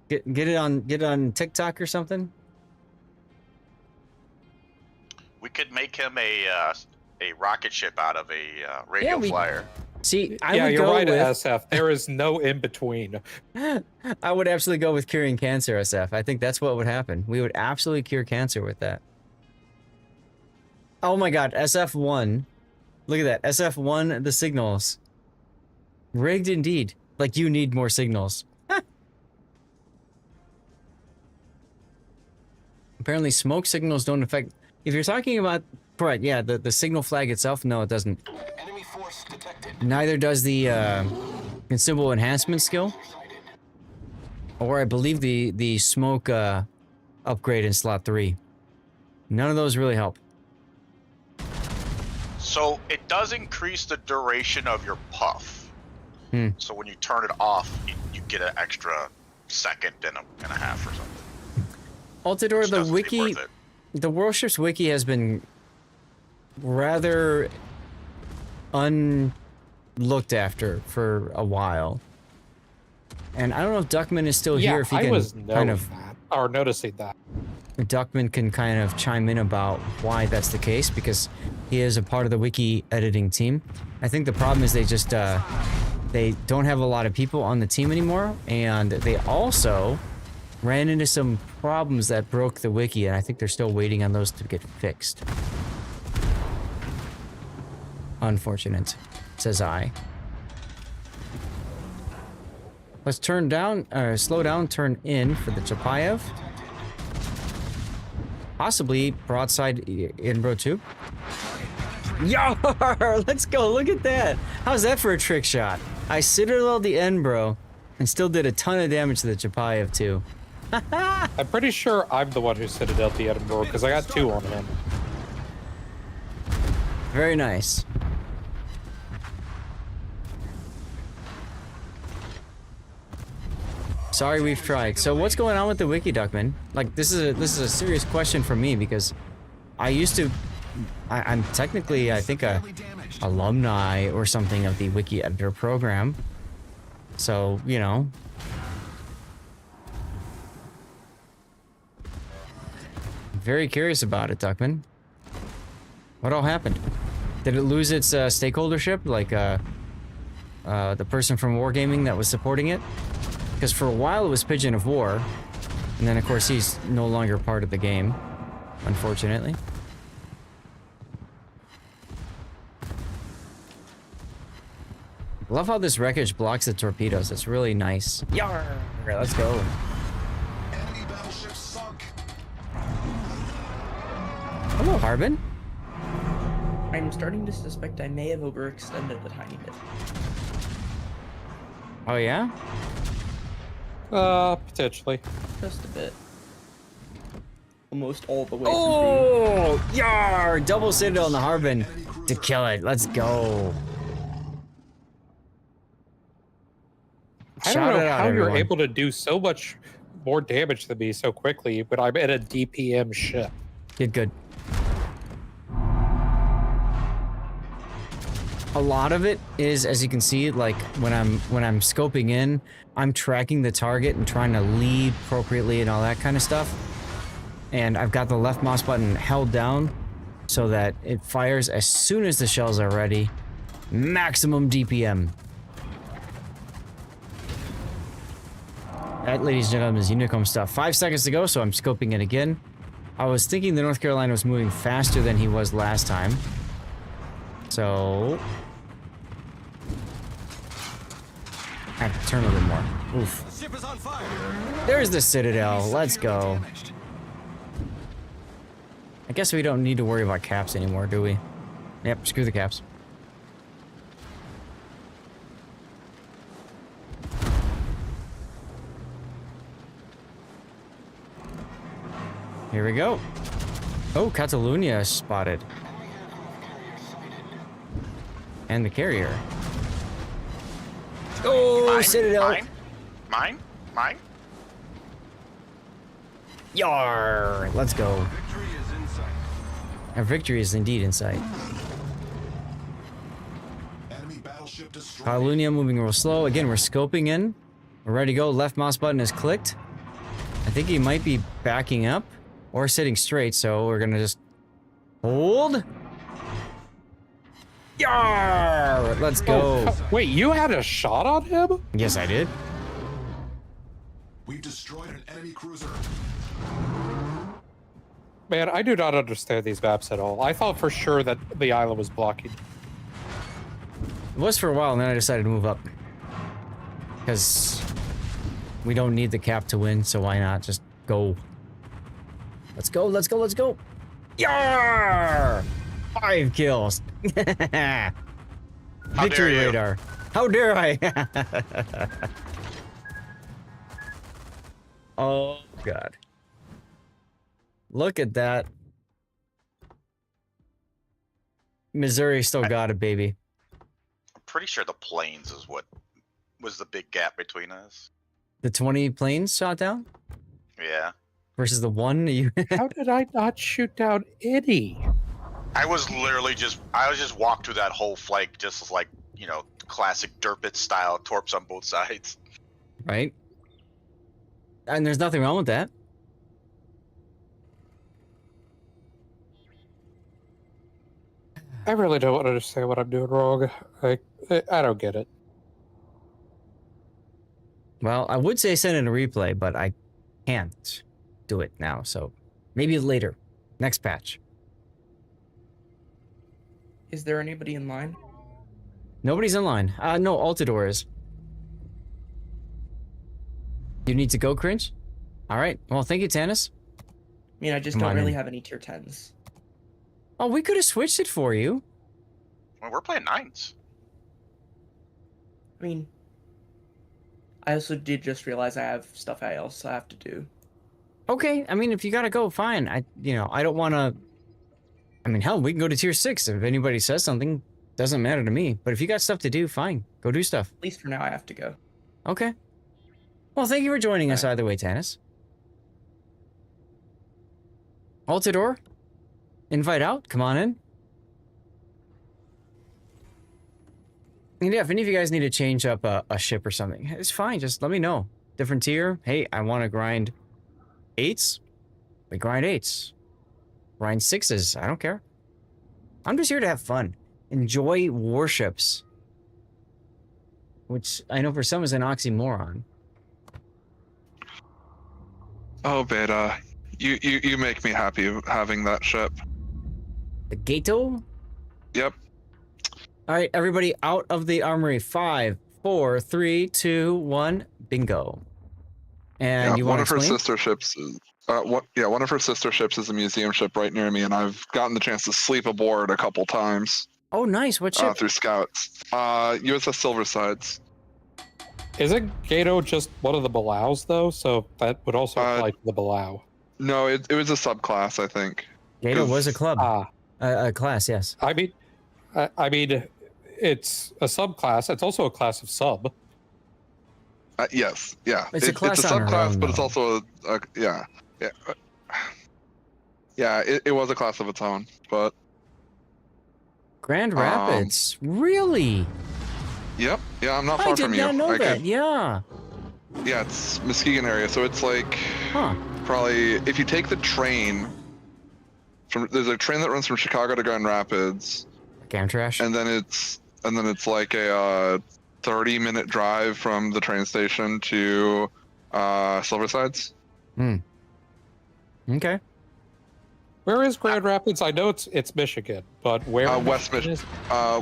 Get it on TikTok or something. We could make him a rocket ship out of a radio flyer. See, you're right, SF. There is no in between. I would absolutely go with curing cancer, SF. I think that's what would happen. We would absolutely cure cancer with that. Oh my god, SF1. Look at that. SF1, the signals. Rigged indeed. Like you need more signals. Apparently smoke signals don't affect... If you're talking about... Right, yeah, the signal flag itself, no, it doesn't. Enemy force detected. Neither does the consumable enhancement skill. Or I believe the smoke upgrade in slot 3. None of those really help. So it does increase the duration of your puff. So when you turn it off, you get an extra second and a half or something. Altidore, the wiki, the Warships wiki has been rather unlooked after for a while. And I don't know if Duckman is still here. If he can kind of noticing that. Duckman can kind of chime in about why that's the case, because he is a part of the wiki editing team. I think the problem is they just they don't have a lot of people on the team anymore, and they also ran into some problems that broke the wiki, and I think they're still waiting on those to get fixed. Unfortunate, says I. Let's turn down, slow down, turn in for the Chapayev. Possibly broadside Edinburgh too. Yar! Let's go, look at that. How's that for a trick shot? I citadelled the Edinburgh and still did a ton of damage to the Chapayev too. I'm pretty sure I'm the one who citadelled the Edinburgh because I got 2 on him. Very nice. Sorry, we've tried. So what's going on with the wiki, Duckman? Like, this is a serious question for me, because I used to... I'm technically, I think, a alumni or something of the wiki editor program. So, you know... Very curious about it, Duckman. What all happened? Did it lose its stakeholdership, like the person from Wargaming that was supporting it? Because for a while it was Pigeon of War, and then of course he's no longer part of the game, unfortunately. Love how this wreckage blocks the torpedoes. It's really nice. Yar! Let's go. Enemy battleship sunk. Hello, Harbin. I'm starting to suspect I may have overextended a tiny bit. Oh yeah? Potentially. Just a bit. Almost all the way. Oh! Yar! Double citadel on the Harbin to kill it. Let's go. I don't know how you're able to do so much more damage than me so quickly, but I'm in a DPM ship. Did good. A lot of it is, as you can see, like when I'm scoping in, I'm tracking the target and trying to lead appropriately and all that kind of stuff. And I've got the left mouse button held down so that it fires as soon as the shells are ready. Maximum DPM. That, ladies and gentlemen, is Unicom stuff. 5 seconds to go, so I'm scoping it again. I was thinking the North Carolina was moving faster than he was last time. So... I have to turn a little more. Oof. The ship is on fire. There's the Citadel. Let's go. I guess we don't need to worry about caps anymore, do we? Yep, screw the caps. Here we go. Oh, Catalunya is spotted. And the carrier. Oh, Mine, Citadel. Mine. Yar! Let's go. Victory is in sight. Our victory is indeed in sight. Enemy battleship destroyed. Catalunya moving real slow. Again, we're scoping in. We're ready to go. Left mouse button is clicked. I think he might be backing up or sitting straight, so we're gonna just hold. Yar! Let's go. Oh, wait, you had a shot on him? Yes, I did. We've destroyed an enemy cruiser. Man, I do not understand these maps at all. I thought for sure that the island was blocking. It was for a while, and then I decided to move up. Because we don't need the cap to win, so why not just go? Let's go, let's go, let's go. Yar! 5 kills. Victory radar. How dare I? Oh, God. Look at that. Missouri still got it, baby. I'm pretty sure the planes is what was the big gap between us. The 20 planes shot down? Yeah. Versus the 1 you... How did I not shoot down any? I was just walked through that whole flank just like, you know, classic Derpit style torps on both sides. Right? And there's nothing wrong with that. I really don't understand what I'm doing wrong. I don't get it. Well, I would say send in a replay, but I can't do it now, so maybe later. Next patch. Is there anybody in line? Nobody's in line. No, Altador is. You need to go, Cringe? Alright, well, thank you, Tannis. I mean, I just Come don't on really in. have any tier 10s. Oh, we could have switched it for you. Well, we're playing 9s. I mean, I also did just realize I have stuff I also have to do. Okay, I mean, if you gotta go, fine. I don't want to... I mean, hell, we can go to tier 6. If anybody says something, doesn't matter to me. But if you got stuff to do, fine. Go do stuff. At least for now, I have to go. Okay. Well, thank you for joining us either way, Tannis. Altador? Invite out? Come on in. And yeah, if any of you guys need to change up a ship or something, it's fine. Just let me know. Different tier. Hey, I want to grind 8s. We grind 8s. Grind 6s. I don't care. I'm just here to have fun. Enjoy warships. Which I know for some is an oxymoron. Oh, Beta. You make me happy having that ship. The Gato? Yep. All right, everybody out of the armory. 5, 4, 3, 2, 1. Bingo. And Yeah, you one want of to her explain? sister ships is one of her sister ships is a museum ship right near me, and I've gotten the chance to sleep aboard a couple times. Oh, nice. What ship? Through scouts. USS Silversides. Isn't Gato just one of the Balaus, though? So that would also apply to the Balau. No, it was a subclass, I think. Gato was a club. Ah. A class, yes. I mean, it's a subclass. It's also a class of sub. Yes, yeah. It's a class it's a on her subclass, own, but it's though. also it was a class of its own. But Grand Rapids. Really? Yep. Yeah, I'm not I far did from you. not know that. Yeah. Yeah, it's Muskegon area, so it's like probably if you take the train there's a train that runs from Chicago to Grand Rapids. Amtrak. And then it's like a 30-minute drive from the train station to Silversides. Okay. Where is Grand Rapids? I know it's Michigan, but where? in West Michigan Michigan.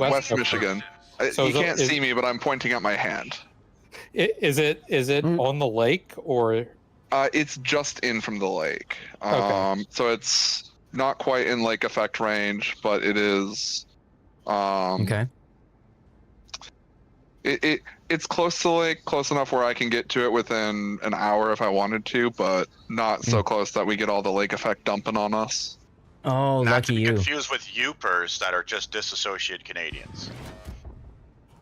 is- West Michigan. So You is it- can't is- see me, but I'm pointing at my hand. Is it on the lake or? It's just in from the lake. Okay. So it's not quite in lake effect range, but it is. Okay. It's close to the lake, close enough where I can get to it within an hour if I wanted to, but not so close that we get all the lake effect dumping on us. Oh, Not lucky to be you. confused with Upers that are just disassociated Canadians.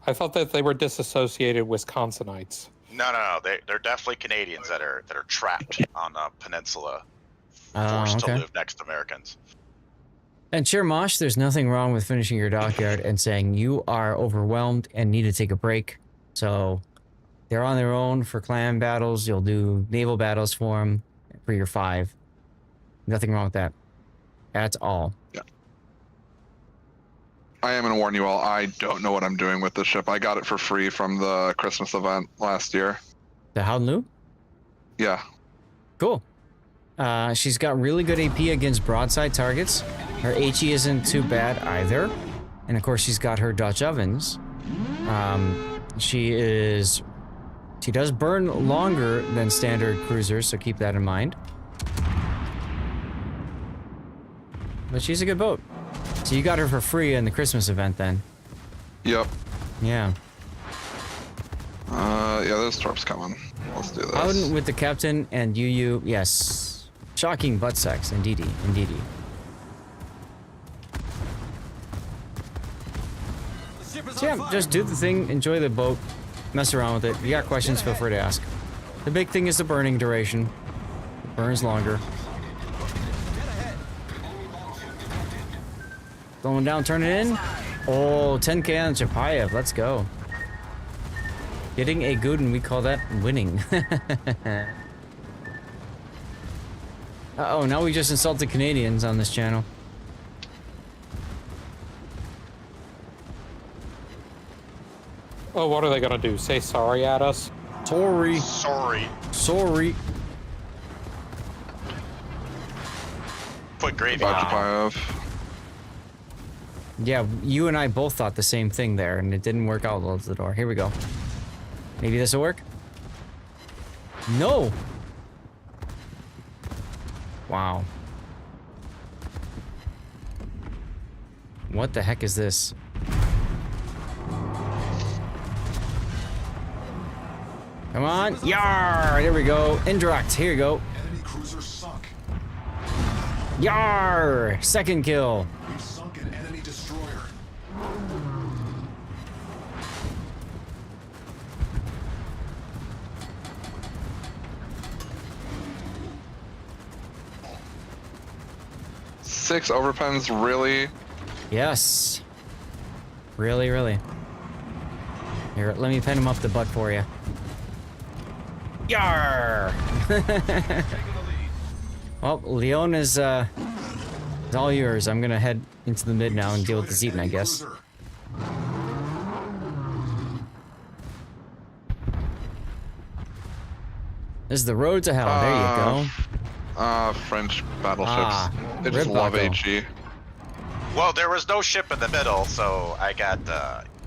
I thought that they were disassociated Wisconsinites. No. They're definitely Canadians that are trapped on the peninsula, Oh, forced to okay. live next to Americans. And sure, Mosh, there's nothing wrong with finishing your dockyard and saying you are overwhelmed and need to take a break. So they're on their own for clan battles. You'll do naval battles for them for your 5. Nothing wrong with that. That's all. Yeah. I am going to warn you all, I don't know what I'm doing with this ship. I got it for free from the Christmas event last year. The Howden Yeah. Cool. She's got really good AP against broadside targets. Her HE isn't too bad either. And of course, she's got her Dutch ovens. She does burn longer than standard cruisers, so keep that in mind. But she's a good boat. So you got her for free in the Christmas event then? Yep. Yeah. Yeah, there's torps coming. Let's do this. Howden with the captain and UU, yes. Shocking butt sex, indeedy, indeedy. So yeah, just do the thing, enjoy the boat, mess around with it. If you got questions, feel free to ask. The big thing is the burning duration. It burns longer. Going down, turn it in. Oh, 10k on Chapayev, let's go. Getting a good, and we call that winning. Uh-oh, now we just insulted Canadians on this channel. Oh, what are they gonna do? Say sorry at us? Sorry. Sorry. Sorry. Put gravy on it. Yeah, you and I both thought the same thing there, and it didn't work out out the door. Here we go. Maybe this will work? No! Wow. What the heck is this? Come on. Yar! There we go. Indirect. Here you go. Enemy cruiser sunk. Yar! Second kill. We've sunk an enemy destroyer. Six overpens, really? Yes. Really, really. Here, let me pen him up the butt for you. Yar! Well, Leon is all yours. I'm gonna head into the mid now and deal with the Zeton, I guess. This is the road to hell. There you go. French battleships. They just Rip love Bucko. HE. Well, there was no ship in the middle, so I got,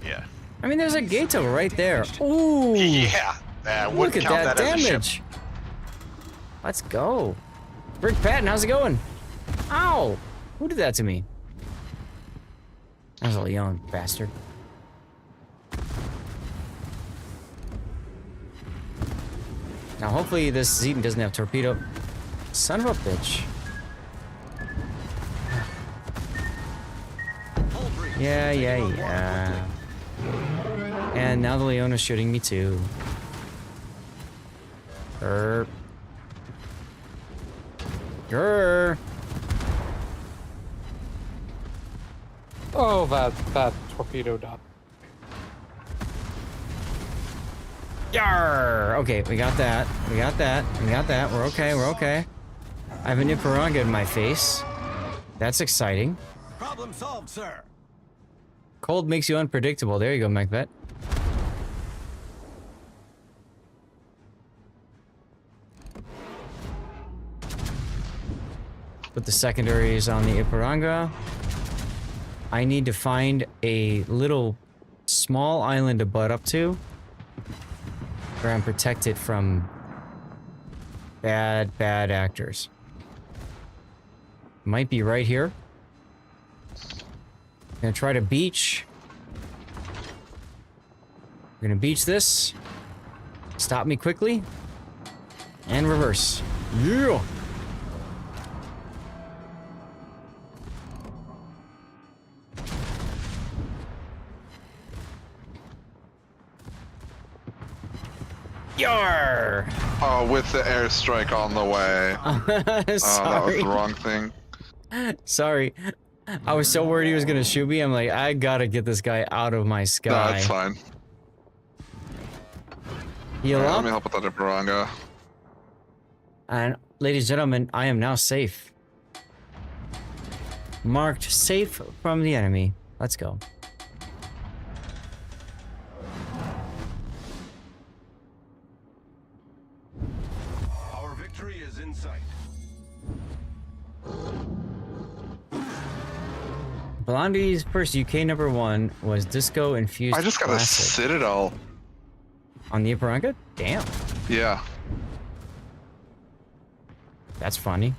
yeah. I mean, there's a Gato right there. Ooh! Yeah, Look wouldn't at count that that as a ship. damage. Let's go. Rick Patton, how's it going? Ow! Who did that to me? That was a Leon bastard. Now, hopefully, this Zeton doesn't have torpedo. Son of a bitch. Yeah. And now the Leona's shooting me too. Grr. Oh, that torpedo dot. Yarr! Okay, we got that. We're okay. I have a new Piranha in my face. That's exciting. Problem solved, sir. Cold makes you unpredictable. There you go, Macbeth. Put the secondaries on the Iparanga. I need to find a little small island to butt up to where I'm protected from bad actors. Might be right here. Gonna try to beach. We're gonna beach this. Stop me quickly. And reverse. Yeah! Yar! Oh, with the airstrike on the way. That was the wrong thing. Sorry. I was so worried he was gonna shoot me. I'm like, I gotta get this guy out of my sky. No, that's fine. Heal Alright, up. let me help with that Iparanga. And ladies and gentlemen, I am now safe. Marked safe from the enemy. Let's go. Our victory is in sight. Blondie's first UK #1 was Disco Infused I just got Classic. a Citadel. On the Iparanga? Damn. Yeah. That's funny.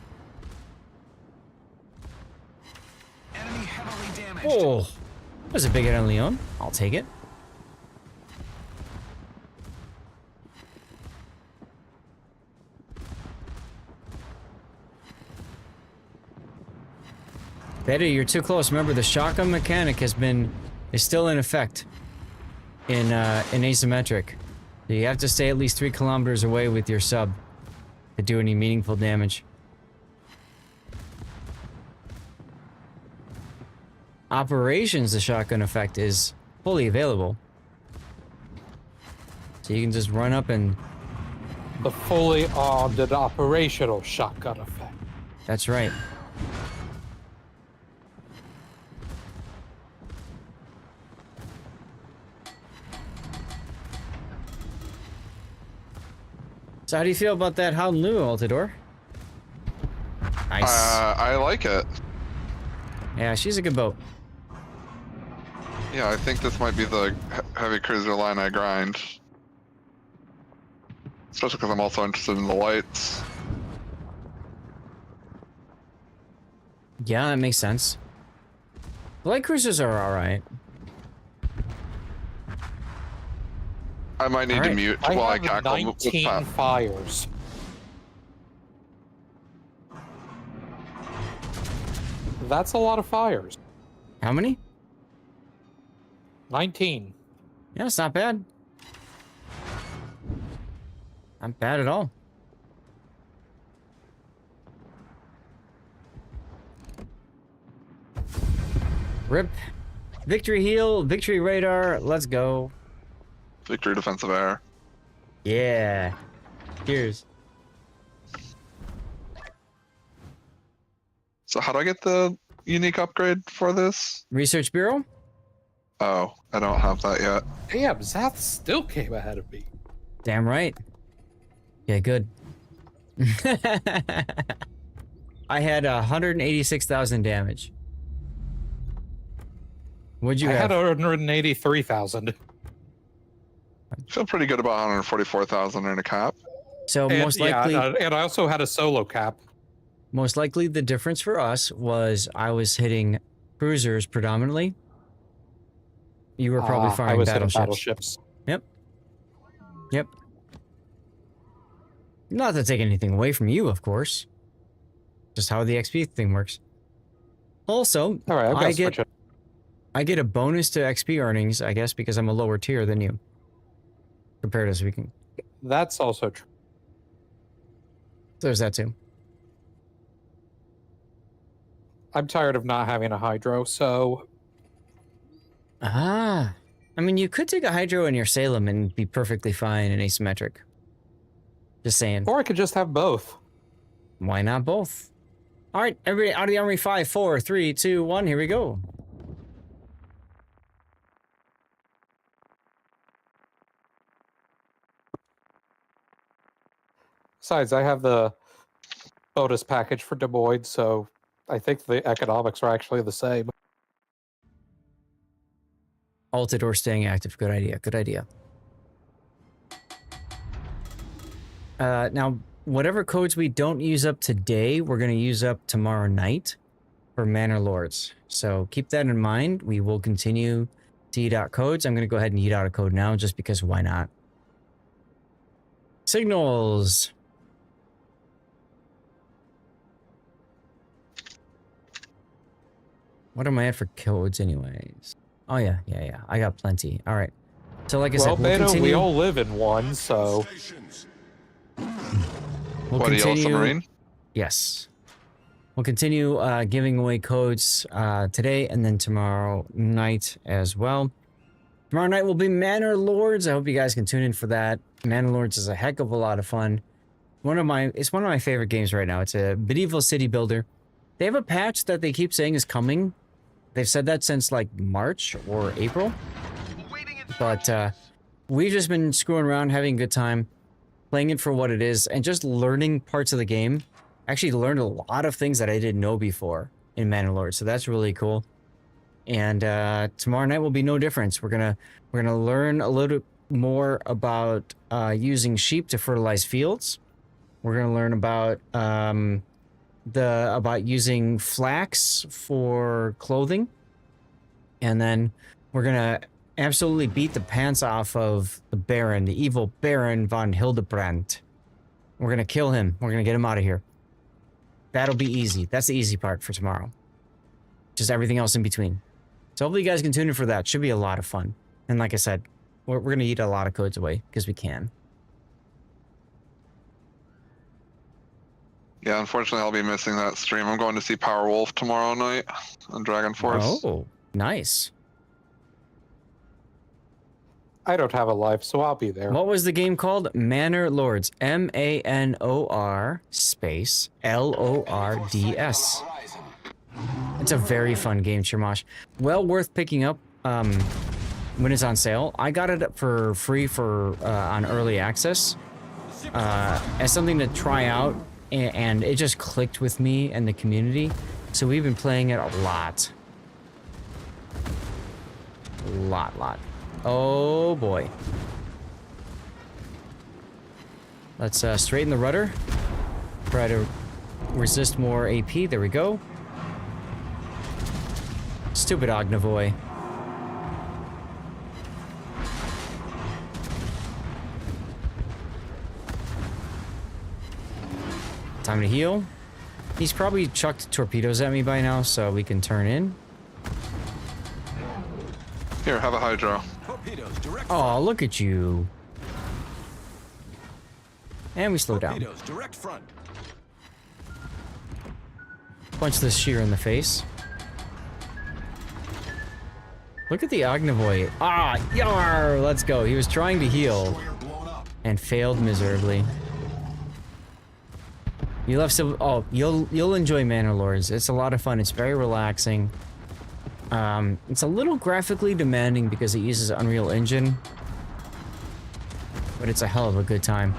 Enemy heavily damaged. Oh, that was a big hit on Leon. I'll take it. Betty, you're too close. Remember, the shotgun mechanic is still in effect in asymmetric. You have to stay at least 3 kilometers away with your sub to do any meaningful damage. Operations, the shotgun effect is fully available. So you can just run up and... The fully armed and operational shotgun effect. That's right. So how do you feel about that Howden Lu, Altador? Nice. I like it. Yeah, she's a good boat. Yeah, I think this might be the heavy cruiser line I grind. Especially because I'm also interested in the lights. Yeah, that makes sense. The light cruisers are alright. I might need to mute while I cackle with 19 fires. That's a lot of fires. How many? 19. Yeah, it's not bad. Not bad at all. Rip. Victory heal, victory radar, let's go. Victory defensive air. Yeah. Cheers. So how do I get the unique upgrade for this? Research Bureau? Oh, I don't have that yet. Damn, Zath still came ahead of me. Damn right. Yeah, good. I had 186,000 damage. What'd you I have? had 183,000. I feel pretty good about 144,000 in a cap. So And, most likely, and I also had a solo cap. most likely the difference for us was I was hitting cruisers predominantly. You were probably I firing was hitting battleships. Yep. Yep. Not to take anything away from you, of course. Just how the XP thing works. Also, All right, I get a bonus to XP earnings, I guess, because I'm a lower tier than you. Compared to speaking. That's also true. There's that too. I'm tired of not having a hydro, so Ah. I mean, you could take a hydro in your Salem and be perfectly fine in asymmetric. Just saying. Or I could just have both. Why not both? All right, everybody out of the armory. 5, 4, 3, 2, 1. Here we go. Besides, I have the bonus package for Des Moines, so I think the economics are actually the same. Altador staying active. Good idea. Good idea. Now, whatever codes we don't use up today, we're going to use up tomorrow night for Manor Lords. So keep that in mind. We will continue to eat out codes. I'm going to go ahead and eat out a code now just because why not? Signals. What am I at for codes anyways? Oh yeah. I got plenty. All right. So like I said, we'll continue. We all live in one, so... We'll What, continue. Yellow Submarine? Yes. We'll continue giving away codes today and then tomorrow night as well. Tomorrow night will be Manor Lords. I hope you guys can tune in for that. Manor Lords is a heck of a lot of fun. It's one of my favorite games right now. It's a medieval city builder. They have a patch that they keep saying is coming. They've said that since like March or April. But we've just been screwing around, having a good time, playing it for what it is, and just learning parts of the game. Actually learned a lot of things that I didn't know before in Manor Lords, so that's really cool. And tomorrow night will be no difference. We're gonna learn a little more about using sheep to fertilize fields. We're gonna learn about using flax for clothing, and then we're gonna absolutely beat the pants off of the Baron, the evil Baron von Hildebrand. We're gonna kill him. We're gonna get him out of here. That'll be easy. That's the easy part for tomorrow. Just everything else in between. So hopefully you guys can tune in for that. Should be a lot of fun. And like I said, we're gonna eat a lot of codes away because we can. Yeah, unfortunately, I'll be missing that stream. I'm going to see Powerwolf tomorrow night on Dragon Force. Oh, nice. I don't have a life, so I'll be there. What was the game called? Manor Lords. MANOR space LORDS. It's a very fun game, Shirmash. Well worth picking up when it's on sale. I got it for free for on early access as something to try out, and it just clicked with me and the community. So we've been playing it a lot. Lot. Oh boy. Let's straighten the rudder. Try to resist more AP. There we go. Stupid Ognavoy. Time to heal. He's probably chucked torpedoes at me by now, so we can turn in. Here, have a hydro. Oh, look at you. And we slow down. Direct front. Punch this shear in the face. Look at the Ognavoy. Ah, yar! Let's go. He was trying to heal and failed miserably. You left some. Oh, you'll enjoy Manor Lords. It's a lot of fun. It's very relaxing. It's a little graphically demanding because it uses Unreal Engine, but it's a hell of a good time.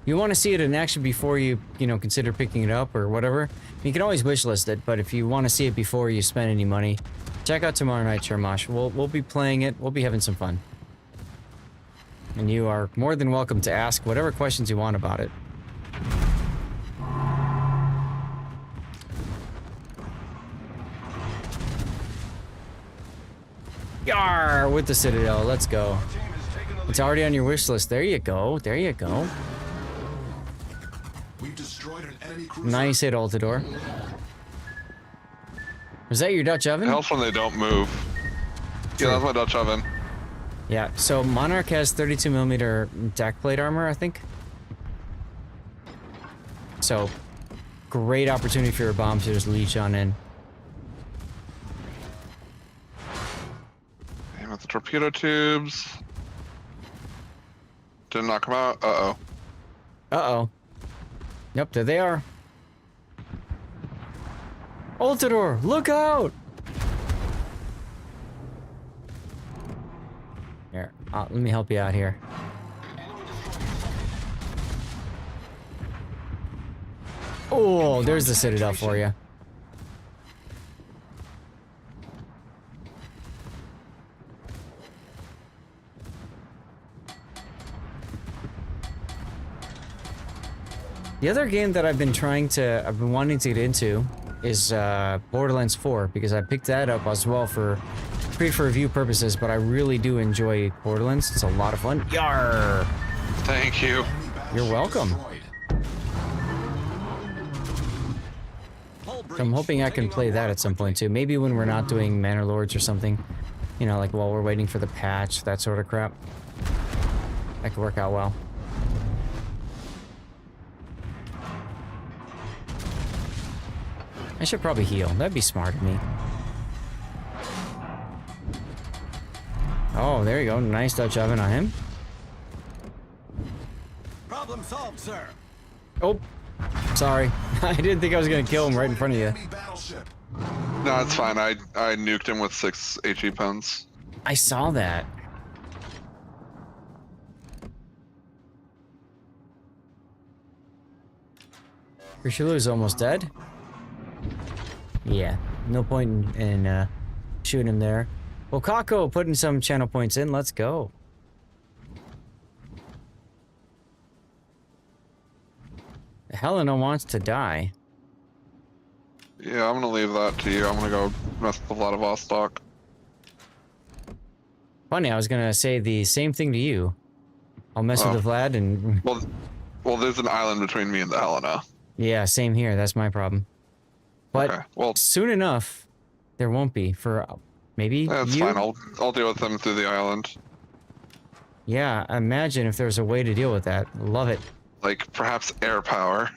You want to see it in action before you consider picking it up or whatever. You can always wishlist it, but if you want to see it before you spend any money, check out tomorrow night, Shermosh. We'll be playing it. We'll be having some fun. And you are more than welcome to ask whatever questions you want about it. Yarr! With the Citadel. Let's go. It's already on your wish list. There you go. There you go. Nice hit, Altador. Was that your Dutch oven? It helps when they don't move. Yeah, that's my Dutch oven. Yeah, so Monarch has 32mm deck plate armor, I think. So, great opportunity for your bombs to just leech on in. Aim at the torpedo tubes. Didn't knock them out. Uh-oh. Uh-oh. Yep, there they are. Altador, look out! Here, Let me help you out here. Oh, there's the Citadel for you. The other game that I've been wanting to get into is Borderlands 4, because I picked that up as well for review purposes, but I really do enjoy Borderlands. It's a lot of fun. Yarr! Thank you. You're welcome. So I'm hoping I can play that at some point too. Maybe when we're not doing Manor Lords or something. You know, like while we're waiting for the patch, that sort of crap. That could work out well. I should probably heal. That'd be smart of me. Oh, there you go. Nice Dutch oven on him. Problem solved, sir. Oh, sorry. I didn't think I was gonna kill him right in front of you. No, it's fine. I nuked him with 6 HE pens. I saw that. Richelieu's almost dead. Yeah, no point in shooting him there. Well, Kako putting some channel points in. Let's go. Helena wants to die. Yeah, I'm gonna leave that to you. I'm gonna go mess with Vladivostok. Funny, I was gonna say the same thing to you. I'll mess with the Vlad and... Well, there's an island between me and the Helena. Yeah, same here. That's my problem. But okay, well, soon enough, there won't be for maybe that's you? fine. I'll deal with them through the island. Yeah, imagine if there's a way to deal with that. Love it. Like perhaps air power.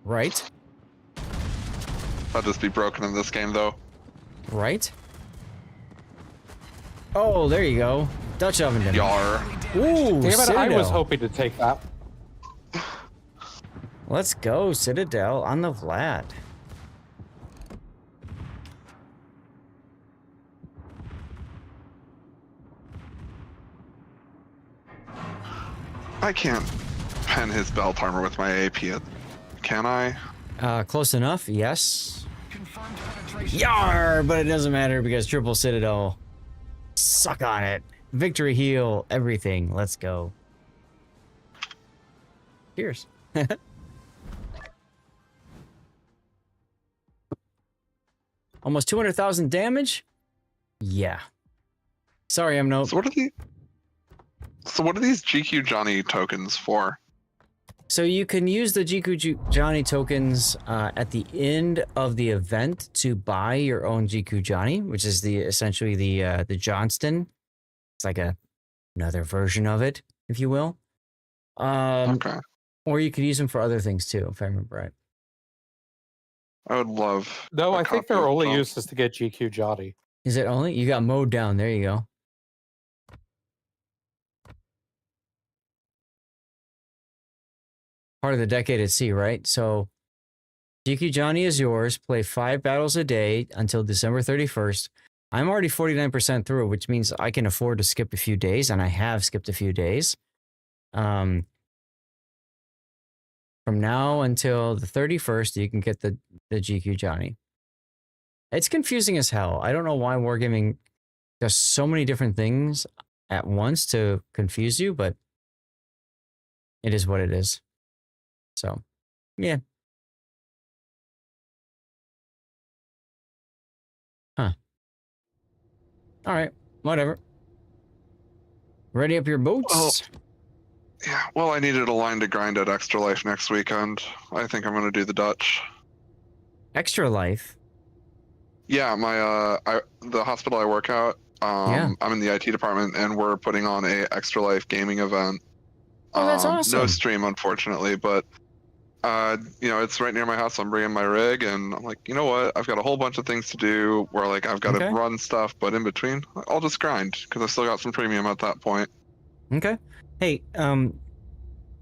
Right. That'll just be broken in this game, though. Right. Oh, there you go. Dutch oven. Yar. Ooh, Damn it, Citadel. I was hoping to take that. Let's go, Citadel on the Vlad. I can't pen his belt armor with my AP, can I? Close enough, yes. Yar, but it doesn't matter because triple Citadel. Suck on it. Victory heal, everything. Let's go. Cheers. Almost 200,000 damage? Yeah. Sorry, I'm no. So what are these GQ Johnny tokens for? So you can use the GQ Johnny tokens at the end of the event to buy your own GQ Johnny, which is essentially the Johnston. It's like another version of it, if you will. Okay. Or you could use them for other things too, if I remember right. I would love. No, I think their only use is to get GQ Johnny. Is it only? You got mowed down. There you go. Part of the decade at sea, right? So GQ Johnny is yours. Play 5 battles a day until December 31st. I'm already 49% through, which means I can afford to skip a few days, and I have skipped a few days. From now until the 31st, you can get the GQ Johnny. It's confusing as hell. I don't know why Wargaming does so many different things at once to confuse you, but it is what it is. So, yeah. Huh. All right. Whatever. Ready up your boots? Oh. Yeah, well, I needed a line to grind at Extra Life next weekend. I think I'm going to do the Dutch. Extra Life? Yeah, the hospital I work at, I'm in the IT department, and we're putting on a Extra Life gaming event. Oh, that's awesome. No stream, unfortunately, but, it's right near my house. I'm bringing my rig, and I'm like, you know what? I've got a whole bunch of things to do where, like, I've got to run stuff, but in between, I'll just grind, because I've still got some premium at that point. Okay. Hey, I'm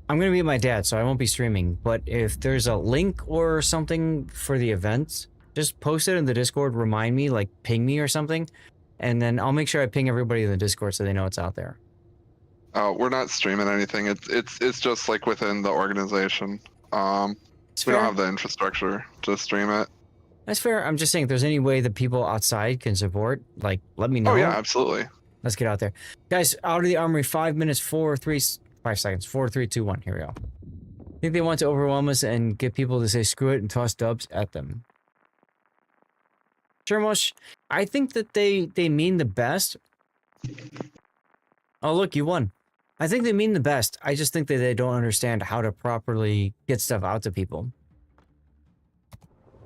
gonna be with my dad, so I won't be streaming. But if there's a link or something for the event, just post it in the Discord. Remind me, like ping me or something, and then I'll make sure I ping everybody in the Discord so they know it's out there. Oh, we're not streaming anything. It's just like within the organization. We don't have the infrastructure to stream it. That's fair. I'm just saying, if there's any way that people outside can support, like, let me know. Oh yeah, absolutely. Let's get out there, guys. Out of the armory. 5 minutes. 5 seconds. 4, 3, 2, 1. Here we go. I think they want to overwhelm us and get people to say screw it and toss dubs at them. Shermosh, I think that they mean the best. Oh look, you won. I think they mean the best. I just think that they don't understand how to properly get stuff out to people.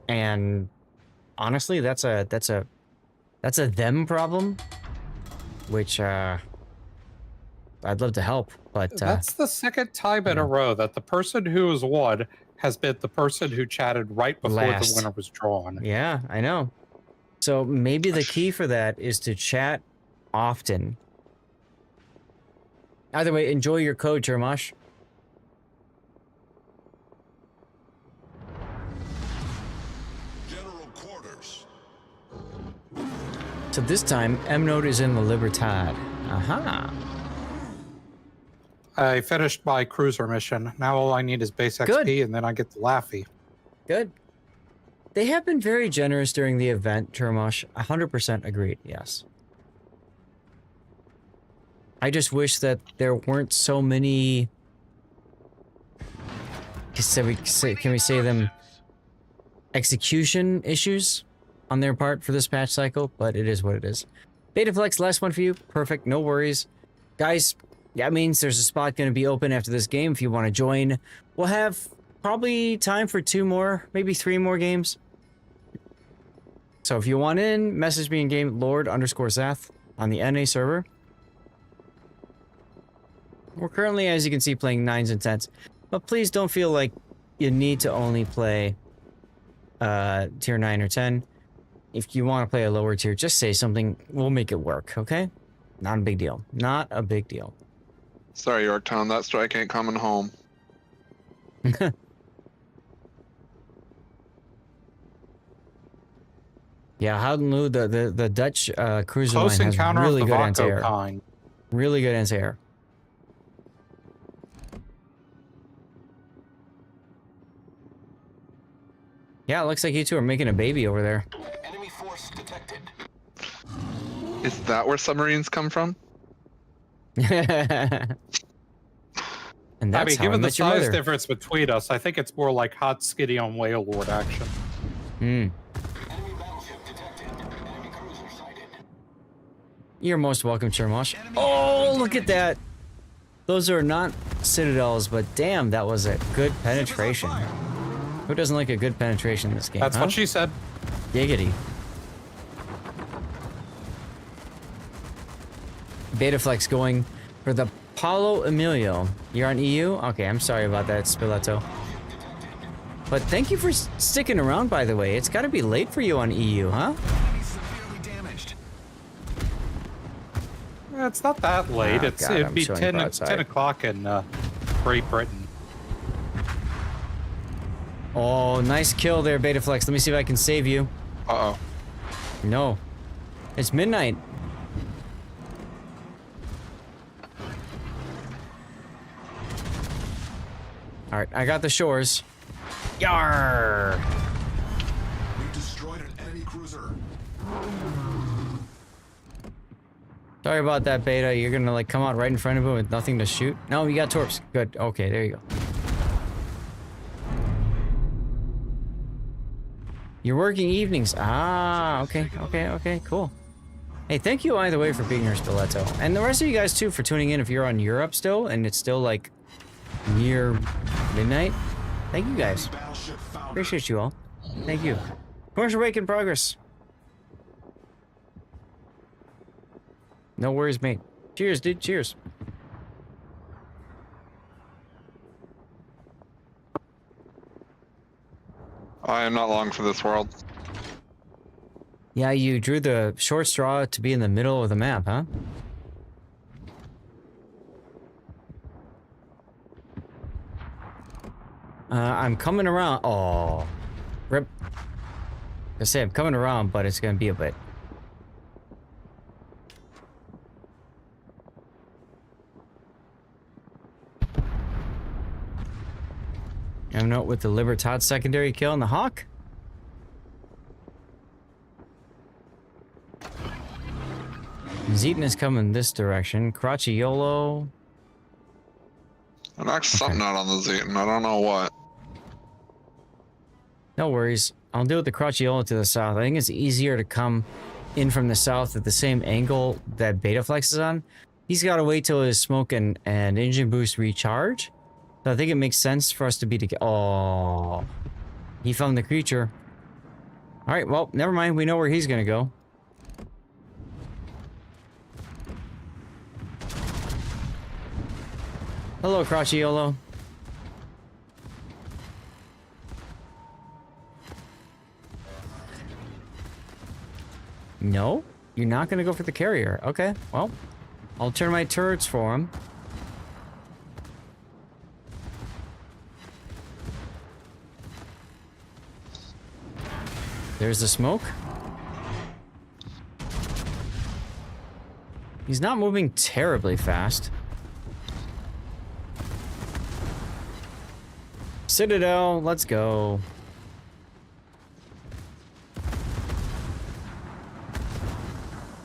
And honestly, that's a them problem, which I'd love to help, but that's the second time in a row that the person who has won has been the person who chatted right before the winner was drawn. Yeah, I know. So maybe the key for that is to chat often. Either way, enjoy your code, Jermosh. General quarters. So this time, M-Node is in the Libertad. Aha. I finished my cruiser mission. Now all I need is base XP, and then I get the Laffy. Good. They have been very generous during the event, Jermosh. 100% agreed, yes. I just wish that there weren't so many... Can we say them? Execution issues on their part for this patch cycle, but it is what it is. Betaflex, last one for you. Perfect, no worries. Guys, that means there's a spot going to be open after this game if you want to join. We'll have probably time for 2 more, maybe 3 more games. So if you want in, message me in game Lord_Zath on the NA server. We're currently, as you can see, playing 9s and 10s. But please don't feel like you need to only play tier 9 or 10. If you want to play a lower tier, just say something. We'll make it work, okay? Not a big deal. Not a big deal. Sorry, Yorktown, that strike ain't coming home. Yeah, Houdenloo, the Dutch cruiser Close line has encounter really of good the anti-air. Vaco kind. Really good anti-air. Yeah, it looks like you two are making a baby over there. Enemy force detected. Is that where submarines come from? And that's how given the met your size mother. difference between us, I think it's more like hot skitty on Whale Lord action. You're most welcome, Chermosh. Oh, look at that. Those are not citadels, but damn, that was a good penetration. Who doesn't like a good penetration in this game? That's huh? what she said. Giggity. Betaflex going for the Paulo Emilio. You're on EU? Okay, I'm sorry about that, Spiletto. But thank you for sticking around, by the way. It's got to be late for you on EU, huh? It's not that late. Oh, It's God, it'd I'm be showing 10 broadside. o'clock in Great Britain. Oh, nice kill there, Betaflex. Let me see if I can save you. Uh-oh. No. It's midnight. Alright, I got the shores. Yarr! We destroyed an enemy cruiser. Sorry about that, Beta. You're gonna, like, come out right in front of him with nothing to shoot? No, you got torps. Good. Okay, there you go. You're working evenings. Ah, okay, cool. Hey, thank you either way for being here, Stiletto. And the rest of you guys, too, for tuning in if you're on Europe still, and it's still, like, near midnight. Thank you, guys. Appreciate you all. Thank you. Commercial break in progress. No worries, mate. Cheers, dude. Cheers. I am not long for this world. Yeah, you drew the short straw to be in the middle of the map, huh? I'm coming around. Oh, rip. I say I'm coming around, but it's gonna be a bit. Note with the Libertad secondary kill on the Hawk. Zeton is coming this direction. Cracciolo. I knocked something out on the Zeton. I don't know what. No worries. I'll deal with the Cracciolo to the south. I think it's easier to come in from the south at the same angle that Betaflex is on. He's got to wait till his smoke and engine boost recharge. So I think it makes sense for us to be together. Oh, he found the creature. All right, well, never mind. We know where he's going to go. Hello, Cracciolo. No? You're not going to go for the carrier. Okay, well, I'll turn my turrets for him. There's the smoke. He's not moving terribly fast. Citadel, let's go.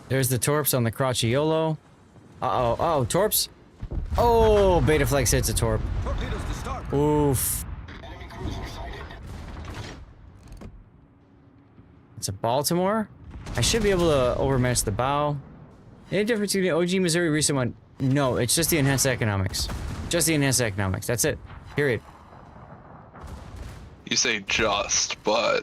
There's the Torps on the Cracciolo. Uh-oh. Oh, Torps. Oh, Betaflex hits a Torp. Oof. It's a Baltimore. I should be able to overmatch the bow. Any difference between the OG Missouri recent one? No, it's just the enhanced economics. Just the enhanced economics. That's it. Period. You say just, but...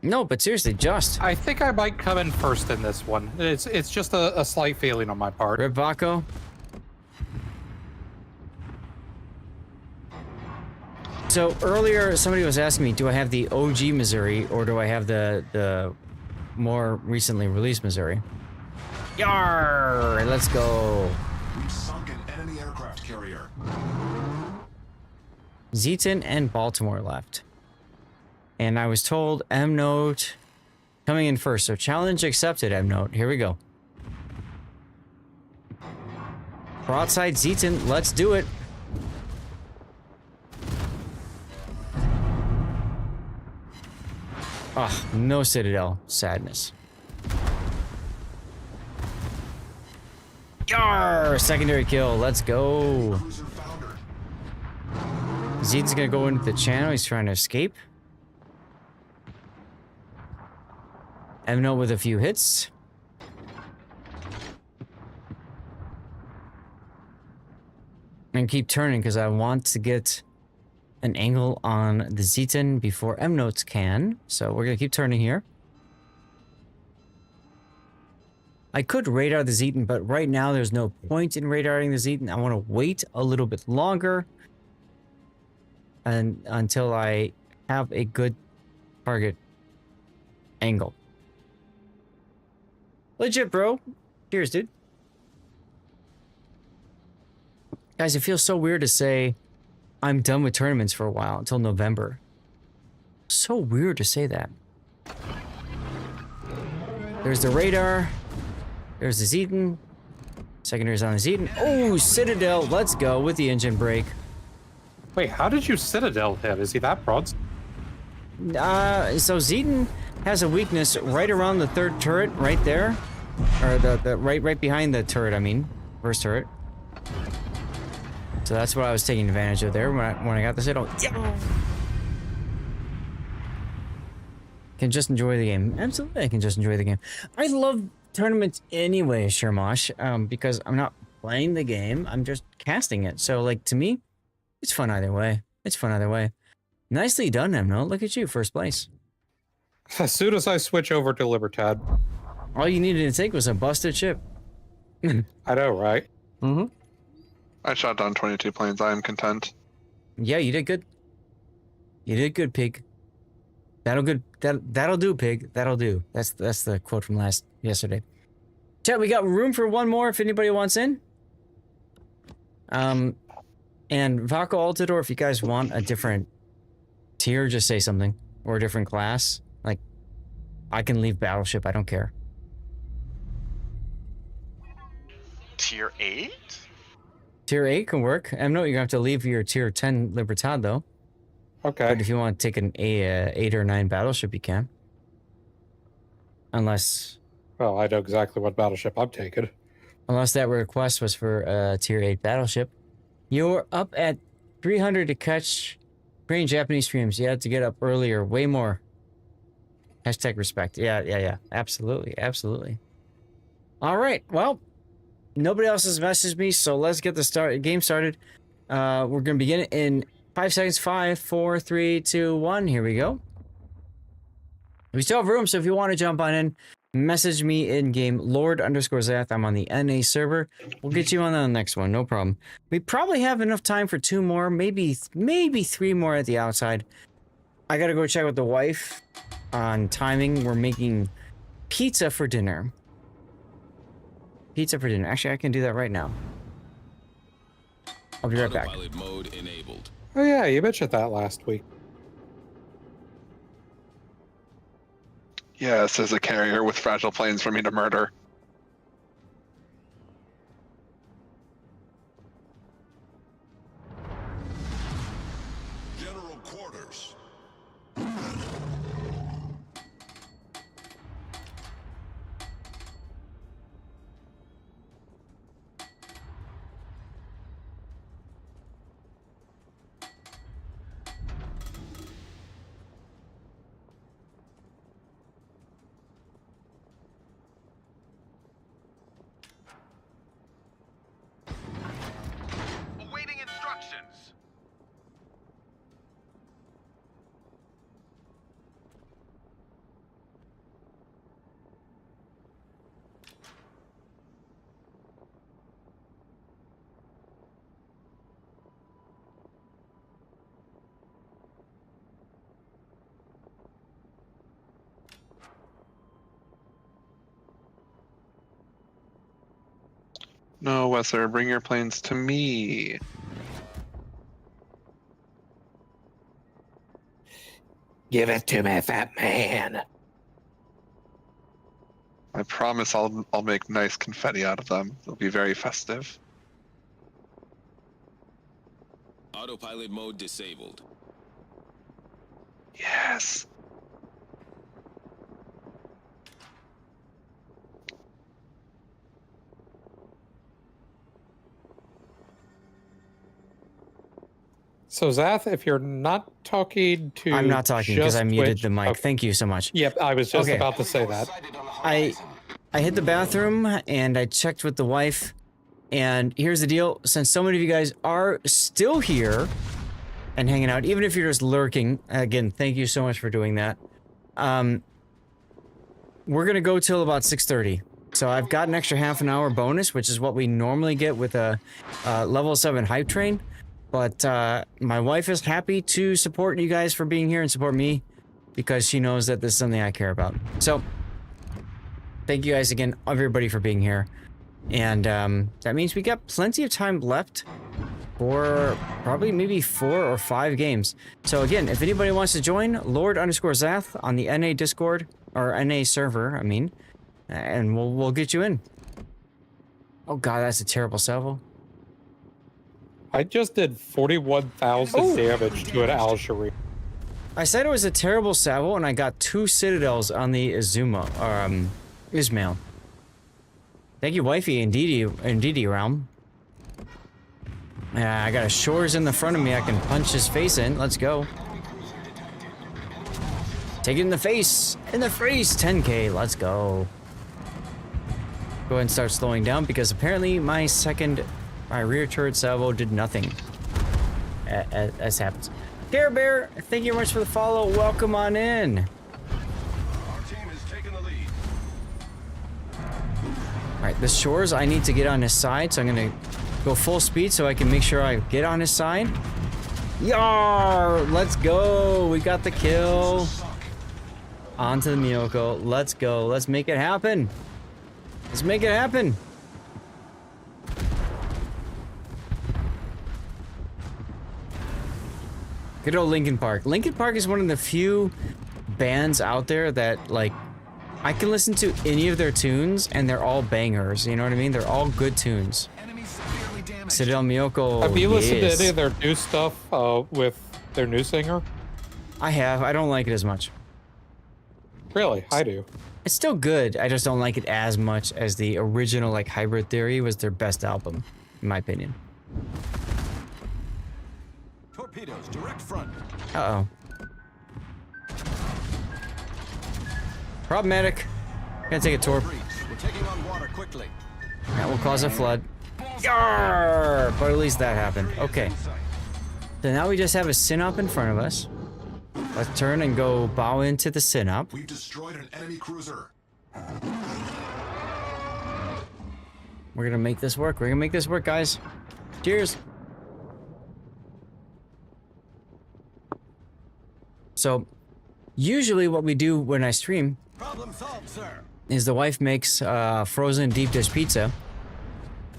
No, but seriously, just. I think I might come in first in this one. It's just a slight feeling on my part. Rip Vaco. So earlier, somebody was asking me, do I have the OG Missouri or do I have the more recently released Missouri? Yarr! Let's go. We've sunk an enemy aircraft carrier. Zeton and Baltimore left. And I was told M-Note coming in first. So challenge accepted, M-Note. Here we go. Broadside Zeton, let's do it. Ah, no Citadel. Sadness. Yarr! Secondary kill. Let's go. Zeton's gonna go into the channel. He's trying to escape. M-Note with a few hits. And keep turning because I want to get an angle on the Zeton before M-Notes can. So we're going to keep turning here. I could radar the Zeton, but right now there's no point in radaring the Zeton. I want to wait a little bit longer and until I have a good target angle. Legit, bro. Cheers, dude. Guys, it feels so weird to say I'm done with tournaments for a while until November. So weird to say that. There's the radar. There's the Zeton. Secondary's on the Zeton. Oh, Citadel. Let's go with the engine brake. Wait, how did you Citadel hit? Is he that broad? So Zeton has a weakness right around the third turret, right there. Or the right behind the turret, I mean. First turret. So that's what I was taking advantage of there when I got the Citadel. Yeah. Can just enjoy the game. Absolutely, I can just enjoy the game. I love tournaments anyway, Shermosh, because I'm not playing the game. I'm just casting it. So, like, to me, it's fun either way. It's fun either way. Nicely done, Emno. Look at you, first place. As soon as I switch over to Libertad. All you needed to take was a busted ship. I know, right? Mm-hmm. I shot down 22 planes. I am content. Yeah, you did good. You did good, pig. That'll do, pig. That'll do. That's the quote from yesterday. Chat, we got room for one more if anybody wants in. And Vaco Altidor, if you guys want a different tier, just say something. Or a different class. Like, I can leave Battleship, I don't care. Tier 8? Tier 8 can work. I know you're gonna have to leave your tier 10 Libertad though. Okay. But if you want to take an 8 or 9 battleship, you can. Unless... Well, I know exactly what battleship I'm taking. Unless that request was for a tier 8 battleship. You're up at 300 to catch Korean Japanese streams. You had to get up earlier. Way more. Hashtag respect. Yeah. Absolutely. All right. Well, nobody else has messaged me, so let's get the game started. We're going to begin in 5 seconds. 5, 4, 3, 2, 1. Here we go. We still have room, so if you want to jump on in, message me in game Lord_Zath. I'm on the NA server. We'll get you on the next one, no problem. We probably have enough time for 2 more, maybe 3 more at the outside. I gotta go check with the wife on timing. We're making pizza for dinner. Actually, I can do that right now. I'll be right back. Mode enabled. Oh yeah, you mentioned that last week. Yes, as a carrier with fragile planes for me to murder. General quarters. Awaiting instructions. No, Wesser, bring your planes to me. Give it to me, fat man. I promise I'll make nice confetti out of them. It'll be very festive. Autopilot mode disabled. Yes. So Zath, if you're not talking to... I'm not talking because I muted Twitch- the mic. Okay. Thank you so much. Yep, I was just Okay. about to say that. I hit the bathroom and I checked with the wife. And here's the deal. Since so many of you guys are still here and hanging out, even if you're just lurking, again, thank you so much for doing that. We're going to go till about 6:30. So I've got an extra half an hour bonus, which is what we normally get with a level 7 hype train. But my wife is happy to support you guys for being here and support me because she knows that this is something I care about. So thank you guys again, everybody, for being here. And that means we got plenty of time left for probably maybe 4 or 5 games. So again, if anybody wants to join, Lord_Zath on the NA Discord, or NA server, I mean, and we'll get you in. Oh god, that's a terrible salvo. I just did 41,000 damage to an Algerie. I said it was a terrible salvo, and I got 2 citadels on the Izuma, Ismail. Thank you, wifey, Ndidi Realm. I got a Shores in the front of me I can punch his face in. Let's go. Take it in the face! In the face! 10k, let's go. Go ahead and start slowing down because apparently my rear turret salvo did nothing. As happens. Care Bear, thank you very much for the follow. Welcome on in. Our team is taking the lead. Alright, the Shores, I need to get on his side, so I'm gonna go full speed so I can make sure I get on his side. Yar! Let's go! We got the kill. Onto the Miyoko. Let's go. Let's make it happen. Let's make it happen. Good old Linkin Park. Linkin Park is one of the few bands out there that, like, I can listen to any of their tunes and they're all bangers. You know what I mean? They're all good tunes. Citadel Miyoko. Have you listened to yes. any of their new stuff with Their new singer? I have. I don't like it as much. Really? I do. It's still good. I just don't like it as much as the original, like, Hybrid Theory was their best album, in my opinion. Torpedoes, direct front. Uh-oh. Problematic. Gonna take a torp. We're taking on water quickly. That will cause a flood. Yarr! But at least that happened. Okay. So now we just have a Synop in front of us. Let's turn and go bow into the Synop. We've destroyed an enemy cruiser. We're gonna make this work. We're gonna make this work, guys. Cheers. So, usually what we do when I stream Problem solved, sir. is the wife makes frozen deep dish pizza.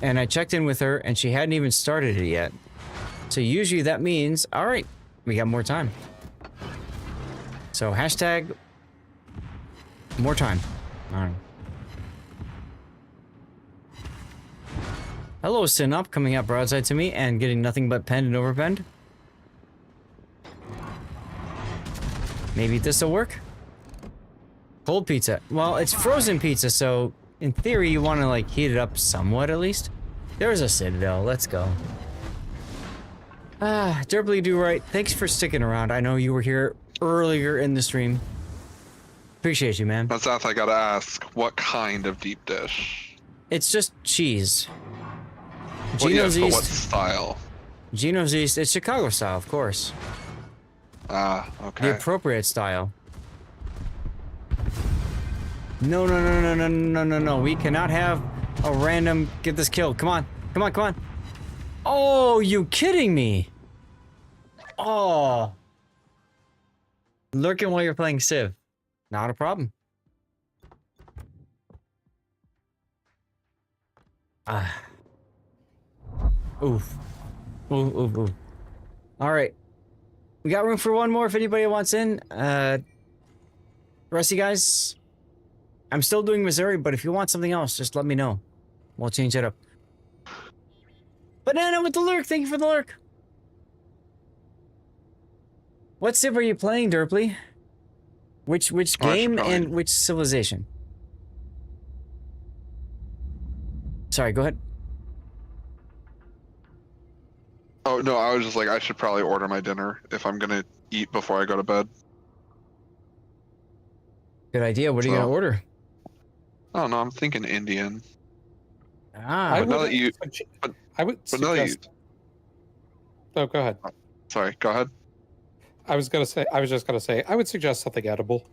And I checked in with her and she hadn't even started it yet. So usually that means, all right, we got more time. So hashtag more time. All right. Hello, Synop, coming out broadside to me and getting nothing but penned and overpenned. Maybe this'll work. Cold pizza. Well, it's frozen pizza, so in theory you want to like heat it up somewhat at least. There's a Citadel. Let's go. Derply Do Right. Thanks for sticking around. I know you were here earlier in the stream. Appreciate you, man. That's I gotta ask, what kind of deep dish? It's just cheese. Well, Geno's yes, but East. what style? Geno's East. It's Chicago style, of course. Okay. The appropriate style. No, no, no, no, no, no, no, no. We cannot have a random get this killed. Come on. Come on, come on. Oh, you kidding me? Oh. Lurking while you're playing Civ. Not a problem. Oof. Ooh, ooh, ooh. All right. We got room for one more if anybody wants in. Rest of you guys, I'm still doing Missouri, but if you want something else, just let me know. We'll change it up. Banana with the lurk. Thank you for the lurk. What civ are you playing, Derply? Which game and which civilization? Sorry, go ahead. Oh, no, I was just like, I should probably order my dinner if I'm gonna eat before I go to bed. Good idea. What are you gonna order? I don't know, I'm thinking Indian. Ah, I But now that you... would But now that you... suggest. Oh, go ahead. Sorry, go ahead. I was just gonna say, I would suggest something edible.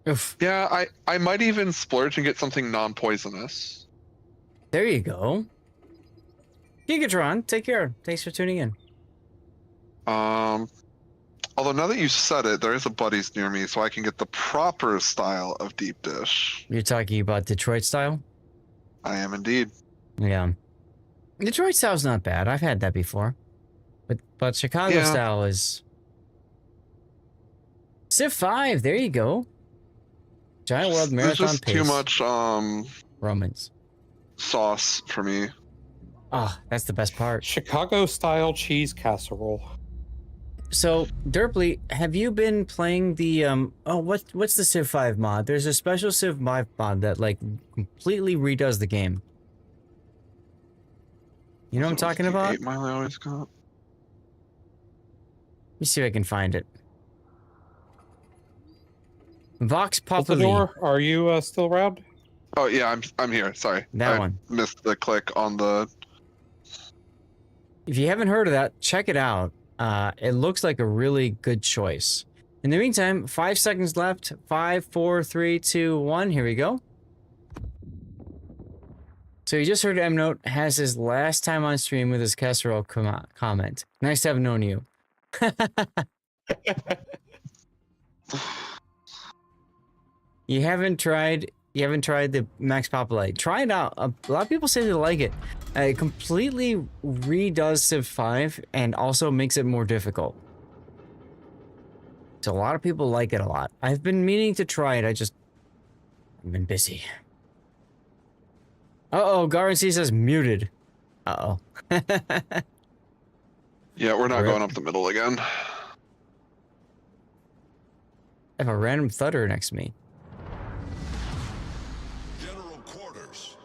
Oof. Yeah, I might even splurge and get something non-poisonous. There you go. Gigatron, take care. Thanks for tuning in. Although now that you said it, there is a Buddy's near me, so I can get the proper style of deep dish. You're talking about Detroit style? I am indeed. Yeah. Detroit style's not bad. I've had that before. But Chicago style is... Civ 5, there you go. Giant World Marathon There's just pace. too much, Romans. sauce for me. Ah, that's the best part. Chicago style cheese casserole. So, Derply, have you been playing the what's the Civ 5 mod? There's a special Civ 5 mod that like completely redoes the game. You know what I'm talking about? 8 Mile I always got. Let me see if I can find it. Vox Populi. Are you still around? Oh yeah, I'm here. Sorry, That I one. missed the click on the. If you haven't heard of that, check it out. It looks like a really good choice. In the meantime, 5 seconds left. 5, 4, 3, 2, 1. Here we go. So you just heard M Note has his last time on stream with his casserole comment. Nice to have known you. You haven't tried the Max Populi. Try it out. A lot of people say they like it. It completely redoes Civ 5 and also makes it more difficult. So a lot of people like it a lot. I've been meaning to try it. I've been busy. Uh-oh, Garin C says muted. Uh-oh. Yeah, we're not Rip. going up the middle again. have a random thunder next to me. General quarters.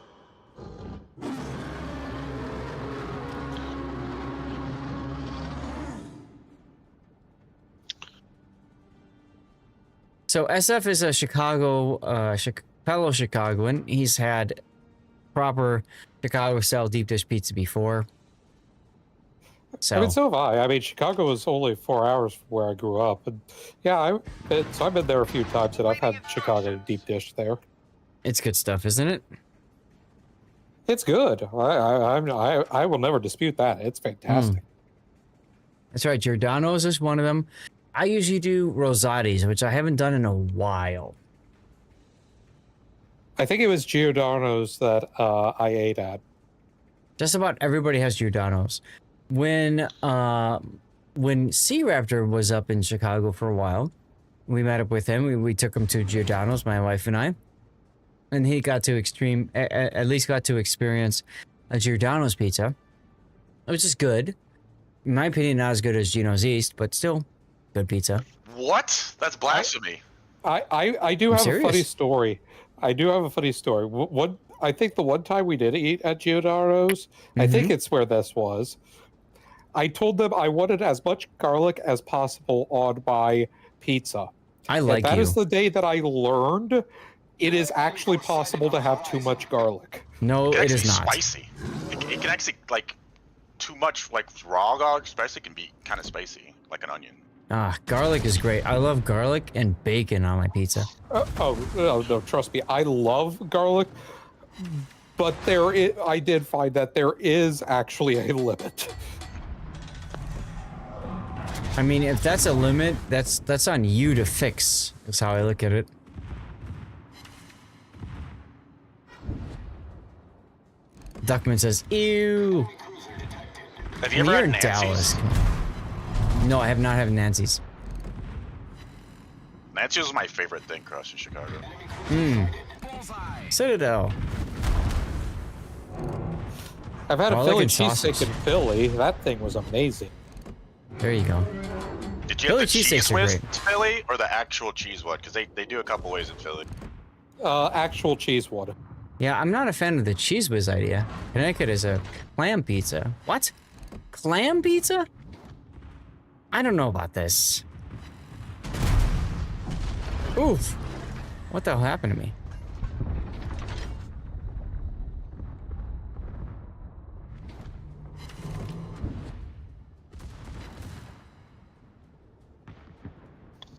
So SF is a fellow Chicagoan. He's had proper Chicago-style deep dish pizza before. So I mean, so have I. I mean, Chicago is only 4 hours from where I grew up, and yeah, I've been there a few times, and I've had Chicago deep dish there. It's good stuff, isn't it? It's good. I will never dispute that. It's fantastic. That's right. Giordano's is one of them. I usually do Rosati's, which I haven't done in a while. I think it was Giordano's that I ate at. Just about everybody has Giordano's. When Sea Raptor was up in Chicago for a while, we met up with him. We took him to Giordano's, my wife and I, and he got to at least got to experience a Giordano's pizza, which is good. In my opinion, not as good as Gino's East, but still good pizza. What? That's blasphemy. I do have a funny story. I do have a funny story. I think the one time we did eat at Giordano's, I think it's where this was. I told them I wanted as much garlic as possible on my pizza. I like that you. is the day that I learned it is actually possible to have too much garlic. No, it is not. Spicy. It can actually, like, too much, like, raw garlic, especially, can be kind of spicy, like an onion. Ah, garlic is great. I love garlic and bacon on my pizza. No, trust me, I love garlic, but I did find that there is actually a limit. I mean, if that's a limit, that's on you to fix. That's how I look at it. Duckman says, "Ew." Have you ever You're had in Nancy's? Dallas. No, I have not had Nancy's. Nancy's was my favorite thing across in Chicago. Citadel. I've had a Garlic Philly and cheesesteak sausage. in Philly. That thing was amazing. There you go. Did you Philly have the cheesesteaks cheese are whiz great. Philly or the actual cheese one? Because they do a couple ways in Philly. Actual cheese water. Yeah, I'm not a fan of the cheese whiz idea. Connecticut is a clam pizza. What? Clam pizza? I don't know about this. Oof. What the hell happened to me?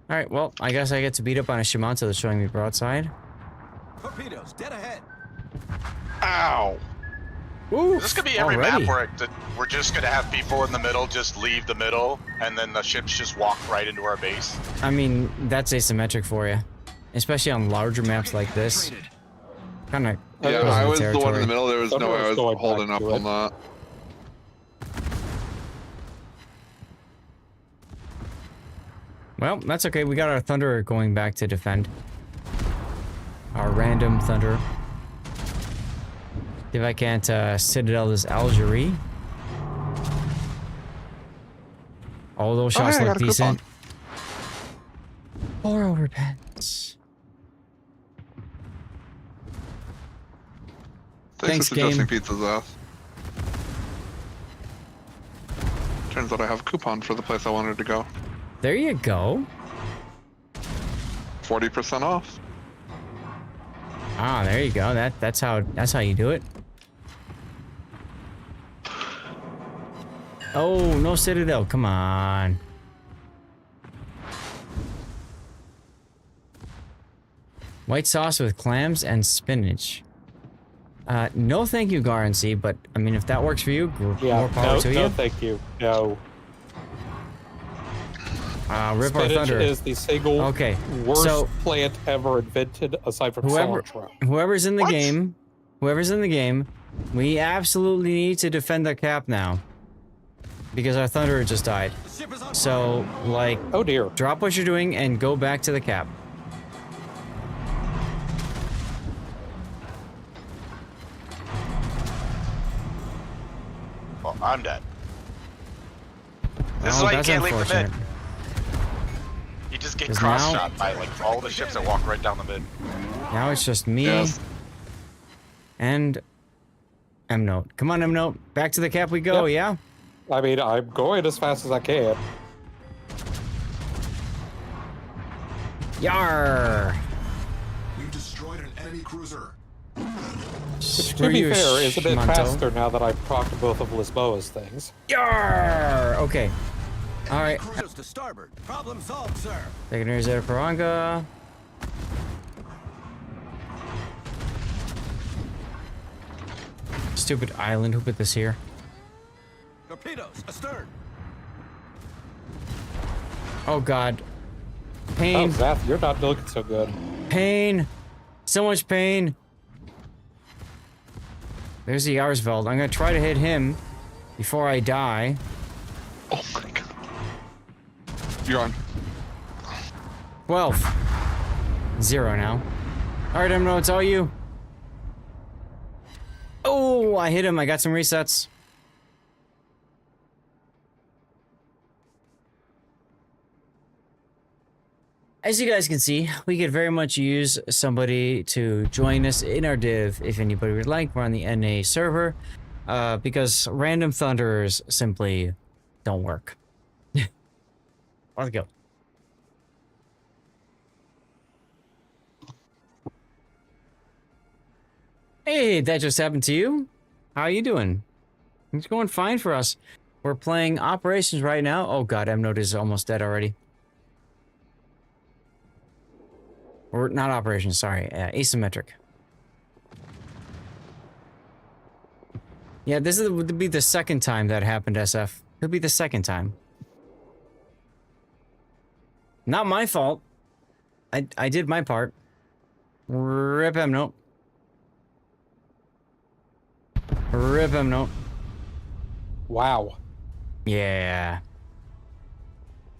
Alright, well, I guess I get to beat up on a Shimano that's showing me broadside. Torpedoes, dead ahead. Ow! Oof, This could be every already. map where we're just gonna have people in the middle just leave the middle, and then the ships just walk right into our base. I mean, that's asymmetric for you. Especially on larger maps like this. Kinda Yeah, goes I with was the one in territory. the middle. There was no way I was going holding back up to on that. Well, that's okay. We got our Thunderer going back to defend. Our random Thunder. If I can't Citadel this Algerie. All those shots hey, I look got a decent. 4 overpens. Thanks Thanks, for suggesting game. Pizza's ass. Turns out I have a coupon for the place I wanted to go. There you go. 40% off. Ah, there you go. That's how you do it. Oh, no Citadel. Come on. White sauce with clams and spinach. No thank you, Garancy, but I mean, if that works for you, more power to you. No, thank you. No. Rip our Spinach thunder. is the single worst so plant ever invented, aside from cilantro. whoever's in the game, we absolutely need to defend the cap now. Because our Thunderer just died. So, like, oh dear. Drop what you're doing and go back to the cap. Well, I'm dead. This Oh, is why you that's can't leave the mid. unfortunate. You just get 'Cause cross now- shot by like all the ships that walk right down the mid. Now it's just me Yes. and M-Note. Come on, M-Note. Back to the cap we go, yeah? I mean, I'm going as fast as I can. Yar! We've destroyed an enemy cruiser. To be fair, it's a bit faster now that I've procced both of Lisboa's things. Yar! Okay. Alright. Cruisers to starboard. Problem solved, sir. Taking airs out of Paranga. Stupid island, who put this here? Torpedoes astern. Oh god. Oh, Pain. Zath, you're not looking so good. Pain. So much pain. There's the Yarsveld. I'm gonna try to hit him before I die. Oh my god. You're on. 12. 0 now. Alright, Emno, it's all you. Oh, I hit him. I got some resets. As you guys can see, we could very much use somebody to join us in our div if anybody would like. We're on the NA server because random thunderers simply don't work. Let's go. Hey, that just happened to you? How you doing? It's going fine for us. We're playing operations right now. Oh god, M-Note is almost dead already. Or not operations, sorry, asymmetric. Yeah, this would be the second time that happened, SF. Could be the second time. Not my fault. I did my part. Rip M-Note. Rip M-Note. Wow. Yeah.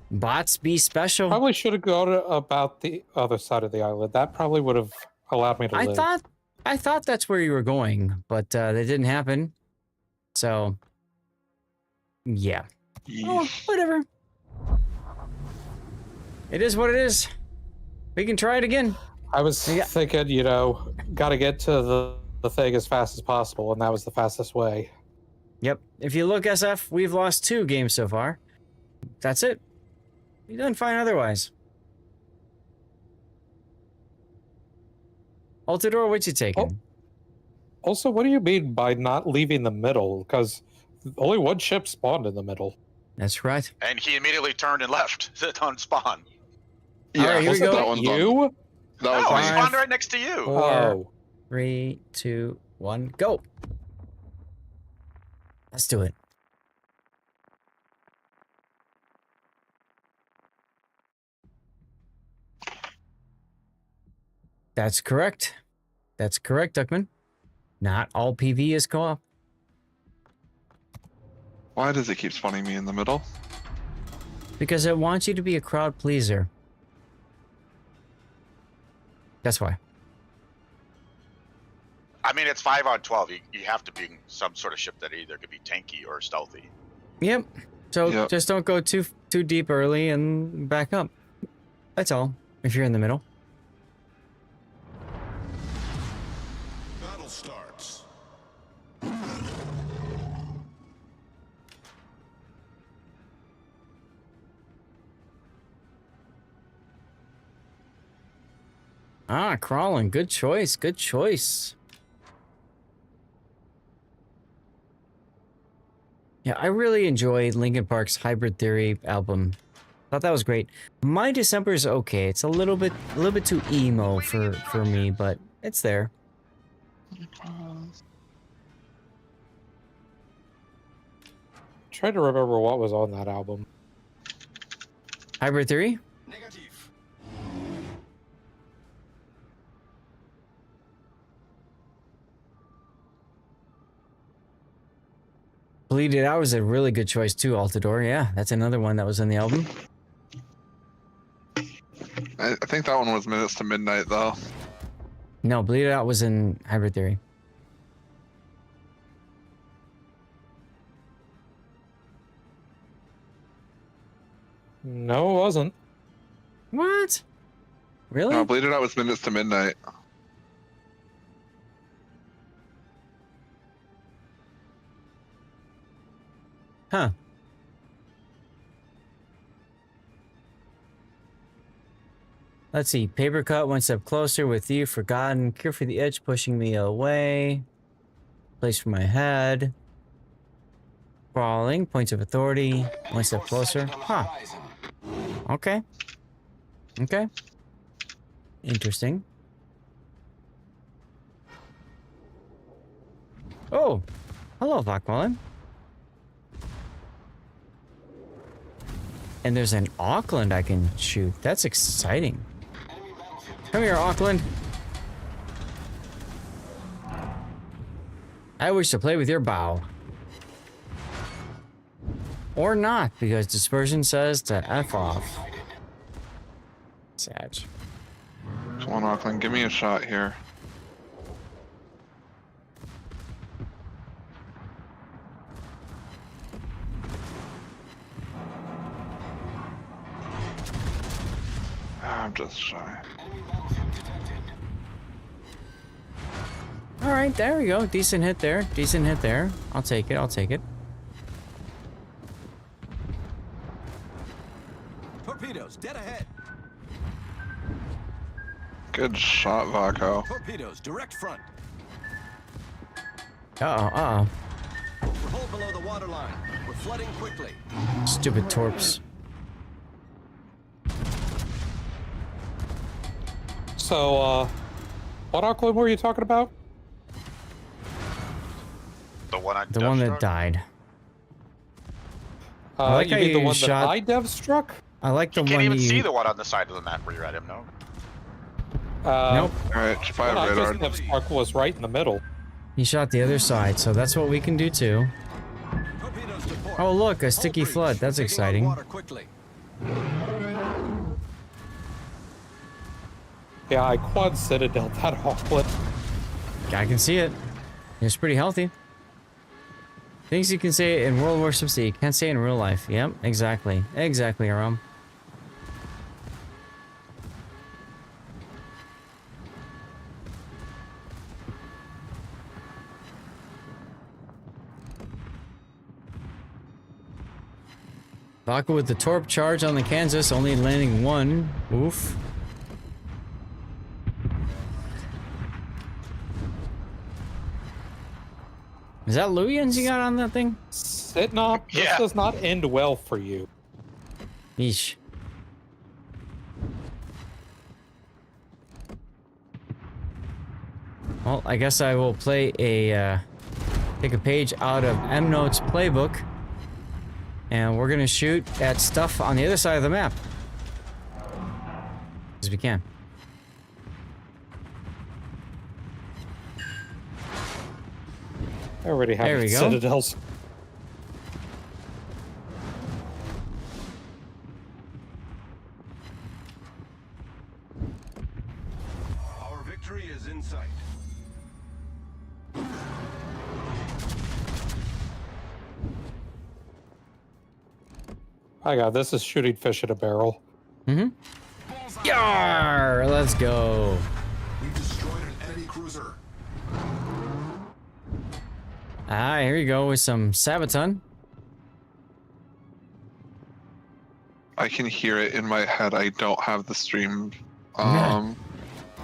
Bots be special. Probably should have gone about the other side of the island. That probably would have allowed me to live. I thought that's where you were going, but that didn't happen. So, yeah. Oh, whatever. It is what it is. We can try it again. I was thinking, you know, got to get to the thing as fast as possible, and that was the fastest way. Yep. If you look, SF, we've lost 2 games so far. That's it. You've done fine otherwise. Altador, what you taking? Also, what do you mean by not leaving the middle? Because only one ship spawned in the middle. That's right. And he immediately turned and left on spawn. Yeah, all right, here we go. that one You? That was No, I me. spawned right next to you. 4, 3, 2, 1, go. Let's do it. That's correct. That's correct, Duckman. Not all PV is co-op. Why does it keep spawning me in the middle? Because it wants you to be a crowd pleaser. That's why. I mean, it's 5 on 12. You have to be some sort of ship that either could be tanky or stealthy. Yep. So Yep. just don't go too deep early and back up. That's all. If you're in the middle. Battle starts. Ah, crawling. Good choice. Good choice. Yeah, I really enjoyed Linkin Park's Hybrid Theory album. Thought that was great. My December is okay. It's a little bit too emo for me, but it's there. Trying to remember what was on that album. Hybrid Theory? Negative. Bleed It Out was a really good choice too, Altador. Yeah, that's another one that was in the album. I think that one was Minutes to Midnight, though. No, Bleed It Out was in Hybrid Theory. No, it wasn't. What? Really? No, Bleed It Out was minutes to midnight. Huh. Let's see. Paper cut, one step closer with you. Forgotten. Cure for the itch, pushing me away. Place for my head. Crawling. Points of authority. One step closer. Huh. Okay. Okay. Interesting. Oh. Hello, Vakmalin. And there's an Auckland I can shoot. That's exciting. Come here, Auckland. I wish to play with your bow. Or not, because dispersion says to F off. Sad. Come on, Auckland, give me a shot here. I'm just shy. All right, there we go. Decent hit there. Decent hit there. I'll take it. I'll take it. Torpedoes, dead ahead. Good shot, Vaco. Torpedoes, direct front. Uh-oh. We're hull below the waterline. We're flooding quickly. Stupid torps. So, what Auckland were you talking about? The one I The one that died. I like you mean the one that I dev struck? I like the You one can't even you... see the one on the side of the map where you're at him, no? Nope. Alright, What fire I radar. just dev struck was right in the middle. He shot the other side, so that's what we can do too. Oh look, a sticky flood. That's exciting. Yeah, I quad citadel that Auckland. I can see it. It's pretty healthy. Things you can say in World Warships that you can't say in real life. Yep, exactly. Exactly, Aram. Vaca with the torp charge on the Kansas, only landing one. Oof. Is that Luyens you got on that thing? Sitnop, this does not end well for you. Yeesh. Well, I guess I will play a, take a page out of M Note's playbook. And we're gonna shoot at stuff on the other side of the map. As we can. I already have There we go. citadels. Our victory is in sight. I got this is shooting fish at a barrel. Mm-hmm. Yar! Let's go. We destroyed an enemy cruiser. Ah, here you go with some Sabaton. I can hear it in my head. I don't have the stream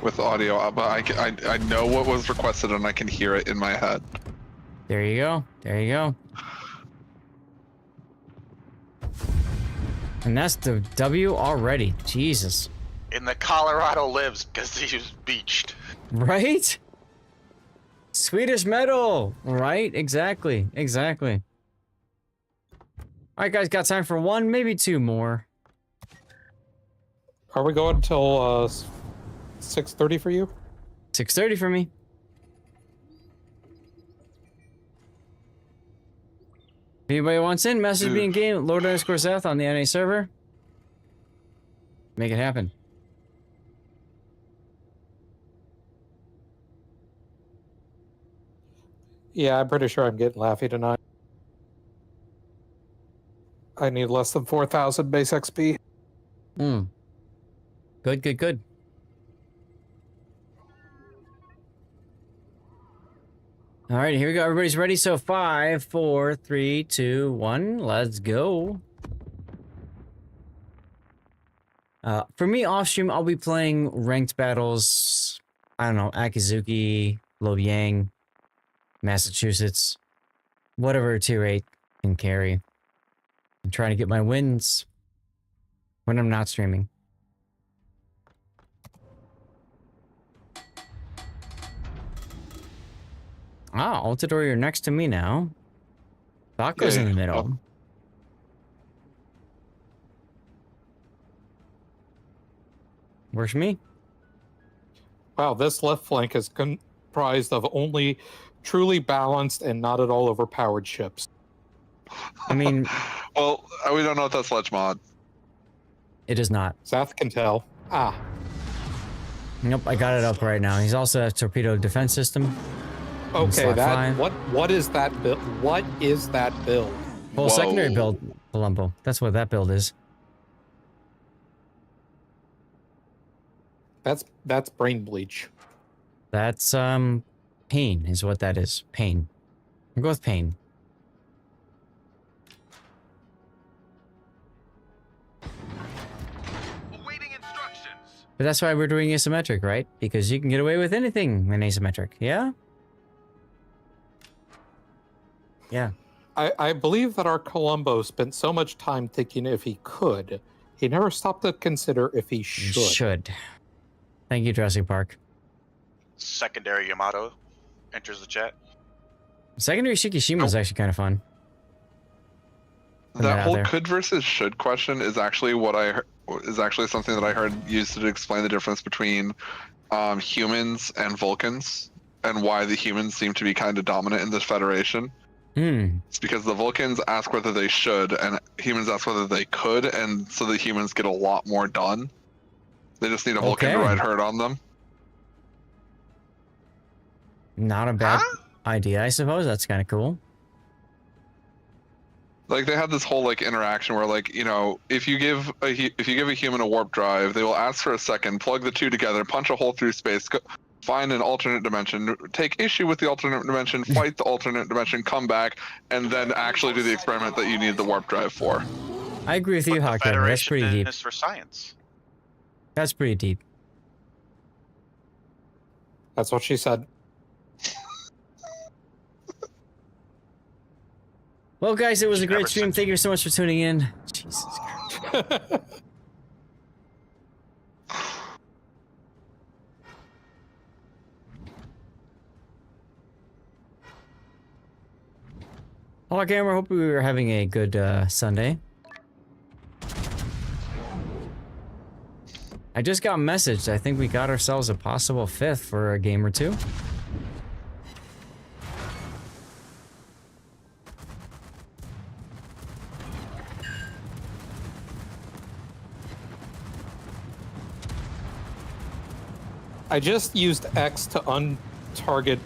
with audio, but I know what was requested and I can hear it in my head. There you go. There you go. And that's the W already. Jesus. In the Colorado lives because he was beached. Right? Swedish medal. Right? Exactly. Exactly. Alright, guys, got time for one, maybe two more. Are we going till 6:30 for you? 6:30 for me. If anybody wants in, message me in game, Lord_Seth on the NA server. Make it happen. Yeah, I'm pretty sure I'm getting Laffy tonight. I need less than 4,000 base XP. Hmm. Good, good, good. All right, here we go. Everybody's ready. So 5, 4, 3, 2, 1. Let's go. For me, off stream, I'll be playing ranked battles. I don't know, Akizuki, Loyang, Massachusetts, whatever tier 8 can carry. I'm trying to get my wins when I'm not streaming. Ah, Altidore, you're next to me now. Bako's in the middle. Where's me? Wow, this left flank is comprised of only truly balanced and not at all overpowered ships. I mean... well, we don't know if that's sledge mod. It is not. Zath can tell. Ah. Nope, I got it up right now. He's also a torpedo defense system. Okay, that what is that build? What is that build? Well, secondary build, Columbo. That's what that build is. That's brain bleach. That's pain is what that is. Pain. I'll go with pain. Awaiting instructions. But that's why we're doing asymmetric, right? Because you can get away with anything in asymmetric. Yeah? Yeah. I believe that our Columbo spent so much time thinking if he could, he never stopped to consider if he should. Thank you, Jurassic Park. Secondary Yamato enters the chat. Secondary Shikishima is actually kind of fun. That whole could versus should question is actually something that I heard used to explain the difference between humans and Vulcans and why the humans seem to be kind of dominant in this federation. It's because the Vulcans ask whether they should and humans ask whether they could, and so the humans get a lot more done. They just need a Vulcan to ride herd on them. Not a bad idea, I suppose. That's kind of cool. Like they have this whole like interaction where like, you know, if you give a human a warp drive, they will ask for a second, plug the two together, punch a hole through space, find an alternate dimension, take issue with the alternate dimension, fight the alternate dimension, come back, and then actually do the experiment that you need the warp drive for. I agree with you, Hawkhammer. That's pretty deep. Is for science. That's pretty deep. That's what she said. Well, guys, it was a great stream. Thank you so much for tuning in. Jesus Christ. Hawkhammer, hope we were having a good Sunday. I just got messaged. I think we got ourselves a possible 5th for a game or two. I just used X to untarget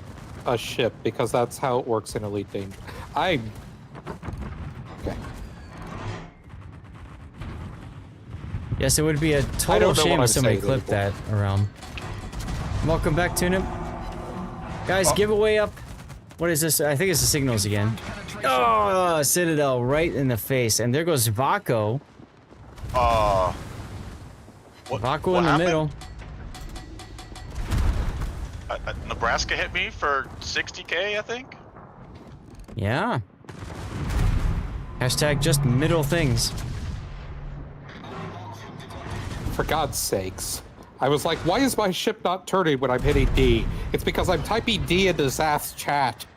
a ship because that's how it works in Elite Danger. Okay. Yes, it would be a total shame if somebody clipped that around. Welcome back, Tunip. Guys, giveaway up. What is this? I think it's the signals again. Oh, Citadel right in the face. And there goes Vako. Vako in the middle. Nebraska hit me for 60K, I think. Yeah. Hashtag just middle things. For God's sakes. I was like, why is my ship not turning when I'm hitting D? It's because I'm typing D into Zath's chat.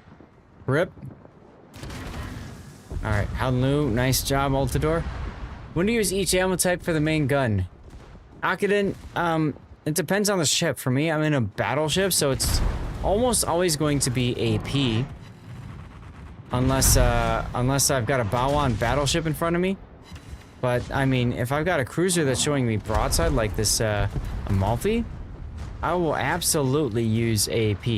Rip. Alright, Howlu, nice job, Altidore. When do you use each ammo type for the main gun? Akadin, it depends on the ship. For me, I'm in a battleship, so it's almost always going to be AP. Unless I've got a Baoan battleship in front of me. But, I mean, if I've got a cruiser that's showing me broadside like this, Amalfi, I will absolutely use AP.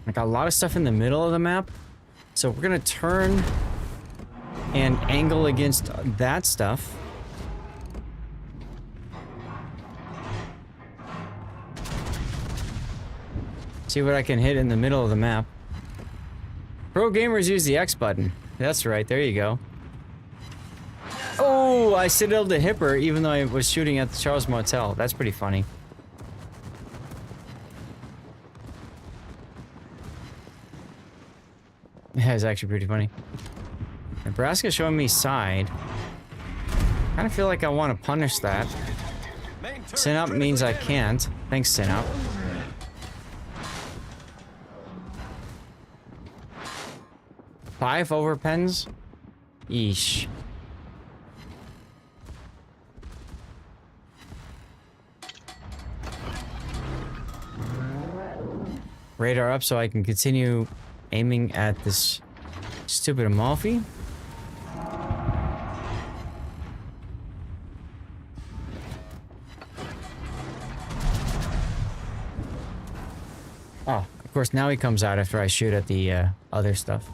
I got a lot of stuff in the middle of the map, so we're gonna turn and angle against that stuff. See what I can hit in the middle of the map. Pro gamers use the X button. That's right, there you go. Oh, I citadelled the hipper even though I was shooting at the Charles Martel. That's pretty funny. Yeah, it's actually pretty funny. Nebraska's showing me side. Kind of feel like I want to punish that. Sin-up means I can't. Thanks, Sin-up. Five overpens? Yeesh. Radar up so I can continue aiming at this stupid Amalfi. Oh, of course, now he comes out after I shoot at the other stuff.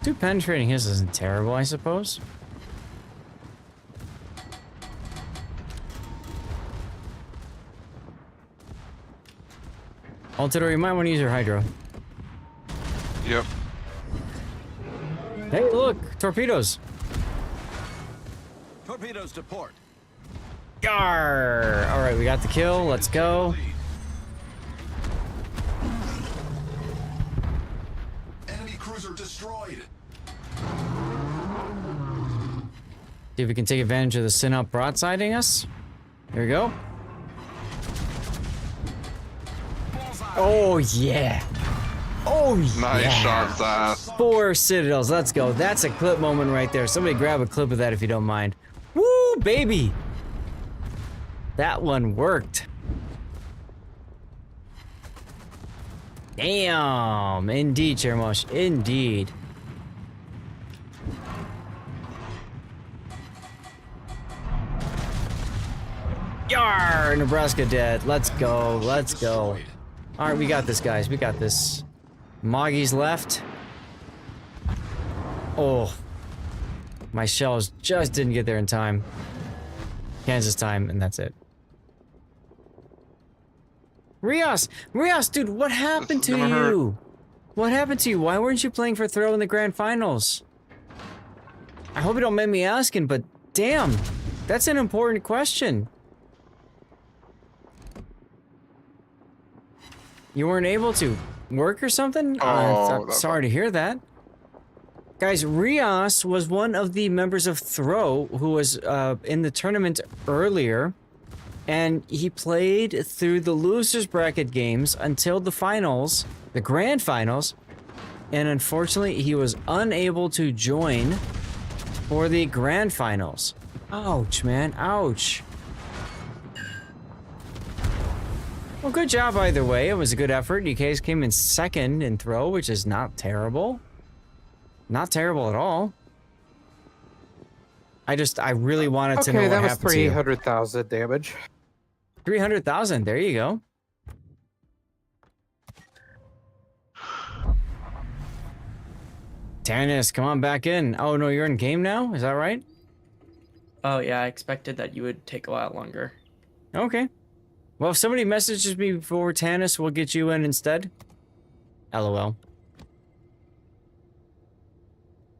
Two penetrating his isn't terrible, I suppose. Altidore, you might want to use your hydro. Yep. Hey, look! Torpedoes! Torpedoes to port. Yarr! Alright, we got the kill. Let's go. Enemy cruiser destroyed. See if we can take advantage of the Sin-up broadsiding us. Here we go. Oh, yeah. Oh, Nice yeah. shot, Zaz. 4 citadels. Let's go. That's a clip moment right there. Somebody grab a clip of that if you don't mind. Woo, baby. That one worked. Damn. Indeed, Chermosh. Indeed. Yarr! Nebraska dead. Let's go. Let's go. Alright, we got this, guys. We got this. Moggy's left. Oh. My shells just didn't get there in time. Kansas time, and that's it. Rios! Rios, dude, what happened to you? What happened to you? Why weren't you playing for Throw in the Grand Finals? I hope you don't mind me asking, but damn. That's an important question. You weren't able to work or something? Oh, sorry to hear that. Guys, Rios was one of the members of Throw who was in the tournament earlier. And he played through the losers bracket games until the finals, the grand finals. And unfortunately, he was unable to join for the grand finals. Ouch, man. Ouch. Well, good job either way. It was a good effort. You guys came in second in Throw, which is not terrible. Not terrible at all. I really wanted to know what happened to you. Okay, that was 300,000 damage. 300,000. There you go. Tannis, come on back in. Oh, no, you're in game now? Is that right? Oh, yeah, I expected that you would take a while longer. Okay. Well, if somebody messages me before Tannis, we'll get you in instead. LOL.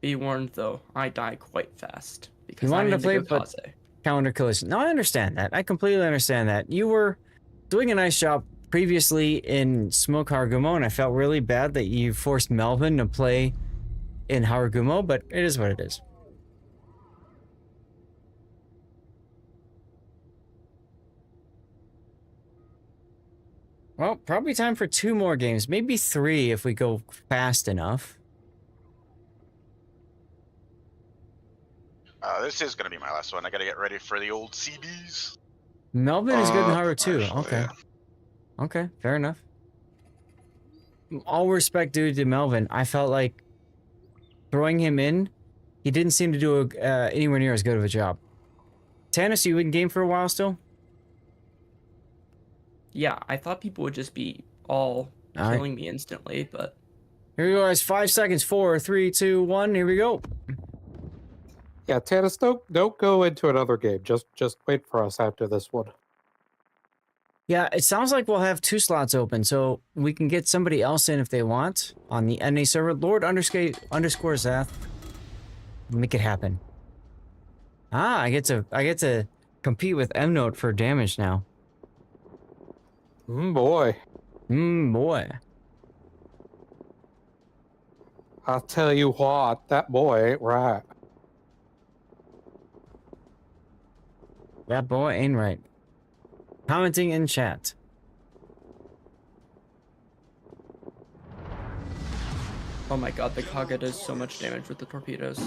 Be warned, though, I die quite fast. Because You wanted I'm to play Indigo but Kaze. counter collision. No, I understand that. I completely understand that. You were doing a nice job previously in Smoke Haragumo, and I felt really bad that you forced Melvin to play in Haragumo, but it is what it is. Well, probably time for 2 more games. Maybe 3 if we go fast enough. This is going to be my last one. I got to get ready for the old CBs. Melvin is good in Haru too. actually, Okay. yeah. Okay, fair enough. All respect due to Melvin. I felt like throwing him in, he didn't seem to do anywhere near as good of a job. Tannis, you in game for a while still? Yeah, I thought people would just be all All right. killing me instantly, but Here we go, guys. 5 seconds. 4, 3, 2, 1. Here we go. Yeah, Tannis, don't go into another game. Just wait for us after this one. Yeah, it sounds like we'll have 2 slots open, so we can get somebody else in if they want on the NA server. Lord underscore Zath. Make it happen. Ah, I get to compete with M-Note for damage now. Boy. Boy. I'll tell you what, that boy ain't right. That boy ain't right. Commenting in chat. Oh my god, the Kaga does so much damage with the torpedoes.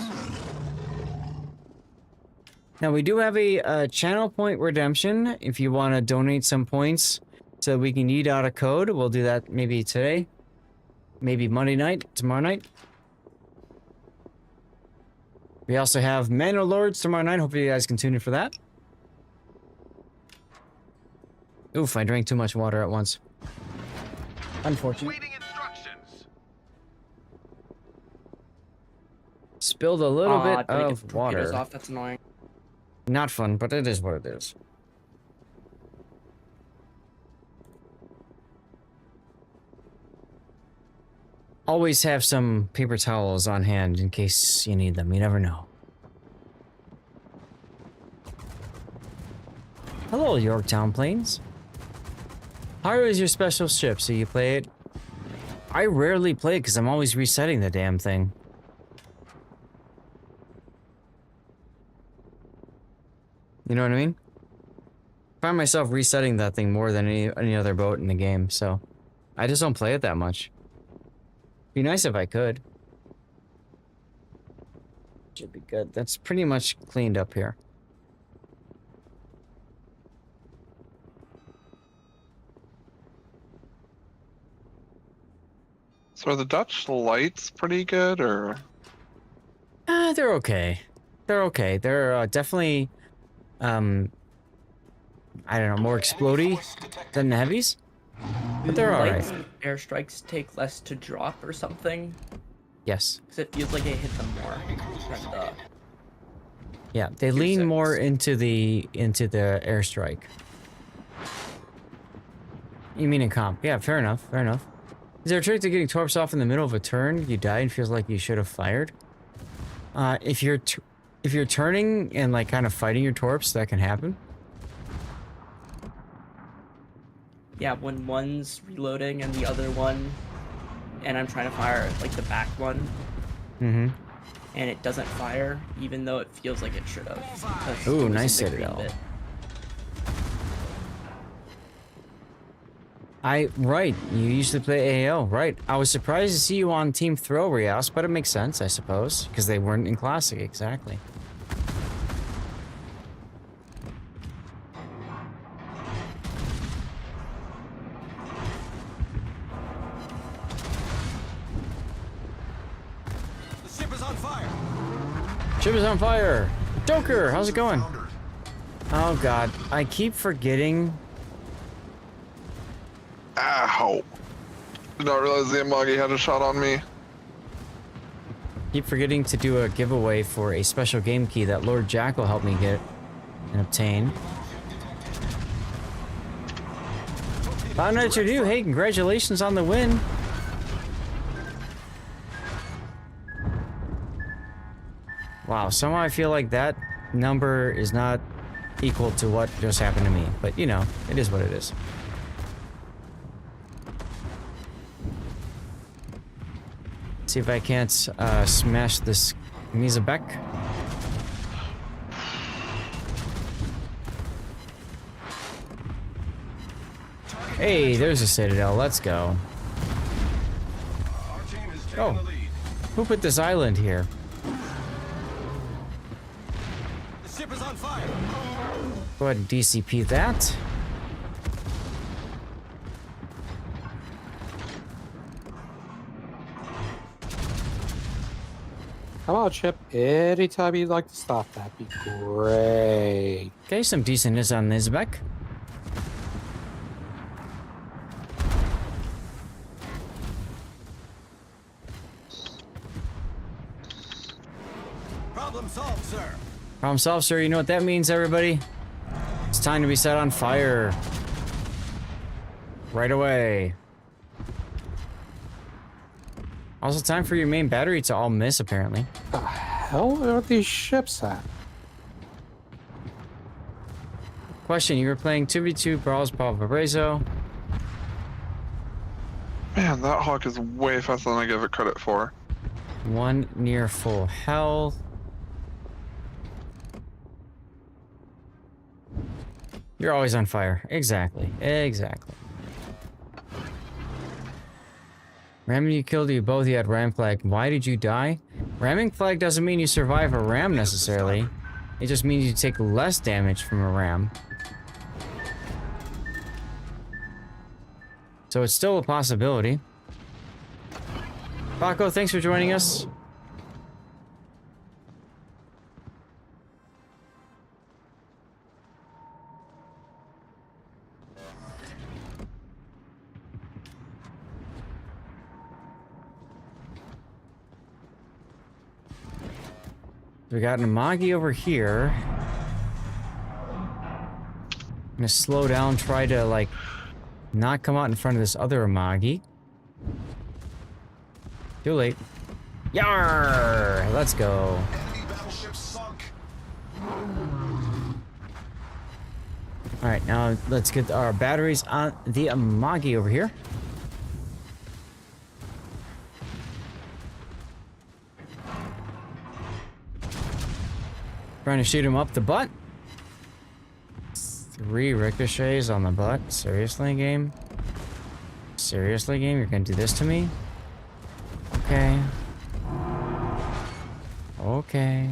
Now, we do have a channel point redemption if you want to donate some points so we can eat out a code. We'll do that maybe today. Maybe Monday night, tomorrow night. We also have Mano Lords tomorrow night. Hopefully you guys can tune in for that. Oof, I drank too much water at once. Unfortunate. Spilled a little bit of water. Off. That's annoying. Not fun, but it is what it is. Always have some paper towels on hand in case you need them. You never know. Hello, Yorktown Plains. How is your special ship? So you play it? I rarely play it because I'm always resetting the damn thing. You know what I mean? I find myself resetting that thing more than any other boat in the game, so I just don't play it that much. Be nice if I could. Should be good. That's pretty much cleaned up here. So are the Dutch lights pretty good, or? They're okay. They're okay. They're definitely, I don't know, more explodey than the heavies. But they're alright. Airstrikes take less to drop or something. Yes. Because it feels like it hit them more. And, yeah, they lean more into the airstrike. You mean in comp? Yeah, fair enough. Fair enough. Is there a trick to getting torps off in the middle of a turn? You die and feels like you should have fired. If you're turning and like kind of fighting your torps, that can happen. Yeah, when one's reloading and the other one, and I'm trying to fire like the back one, and it doesn't fire, even though it feels like it should have. Ooh, nice Citadel. Right, you usually play AO, right. I was surprised to see you on Team Throw, Rios, but it makes sense, I suppose, because they weren't in Classic, exactly. The ship is on fire. Ship is on fire! Joker, how's it going? Oh god, I keep forgetting. Ow! Did not realize the Amagi had a shot on me. Keep forgetting to do a giveaway for a special game key that Lord Jack will help me get and obtain. Found out you do. Hey, congratulations on the win. Wow, somehow I feel like that number is not equal to what just happened to me. But, you know, it is what it is. See if I can't smash this Mizabek. Hey, there's a Citadel. Let's go. Oh, who put this island here? The ship is on fire. Go ahead and DCP that. Come on, Chip. Anytime you'd like to stop, that'd be great. Okay, some decentness on Mizabek. Problem solved, sir. Problem solved, sir. You know what that means, everybody? It's time to be set on fire. Right away. Also, time for your main battery to all miss, apparently. The hell are these ships at? Question, you were playing 2v2 Brawls Valparaiso. Man, that hawk is way faster than I give it credit for. One near full health. You're always on fire. Exactly. Exactly. Ramming you killed you both, you had ram flag. Why did you die? Ramming flag doesn't mean you survive a ram necessarily. It just means you take less damage from a ram. So it's still a possibility. Paco, thanks for joining us. We got an Amagi over here. I'm gonna slow down, try to like not come out in front of this other Amagi. Too late. Yar! Let's go. Alright, now let's get our batteries on the Amagi over here. Trying to shoot him up the butt. 3 ricochets on the butt. Seriously, game? Seriously, game? You're gonna do this to me? Okay. Okay.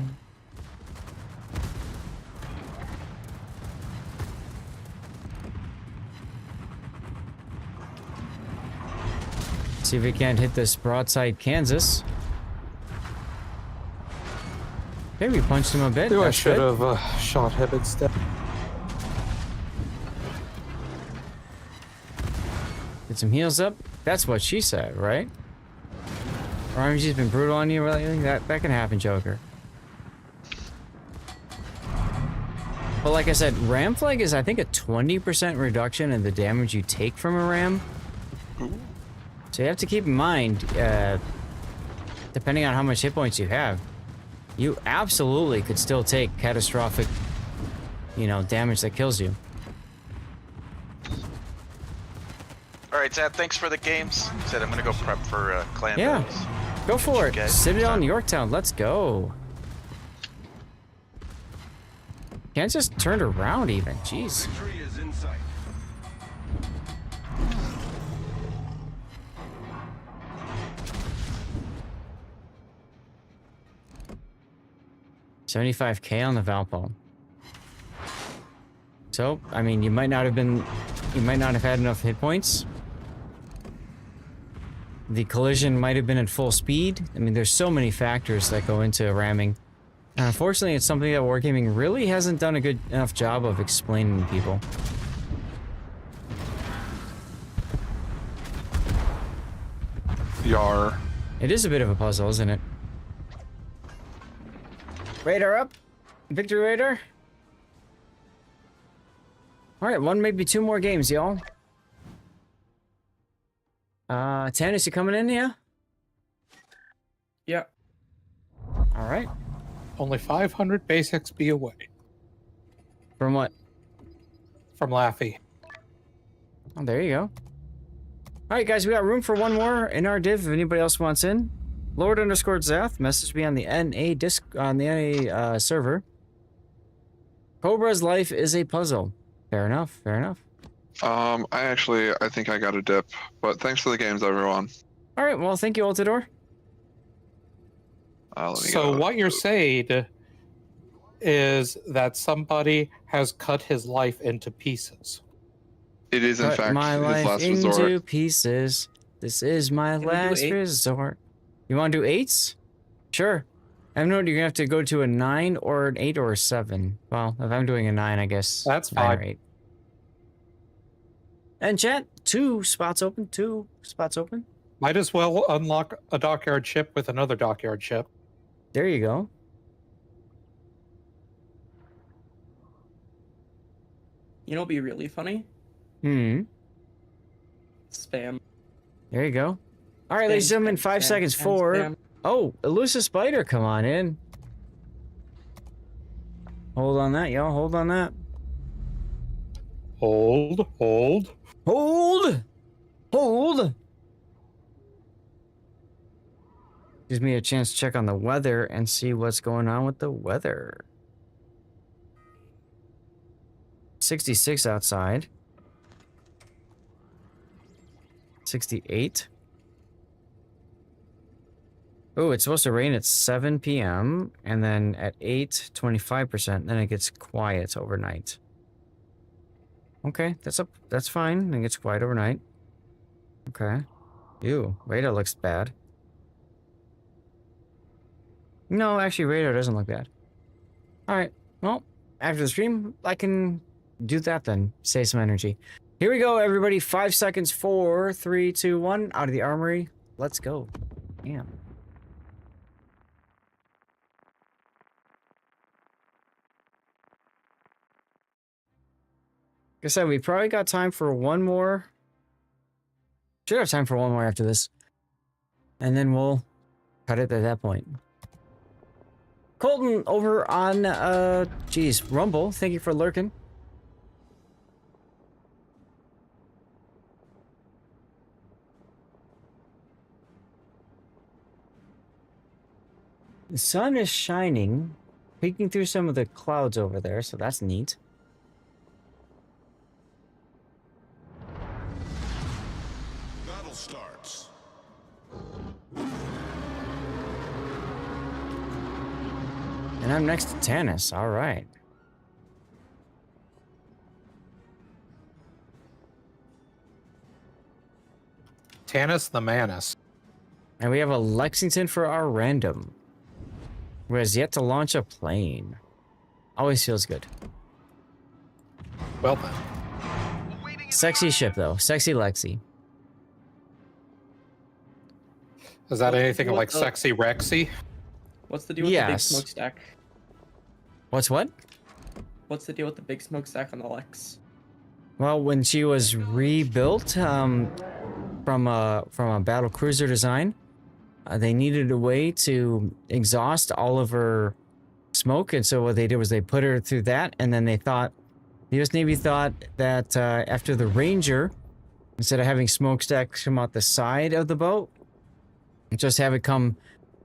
See if we can't hit this broadside Kansas. Okay, we punched him a bit. I should have shot him instead. Get some heals up. That's what she said, right? RMG's been brutal on you lately. That can happen, Joker. But like I said, ram flag is I think a 20% reduction in the damage you take from a ram. So you have to keep in mind, depending on how much hit points you have, you absolutely could still take catastrophic, you know, damage that kills you. Alright, Zad, thanks for the games. Said I'm gonna go prep for clan Yeah, battles. go for it. Citadel, Yorktown, let's go. Kansas turned around even, jeez. Victory is in sight. 75k on the Valpo. So, I mean, you might not have had enough hit points. The collision might have been at full speed. I mean, there's so many factors that go into ramming. And unfortunately, it's something that Wargaming really hasn't done a good enough job of explaining to people. Yar. It is a bit of a puzzle, isn't it? Radar up. Victory radar. Alright, one, maybe 2 more games, y'all. Tannis, you coming in, yeah? Yeah. Alright. Only 500 base XP away. From what? From Laffy. Oh, there you go. Alright, guys, we got room for one more in our div if anybody else wants in. Lord_Zath, message me on the NA server. Cobra's life is a puzzle. Fair enough, fair enough. I think I got a dip, but thanks for the games, everyone. Alright, well, thank you, Altador. So what you're saying is that somebody has cut his life into pieces. It is, in fact, my his life last into resort. pieces. This is my we do last 8? resort. You want to do 8s? Sure. I know you're gonna have to go to a 9 or an 8 or a 7. Well, if I'm doing a 9, I guess That's 9 or fine. 8. And chat, 2 spots open. 2 spots open. Might as well unlock a dockyard ship with another dockyard ship. There you go. You know what'd be really funny? Spam. There you go. All right, ladies and gentlemen, 5 seconds forward. Oh, elusive spider, come on in. Hold on that, y'all. Hold on that. Hold. Hold. Gives me a chance to check on the weather and see what's going on with the weather. 66 outside. 68. Oh, it's supposed to rain at 7 p.m. and then at 8, 25%. Then it gets quiet overnight. Okay, that's fine. It gets quiet overnight. Okay. Ew, radar looks bad. No, actually, radar doesn't look bad. All right. Well, after the stream, I can do that then. Save some energy. Here we go, everybody. 5 seconds. 4, 3, 2, 1. Out of the armory. Let's go. Damn. Like I said, we probably got time for one more. Should have time for one more after this. And then we'll cut it at that point. Colton over on, Rumble. Thank you for lurking. The sun is shining, peeking through some of the clouds over there, so that's neat. Battle starts. And I'm next to Tannis, alright. Tannis the Manus. And we have a Lexington for our random, who has yet to launch a plane. Always feels good. Well then. Sexy ship, though. Sexy Lexi. Is that anything like Sexy Rexy? What's the deal with the big smokestack? What's what? What's the deal with the big smokestack on the Lex? Well, when she was rebuilt from a battle cruiser design, they needed a way to exhaust all of her smoke, and so what they did was they put her through that, and then they thought, the U.S. Navy thought that after the Ranger, instead of having smokestacks come out the side of the boat, just have it come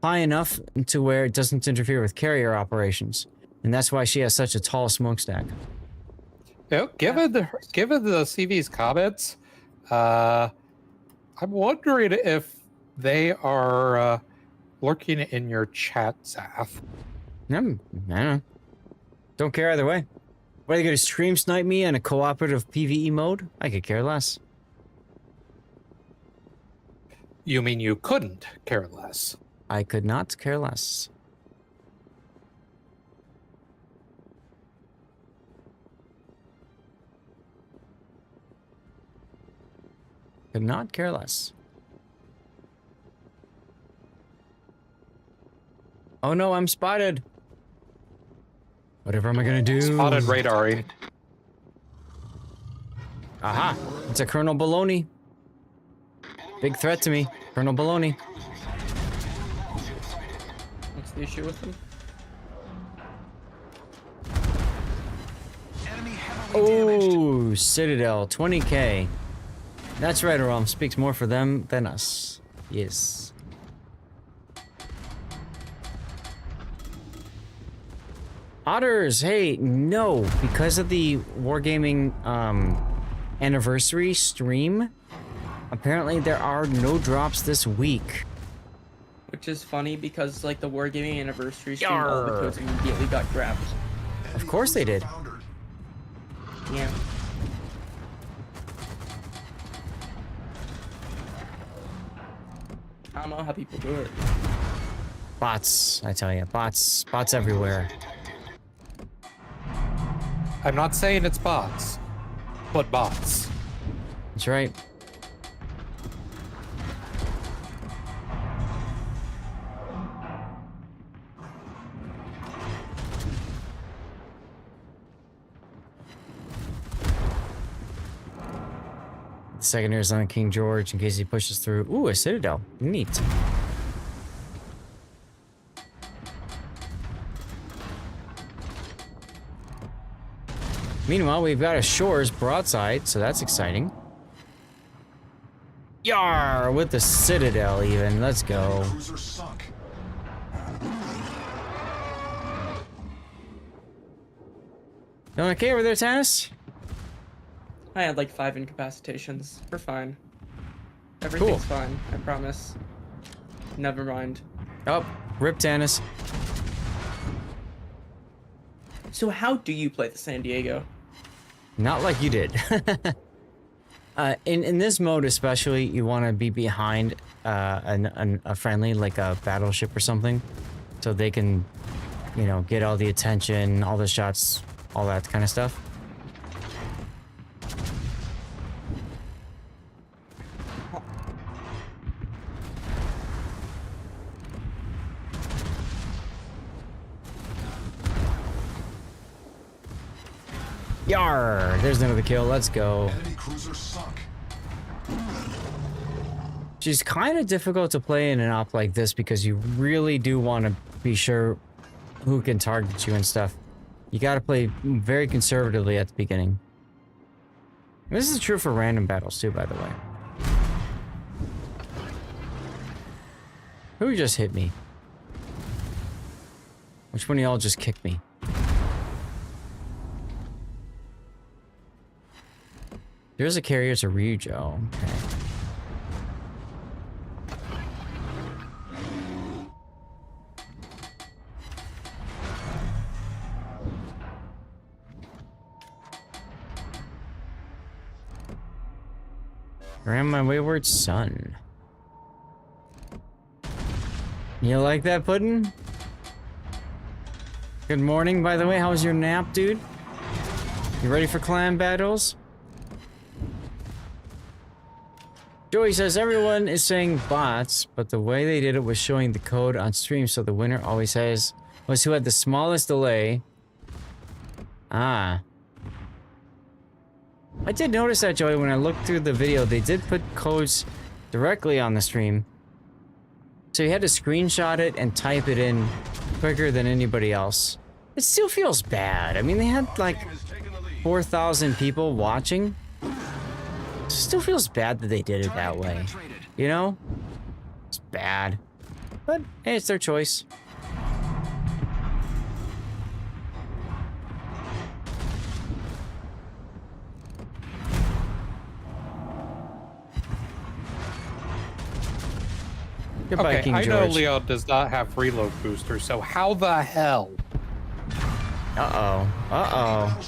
high enough to where it doesn't interfere with carrier operations, and that's why she has such a tall smokestack. Yeah, given the CV's comments, I'm wondering if they are lurking in your chat, Zath. I don't know. Don't care either way. What, are they going to stream snipe me in a cooperative PvE mode? I could care less. You mean you couldn't care less? I could not care less. Could not care less. Oh no, I'm spotted. Whatever am I gonna do? Spotted radaring. Aha! It's a Colonel Baloney. Big threat to me, Colonel Baloney. What's the issue with them? Oh, Citadel, 20k. That's right, Aram. Speaks more for them than us. Yes. Otters, hey, no. Because of the Wargaming anniversary stream, apparently there are no drops this week. Which is funny because, like, the Wargaming anniversary stream, all the codes immediately got grabbed. Of course they did. Yeah. I don't know how people do it. Bots, I tell you. Bots everywhere. I'm not saying it's bots, but bots. That's right. The secondaries on King George in case he pushes through. Ooh, a Citadel. Neat. Meanwhile, we've got a Shores broadside, so that's exciting. Yar! With the Citadel even. Let's go. Cruiser sunk. Doing okay over there, Tannis? I had like 5 incapacitations. We're fine. Everything's Cool. fine, I promise. Never mind. Oh, rip Tannis. So how do you play the San Diego? Not like you did. In this mode especially, you want to be behind a friendly, like a battleship or something, so they can, you know, get all the attention, all the shots, all that kind of stuff. Yar! There's another kill. Let's go. Enemy cruiser sunk. She's kind of difficult to play in an op like this because you really do want to be sure who can target you and stuff. You got to play very conservatively at the beginning. This is true for random battles too, by the way. Who just hit me? Which one of y'all just kicked me? There's a carrier to Ryujo. Okay. Ran my wayward son. You like that, Puddin'? Good morning, by the way. How was your nap, dude? You ready for clan battles? Joey says everyone is saying bots, but the way they did it was showing the code on stream, so the winner always was who had the smallest delay. Ah. I did notice that, Joey, when I looked through the video, they did put codes directly on the stream. So you had to screenshot it and type it in quicker than anybody else. It still feels bad. I mean, they had like 4,000 people watching. It still feels bad that they did it that way. You know? It's bad. But, hey, it's their choice. Goodbye, Okay, King I George. know Leo does not have reload booster, so how the hell? Uh-oh. Uh-oh.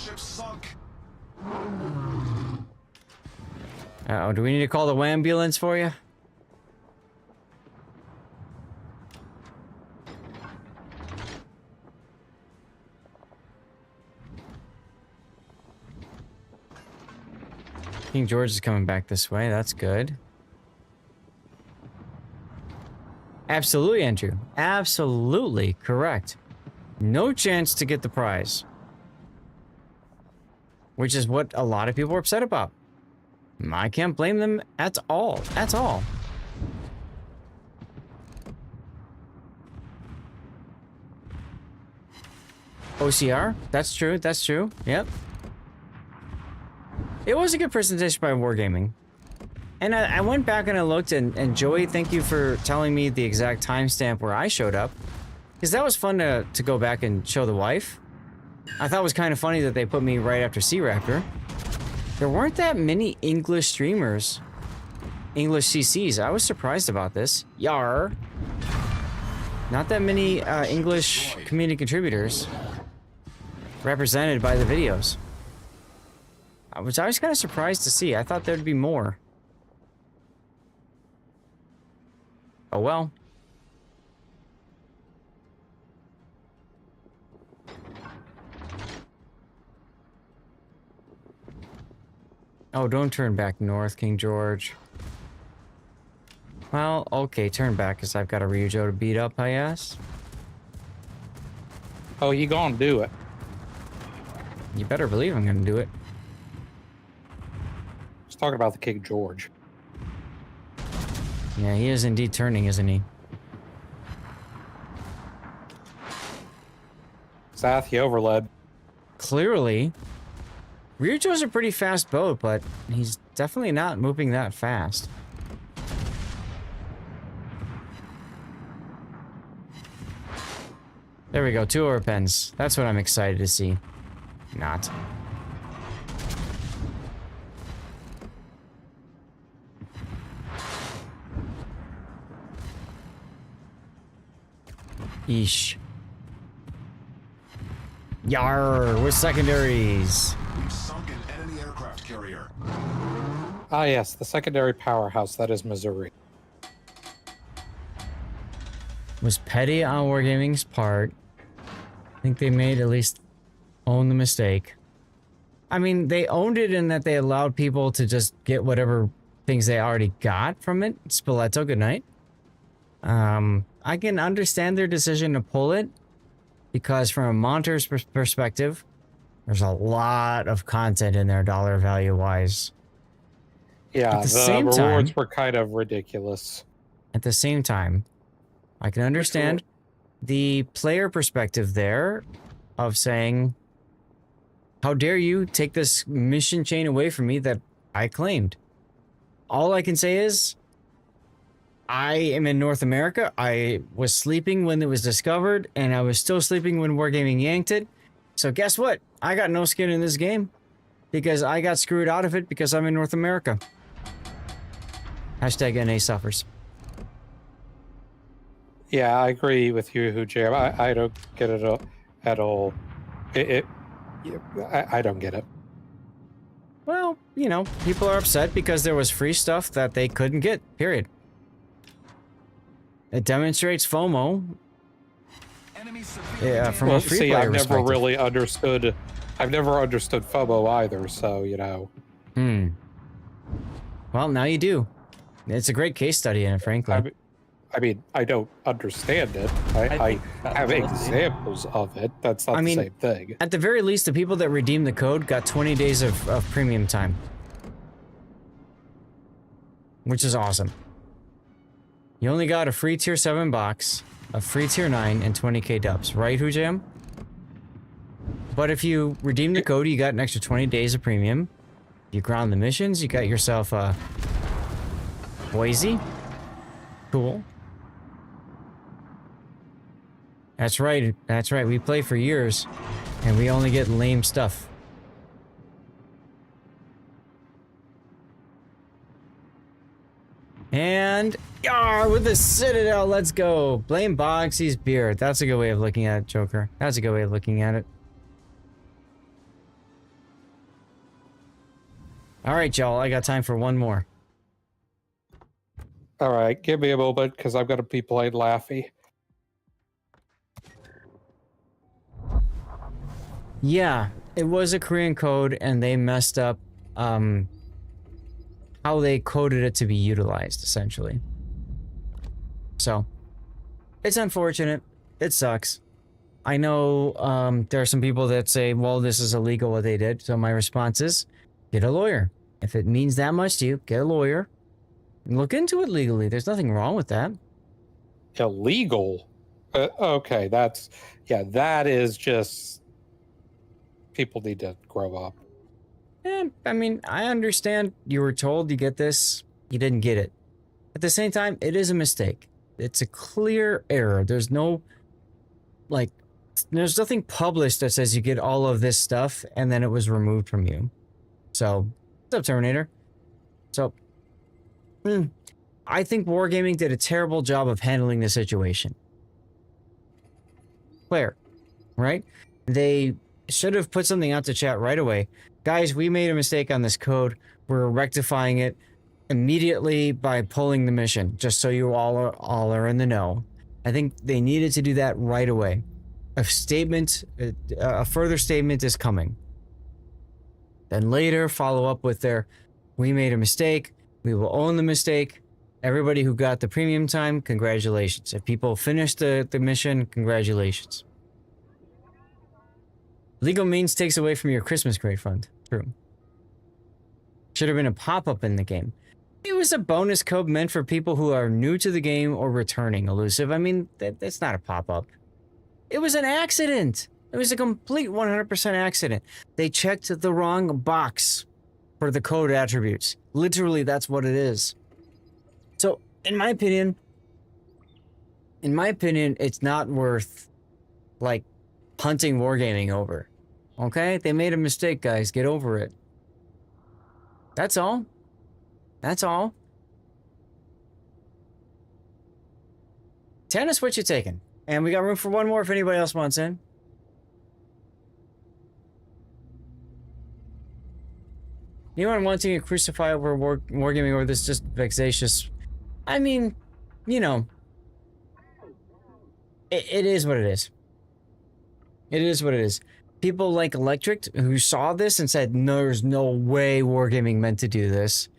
Uh-oh, do we need to call the ambulance for you? King George is coming back this way, that's good. Absolutely, Andrew. Absolutely correct. No chance to get the prize. Which is what a lot of people are upset about. I can't blame them at all. At all. OCR? That's true. That's true. Yep. It was a good presentation by Wargaming. And I went back and I looked, and Joey, thank you for telling me the exact timestamp where I showed up. Because that was fun to go back and show the wife. I thought it was kind of funny that they put me right after C-Raptor. There weren't that many English streamers. English CCs. I was surprised about this. Yar. Not that many English community contributors represented by the videos. I was kind of surprised to see. I thought there'd be more. Oh well. Oh, don't turn back north, King George. Well, okay, turn back, because I've got a Ryujo to beat up, I guess. Oh, you gonna do it. You better believe I'm gonna do it. Talking about the King George. Yeah, he is indeed turning, isn't he? Sath, he overled. Clearly. Ryujo's a pretty fast boat, but he's definitely not moving that fast. There we go, 2 overpens. That's what I'm excited to see. Not. Eesh. Yar, with secondaries. We've sunk an enemy aircraft carrier. Ah, yes, the secondary powerhouse. That is Missouri. Was petty on Wargaming's part. I think they made at least own the mistake. I mean, they owned it in that they allowed people to just get whatever things they already got from it. Spoleto, good night. I can understand their decision to pull it because from a monitor's perspective, there's a lot of content in there dollar value wise. Yeah, at the the same rewards time, were kind of ridiculous. At the same time, I can understand the player perspective there of saying, how dare you take this mission chain away from me that I claimed? All I can say is, I am in North America. I was sleeping when it was discovered, and I was still sleeping when Wargaming yanked it. So guess what? I got no skin in this game because I got screwed out of it because I'm in North America. Hashtag NA suffers. Yeah, I agree with you, Hujam. I don't get it at all. I don't get it. Well, you know, people are upset because there was free stuff that they couldn't get, period. It demonstrates FOMO. Yeah, from a free player I've never perspective. really understood. I've never understood FOMO either, so, you know. Well, now you do. It's a great case study in it, frankly. I mean, I don't understand it. I have examples of it. That's not the same thing. At the very least, the people that redeemed the code got 20 days of premium time. Which is awesome. You only got a free tier 7 box, a free tier 9, and 20k dubs, right, Hujam? But if you redeem the code, you got an extra 20 days of premium. You ground the missions, you got yourself a Boise. Cool. That's right, we play for years, and we only get lame stuff. And yar with the Citadel, let's go. Blame Bogsy's beard. That's a good way of looking at it, Joker. That's a good way of looking at it. All right, y'all. I got time for one more. All right, give me a moment because I'm going to be playing Laffy. Yeah, it was a Korean code, and they messed up how they coded it to be utilized, essentially. So, it's unfortunate. It sucks. I know there are some people that say, well, this is illegal what they did. So my response is, get a lawyer. If it means that much to you, get a lawyer. And look into it legally. There's nothing wrong with that. Illegal? Okay, that is just... People need to grow up. I mean, I understand you were told you get this, you didn't get it. At the same time, it is a mistake. It's a clear error. There's no, like, there's nothing published that says you get all of this stuff and then it was removed from you. So, what's up, Terminator? So, I think Wargaming did a terrible job of handling the situation. Clear, right? They should have put something out to chat right away. Guys, we made a mistake on this code. We're rectifying it immediately by pulling the mission, just so you all are in the know. I think they needed to do that right away. A further statement is coming. Then later, follow up with their, we made a mistake. We will own the mistake. Everybody who got the premium time, congratulations. If people finished the mission, congratulations. Legal means takes away from your Christmas grade fund. True. Should have been a pop-up in the game. It was a bonus code meant for people who are new to the game or returning, Elusive. I mean, that's not a pop-up. It was an accident. It was a complete 100% accident. They checked the wrong box for the code attributes. Literally, that's what it is. So, in my opinion, it's not worth, like, punting Wargaming over. Okay? They made a mistake, guys. Get over it. That's all. That's all. Tennis, what you taking? And we got room for one more if anybody else wants in. Anyone wanting to crucify over Wargaming over this just vexatious? I mean, you know, it is what it is. It is what it is. People like Electric who saw this and said, no, there's no way Wargaming meant to do this.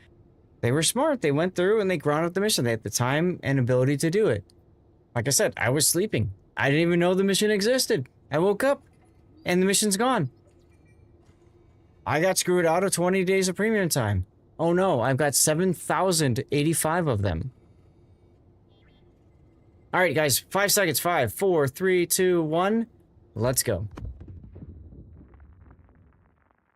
They were smart. They went through and they ground up the mission. They had the time and ability to do it. Like I said, I was sleeping. I didn't even know the mission existed. I woke up and the mission's gone. I got screwed out of 20 days of premium time. Oh no, I've got 7,085 of them. All right, guys, 5 seconds. 5, 4, 3, 2, 1. Let's go.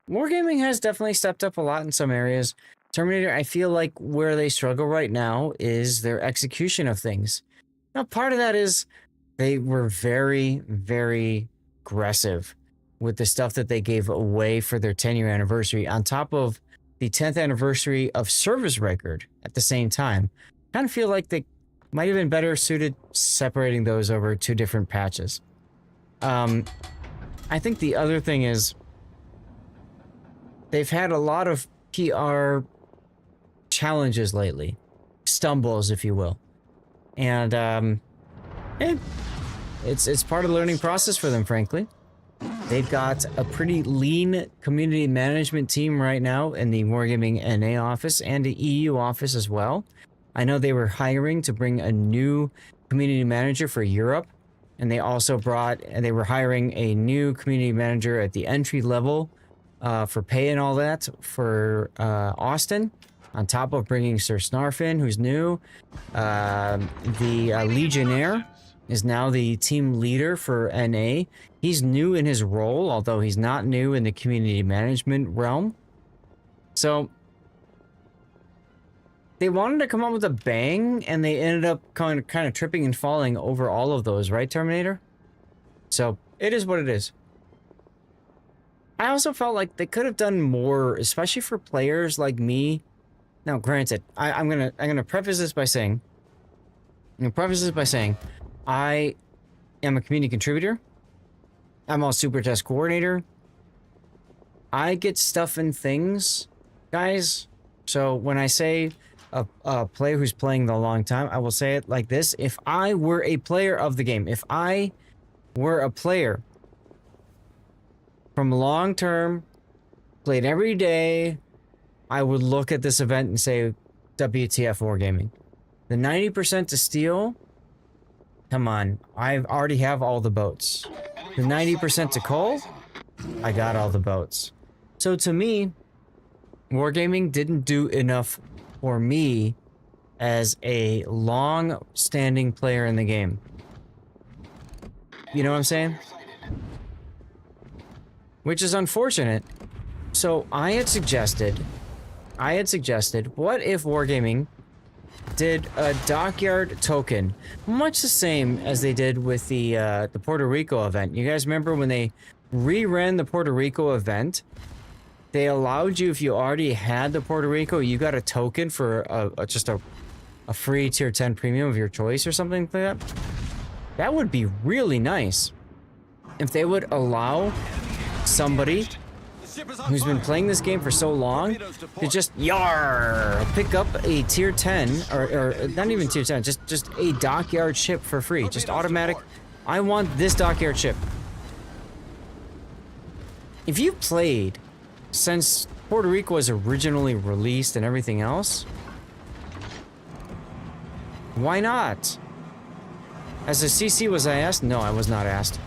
Wargaming has definitely stepped up a lot in some areas. Terminator, I feel like where they struggle right now is their execution of things. Now, part of that is they were very, very aggressive with the stuff that they gave away for their 10-year anniversary, on top of the 10th anniversary of Service Record at the same time. I kind of feel like they might have been better suited separating those over 2 different patches. I think the other thing is they've had a lot of PR challenges lately. Stumbles, if you will. And, it's part of the learning process for them, frankly. They've got a pretty lean community management team right now in the Wargaming NA office and the EU office as well. I know they were hiring to bring a new community manager for Europe, and they were hiring a new community manager at the entry level for pay and all that for Austin, on top of bringing Sir Snarfin, who's new. The Legionnaire is now the team leader for NA. He's new in his role, although he's not new in the community management realm. So they wanted to come up with a bang, and they ended up kind of tripping and falling over all of those, right, Terminator? So it is what it is. I also felt like they could have done more, especially for players like me. Now, granted, I'm gonna preface this by saying, I am a community contributor. I'm a super test coordinator. I get stuff and things, guys. So when I say a player who's playing the long time, I will say it like this. If I were a player of the game, if I were a player from long term, played every day, I would look at this event and say, WTF Wargaming. The 90% to steal, come on, I already have all the boats. The 90% to coal, I got all the boats. So to me, Wargaming didn't do enough for me as a long-standing player in the game. You know what I'm saying? Which is unfortunate. So I had suggested, what if Wargaming did a dockyard token, much the same as they did with the Puerto Rico event. You guys remember when they reran the Puerto Rico event? They allowed you, if you already had the Puerto Rico, you got a token for just a free tier 10 premium of your choice or something like that. That would be really nice if they would allow somebody who's been playing this game for so long to just pick up a tier 10 or not even tier 10, just a dockyard ship for free, just automatic. I want this dockyard ship. If you played since Puerto Rico was originally released and everything else, why not? As a CC, was I asked? No, I was not asked.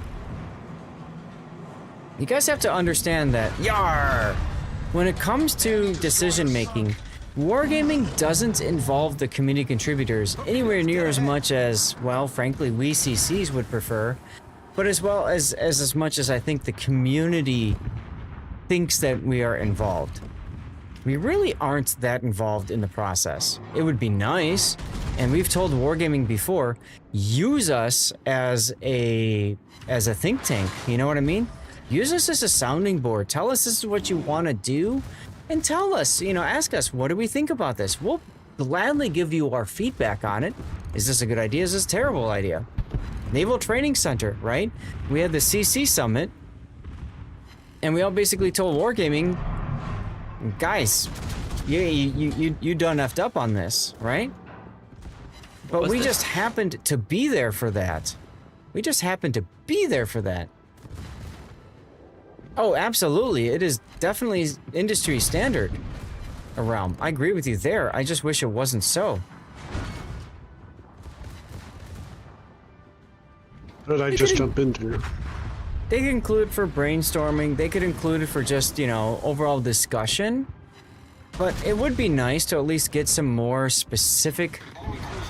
You guys have to understand that, when it comes to decision making, wargaming doesn't involve the community contributors anywhere near as much as, well, frankly, we CCs would prefer, but as well as much as I think the community thinks that we are involved. We really aren't that involved in the process. It would be nice, and we've told Wargaming before, use us as a think tank, you know what I mean? Use us as a sounding board. Tell us this is what you want to do, and tell us, you know, ask us, what do we think about this? We'll gladly give you our feedback on it. Is this a good idea? Is this a terrible idea? Naval Training Center, right? We had the CC Summit, and we all basically told Wargaming, guys, you done effed up on this, right? But we just happened to be there for that. We just happened to be there for that. Oh, absolutely. It is definitely industry standard around. I agree with you there. I just wish it wasn't so. What did I just jump into? They could include it for brainstorming. They could include it for just, you know, overall discussion. But it would be nice to at least get some more specific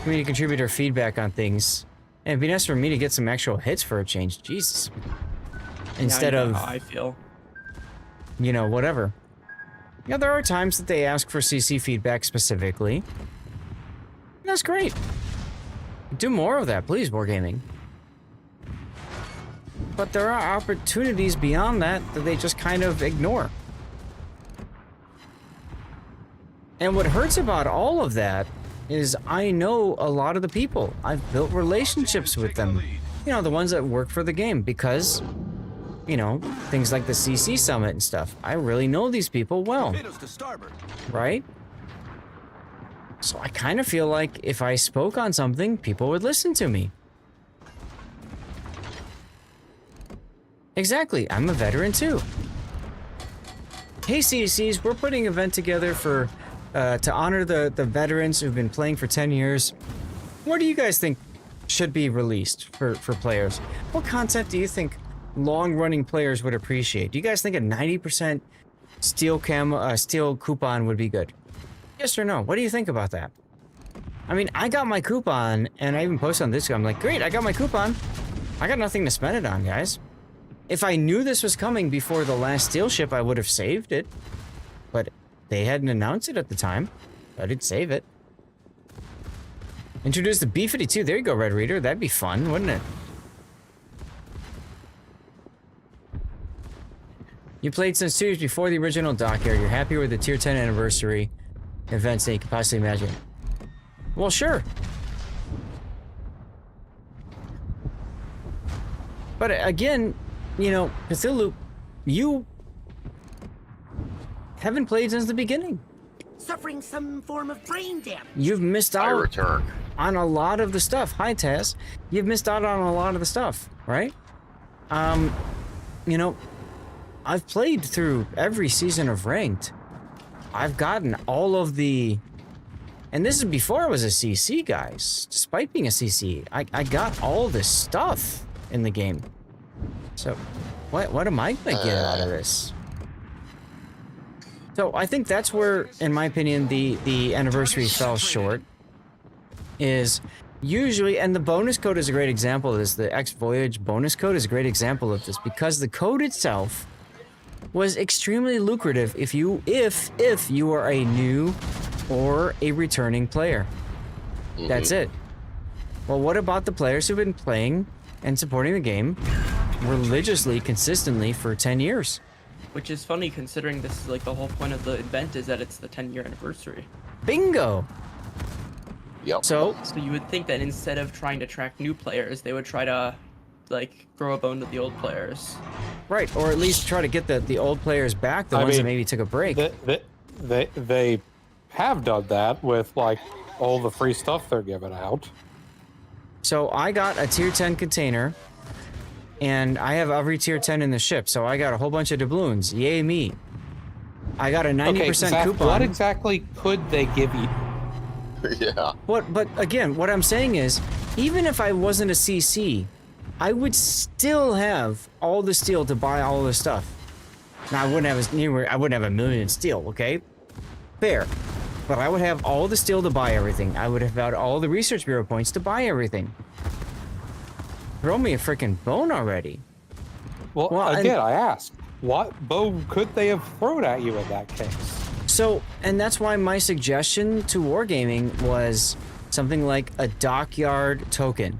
community contributor feedback on things. And it'd be nice for me to get some actual hits for a change. Jesus. Instead of, how I feel. You know, whatever. Yeah, there are times that they ask for CC feedback specifically. That's great. Do more of that, please, Wargaming. But there are opportunities beyond that that they just kind of ignore. And what hurts about all of that is I know a lot of the people. I've built relationships with them. You know, the ones that work for the game because, you know, things like the CC Summit and stuff. I really know these people well. Right? So I kind of feel like if I spoke on something, people would listen to me. Exactly, I'm a veteran too. Hey CCs, we're putting an event together for to honor the veterans who've been playing for 10 years. What do you guys think should be released for players? What content do you think long-running players would appreciate? Do you guys think a 90% steel coupon would be good? Yes or no? What do you think about that? I mean, I got my coupon, and I even posted on this. I'm like, great, I got my coupon. I got nothing to spend it on, guys. If I knew this was coming before the last steel ship, I would have saved it. But they hadn't announced it at the time. I did save it. Introduce the B-52. There you go, Red Reader. That'd be fun, wouldn't it? You played since 2 years before the original Dockyard. You're happy with the Tier 10 anniversary events that you can possibly imagine. Well, sure. But again, you know, Cthulhu, you haven't played since the beginning. Suffering some form of brain damage. You've missed out I return. on a lot of the stuff. Hi, Taz. You've missed out on a lot of the stuff, right? You know, I've played through every season of Ranked. I've gotten all of the... And this is before I was a CC, guys. Despite being a CC, I got all this stuff in the game. So, what am I gonna get out of this? So I think that's where, in my opinion, the anniversary fell short. Is usually, and the bonus code is a great example of this. The X Voyage bonus code is a great example of this because the code itself was extremely lucrative if you are a new or a returning player. That's it. Well, what about the players who've been playing and supporting the game religiously, consistently for 10 years? Which is funny considering this is like the whole point of the event is that it's the 10-year anniversary. Bingo! Yep. So you would think that instead of trying to attract new players, they would try to like throw a bone to the old players. Right, or at least try to get the old players back, the ones that maybe took a break. They have done that with like all the free stuff they're giving out. So I got a tier 10 container, and I have every tier 10 in the ship, so I got a whole bunch of doubloons. Yay me. I got a 90% Zach, coupon. what exactly could they give you? Yeah. But again, what I'm saying is, even if I wasn't a CC, I would still have all the steel to buy all the stuff. Now, I wouldn't have a million steel, okay? Fair. But I would have all the steel to buy everything. I would have had all the Research Bureau points to buy everything. Throw me a freaking bone already. Well, again, I asked, what bone could they have thrown at you in that case? So, and that's why my suggestion to Wargaming was something like a dockyard token.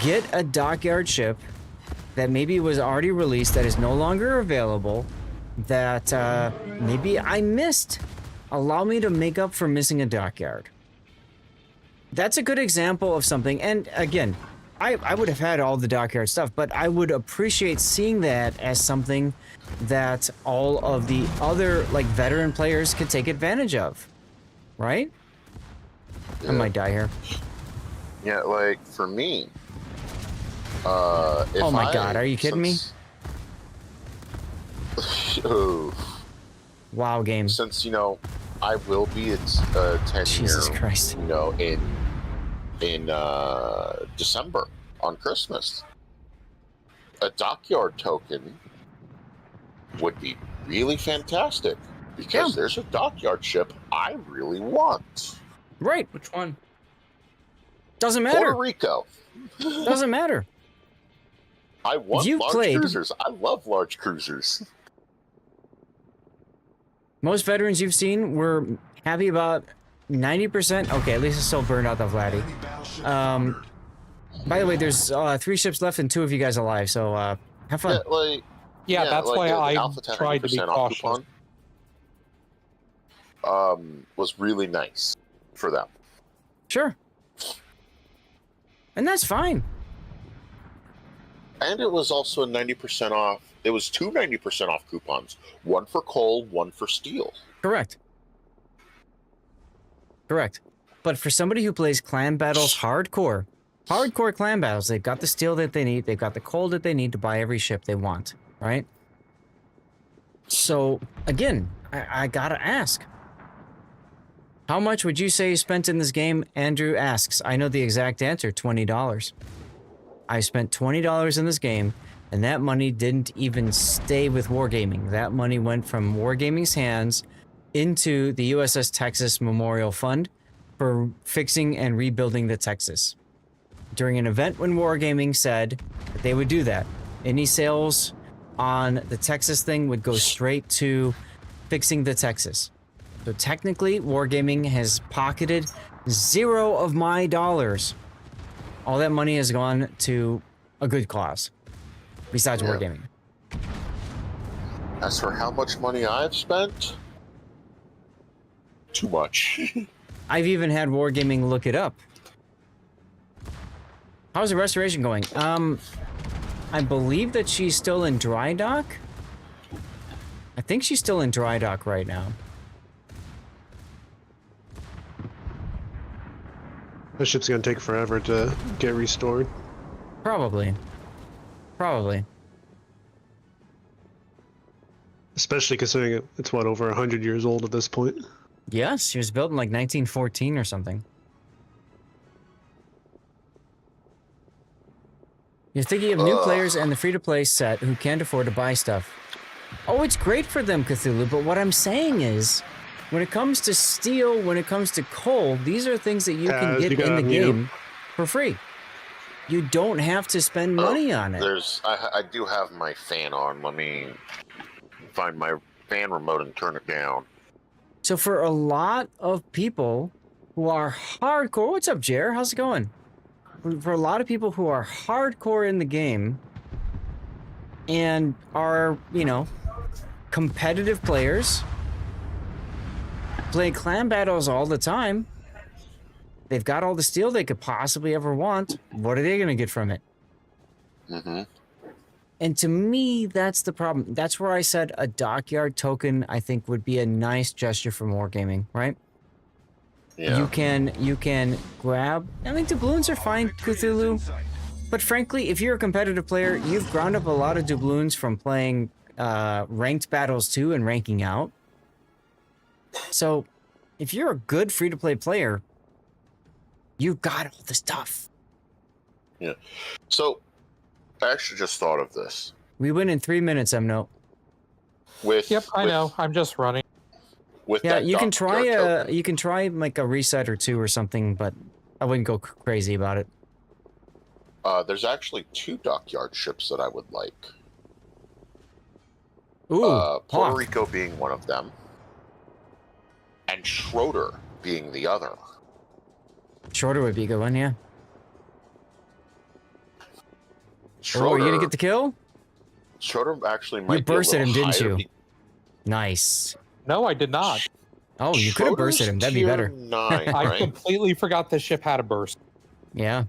Get a dockyard ship that maybe was already released that is no longer available, that maybe I missed. Allow me to make up for missing a dockyard. That's a good example of something, and again, I would have had all the dockyard stuff, but I would appreciate seeing that as something that all of the other, like, veteran players could take advantage of, right? Yeah. I might die here. Yeah, like, for me, oh my god, are you kidding me? Wow, game. Since, you know, I will be at 10 Jesus Christ. You know, in December on Christmas. A dockyard token would be really fantastic because there's a dockyard ship I really want. Right. Which one? Doesn't matter. Puerto Rico. Doesn't matter. I want large cruisers. I love large cruisers. Most veterans you've seen were happy about 90%. Okay, at least it's still burned out the Vladdy. By the way, there's 3 ships left and 2 of you guys alive, so have fun. Yeah, that's like why I Alpha tried to be cautious. Was really nice for them. Sure. And that's fine. And it was also a 90% off. It was 2 90% off coupons. One for coal, one for steel. Correct. Correct. But for somebody who plays clan battles hardcore clan battles, they've got the steel that they need, they've got the coal that they need to buy every ship they want, right? So, again, I gotta ask. How much would you say you spent in this game? Andrew asks. I know the exact answer, $20. I spent $20 in this game, and that money didn't even stay with Wargaming. That money went from Wargaming's hands into the USS Texas Memorial Fund for fixing and rebuilding the Texas. During an event when Wargaming said that they would do that, any sales on the Texas thing would go straight to fixing the Texas. So technically, Wargaming has pocketed 0 of my dollars. All that money has gone to a good cause, besides Wargaming. As for how much money I've spent, too much. I've even had Wargaming look it up. How's the restoration going? I believe that she's still in dry dock. I think she's still in dry dock right now. The ship's gonna take forever to get restored. Probably. Probably. Especially considering it's what, over 100 years old at this point. Yes, she was built in like 1914 or something. You're thinking of new players and the free-to-play set who can't afford to buy stuff. Oh, it's great for them, Cthulhu, but what I'm saying is, when it comes to steel, when it comes to coal, these are things that you can get in the game for free. You don't have to spend money on it. I do have my fan on. Let me find my fan remote and turn it down. So for a lot of people who are hardcore, what's up, Jer? How's it going? For a lot of people who are hardcore in the game and are, you know, competitive players, play clan battles all the time, they've got all the steel they could possibly ever want. What are they going to get from it? Mm-hmm. And to me, that's the problem. That's where I said a dockyard token, I think, would be a nice gesture from Wargaming, right? Yeah. You can grab... I mean, doubloons are fine, Cthulhu. But frankly, if you're a competitive player, you've ground up a lot of doubloons from playing ranked battles too and ranking out. So, if you're a good free-to-play player, you've got all the stuff. Yeah. So, I actually just thought of this. We win in 3 minutes, Emno. With Yep, I know. I'm just running. With Yeah, that you can dockyard try token. you can try like a reset or two or something, but I wouldn't go crazy about it. There's actually 2 dockyard ships that I would like. Ooh, Puerto Rico being one of them, and Schroeder being the other. Shorter would be a good one, yeah. Schroeder, Oh, are you gonna get the kill? Schroeder actually might You be a bursted little him, didn't higher you? be- Nice. No, I did not. Oh, you could have bursted him. That'd be tier better. 9, I right? completely forgot this ship had a burst. Yeah,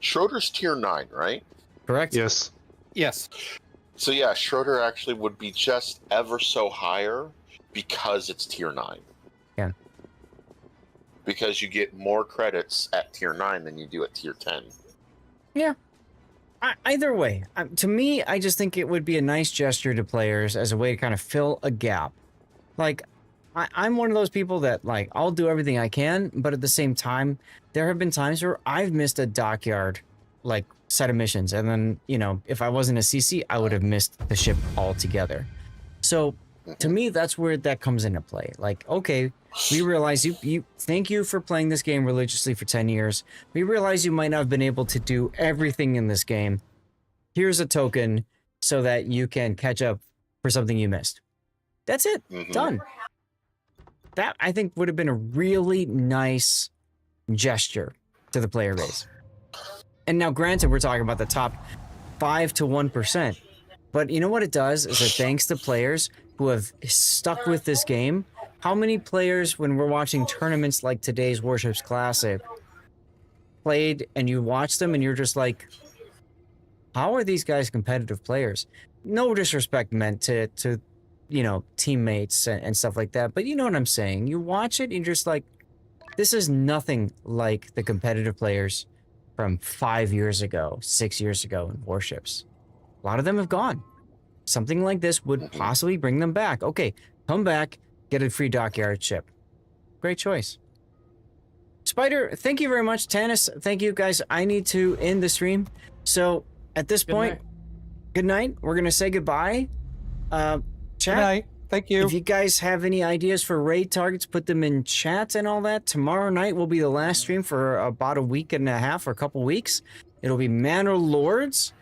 Schroeder's tier 9, right? correct. Yes. Yes. So yeah, Schroeder actually would be just ever so higher because it's tier 9. Yeah. Because you get more credits at tier 9 than you do at tier 10. Yeah. Either way, to me, I just think it would be a nice gesture to players as a way to kind of fill a gap. Like, I'm one of those people that, like, I'll do everything I can, but at the same time, there have been times where I've missed a dockyard, like, set of missions. And then, you know, if I wasn't a CC, I would have missed the ship altogether. So, to me, that's where that comes into play. Like, okay, we realize you thank you for playing this game religiously for 10 years. We realize you might not have been able to do everything in this game. Here's a token so that you can catch up for something you missed. That's it. Done. That, I think, would have been a really nice gesture to the player base. And now, granted, we're talking about the top 5 to 1%. But you know what it does is it thanks to players who have stuck with this game. How many players, when we're watching tournaments like today's Warships Classic, played and you watch them and you're just like, how are these guys competitive players? No disrespect meant to you know, teammates and stuff like that, but you know what I'm saying. You watch it and you're just like, this is nothing like the competitive players from 5 years ago, 6 years ago in Warships. A lot of them have gone. Something like this would possibly bring them back. Okay, come back, get a free dockyard ship. Great choice. Spider, thank you very much. Tanis, thank you guys. I need to end the stream. So at this point, good night. We're going to say goodbye. Chat. Good night. Thank you. If you guys have any ideas for raid targets, put them in chat and all that. Tomorrow night will be the last stream for about a week and a half or a couple weeks. It'll be Manor Lords.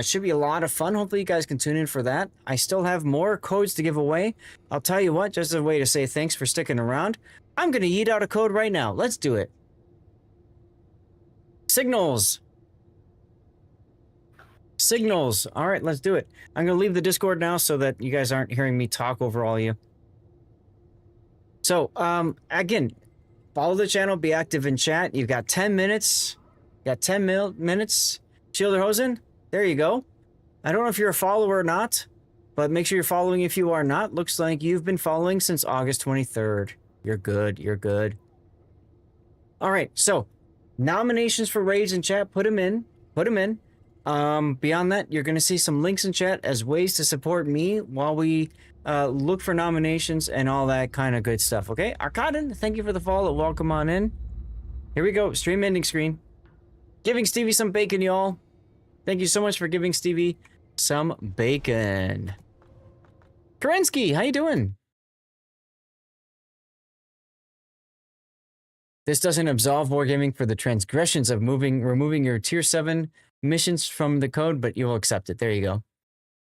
Should be a lot of fun. Hopefully you guys can tune in for that. I still have more codes to give away. I'll tell you what, just as a way to say thanks for sticking around, I'm going to yeet out a code right now. Let's do it. Signals. Signals. All right, let's do it. I'm going to leave the Discord now so that you guys aren't hearing me talk over all of you. So, again, follow the channel, be active in chat. You've got 10 minutes. You got 10 minutes. Schilderhosen, there you go. I don't know if you're a follower or not, but make sure you're following if you are not. Looks like you've been following since August 23rd. You're good. You're good. All right, so nominations for raids in chat, put them in. Put them in. Beyond that, you're going to see some links in chat as ways to support me while we look for nominations and all that kind of good stuff, okay? Arkaden, thank you for the follow. Welcome on in. Here we go. Stream ending screen. Giving Stevie some bacon, y'all. Thank you so much for giving Stevie some bacon. Kerensky, how you doing? This doesn't absolve Wargaming for the transgressions of removing your tier 7 missions from the code, but you'll accept it. There you go.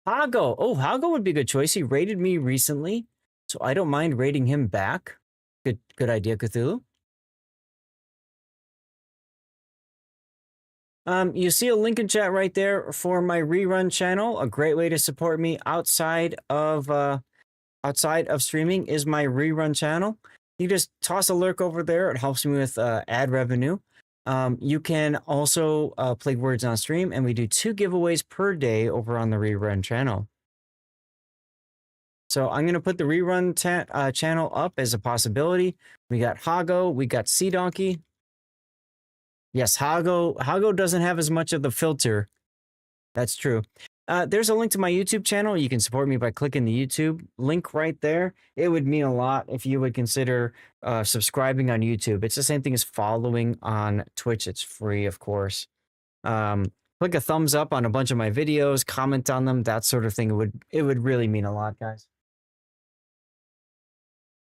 Hago. Oh, Hago would be a good choice. He raided me recently, so I don't mind raiding him back. Good idea, Cthulhu. You see a link in chat right there for my rerun channel. A great way to support me outside of streaming is my rerun channel. You just toss a lurk over there. It helps me with ad revenue. You can also play words on stream, and we do 2 giveaways per day over on the rerun channel. So I'm going to put the rerun channel up as a possibility. We got Hago, we got Sea Donkey. Yes, Hago doesn't have as much of the filter. That's true. There's a link to my YouTube channel. You can support me by clicking the YouTube link right there. It would mean a lot if you would consider subscribing on YouTube. It's the same thing as following on Twitch. It's free, of course. Put click a thumbs up on a bunch of my videos, comment on them, that sort of thing. It would really mean a lot, guys.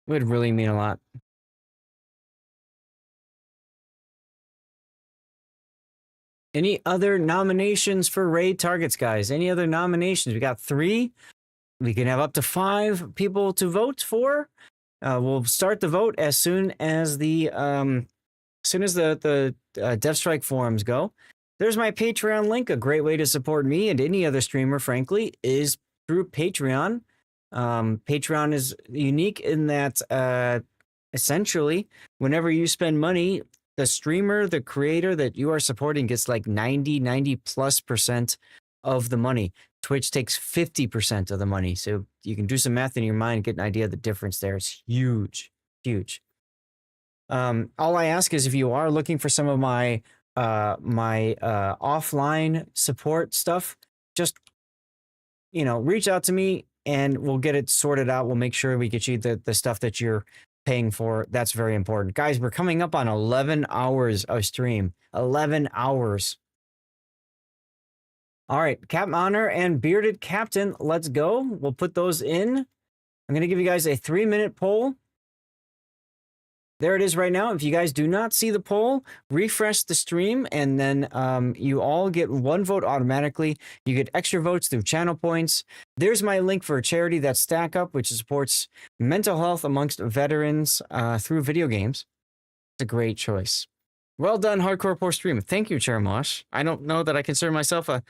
It would really mean a lot. Any other nominations for raid targets, guys? Any other nominations? We got 3. We can have up to 5 people to vote for. We'll start the vote as soon as the Death Strike forums go. There's my Patreon link. A great way to support me and any other streamer, frankly, is through Patreon. Patreon is unique in that essentially, whenever you spend money, the streamer, the creator that you are supporting gets like 90+% of the money. Twitch takes 50% of the money. So you can do some math in your mind, get an idea of the difference there. It's huge, huge. All I ask is if you are looking for some of my offline support stuff, just, reach out to me and we'll get it sorted out. We'll make sure we get you the stuff that you're paying for. That's very important. Guys, we're coming up on 11 hours of stream. 11 hours. All right, Captain Honor and Bearded Captain, let's go. We'll put those in. I'm going to give you guys a 3-minute poll. There it is right now. If you guys do not see the poll, refresh the stream, and then you all get 1 vote automatically. You get extra votes through channel points. There's my link for a charity that's Stack Up, which supports mental health amongst veterans through video games. It's a great choice. Well done, Hardcore Pro Streamer. Thank you, Cherimosh. I don't know that I consider myself a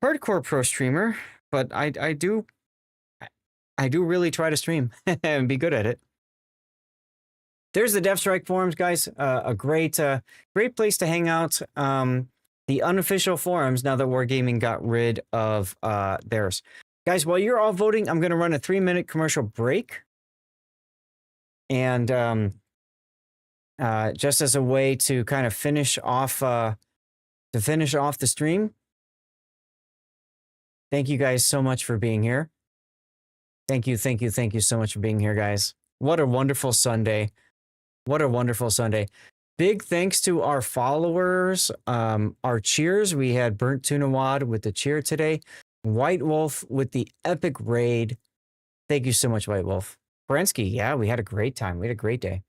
hardcore pro streamer, but I do really try to stream and be good at it. There's the Death Strike forums, guys. A great place to hang out. The unofficial forums, now that Wargaming got rid of theirs. Guys, while you're all voting, I'm going to run a 3-minute commercial break. And just as a way to kind of finish off the stream. Thank you guys so much for being here. Thank you so much for being here, guys. What a wonderful Sunday. What a wonderful Sunday. Big thanks to our followers, our cheers. We had Burnt Tuna Wad with the cheer today. White Wolf with the epic raid. Thank you so much, White Wolf. Brensky, yeah, we had a great time. We had a great day.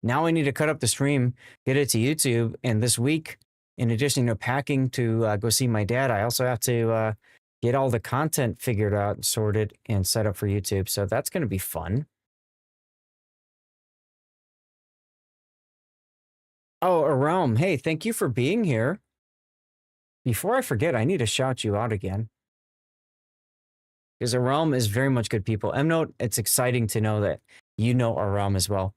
Now I need to cut up the stream, get it to YouTube. And this week, in addition to packing to go see my dad, I also have to get all the content figured out and sorted and set up for YouTube. So that's going to be fun. Oh, Aram, hey, thank you for being here. Before I forget, I need to shout you out again. Because Aram is very much good people. M-Note, it's exciting to know that you know Aram as well.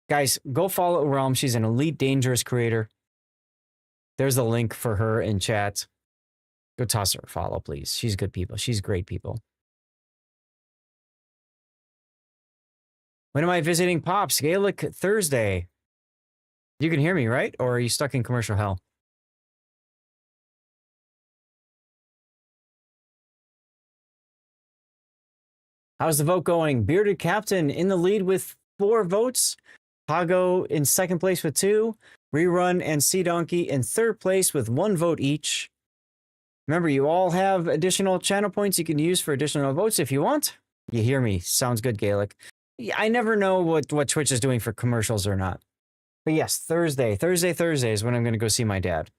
Guys, go follow Aram. She's an elite dangerous creator. There's a link for her in chat. Go toss her a follow, please. She's good people. She's great people. When am I visiting Pops? Gaelic Thursday. You can hear me, right? Or are you stuck in commercial hell? How's the vote going? Bearded Captain in the lead with 4 votes. Pago in second place with 2. Rerun and Sea Donkey in third place with 1 vote each. Remember, you all have additional channel points you can use for additional votes if you want. You hear me. Sounds good, Gaelic. I never know what Twitch is doing for commercials or not. But yes, Thursday is when I'm going to go see my dad.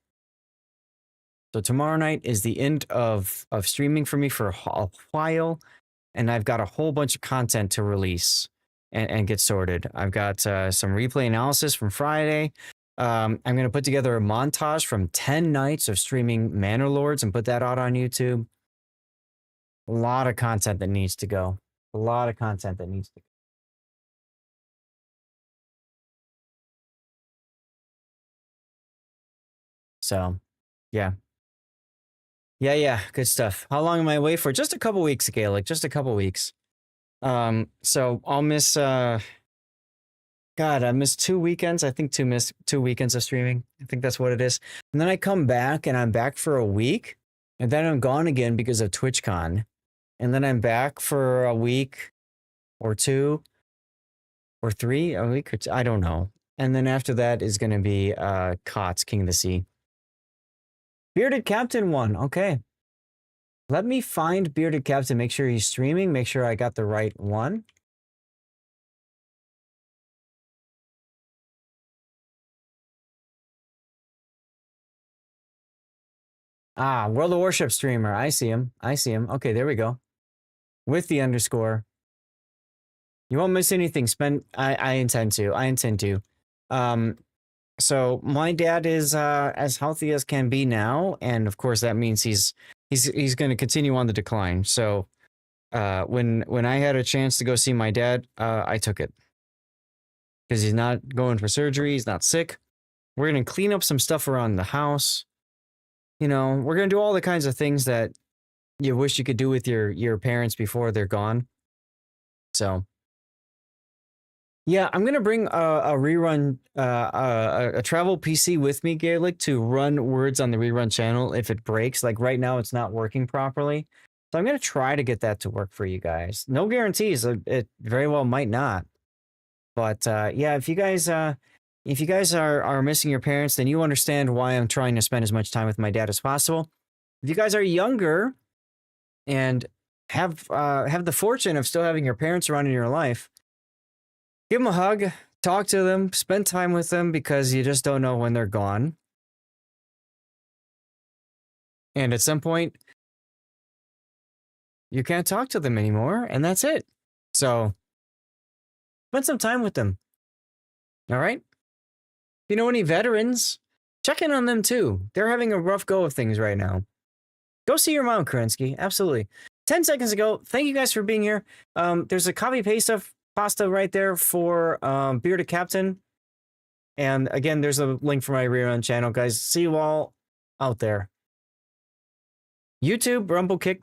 So tomorrow night is the end of streaming for me for a while. And I've got a whole bunch of content to release and get sorted. I've got some replay analysis from Friday. I'm going to put together a montage from 10 nights of streaming Manor Lords and put that out on YouTube. A lot of content that needs to go. A lot of content that needs to go. So, yeah. Yeah, good stuff. How long am I away for? Just a couple weeks, Gaelic. Just a couple weeks. So I'll miss, I missed 2 weekends. I think two weekends of streaming. I think that's what it is. And then I come back and I'm back for a week. And then I'm gone again because of TwitchCon. And then I'm back for a week or 2 or 3, a week or 2. I don't know. And then after that is going to be COTS, King of the Sea. Bearded Captain won. Okay. Let me find Bearded Captain, make sure he's streaming, make sure I got the right one. Ah, World of Warships streamer. I see him. I see him. Okay, there we go. With the underscore. You won't miss anything. I intend to. I intend to. So my dad is as healthy as can be now, and of course that means he's going to continue on the decline. So when I had a chance to go see my dad, I took it because he's not going for surgery. He's not sick. We're going to clean up some stuff around the house. You know, we're going to do all the kinds of things that you wish you could do with your parents before they're gone. So, yeah, I'm going to bring a rerun, a travel PC with me, Gaelic, to run words on the rerun channel if it breaks. Like right now, it's not working properly. So I'm going to try to get that to work for you guys. No guarantees. It very well might not. But yeah, if you guys are missing your parents, then you understand why I'm trying to spend as much time with my dad as possible. If you guys are younger and have the fortune of still having your parents around in your life, give them a hug, talk to them, spend time with them, because you just don't know when they're gone. And at some point, you can't talk to them anymore, and that's it. So, spend some time with them. All right? If you know any veterans, check in on them too. They're having a rough go of things right now. Go see your mom, Kerensky. Absolutely. 10 seconds ago, thank you guys for being here. There's a copy paste of pasta right there for Bearded Captain. And again, there's a link for my rerun channel, guys. See you all out there. YouTube, Rumble Kick,